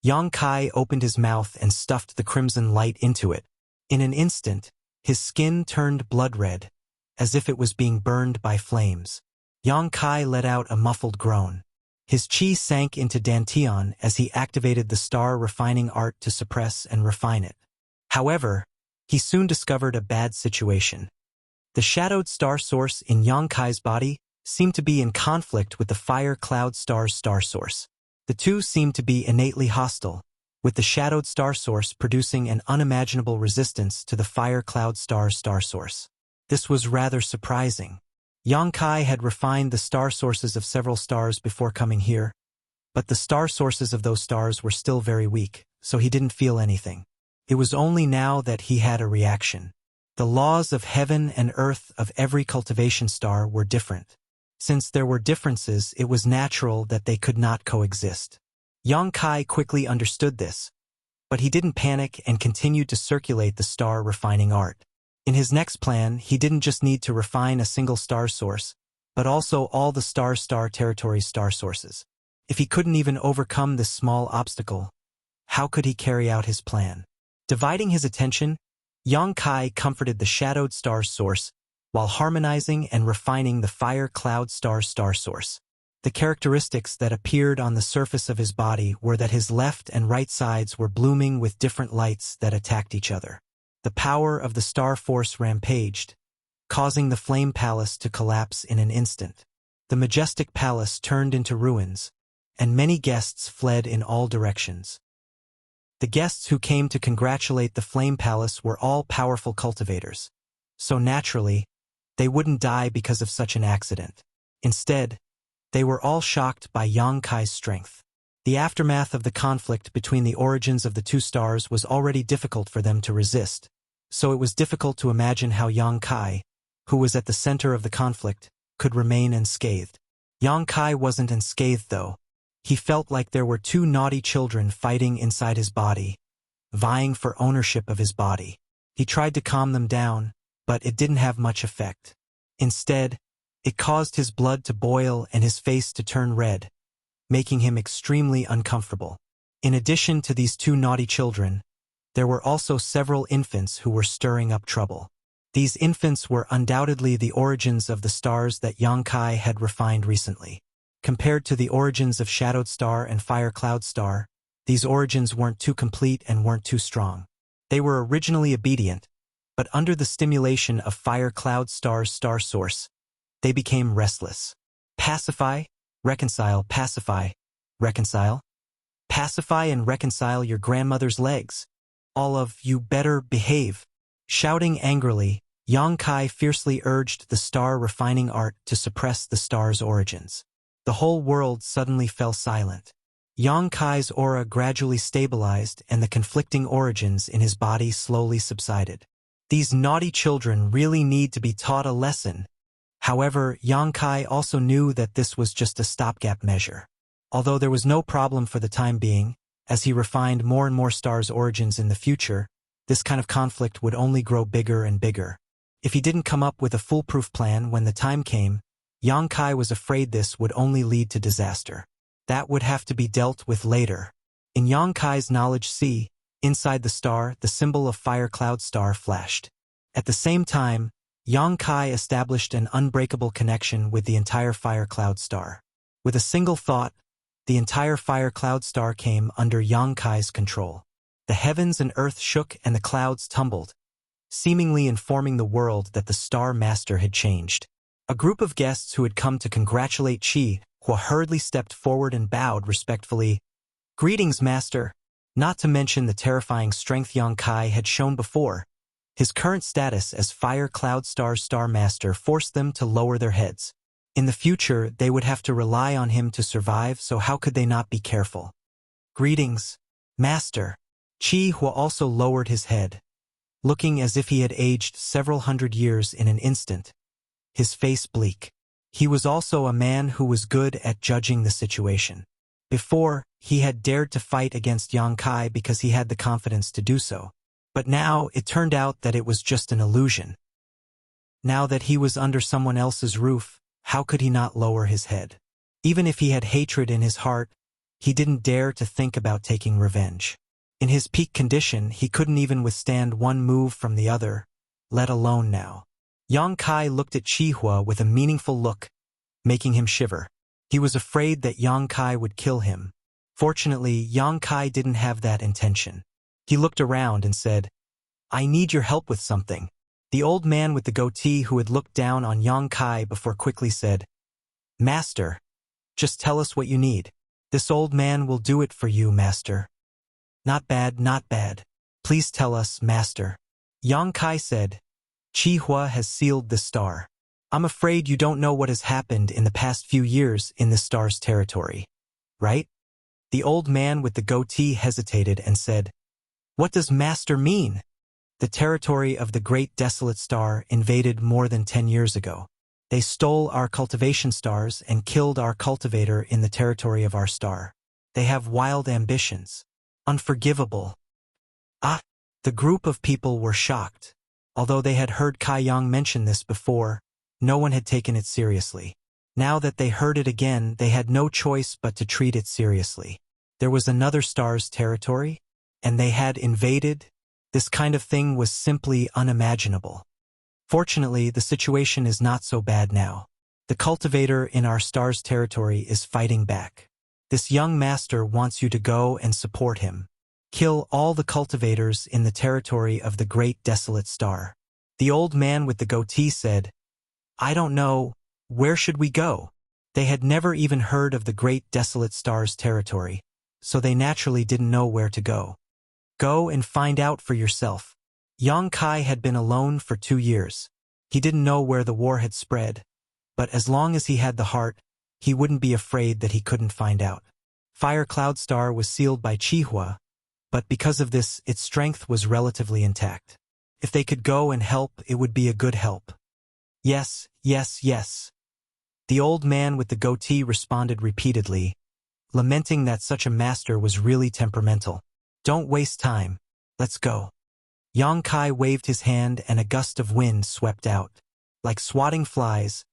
Yang Kai opened his mouth and stuffed the crimson light into it. In an instant, his skin turned blood red, as if it was being burned by flames. Yang Kai let out a muffled groan. His qi sank into dantian as he activated the star refining art to suppress and refine it. However, he soon discovered a bad situation. The shadowed star source in Yang Kai's body seemed to be in conflict with the Fire Cloud Star's star source. The two seemed to be innately hostile, with the shadowed star source producing an unimaginable resistance to the Fire Cloud Star's star source. This was rather surprising. Yang Kai had refined the star sources of several stars before coming here, but the star sources of those stars were still very weak, so he didn't feel anything. It was only now that he had a reaction. The laws of heaven and earth of every cultivation star were different. Since there were differences, it was natural that they could not coexist. Yang Kai quickly understood this, but he didn't panic and continued to circulate the star refining art. In his next plan, he didn't just need to refine a single star source, but also all the star territory's star sources. If he couldn't even overcome this small obstacle, how could he carry out his plan? Dividing his attention, Yang Kai comforted the shadowed star source while harmonizing and refining the Fire Cloud Star's star source. The characteristics that appeared on the surface of his body were that his left and right sides were blooming with different lights that attacked each other. The power of the star force rampaged, causing the flame palace to collapse in an instant. The majestic palace turned into ruins, and many guests fled in all directions. The guests who came to congratulate the flame palace were all powerful cultivators, so naturally, they wouldn't die because of such an accident. Instead, they were all shocked by Yang Kai's strength. The aftermath of the conflict between the origins of the two stars was already difficult for them to resist, so it was difficult to imagine how Yang Kai, who was at the center of the conflict, could remain unscathed. Yang Kai wasn't unscathed though. He felt like there were two naughty children fighting inside his body, vying for ownership of his body. He tried to calm them down, but it didn't have much effect. Instead, It caused his blood to boil and his face to turn red, making him extremely uncomfortable. In addition to these two naughty children, there were also several infants who were stirring up trouble. These infants were undoubtedly the origins of the stars that Yang Kai had refined recently. Compared to the origins of Shadowed Star and Fire Cloud Star, these origins weren't too complete and weren't too strong. They were originally obedient, but under the stimulation of Fire Cloud Star's star source, they became restless. Pacify, reconcile, pacify, reconcile. Pacify and reconcile your grandmother's legs. All of you better behave. Shouting angrily, Yang Kai fiercely urged the star refining art to suppress the star's origins. The whole world suddenly fell silent. Yang Kai's aura gradually stabilized and the conflicting origins in his body slowly subsided. These naughty children really need to be taught a lesson. However, Yang Kai also knew that this was just a stopgap measure. Although there was no problem for the time being, as he refined more and more stars' origins in the future, this kind of conflict would only grow bigger and bigger. If he didn't come up with a foolproof plan when the time came, Yang Kai was afraid this would only lead to disaster. That would have to be dealt with later. In Yang Kai's knowledge sea, inside the star, the symbol of Fire Cloud Star flashed. At the same time, Yang Kai established an unbreakable connection with the entire Fire Cloud Star. With a single thought, the entire Fire Cloud Star came under Yang Kai's control. The heavens and earth shook and the clouds tumbled, seemingly informing the world that the Star Master had changed. A group of guests who had come to congratulate Qi Hua hurriedly stepped forward and bowed respectfully. "Greetings, Master." Not to mention the terrifying strength Yang Kai had shown before. His current status as Fire Cloud Star's Star Master forced them to lower their heads. In the future, they would have to rely on him to survive, so how could they not be careful? "Greetings, Master." Qi Hua also lowered his head, looking as if he had aged several hundred years in an instant, his face bleak. He was also a man who was good at judging the situation. Before, he had dared to fight against Yang Kai because he had the confidence to do so. But now, it turned out that it was just an illusion. Now that he was under someone else's roof, how could he not lower his head? Even if he had hatred in his heart, he didn't dare to think about taking revenge. In his peak condition, he couldn't even withstand one move from the other, let alone now. Yang Kai looked at Qi Hua with a meaningful look, making him shiver. He was afraid that Yang Kai would kill him. Fortunately, Yang Kai didn't have that intention. He looked around and said, "I need your help with something." The old man with the goatee who had looked down on Yang Kai before quickly said, "Master, just tell us what you need. This old man will do it for you, Master." "Not bad, not bad. Please tell us, Master." Yang Kai said, "Qi Hua has sealed the star. I'm afraid you don't know what has happened in the past few years in the star's territory, right?" The old man with the goatee hesitated and said, "What does Master mean?" "The territory of the Great Desolate Star invaded more than 10 years ago. They stole our cultivation stars and killed our cultivator in the territory of our star. They have wild ambitions. Unforgivable." Ah! The group of people were shocked. Although they had heard Kai Yang mention this before, no one had taken it seriously. Now that they heard it again, they had no choice but to treat it seriously. There was another star's territory, and they had invaded. This kind of thing was simply unimaginable. Fortunately, the situation is not so bad now. The cultivator in our star's territory is fighting back. This young master wants you to go and support him. Kill all the cultivators in the territory of the Great Desolate Star. The old man with the goatee said, "I don't know, where should we go?" They had never even heard of the Great Desolate Star's territory, so they naturally didn't know where to go. "Go and find out for yourself." Yang Kai had been alone for 2 years. He didn't know where the war had spread, but as long as he had the heart, he wouldn't be afraid that he couldn't find out. Fire Cloud Star was sealed by Qi Hua, but because of this, its strength was relatively intact. If they could go and help, it would be a good help. "Yes, yes, yes." The old man with the goatee responded repeatedly, lamenting that such a master was really temperamental. "Don't waste time. Let's go." Yang Kai waved his hand and a gust of wind swept out. Like swatting flies,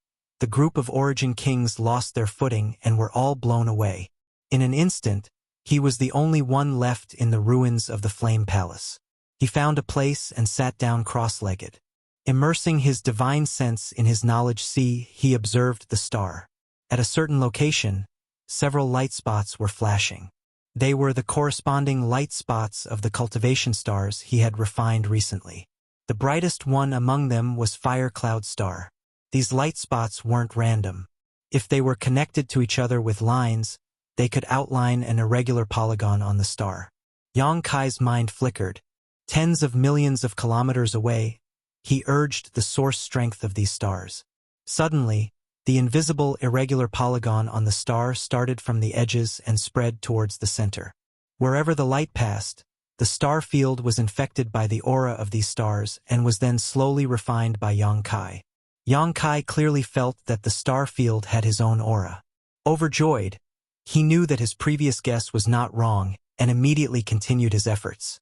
the group of origin kings lost their footing and were all blown away. In an instant, he was the only one left in the ruins of the Flame Palace. He found a place and sat down cross-legged. Immersing his divine sense in his knowledge sea, he observed the star. At a certain location, several light spots were flashing. They were the corresponding light spots of the cultivation stars he had refined recently. The brightest one among them was Fire Cloud Star. These light spots weren't random. If they were connected to each other with lines, they could outline an irregular polygon on the star. Yang Kai's mind flickered. Tens of millions of kilometers away, he urged the source strength of these stars. Suddenly, the invisible irregular polygon on the star started from the edges and spread towards the center. Wherever the light passed, the star field was infected by the aura of these stars and was then slowly refined by Yang Kai. Yang Kai clearly felt that the star field had his own aura. Overjoyed, he knew that his previous guess was not wrong and immediately continued his efforts.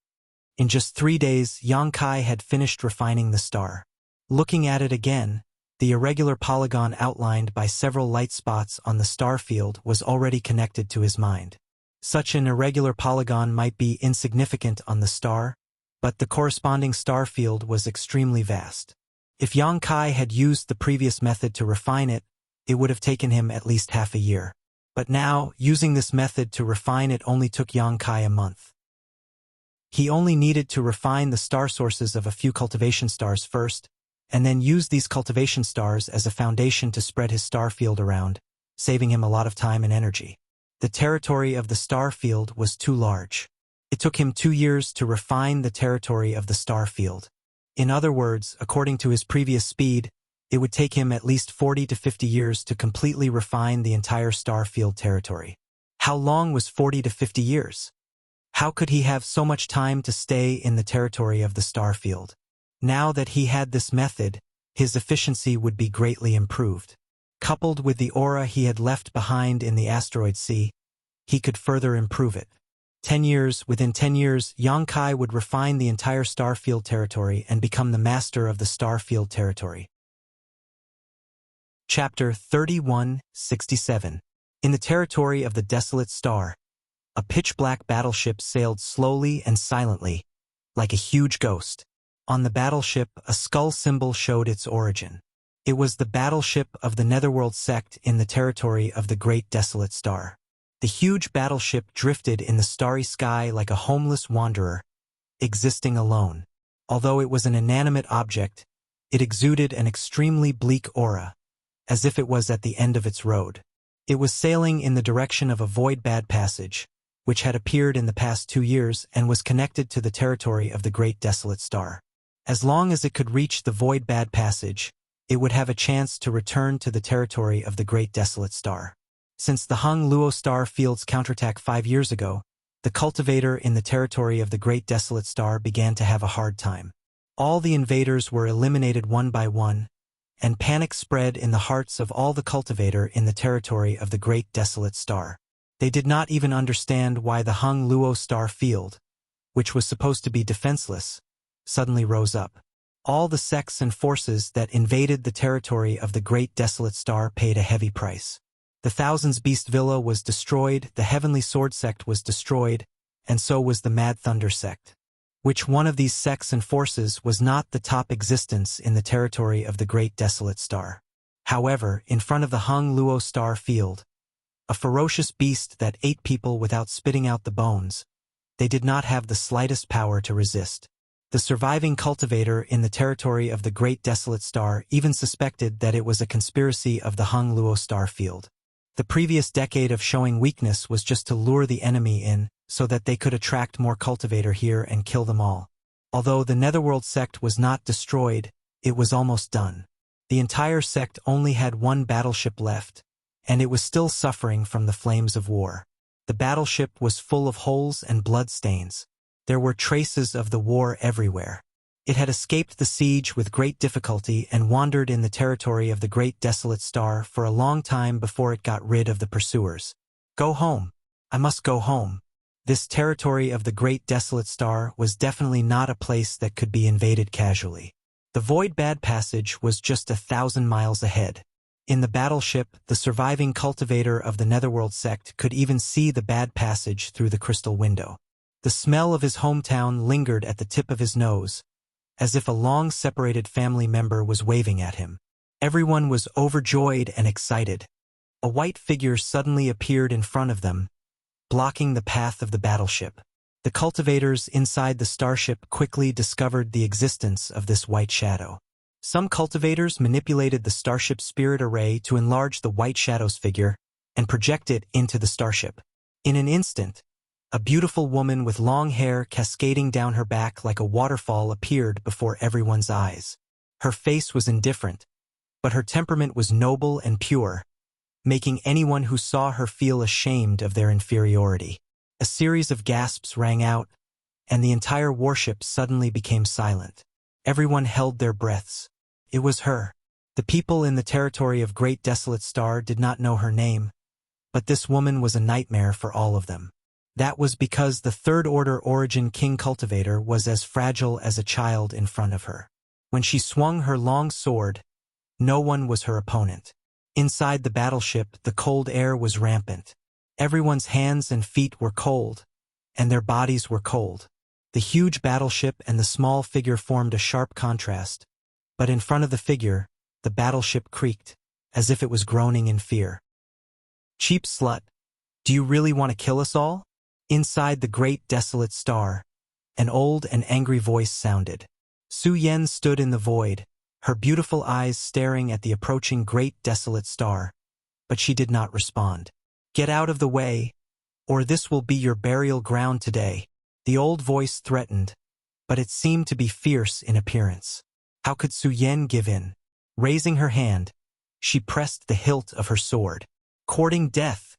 In just 3 days, Yang Kai had finished refining the star. Looking at it again, the irregular polygon outlined by several light spots on the star field was already connected to his mind. Such an irregular polygon might be insignificant on the star, but the corresponding star field was extremely vast. If Yang Kai had used the previous method to refine it, it would have taken him at least half a year. But now, using this method to refine it only took Yang Kai a month. He only needed to refine the star sources of a few cultivation stars first, and then use these cultivation stars as a foundation to spread his star field around, saving him a lot of time and energy. The territory of the star field was too large. It took him 2 years to refine the territory of the star field. In other words, according to his previous speed, it would take him at least 40 to 50 years to completely refine the entire star field territory. How long was 40 to 50 years? How could he have so much time to stay in the territory of the star field? Now that he had this method, his efficiency would be greatly improved. Coupled with the aura he had left behind in the asteroid sea, he could further improve it. Within 10 years, Yang Kai would refine the entire star field territory and become the master of the star field territory. Chapter 3167. In the territory of the desolate star, a pitch-black battleship sailed slowly and silently, like a huge ghost. On the battleship, a skull symbol showed its origin. It was the battleship of the Netherworld sect in the territory of the Great Desolate Star. The huge battleship drifted in the starry sky like a homeless wanderer, existing alone. Although it was an inanimate object, it exuded an extremely bleak aura, as if it was at the end of its road. It was sailing in the direction of a void bad passage, which had appeared in the past 2 years and was connected to the territory of the Great Desolate Star. As long as it could reach the void bad passage, it would have a chance to return to the territory of the Great Desolate Star. Since the Hung Luo Star Field's counterattack 5 years ago, the cultivator in the territory of the Great Desolate Star began to have a hard time. All the invaders were eliminated one by one, and panic spread in the hearts of all the cultivator in the territory of the Great Desolate Star. They did not even understand why the Hung Luo Star Field, which was supposed to be defenseless, suddenly rose up. All the sects and forces that invaded the territory of the Great Desolate Star paid a heavy price. The Thousands Beast Villa was destroyed, the Heavenly Sword sect was destroyed, and so was the Mad Thunder sect. Which one of these sects and forces was not the top existence in the territory of the Great Desolate Star? However, in front of the Hung Luo Star Field, a ferocious beast that ate people without spitting out the bones, they did not have the slightest power to resist. The surviving cultivator in the territory of the Great Desolate Star even suspected that it was a conspiracy of the Hung Luo Star Field. The previous decade of showing weakness was just to lure the enemy in, so that they could attract more cultivator here and kill them all. Although the Netherworld sect was not destroyed, it was almost done. The entire sect only had one battleship left, and it was still suffering from the flames of war. The battleship was full of holes and bloodstains. There were traces of the war everywhere. It had escaped the siege with great difficulty and wandered in the territory of the Great Desolate Star for a long time before it got rid of the pursuers. Go home. I must go home. This territory of the Great Desolate Star was definitely not a place that could be invaded casually. The Void Bad Passage was just 1,000 miles ahead. In the battleship, the surviving cultivator of the Netherworld sect could even see the bad passage through the crystal window. The smell of his hometown lingered at the tip of his nose, as if a long-separated family member was waving at him. Everyone was overjoyed and excited. A white figure suddenly appeared in front of them, blocking the path of the battleship. The cultivators inside the starship quickly discovered the existence of this white shadow. Some cultivators manipulated the starship spirit array to enlarge the white shadow's figure and project it into the starship. In an instant, a beautiful woman with long hair cascading down her back like a waterfall appeared before everyone's eyes. Her face was indifferent, but her temperament was noble and pure, making anyone who saw her feel ashamed of their inferiority. A series of gasps rang out, and the entire warship suddenly became silent. Everyone held their breaths. It was her. The people in the territory of Great Desolate Star did not know her name, but this woman was a nightmare for all of them. That was because the Third Order Origin King Cultivator was as fragile as a child in front of her. When she swung her long sword, no one was her opponent. Inside the battleship, the cold air was rampant. Everyone's hands and feet were cold, and their bodies were cold. The huge battleship and the small figure formed a sharp contrast, but in front of the figure, the battleship creaked, as if it was groaning in fear. "Cheap slut, do you really want to kill us all?" Inside the Great Desolate Star, an old and angry voice sounded. Su Yen stood in the void, her beautiful eyes staring at the approaching Great Desolate Star, but she did not respond. "Get out of the way, or this will be your burial ground today," the old voice threatened, but it seemed to be fierce in appearance. How could Su Yen give in? Raising her hand, she pressed the hilt of her sword. "Courting death!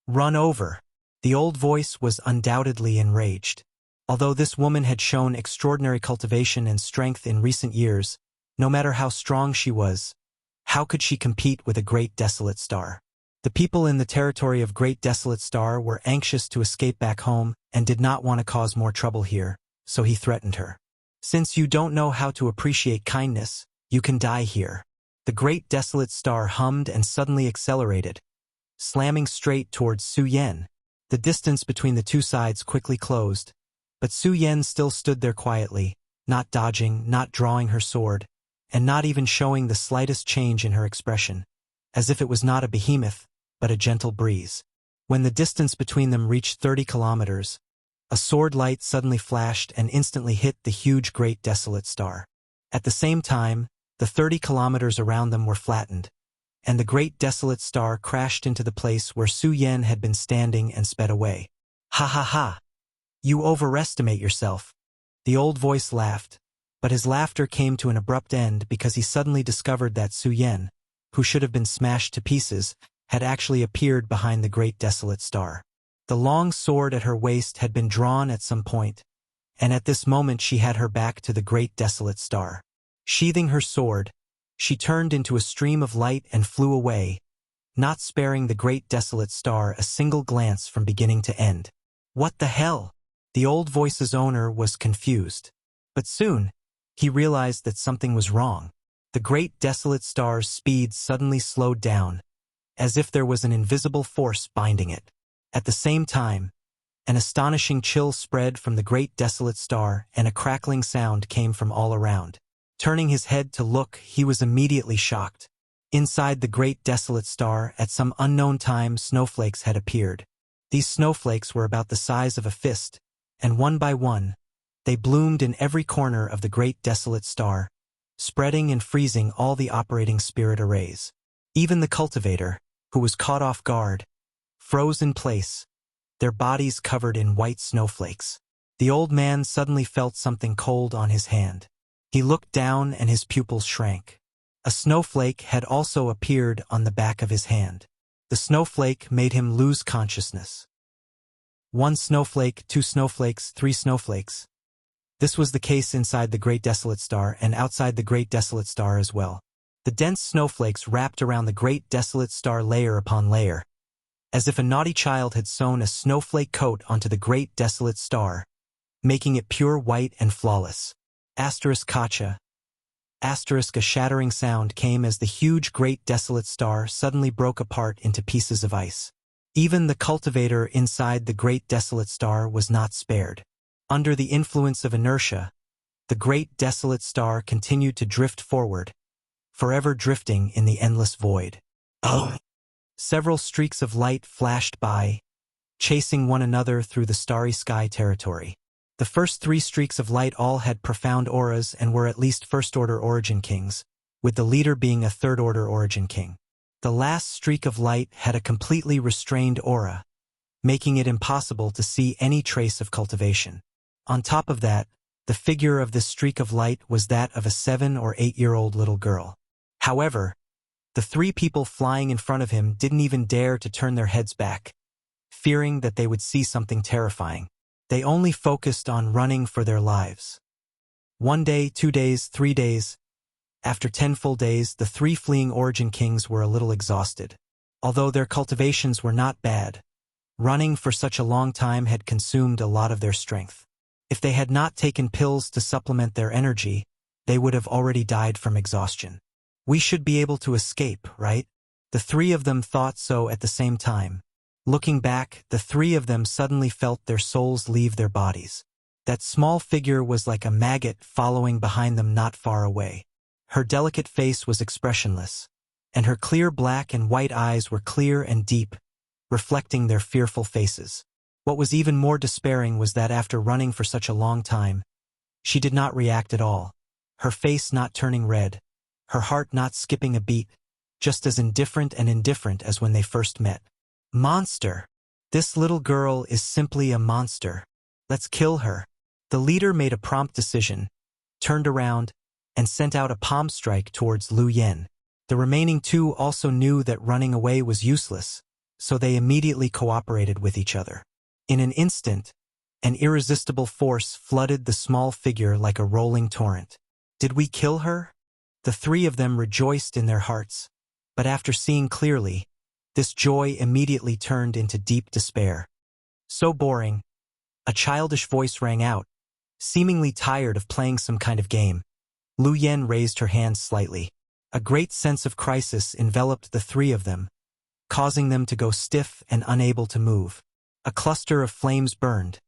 Run over!" The old voice was undoubtedly enraged. Although this woman had shown extraordinary cultivation and strength in recent years, no matter how strong she was, how could she compete with a Great Desolate Star? The people in the territory of Great Desolate Star were anxious to escape back home and did not want to cause more trouble here, so he threatened her. "Since you don't know how to appreciate kindness, you can die here." The Great Desolate Star hummed and suddenly accelerated, slamming straight towards Su Yen. The distance between the two sides quickly closed, but Su Yen still stood there quietly, not dodging, not drawing her sword, and not even showing the slightest change in her expression, as if it was not a behemoth, but a gentle breeze. When the distance between them reached 30 kilometers, a sword light suddenly flashed and instantly hit the huge Great Desolate Star. At the same time, the 30 kilometers around them were flattened, and the Great Desolate Star crashed into the place where Su Yen had been standing and sped away. "Ha ha ha! You overestimate yourself." The old voice laughed, but his laughter came to an abrupt end because he suddenly discovered that Su Yen, who should have been smashed to pieces, had actually appeared behind the Great Desolate Star. The long sword at her waist had been drawn at some point, and at this moment she had her back to the Great Desolate Star. Sheathing her sword, she turned into a stream of light and flew away, not sparing the Great Desolate Star a single glance from beginning to end. "What the hell?" The old voice's owner was confused. But soon, he realized that something was wrong. The Great Desolate Star's speed suddenly slowed down, as if there was an invisible force binding it. At the same time, an astonishing chill spread from the Great Desolate Star and a crackling sound came from all around. Turning his head to look, he was immediately shocked. Inside the Great Desolate Star, at some unknown time, snowflakes had appeared. These snowflakes were about the size of a fist, and one by one, they bloomed in every corner of the Great Desolate Star, spreading and freezing all the operating spirit arrays. Even the cultivator, who was caught off guard, froze in place, their bodies covered in white snowflakes. The old man suddenly felt something cold on his hand. He looked down and his pupils shrank. A snowflake had also appeared on the back of his hand. The snowflake made him lose consciousness. 1 snowflake, 2 snowflakes, 3 snowflakes. This was the case inside the Great Desolate Star and outside the Great Desolate Star as well. The dense snowflakes wrapped around the Great Desolate Star layer upon layer, as if a naughty child had sewn a snowflake coat onto the Great Desolate Star, making it pure white and flawless. Asterisk Kacha. A shattering sound came as the huge great desolate star suddenly broke apart into pieces of ice. Even the cultivator inside the great desolate star was not spared. Under the influence of inertia, the great desolate star continued to drift forward, forever drifting in the endless void. Oh! Several streaks of light flashed by, chasing one another through the starry sky territory. The first 3 streaks of light all had profound auras and were at least first-order origin kings, with the leader being a third-order origin king. The last streak of light had a completely restrained aura, making it impossible to see any trace of cultivation. On top of that, the figure of this streak of light was that of a 7- or 8-year-old little girl. However, the 3 people flying in front of him didn't even dare to turn their heads back, fearing that they would see something terrifying. They only focused on running for their lives. 1 day, 2 days, 3 days. After 10 full days, the 3 fleeing origin kings were a little exhausted. Although their cultivations were not bad, running for such a long time had consumed a lot of their strength. If they had not taken pills to supplement their energy, they would have already died from exhaustion. We should be able to escape, right? The 3 of them thought so at the same time. Looking back, the 3 of them suddenly felt their souls leave their bodies. That small figure was like a maggot following behind them not far away. Her delicate face was expressionless, and her clear black and white eyes were clear and deep, reflecting their fearful faces. What was even more despairing was that after running for such a long time, she did not react at all, her face not turning red, her heart not skipping a beat, just as indifferent as when they first met. Monster! This little girl is simply a monster. Let's kill her. The leader made a prompt decision, turned around, and sent out a palm strike towards Lu Yen. The remaining 2 also knew that running away was useless, so they immediately cooperated with each other. In an instant, an irresistible force flooded the small figure like a rolling torrent. Did we kill her? The 3 of them rejoiced in their hearts, but after seeing clearly, this joy immediately turned into deep despair. So boring, a childish voice rang out, seemingly tired of playing some kind of game. Lu Yen raised her hands slightly. A great sense of crisis enveloped the 3 of them, causing them to go stiff and unable to move. A cluster of flames burned,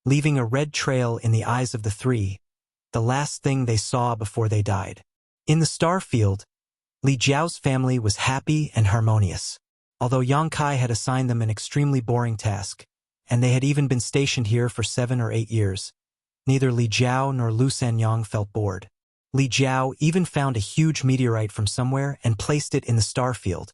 leaving a red trail in the eyes of the 3, the last thing they saw before they died. In the star field, Li Jiao's family was happy and harmonious. Although Yang Kai had assigned them an extremely boring task, and they had even been stationed here for 7 or 8 years, neither Li Jiao nor Lu Sanyang felt bored. Li Jiao even found a huge meteorite from somewhere and placed it in the star field,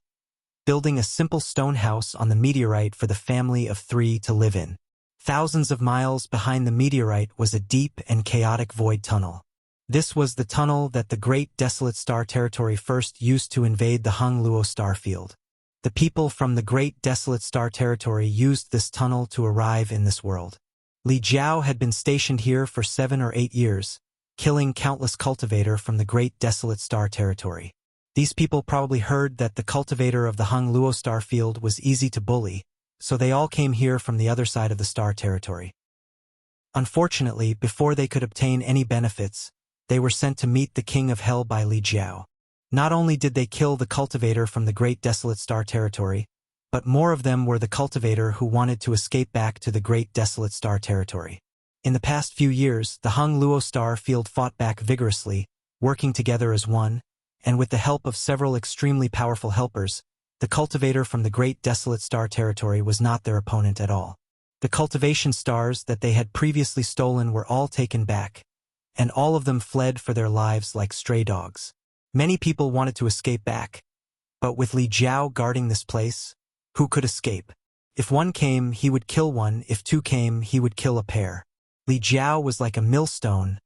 building a simple stone house on the meteorite for the family of 3 to live in. Thousands of miles behind the meteorite was a deep and chaotic void tunnel. This was the tunnel that the Great Desolate Star Territory first used to invade the Hung Luo star field. The people from the Great Desolate Star Territory used this tunnel to arrive in this world. Li Jiao had been stationed here for 7 or 8 years, killing countless cultivator from the Great Desolate Star Territory. These people probably heard that the cultivator of the Hung Luo star field was easy to bully, so they all came here from the other side of the star territory. Unfortunately, before they could obtain any benefits, they were sent to meet the King of Hell by Li Jiao. Not only did they kill the cultivator from the Great Desolate Star Territory, but more of them were the cultivator who wanted to escape back to the Great Desolate Star Territory. In the past few years, the Hung Luo star field fought back vigorously, working together as one, and with the help of several extremely powerful helpers, the cultivator from the Great Desolate Star Territory was not their opponent at all. The cultivation stars that they had previously stolen were all taken back, and all of them fled for their lives like stray dogs. Many people wanted to escape back, but with Li Jiao guarding this place, who could escape? If one came, he would kill one. If 2 came, he would kill a pair. Li Jiao was like a millstone,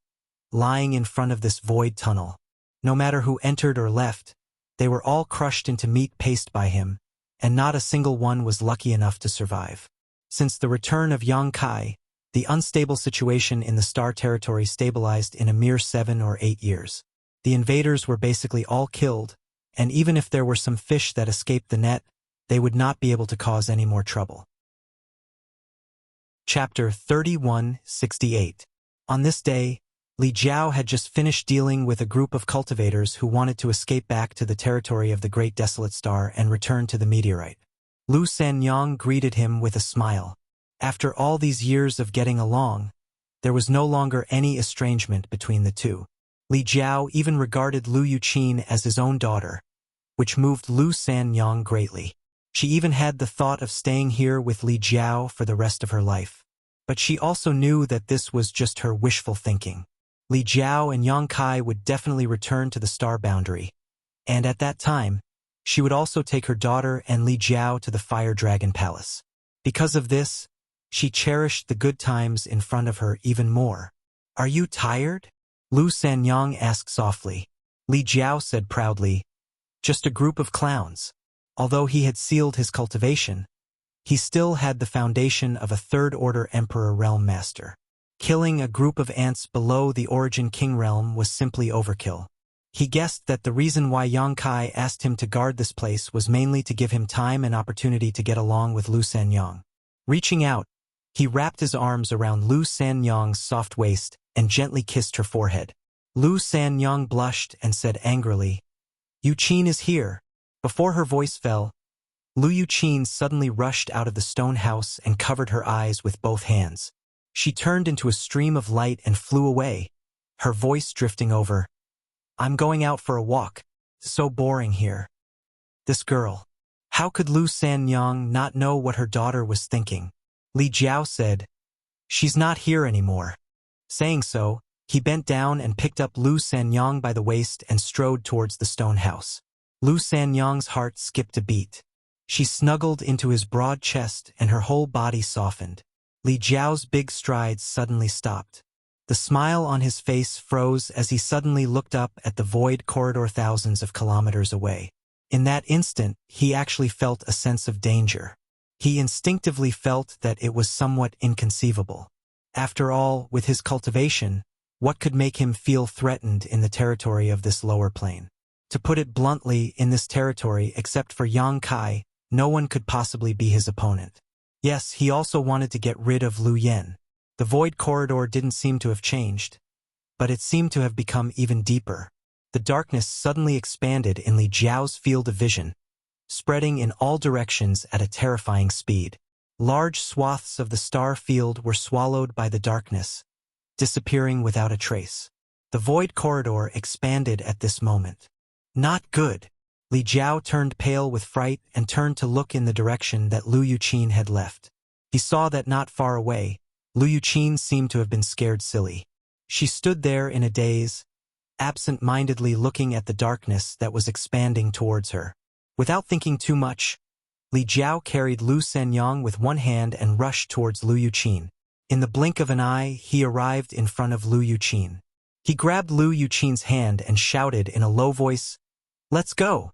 lying in front of this void tunnel. No matter who entered or left, they were all crushed into meat paste by him, and not a single one was lucky enough to survive. Since the return of Yang Kai, the unstable situation in the Star Territory stabilized in a mere 7 or 8 years. The invaders were basically all killed, and even if there were some fish that escaped the net, they would not be able to cause any more trouble. Chapter 3168. On this day, Li Jiao had just finished dealing with a group of cultivators who wanted to escape back to the territory of the Great Desolate Star and return to the meteorite. Lu Sanyang greeted him with a smile. After all these years of getting along, there was no longer any estrangement between the two. Li Jiao even regarded Lu Yuqin as his own daughter, which moved Lu Sanyang greatly. She even had the thought of staying here with Li Jiao for the rest of her life. But she also knew that this was just her wishful thinking. Li Jiao and Yang Kai would definitely return to the star boundary, and at that time, she would also take her daughter and Li Jiao to the Fire Dragon Palace. Because of this, she cherished the good times in front of her even more. "Are you tired?" Lu Sanyang asked softly. Li Jiao said proudly, "Just a group of clowns." Although he had sealed his cultivation, he still had the foundation of a third-order Emperor Realm Master. Killing a group of ants below the Origin King Realm was simply overkill. He guessed that the reason why Yang Kai asked him to guard this place was mainly to give him time and opportunity to get along with Lu Sanyang. Reaching out, he wrapped his arms around Lu Sanyang's soft waist and gently kissed her forehead. Lu Sanyang blushed and said angrily, "Yuqin is here." Before her voice fell, Lu Yuqin suddenly rushed out of the stone house and covered her eyes with both hands. She turned into a stream of light and flew away, her voice drifting over, "I'm going out for a walk. So boring here." This girl. How could Lu Sanyang not know what her daughter was thinking? Li Jiao said, "She's not here anymore." Saying so, he bent down and picked up Lu Sanyang by the waist and strode towards the stone house. Lu Sanyang's heart skipped a beat. She snuggled into his broad chest and her whole body softened. Li Jiao's big strides suddenly stopped. The smile on his face froze as he suddenly looked up at the void corridor thousands of kilometers away. In that instant, he actually felt a sense of danger. He instinctively felt that it was somewhat inconceivable. After all, with his cultivation, what could make him feel threatened in the territory of this lower plane? To put it bluntly, in this territory, except for Yang Kai, no one could possibly be his opponent. Yes, he also wanted to get rid of Lu Yen. The void corridor didn't seem to have changed, but it seemed to have become even deeper. The darkness suddenly expanded in Li Jiao's field of vision, spreading in all directions at a terrifying speed. Large swaths of the star field were swallowed by the darkness, disappearing without a trace. The void corridor expanded at this moment. Not good. Li Jiao turned pale with fright and turned to look in the direction that Lu Yuqin had left. He saw that not far away, Lu Yuqin seemed to have been scared silly. She stood there in a daze, absent-mindedly looking at the darkness that was expanding towards her. Without thinking too much, Li Jiao carried Lu Sanyang with one hand and rushed towards Lu Yuqin. In the blink of an eye, he arrived in front of Lu Yuqin. He grabbed Lu Yuqin's hand and shouted in a low voice, "Let's go!"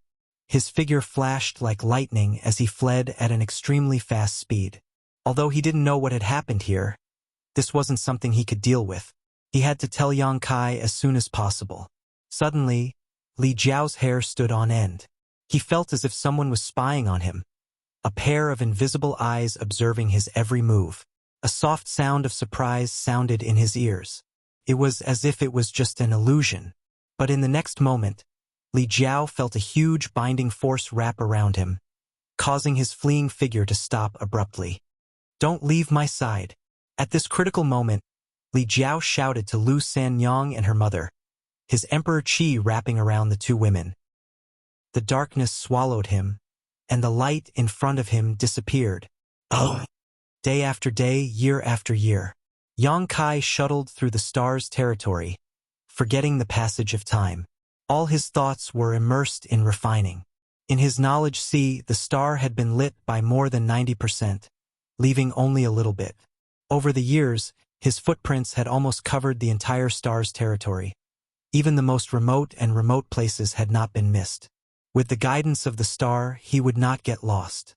His figure flashed like lightning as he fled at an extremely fast speed. Although he didn't know what had happened here, this wasn't something he could deal with. He had to tell Yang Kai as soon as possible. Suddenly, Li Jiao's hair stood on end. He felt as if someone was spying on him, a pair of invisible eyes observing his every move. A soft sound of surprise sounded in his ears. It was as if it was just an illusion. But in the next moment, Li Jiao felt a huge binding force wrap around him, causing his fleeing figure to stop abruptly. "Don't leave my side." At this critical moment, Li Jiao shouted to Lu Sanyang and her mother, his emperor qi wrapping around the two women. The darkness swallowed him, and the light in front of him disappeared. Oh! Day after day, year after year, Yang Kai shuttled through the stars' territory, forgetting the passage of time. All his thoughts were immersed in refining. In his knowledge sea, the star had been lit by more than 90%, leaving only a little bit. Over the years, his footprints had almost covered the entire star's territory. Even the most remote places had not been missed. With the guidance of the star, he would not get lost.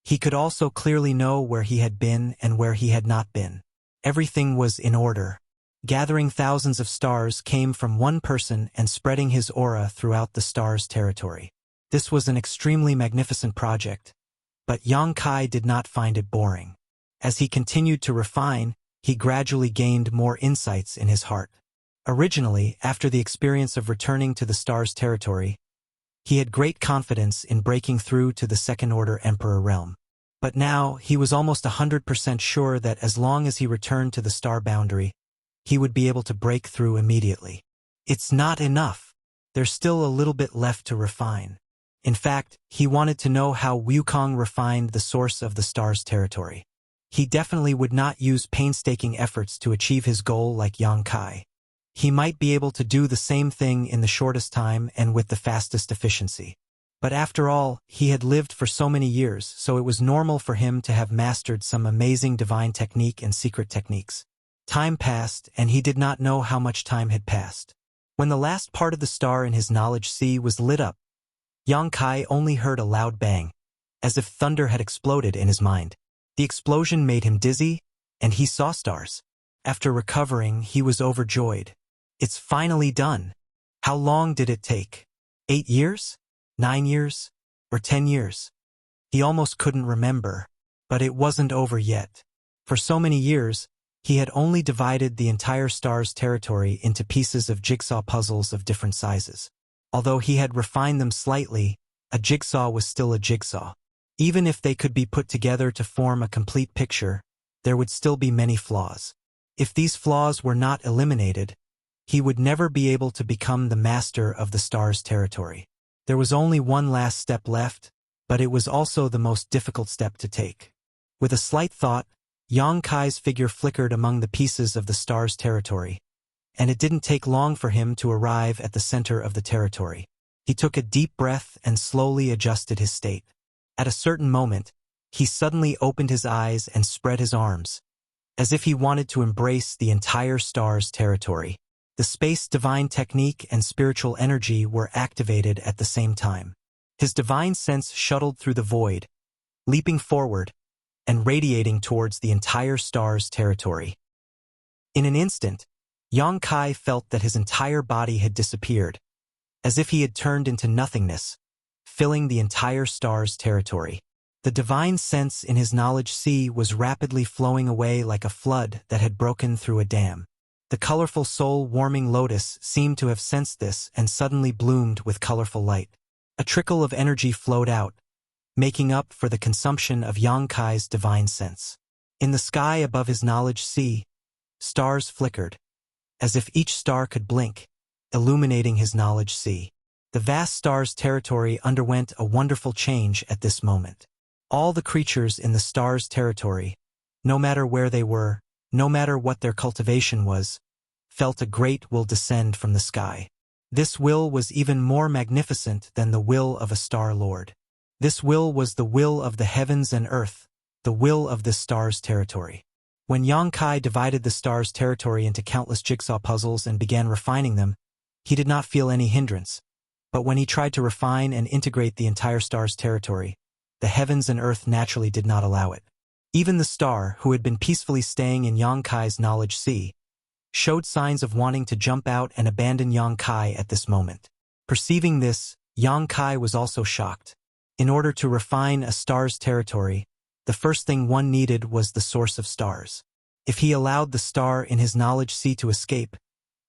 He could also clearly know where he had been and where he had not been. Everything was in order. Gathering thousands of stars came from one person and spreading his aura throughout the star's territory. This was an extremely magnificent project, but Yang Kai did not find it boring. As he continued to refine, he gradually gained more insights in his heart. Originally, after the experience of returning to the stars' territory, he had great confidence in breaking through to the second-order Emperor realm. But now, he was almost 100% sure that as long as he returned to the star boundary, he would be able to break through immediately. It's not enough. There's still a little bit left to refine. In fact, he wanted to know how Wukong refined the source of the stars' territory. He definitely would not use painstaking efforts to achieve his goal like Yang Kai. He might be able to do the same thing in the shortest time and with the fastest efficiency. But after all, he had lived for so many years, so it was normal for him to have mastered some amazing divine technique and secret techniques. Time passed, and he did not know how much time had passed. When the last part of the star in his knowledge sea was lit up, Yang Kai only heard a loud bang, as if thunder had exploded in his mind. The explosion made him dizzy, and he saw stars. After recovering, he was overjoyed. It's finally done. How long did it take? 8 years? 9 years? Or 10 years? He almost couldn't remember. But it wasn't over yet. For so many years, he had only divided the entire star's territory into pieces of jigsaw puzzles of different sizes. Although he had refined them slightly, a jigsaw was still a jigsaw. Even if they could be put together to form a complete picture, there would still be many flaws. If these flaws were not eliminated, he would never be able to become the master of the star's territory. There was only one last step left, but it was also the most difficult step to take. With a slight thought, Yang Kai's figure flickered among the pieces of the star's territory, and it didn't take long for him to arrive at the center of the territory. He took a deep breath and slowly adjusted his state. At a certain moment, he suddenly opened his eyes and spread his arms, as if he wanted to embrace the entire star's territory. The space divine technique and spiritual energy were activated at the same time. His divine sense shuttled through the void, leaping forward and radiating towards the entire star's territory. In an instant, Yang Kai felt that his entire body had disappeared, as if he had turned into nothingness, filling the entire star's territory. The divine sense in his knowledge sea was rapidly flowing away like a flood that had broken through a dam. The colorful soul-warming lotus seemed to have sensed this and suddenly bloomed with colorful light. A trickle of energy flowed out, making up for the consumption of Yang Kai's divine sense. In the sky above his knowledge sea, stars flickered, as if each star could blink, illuminating his knowledge sea. The vast star's territory underwent a wonderful change at this moment. All the creatures in the star's territory, no matter where they were, no matter what their cultivation was, felt a great will descend from the sky. This will was even more magnificent than the will of a star lord. This will was the will of the heavens and earth, the will of this star's territory. When Yang Kai divided the star's territory into countless jigsaw puzzles and began refining them, he did not feel any hindrance. But when he tried to refine and integrate the entire star's territory, the heavens and earth naturally did not allow it. Even the star, who had been peacefully staying in Yang Kai's knowledge sea, showed signs of wanting to jump out and abandon Yang Kai at this moment. Perceiving this, Yang Kai was also shocked. In order to refine a star's territory, the first thing one needed was the source of stars. If he allowed the star in his knowledge sea to escape,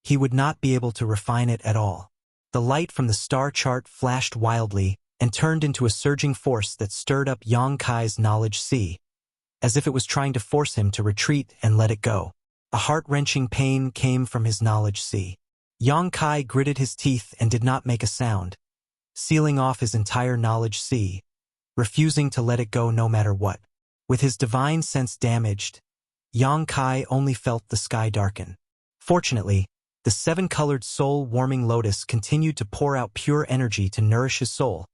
he would not be able to refine it at all. The light from the star chart flashed wildly and turned into a surging force that stirred up Yang Kai's knowledge sea, as if it was trying to force him to retreat and let it go. A heart-wrenching pain came from his knowledge sea. Yang Kai gritted his teeth and did not make a sound, sealing off his entire knowledge sea, refusing to let it go no matter what. With his divine sense damaged, Yang Kai only felt the sky darken. Fortunately, the 7-colored soul-warming lotus continued to pour out pure energy to nourish his soul,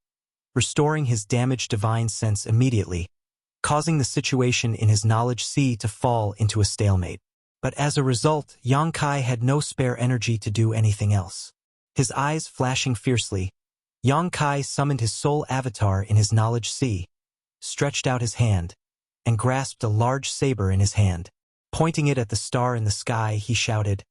restoring his damaged divine sense immediately, causing the situation in his knowledge sea to fall into a stalemate. But as a result, Yang Kai had no spare energy to do anything else. His eyes flashing fiercely, Yang Kai summoned his soul avatar in his knowledge sea, stretched out his hand, and grasped a large saber in his hand. Pointing it at the star in the sky, he shouted,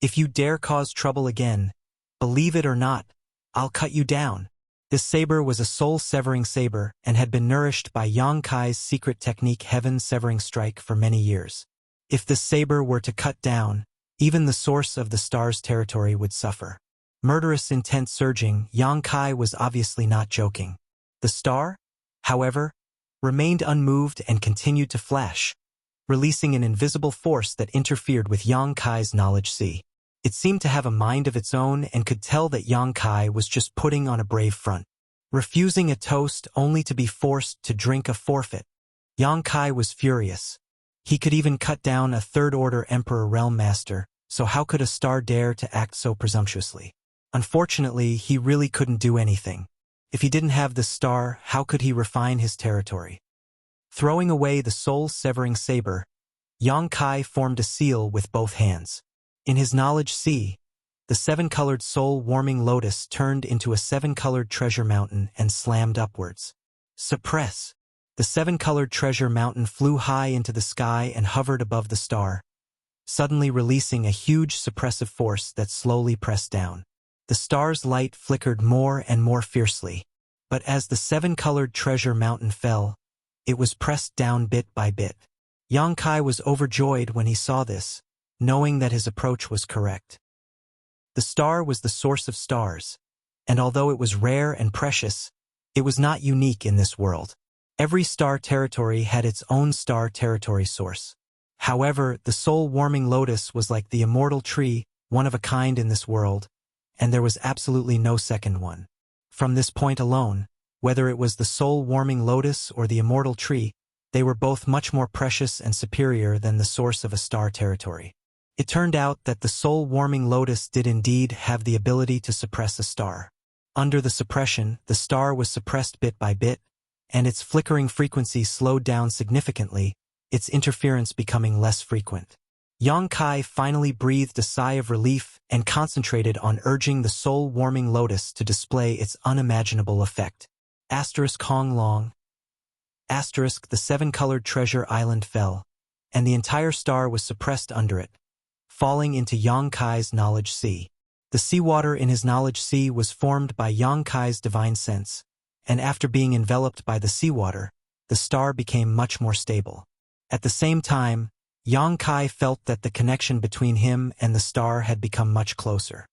"If you dare cause trouble again, believe it or not, I'll cut you down." This saber was a soul-severing saber and had been nourished by Yang Kai's secret technique Heaven-Severing Strike for many years. If the saber were to cut down, Even the source of the star's territory would suffer. Murderous intent surging, Yang Kai was obviously not joking. The star, however, remained unmoved and continued to flash, releasing an invisible force that interfered with Yang Kai's knowledge sea. It seemed to have a mind of its own and could tell that Yang Kai was just putting on a brave front. Refusing a toast only to be forced to drink a forfeit. Yang Kai was furious. He could even cut down a third-order Emperor Realm Master, so how could a star dare to act so presumptuously? Unfortunately, he really couldn't do anything. If he didn't have the star, how could he refine his territory? Throwing away the soul-severing saber, Yang Kai formed a seal with both hands. In his knowledge sea, the seven-colored soul-warming lotus turned into a seven-colored treasure mountain and slammed upwards. Suppress! The seven-colored treasure mountain flew high into the sky and hovered above the star, suddenly releasing a huge suppressive force that slowly pressed down. The star's light flickered more and more fiercely, but as the seven-colored treasure mountain fell, it was pressed down bit by bit. Yang Kai was overjoyed when he saw this, knowing that his approach was correct. The star was the source of stars, and although it was rare and precious, it was not unique in this world. Every star territory had its own star territory source. However, the soul-warming lotus was like the immortal tree, one of a kind in this world, and there was absolutely no second one. From this point alone, whether it was the soul-warming lotus or the immortal tree, they were both much more precious and superior than the source of a star territory. It turned out that the soul-warming lotus did indeed have the ability to suppress a star. Under the suppression, the star was suppressed bit by bit, and its flickering frequency slowed down significantly, its interference becoming less frequent. Yang Kai finally breathed a sigh of relief and concentrated on urging the soul-warming lotus to display its unimaginable effect. Hong Long. The seven-colored treasure island fell, and the entire star was suppressed under it, falling into Yang Kai's knowledge sea. The seawater in his knowledge sea was formed by Yang Kai's divine sense, and after being enveloped by the seawater, the star became much more stable. At the same time, Yang Kai felt that the connection between him and the star had become much closer.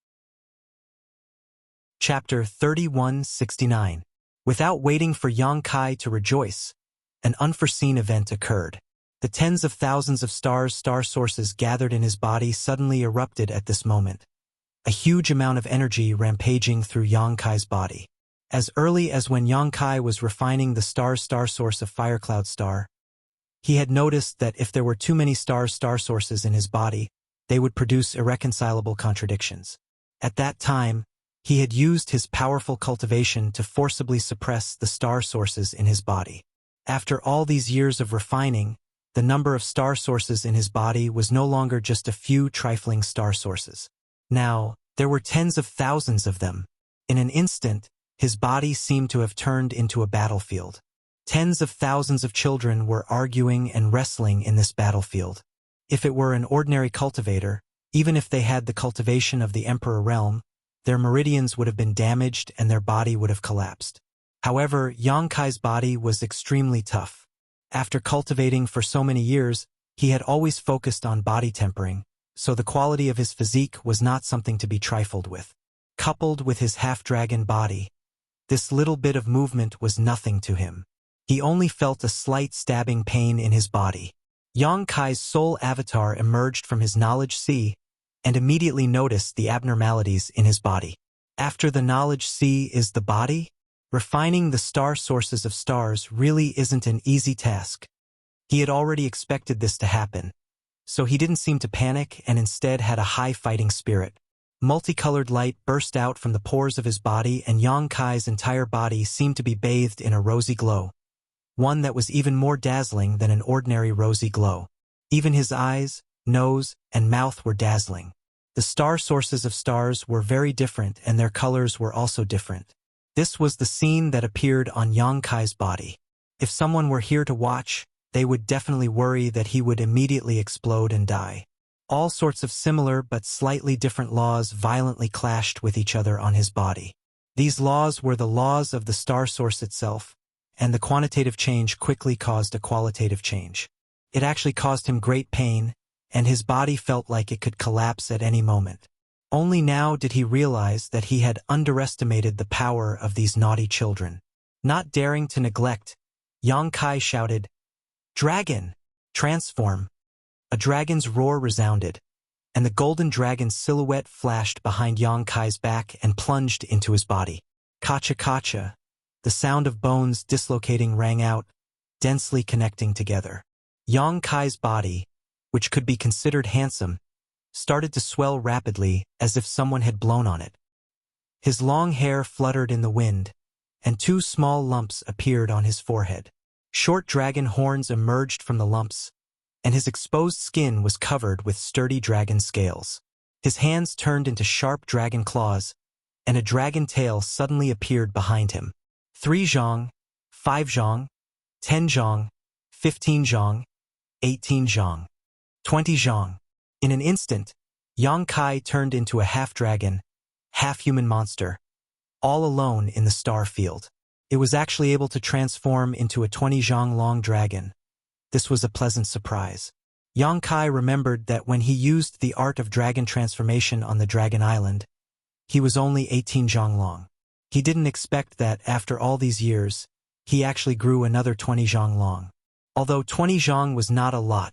Chapter 3169. Without waiting for Yang Kai to rejoice, an unforeseen event occurred. The tens of thousands of star sources gathered in his body suddenly erupted at this moment. A huge amount of energy rampaging through Yang Kai's body. As early as when Yang Kai was refining the star source of Firecloud Star, he had noticed that if there were too many star sources in his body, they would produce irreconcilable contradictions. At that time, he had used his powerful cultivation to forcibly suppress the star sources in his body. After all these years of refining, the number of star sources in his body was no longer just a few trifling star sources. Now, there were tens of thousands of them. In an instant, his body seemed to have turned into a battlefield. Tens of thousands of children were arguing and wrestling in this battlefield. If it were an ordinary cultivator, even if they had the cultivation of the Emperor Realm, their meridians would have been damaged and their body would have collapsed. However, Yang Kai's body was extremely tough. After cultivating for so many years, he had always focused on body tempering, so the quality of his physique was not something to be trifled with. Coupled with his half-dragon body, this little bit of movement was nothing to him. He only felt a slight stabbing pain in his body. Yang Kai's soul avatar emerged from his knowledge sea and immediately noticed the abnormalities in his body. After the knowledge sea is the body, refining the star sources of stars really isn't an easy task. He had already expected this to happen, so he didn't seem to panic and instead had a high fighting spirit. Multicolored light burst out from the pores of his body and Yang Kai's entire body seemed to be bathed in a rosy glow. One that was even more dazzling than an ordinary rosy glow. Even his eyes, nose, and mouth were dazzling. The star sources of stars were very different and their colors were also different. This was the scene that appeared on Yang Kai's body. If someone were here to watch, they would definitely worry that he would immediately explode and die. All sorts of similar but slightly different laws violently clashed with each other on his body. These laws were the laws of the star source itself, and the quantitative change quickly caused a qualitative change. It actually caused him great pain, and his body felt like it could collapse at any moment. Only now did he realize that he had underestimated the power of these naughty children. Not daring to neglect, Yang Kai shouted, "Dragon! Transform!" A dragon's roar resounded, and the golden dragon's silhouette flashed behind Yang Kai's back and plunged into his body. Kacha kacha, the sound of bones dislocating rang out, densely connecting together. Yang Kai's body, which could be considered handsome, started to swell rapidly as if someone had blown on it. His long hair fluttered in the wind, and 2 small lumps appeared on his forehead. Short dragon horns emerged from the lumps, and his exposed skin was covered with sturdy dragon scales. His hands turned into sharp dragon claws, and a dragon tail suddenly appeared behind him. 3 zhang, 5 zhang, 10 zhang, 15 zhang, 18 zhang, 20 zhang. In an instant, Yang Kai turned into a half-dragon, half-human monster, all alone in the star field. It was actually able to transform into a 20 zhang long dragon. This was a pleasant surprise. Yang Kai remembered that when he used the art of dragon transformation on the Dragon Island, he was only 18 zhang long. He didn't expect that, after all these years, he actually grew another 20 zhang long. Although 20 zhang was not a lot,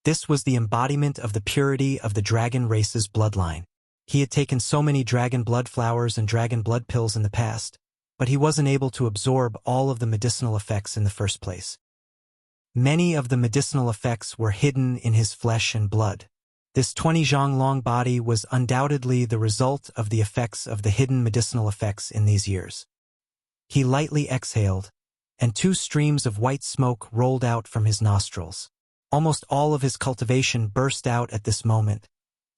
this was the embodiment of the purity of the dragon race's bloodline. He had taken so many dragon blood flowers and dragon blood pills in the past, but he wasn't able to absorb all of the medicinal effects in the first place. Many of the medicinal effects were hidden in his flesh and blood. This 20 zhang long body was undoubtedly the result of the effects of the hidden medicinal effects in these years. He lightly exhaled, and 2 streams of white smoke rolled out from his nostrils. Almost all of his cultivation burst out at this moment,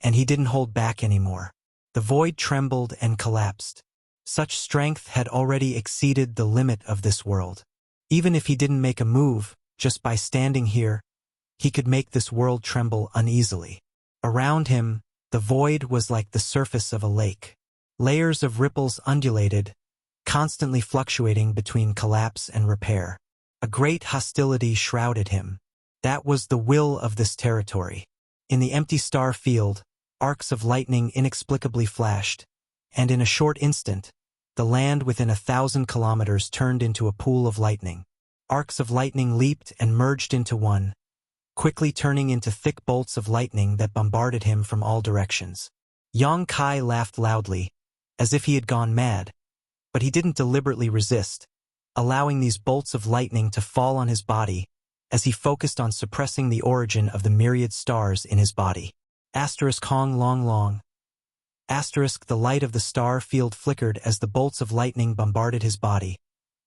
and he didn't hold back anymore. The void trembled and collapsed. Such strength had already exceeded the limit of this world. Even if he didn't make a move, just by standing here, he could make this world tremble uneasily. Around him, the void was like the surface of a lake. Layers of ripples undulated, constantly fluctuating between collapse and repair. A great hostility shrouded him. That was the will of this territory. In the empty star field, arcs of lightning inexplicably flashed, and in a short instant, the land within 1,000 kilometers turned into a pool of lightning. Arcs of lightning leaped and merged into one, quickly turning into thick bolts of lightning that bombarded him from all directions. Yang Kai laughed loudly, as if he had gone mad, but he didn't deliberately resist, allowing these bolts of lightning to fall on his body as he focused on suppressing the origin of the myriad stars in his body. Asterisk Hong Long Long. Asterisk The light of the star field flickered as the bolts of lightning bombarded his body,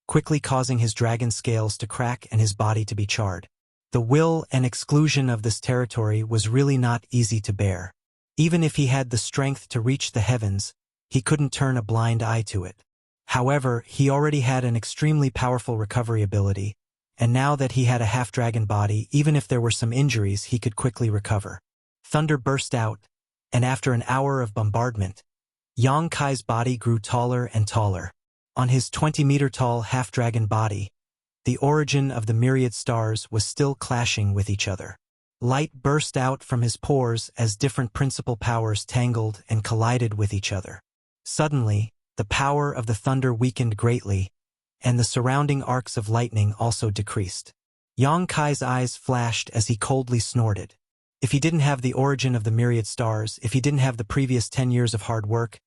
quickly causing his dragon scales to crack and his body to be charred. The will and exclusion of this territory was really not easy to bear. Even if he had the strength to reach the heavens, he couldn't turn a blind eye to it. However, he already had an extremely powerful recovery ability, and now that he had a half-dragon body, even if there were some injuries, he could quickly recover. Thunder burst out, and after an hour of bombardment, Yang Kai's body grew taller and taller. On his 20-meter-tall half-dragon body, the origin of the myriad stars was still clashing with each other. Light burst out from his pores as different principal powers tangled and collided with each other. Suddenly, the power of the thunder weakened greatly, and the surrounding arcs of lightning also decreased. Yang Kai's eyes flashed as he coldly snorted. If he didn't have the origin of the myriad stars, if he didn't have the previous 10 years of hard work,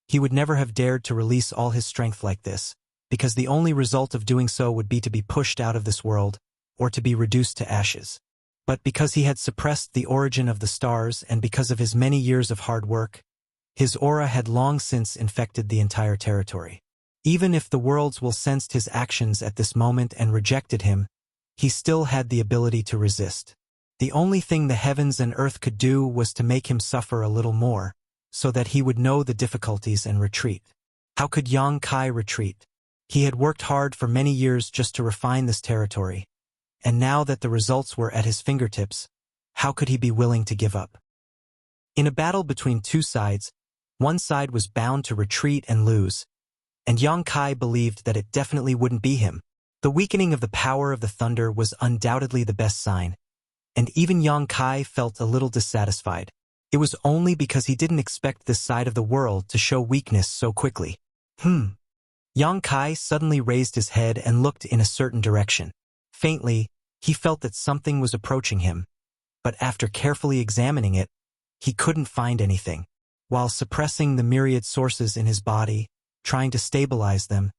he would never have dared to release all his strength like this, because the only result of doing so would be to be pushed out of this world, or to be reduced to ashes. But because he had suppressed the origin of the stars and because of his many years of hard work, his aura had long since infected the entire territory. Even if the worlds will sensed his actions at this moment and rejected him, he still had the ability to resist. The only thing the heavens and earth could do was to make him suffer a little more, so that he would know the difficulties and retreat. How could Yang Kai retreat? He had worked hard for many years just to refine this territory, and now that the results were at his fingertips, how could he be willing to give up? In a battle between two sides, one side was bound to retreat and lose, and Yang Kai believed that it definitely wouldn't be him. The weakening of the power of the thunder was undoubtedly the best sign, and even Yang Kai felt a little dissatisfied. It was only because he didn't expect this side of the world to show weakness so quickly. Yang Kai suddenly raised his head and looked in a certain direction. Faintly, he felt that something was approaching him, but after carefully examining it, he couldn't find anything. While suppressing the myriad sources in his body, trying to stabilize them,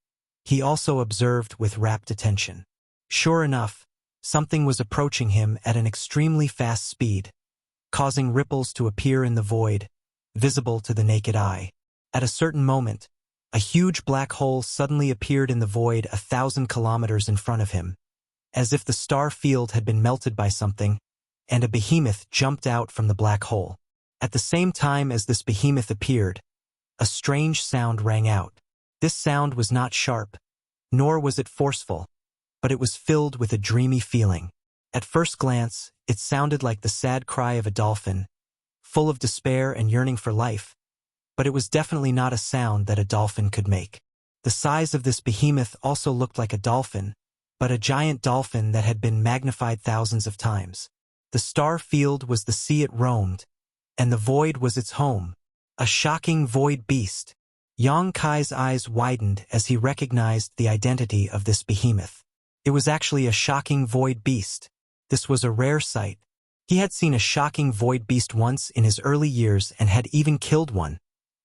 he also observed with rapt attention. Sure enough, something was approaching him at an extremely fast speed, causing ripples to appear in the void, visible to the naked eye. At a certain moment, a huge black hole suddenly appeared in the void 1,000 kilometers in front of him, as if the star field had been melted by something, and a behemoth jumped out from the black hole. At the same time as this behemoth appeared, a strange sound rang out. This sound was not sharp, nor was it forceful, but it was filled with a dreamy feeling. At first glance, it sounded like the sad cry of a dolphin, full of despair and yearning for life, but it was definitely not a sound that a dolphin could make. The size of this behemoth also looked like a dolphin, but a giant dolphin that had been magnified thousands of times. The star field was the sea it roamed, and the void was its home. A shocking void beast. Yang Kai's eyes widened as he recognized the identity of this behemoth. It was actually a shocking void beast. This was a rare sight. He had seen a shocking void beast once in his early years and had even killed one,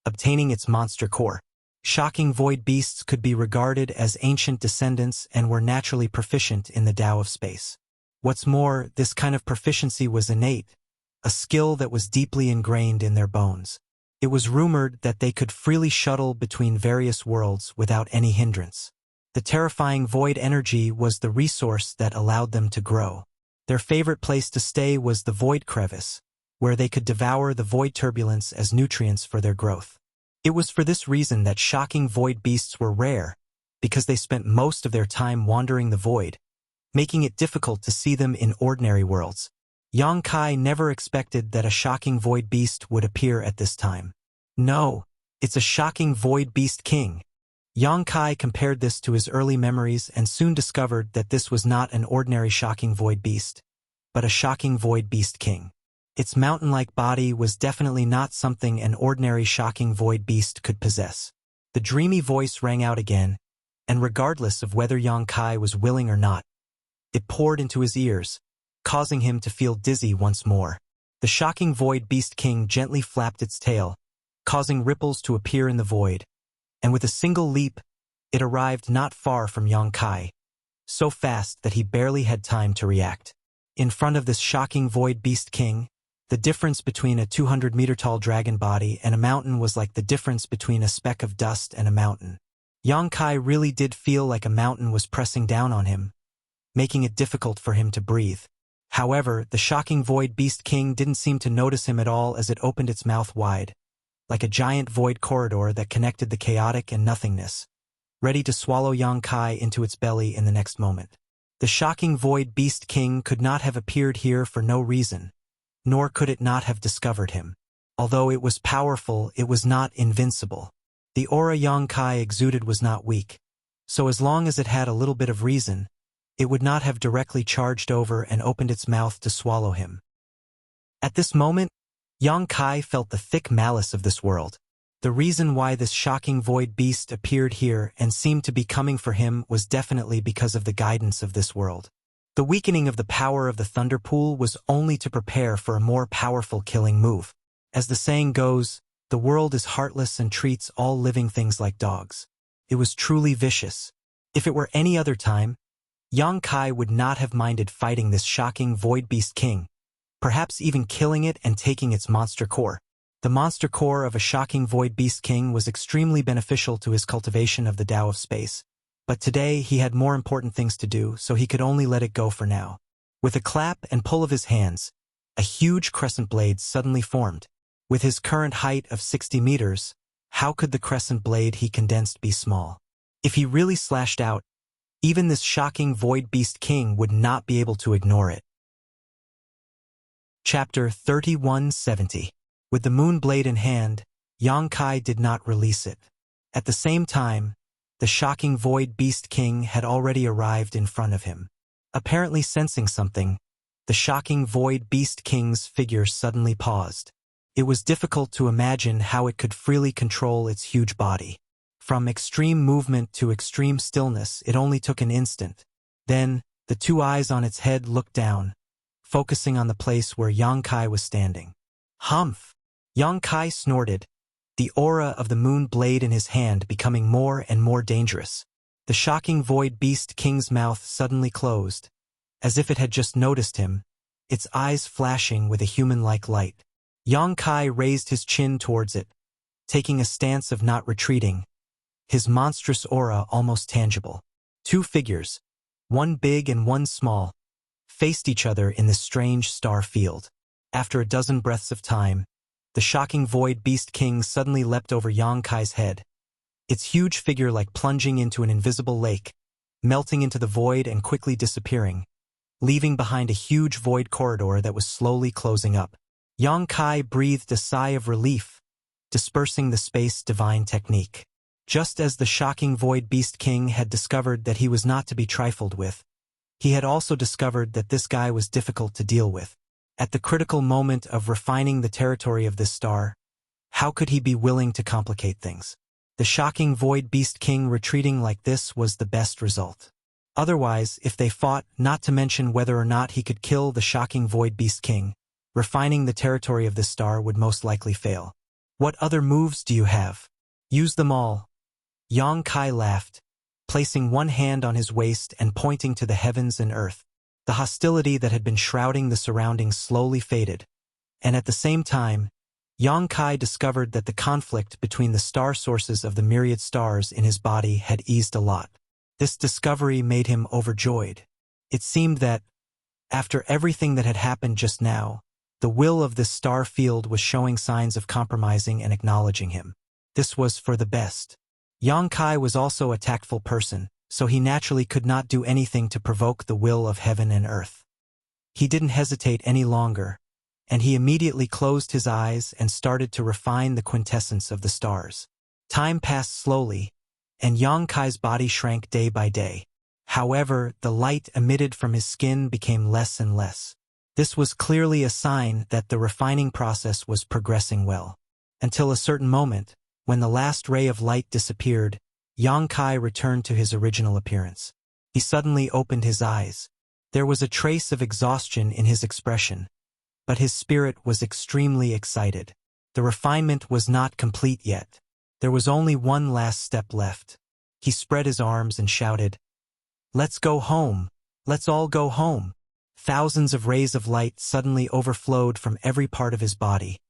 obtaining its monster core. Shocking void beasts could be regarded as ancient descendants and were naturally proficient in the Tao of space. What's more, this kind of proficiency was innate, a skill that was deeply ingrained in their bones. It was rumored that they could freely shuttle between various worlds without any hindrance. The terrifying void energy was the resource that allowed them to grow. Their favorite place to stay was the void crevice, where they could devour the void turbulence as nutrients for their growth. It was for this reason that shocking void beasts were rare, because they spent most of their time wandering the void, making it difficult to see them in ordinary worlds. Yang Kai never expected that a shocking void beast would appear at this time. No, it's a shocking void beast king. Yang Kai compared this to his early memories and soon discovered that this was not an ordinary shocking void beast, but a shocking void beast king. Its mountain-like body was definitely not something an ordinary shocking void beast could possess. The dreamy voice rang out again, and regardless of whether Yang Kai was willing or not, it poured into his ears, causing him to feel dizzy once more. The shocking void beast king gently flapped its tail, causing ripples to appear in the void, and with a single leap, it arrived not far from Yang Kai, so fast that he barely had time to react. In front of this shocking void beast king, the difference between a 200-meter-tall dragon body and a mountain was like the difference between a speck of dust and a mountain. Yang Kai really did feel like a mountain was pressing down on him, making it difficult for him to breathe. However, the shocking void beast king didn't seem to notice him at all as it opened its mouth wide, like a giant void corridor that connected the chaotic and nothingness, ready to swallow Yang Kai into its belly in the next moment. The shocking void beast king could not have appeared here for no reason, nor could it not have discovered him. Although it was powerful, it was not invincible. The aura Yang Kai exuded was not weak, so as long as it had a little bit of reason, it would not have directly charged over and opened its mouth to swallow him. At this moment, Yang Kai felt the thick malice of this world. The reason why this shocking void beast appeared here and seemed to be coming for him was definitely because of the guidance of this world. The weakening of the power of the Thunder Pool was only to prepare for a more powerful killing move. As the saying goes, the world is heartless and treats all living things like dogs. It was truly vicious. If it were any other time, Yang Kai would not have minded fighting this shocking void beast king, perhaps even killing it and taking its monster core. The monster core of a shocking void beast king was extremely beneficial to his cultivation of the Tao of space, but today he had more important things to do, so he could only let it go for now. With a clap and pull of his hands, a huge crescent blade suddenly formed. With his current height of 60 meters, how could the crescent blade he condensed be small? If he really slashed out, even this shocking void beast king would not be able to ignore it. Chapter 3170. With the moon blade in hand, Yang Kai did not release it. At the same time, the shocking void beast king had already arrived in front of him. Apparently sensing something, the shocking Void Beast King's figure suddenly paused. It was difficult to imagine how it could freely control its huge body. From extreme movement to extreme stillness, it only took an instant. Then, the two eyes on its head looked down, focusing on the place where Yang Kai was standing. Humph! Yang Kai snorted, the aura of the moon blade in his hand becoming more and more dangerous. The shocking Void Beast King's mouth suddenly closed, as if it had just noticed him, its eyes flashing with a human-like light. Yang Kai raised his chin towards it, taking a stance of not retreating, his monstrous aura almost tangible. Two figures, one big and one small, faced each other in this strange star field. After a dozen breaths of time, the shocking Void Beast King suddenly leapt over Yang Kai's head, its huge figure like plunging into an invisible lake, melting into the void and quickly disappearing, leaving behind a huge void corridor that was slowly closing up. Yang Kai breathed a sigh of relief, dispersing the space divine technique. Just as the shocking Void Beast King had discovered that he was not to be trifled with, he had also discovered that this guy was difficult to deal with. At the critical moment of refining the territory of this star, how could he be willing to complicate things? The shocking Void Beast King retreating like this was the best result. Otherwise, if they fought, not to mention whether or not he could kill the shocking Void Beast King, refining the territory of this star would most likely fail. What other moves do you have? Use them all. Yang Kai laughed, placing one hand on his waist and pointing to the heavens and earth. The hostility that had been shrouding the surroundings slowly faded, and at the same time, Yang Kai discovered that the conflict between the star sources of the myriad stars in his body had eased a lot. This discovery made him overjoyed. It seemed that, after everything that had happened just now, the will of this star field was showing signs of compromising and acknowledging him. This was for the best. Yang Kai was also a tactful person, so he naturally could not do anything to provoke the will of heaven and earth. He didn't hesitate any longer, and he immediately closed his eyes and started to refine the quintessence of the stars. Time passed slowly, and Yang Kai's body shrank day by day. However, the light emitted from his skin became less and less. This was clearly a sign that the refining process was progressing well. Until a certain moment, when the last ray of light disappeared, Yang Kai returned to his original appearance. He suddenly opened his eyes. There was a trace of exhaustion in his expression, but his spirit was extremely excited. The refinement was not complete yet. There was only one last step left. He spread his arms and shouted, "Let's go home! Let's all go home!" Thousands of rays of light suddenly overflowed from every part of his body,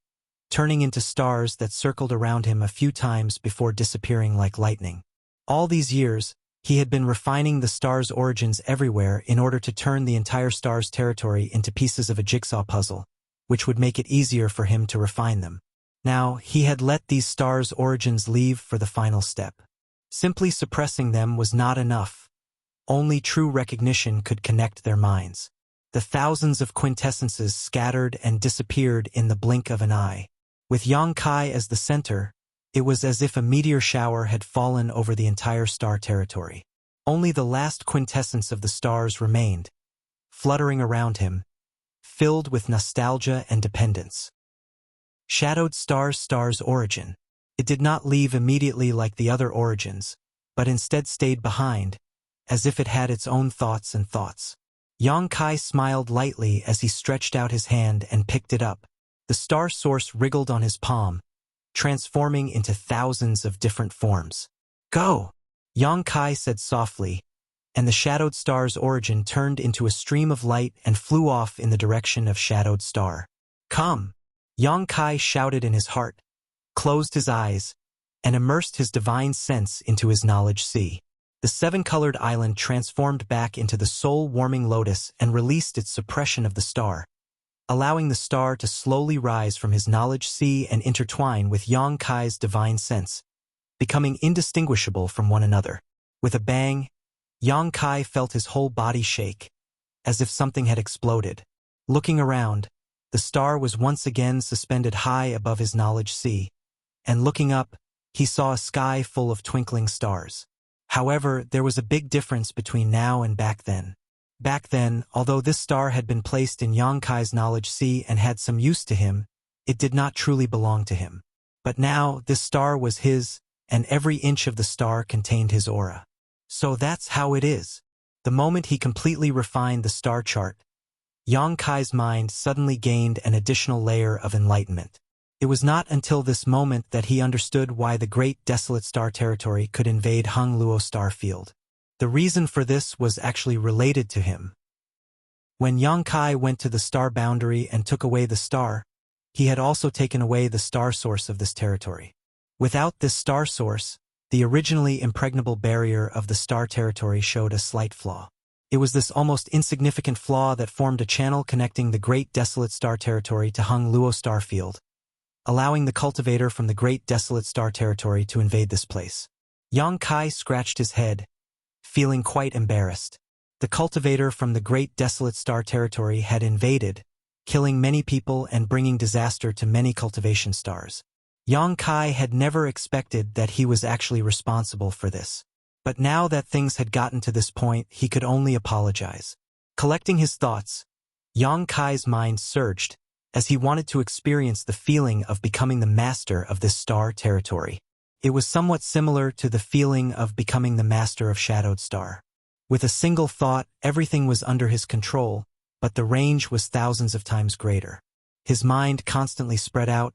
turning into stars that circled around him a few times before disappearing like lightning. All these years, he had been refining the stars' origins everywhere in order to turn the entire star's territory into pieces of a jigsaw puzzle, which would make it easier for him to refine them. Now, he had let these stars' origins leave for the final step. Simply suppressing them was not enough. Only true recognition could connect their minds. The thousands of quintessences scattered and disappeared in the blink of an eye. With Yang Kai as the center, it was as if a meteor shower had fallen over the entire star territory. Only the last quintessence of the stars remained, fluttering around him, filled with nostalgia and dependence. Shadowed star's origin. It did not leave immediately like the other origins, but instead stayed behind, as if it had its own thoughts and thoughts. Yang Kai smiled lightly as he stretched out his hand and picked it up. The star source wriggled on his palm, transforming into thousands of different forms. "Go!" Yang Kai said softly, and the shadowed star's origin turned into a stream of light and flew off in the direction of shadowed star. "Come!" Yang Kai shouted in his heart, closed his eyes, and immersed his divine sense into his knowledge sea. The seven-colored island transformed back into the soul-warming lotus and released its suppression of the star, allowing the star to slowly rise from his knowledge sea and intertwine with Yang Kai's divine sense, becoming indistinguishable from one another. With a bang, Yang Kai felt his whole body shake, as if something had exploded. Looking around, the star was once again suspended high above his knowledge sea, and looking up, he saw a sky full of twinkling stars. However, there was a big difference between now and back then. Back then, although this star had been placed in Yang Kai's knowledge sea and had some use to him, it did not truly belong to him. But now, this star was his, and every inch of the star contained his aura. So that's how it is. The moment he completely refined the star chart, Yang Kai's mind suddenly gained an additional layer of enlightenment. It was not until this moment that he understood why the great desolate star territory could invade Hung Luo star field. The reason for this was actually related to him. When Yang Kai went to the star boundary and took away the star, he had also taken away the star source of this territory. Without this star source, the originally impregnable barrier of the star territory showed a slight flaw. It was this almost insignificant flaw that formed a channel connecting the great desolate star territory to Hung Luo star field, allowing the cultivator from the great desolate star territory to invade this place. Yang Kai scratched his head, feeling quite embarrassed. The cultivator from the great desolate star territory had invaded, killing many people and bringing disaster to many cultivation stars. Yang Kai had never expected that he was actually responsible for this. But now that things had gotten to this point, he could only apologize. Collecting his thoughts, Yang Kai's mind surged, as he wanted to experience the feeling of becoming the master of this star territory. It was somewhat similar to the feeling of becoming the master of Shadowed Star. With a single thought, everything was under his control, but the range was thousands of times greater. His mind constantly spread out,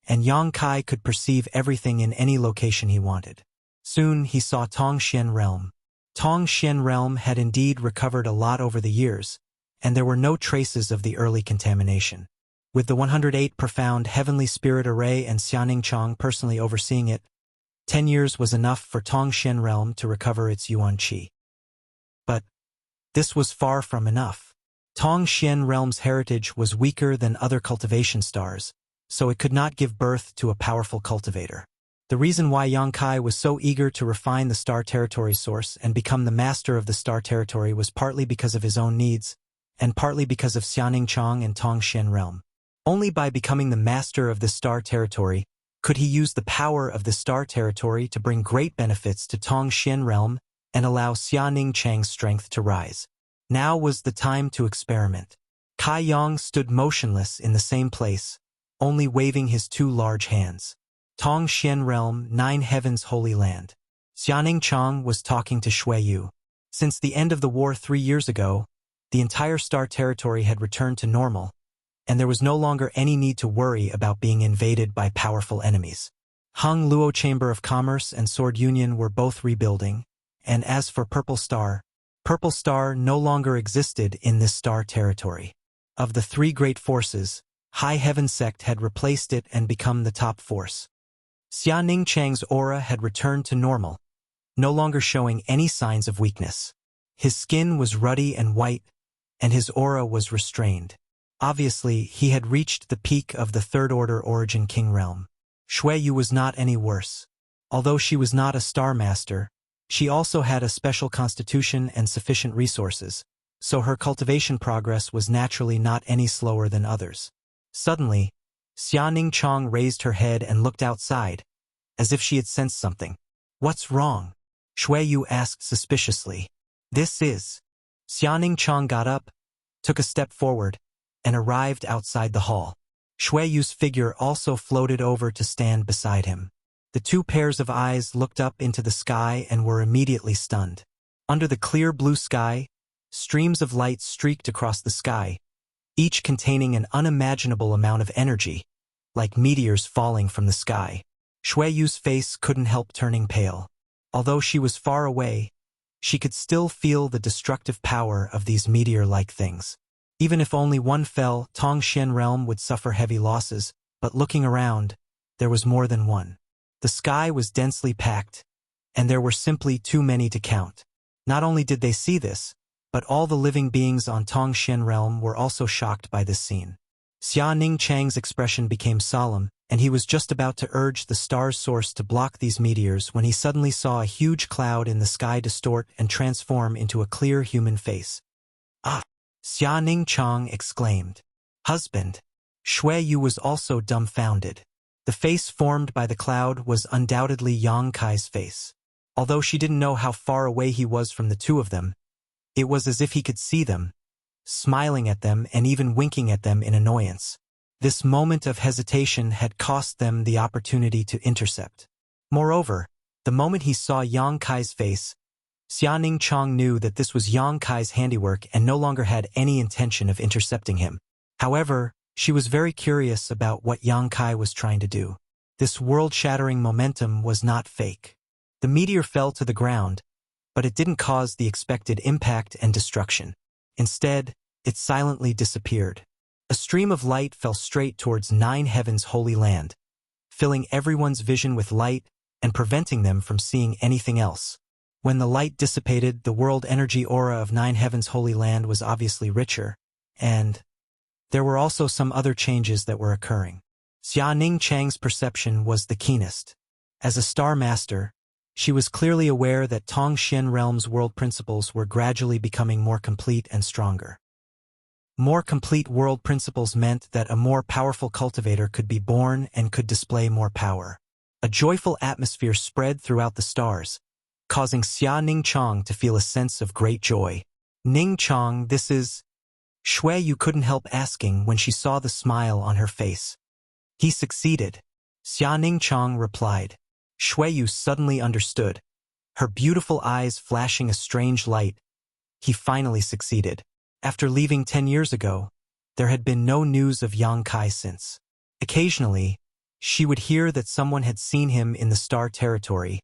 and Yang Kai could perceive everything in any location he wanted. Soon he saw Tongxian Realm. Tongxian Realm had indeed recovered a lot over the years, and there were no traces of the early contamination. With the 108 profound heavenly spirit array and Xianing Chang personally overseeing it, 10 years was enough for Tongxian Realm to recover its Yuan Qi. But this was far from enough. Tongxian Realm's heritage was weaker than other cultivation stars, so it could not give birth to a powerful cultivator. The reason why Yang Kai was so eager to refine the star territory source and become the master of the star territory was partly because of his own needs, and partly because of Xianing Chang and Tongxian Realm. Only by becoming the master of the star territory could he use the power of the star territory to bring great benefits to Tongxian Realm and allow Xianing Chang's strength to rise. Now was the time to experiment. Kai Yang stood motionless in the same place, only waving his two large hands. Tongxian Realm, 9 Heavens Holy Land. Xianing Chang was talking to Shui Yu. Since the end of the war 3 years ago, the entire star territory had returned to normal, and there was no longer any need to worry about being invaded by powerful enemies. Hung Luo Chamber of Commerce and Sword Union were both rebuilding, and as for Purple Star no longer existed in this star territory. Of the 3 great forces, High Heaven Sect had replaced it and become the top force. Xianing Chang's aura had returned to normal, no longer showing any signs of weakness. His skin was ruddy and white, and his aura was restrained. Obviously, he had reached the peak of the Third Order Origin King realm. Shui Yu was not any worse. Although she was not a Star Master, she also had a special constitution and sufficient resources, so her cultivation progress was naturally not any slower than others. Suddenly, Xianing Chang raised her head and looked outside, as if she had sensed something. "What's wrong?" Shui Yu asked suspiciously. "This is." Xianing Chang got up, took a step forward, and arrived outside the hall. Shui Yu's figure also floated over to stand beside him. The 2 pairs of eyes looked up into the sky and were immediately stunned. Under the clear blue sky, streams of light streaked across the sky, each containing an unimaginable amount of energy, like meteors falling from the sky. Shui Yu's face couldn't help turning pale. Although she was far away, she could still feel the destructive power of these meteor-like things. Even if only one fell, Tongxian Realm would suffer heavy losses, but looking around, there was more than one. The sky was densely packed, and there were simply too many to count. Not only did they see this, but all the living beings on Tongxian Realm were also shocked by this scene. Xianing Chang's expression became solemn, and he was just about to urge the star's source to block these meteors when he suddenly saw a huge cloud in the sky distort and transform into a clear human face. "Ah!" Xianing Chang exclaimed. "Husband!" Shui Yu was also dumbfounded. The face formed by the cloud was undoubtedly Yang Kai's face. Although she didn't know how far away he was from the 2 of them, It was as if he could see them, smiling at them and even winking at them in annoyance. This moment of hesitation had cost them the opportunity to intercept. Moreover, the moment he saw Yang Kai's face, Xianing Chong knew that this was Yang Kai's handiwork and no longer had any intention of intercepting him. However, she was very curious about what Yang Kai was trying to do. This world-shattering momentum was not fake. The meteor fell to the ground, but it didn't cause the expected impact and destruction. Instead, it silently disappeared. A stream of light fell straight towards Nine Heaven's holy land, filling everyone's vision with light and preventing them from seeing anything else. When the light dissipated, the world energy aura of Nine Heaven's holy land was obviously richer, and there were also some other changes that were occurring. Xia Ning Chang's perception was the keenest. As a star master, she was clearly aware that Tongxian Realm's world principles were gradually becoming more complete and stronger. More complete world principles meant that a more powerful cultivator could be born and could display more power. A joyful atmosphere spread throughout the stars, causing Xia Ning Chong to feel a sense of great joy. Ning Chong, this is... Shui Yu couldn't help asking when she saw the smile on her face. He succeeded. Xia Ning Chong replied. Shui Yu suddenly understood, her beautiful eyes flashing a strange light. He finally succeeded. After leaving 10 years ago, there had been no news of Yang Kai since. Occasionally, she would hear that someone had seen him in the star territory,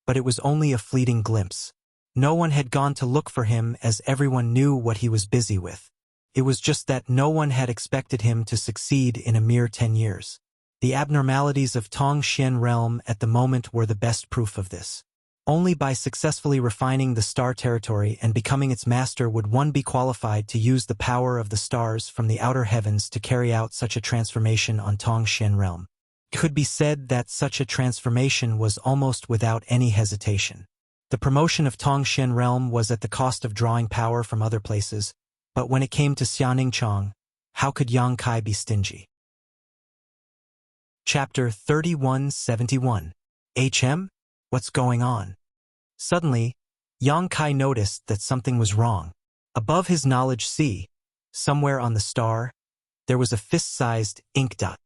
but it was only a fleeting glimpse. No one had gone to look for him as everyone knew what he was busy with. It was just that no one had expected him to succeed in a mere 10 years. The abnormalities of Tongxian Realm at the moment were the best proof of this. Only by successfully refining the star territory and becoming its master would one be qualified to use the power of the stars from the outer heavens to carry out such a transformation on Tongxian Realm. It could be said that such a transformation was almost without any hesitation. The promotion of Tongxian Realm was at the cost of drawing power from other places, but when it came to Xianing Chong, how could Yang Kai be stingy? Chapter 3171. HM? What's going on? Suddenly, Yang Kai noticed that something was wrong. Above his knowledge sea, somewhere on the star, there was a fist-sized ink dot.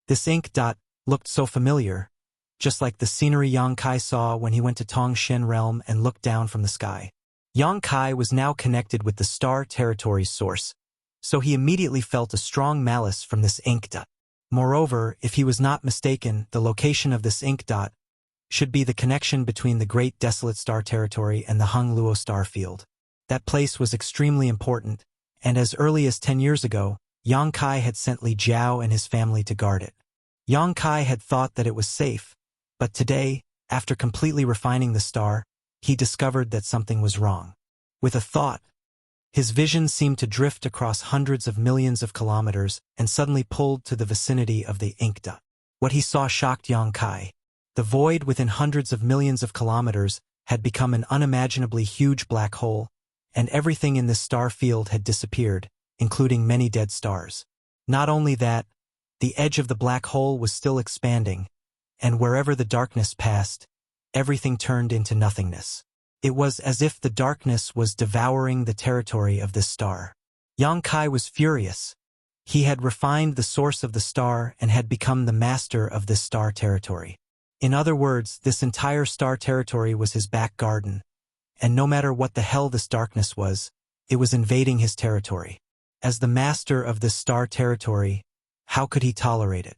This ink dot looked so familiar, just like the scenery Yang Kai saw when he went to Tongxian Realm and looked down from the sky. Yang Kai was now connected with the star territory's source, so he immediately felt a strong malice from this ink dot. Moreover, if he was not mistaken, the location of this ink dot should be the connection between the Great Desolate Star Territory and the Hung Luo star field. That place was extremely important, and as early as 10 years ago, Yang Kai had sent Li Jiao and his family to guard it. Yang Kai had thought that it was safe, but today, after completely refining the star, he discovered that something was wrong. With a thought, his vision seemed to drift across hundreds of millions of kilometers and suddenly pulled to the vicinity of the ink dot. What he saw shocked Yang Kai. The void within hundreds of millions of kilometers had become an unimaginably huge black hole, and everything in this star field had disappeared, including many dead stars. Not only that, the edge of the black hole was still expanding, and wherever the darkness passed, everything turned into nothingness. It was as if the darkness was devouring the territory of this star. Yang Kai was furious. He had refined the source of the star and had become the master of this star territory. In other words, this entire star territory was his back garden, and no matter what the hell this darkness was, it was invading his territory. As the master of this star territory, how could he tolerate it?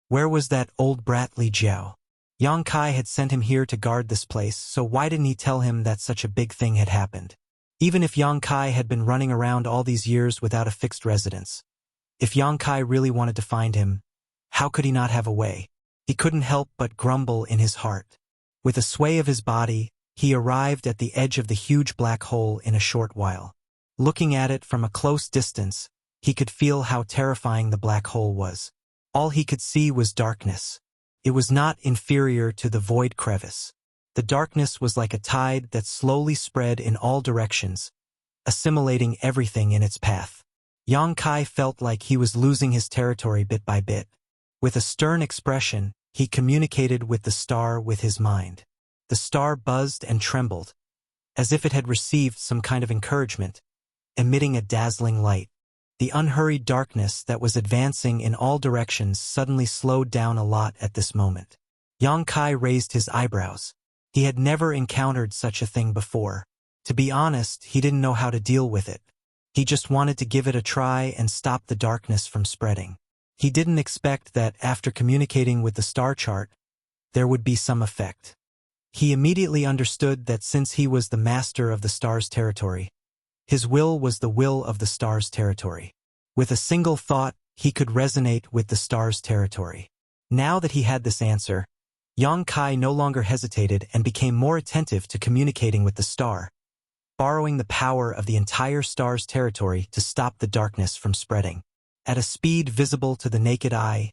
Where was that old brat Li Jiao? Yang Kai had sent him here to guard this place, so why didn't he tell him that such a big thing had happened? Even if Yang Kai had been running around all these years without a fixed residence, if Yang Kai really wanted to find him, how could he not have a way? He couldn't help but grumble in his heart. With a sway of his body, he arrived at the edge of the huge black hole in a short while. Looking at it from a close distance, he could feel how terrifying the black hole was. All he could see was darkness. It was not inferior to the void crevice. The darkness was like a tide that slowly spread in all directions, assimilating everything in its path. Yang Kai felt like he was losing his territory bit by bit. With a stern expression, he communicated with the star with his mind. The star buzzed and trembled, as if it had received some kind of encouragement, emitting a dazzling light. The unhurried darkness that was advancing in all directions suddenly slowed down a lot at this moment. Yang Kai raised his eyebrows. He had never encountered such a thing before. To be honest, he didn't know how to deal with it. He just wanted to give it a try and stop the darkness from spreading. He didn't expect that after communicating with the star chart, there would be some effect. He immediately understood that since he was the master of the star's territory, his will was the will of the star's territory. With a single thought, he could resonate with the star's territory. Now that he had this answer, Yang Kai no longer hesitated and became more attentive to communicating with the star, borrowing the power of the entire star's territory to stop the darkness from spreading. At a speed visible to the naked eye,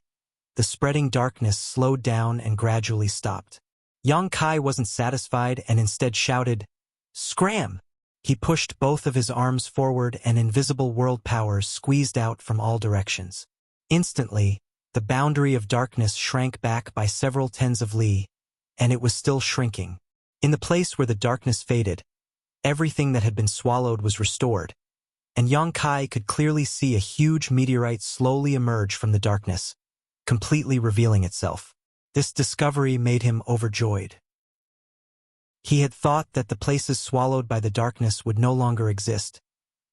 the spreading darkness slowed down and gradually stopped. Yang Kai wasn't satisfied and instead shouted, "Scram!" He pushed both of his arms forward and invisible world powers squeezed out from all directions. Instantly, the boundary of darkness shrank back by several tens of li, and it was still shrinking. In the place where the darkness faded, everything that had been swallowed was restored, and Yang Kai could clearly see a huge meteorite slowly emerge from the darkness, completely revealing itself. This discovery made him overjoyed. He had thought that the places swallowed by the darkness would no longer exist,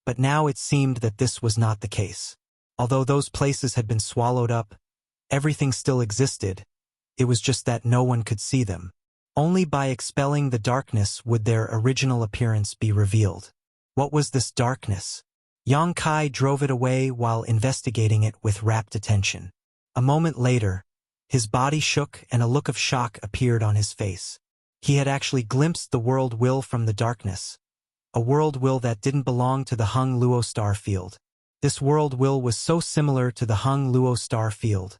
but now it seemed that this was not the case. Although those places had been swallowed up, everything still existed. It was just that no one could see them. Only by expelling the darkness would their original appearance be revealed. What was this darkness? Yang Kai drove it away while investigating it with rapt attention. A moment later, his body shook and a look of shock appeared on his face. He had actually glimpsed the world will from the darkness, a world will that didn't belong to the Hung Luo star field. This world will was so similar to the Hung Luo star field,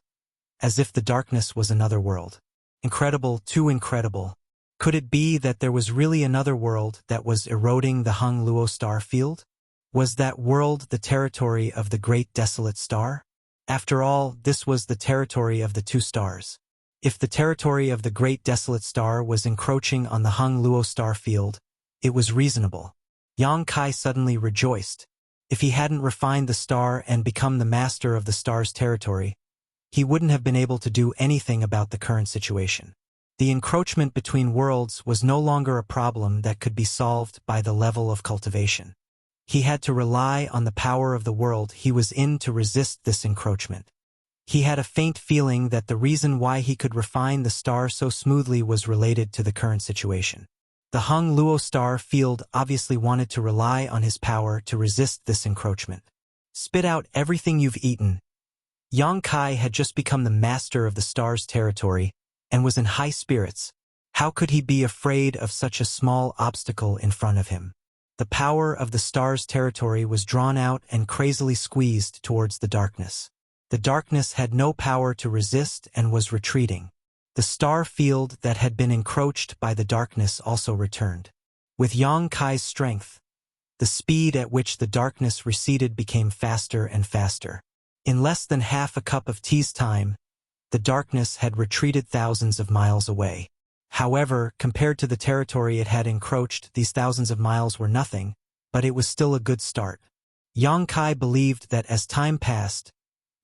as if the darkness was another world. Incredible, too incredible. Could it be that there was really another world that was eroding the Hung Luo star field? Was that world the territory of the great desolate star? After all, this was the territory of the two stars. If the territory of the great desolate star was encroaching on the Hung Luo star field, it was reasonable. Yang Kai suddenly rejoiced. If he hadn't refined the star and become the master of the star's territory, he wouldn't have been able to do anything about the current situation. The encroachment between worlds was no longer a problem that could be solved by the level of cultivation. He had to rely on the power of the world he was in to resist this encroachment. He had a faint feeling that the reason why he could refine the star so smoothly was related to the current situation. The Hung Luo star field obviously wanted to rely on his power to resist this encroachment. Spit out everything you've eaten. Yang Kai had just become the master of the star's territory and was in high spirits. How could he be afraid of such a small obstacle in front of him? The power of the star's territory was drawn out and crazily squeezed towards the darkness. The darkness had no power to resist and was retreating. The star field that had been encroached by the darkness also returned. With Yang Kai's strength, the speed at which the darkness receded became faster and faster. In less than half a cup of tea's time, the darkness had retreated thousands of miles away. However, compared to the territory it had encroached, these thousands of miles were nothing, but it was still a good start. Yang Kai believed that as time passed,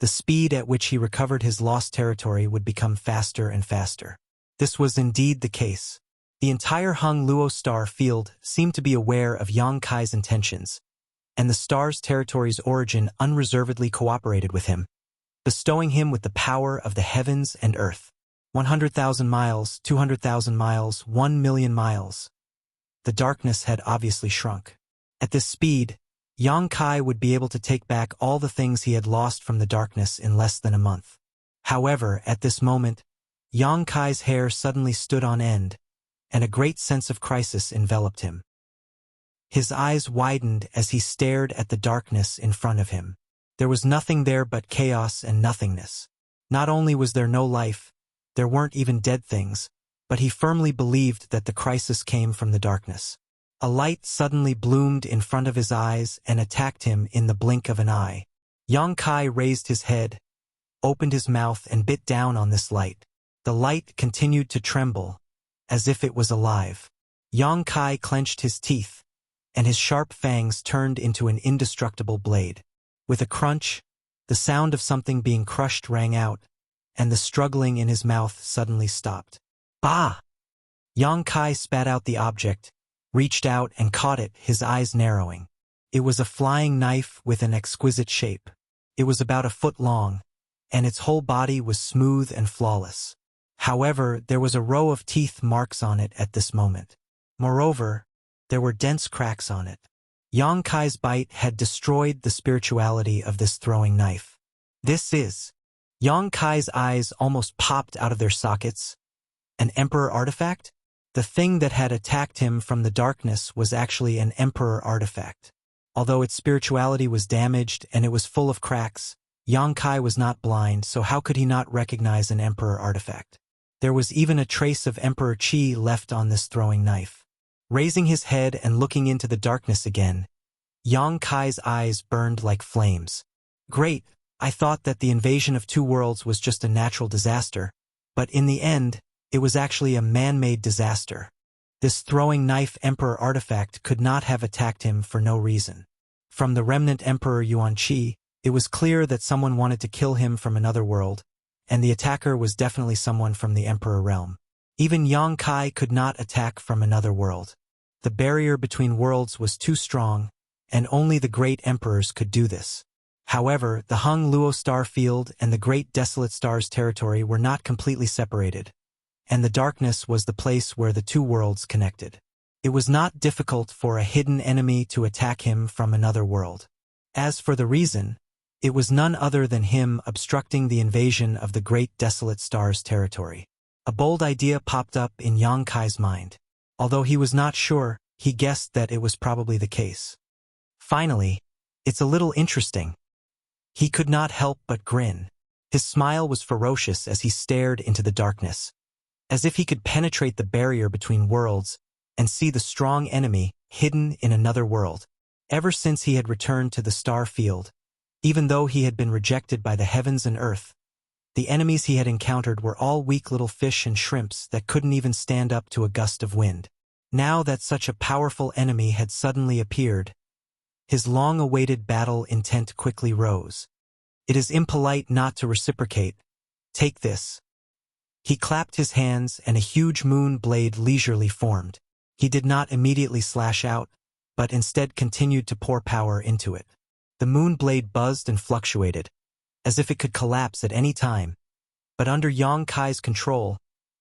the speed at which he recovered his lost territory would become faster and faster. This was indeed the case. The entire Hung Luo star field seemed to be aware of Yang Kai's intentions, and the star's territory's origin unreservedly cooperated with him, bestowing him with the power of the heavens and earth. 100,000 miles, 200,000 miles, 1,000,000 miles. The darkness had obviously shrunk. At this speed, Yang Kai would be able to take back all the things he had lost from the darkness in less than a month. However, at this moment, Yang Kai's hair suddenly stood on end, and a great sense of crisis enveloped him. His eyes widened as he stared at the darkness in front of him. There was nothing there but chaos and nothingness. Not only was there no life, there weren't even dead things, but he firmly believed that the crisis came from the darkness. A light suddenly bloomed in front of his eyes and attacked him in the blink of an eye. Yang Kai raised his head, opened his mouth and bit down on this light. The light continued to tremble, as if it was alive. Yang Kai clenched his teeth, and his sharp fangs turned into an indestructible blade. With a crunch, the sound of something being crushed rang out, and the struggling in his mouth suddenly stopped. Bah! Yang Kai spat out the object, reached out and caught it, his eyes narrowing. It was a flying knife with an exquisite shape. It was about a foot long, and its whole body was smooth and flawless. However, there was a row of teeth marks on it at this moment. Moreover, there were dense cracks on it. Yang Kai's bite had destroyed the spirituality of this throwing knife. This is... Yang Kai's eyes almost popped out of their sockets. An Emperor artifact? The thing that had attacked him from the darkness was actually an Emperor artifact. Although its spirituality was damaged and it was full of cracks, Yang Kai was not blind, so how could he not recognize an Emperor artifact? There was even a trace of Emperor Qi left on this throwing knife. Raising his head and looking into the darkness again, Yang Kai's eyes burned like flames. Great, I thought that the invasion of two worlds was just a natural disaster, but in the end, it was actually a man-made disaster. This throwing knife Emperor artifact could not have attacked him for no reason. From the remnant Emperor Yuan Qi, it was clear that someone wanted to kill him from another world, and the attacker was definitely someone from the Emperor realm. Even Yang Kai could not attack from another world. The barrier between worlds was too strong, and only the great emperors could do this. However, the Hung Luo star field and the Great Desolate Star's territory were not completely separated, and the darkness was the place where the two worlds connected. It was not difficult for a hidden enemy to attack him from another world. As for the reason, it was none other than him obstructing the invasion of the Great Desolate Star's territory. A bold idea popped up in Yang Kai's mind. Although he was not sure, he guessed that it was probably the case. Finally, it's a little interesting. He could not help but grin. His smile was ferocious as he stared into the darkness, as if he could penetrate the barrier between worlds and see the strong enemy hidden in another world. Ever since he had returned to the star field, even though he had been rejected by the heavens and earth, the enemies he had encountered were all weak little fish and shrimps that couldn't even stand up to a gust of wind. Now that such a powerful enemy had suddenly appeared, his long-awaited battle intent quickly rose. It is impolite not to reciprocate. Take this. He clapped his hands and a huge moon blade leisurely formed. He did not immediately slash out, but instead continued to pour power into it. The moon blade buzzed and fluctuated, as if it could collapse at any time, but under Yang Kai's control,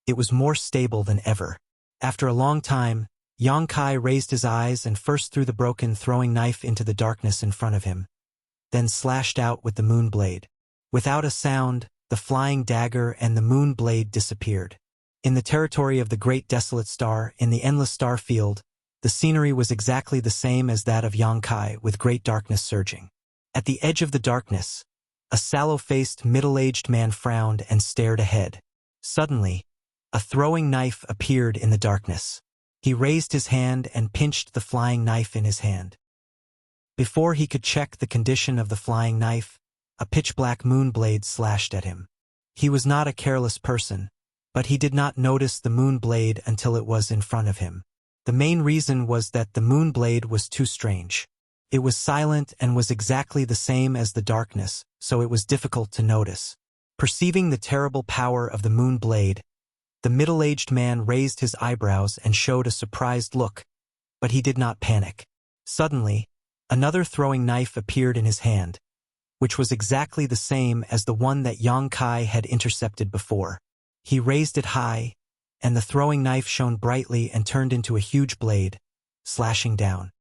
it was more stable than ever. After a long time, Yang Kai raised his eyes and first threw the broken throwing knife into the darkness in front of him, then slashed out with the moon blade. Without a sound, the flying dagger and the moon blade disappeared. In the territory of the Great Desolate Star, in the endless star field, the scenery was exactly the same as that of Yang Kai, with great darkness surging. At the edge of the darkness, a sallow-faced, middle-aged man frowned and stared ahead. Suddenly, a throwing knife appeared in the darkness. He raised his hand and pinched the flying knife in his hand. Before he could check the condition of the flying knife, a pitch-black moon blade slashed at him. He was not a careless person, but he did not notice the moon blade until it was in front of him. The main reason was that the moon blade was too strange. It was silent and was exactly the same as the darkness, so it was difficult to notice. Perceiving the terrible power of the moon blade, the middle-aged man raised his eyebrows and showed a surprised look, but he did not panic. Suddenly, another throwing knife appeared in his hand, which was exactly the same as the one that Yang Kai had intercepted before. He raised it high, and the throwing knife shone brightly and turned into a huge blade, slashing down.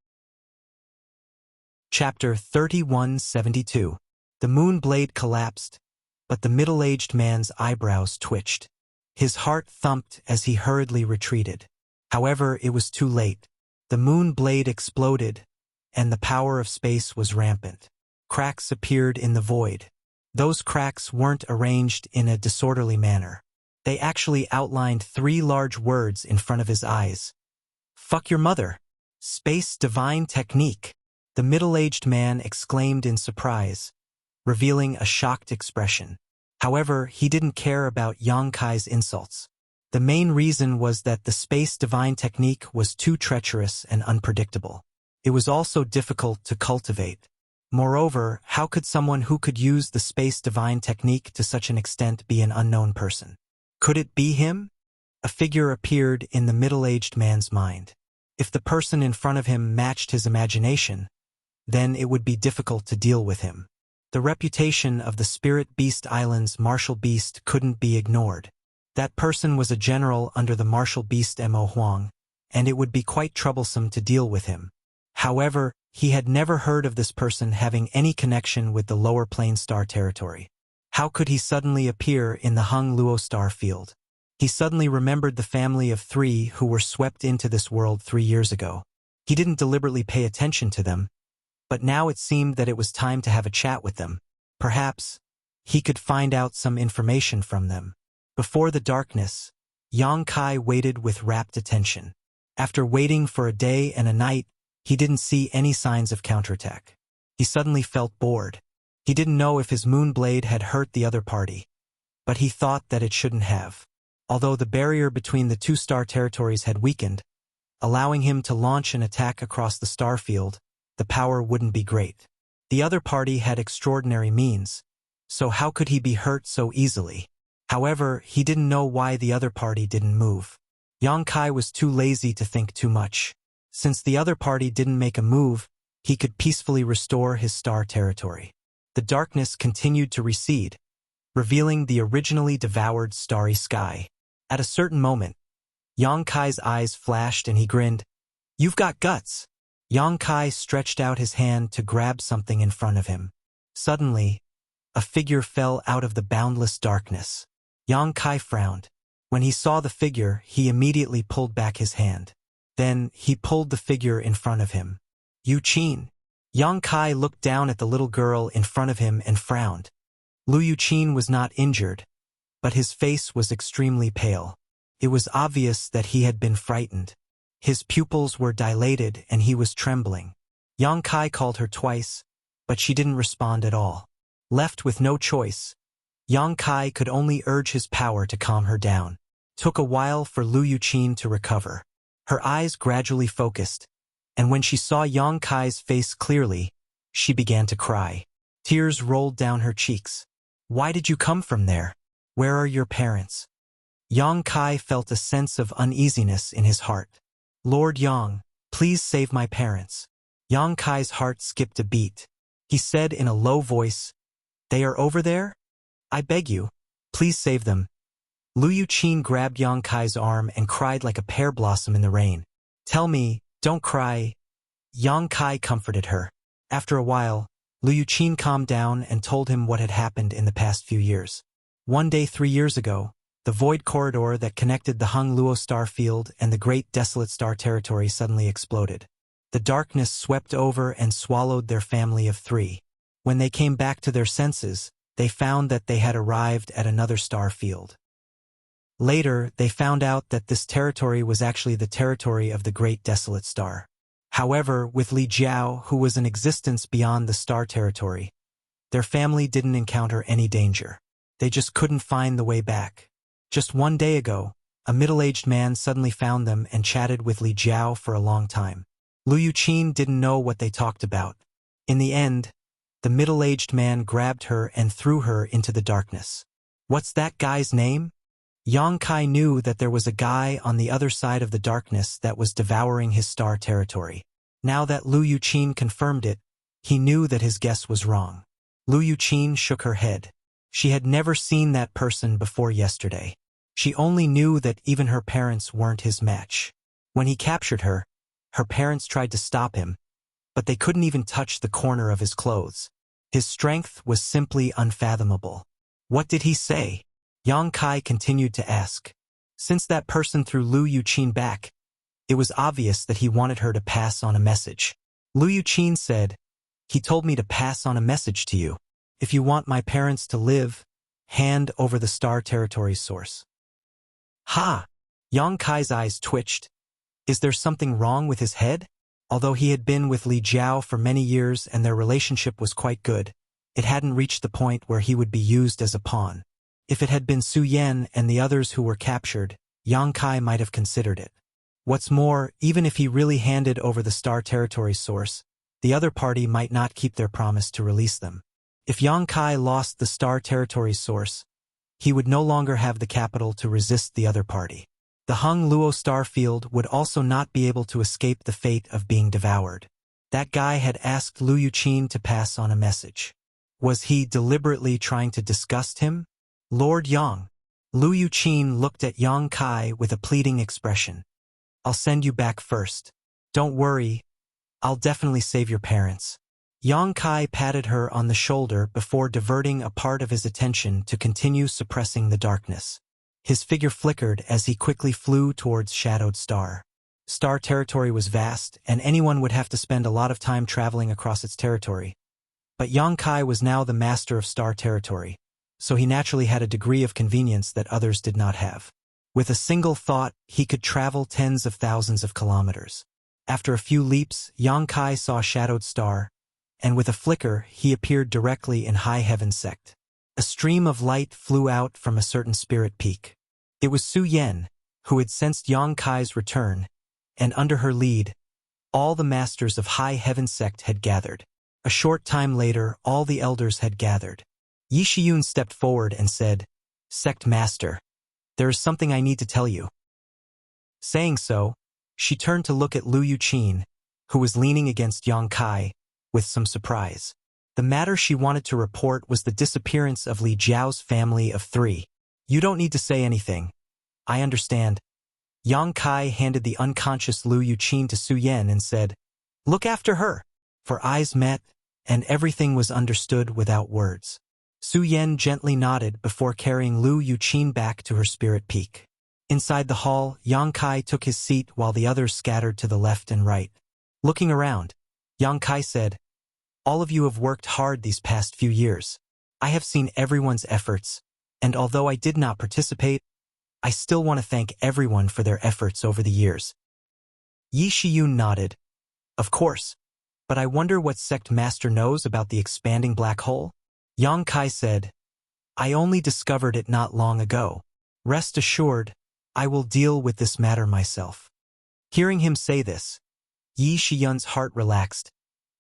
Chapter 3172. The moon blade collapsed, but the middle-aged man's eyebrows twitched. His heart thumped as he hurriedly retreated. However, it was too late. The moon blade exploded, and the power of space was rampant. Cracks appeared in the void. Those cracks weren't arranged in a disorderly manner. They actually outlined 3 large words in front of his eyes. "Fuck your mother. Space divine technique." The middle-aged man exclaimed in surprise, revealing a shocked expression. However, he didn't care about Yang Kai's insults. The main reason was that the space divine technique was too treacherous and unpredictable. It was also difficult to cultivate. Moreover, how could someone who could use the space divine technique to such an extent be an unknown person? Could it be him? A figure appeared in the middle-aged man's mind. If the person in front of him matched his imagination, then it would be difficult to deal with him. The reputation of the Spirit Beast Island's martial beast couldn't be ignored. That person was a general under the martial beast Mo Huang, and it would be quite troublesome to deal with him. However, he had never heard of this person having any connection with the lower plane star territory. How could he suddenly appear in the Hung Luo star field? He suddenly remembered the family of 3 who were swept into this world 3 years ago. He didn't deliberately pay attention to them, but now it seemed that it was time to have a chat with them. Perhaps he could find out some information from them. Before the darkness, Yang Kai waited with rapt attention. After waiting for a day and a night, he didn't see any signs of counterattack. He suddenly felt bored. He didn't know if his moon blade had hurt the other party, but he thought that it shouldn't have. Although the barrier between the 2 star territories had weakened, allowing him to launch an attack across the star field, the power wouldn't be great. The other party had extraordinary means, so how could he be hurt so easily? However, he didn't know why the other party didn't move. Yang Kai was too lazy to think too much. Since the other party didn't make a move, he could peacefully restore his star territory. The darkness continued to recede, revealing the originally devoured starry sky. At a certain moment, Yang Kai's eyes flashed and he grinned. "You've got guts." Yang Kai stretched out his hand to grab something in front of him. Suddenly, a figure fell out of the boundless darkness. Yang Kai frowned. When he saw the figure, he immediately pulled back his hand. Then, he pulled the figure in front of him. "Yu Qin." Yang Kai looked down at the little girl in front of him and frowned. Lu Yuqin was not injured, but his face was extremely pale. It was obvious that he had been frightened. His pupils were dilated and he was trembling. Yang Kai called her twice, but she didn't respond at all. Left with no choice, Yang Kai could only urge his power to calm her down. Took a while for Lu Yuqin to recover. Her eyes gradually focused, and when she saw Yang Kai's face clearly, she began to cry. Tears rolled down her cheeks. "Why did you come from there? Where are your parents?" Yang Kai felt a sense of uneasiness in his heart. "Lord Yang, please save my parents." Yang Kai's heart skipped a beat. He said in a low voice, "They are over there? I beg you, please save them." Lu Yuqin grabbed Yang Kai's arm and cried like a pear blossom in the rain. "Tell me, don't cry." Yang Kai comforted her. After a while, Lu Yuqin calmed down and told him what had happened in the past few years. One day 3 years ago, the void corridor that connected the Hung Luo star field and the great desolate star territory suddenly exploded. The darkness swept over and swallowed their family of 3. When they came back to their senses, they found that they had arrived at another star field. Later, they found out that this territory was actually the territory of the great desolate star. However, with Li Jiao, who was in existence beyond the star territory, their family didn't encounter any danger. They just couldn't find the way back. Just one day ago, a middle-aged man suddenly found them and chatted with Li Jiao for a long time. Lu Yuqin didn't know what they talked about. In the end, the middle-aged man grabbed her and threw her into the darkness. "What's that guy's name?" Yang Kai knew that there was a guy on the other side of the darkness that was devouring his star territory. Now that Lu Yuqin confirmed it, he knew that his guess was wrong. Lu Yuqin shook her head. She had never seen that person before yesterday. She only knew that even her parents weren't his match. When he captured her, her parents tried to stop him, but they couldn't even touch the corner of his clothes. His strength was simply unfathomable. What did he say? Yang Kai continued to ask. Since that person threw Lu Yuqin back, it was obvious that he wanted her to pass on a message. Lu Yuqin said, "He told me to pass on a message to you. If you want my parents to live, hand over the star territory's source." Ha! Yang Kai's eyes twitched. Is there something wrong with his head? Although he had been with Li Jiao for many years and their relationship was quite good, it hadn't reached the point where he would be used as a pawn. If it had been Su Yan and the others who were captured, Yang Kai might have considered it. What's more, even if he really handed over the Star Territory source, the other party might not keep their promise to release them. If Yang Kai lost the Star Territory source, he would no longer have the capital to resist the other party. The Hung Luo star field would also not be able to escape the fate of being devoured. That guy had asked Lu Yuqin to pass on a message. Was he deliberately trying to disgust him? Lord Yang. Lu Yuqin looked at Yang Kai with a pleading expression. I'll send you back first. Don't worry, I'll definitely save your parents. Yang Kai patted her on the shoulder before diverting a part of his attention to continue suppressing the darkness. His figure flickered as he quickly flew towards Shadowed Star. Star Territory was vast, and anyone would have to spend a lot of time traveling across its territory. But Yang Kai was now the master of Star Territory, so he naturally had a degree of convenience that others did not have. With a single thought, he could travel tens of thousands of kilometers. After a few leaps, Yang Kai saw Shadowed Star, and with a flicker, he appeared directly in High Heaven Sect. A stream of light flew out from a certain spirit peak. It was Su Yen, who had sensed Yang Kai's return, and under her lead, all the masters of High Heaven Sect had gathered. A short time later, all the elders had gathered. Yi Shiyun stepped forward and said, "Sect Master, there is something I need to tell you." Saying so, she turned to look at Lu Yuqin, who was leaning against Yang Kai, with some surprise. The matter she wanted to report was the disappearance of Li Jiao's family of 3. You don't need to say anything. I understand. Yang Kai handed the unconscious Lu Yuqin to Su Yen and said, "Look after her." For eyes met, and everything was understood without words. Su Yen gently nodded before carrying Lu Yuqin back to her spirit peak. Inside the hall, Yang Kai took his seat while the others scattered to the left and right. Looking around, Yang Kai said, "All of you have worked hard these past few years. I have seen everyone's efforts, and although I did not participate, I still want to thank everyone for their efforts over the years." Yi Shiyun nodded. "Of course, but I wonder what Sect Master knows about the expanding black hole?" Yang Kai said, "I only discovered it not long ago. Rest assured, I will deal with this matter myself." Hearing him say this, Yi Shiyun's heart relaxed,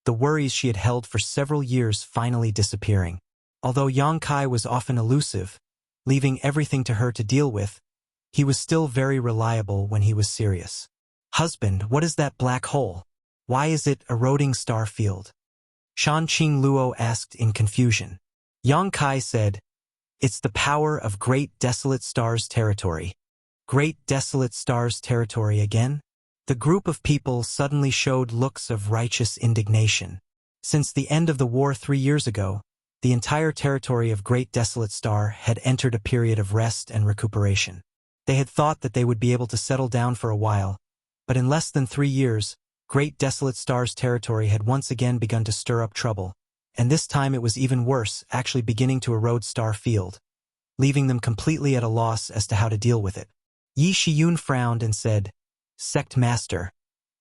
the worries she had held for several years finally disappearing. Although Yang Kai was often elusive, leaving everything to her to deal with, he was still very reliable when he was serious. "Husband, what is that black hole? Why is it eroding star field?" Shan Qing Luo asked in confusion. Yang Kai said, "It's the power of Great Desolate Stars Territory." Great Desolate Stars Territory again? The group of people suddenly showed looks of righteous indignation. Since the end of the war 3 years ago, the entire territory of Great Desolate Star had entered a period of rest and recuperation. They had thought that they would be able to settle down for a while, but in less than 3 years, Great Desolate Star's territory had once again begun to stir up trouble, and this time it was even worse, actually beginning to erode Star Field, leaving them completely at a loss as to how to deal with it. Yi Shiyun frowned and said, "Sect Master,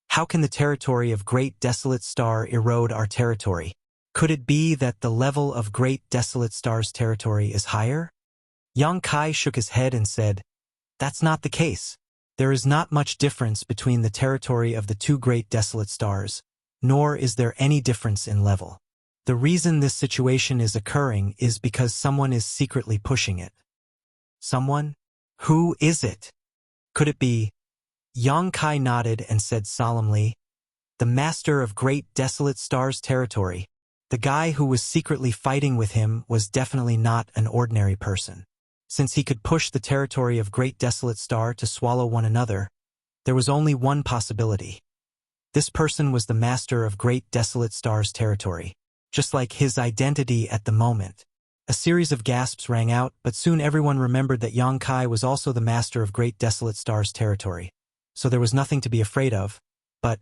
how can the territory of Great Desolate Star erode our territory? Could it be that the level of Great Desolate Star's territory is higher?" Yang Kai shook his head and said, "That's not the case. There is not much difference between the territory of the 2 Great Desolate Stars, nor is there any difference in level. The reason this situation is occurring is because someone is secretly pushing it." "Someone? Who is it? Could it be?" Yang Kai nodded and said solemnly, "The master of Great Desolate Stars territory. The guy who was secretly fighting with him was definitely not an ordinary person. Since he could push the territory of Great Desolate Star to swallow one another, there was only one possibility. This person was the master of Great Desolate Star's territory, just like his identity at the moment." A series of gasps rang out, but soon everyone remembered that Yang Kai was also the master of Great Desolate Star's territory, so there was nothing to be afraid of. But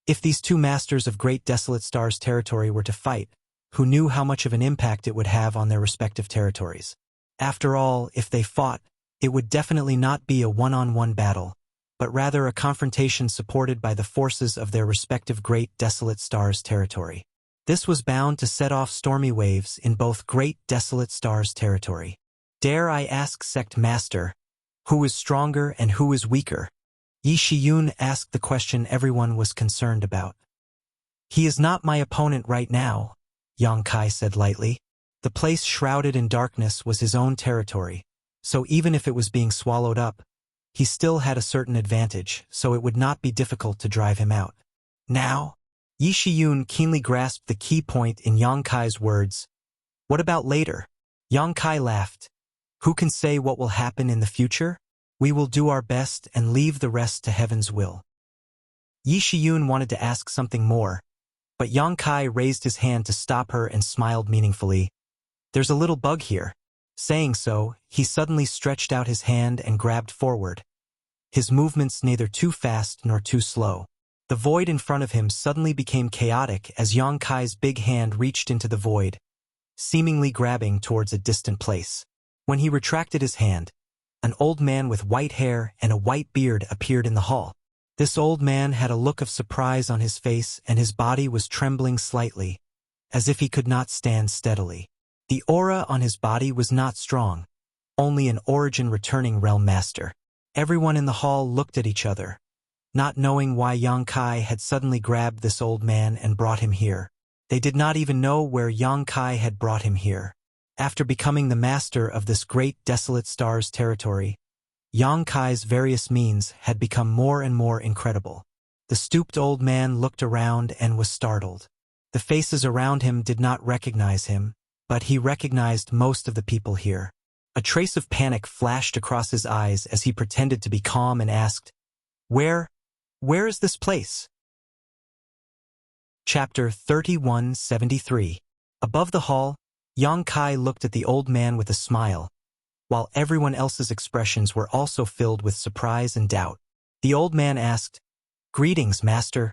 if these 2 masters of Great Desolate Star's territory were to fight, who knew how much of an impact it would have on their respective territories? After all, if they fought, it would definitely not be a one-on-one battle, but rather a confrontation supported by the forces of their respective Great Desolate Stars territory. This was bound to set off stormy waves in both Great Desolate Stars territory. "Dare I ask, Sect Master, Who is stronger and who is weaker? Yi Shiyun asked the question everyone was concerned about. He is not my opponent right now, Yang Kai said lightly. The place shrouded in darkness was his own territory, so even if it was being swallowed up, he still had a certain advantage, so it would not be difficult to drive him out. Now? Yi Shiyun keenly grasped the key point in Yang Kai's words. What about later? Yang Kai laughed. Who can say what will happen in the future? We will do our best and leave the rest to heaven's will. Yi Shiyun wanted to ask something more, but Yang Kai raised his hand to stop her and smiled meaningfully. There's a little bug here. Saying so, he suddenly stretched out his hand and grabbed forward. His movements neither too fast nor too slow. The void in front of him suddenly became chaotic as Yang Kai's big hand reached into the void, seemingly grabbing towards a distant place. When he retracted his hand, an old man with white hair and a white beard appeared in the hall. This old man had a look of surprise on his face and his body was trembling slightly, as if he could not stand steadily. The aura on his body was not strong, only an origin-returning realm master. Everyone in the hall looked at each other, not knowing why Yang Kai had suddenly grabbed this old man and brought him here. They did not even know where Yang Kai had brought him here. After becoming the master of this great desolate star's territory, Yang Kai's various means had become more and more incredible. The stooped old man looked around and was startled. The faces around him did not recognize him, but he recognized most of the people here. A trace of panic flashed across his eyes as he pretended to be calm and asked, Where is this place? Chapter 3173. Above the hall, Yang Kai looked at the old man with a smile, while everyone else's expressions were also filled with surprise and doubt. The old man asked, Greetings, master.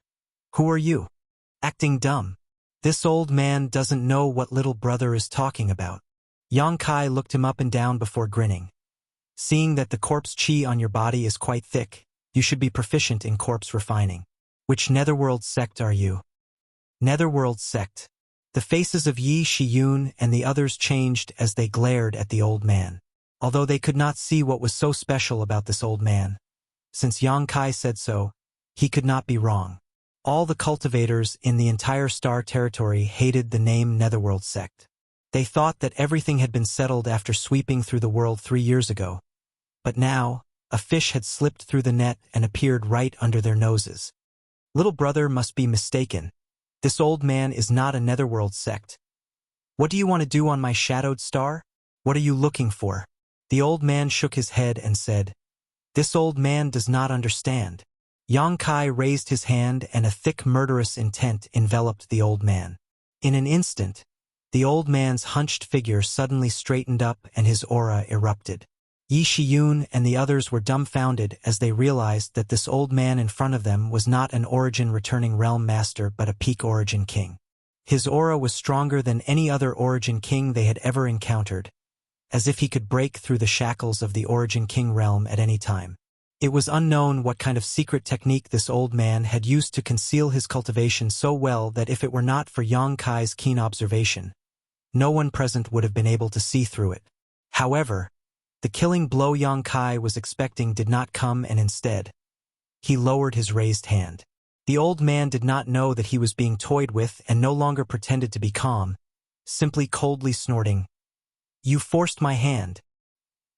Who are you? Acting dumb. This old man doesn't know what little brother is talking about. Yang Kai looked him up and down before grinning. Seeing that the corpse chi on your body is quite thick, you should be proficient in corpse refining. Which netherworld sect are you? Netherworld sect. The faces of Yi Shiyun and the others changed as they glared at the old man. Although they could not see what was so special about this old man. Since Yang Kai said so, he could not be wrong. All the cultivators in the entire star territory hated the name Netherworld sect. They thought that everything had been settled after sweeping through the world 3 years ago. But now, a fish had slipped through the net and appeared right under their noses. Little brother must be mistaken. This old man is not a Netherworld sect. What do you want to do on my shadowed star? What are you looking for? The old man shook his head and said, This old man does not understand. Yang Kai raised his hand and a thick murderous intent enveloped the old man. In an instant, the old man's hunched figure suddenly straightened up and his aura erupted. Yi Shiyun and the others were dumbfounded as they realized that this old man in front of them was not an origin-returning realm master but a peak origin king. His aura was stronger than any other origin king they had ever encountered, as if he could break through the shackles of the origin king realm at any time. It was unknown what kind of secret technique this old man had used to conceal his cultivation so well that if it were not for Yang Kai's keen observation, no one present would have been able to see through it. However, the killing blow Yang Kai was expecting did not come, and instead, he lowered his raised hand. The old man did not know that he was being toyed with and no longer pretended to be calm, simply coldly snorting, You forced my hand.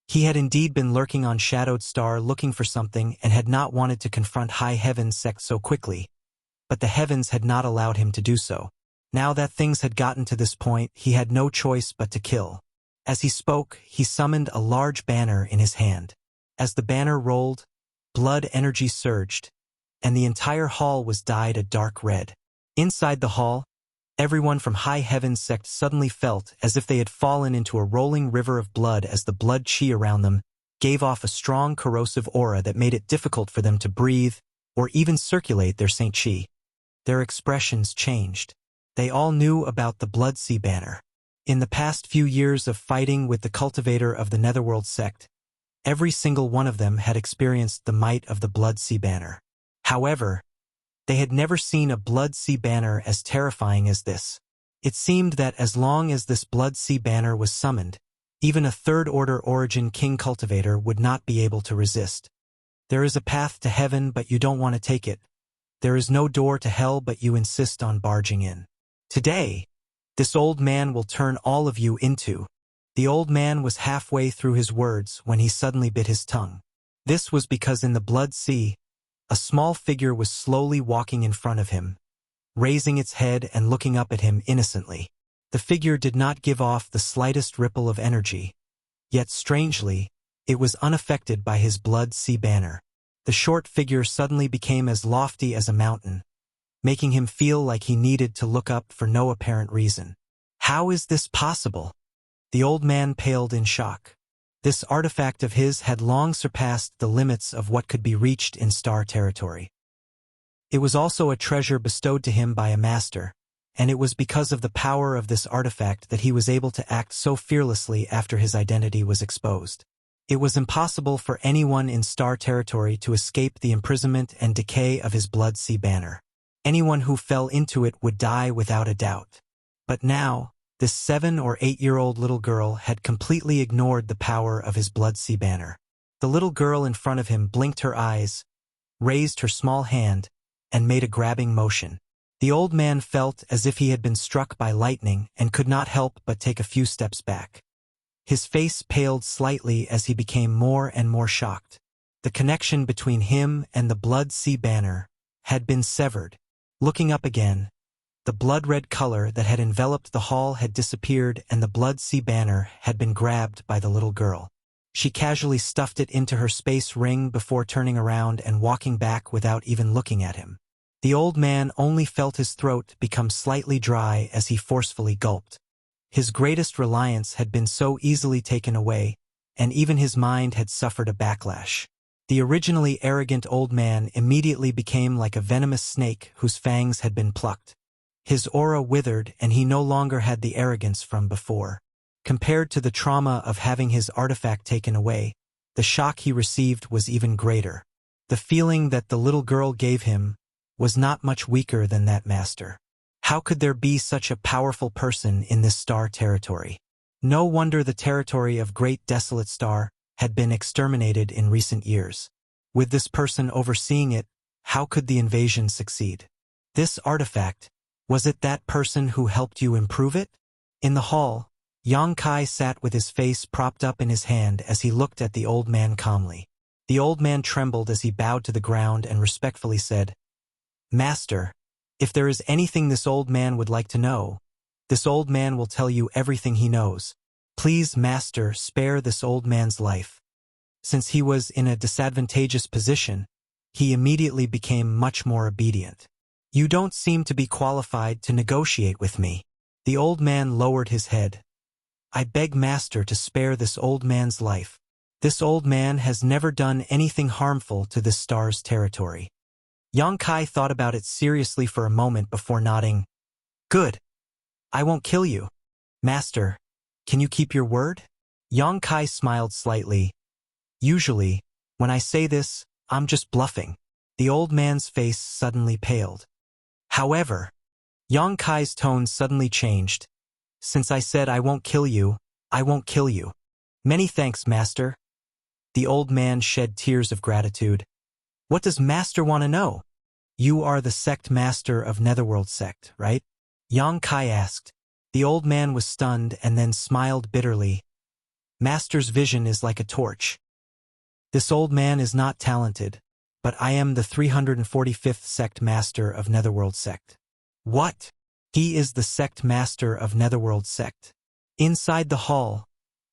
He had indeed been lurking on Shadowed Star looking for something and had not wanted to confront High Heaven's sect so quickly, but the heavens had not allowed him to do so. Now that things had gotten to this point, he had no choice but to kill. As he spoke, he summoned a large banner in his hand. As the banner rolled, blood energy surged, and the entire hall was dyed a dark red. Inside the hall, everyone from High Heaven's sect suddenly felt as if they had fallen into a rolling river of blood as the blood chi around them gave off a strong corrosive aura that made it difficult for them to breathe or even circulate their Saint Chi. Their expressions changed. They all knew about the Blood Sea banner. In the past few years of fighting with the cultivator of the Netherworld sect, every single one of them had experienced the might of the Blood Sea banner. However, they had never seen a Blood Sea banner as terrifying as this. It seemed that as long as this Blood Sea banner was summoned, Even a third-order origin king cultivator would not be able to resist. There is a path to heaven, but you don't want to take it. There is no door to hell, but you insist on barging in. Today, this old man will turn all of you into. The old man was halfway through his words when he suddenly bit his tongue. This was because in the blood sea, a small figure was slowly walking in front of him, raising its head and looking up at him innocently. The figure did not give off the slightest ripple of energy, yet strangely, it was unaffected by his blood sea banner. The short figure suddenly became as lofty as a mountain, making him feel like he needed to look up for no apparent reason. How is this possible? The old man paled in shock. This artifact of his had long surpassed the limits of what could be reached in star territory. It was also a treasure bestowed to him by a master, and it was because of the power of this artifact that he was able to act so fearlessly after his identity was exposed. It was impossible for anyone in star territory to escape the imprisonment and decay of his blood sea banner. Anyone who fell into it would die without a doubt. But now, this 7 or 8-year-old little girl had completely ignored the power of his blood sea banner. The little girl in front of him blinked her eyes, raised her small hand, and made a grabbing motion. The old man felt as if he had been struck by lightning and could not help but take a few steps back. His face paled slightly as he became more and more shocked. The connection between him and the blood sea banner had been severed. Looking up again, the blood-red color that had enveloped the hall had disappeared and the blood sea banner had been grabbed by the little girl. She casually stuffed it into her space ring before turning around and walking back without even looking at him. The old man only felt his throat become slightly dry as he forcefully gulped. His greatest reliance had been so easily taken away, and even his mind had suffered a backlash. The originally arrogant old man immediately became like a venomous snake whose fangs had been plucked. His aura withered and he no longer had the arrogance from before. Compared to the trauma of having his artifact taken away, the shock he received was even greater. The feeling that the little girl gave him was not much weaker than that master. How could there be such a powerful person in this star territory? No wonder the territory of Great Desolate Star had been exterminated in recent years. With this person overseeing it, how could the invasion succeed? This artifact, was it that person who helped you improve it? In the hall, Yang Kai sat with his face propped up in his hand as he looked at the old man calmly. The old man trembled as he bowed to the ground and respectfully said, "Master, if there is anything this old man would like to know, this old man will tell you everything he knows. Please, Master, spare this old man's life." Since he was in a disadvantageous position, he immediately became much more obedient. "You don't seem to be qualified to negotiate with me." The old man lowered his head. "I beg Master to spare this old man's life. This old man has never done anything harmful to this star's territory." Yang Kai thought about it seriously for a moment before nodding. "Good. I won't kill you. Master, can you keep your word?" Yang Kai smiled slightly. "Usually, when I say this, I'm just bluffing." The old man's face suddenly paled. However, Yang Kai's tone suddenly changed. "Since I said I won't kill you, I won't kill you. Many thanks, Master." The old man shed tears of gratitude. "What does Master want to know?" "You are the sect master of Netherworld sect, right?" Yang Kai asked. The old man was stunned and then smiled bitterly. "Master's vision is like a torch. This old man is not talented, but I am the 345th sect master of Netherworld sect." "What?" "He is the sect master of Netherworld sect." Inside the hall,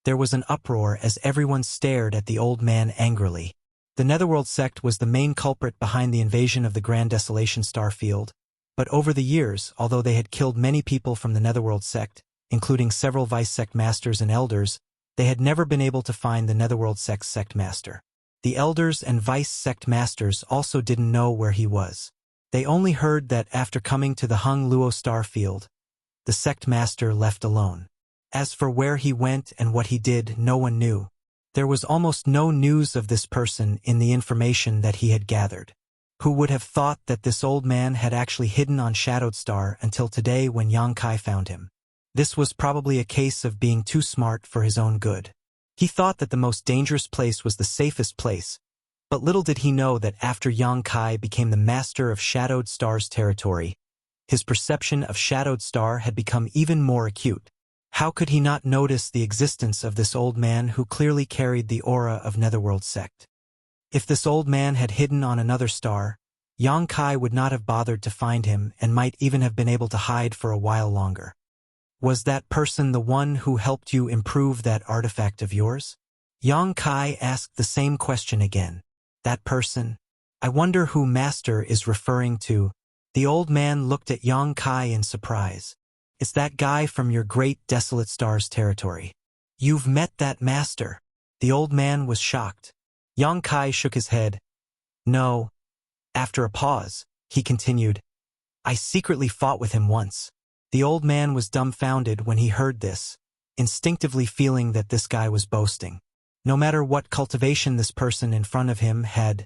there was an uproar as everyone stared at the old man angrily. The Netherworld sect was the main culprit behind the invasion of the Grand Desolation Starfield, but over the years, although they had killed many people from the Netherworld sect, including several vice sect masters and elders, they had never been able to find the Netherworld sect's sect master. The elders and vice sect masters also didn't know where he was. They only heard that after coming to the Hung Luo Starfield, the sect master left alone. As for where he went and what he did, no one knew. There was almost no news of this person in the information that he had gathered. Who would have thought that this old man had actually hidden on Shadowed Star until today when Yang Kai found him? This was probably a case of being too smart for his own good. He thought that the most dangerous place was the safest place, but little did he know that after Yang Kai became the master of Shadowed Star's territory, his perception of Shadowed Star had become even more acute. How could he not notice the existence of this old man who clearly carried the aura of Netherworld sect? If this old man had hidden on another star, Yang Kai would not have bothered to find him and might even have been able to hide for a while longer. Was that person the one who helped you improve that artifact of yours? Yang Kai asked the same question again. That person? I wonder who Master is referring to. The old man looked at Yang Kai in surprise. It's that guy from your great desolate star's territory. You've met that master. The old man was shocked. Yang Kai shook his head. No. After a pause, he continued. I secretly fought with him once. The old man was dumbfounded when he heard this, instinctively feeling that this guy was boasting. No matter what cultivation this person in front of him had,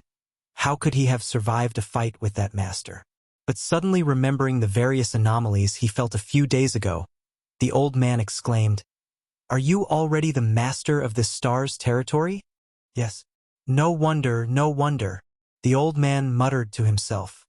how could he have survived a fight with that master? But suddenly remembering the various anomalies he felt a few days ago, the old man exclaimed, Are you already the master of this star's territory? Yes. No wonder, no wonder, the old man muttered to himself.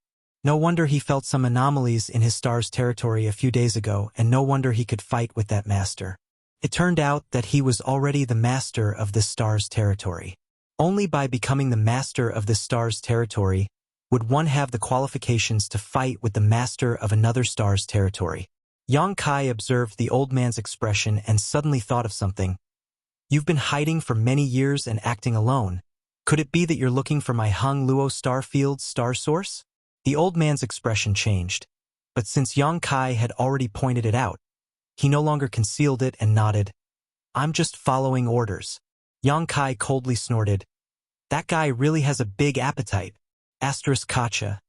No wonder he felt some anomalies in his star's territory a few days ago, and no wonder he could fight with that master. It turned out that he was already the master of this star's territory. Only by becoming the master of this star's territory would one have the qualifications to fight with the master of another star's territory. Yang Kai observed the old man's expression and suddenly thought of something. You've been hiding for many years and acting alone. Could it be that you're looking for my Hung Luo Starfield's star source? The old man's expression changed, but since Yang Kai had already pointed it out, he no longer concealed it and nodded. I'm just following orders. Yang Kai coldly snorted. That guy really has a big appetite. Asterisk Kacha.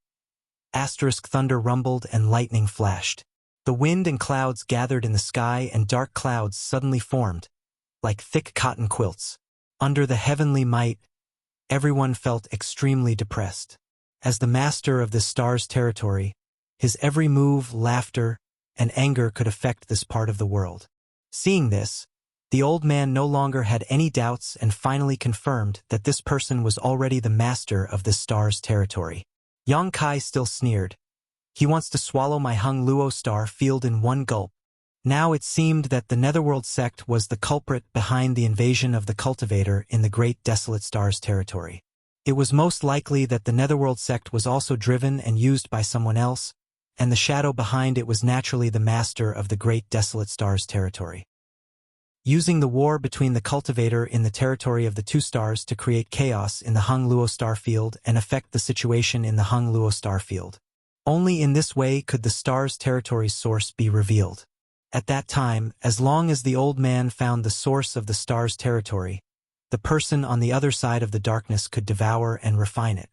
Asterisk thunder rumbled and lightning flashed. The wind and clouds gathered in the sky and dark clouds suddenly formed, like thick cotton quilts. Under the heavenly might, everyone felt extremely depressed. As the master of this star's territory, his every move, laughter, and anger could affect this part of the world. Seeing this, the old man no longer had any doubts and finally confirmed that this person was already the master of this star's territory. Yang Kai still sneered. He wants to swallow my Hung Luo star field in one gulp. Now it seemed that the Netherworld sect was the culprit behind the invasion of the cultivator in the great desolate star's territory. It was most likely that the Netherworld sect was also driven and used by someone else, and the shadow behind it was naturally the master of the great desolate star's territory. Using the war between the cultivator in the territory of the two stars to create chaos in the Hung Luo star field and affect the situation in the Hung Luo star field. Only in this way could the star's territory's source be revealed. At that time, as long as the old man found the source of the star's territory, the person on the other side of the darkness could devour and refine it.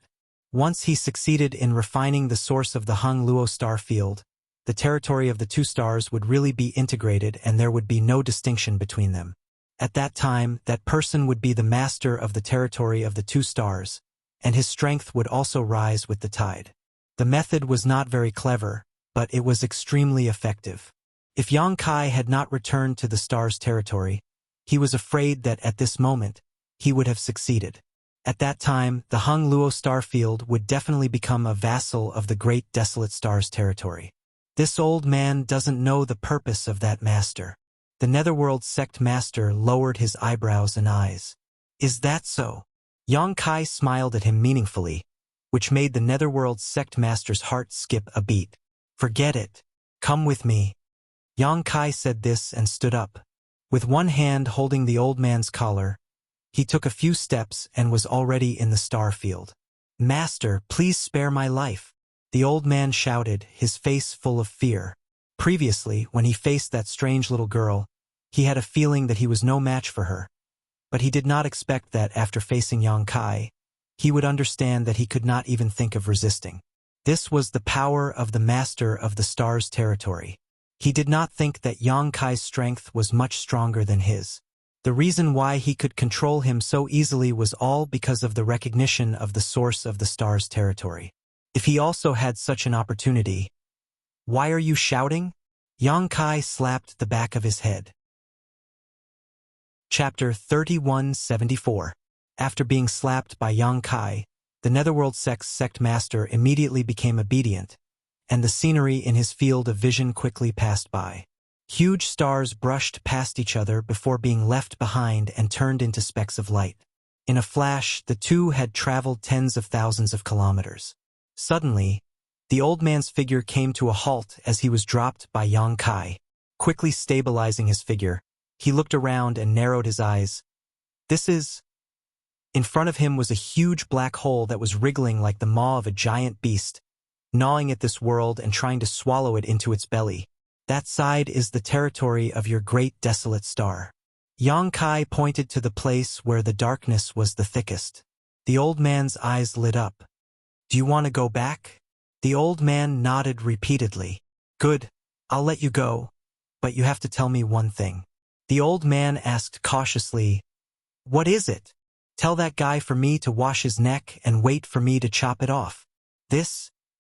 Once he succeeded in refining the source of the Hung Luo star field, the territory of the two stars would really be integrated and there would be no distinction between them. At that time, that person would be the master of the territory of the two stars, and his strength would also rise with the tide. The method was not very clever, but it was extremely effective. If Yang Kai had not returned to the star's territory, he was afraid that at this moment, he would have succeeded. At that time, the Hung Luo star field would definitely become a vassal of the great desolate star's territory. This old man doesn't know the purpose of that master. The Netherworld sect master lowered his eyebrows and eyes. Is that so? Yang Kai smiled at him meaningfully, which made the Netherworld sect master's heart skip a beat. Forget it. Come with me. Yang Kai said this and stood up. With one hand holding the old man's collar, he took a few steps and was already in the star field. Master, please spare my life, the old man shouted, his face full of fear. Previously, when he faced that strange little girl, he had a feeling that he was no match for her. But he did not expect that after facing Yang Kai, he would understand that he could not even think of resisting. This was the power of the master of the star's territory. He did not think that Yang Kai's strength was much stronger than his. The reason why he could control him so easily was all because of the recognition of the source of the star's territory. If he also had such an opportunity. Why are you shouting? Yang Kai slapped the back of his head. Chapter 3174. After being slapped by Yang Kai, the Netherworld sect master immediately became obedient, and the scenery in his field of vision quickly passed by. Huge stars brushed past each other before being left behind and turned into specks of light. In a flash, the two had traveled tens of thousands of kilometers. Suddenly, the old man's figure came to a halt as he was dropped by Yang Kai. Quickly stabilizing his figure, he looked around and narrowed his eyes. In front of him was a huge black hole that was wriggling like the maw of a giant beast, gnawing at this world and trying to swallow it into its belly. That side is the territory of your great desolate star. Yang Kai pointed to the place where the darkness was the thickest. The old man's eyes lit up. Do you want to go back? The old man nodded repeatedly. Good, I'll let you go, but you have to tell me one thing. The old man asked cautiously, What is it? Tell that guy for me to wash his neck and wait for me to chop it off.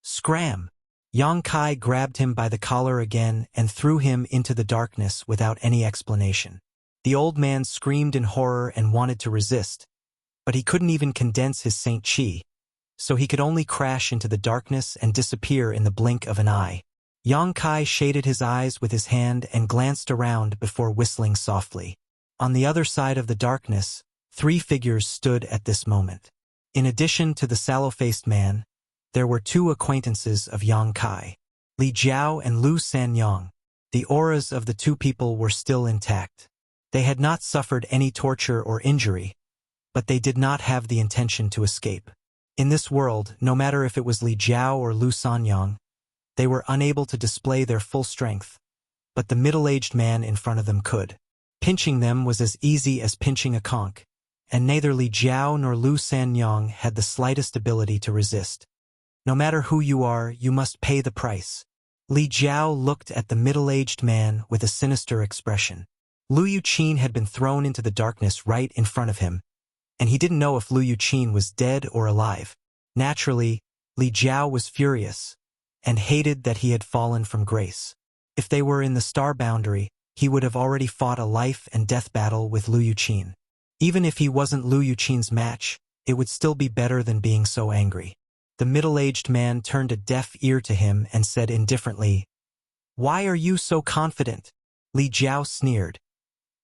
Scram. Yang Kai grabbed him by the collar again and threw him into the darkness without any explanation. The old man screamed in horror and wanted to resist, but he couldn't even condense his Saint Chi, so he could only crash into the darkness and disappear in the blink of an eye. Yang Kai shaded his eyes with his hand and glanced around before whistling softly. On the other side of the darkness, 3 figures stood at this moment. In addition to the sallow-faced man, there were 2 acquaintances of Yang Kai, Li Jiao and Lu Sanyang. The auras of the 2 people were still intact. They had not suffered any torture or injury, but they did not have the intention to escape. In this world, no matter if it was Li Jiao or Lu Sanyang, they were unable to display their full strength, but the middle-aged man in front of them could. Pinching them was as easy as pinching a conch, and neither Li Jiao nor Lu Sanyang had the slightest ability to resist. No matter who you are, you must pay the price. Li Jiao looked at the middle-aged man with a sinister expression. Lu Yuqin had been thrown into the darkness right in front of him, and he didn't know if Lu Yuqin was dead or alive. Naturally, Li Jiao was furious, and hated that he had fallen from grace. If they were in the star boundary, he would have already fought a life-and-death battle with Lu Yuqin. Even if he wasn't Lu Yuqin's match, it would still be better than being so angry. The middle-aged man turned a deaf ear to him and said indifferently, Why are you so confident? Li Jiao sneered.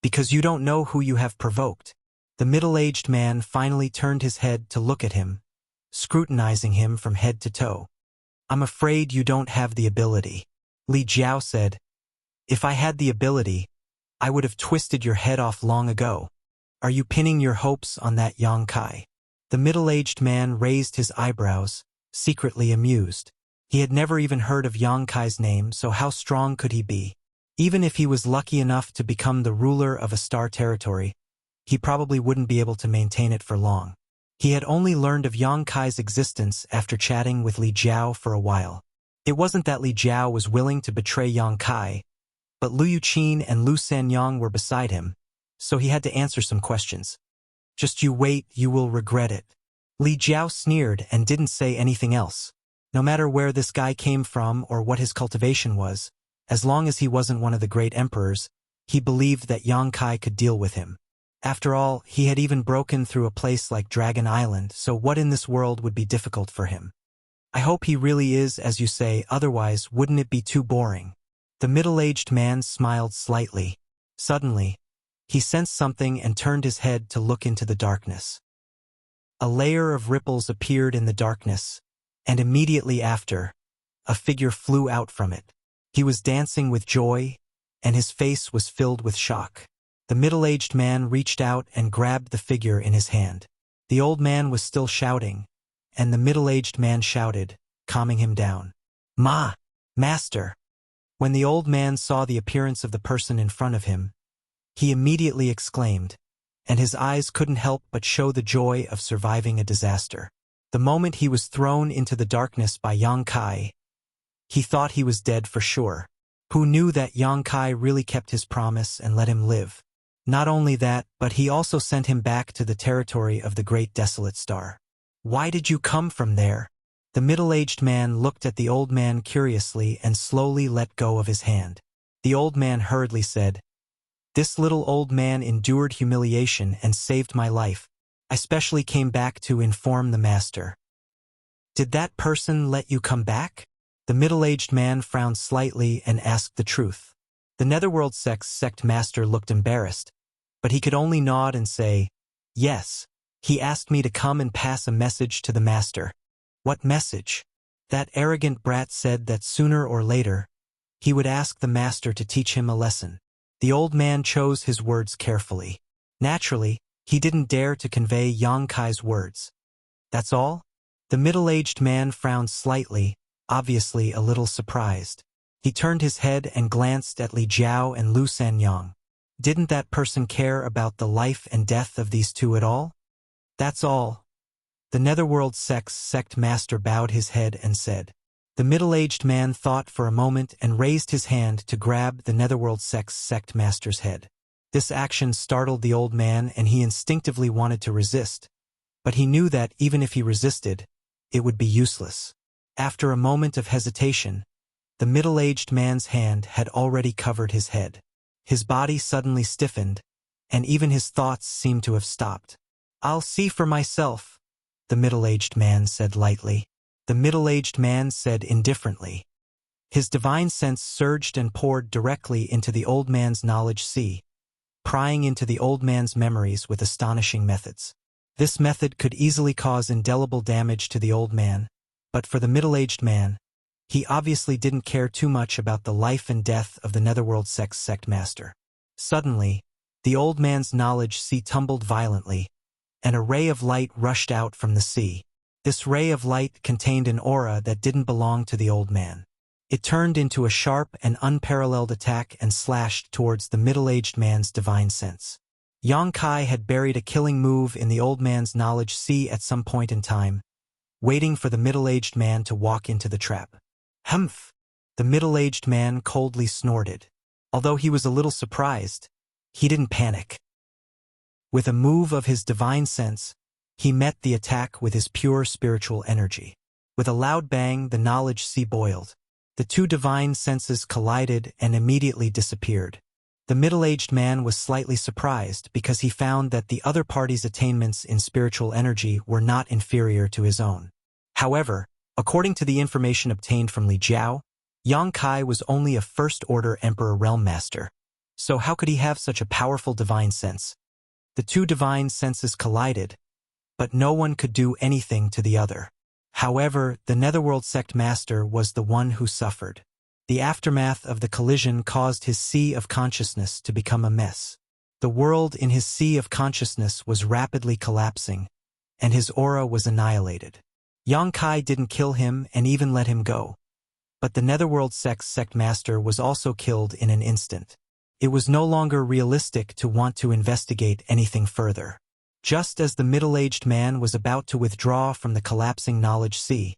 Because you don't know who you have provoked. The middle-aged man finally turned his head to look at him, scrutinizing him from head to toe. I'm afraid you don't have the ability. Li Jiao said, If I had the ability, I would have twisted your head off long ago. Are you pinning your hopes on that Yang Kai? The middle-aged man raised his eyebrows, secretly amused. He had never even heard of Yang Kai's name, so how strong could he be? Even if he was lucky enough to become the ruler of a star territory, he probably wouldn't be able to maintain it for long. He had only learned of Yang Kai's existence after chatting with Li Jiao for a while. It wasn't that Li Jiao was willing to betray Yang Kai, but Lu Yuqin and Lu Sanyang were beside him, so he had to answer some questions. Just you wait, you will regret it. Li Jiao sneered and didn't say anything else. No matter where this guy came from or what his cultivation was, as long as he wasn't one of the great emperors, he believed that Yang Kai could deal with him. After all, he had even broken through a place like Dragon Island, so what in this world would be difficult for him? I hope he really is, as you say, otherwise wouldn't it be too boring? The middle-aged man smiled slightly. Suddenly, he sensed something and turned his head to look into the darkness. A layer of ripples appeared in the darkness, and immediately after, a figure flew out from it. He was dancing with joy, and his face was filled with shock. The middle-aged man reached out and grabbed the figure in his hand. The old man was still shouting, and the middle-aged man shouted, calming him down. Master. When the old man saw the appearance of the person in front of him, he immediately exclaimed, and his eyes couldn't help but show the joy of surviving a disaster. The moment he was thrown into the darkness by Yang Kai, he thought he was dead for sure. Who knew that Yang Kai really kept his promise and let him live? Not only that, but he also sent him back to the territory of the great desolate star. Why did you come from there? The middle-aged man looked at the old man curiously and slowly let go of his hand. The old man hurriedly said, "This little old man endured humiliation and saved my life. I specially came back to inform the master." "Did that person let you come back?" The middle-aged man frowned slightly and asked the truth. The Netherworld sect master looked embarrassed, but he could only nod and say, "Yes. He asked me to come and pass a message to the master." "What message?" "That arrogant brat said that sooner or later, he would ask the master to teach him a lesson." The old man chose his words carefully. Naturally, he didn't dare to convey Yang Kai's words. "That's all?" The middle-aged man frowned slightly, obviously a little surprised. He turned his head and glanced at Li Jiao and Lu Sanyang. Didn't that person care about the life and death of these two at all? "That's all." The Netherworld sect master bowed his head and said. The middle-aged man thought for a moment and raised his hand to grab the Netherworld sect master's head. This action startled the old man and he instinctively wanted to resist, but he knew that even if he resisted, it would be useless. After a moment of hesitation, the middle-aged man's hand had already covered his head. His body suddenly stiffened, and even his thoughts seemed to have stopped. "I'll see for myself," the middle-aged man said lightly. The middle-aged man said indifferently. His divine sense surged and poured directly into the old man's knowledge sea, prying into the old man's memories with astonishing methods. This method could easily cause indelible damage to the old man, but for the middle-aged man, he obviously didn't care too much about the life and death of the Netherworld sect master. Suddenly, the old man's knowledge sea tumbled violently, and a ray of light rushed out from the sea. This ray of light contained an aura that didn't belong to the old man. It turned into a sharp and unparalleled attack and slashed towards the middle-aged man's divine sense. Yang Kai had buried a killing move in the old man's knowledge sea at some point in time, waiting for the middle-aged man to walk into the trap. "Humph!" The middle-aged man coldly snorted. Although he was a little surprised, he didn't panic. With a move of his divine sense, he met the attack with his pure spiritual energy. With a loud bang, the knowledge sea boiled. The two divine senses collided and immediately disappeared. The middle-aged man was slightly surprised because he found that the other party's attainments in spiritual energy were not inferior to his own. However, according to the information obtained from Li Jiao, Yang Kai was only a first-order Emperor Realm Master. So how could he have such a powerful divine sense? The two divine senses collided, but no one could do anything to the other. However, the Netherworld sect master was the one who suffered. The aftermath of the collision caused his sea of consciousness to become a mess. The world in his sea of consciousness was rapidly collapsing, and his aura was annihilated. Yang Kai didn't kill him and even let him go. But the Netherworld sect master was also killed in an instant. It was no longer realistic to want to investigate anything further. Just as the middle-aged man was about to withdraw from the collapsing knowledge sea,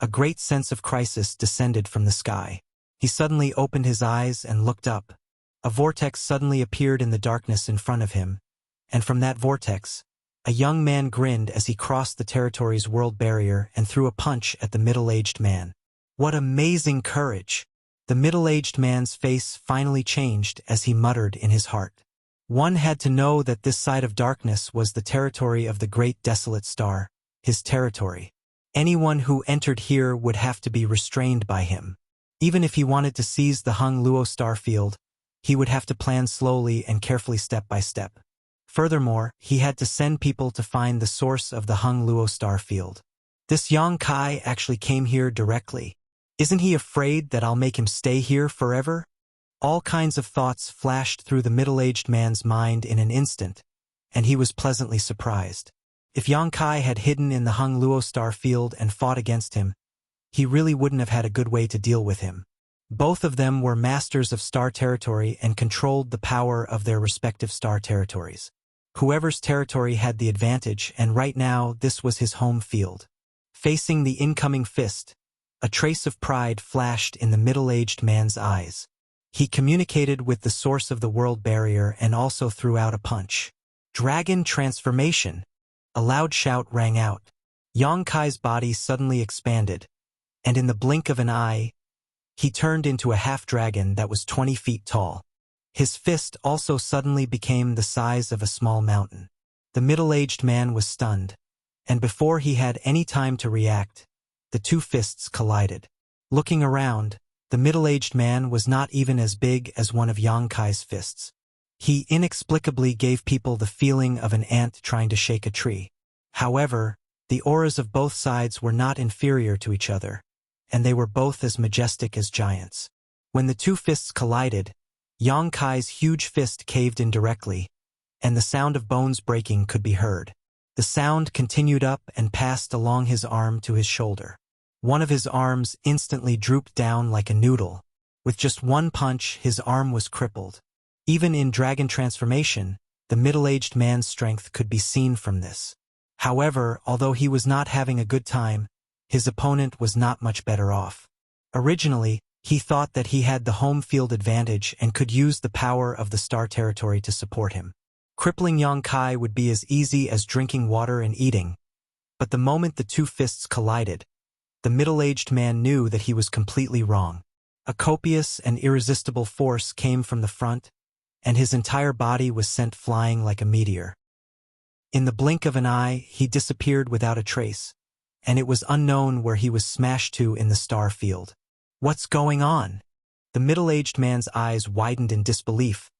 a great sense of crisis descended from the sky. He suddenly opened his eyes and looked up. A vortex suddenly appeared in the darkness in front of him, and from that vortex, a young man grinned as he crossed the territory's world barrier and threw a punch at the middle-aged man. "What amazing courage!" The middle-aged man's face finally changed as he muttered in his heart. One had to know that this side of darkness was the territory of the great desolate star, his territory. Anyone who entered here would have to be restrained by him. Even if he wanted to seize the Hung Luo star field, he would have to plan slowly and carefully step by step. Furthermore, he had to send people to find the source of the Hung Luo star field. This Yang Kai actually came here directly. Isn't he afraid that I'll make him stay here forever? All kinds of thoughts flashed through the middle-aged man's mind in an instant, and he was pleasantly surprised. If Yang Kai had hidden in the Hung Luo star field and fought against him, he really wouldn't have had a good way to deal with him. Both of them were masters of star territory and controlled the power of their respective star territories. Whoever's territory had the advantage, and right now this was his home field. Facing the incoming fist, a trace of pride flashed in the middle-aged man's eyes. He communicated with the source of the world barrier and also threw out a punch. "Dragon transformation!" A loud shout rang out. Yang Kai's body suddenly expanded, and in the blink of an eye, he turned into a half-dragon that was 20 feet tall. His fist also suddenly became the size of a small mountain. The middle-aged man was stunned, and before he had any time to react, the two fists collided. Looking around, the middle-aged man was not even as big as one of Yang Kai's fists. He inexplicably gave people the feeling of an ant trying to shake a tree. However, the auras of both sides were not inferior to each other, and they were both as majestic as giants. When the two fists collided, Yang Kai's huge fist caved in directly, and the sound of bones breaking could be heard. The sound continued up and passed along his arm to his shoulder. One of his arms instantly drooped down like a noodle. With just one punch, his arm was crippled. Even in dragon transformation, the middle-aged man's strength could be seen from this. However, although he was not having a good time, his opponent was not much better off. Originally, he thought that he had the home field advantage and could use the power of the star territory to support him. Crippling Yang Kai would be as easy as drinking water and eating. But the moment the two fists collided, the middle-aged man knew that he was completely wrong. A copious and irresistible force came from the front, and his entire body was sent flying like a meteor. In the blink of an eye, he disappeared without a trace, and it was unknown where he was smashed to in the star field. What's going on? The middle-aged man's eyes widened in disbelief,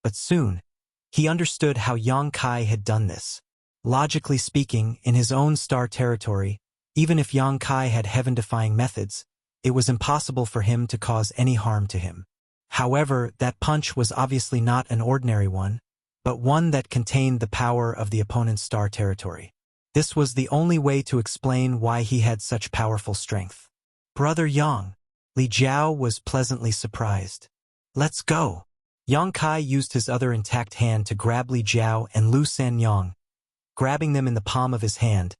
but soon, he understood how Yang Kai had done this. Logically speaking, in his own star territory, even if Yang Kai had heaven-defying methods, it was impossible for him to cause any harm to him. However, that punch was obviously not an ordinary one, but one that contained the power of the opponent's star territory. This was the only way to explain why he had such powerful strength. Brother Yang. Li Jiao was pleasantly surprised. Let's go. Yang Kai used his other intact hand to grab Li Jiao and Lu Sanyang, grabbing them in the palm of his hand,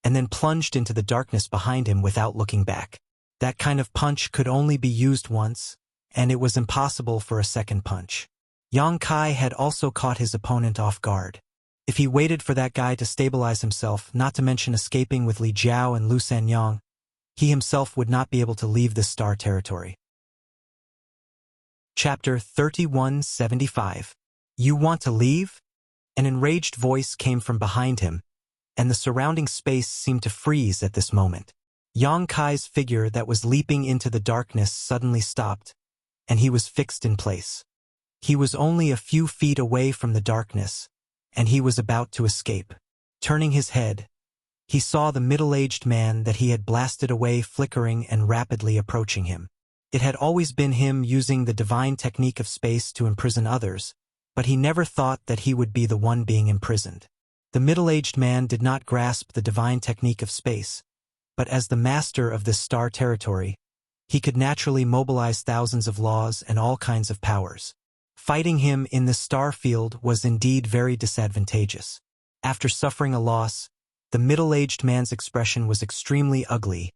and then plunged into the darkness behind him without looking back. That kind of punch could only be used once, and it was impossible for a second punch. Yang Kai had also caught his opponent off guard. If he waited for that guy to stabilize himself, not to mention escaping with Li Jiao and Lu Sanyang, he himself would not be able to leave this star territory. Chapter 3175. You want to leave? An enraged voice came from behind him, and the surrounding space seemed to freeze at this moment. Yang Kai's figure that was leaping into the darkness suddenly stopped, and he was fixed in place. He was only a few feet away from the darkness, and he was about to escape. Turning his head, he saw the middle-aged man that he had blasted away flickering and rapidly approaching him. It had always been him using the divine technique of space to imprison others, but he never thought that he would be the one being imprisoned. The middle-aged man did not grasp the divine technique of space, but as the master of this star territory, he could naturally mobilize thousands of laws and all kinds of powers. Fighting him in this star field was indeed very disadvantageous. After suffering a loss, the middle-aged man's expression was extremely ugly,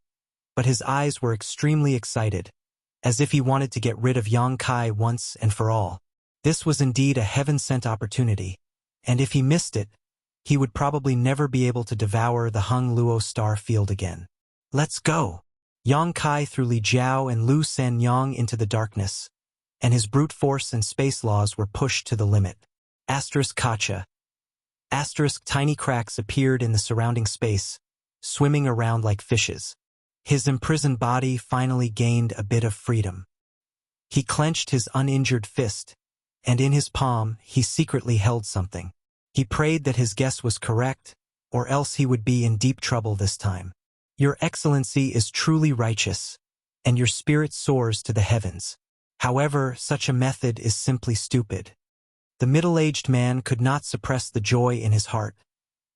but his eyes were extremely excited, as if he wanted to get rid of Yang Kai once and for all. This was indeed a heaven-sent opportunity, and if he missed it, he would probably never be able to devour the Hung Luo star field again. Let's go! Yang Kai threw Li Jiao and Lu Sanyang into the darkness, and his brute force and space laws were pushed to the limit. Kacha. Tiny cracks appeared in the surrounding space, swimming around like fishes. His imprisoned body finally gained a bit of freedom. He clenched his uninjured fist, and in his palm he secretly held something. He prayed that his guess was correct, or else he would be in deep trouble this time. Your Excellency is truly righteous, and your spirit soars to the heavens. However, such a method is simply stupid. The middle-aged man could not suppress the joy in his heart,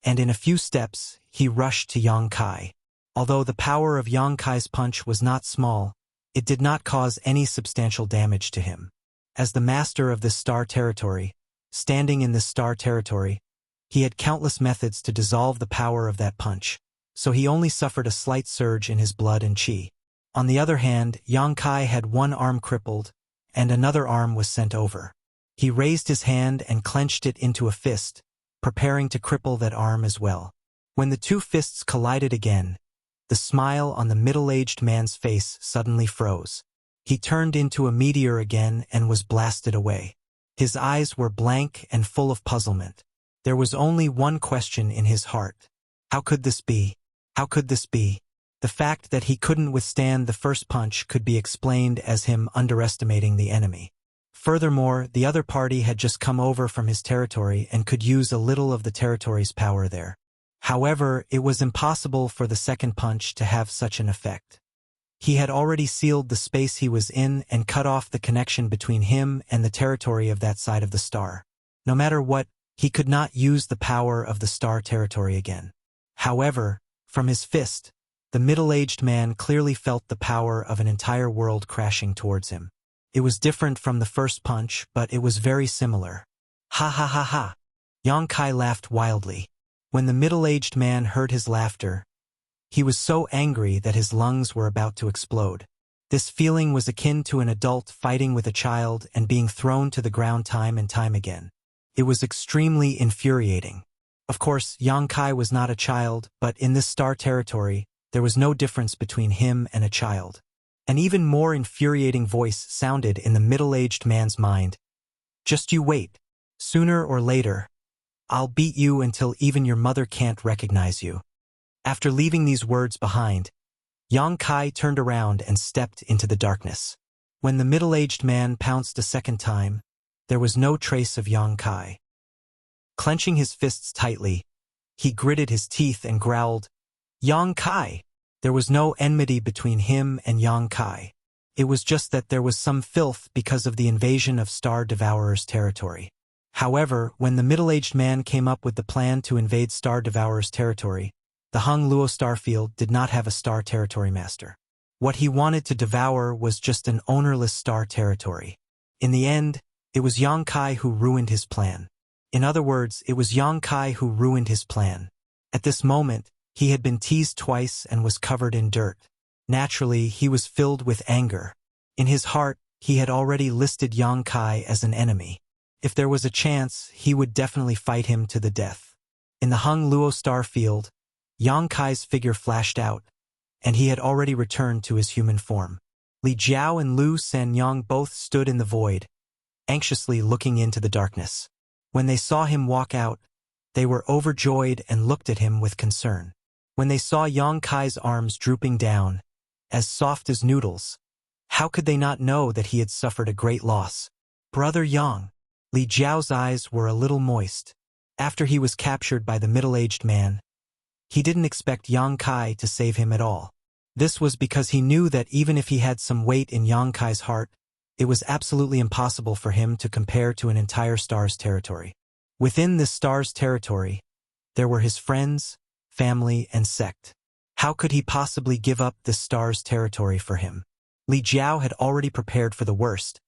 and in a few steps he rushed to Yang Kai. Although the power of Yang Kai's punch was not small, it did not cause any substantial damage to him. As the master of this star territory, standing in this star territory, he had countless methods to dissolve the power of that punch, so he only suffered a slight surge in his blood and chi. On the other hand, Yang Kai had one arm crippled, and another arm was sent over. He raised his hand and clenched it into a fist, preparing to cripple that arm as well. When the two fists collided again, the smile on the middle-aged man's face suddenly froze. He turned into a meteor again and was blasted away. His eyes were blank and full of puzzlement. There was only one question in his heart. How could this be? How could this be? The fact that he couldn't withstand the first punch could be explained as him underestimating the enemy. Furthermore, the other party had just come over from his territory and could use a little of the territory's power there. However, it was impossible for the second punch to have such an effect. He had already sealed the space he was in and cut off the connection between him and the territory of that side of the star. No matter what, he could not use the power of the star territory again. However, from his fist, the middle-aged man clearly felt the power of an entire world crashing towards him. It was different from the first punch, but it was very similar. Ha ha ha ha! Yang Kai laughed wildly. When the middle-aged man heard his laughter, he was so angry that his lungs were about to explode. This feeling was akin to an adult fighting with a child and being thrown to the ground time and time again. It was extremely infuriating. Of course, Yang Kai was not a child, but in this star territory, there was no difference between him and a child. An even more infuriating voice sounded in the middle-aged man's mind. Just you wait. Sooner or later, I'll beat you until even your mother can't recognize you. After leaving these words behind, Yang Kai turned around and stepped into the darkness. When the middle-aged man pounced a second time, there was no trace of Yang Kai. Clenching his fists tightly, he gritted his teeth and growled, Yang Kai! There was no enmity between him and Yang Kai. It was just that there was some filth because of the invasion of Star Devourer's territory. However, when the middle-aged man came up with the plan to invade Star Devourer's territory, the Hung Luo Starfield did not have a star territory master. What he wanted to devour was just an ownerless star territory. In the end, it was Yang Kai who ruined his plan. In other words, it was Yang Kai who ruined his plan. At this moment, he had been teased twice and was covered in dirt. Naturally, he was filled with anger. In his heart, he had already listed Yang Kai as an enemy. If there was a chance, he would definitely fight him to the death. In the Hung Luo Starfield, Yang Kai's figure flashed out, and he had already returned to his human form. Li Jiao and Lu Sanyang both stood in the void, anxiously looking into the darkness. When they saw him walk out, they were overjoyed and looked at him with concern. When they saw Yang Kai's arms drooping down, as soft as noodles, how could they not know that he had suffered a great loss? Brother Yang. Li Jiao's eyes were a little moist. After he was captured by the middle-aged man, he didn't expect Yang Kai to save him at all. This was because he knew that even if he had some weight in Yang Kai's heart, it was absolutely impossible for him to compare to an entire star's territory. Within this star's territory, there were his friends, family, and sect. How could he possibly give up this star's territory for him? Li Jiao had already prepared for the worst,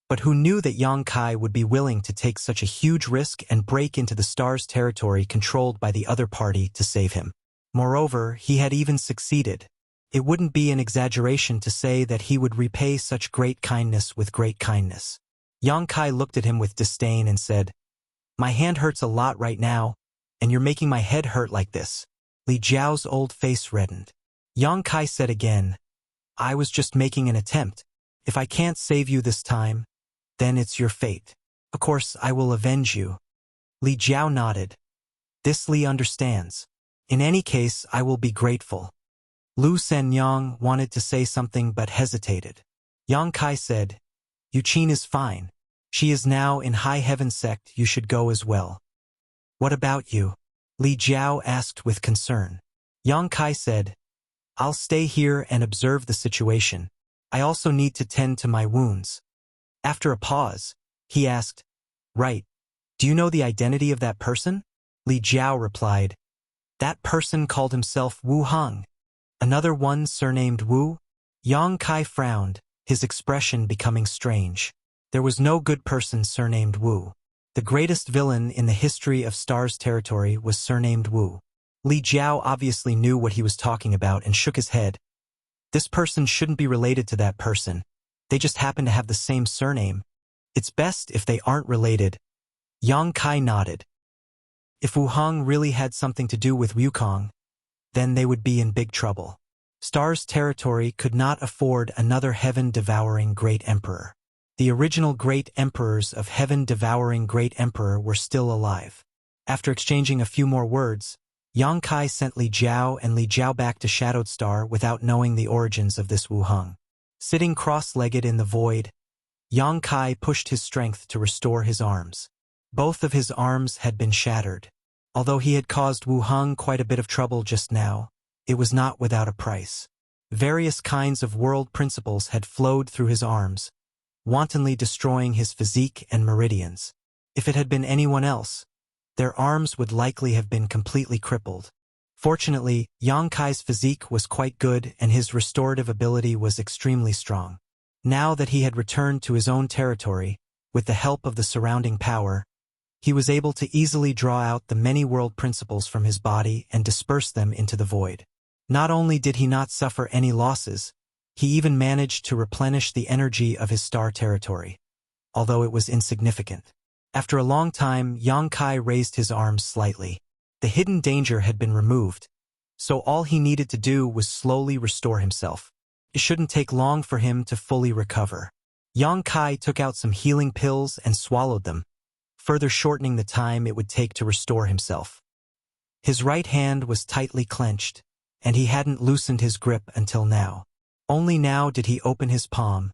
but who knew that Yang Kai would be willing to take such a huge risk and break into the star's territory controlled by the other party to save him? Moreover, he had even succeeded. It wouldn't be an exaggeration to say that he would repay such great kindness with great kindness. Yang Kai looked at him with disdain and said, My hand hurts a lot right now, and you're making my head hurt like this. Li Jiao's old face reddened. Yang Kai said again, I was just making an attempt. If I can't save you this time, then it's your fate. Of course, I will avenge you. Li Jiao nodded. This Li understands. In any case, I will be grateful. Lu Senyang wanted to say something but hesitated. Yang Kai said, Yuqin is fine. She is now in High Heaven sect, you should go as well. What about you? Li Jiao asked with concern. Yang Kai said, I'll stay here and observe the situation. I also need to tend to my wounds. After a pause, he asked, Right. Do you know the identity of that person? Li Jiao replied, That person called himself Wu Heng. Another one surnamed Wu? Yang Kai frowned, his expression becoming strange. There was no good person surnamed Wu. The greatest villain in the history of Star's territory was surnamed Wu. Li Jiao obviously knew what he was talking about and shook his head. This person shouldn't be related to that person. They just happen to have the same surname. It's best if they aren't related. Yang Kai nodded. If Wu Heng really had something to do with Wukong, then they would be in big trouble. Star's territory could not afford another heaven-devouring Great Emperor. The original Great Emperors of Heaven-devouring Great Emperor were still alive. After exchanging a few more words, Yang Kai sent Li Jiao and Li Jiao back to Shadowed Star without knowing the origins of this Wu Heng. Sitting cross-legged in the void, Yang Kai pushed his strength to restore his arms. Both of his arms had been shattered. Although he had caused Wu Heng quite a bit of trouble just now, it was not without a price. Various kinds of world principles had flowed through his arms, wantonly destroying his physique and meridians. If it had been anyone else, their arms would likely have been completely crippled. Fortunately, Yang Kai's physique was quite good and his restorative ability was extremely strong. Now that he had returned to his own territory, with the help of the surrounding power, he was able to easily draw out the many world principles from his body and disperse them into the void. Not only did he not suffer any losses, he even managed to replenish the energy of his star territory, although it was insignificant. After a long time, Yang Kai raised his arms slightly. The hidden danger had been removed, so all he needed to do was slowly restore himself. It shouldn't take long for him to fully recover. Yang Kai took out some healing pills and swallowed them, further shortening the time it would take to restore himself. His right hand was tightly clenched, and he hadn't loosened his grip until now. Only now did he open his palm,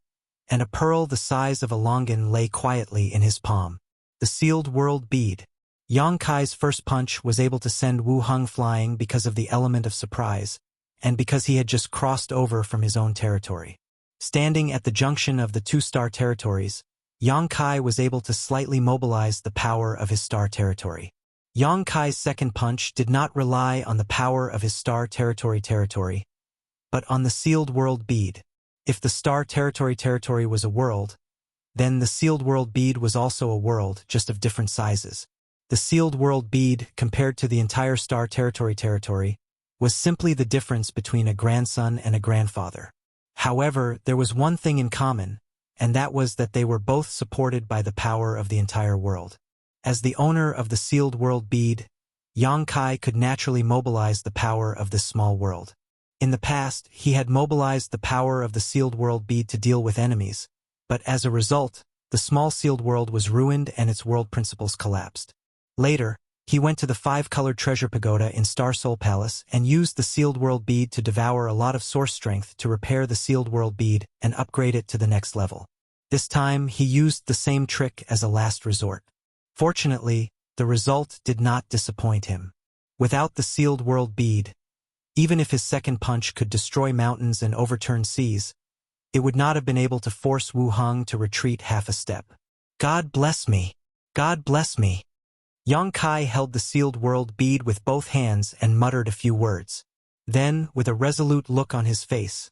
and a pearl the size of a longan lay quietly in his palm. The sealed world bead. Yang Kai's first punch was able to send Wu Heng flying because of the element of surprise, and because he had just crossed over from his own territory. Standing at the junction of the two star territories, Yang Kai was able to slightly mobilize the power of his star territory. Yang Kai's second punch did not rely on the power of his star territory, but on the sealed world bead. If the star territory was a world, then the sealed world bead was also a world, just of different sizes. The sealed world bead, compared to the entire star territory, was simply the difference between a grandson and a grandfather. However, there was one thing in common, and that was that they were both supported by the power of the entire world. As the owner of the sealed world bead, Yang Kai could naturally mobilize the power of this small world. In the past, he had mobilized the power of the sealed world bead to deal with enemies, but as a result, the small sealed world was ruined and its world principles collapsed. Later, he went to the 5-colored treasure pagoda in Star Soul Palace and used the sealed world bead to devour a lot of source strength to repair the sealed world bead and upgrade it to the next level. This time, he used the same trick as a last resort. Fortunately, the result did not disappoint him. Without the sealed world bead, even if his second punch could destroy mountains and overturn seas, it would not have been able to force Wu Heng to retreat half a step. God bless me! God bless me! Yang Kai held the sealed world bead with both hands and muttered a few words. Then, with a resolute look on his face,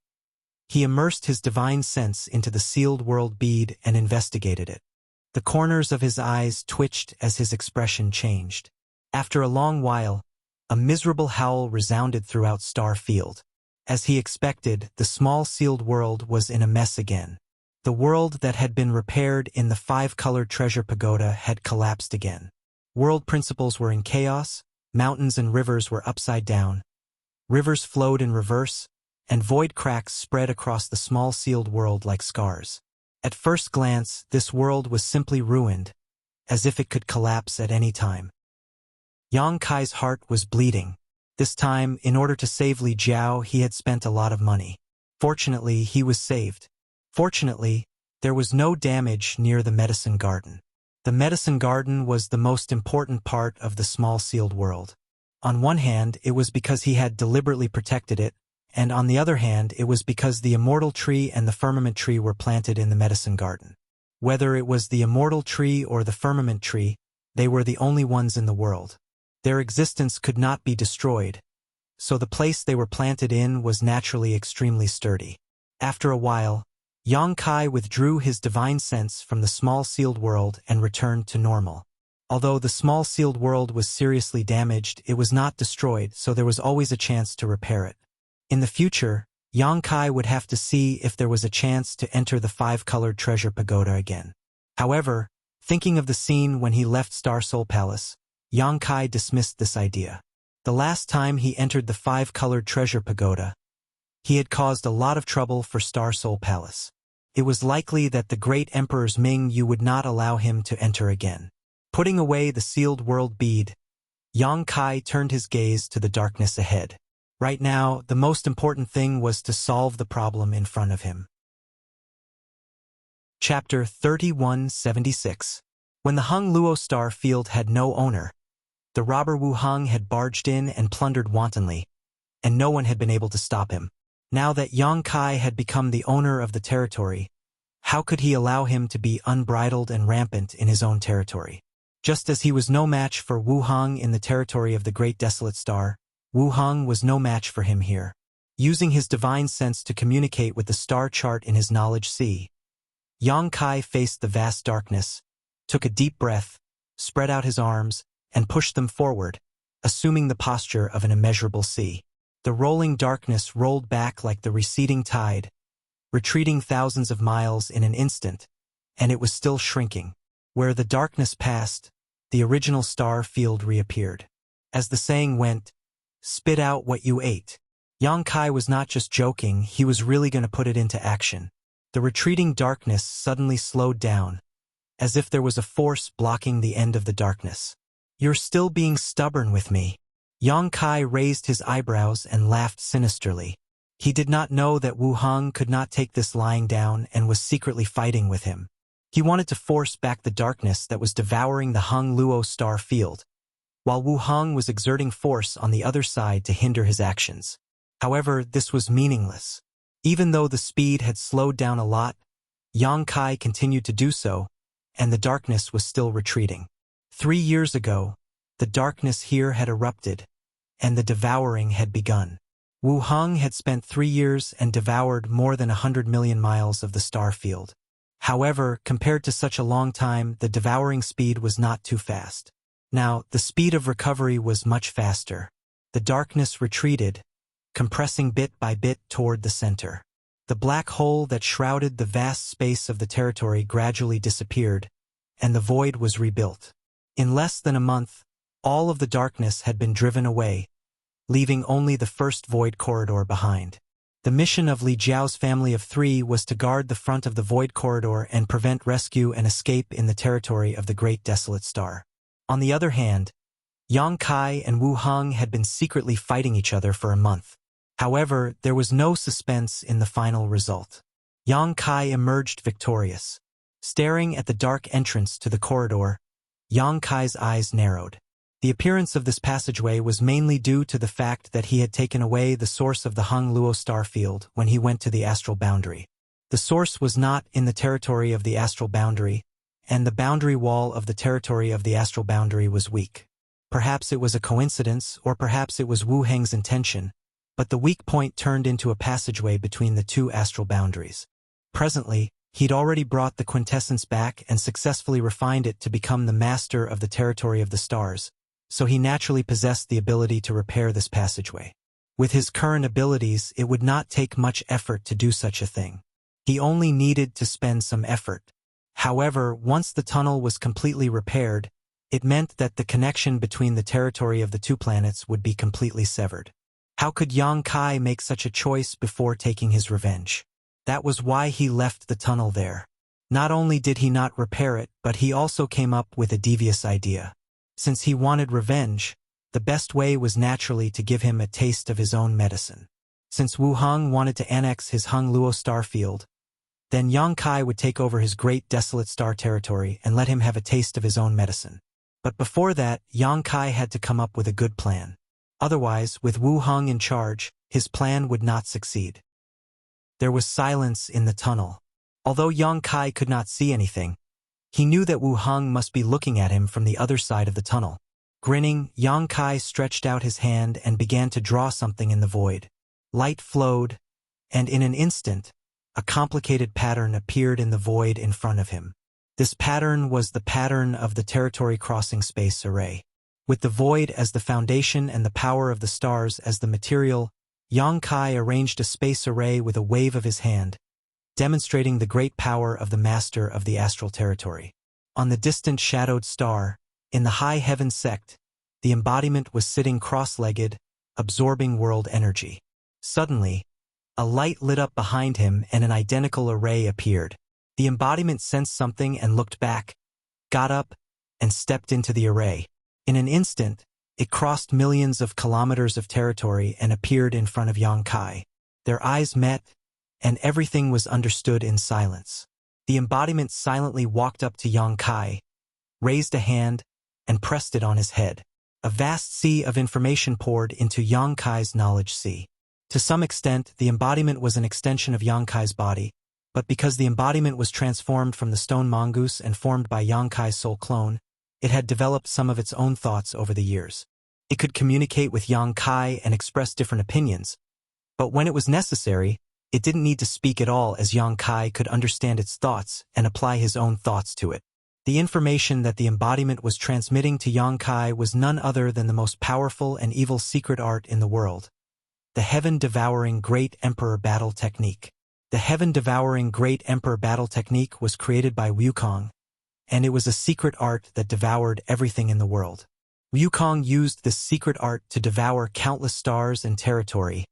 he immersed his divine sense into the sealed world bead and investigated it. The corners of his eyes twitched as his expression changed. After a long while, a miserable howl resounded throughout Star Field. As he expected, the small sealed world was in a mess again. The world that had been repaired in the 5-colored treasure pagoda had collapsed again. World principles were in chaos, mountains and rivers were upside down, rivers flowed in reverse, and void cracks spread across the small sealed world like scars. At first glance, this world was simply ruined, as if it could collapse at any time. Yang Kai's heart was bleeding. This time, in order to save Li Jiao, he had spent a lot of money. Fortunately, he was saved. Fortunately, there was no damage near the medicine garden. The medicine garden was the most important part of the small sealed world. On one hand, it was because he had deliberately protected it, and on the other hand, it was because the immortal tree and the firmament tree were planted in the medicine garden. Whether it was the immortal tree or the firmament tree, they were the only ones in the world. Their existence could not be destroyed, so the place they were planted in was naturally extremely sturdy. After a while, Yang Kai withdrew his divine sense from the small sealed world and returned to normal. Although the small sealed world was seriously damaged, it was not destroyed, so there was always a chance to repair it. In the future, Yang Kai would have to see if there was a chance to enter the 5-colored treasure pagoda again. However, thinking of the scene when he left Star Soul Palace, Yang Kai dismissed this idea. The last time he entered the 5-colored treasure pagoda, He had caused a lot of trouble for Star Soul Palace. It was likely that the great Emperor's Ming Yu would not allow him to enter again. Putting away the sealed world bead, Yang Kai turned his gaze to the darkness ahead. Right now, the most important thing was to solve the problem in front of him. Chapter 3176. When the Hung Luo star field had no owner, the robber Wu Hung had barged in and plundered wantonly, and no one had been able to stop him. Now that Yang Kai had become the owner of the territory, how could he allow him to be unbridled and rampant in his own territory? Just as he was no match for Wu Hung in the territory of the Great Desolate Star, Wu Hung was no match for him here. Using his divine sense to communicate with the star chart in his knowledge sea, Yang Kai faced the vast darkness, took a deep breath, spread out his arms, and pushed them forward, assuming the posture of an immeasurable sea. The rolling darkness rolled back like the receding tide, retreating thousands of miles in an instant, and it was still shrinking. Where the darkness passed, the original star field reappeared. As the saying went, "Spit out what you ate." Yang Kai was not just joking, he was really going to put it into action. The retreating darkness suddenly slowed down, as if there was a force blocking the end of the darkness. "You're still being stubborn with me." Yang Kai raised his eyebrows and laughed sinisterly. He did not know that Wu Hung could not take this lying down and was secretly fighting with him. He wanted to force back the darkness that was devouring the Hung Luo star field, while Wu Hung was exerting force on the other side to hinder his actions. However, this was meaningless. Even though the speed had slowed down a lot, Yang Kai continued to do so, and the darkness was still retreating. 3 years ago, the darkness here had erupted, and the devouring had begun. Wu Hung had spent 3 years and devoured more than 100 million miles of the star field. However, compared to such a long time, the devouring speed was not too fast. Now, the speed of recovery was much faster. The darkness retreated, compressing bit by bit toward the center. The black hole that shrouded the vast space of the territory gradually disappeared, and the void was rebuilt. In less than a month, all of the darkness had been driven away, leaving only the first void corridor behind. The mission of Li Jiao's family of 3 was to guard the front of the void corridor and prevent rescue and escape in the territory of the Great Desolate Star. On the other hand, Yang Kai and Wu Hung had been secretly fighting each other for a month. However, there was no suspense in the final result. Yang Kai emerged victorious. Staring at the dark entrance to the corridor, Yang Kai's eyes narrowed. The appearance of this passageway was mainly due to the fact that he had taken away the source of the Hung Luo star field when he went to the astral boundary. The source was not in the territory of the astral boundary, and the boundary wall of the territory of the astral boundary was weak. Perhaps it was a coincidence, or perhaps it was Wu Heng's intention, but the weak point turned into a passageway between the 2 astral boundaries. Presently, he'd already brought the quintessence back and successfully refined it to become the master of the territory of the stars, so he naturally possessed the ability to repair this passageway. With his current abilities, it would not take much effort to do such a thing. He only needed to spend some effort. However, once the tunnel was completely repaired, it meant that the connection between the territory of the 2 planets would be completely severed. How could Yang Kai make such a choice before taking his revenge? That was why he left the tunnel there. Not only did he not repair it, but he also came up with a devious idea. Since he wanted revenge, the best way was naturally to give him a taste of his own medicine. Since Wu Hung wanted to annex his Hung Luo star field, then Yang Kai would take over his Great Desolate Star territory and let him have a taste of his own medicine. But before that, Yang Kai had to come up with a good plan. Otherwise, with Wu Hung in charge, his plan would not succeed. There was silence in the tunnel. Although Yang Kai could not see anything, he knew that Wu Hung must be looking at him from the other side of the tunnel. Grinning, Yang Kai stretched out his hand and began to draw something in the void. Light flowed, and in an instant, a complicated pattern appeared in the void in front of him. This pattern was the pattern of the territory crossing space array. With the void as the foundation and the power of the stars as the material, Yang Kai arranged a space array with a wave of his hand, demonstrating the great power of the master of the astral territory. On the distant shadowed star, in the high heaven sect, the embodiment was sitting cross-legged, absorbing world energy. Suddenly, A light lit up behind him and an identical array appeared. The embodiment sensed something and looked back, got up, and stepped into the array. In an instant, it crossed millions of kilometers of territory and appeared in front of Yang Kai. Their eyes met, and everything was understood in silence. The embodiment silently walked up to Yang Kai, raised a hand, and pressed it on his head. A vast sea of information poured into Yang Kai's knowledge sea. To some extent, the embodiment was an extension of Yang Kai's body, but because the embodiment was transformed from the stone mongoose and formed by Yang Kai's soul clone, it had developed some of its own thoughts over the years. It could communicate with Yang Kai and express different opinions, but when it was necessary, it didn't need to speak at all, as Yang Kai could understand its thoughts and apply his own thoughts to it. The information that the embodiment was transmitting to Yang Kai was none other than the most powerful and evil secret art in the world: the heaven-devouring Great Emperor Battle Technique. The heaven-devouring Great Emperor Battle Technique was created by Wukong, and it was a secret art that devoured everything in the world. Wukong used this secret art to devour countless stars and territory,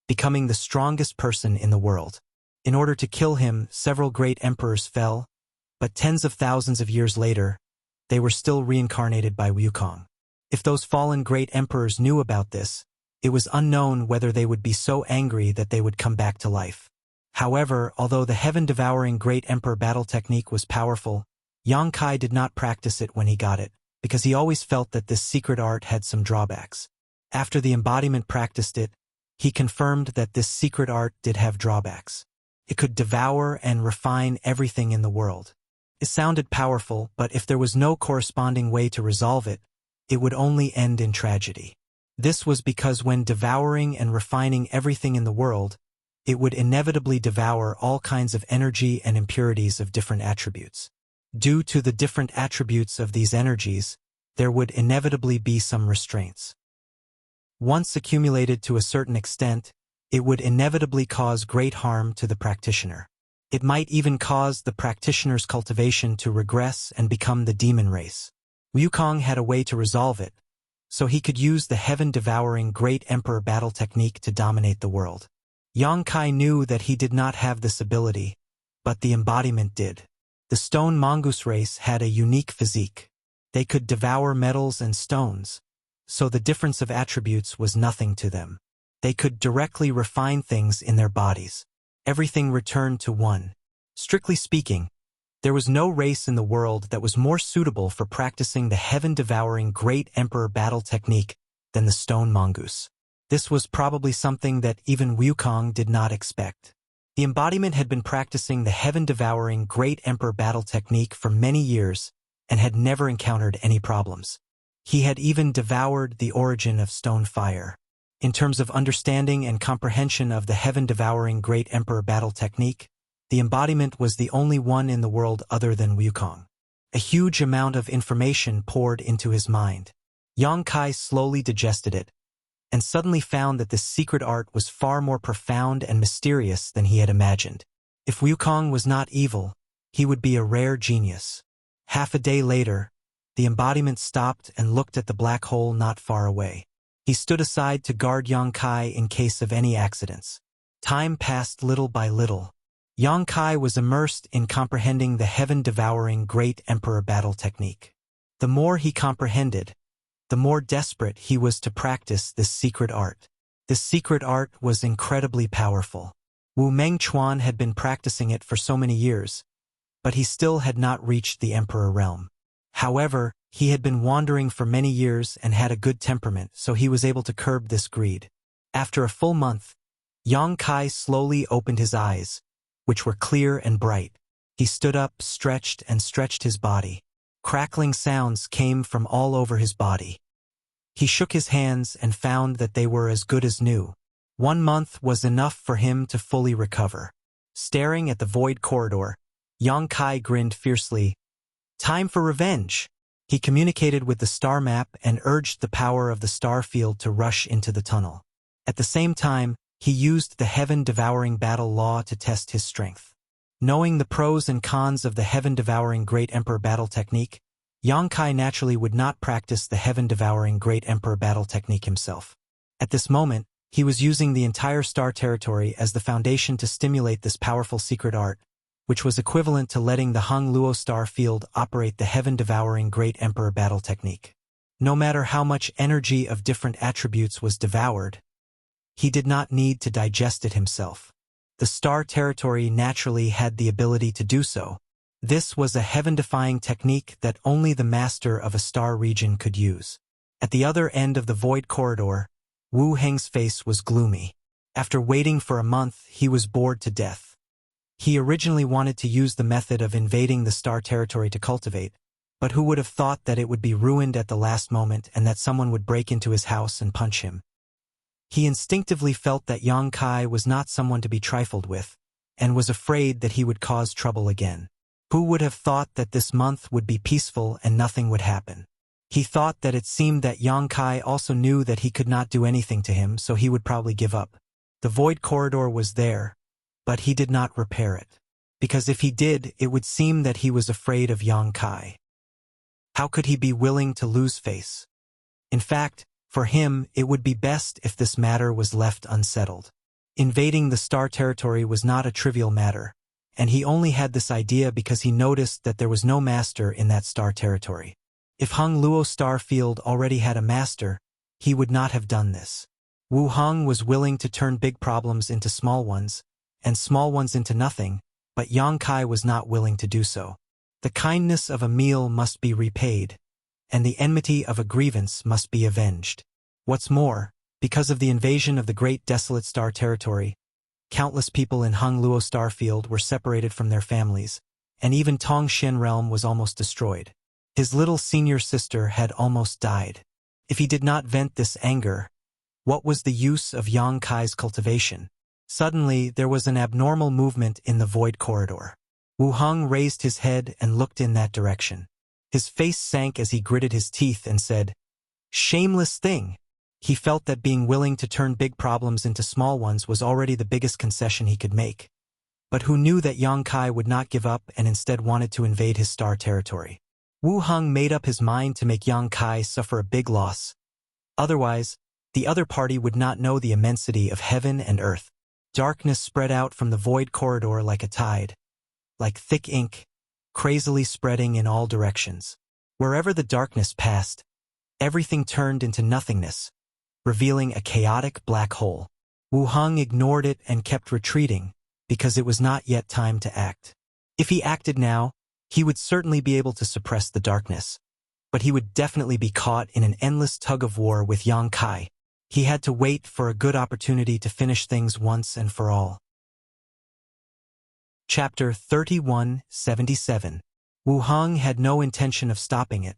becoming the strongest person in the world. In order to kill him, several great emperors fell, but tens of thousands of years later, they were still reincarnated by Wukong. If those fallen great emperors knew about this, it was unknown whether they would be so angry that they would come back to life. However, although the heaven-devouring Great Emperor Battle Technique was powerful, Yang Kai did not practice it when he got it, because he always felt that this secret art had some drawbacks. After the embodiment practiced it, he confirmed that this secret art did have drawbacks. It could devour and refine everything in the world. It sounded powerful, but if there was no corresponding way to resolve it, it would only end in tragedy. This was because when devouring and refining everything in the world, it would inevitably devour all kinds of energy and impurities of different attributes. Due to the different attributes of these energies, there would inevitably be some restraints. Once accumulated to a certain extent, it would inevitably cause great harm to the practitioner. It might even cause the practitioner's cultivation to regress and become the demon race. Wukong had a way to resolve it, so he could use the heaven-devouring Great Emperor Battle Technique to dominate the world. Yang Kai knew that he did not have this ability, but the embodiment did. The stone mongoose race had a unique physique. They could devour metals and stones, so the difference of attributes was nothing to them. They could directly refine things in their bodies. Everything returned to one. Strictly speaking, there was no race in the world that was more suitable for practicing the heaven-devouring Great Emperor Battle Technique than the stone mongoose. This was probably something that even Wukong did not expect. The embodiment had been practicing the heaven-devouring Great Emperor Battle Technique for many years and had never encountered any problems. He had even devoured the origin of stone fire. In terms of understanding and comprehension of the heaven-devouring Great Emperor Battle Technique, the embodiment was the only one in the world other than Wukong. A huge amount of information poured into his mind. Yang Kai slowly digested it, and suddenly found that this secret art was far more profound and mysterious than he had imagined. If Wukong was not evil, he would be a rare genius. Half a day later, the embodiment stopped and looked at the black hole not far away. He stood aside to guard Yang Kai in case of any accidents. Time passed little by little. Yang Kai was immersed in comprehending the heaven-devouring Great Emperor Battle Technique. The more he comprehended, the more desperate he was to practice this secret art. This secret art was incredibly powerful. Wu Mengchuan had been practicing it for so many years, but he still had not reached the Emperor realm. However, he had been wandering for many years and had a good temperament, so he was able to curb this greed. After a full month, Yang Kai slowly opened his eyes, which were clear and bright. He stood up, stretched his body. Crackling sounds came from all over his body. He shook his hands and found that they were as good as new. 1 month was enough for him to fully recover. Staring at the void corridor, Yang Kai grinned fiercely. Time for revenge! He communicated with the star map and urged the power of the star field to rush into the tunnel. At the same time, he used the heaven-devouring battle law to test his strength. Knowing the pros and cons of the heaven-devouring Great Emperor Battle Technique, Yang Kai naturally would not practice the heaven-devouring Great Emperor Battle Technique himself. At this moment, He was using the entire star territory as the foundation to stimulate this powerful secret art, which was equivalent to letting the Hung Luo star field operate the heaven-devouring Great Emperor battle technique. No matter how much energy of different attributes was devoured, he did not need to digest it himself. The star territory naturally had the ability to do so. This was a heaven-defying technique that only the master of a star region could use. At the other end of the void corridor, Wu Heng's face was gloomy. After waiting for a month, he was bored to death. He originally wanted to use the method of invading the star territory to cultivate, but who would have thought that it would be ruined at the last moment and that someone would break into his house and punch him. He instinctively felt that Yang Kai was not someone to be trifled with, and was afraid that he would cause trouble again. Who would have thought that this month would be peaceful and nothing would happen? He thought that it seemed that Yang Kai also knew that he could not do anything to him, so he would probably give up. The void corridor was there, but he did not repair it. Because if he did, it would seem that he was afraid of Yang Kai. How could he be willing to lose face? In fact, for him, it would be best if this matter was left unsettled. Invading the star territory was not a trivial matter, and he only had this idea because he noticed that there was no master in that star territory. If Hung Luo star field already had a master, he would not have done this. Wu Heng was willing to turn big problems into small ones, and small ones into nothing, but Yang Kai was not willing to do so. The kindness of a meal must be repaid, and the enmity of a grievance must be avenged. What's more, because of the invasion of the great desolate star territory, countless people in Hung Luo star field were separated from their families, and even Tong Xin realm was almost destroyed. His little senior sister had almost died. If he did not vent this anger, what was the use of Yang Kai's cultivation? Suddenly, there was an abnormal movement in the void corridor. Wu Heng raised his head and looked in that direction. His face sank as he gritted his teeth and said, "Shameless thing!" He felt that being willing to turn big problems into small ones was already the biggest concession he could make. But who knew that Yang Kai would not give up and instead wanted to invade his star territory? Wu Heng made up his mind to make Yang Kai suffer a big loss. Otherwise, the other party would not know the immensity of heaven and earth. Darkness spread out from the void corridor like a tide, like thick ink, crazily spreading in all directions. Wherever the darkness passed, everything turned into nothingness, revealing a chaotic black hole. Wu Heng ignored it and kept retreating, because it was not yet time to act. If he acted now, he would certainly be able to suppress the darkness, but he would definitely be caught in an endless tug-of-war with Yang Kai. He had to wait for a good opportunity to finish things once and for all. Chapter 3177. Wu Heng had no intention of stopping it,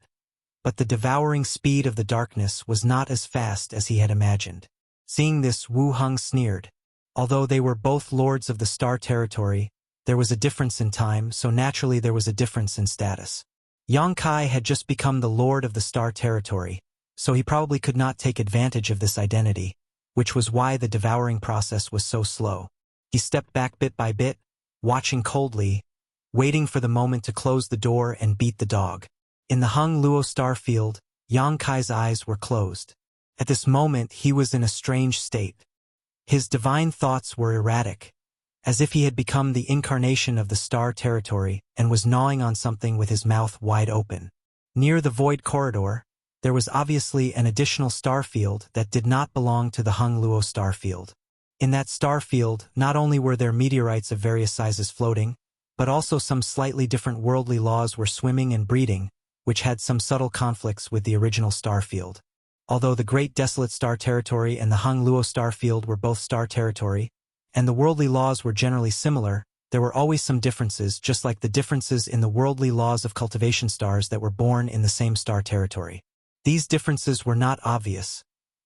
but the devouring speed of the darkness was not as fast as he had imagined. Seeing this, Wu Heng sneered. Although they were both lords of the star territory, there was a difference in time, so naturally there was a difference in status. Yang Kai had just become the lord of the star territory, so he probably could not take advantage of this identity, which was why the devouring process was so slow. He stepped back bit by bit, watching coldly, waiting for the moment to close the door and beat the dog. In the Hung Luo star field, Yang Kai's eyes were closed. At this moment he was in a strange state. His divine thoughts were erratic, as if he had become the incarnation of the star territory and was gnawing on something with his mouth wide open. Near the void corridor, there was obviously an additional star field that did not belong to the Hung Luo star field. In that star field, not only were there meteorites of various sizes floating, but also some slightly different worldly laws were swimming and breeding, which had some subtle conflicts with the original star field. Although the Great Desolate Star Territory and the Hung Luo star field were both star territory, and the worldly laws were generally similar, there were always some differences, just like the differences in the worldly laws of cultivation stars that were born in the same star territory. These differences were not obvious,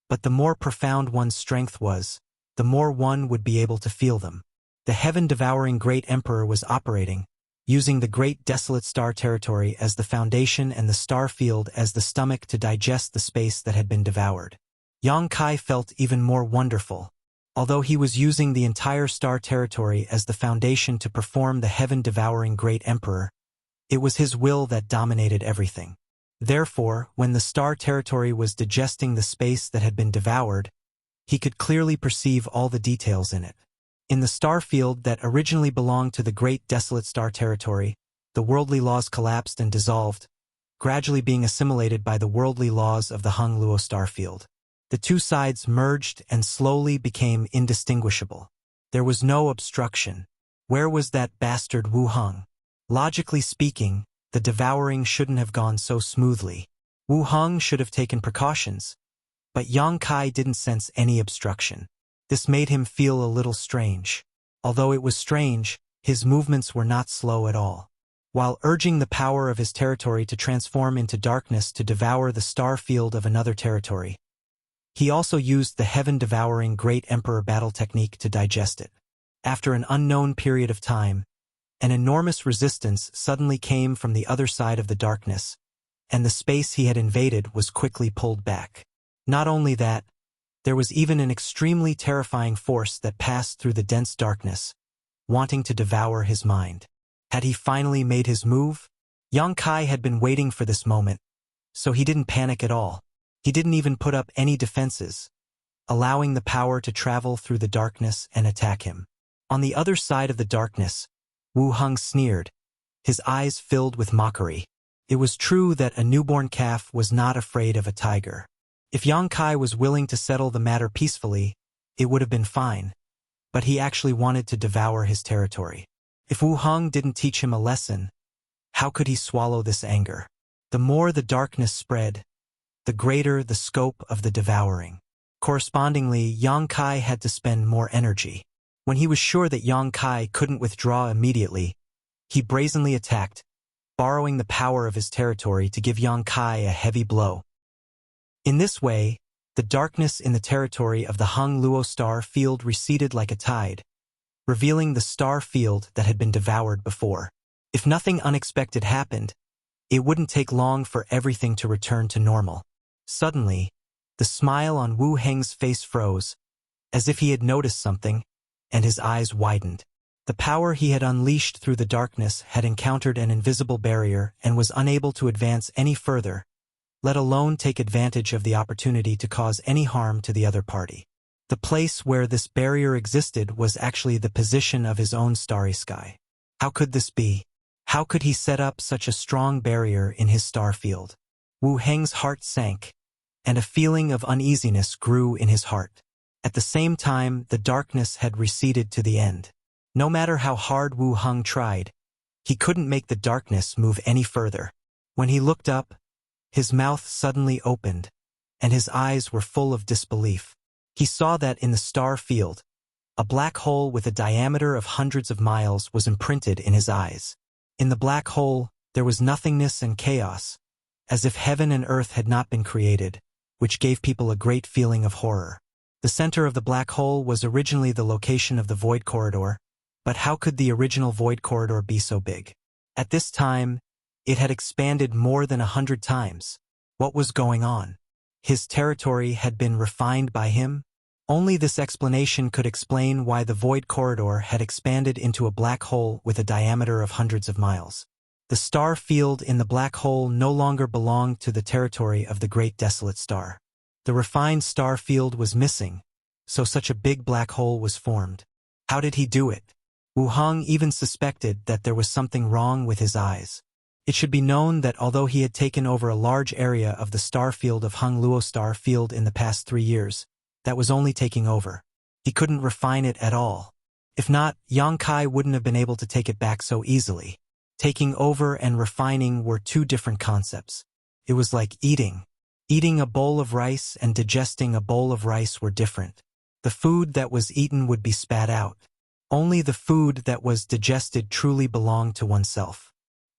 but the more profound one's strength was, the more one would be able to feel them. The heaven-devouring Great Emperor was operating, using the Great Desolate Star Territory as the foundation and the star field as the stomach to digest the space that had been devoured. Yang Kai felt even more wonderful. Although he was using the entire star territory as the foundation to perform the heaven-devouring Great Emperor, it was his will that dominated everything. Therefore, when the star territory was digesting the space that had been devoured, He could clearly perceive all the details in it. In the star field that originally belonged to the great desolate star territory, the worldly laws collapsed and dissolved, gradually being assimilated by the worldly laws of the Hung Luo star field. The two sides merged and slowly became indistinguishable. There was no obstruction. Where was that bastard Wu Hung? Logically speaking, the devouring shouldn't have gone so smoothly. Wu Hung should have taken precautions, but Yang Kai didn't sense any obstruction. This made him feel a little strange. Although it was strange, his movements were not slow at all. While urging the power of his territory to transform into darkness to devour the star field of another territory, he also used the heaven-devouring Great Emperor battle technique to digest it. After an unknown period of time, an enormous resistance suddenly came from the other side of the darkness, and the space he had invaded was quickly pulled back. Not only that, there was even an extremely terrifying force that passed through the dense darkness, wanting to devour his mind. Had he finally made his move? Yang Kai had been waiting for this moment, so he didn't panic at all. He didn't even put up any defenses, allowing the power to travel through the darkness and attack him. On the other side of the darkness, Wu Hung sneered, his eyes filled with mockery. It was true that a newborn calf was not afraid of a tiger. If Yang Kai was willing to settle the matter peacefully, it would have been fine, but he actually wanted to devour his territory. If Wu Hung didn't teach him a lesson, how could he swallow this anger? The more the darkness spread, the greater the scope of the devouring. Correspondingly, Yang Kai had to spend more energy. When he was sure that Yang Kai couldn't withdraw immediately, he brazenly attacked, borrowing the power of his territory to give Yang Kai a heavy blow. In this way, the darkness in the territory of the Hung Luo star field receded like a tide, revealing the star field that had been devoured before. If nothing unexpected happened, it wouldn't take long for everything to return to normal. Suddenly, the smile on Wu Heng's face froze, as if he had noticed something, and his eyes widened. The power he had unleashed through the darkness had encountered an invisible barrier and was unable to advance any further, let alone take advantage of the opportunity to cause any harm to the other party. The place where this barrier existed was actually the position of his own starry sky. How could this be? How could he set up such a strong barrier in his star field? Wu Heng's heart sank, and a feeling of uneasiness grew in his heart. At the same time, the darkness had receded to the end. No matter how hard Wu Heng tried, he couldn't make the darkness move any further. When he looked up, his mouth suddenly opened, and his eyes were full of disbelief. He saw that in the star field, a black hole with a diameter of hundreds of miles was imprinted in his eyes. In the black hole, there was nothingness and chaos, as if heaven and earth had not been created, which gave people a great feeling of horror. The center of the black hole was originally the location of the void corridor, but how could the original void corridor be so big? At this time, it had expanded more than 100 times. What was going on? His territory had been refined by him? Only this explanation could explain why the void corridor had expanded into a black hole with a diameter of hundreds of miles. The star field in the black hole no longer belonged to the territory of the great desolate star. The refined star field was missing, so such a big black hole was formed. How did he do it? Wu Heng even suspected that there was something wrong with his eyes. It should be known that although he had taken over a large area of the star field of Hung Luo star field in the past 3 years, that was only taking over. He couldn't refine it at all. If not, Yang Kai wouldn't have been able to take it back so easily. Taking over and refining were two different concepts. It was like eating. Eating a bowl of rice and digesting a bowl of rice were different. The food that was eaten would be spat out. Only the food that was digested truly belonged to oneself.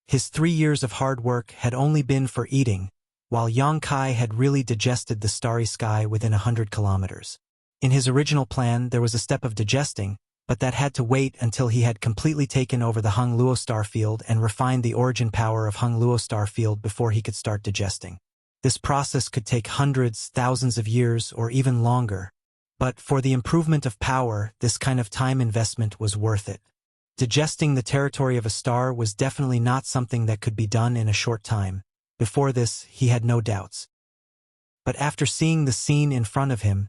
His 3 years of hard work had only been for eating, while Yang Kai had really digested the starry sky within 100 kilometers. In his original plan, there was a step of digesting, but that had to wait until he had completely taken over the Hung Luo star field and refined the origin power of Hung Luo star field before he could start digesting. This process could take hundreds, thousands of years, or even longer. But for the improvement of power, this kind of time investment was worth it. Digesting the territory of a star was definitely not something that could be done in a short time. Before this, he had no doubts. But after seeing the scene in front of him,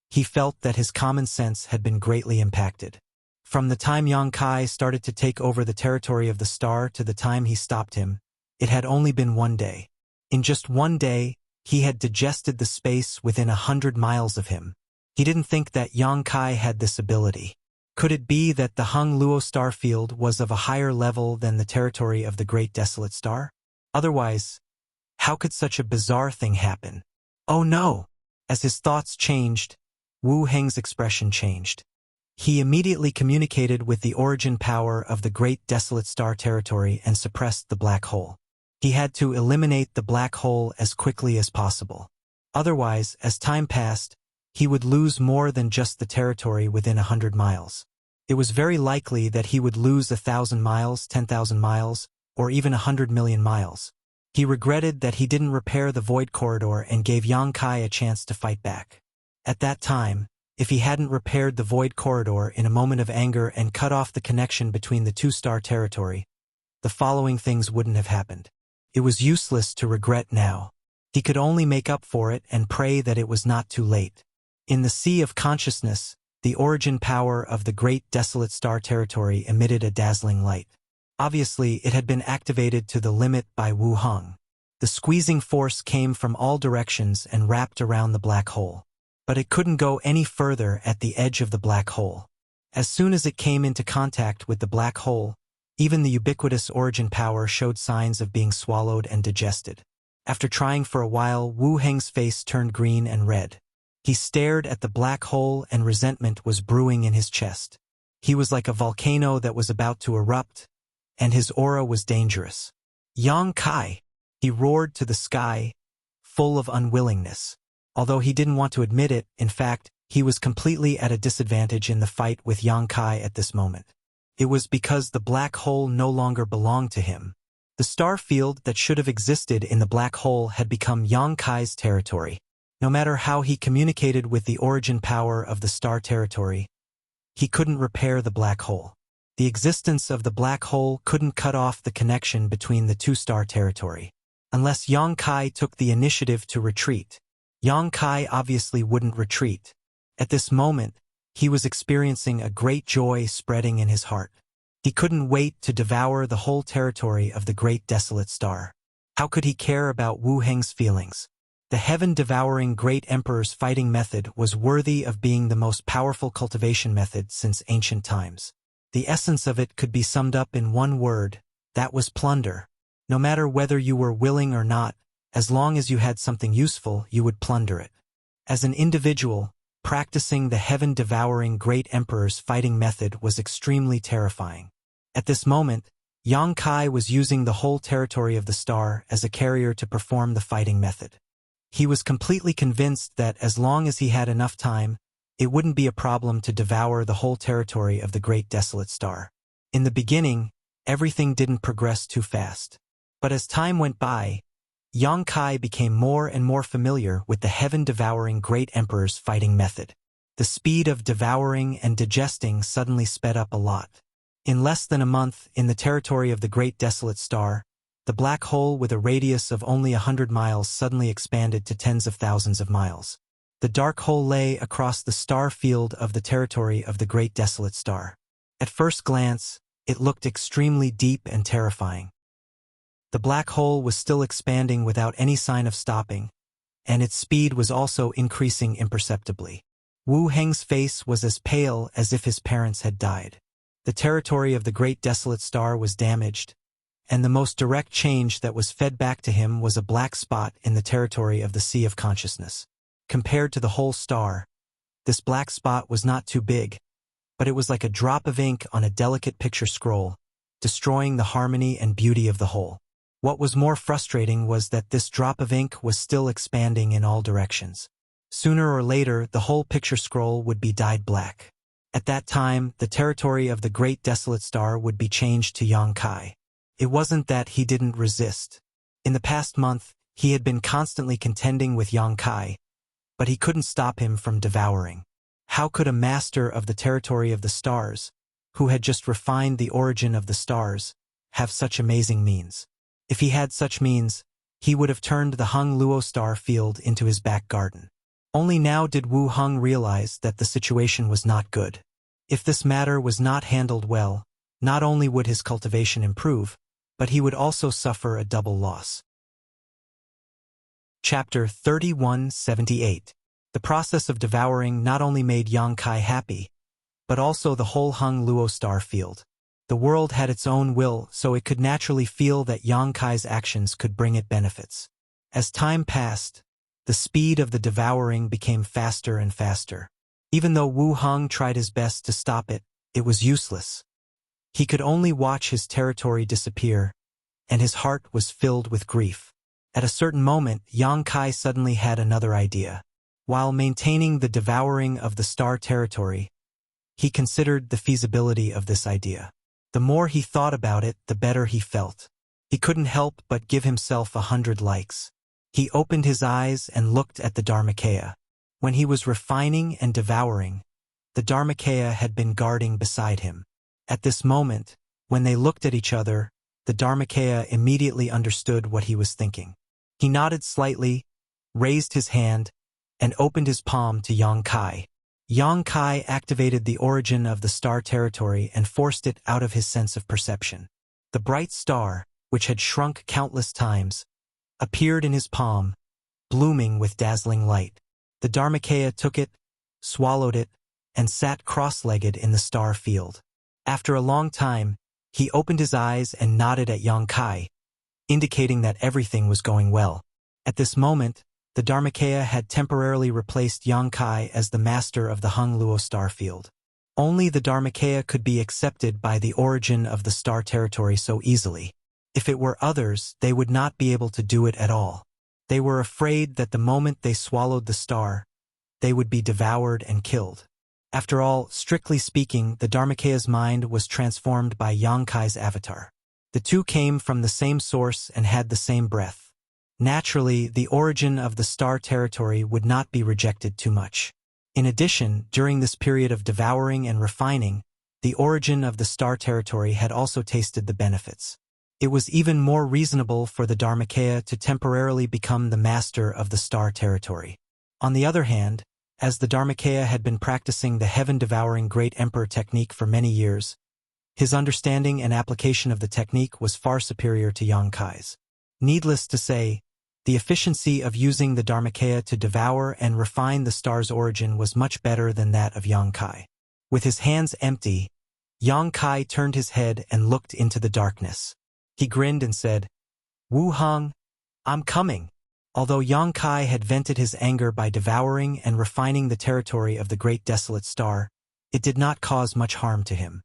he felt that his common sense had been greatly impacted. From the time Yang Kai started to take over the territory of the star to the time he stopped him, it had only been 1 day. In just 1 day, he had digested the space within 100 miles of him. He didn't think that Yang Kai had this ability. Could it be that the Hung Luo star field was of a higher level than the territory of the Great Desolate Star? Otherwise, how could such a bizarre thing happen? Oh no! As his thoughts changed, Wu Heng's expression changed. He immediately communicated with the origin power of the Great Desolate Star territory and suppressed the black hole. He had to eliminate the black hole as quickly as possible. Otherwise, as time passed, he would lose more than just the territory within 100 miles. It was very likely that he would lose 1,000 miles, 10,000 miles, or even 100 million miles. He regretted that he didn't repair the void corridor and gave Yang Kai a chance to fight back. At that time, if he hadn't repaired the void corridor in a moment of anger and cut off the connection between the two-star territory, the following things wouldn't have happened. It was useless to regret now. He could only make up for it and pray that it was not too late. In the sea of consciousness, the origin power of the Great Desolate Star territory emitted a dazzling light. Obviously, it had been activated to the limit by Wu Heng. The squeezing force came from all directions and wrapped around the black hole. But it couldn't go any further at the edge of the black hole. As soon as it came into contact with the black hole, even the ubiquitous origin power showed signs of being swallowed and digested. After trying for a while, Wu Heng's face turned green and red. He stared at the black hole and resentment was brewing in his chest. He was like a volcano that was about to erupt, and his aura was dangerous. Yang Kai! He roared to the sky, full of unwillingness. Although he didn't want to admit it, in fact, he was completely at a disadvantage in the fight with Yang Kai at this moment. It was because the black hole no longer belonged to him. The star field that should have existed in the black hole had become Yang Kai's territory. No matter how he communicated with the origin power of the star territory, he couldn't repair the black hole. The existence of the black hole couldn't cut off the connection between the two-star territory. Unless Yang Kai took the initiative to retreat. Yang Kai obviously wouldn't retreat. At this moment, he was experiencing a great joy spreading in his heart. He couldn't wait to devour the whole territory of the Great Desolate Star. How could he care about Wu Heng's feelings? The heaven-devouring Great Emperor's fighting method was worthy of being the most powerful cultivation method since ancient times. The essence of it could be summed up in one word, that was plunder. No matter whether you were willing or not, as long as you had something useful, you would plunder it. As an individual, practicing the heaven-devouring Great Emperor's fighting method was extremely terrifying. At this moment, Yang Kai was using the whole territory of the star as a carrier to perform the fighting method. He was completely convinced that as long as he had enough time, it wouldn't be a problem to devour the whole territory of the Great Desolate Star. In the beginning, everything didn't progress too fast. But as time went by, Yang Kai became more and more familiar with the heaven-devouring Great Emperor's fighting method. The speed of devouring and digesting suddenly sped up a lot. In less than a month, in the territory of the Great Desolate Star, the black hole with a radius of only 100 miles suddenly expanded to tens of thousands of miles. The dark hole lay across the star field of the territory of the Great Desolate Star. At first glance, it looked extremely deep and terrifying. The black hole was still expanding without any sign of stopping, and its speed was also increasing imperceptibly. Wu Heng's face was as pale as if his parents had died. The territory of the Great Desolate Star was damaged, and the most direct change that was fed back to him was a black spot in the territory of the Sea of Consciousness. Compared to the whole star, this black spot was not too big, but it was like a drop of ink on a delicate picture scroll, destroying the harmony and beauty of the whole. What was more frustrating was that this drop of ink was still expanding in all directions. Sooner or later, the whole picture scroll would be dyed black. At that time, the territory of the Great Desolate Star would be changed to Yang Kai. It wasn't that he didn't resist. In the past month, he had been constantly contending with Yang Kai, but he couldn't stop him from devouring. How could a master of the territory of the stars, who had just refined the origin of the stars, have such amazing means? If he had such means, he would have turned the Hung Luo star field into his back garden. Only now did Wu Heng realize that the situation was not good. If this matter was not handled well, not only would his cultivation improve, but he would also suffer a double loss. Chapter 3178. The process of devouring not only made Yang Kai happy, but also the whole Hung Luo star field. The world had its own will, so it could naturally feel that Yang Kai's actions could bring it benefits. As time passed, the speed of the devouring became faster and faster. Even though Wu Heng tried his best to stop it, it was useless. He could only watch his territory disappear, and his heart was filled with grief. At a certain moment, Yang Kai suddenly had another idea. While maintaining the devouring of the star territory, he considered the feasibility of this idea. The more he thought about it, the better he felt. He couldn't help but give himself 100 likes. He opened his eyes and looked at the Dharmakaya. When he was refining and devouring, the Dharmakaya had been guarding beside him. At this moment, when they looked at each other, the Dharmakaya immediately understood what he was thinking. He nodded slightly, raised his hand, and opened his palm to Yang Kai. Yang Kai activated the origin of the star territory and forced it out of his sense of perception. The bright star, which had shrunk countless times, appeared in his palm, blooming with dazzling light. The Dharmakaya took it, swallowed it, and sat cross-legged in the star field. After a long time, he opened his eyes and nodded at Yang Kai, indicating that everything was going well. At this moment, the Dharmakaya had temporarily replaced Yang Kai as the master of the Hung Luo star field. Only the Dharmakaya could be accepted by the origin of the star territory so easily. If it were others, they would not be able to do it at all. They were afraid that the moment they swallowed the star, they would be devoured and killed. After all, strictly speaking, the Dharmakaya's mind was transformed by Yang Kai's avatar. The two came from the same source and had the same breath. Naturally, the origin of the star territory would not be rejected too much. In addition, during this period of devouring and refining, the origin of the star territory had also tasted the benefits. It was even more reasonable for the Dharmakaya to temporarily become the master of the star territory. On the other hand, as the Dharmakaya had been practicing the heaven-devouring Great Emperor technique for many years, his understanding and application of the technique was far superior to Yang Kai's. Needless to say, the efficiency of using the Dharmakaya to devour and refine the star's origin was much better than that of Yang Kai. With his hands empty, Yang Kai turned his head and looked into the darkness. He grinned and said, "Wu Heng, I'm coming." Although Yang Kai had vented his anger by devouring and refining the territory of the Great Desolate Star, it did not cause much harm to him.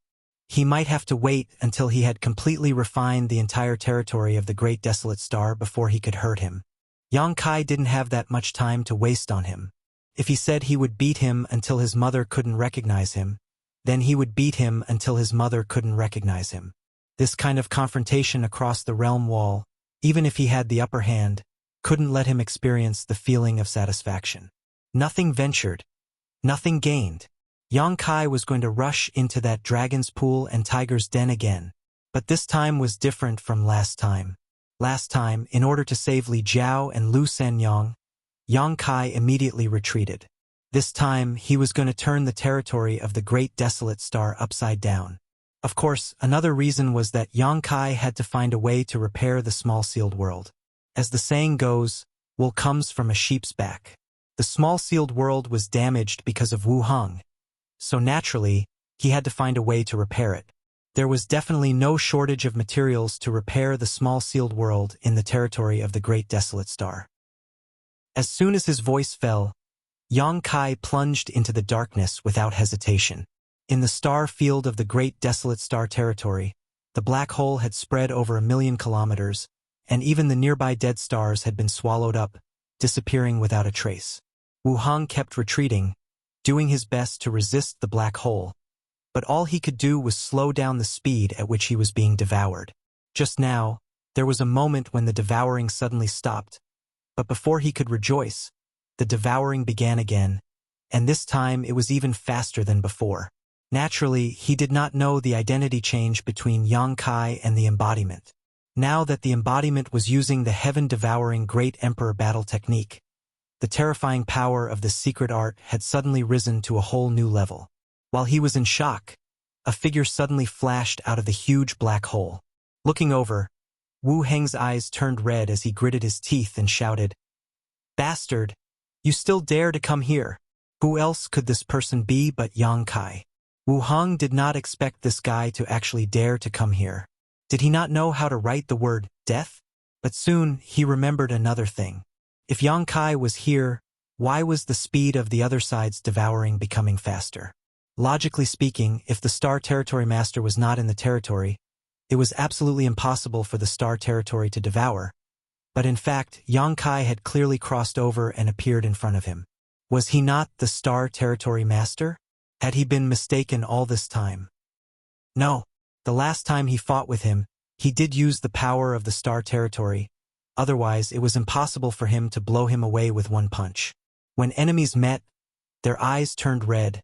He might have to wait until he had completely refined the entire territory of the Great Desolate Star before he could hurt him. Yang Kai didn't have that much time to waste on him. If he said he would beat him until his mother couldn't recognize him, then he would beat him until his mother couldn't recognize him. This kind of confrontation across the realm wall, even if he had the upper hand, couldn't let him experience the feeling of satisfaction. Nothing ventured, nothing gained. Yang Kai was going to rush into that dragon's pool and tiger's den again. But this time was different from last time. Last time, in order to save Li Jiao and Lu Sanyang, Yang Kai immediately retreated. This time, he was going to turn the territory of the Great Desolate Star upside down. Of course, another reason was that Yang Kai had to find a way to repair the small sealed world. As the saying goes, wool comes from a sheep's back. The small sealed world was damaged because of Wu Heng, so naturally, he had to find a way to repair it. There was definitely no shortage of materials to repair the small sealed world in the territory of the Great Desolate Star. As soon as his voice fell, Yang Kai plunged into the darkness without hesitation. In the star field of the Great Desolate Star territory, the black hole had spread over 1,000,000 kilometers, and even the nearby dead stars had been swallowed up, disappearing without a trace. Wu Heng kept retreating, doing his best to resist the black hole, but all he could do was slow down the speed at which he was being devoured. Just now, there was a moment when the devouring suddenly stopped, but before he could rejoice, the devouring began again, and this time it was even faster than before. Naturally, he did not know the identity change between Yang Kai and the embodiment. Now that the embodiment was using the heaven-devouring Great Emperor battle technique, The terrifying power of this secret art had suddenly risen to a whole new level. While he was in shock, a figure suddenly flashed out of the huge black hole. Looking over, Wu Heng's eyes turned red as he gritted his teeth and shouted, "Bastard! You still dare to come here? Who else could this person be but Yang Kai?" Wu Heng did not expect this guy to actually dare to come here. Did he not know how to write the word death? But soon he remembered another thing. If Yang Kai was here, why was the speed of the other side's devouring becoming faster? Logically speaking, if the Star Territory Master was not in the territory, it was absolutely impossible for the Star Territory to devour. But in fact, Yang Kai had clearly crossed over and appeared in front of him. Was he not the Star Territory Master? Had he been mistaken all this time? No. The last time he fought with him, he did use the power of the Star Territory. Otherwise, it was impossible for him to blow him away with one punch. When enemies met, their eyes turned red,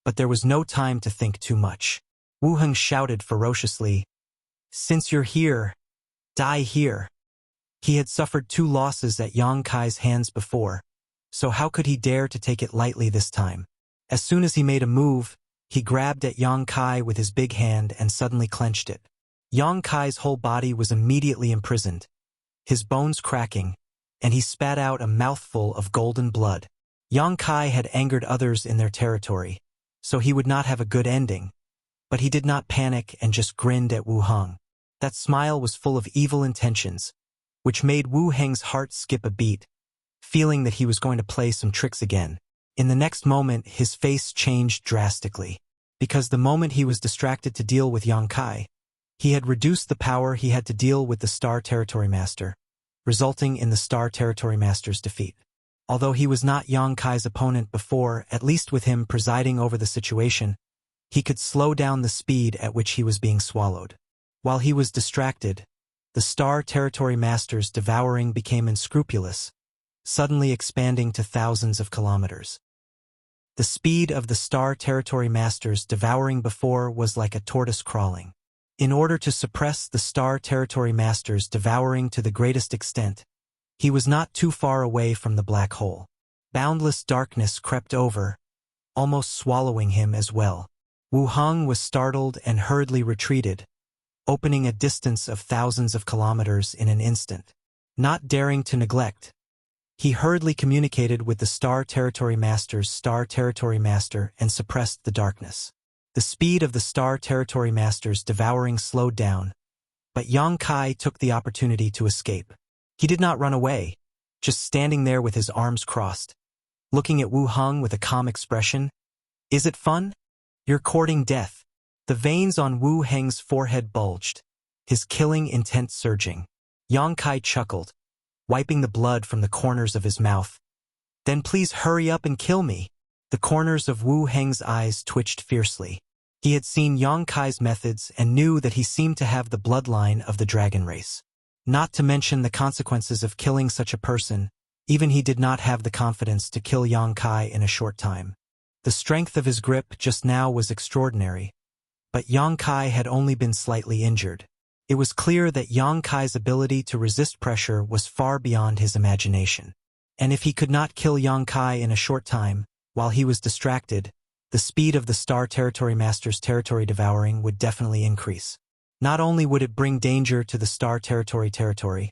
but there was no time to think too much. Wu Heng shouted ferociously, "Since you're here, die here." He had suffered 2 losses at Yang Kai's hands before, so how could he dare to take it lightly this time? As soon as he made a move, he grabbed at Yang Kai with his big hand and suddenly clenched it. Yang Kai's whole body was immediately imprisoned, his bones cracking, and he spat out a mouthful of golden blood. Yang Kai had angered others in their territory, so he would not have a good ending, but he did not panic and just grinned at Wu Heng. That smile was full of evil intentions, which made Wu Heng's heart skip a beat, feeling that he was going to play some tricks again. In the next moment, his face changed drastically, because the moment he was distracted to deal with Yang Kai, he had reduced the power he had to deal with the Star Territory Master, resulting in the Star Territory Master's defeat. Although he was not Yang Kai's opponent before, at least with him presiding over the situation, he could slow down the speed at which he was being swallowed. While he was distracted, the Star Territory Master's devouring became unscrupulous, suddenly expanding to thousands of kilometers. The speed of the Star Territory Master's devouring before was like a tortoise crawling. In order to suppress the Star Territory Master's devouring to the greatest extent, he was not too far away from the black hole. Boundless darkness crept over, almost swallowing him as well. Wu Heng was startled and hurriedly retreated, opening a distance of thousands of kilometers in an instant. Not daring to neglect, he hurriedly communicated with the Star Territory Master's Star Territory Master and suppressed the darkness. The speed of the Star Territory Master's devouring slowed down, but Yang Kai took the opportunity to escape. He did not run away, just standing there with his arms crossed, looking at Wu Heng with a calm expression. "Is it fun? You're courting death." The veins on Wu Heng's forehead bulged, his killing intent surging. Yang Kai chuckled, wiping the blood from the corners of his mouth. "Then please hurry up and kill me." The corners of Wu Heng's eyes twitched fiercely. He had seen Yang Kai's methods and knew that he seemed to have the bloodline of the dragon race. Not to mention the consequences of killing such a person, even he did not have the confidence to kill Yang Kai in a short time. The strength of his grip just now was extraordinary, but Yang Kai had only been slightly injured. It was clear that Yang Kai's ability to resist pressure was far beyond his imagination. And if he could not kill Yang Kai in a short time, while he was distracted, the speed of the Star Territory Master's territory devouring would definitely increase. Not only would it bring danger to the Star Territory,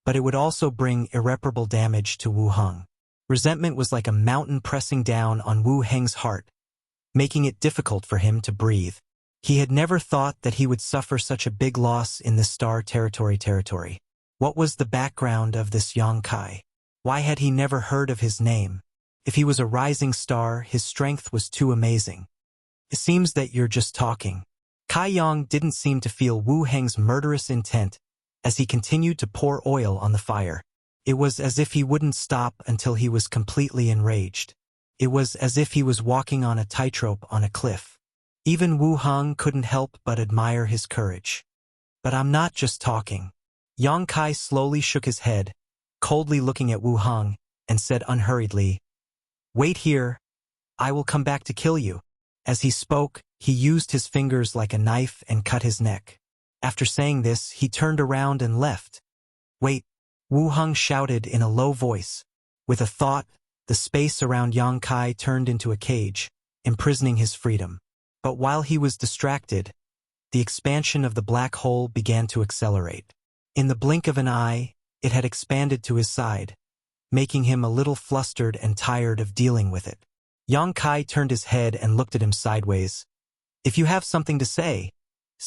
but it would also bring irreparable damage to Wu Heng. Resentment was like a mountain pressing down on Wu Heng's heart, making it difficult for him to breathe. He had never thought that he would suffer such a big loss in the Star Territory. What was the background of this Yang Kai? Why had he never heard of his name? If he was a rising star, his strength was too amazing. It seems that you're just talking. Kai Yang didn't seem to feel Wu Heng's murderous intent as he continued to pour oil on the fire. It was as if he wouldn't stop until he was completely enraged. It was as if he was walking on a tightrope on a cliff. Even Wu Heng couldn't help but admire his courage. But I'm not just talking. Yang Kai slowly shook his head, coldly looking at Wu Heng, and said unhurriedly, "Wait here. I will come back to kill you." As he spoke, he used his fingers like a knife and cut his neck. After saying this, he turned around and left. "Wait," Wu Heng shouted in a low voice. With a thought, the space around Yang Kai turned into a cage, imprisoning his freedom. But while he was distracted, the expansion of the black hole began to accelerate. In the blink of an eye, it had expanded to his side, making him a little flustered and tired of dealing with it. Yang Kai turned his head and looked at him sideways. "If you have something to say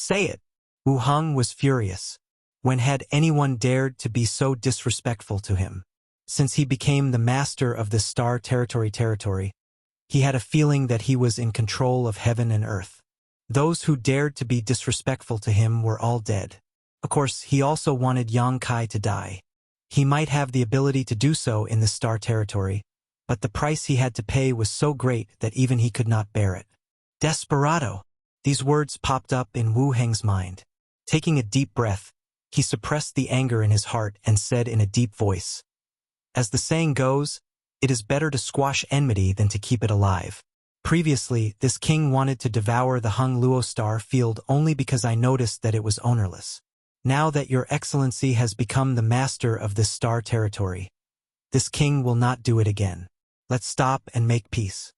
it." Wu Heng was furious. When had anyone dared to be so disrespectful to him? Since he became the master of this star territory, he had a feeling that he was in control of heaven and earth. Those who dared to be disrespectful to him were all dead. Of course, he also wanted Yang Kai to die. He might have the ability to do so in the star territory, but the price he had to pay was so great that even he could not bear it. Desperado! These words popped up in Wu Heng's mind. Taking a deep breath, he suppressed the anger in his heart and said in a deep voice, "As the saying goes, it is better to squash enmity than to keep it alive. Previously, this king wanted to devour the Hung Luo star field only because I noticed that it was ownerless. Now that your excellency has become the master of this star territory, this king will not do it again. Let's stop and make peace.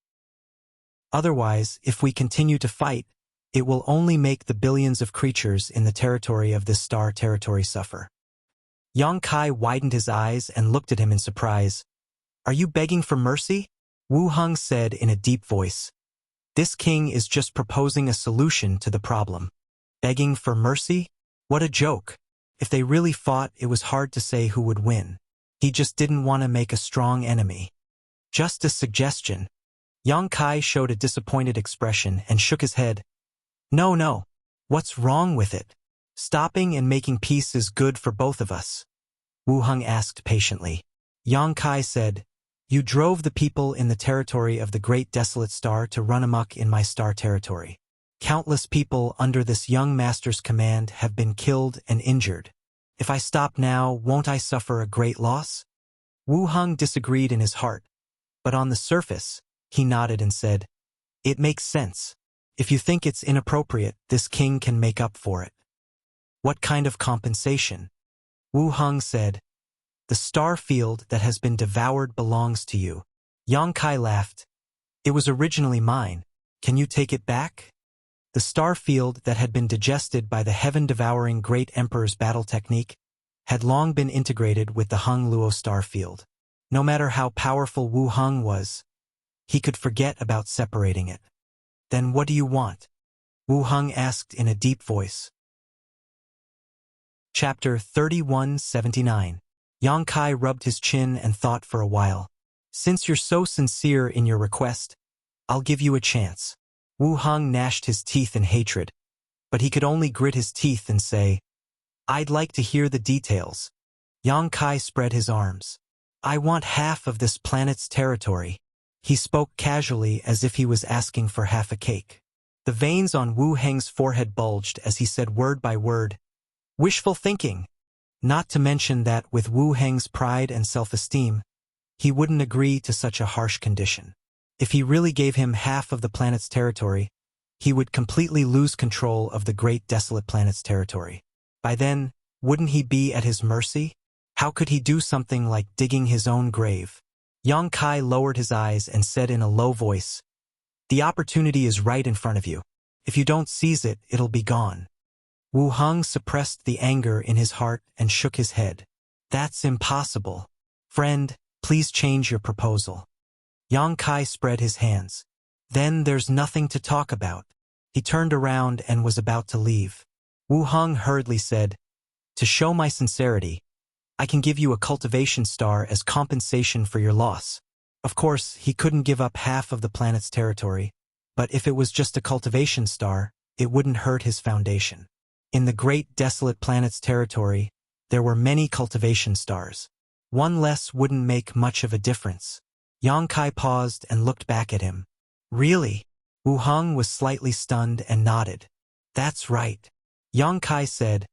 Otherwise, if we continue to fight, it will only make the billions of creatures in the territory of this star territory suffer." Yang Kai widened his eyes and looked at him in surprise. "Are you begging for mercy?" Wu Heng said in a deep voice. "This king is just proposing a solution to the problem. Begging for mercy? What a joke. If they really fought, it was hard to say who would win. He just didn't want to make a strong enemy. Just a suggestion." Yang Kai showed a disappointed expression and shook his head. No. What's wrong with it? Stopping and making peace is good for both of us." Wu Heng asked patiently. Yang Kai said, "You drove the people in the territory of the Great Desolate Star to run amok in my star territory. Countless people under this young master's command have been killed and injured. If I stop now, won't I suffer a great loss?" Wu Heng disagreed in his heart, but on the surface, he nodded and said, "It makes sense. If you think it's inappropriate, this king can make up for it." "What kind of compensation?" Wu Heng said, "The star field that has been devoured belongs to you." Yang Kai laughed. "It was originally mine. Can you take it back?" The star field that had been digested by the heaven-devouring Great Emperor's battle technique had long been integrated with the Hung Luo star field. No matter how powerful Wu Heng was, he could forget about separating it. "Then what do you want?" Wu Heng asked in a deep voice. Chapter 3179. Yang Kai rubbed his chin and thought for a while. "Since you're so sincere in your request, I'll give you a chance." Wu Heng gnashed his teeth in hatred, but he could only grit his teeth and say, "I'd like to hear the details." Yang Kai spread his arms. "I want half of this planet's territory." He spoke casually as if he was asking for half a cake. The veins on Wu Heng's forehead bulged as he said word by word, "Wishful thinking." Not to mention that with Wu Heng's pride and self-esteem, he wouldn't agree to such a harsh condition. If he really gave him half of the planet's territory, he would completely lose control of the Great Desolate Planet's territory. By then, wouldn't he be at his mercy? How could he do something like digging his own grave? Yang Kai lowered his eyes and said in a low voice, "The opportunity is right in front of you. If you don't seize it, it'll be gone." Wu Heng suppressed the anger in his heart and shook his head. "That's impossible. Friend, please change your proposal." Yang Kai spread his hands. "Then there's nothing to talk about." He turned around and was about to leave. Wu Heng hurriedly said, "To show my sincerity, I can give you a cultivation star as compensation for your loss." Of course, he couldn't give up half of the planet's territory, but if it was just a cultivation star, it wouldn't hurt his foundation. In the Great Desolate Planet's territory, there were many cultivation stars. One less wouldn't make much of a difference. Yang Kai paused and looked back at him. "Really?" Wu Heng was slightly stunned and nodded. "That's right." Yang Kai said,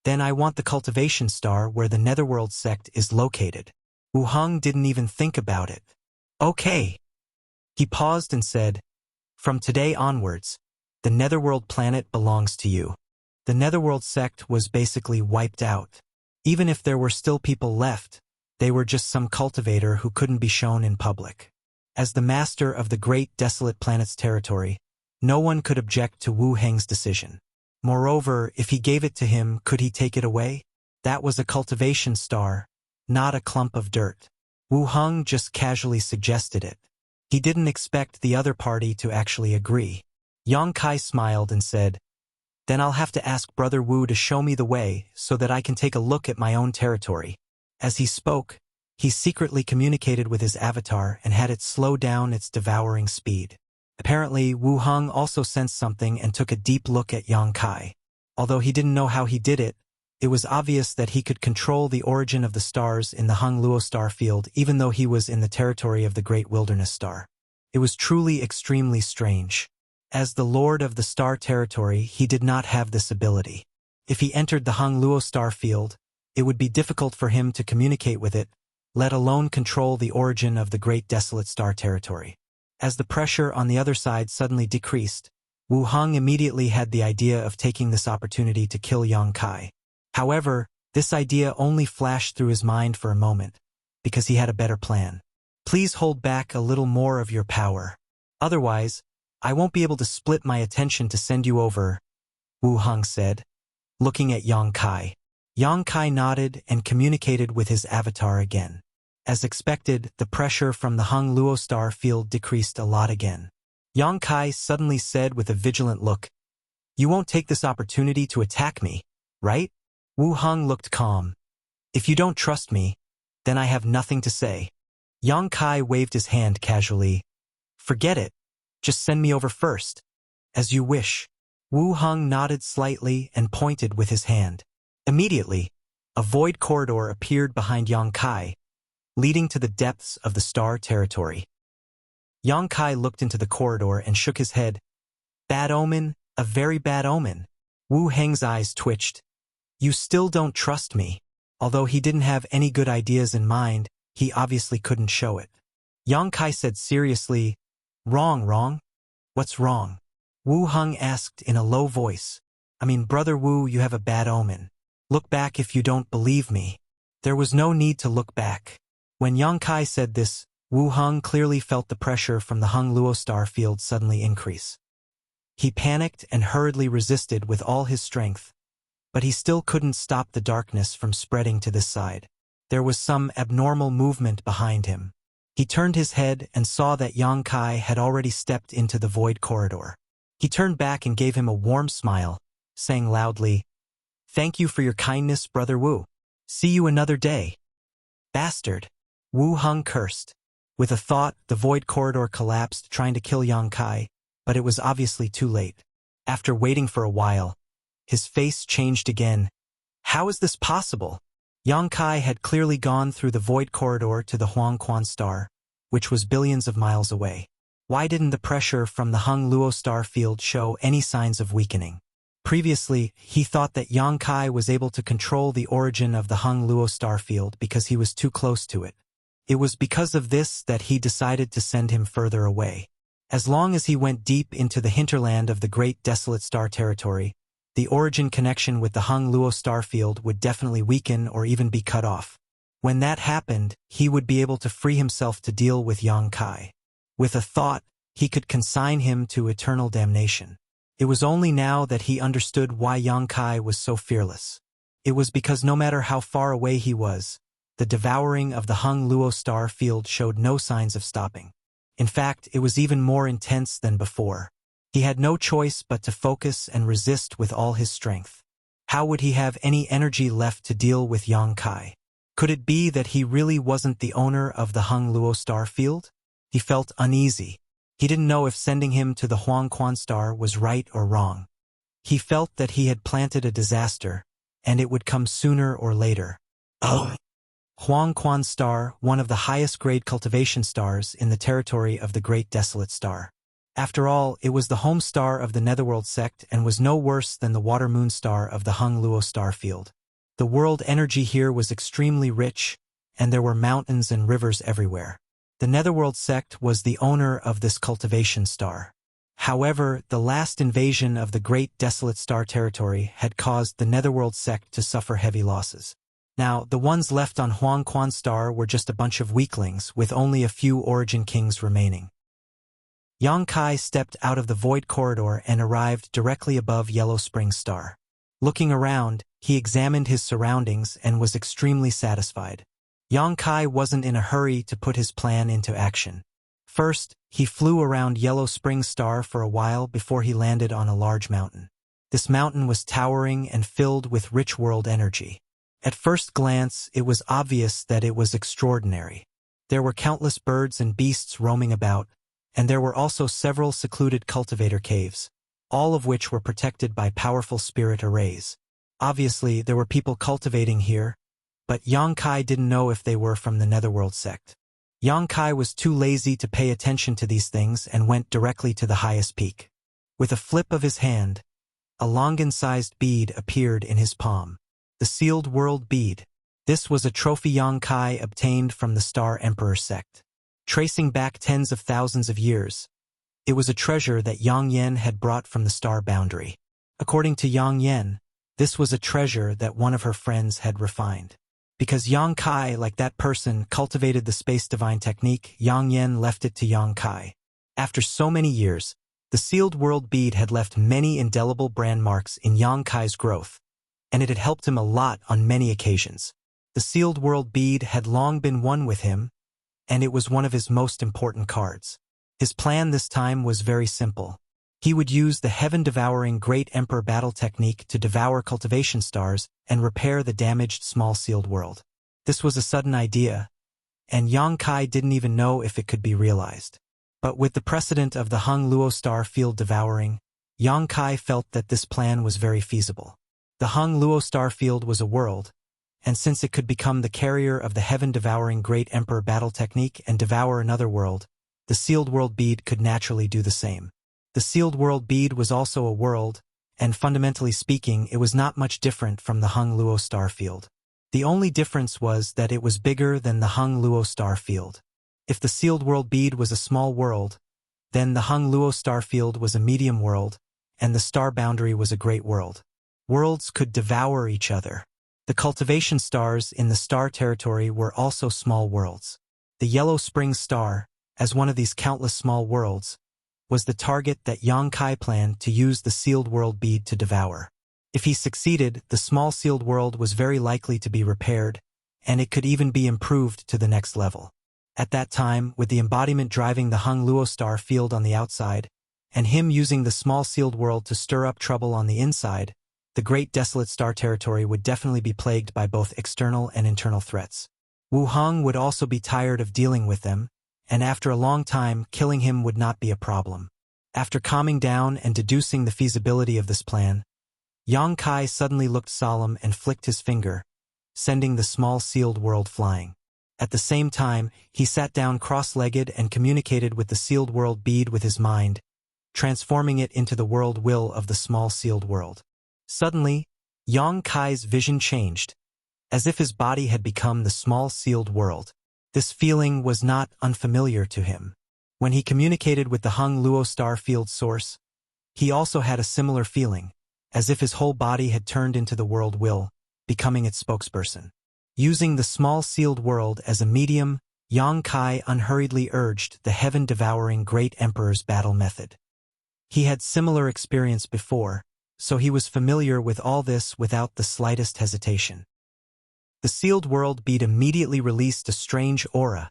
"Then I want the cultivation star where the Netherworld sect is located." Wu Heng didn't even think about it. "Okay." He paused and said, "From today onwards, the Netherworld planet belongs to you." The Netherworld sect was basically wiped out. Even if there were still people left, They were just some cultivator who couldn't be shown in public. As the master of the great desolate planet's territory, no one could object to Wu Heng's decision. Moreover, if he gave it to him, could he take it away? That was a cultivation star, not a clump of dirt. Wu Heng just casually suggested it. He didn't expect the other party to actually agree. Yang Kai smiled and said, "Then I'll have to ask Brother Wu to show me the way so that I can take a look at my own territory." As he spoke, he secretly communicated with his avatar and had it slow down its devouring speed. Apparently, Wu Heng also sensed something and took a deep look at Yang Kai. Although he didn't know how he did it, it was obvious that he could control the origin of the stars in the Hung Luo star field even though he was in the territory of the Great Wilderness Star. It was truly extremely strange. As the Lord of the Star Territory, he did not have this ability. If he entered the Hung Luo star field, it would be difficult for him to communicate with it, let alone control the origin of the Great Desolate Star Territory. As the pressure on the other side suddenly decreased, Wu Heng immediately had the idea of taking this opportunity to kill Yang Kai. However, this idea only flashed through his mind for a moment, because he had a better plan. "Please hold back a little more of your power. Otherwise, I won't be able to split my attention to send you over," Wu Heng said, looking at Yang Kai. Yang Kai nodded and communicated with his avatar again. As expected, the pressure from the Hung Luo star field decreased a lot again. Yang Kai suddenly said with a vigilant look, "You won't take this opportunity to attack me, right?" Wu Heng looked calm. "If you don't trust me, then I have nothing to say." Yang Kai waved his hand casually. "Forget it. Just send me over first." "As you wish." Wu Heng nodded slightly and pointed with his hand. Immediately, a void corridor appeared behind Yang Kai, leading to the depths of the star territory. Yang Kai looked into the corridor and shook his head. "Bad omen, a very bad omen." Wu Heng's eyes twitched. "You still don't trust me." Although he didn't have any good ideas in mind, he obviously couldn't show it. Yang Kai said seriously, Wrong? What's wrong?" Wu Heng asked in a low voice. Brother Wu, you have a bad omen. Look back if you don't believe me." There was no need to look back. When Yang Kai said this, Wu Heng clearly felt the pressure from the Hung Luo star field suddenly increase. He panicked and hurriedly resisted with all his strength, but he still couldn't stop the darkness from spreading to this side. There was some abnormal movement behind him. He turned his head and saw that Yang Kai had already stepped into the void corridor. He turned back and gave him a warm smile, saying loudly, "Thank you for your kindness, Brother Wu. See you another day." "Bastard!" Wu Heng cursed. With a thought, the void corridor collapsed, trying to kill Yang Kai, but it was obviously too late. After waiting for a while, his face changed again. How is this possible? Yang Kai had clearly gone through the void corridor to the Huangquan star, which was billions of miles away. Why didn't the pressure from the Hung Luo star field show any signs of weakening? Previously, he thought that Yang Kai was able to control the origin of the Hung Luo star field because he was too close to it. It was because of this that he decided to send him further away. As long as he went deep into the hinterland of the Great Desolate Star Territory, the origin connection with the Hung Luo star field would definitely weaken or even be cut off. When that happened, he would be able to free himself to deal with Yang Kai. With a thought, he could consign him to eternal damnation. It was only now that he understood why Yang Kai was so fearless. It was because no matter how far away he was, the devouring of the Hung Luo star field showed no signs of stopping. In fact, it was even more intense than before. He had no choice but to focus and resist with all his strength. How would he have any energy left to deal with Yang Kai? Could it be that he really wasn't the owner of the Hung Luo star field? He felt uneasy. He didn't know if sending him to the Huangquan star was right or wrong. He felt that he had planted a disaster, and it would come sooner or later. Huangquan star, one of the highest grade cultivation stars in the territory of the Great Desolate Star. After all, it was the home star of the Netherworld sect and was no worse than the water moon star of the Hung Luo star field. The world energy here was extremely rich, and there were mountains and rivers everywhere. The Netherworld sect was the owner of this cultivation star. However, the last invasion of the Great Desolate Star Territory had caused the Netherworld sect to suffer heavy losses. Now, the ones left on Huang Quan's star were just a bunch of weaklings, with only a few origin kings remaining. Yang Kai stepped out of the void corridor and arrived directly above Yellow Spring Star. Looking around, he examined his surroundings and was extremely satisfied. Yang Kai wasn't in a hurry to put his plan into action. First, he flew around Yellow Spring Star for a while before he landed on a large mountain. This mountain was towering and filled with rich world energy. At first glance, it was obvious that it was extraordinary. There were countless birds and beasts roaming about, and there were also several secluded cultivator caves, all of which were protected by powerful spirit arrays. Obviously, there were people cultivating here, but Yang Kai didn't know if they were from the Netherworld sect. Yang Kai was too lazy to pay attention to these things and went directly to the highest peak. With a flip of his hand, a longan-sized bead appeared in his palm. The Sealed World Bead. This was a trophy Yang Kai obtained from the Star Emperor sect. Tracing back tens of thousands of years, it was a treasure that Yang Yen had brought from the star boundary. According to Yang Yen, this was a treasure that one of her friends had refined. Because Yang Kai, like that person, cultivated the space divine technique, Yang Yen left it to Yang Kai. After so many years, the Sealed World Bead had left many indelible brand marks in Yang Kai's growth, and it had helped him a lot on many occasions. The Sealed World Bead had long been one with him, and it was one of his most important cards. His plan this time was very simple. He would use the heaven-devouring Great Emperor battle technique to devour cultivation stars and repair the damaged small sealed world. This was a sudden idea, and Yang Kai didn't even know if it could be realized. But with the precedent of the Hung Luo star field devouring, Yang Kai felt that this plan was very feasible. The Hung Luo star field was a world, and since it could become the carrier of the heaven-devouring Great Emperor battle technique and devour another world, the Sealed World Bead could naturally do the same. The Sealed World Bead was also a world, and fundamentally speaking, it was not much different from the Hung Luo star field. The only difference was that it was bigger than the Hung Luo star field. If the Sealed World Bead was a small world, then the Hung Luo star field was a medium world, and the star boundary was a great world. Worlds could devour each other. The cultivation stars in the star territory were also small worlds. The Yellow Spring Star, as one of these countless small worlds, was the target that Yang Kai planned to use the Sealed World Bead to devour. If he succeeded, the small sealed world was very likely to be repaired, and it could even be improved to the next level. At that time, with the embodiment driving the Hung Luo star field on the outside, and him using the small sealed world to stir up trouble on the inside, the Great Desolate Star Territory would definitely be plagued by both external and internal threats. Wu Hong would also be tired of dealing with them, and after a long time, killing him would not be a problem. After calming down and deducing the feasibility of this plan, Yang Kai suddenly looked solemn and flicked his finger, sending the small sealed world flying. At the same time, he sat down cross-legged and communicated with the Sealed World Bead with his mind, transforming it into the world will of the small sealed world. Suddenly, Yang Kai's vision changed, as if his body had become the small sealed world. This feeling was not unfamiliar to him. When he communicated with the Hung Luo star field source, he also had a similar feeling, as if his whole body had turned into the world will, becoming its spokesperson. Using the small sealed world as a medium, Yang Kai unhurriedly urged the heaven-devouring Great Emperor's battle method. He had similar experience before, so he was familiar with all this without the slightest hesitation. The Sealed World Bead immediately released a strange aura,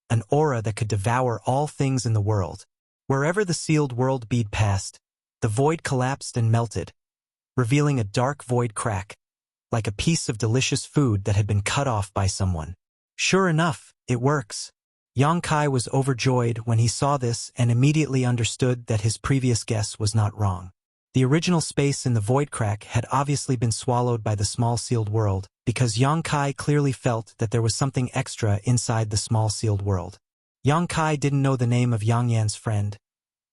an aura that could devour all things in the world. Wherever the Sealed World Bead passed, the void collapsed and melted, revealing a dark void crack, like a piece of delicious food that had been cut off by someone. Sure enough, it works. Yang Kai was overjoyed when he saw this and immediately understood that his previous guess was not wrong. The original space in the void crack had obviously been swallowed by the small sealed world, because Yang Kai clearly felt that there was something extra inside the small sealed world. Yang Kai didn't know the name of Yang Yan's friend,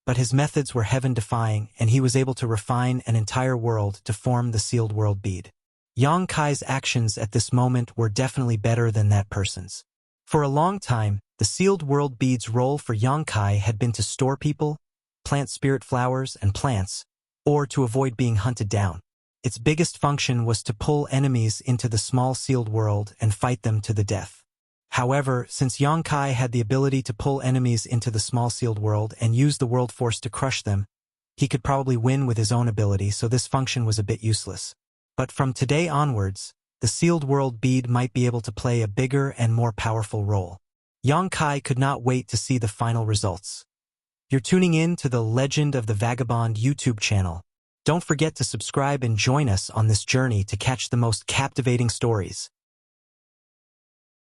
but his methods were heaven-defying and he was able to refine an entire world to form the Sealed World Bead. Yang Kai's actions at this moment were definitely better than that person's. For a long time, the Sealed World Bead's role for Yang Kai had been to store people, plant spirit flowers and plants, or to avoid being hunted down. Its biggest function was to pull enemies into the small sealed world and fight them to the death. However, since Yongkai had the ability to pull enemies into the small sealed world and use the world force to crush them, he could probably win with his own ability, so this function was a bit useless. But from today onwards, the sealed world bead might be able to play a bigger and more powerful role. Yongkai could not wait to see the final results. You're tuning in to the Legend of the Vagabond YouTube channel. Don't forget to subscribe and join us on this journey to catch the most captivating stories.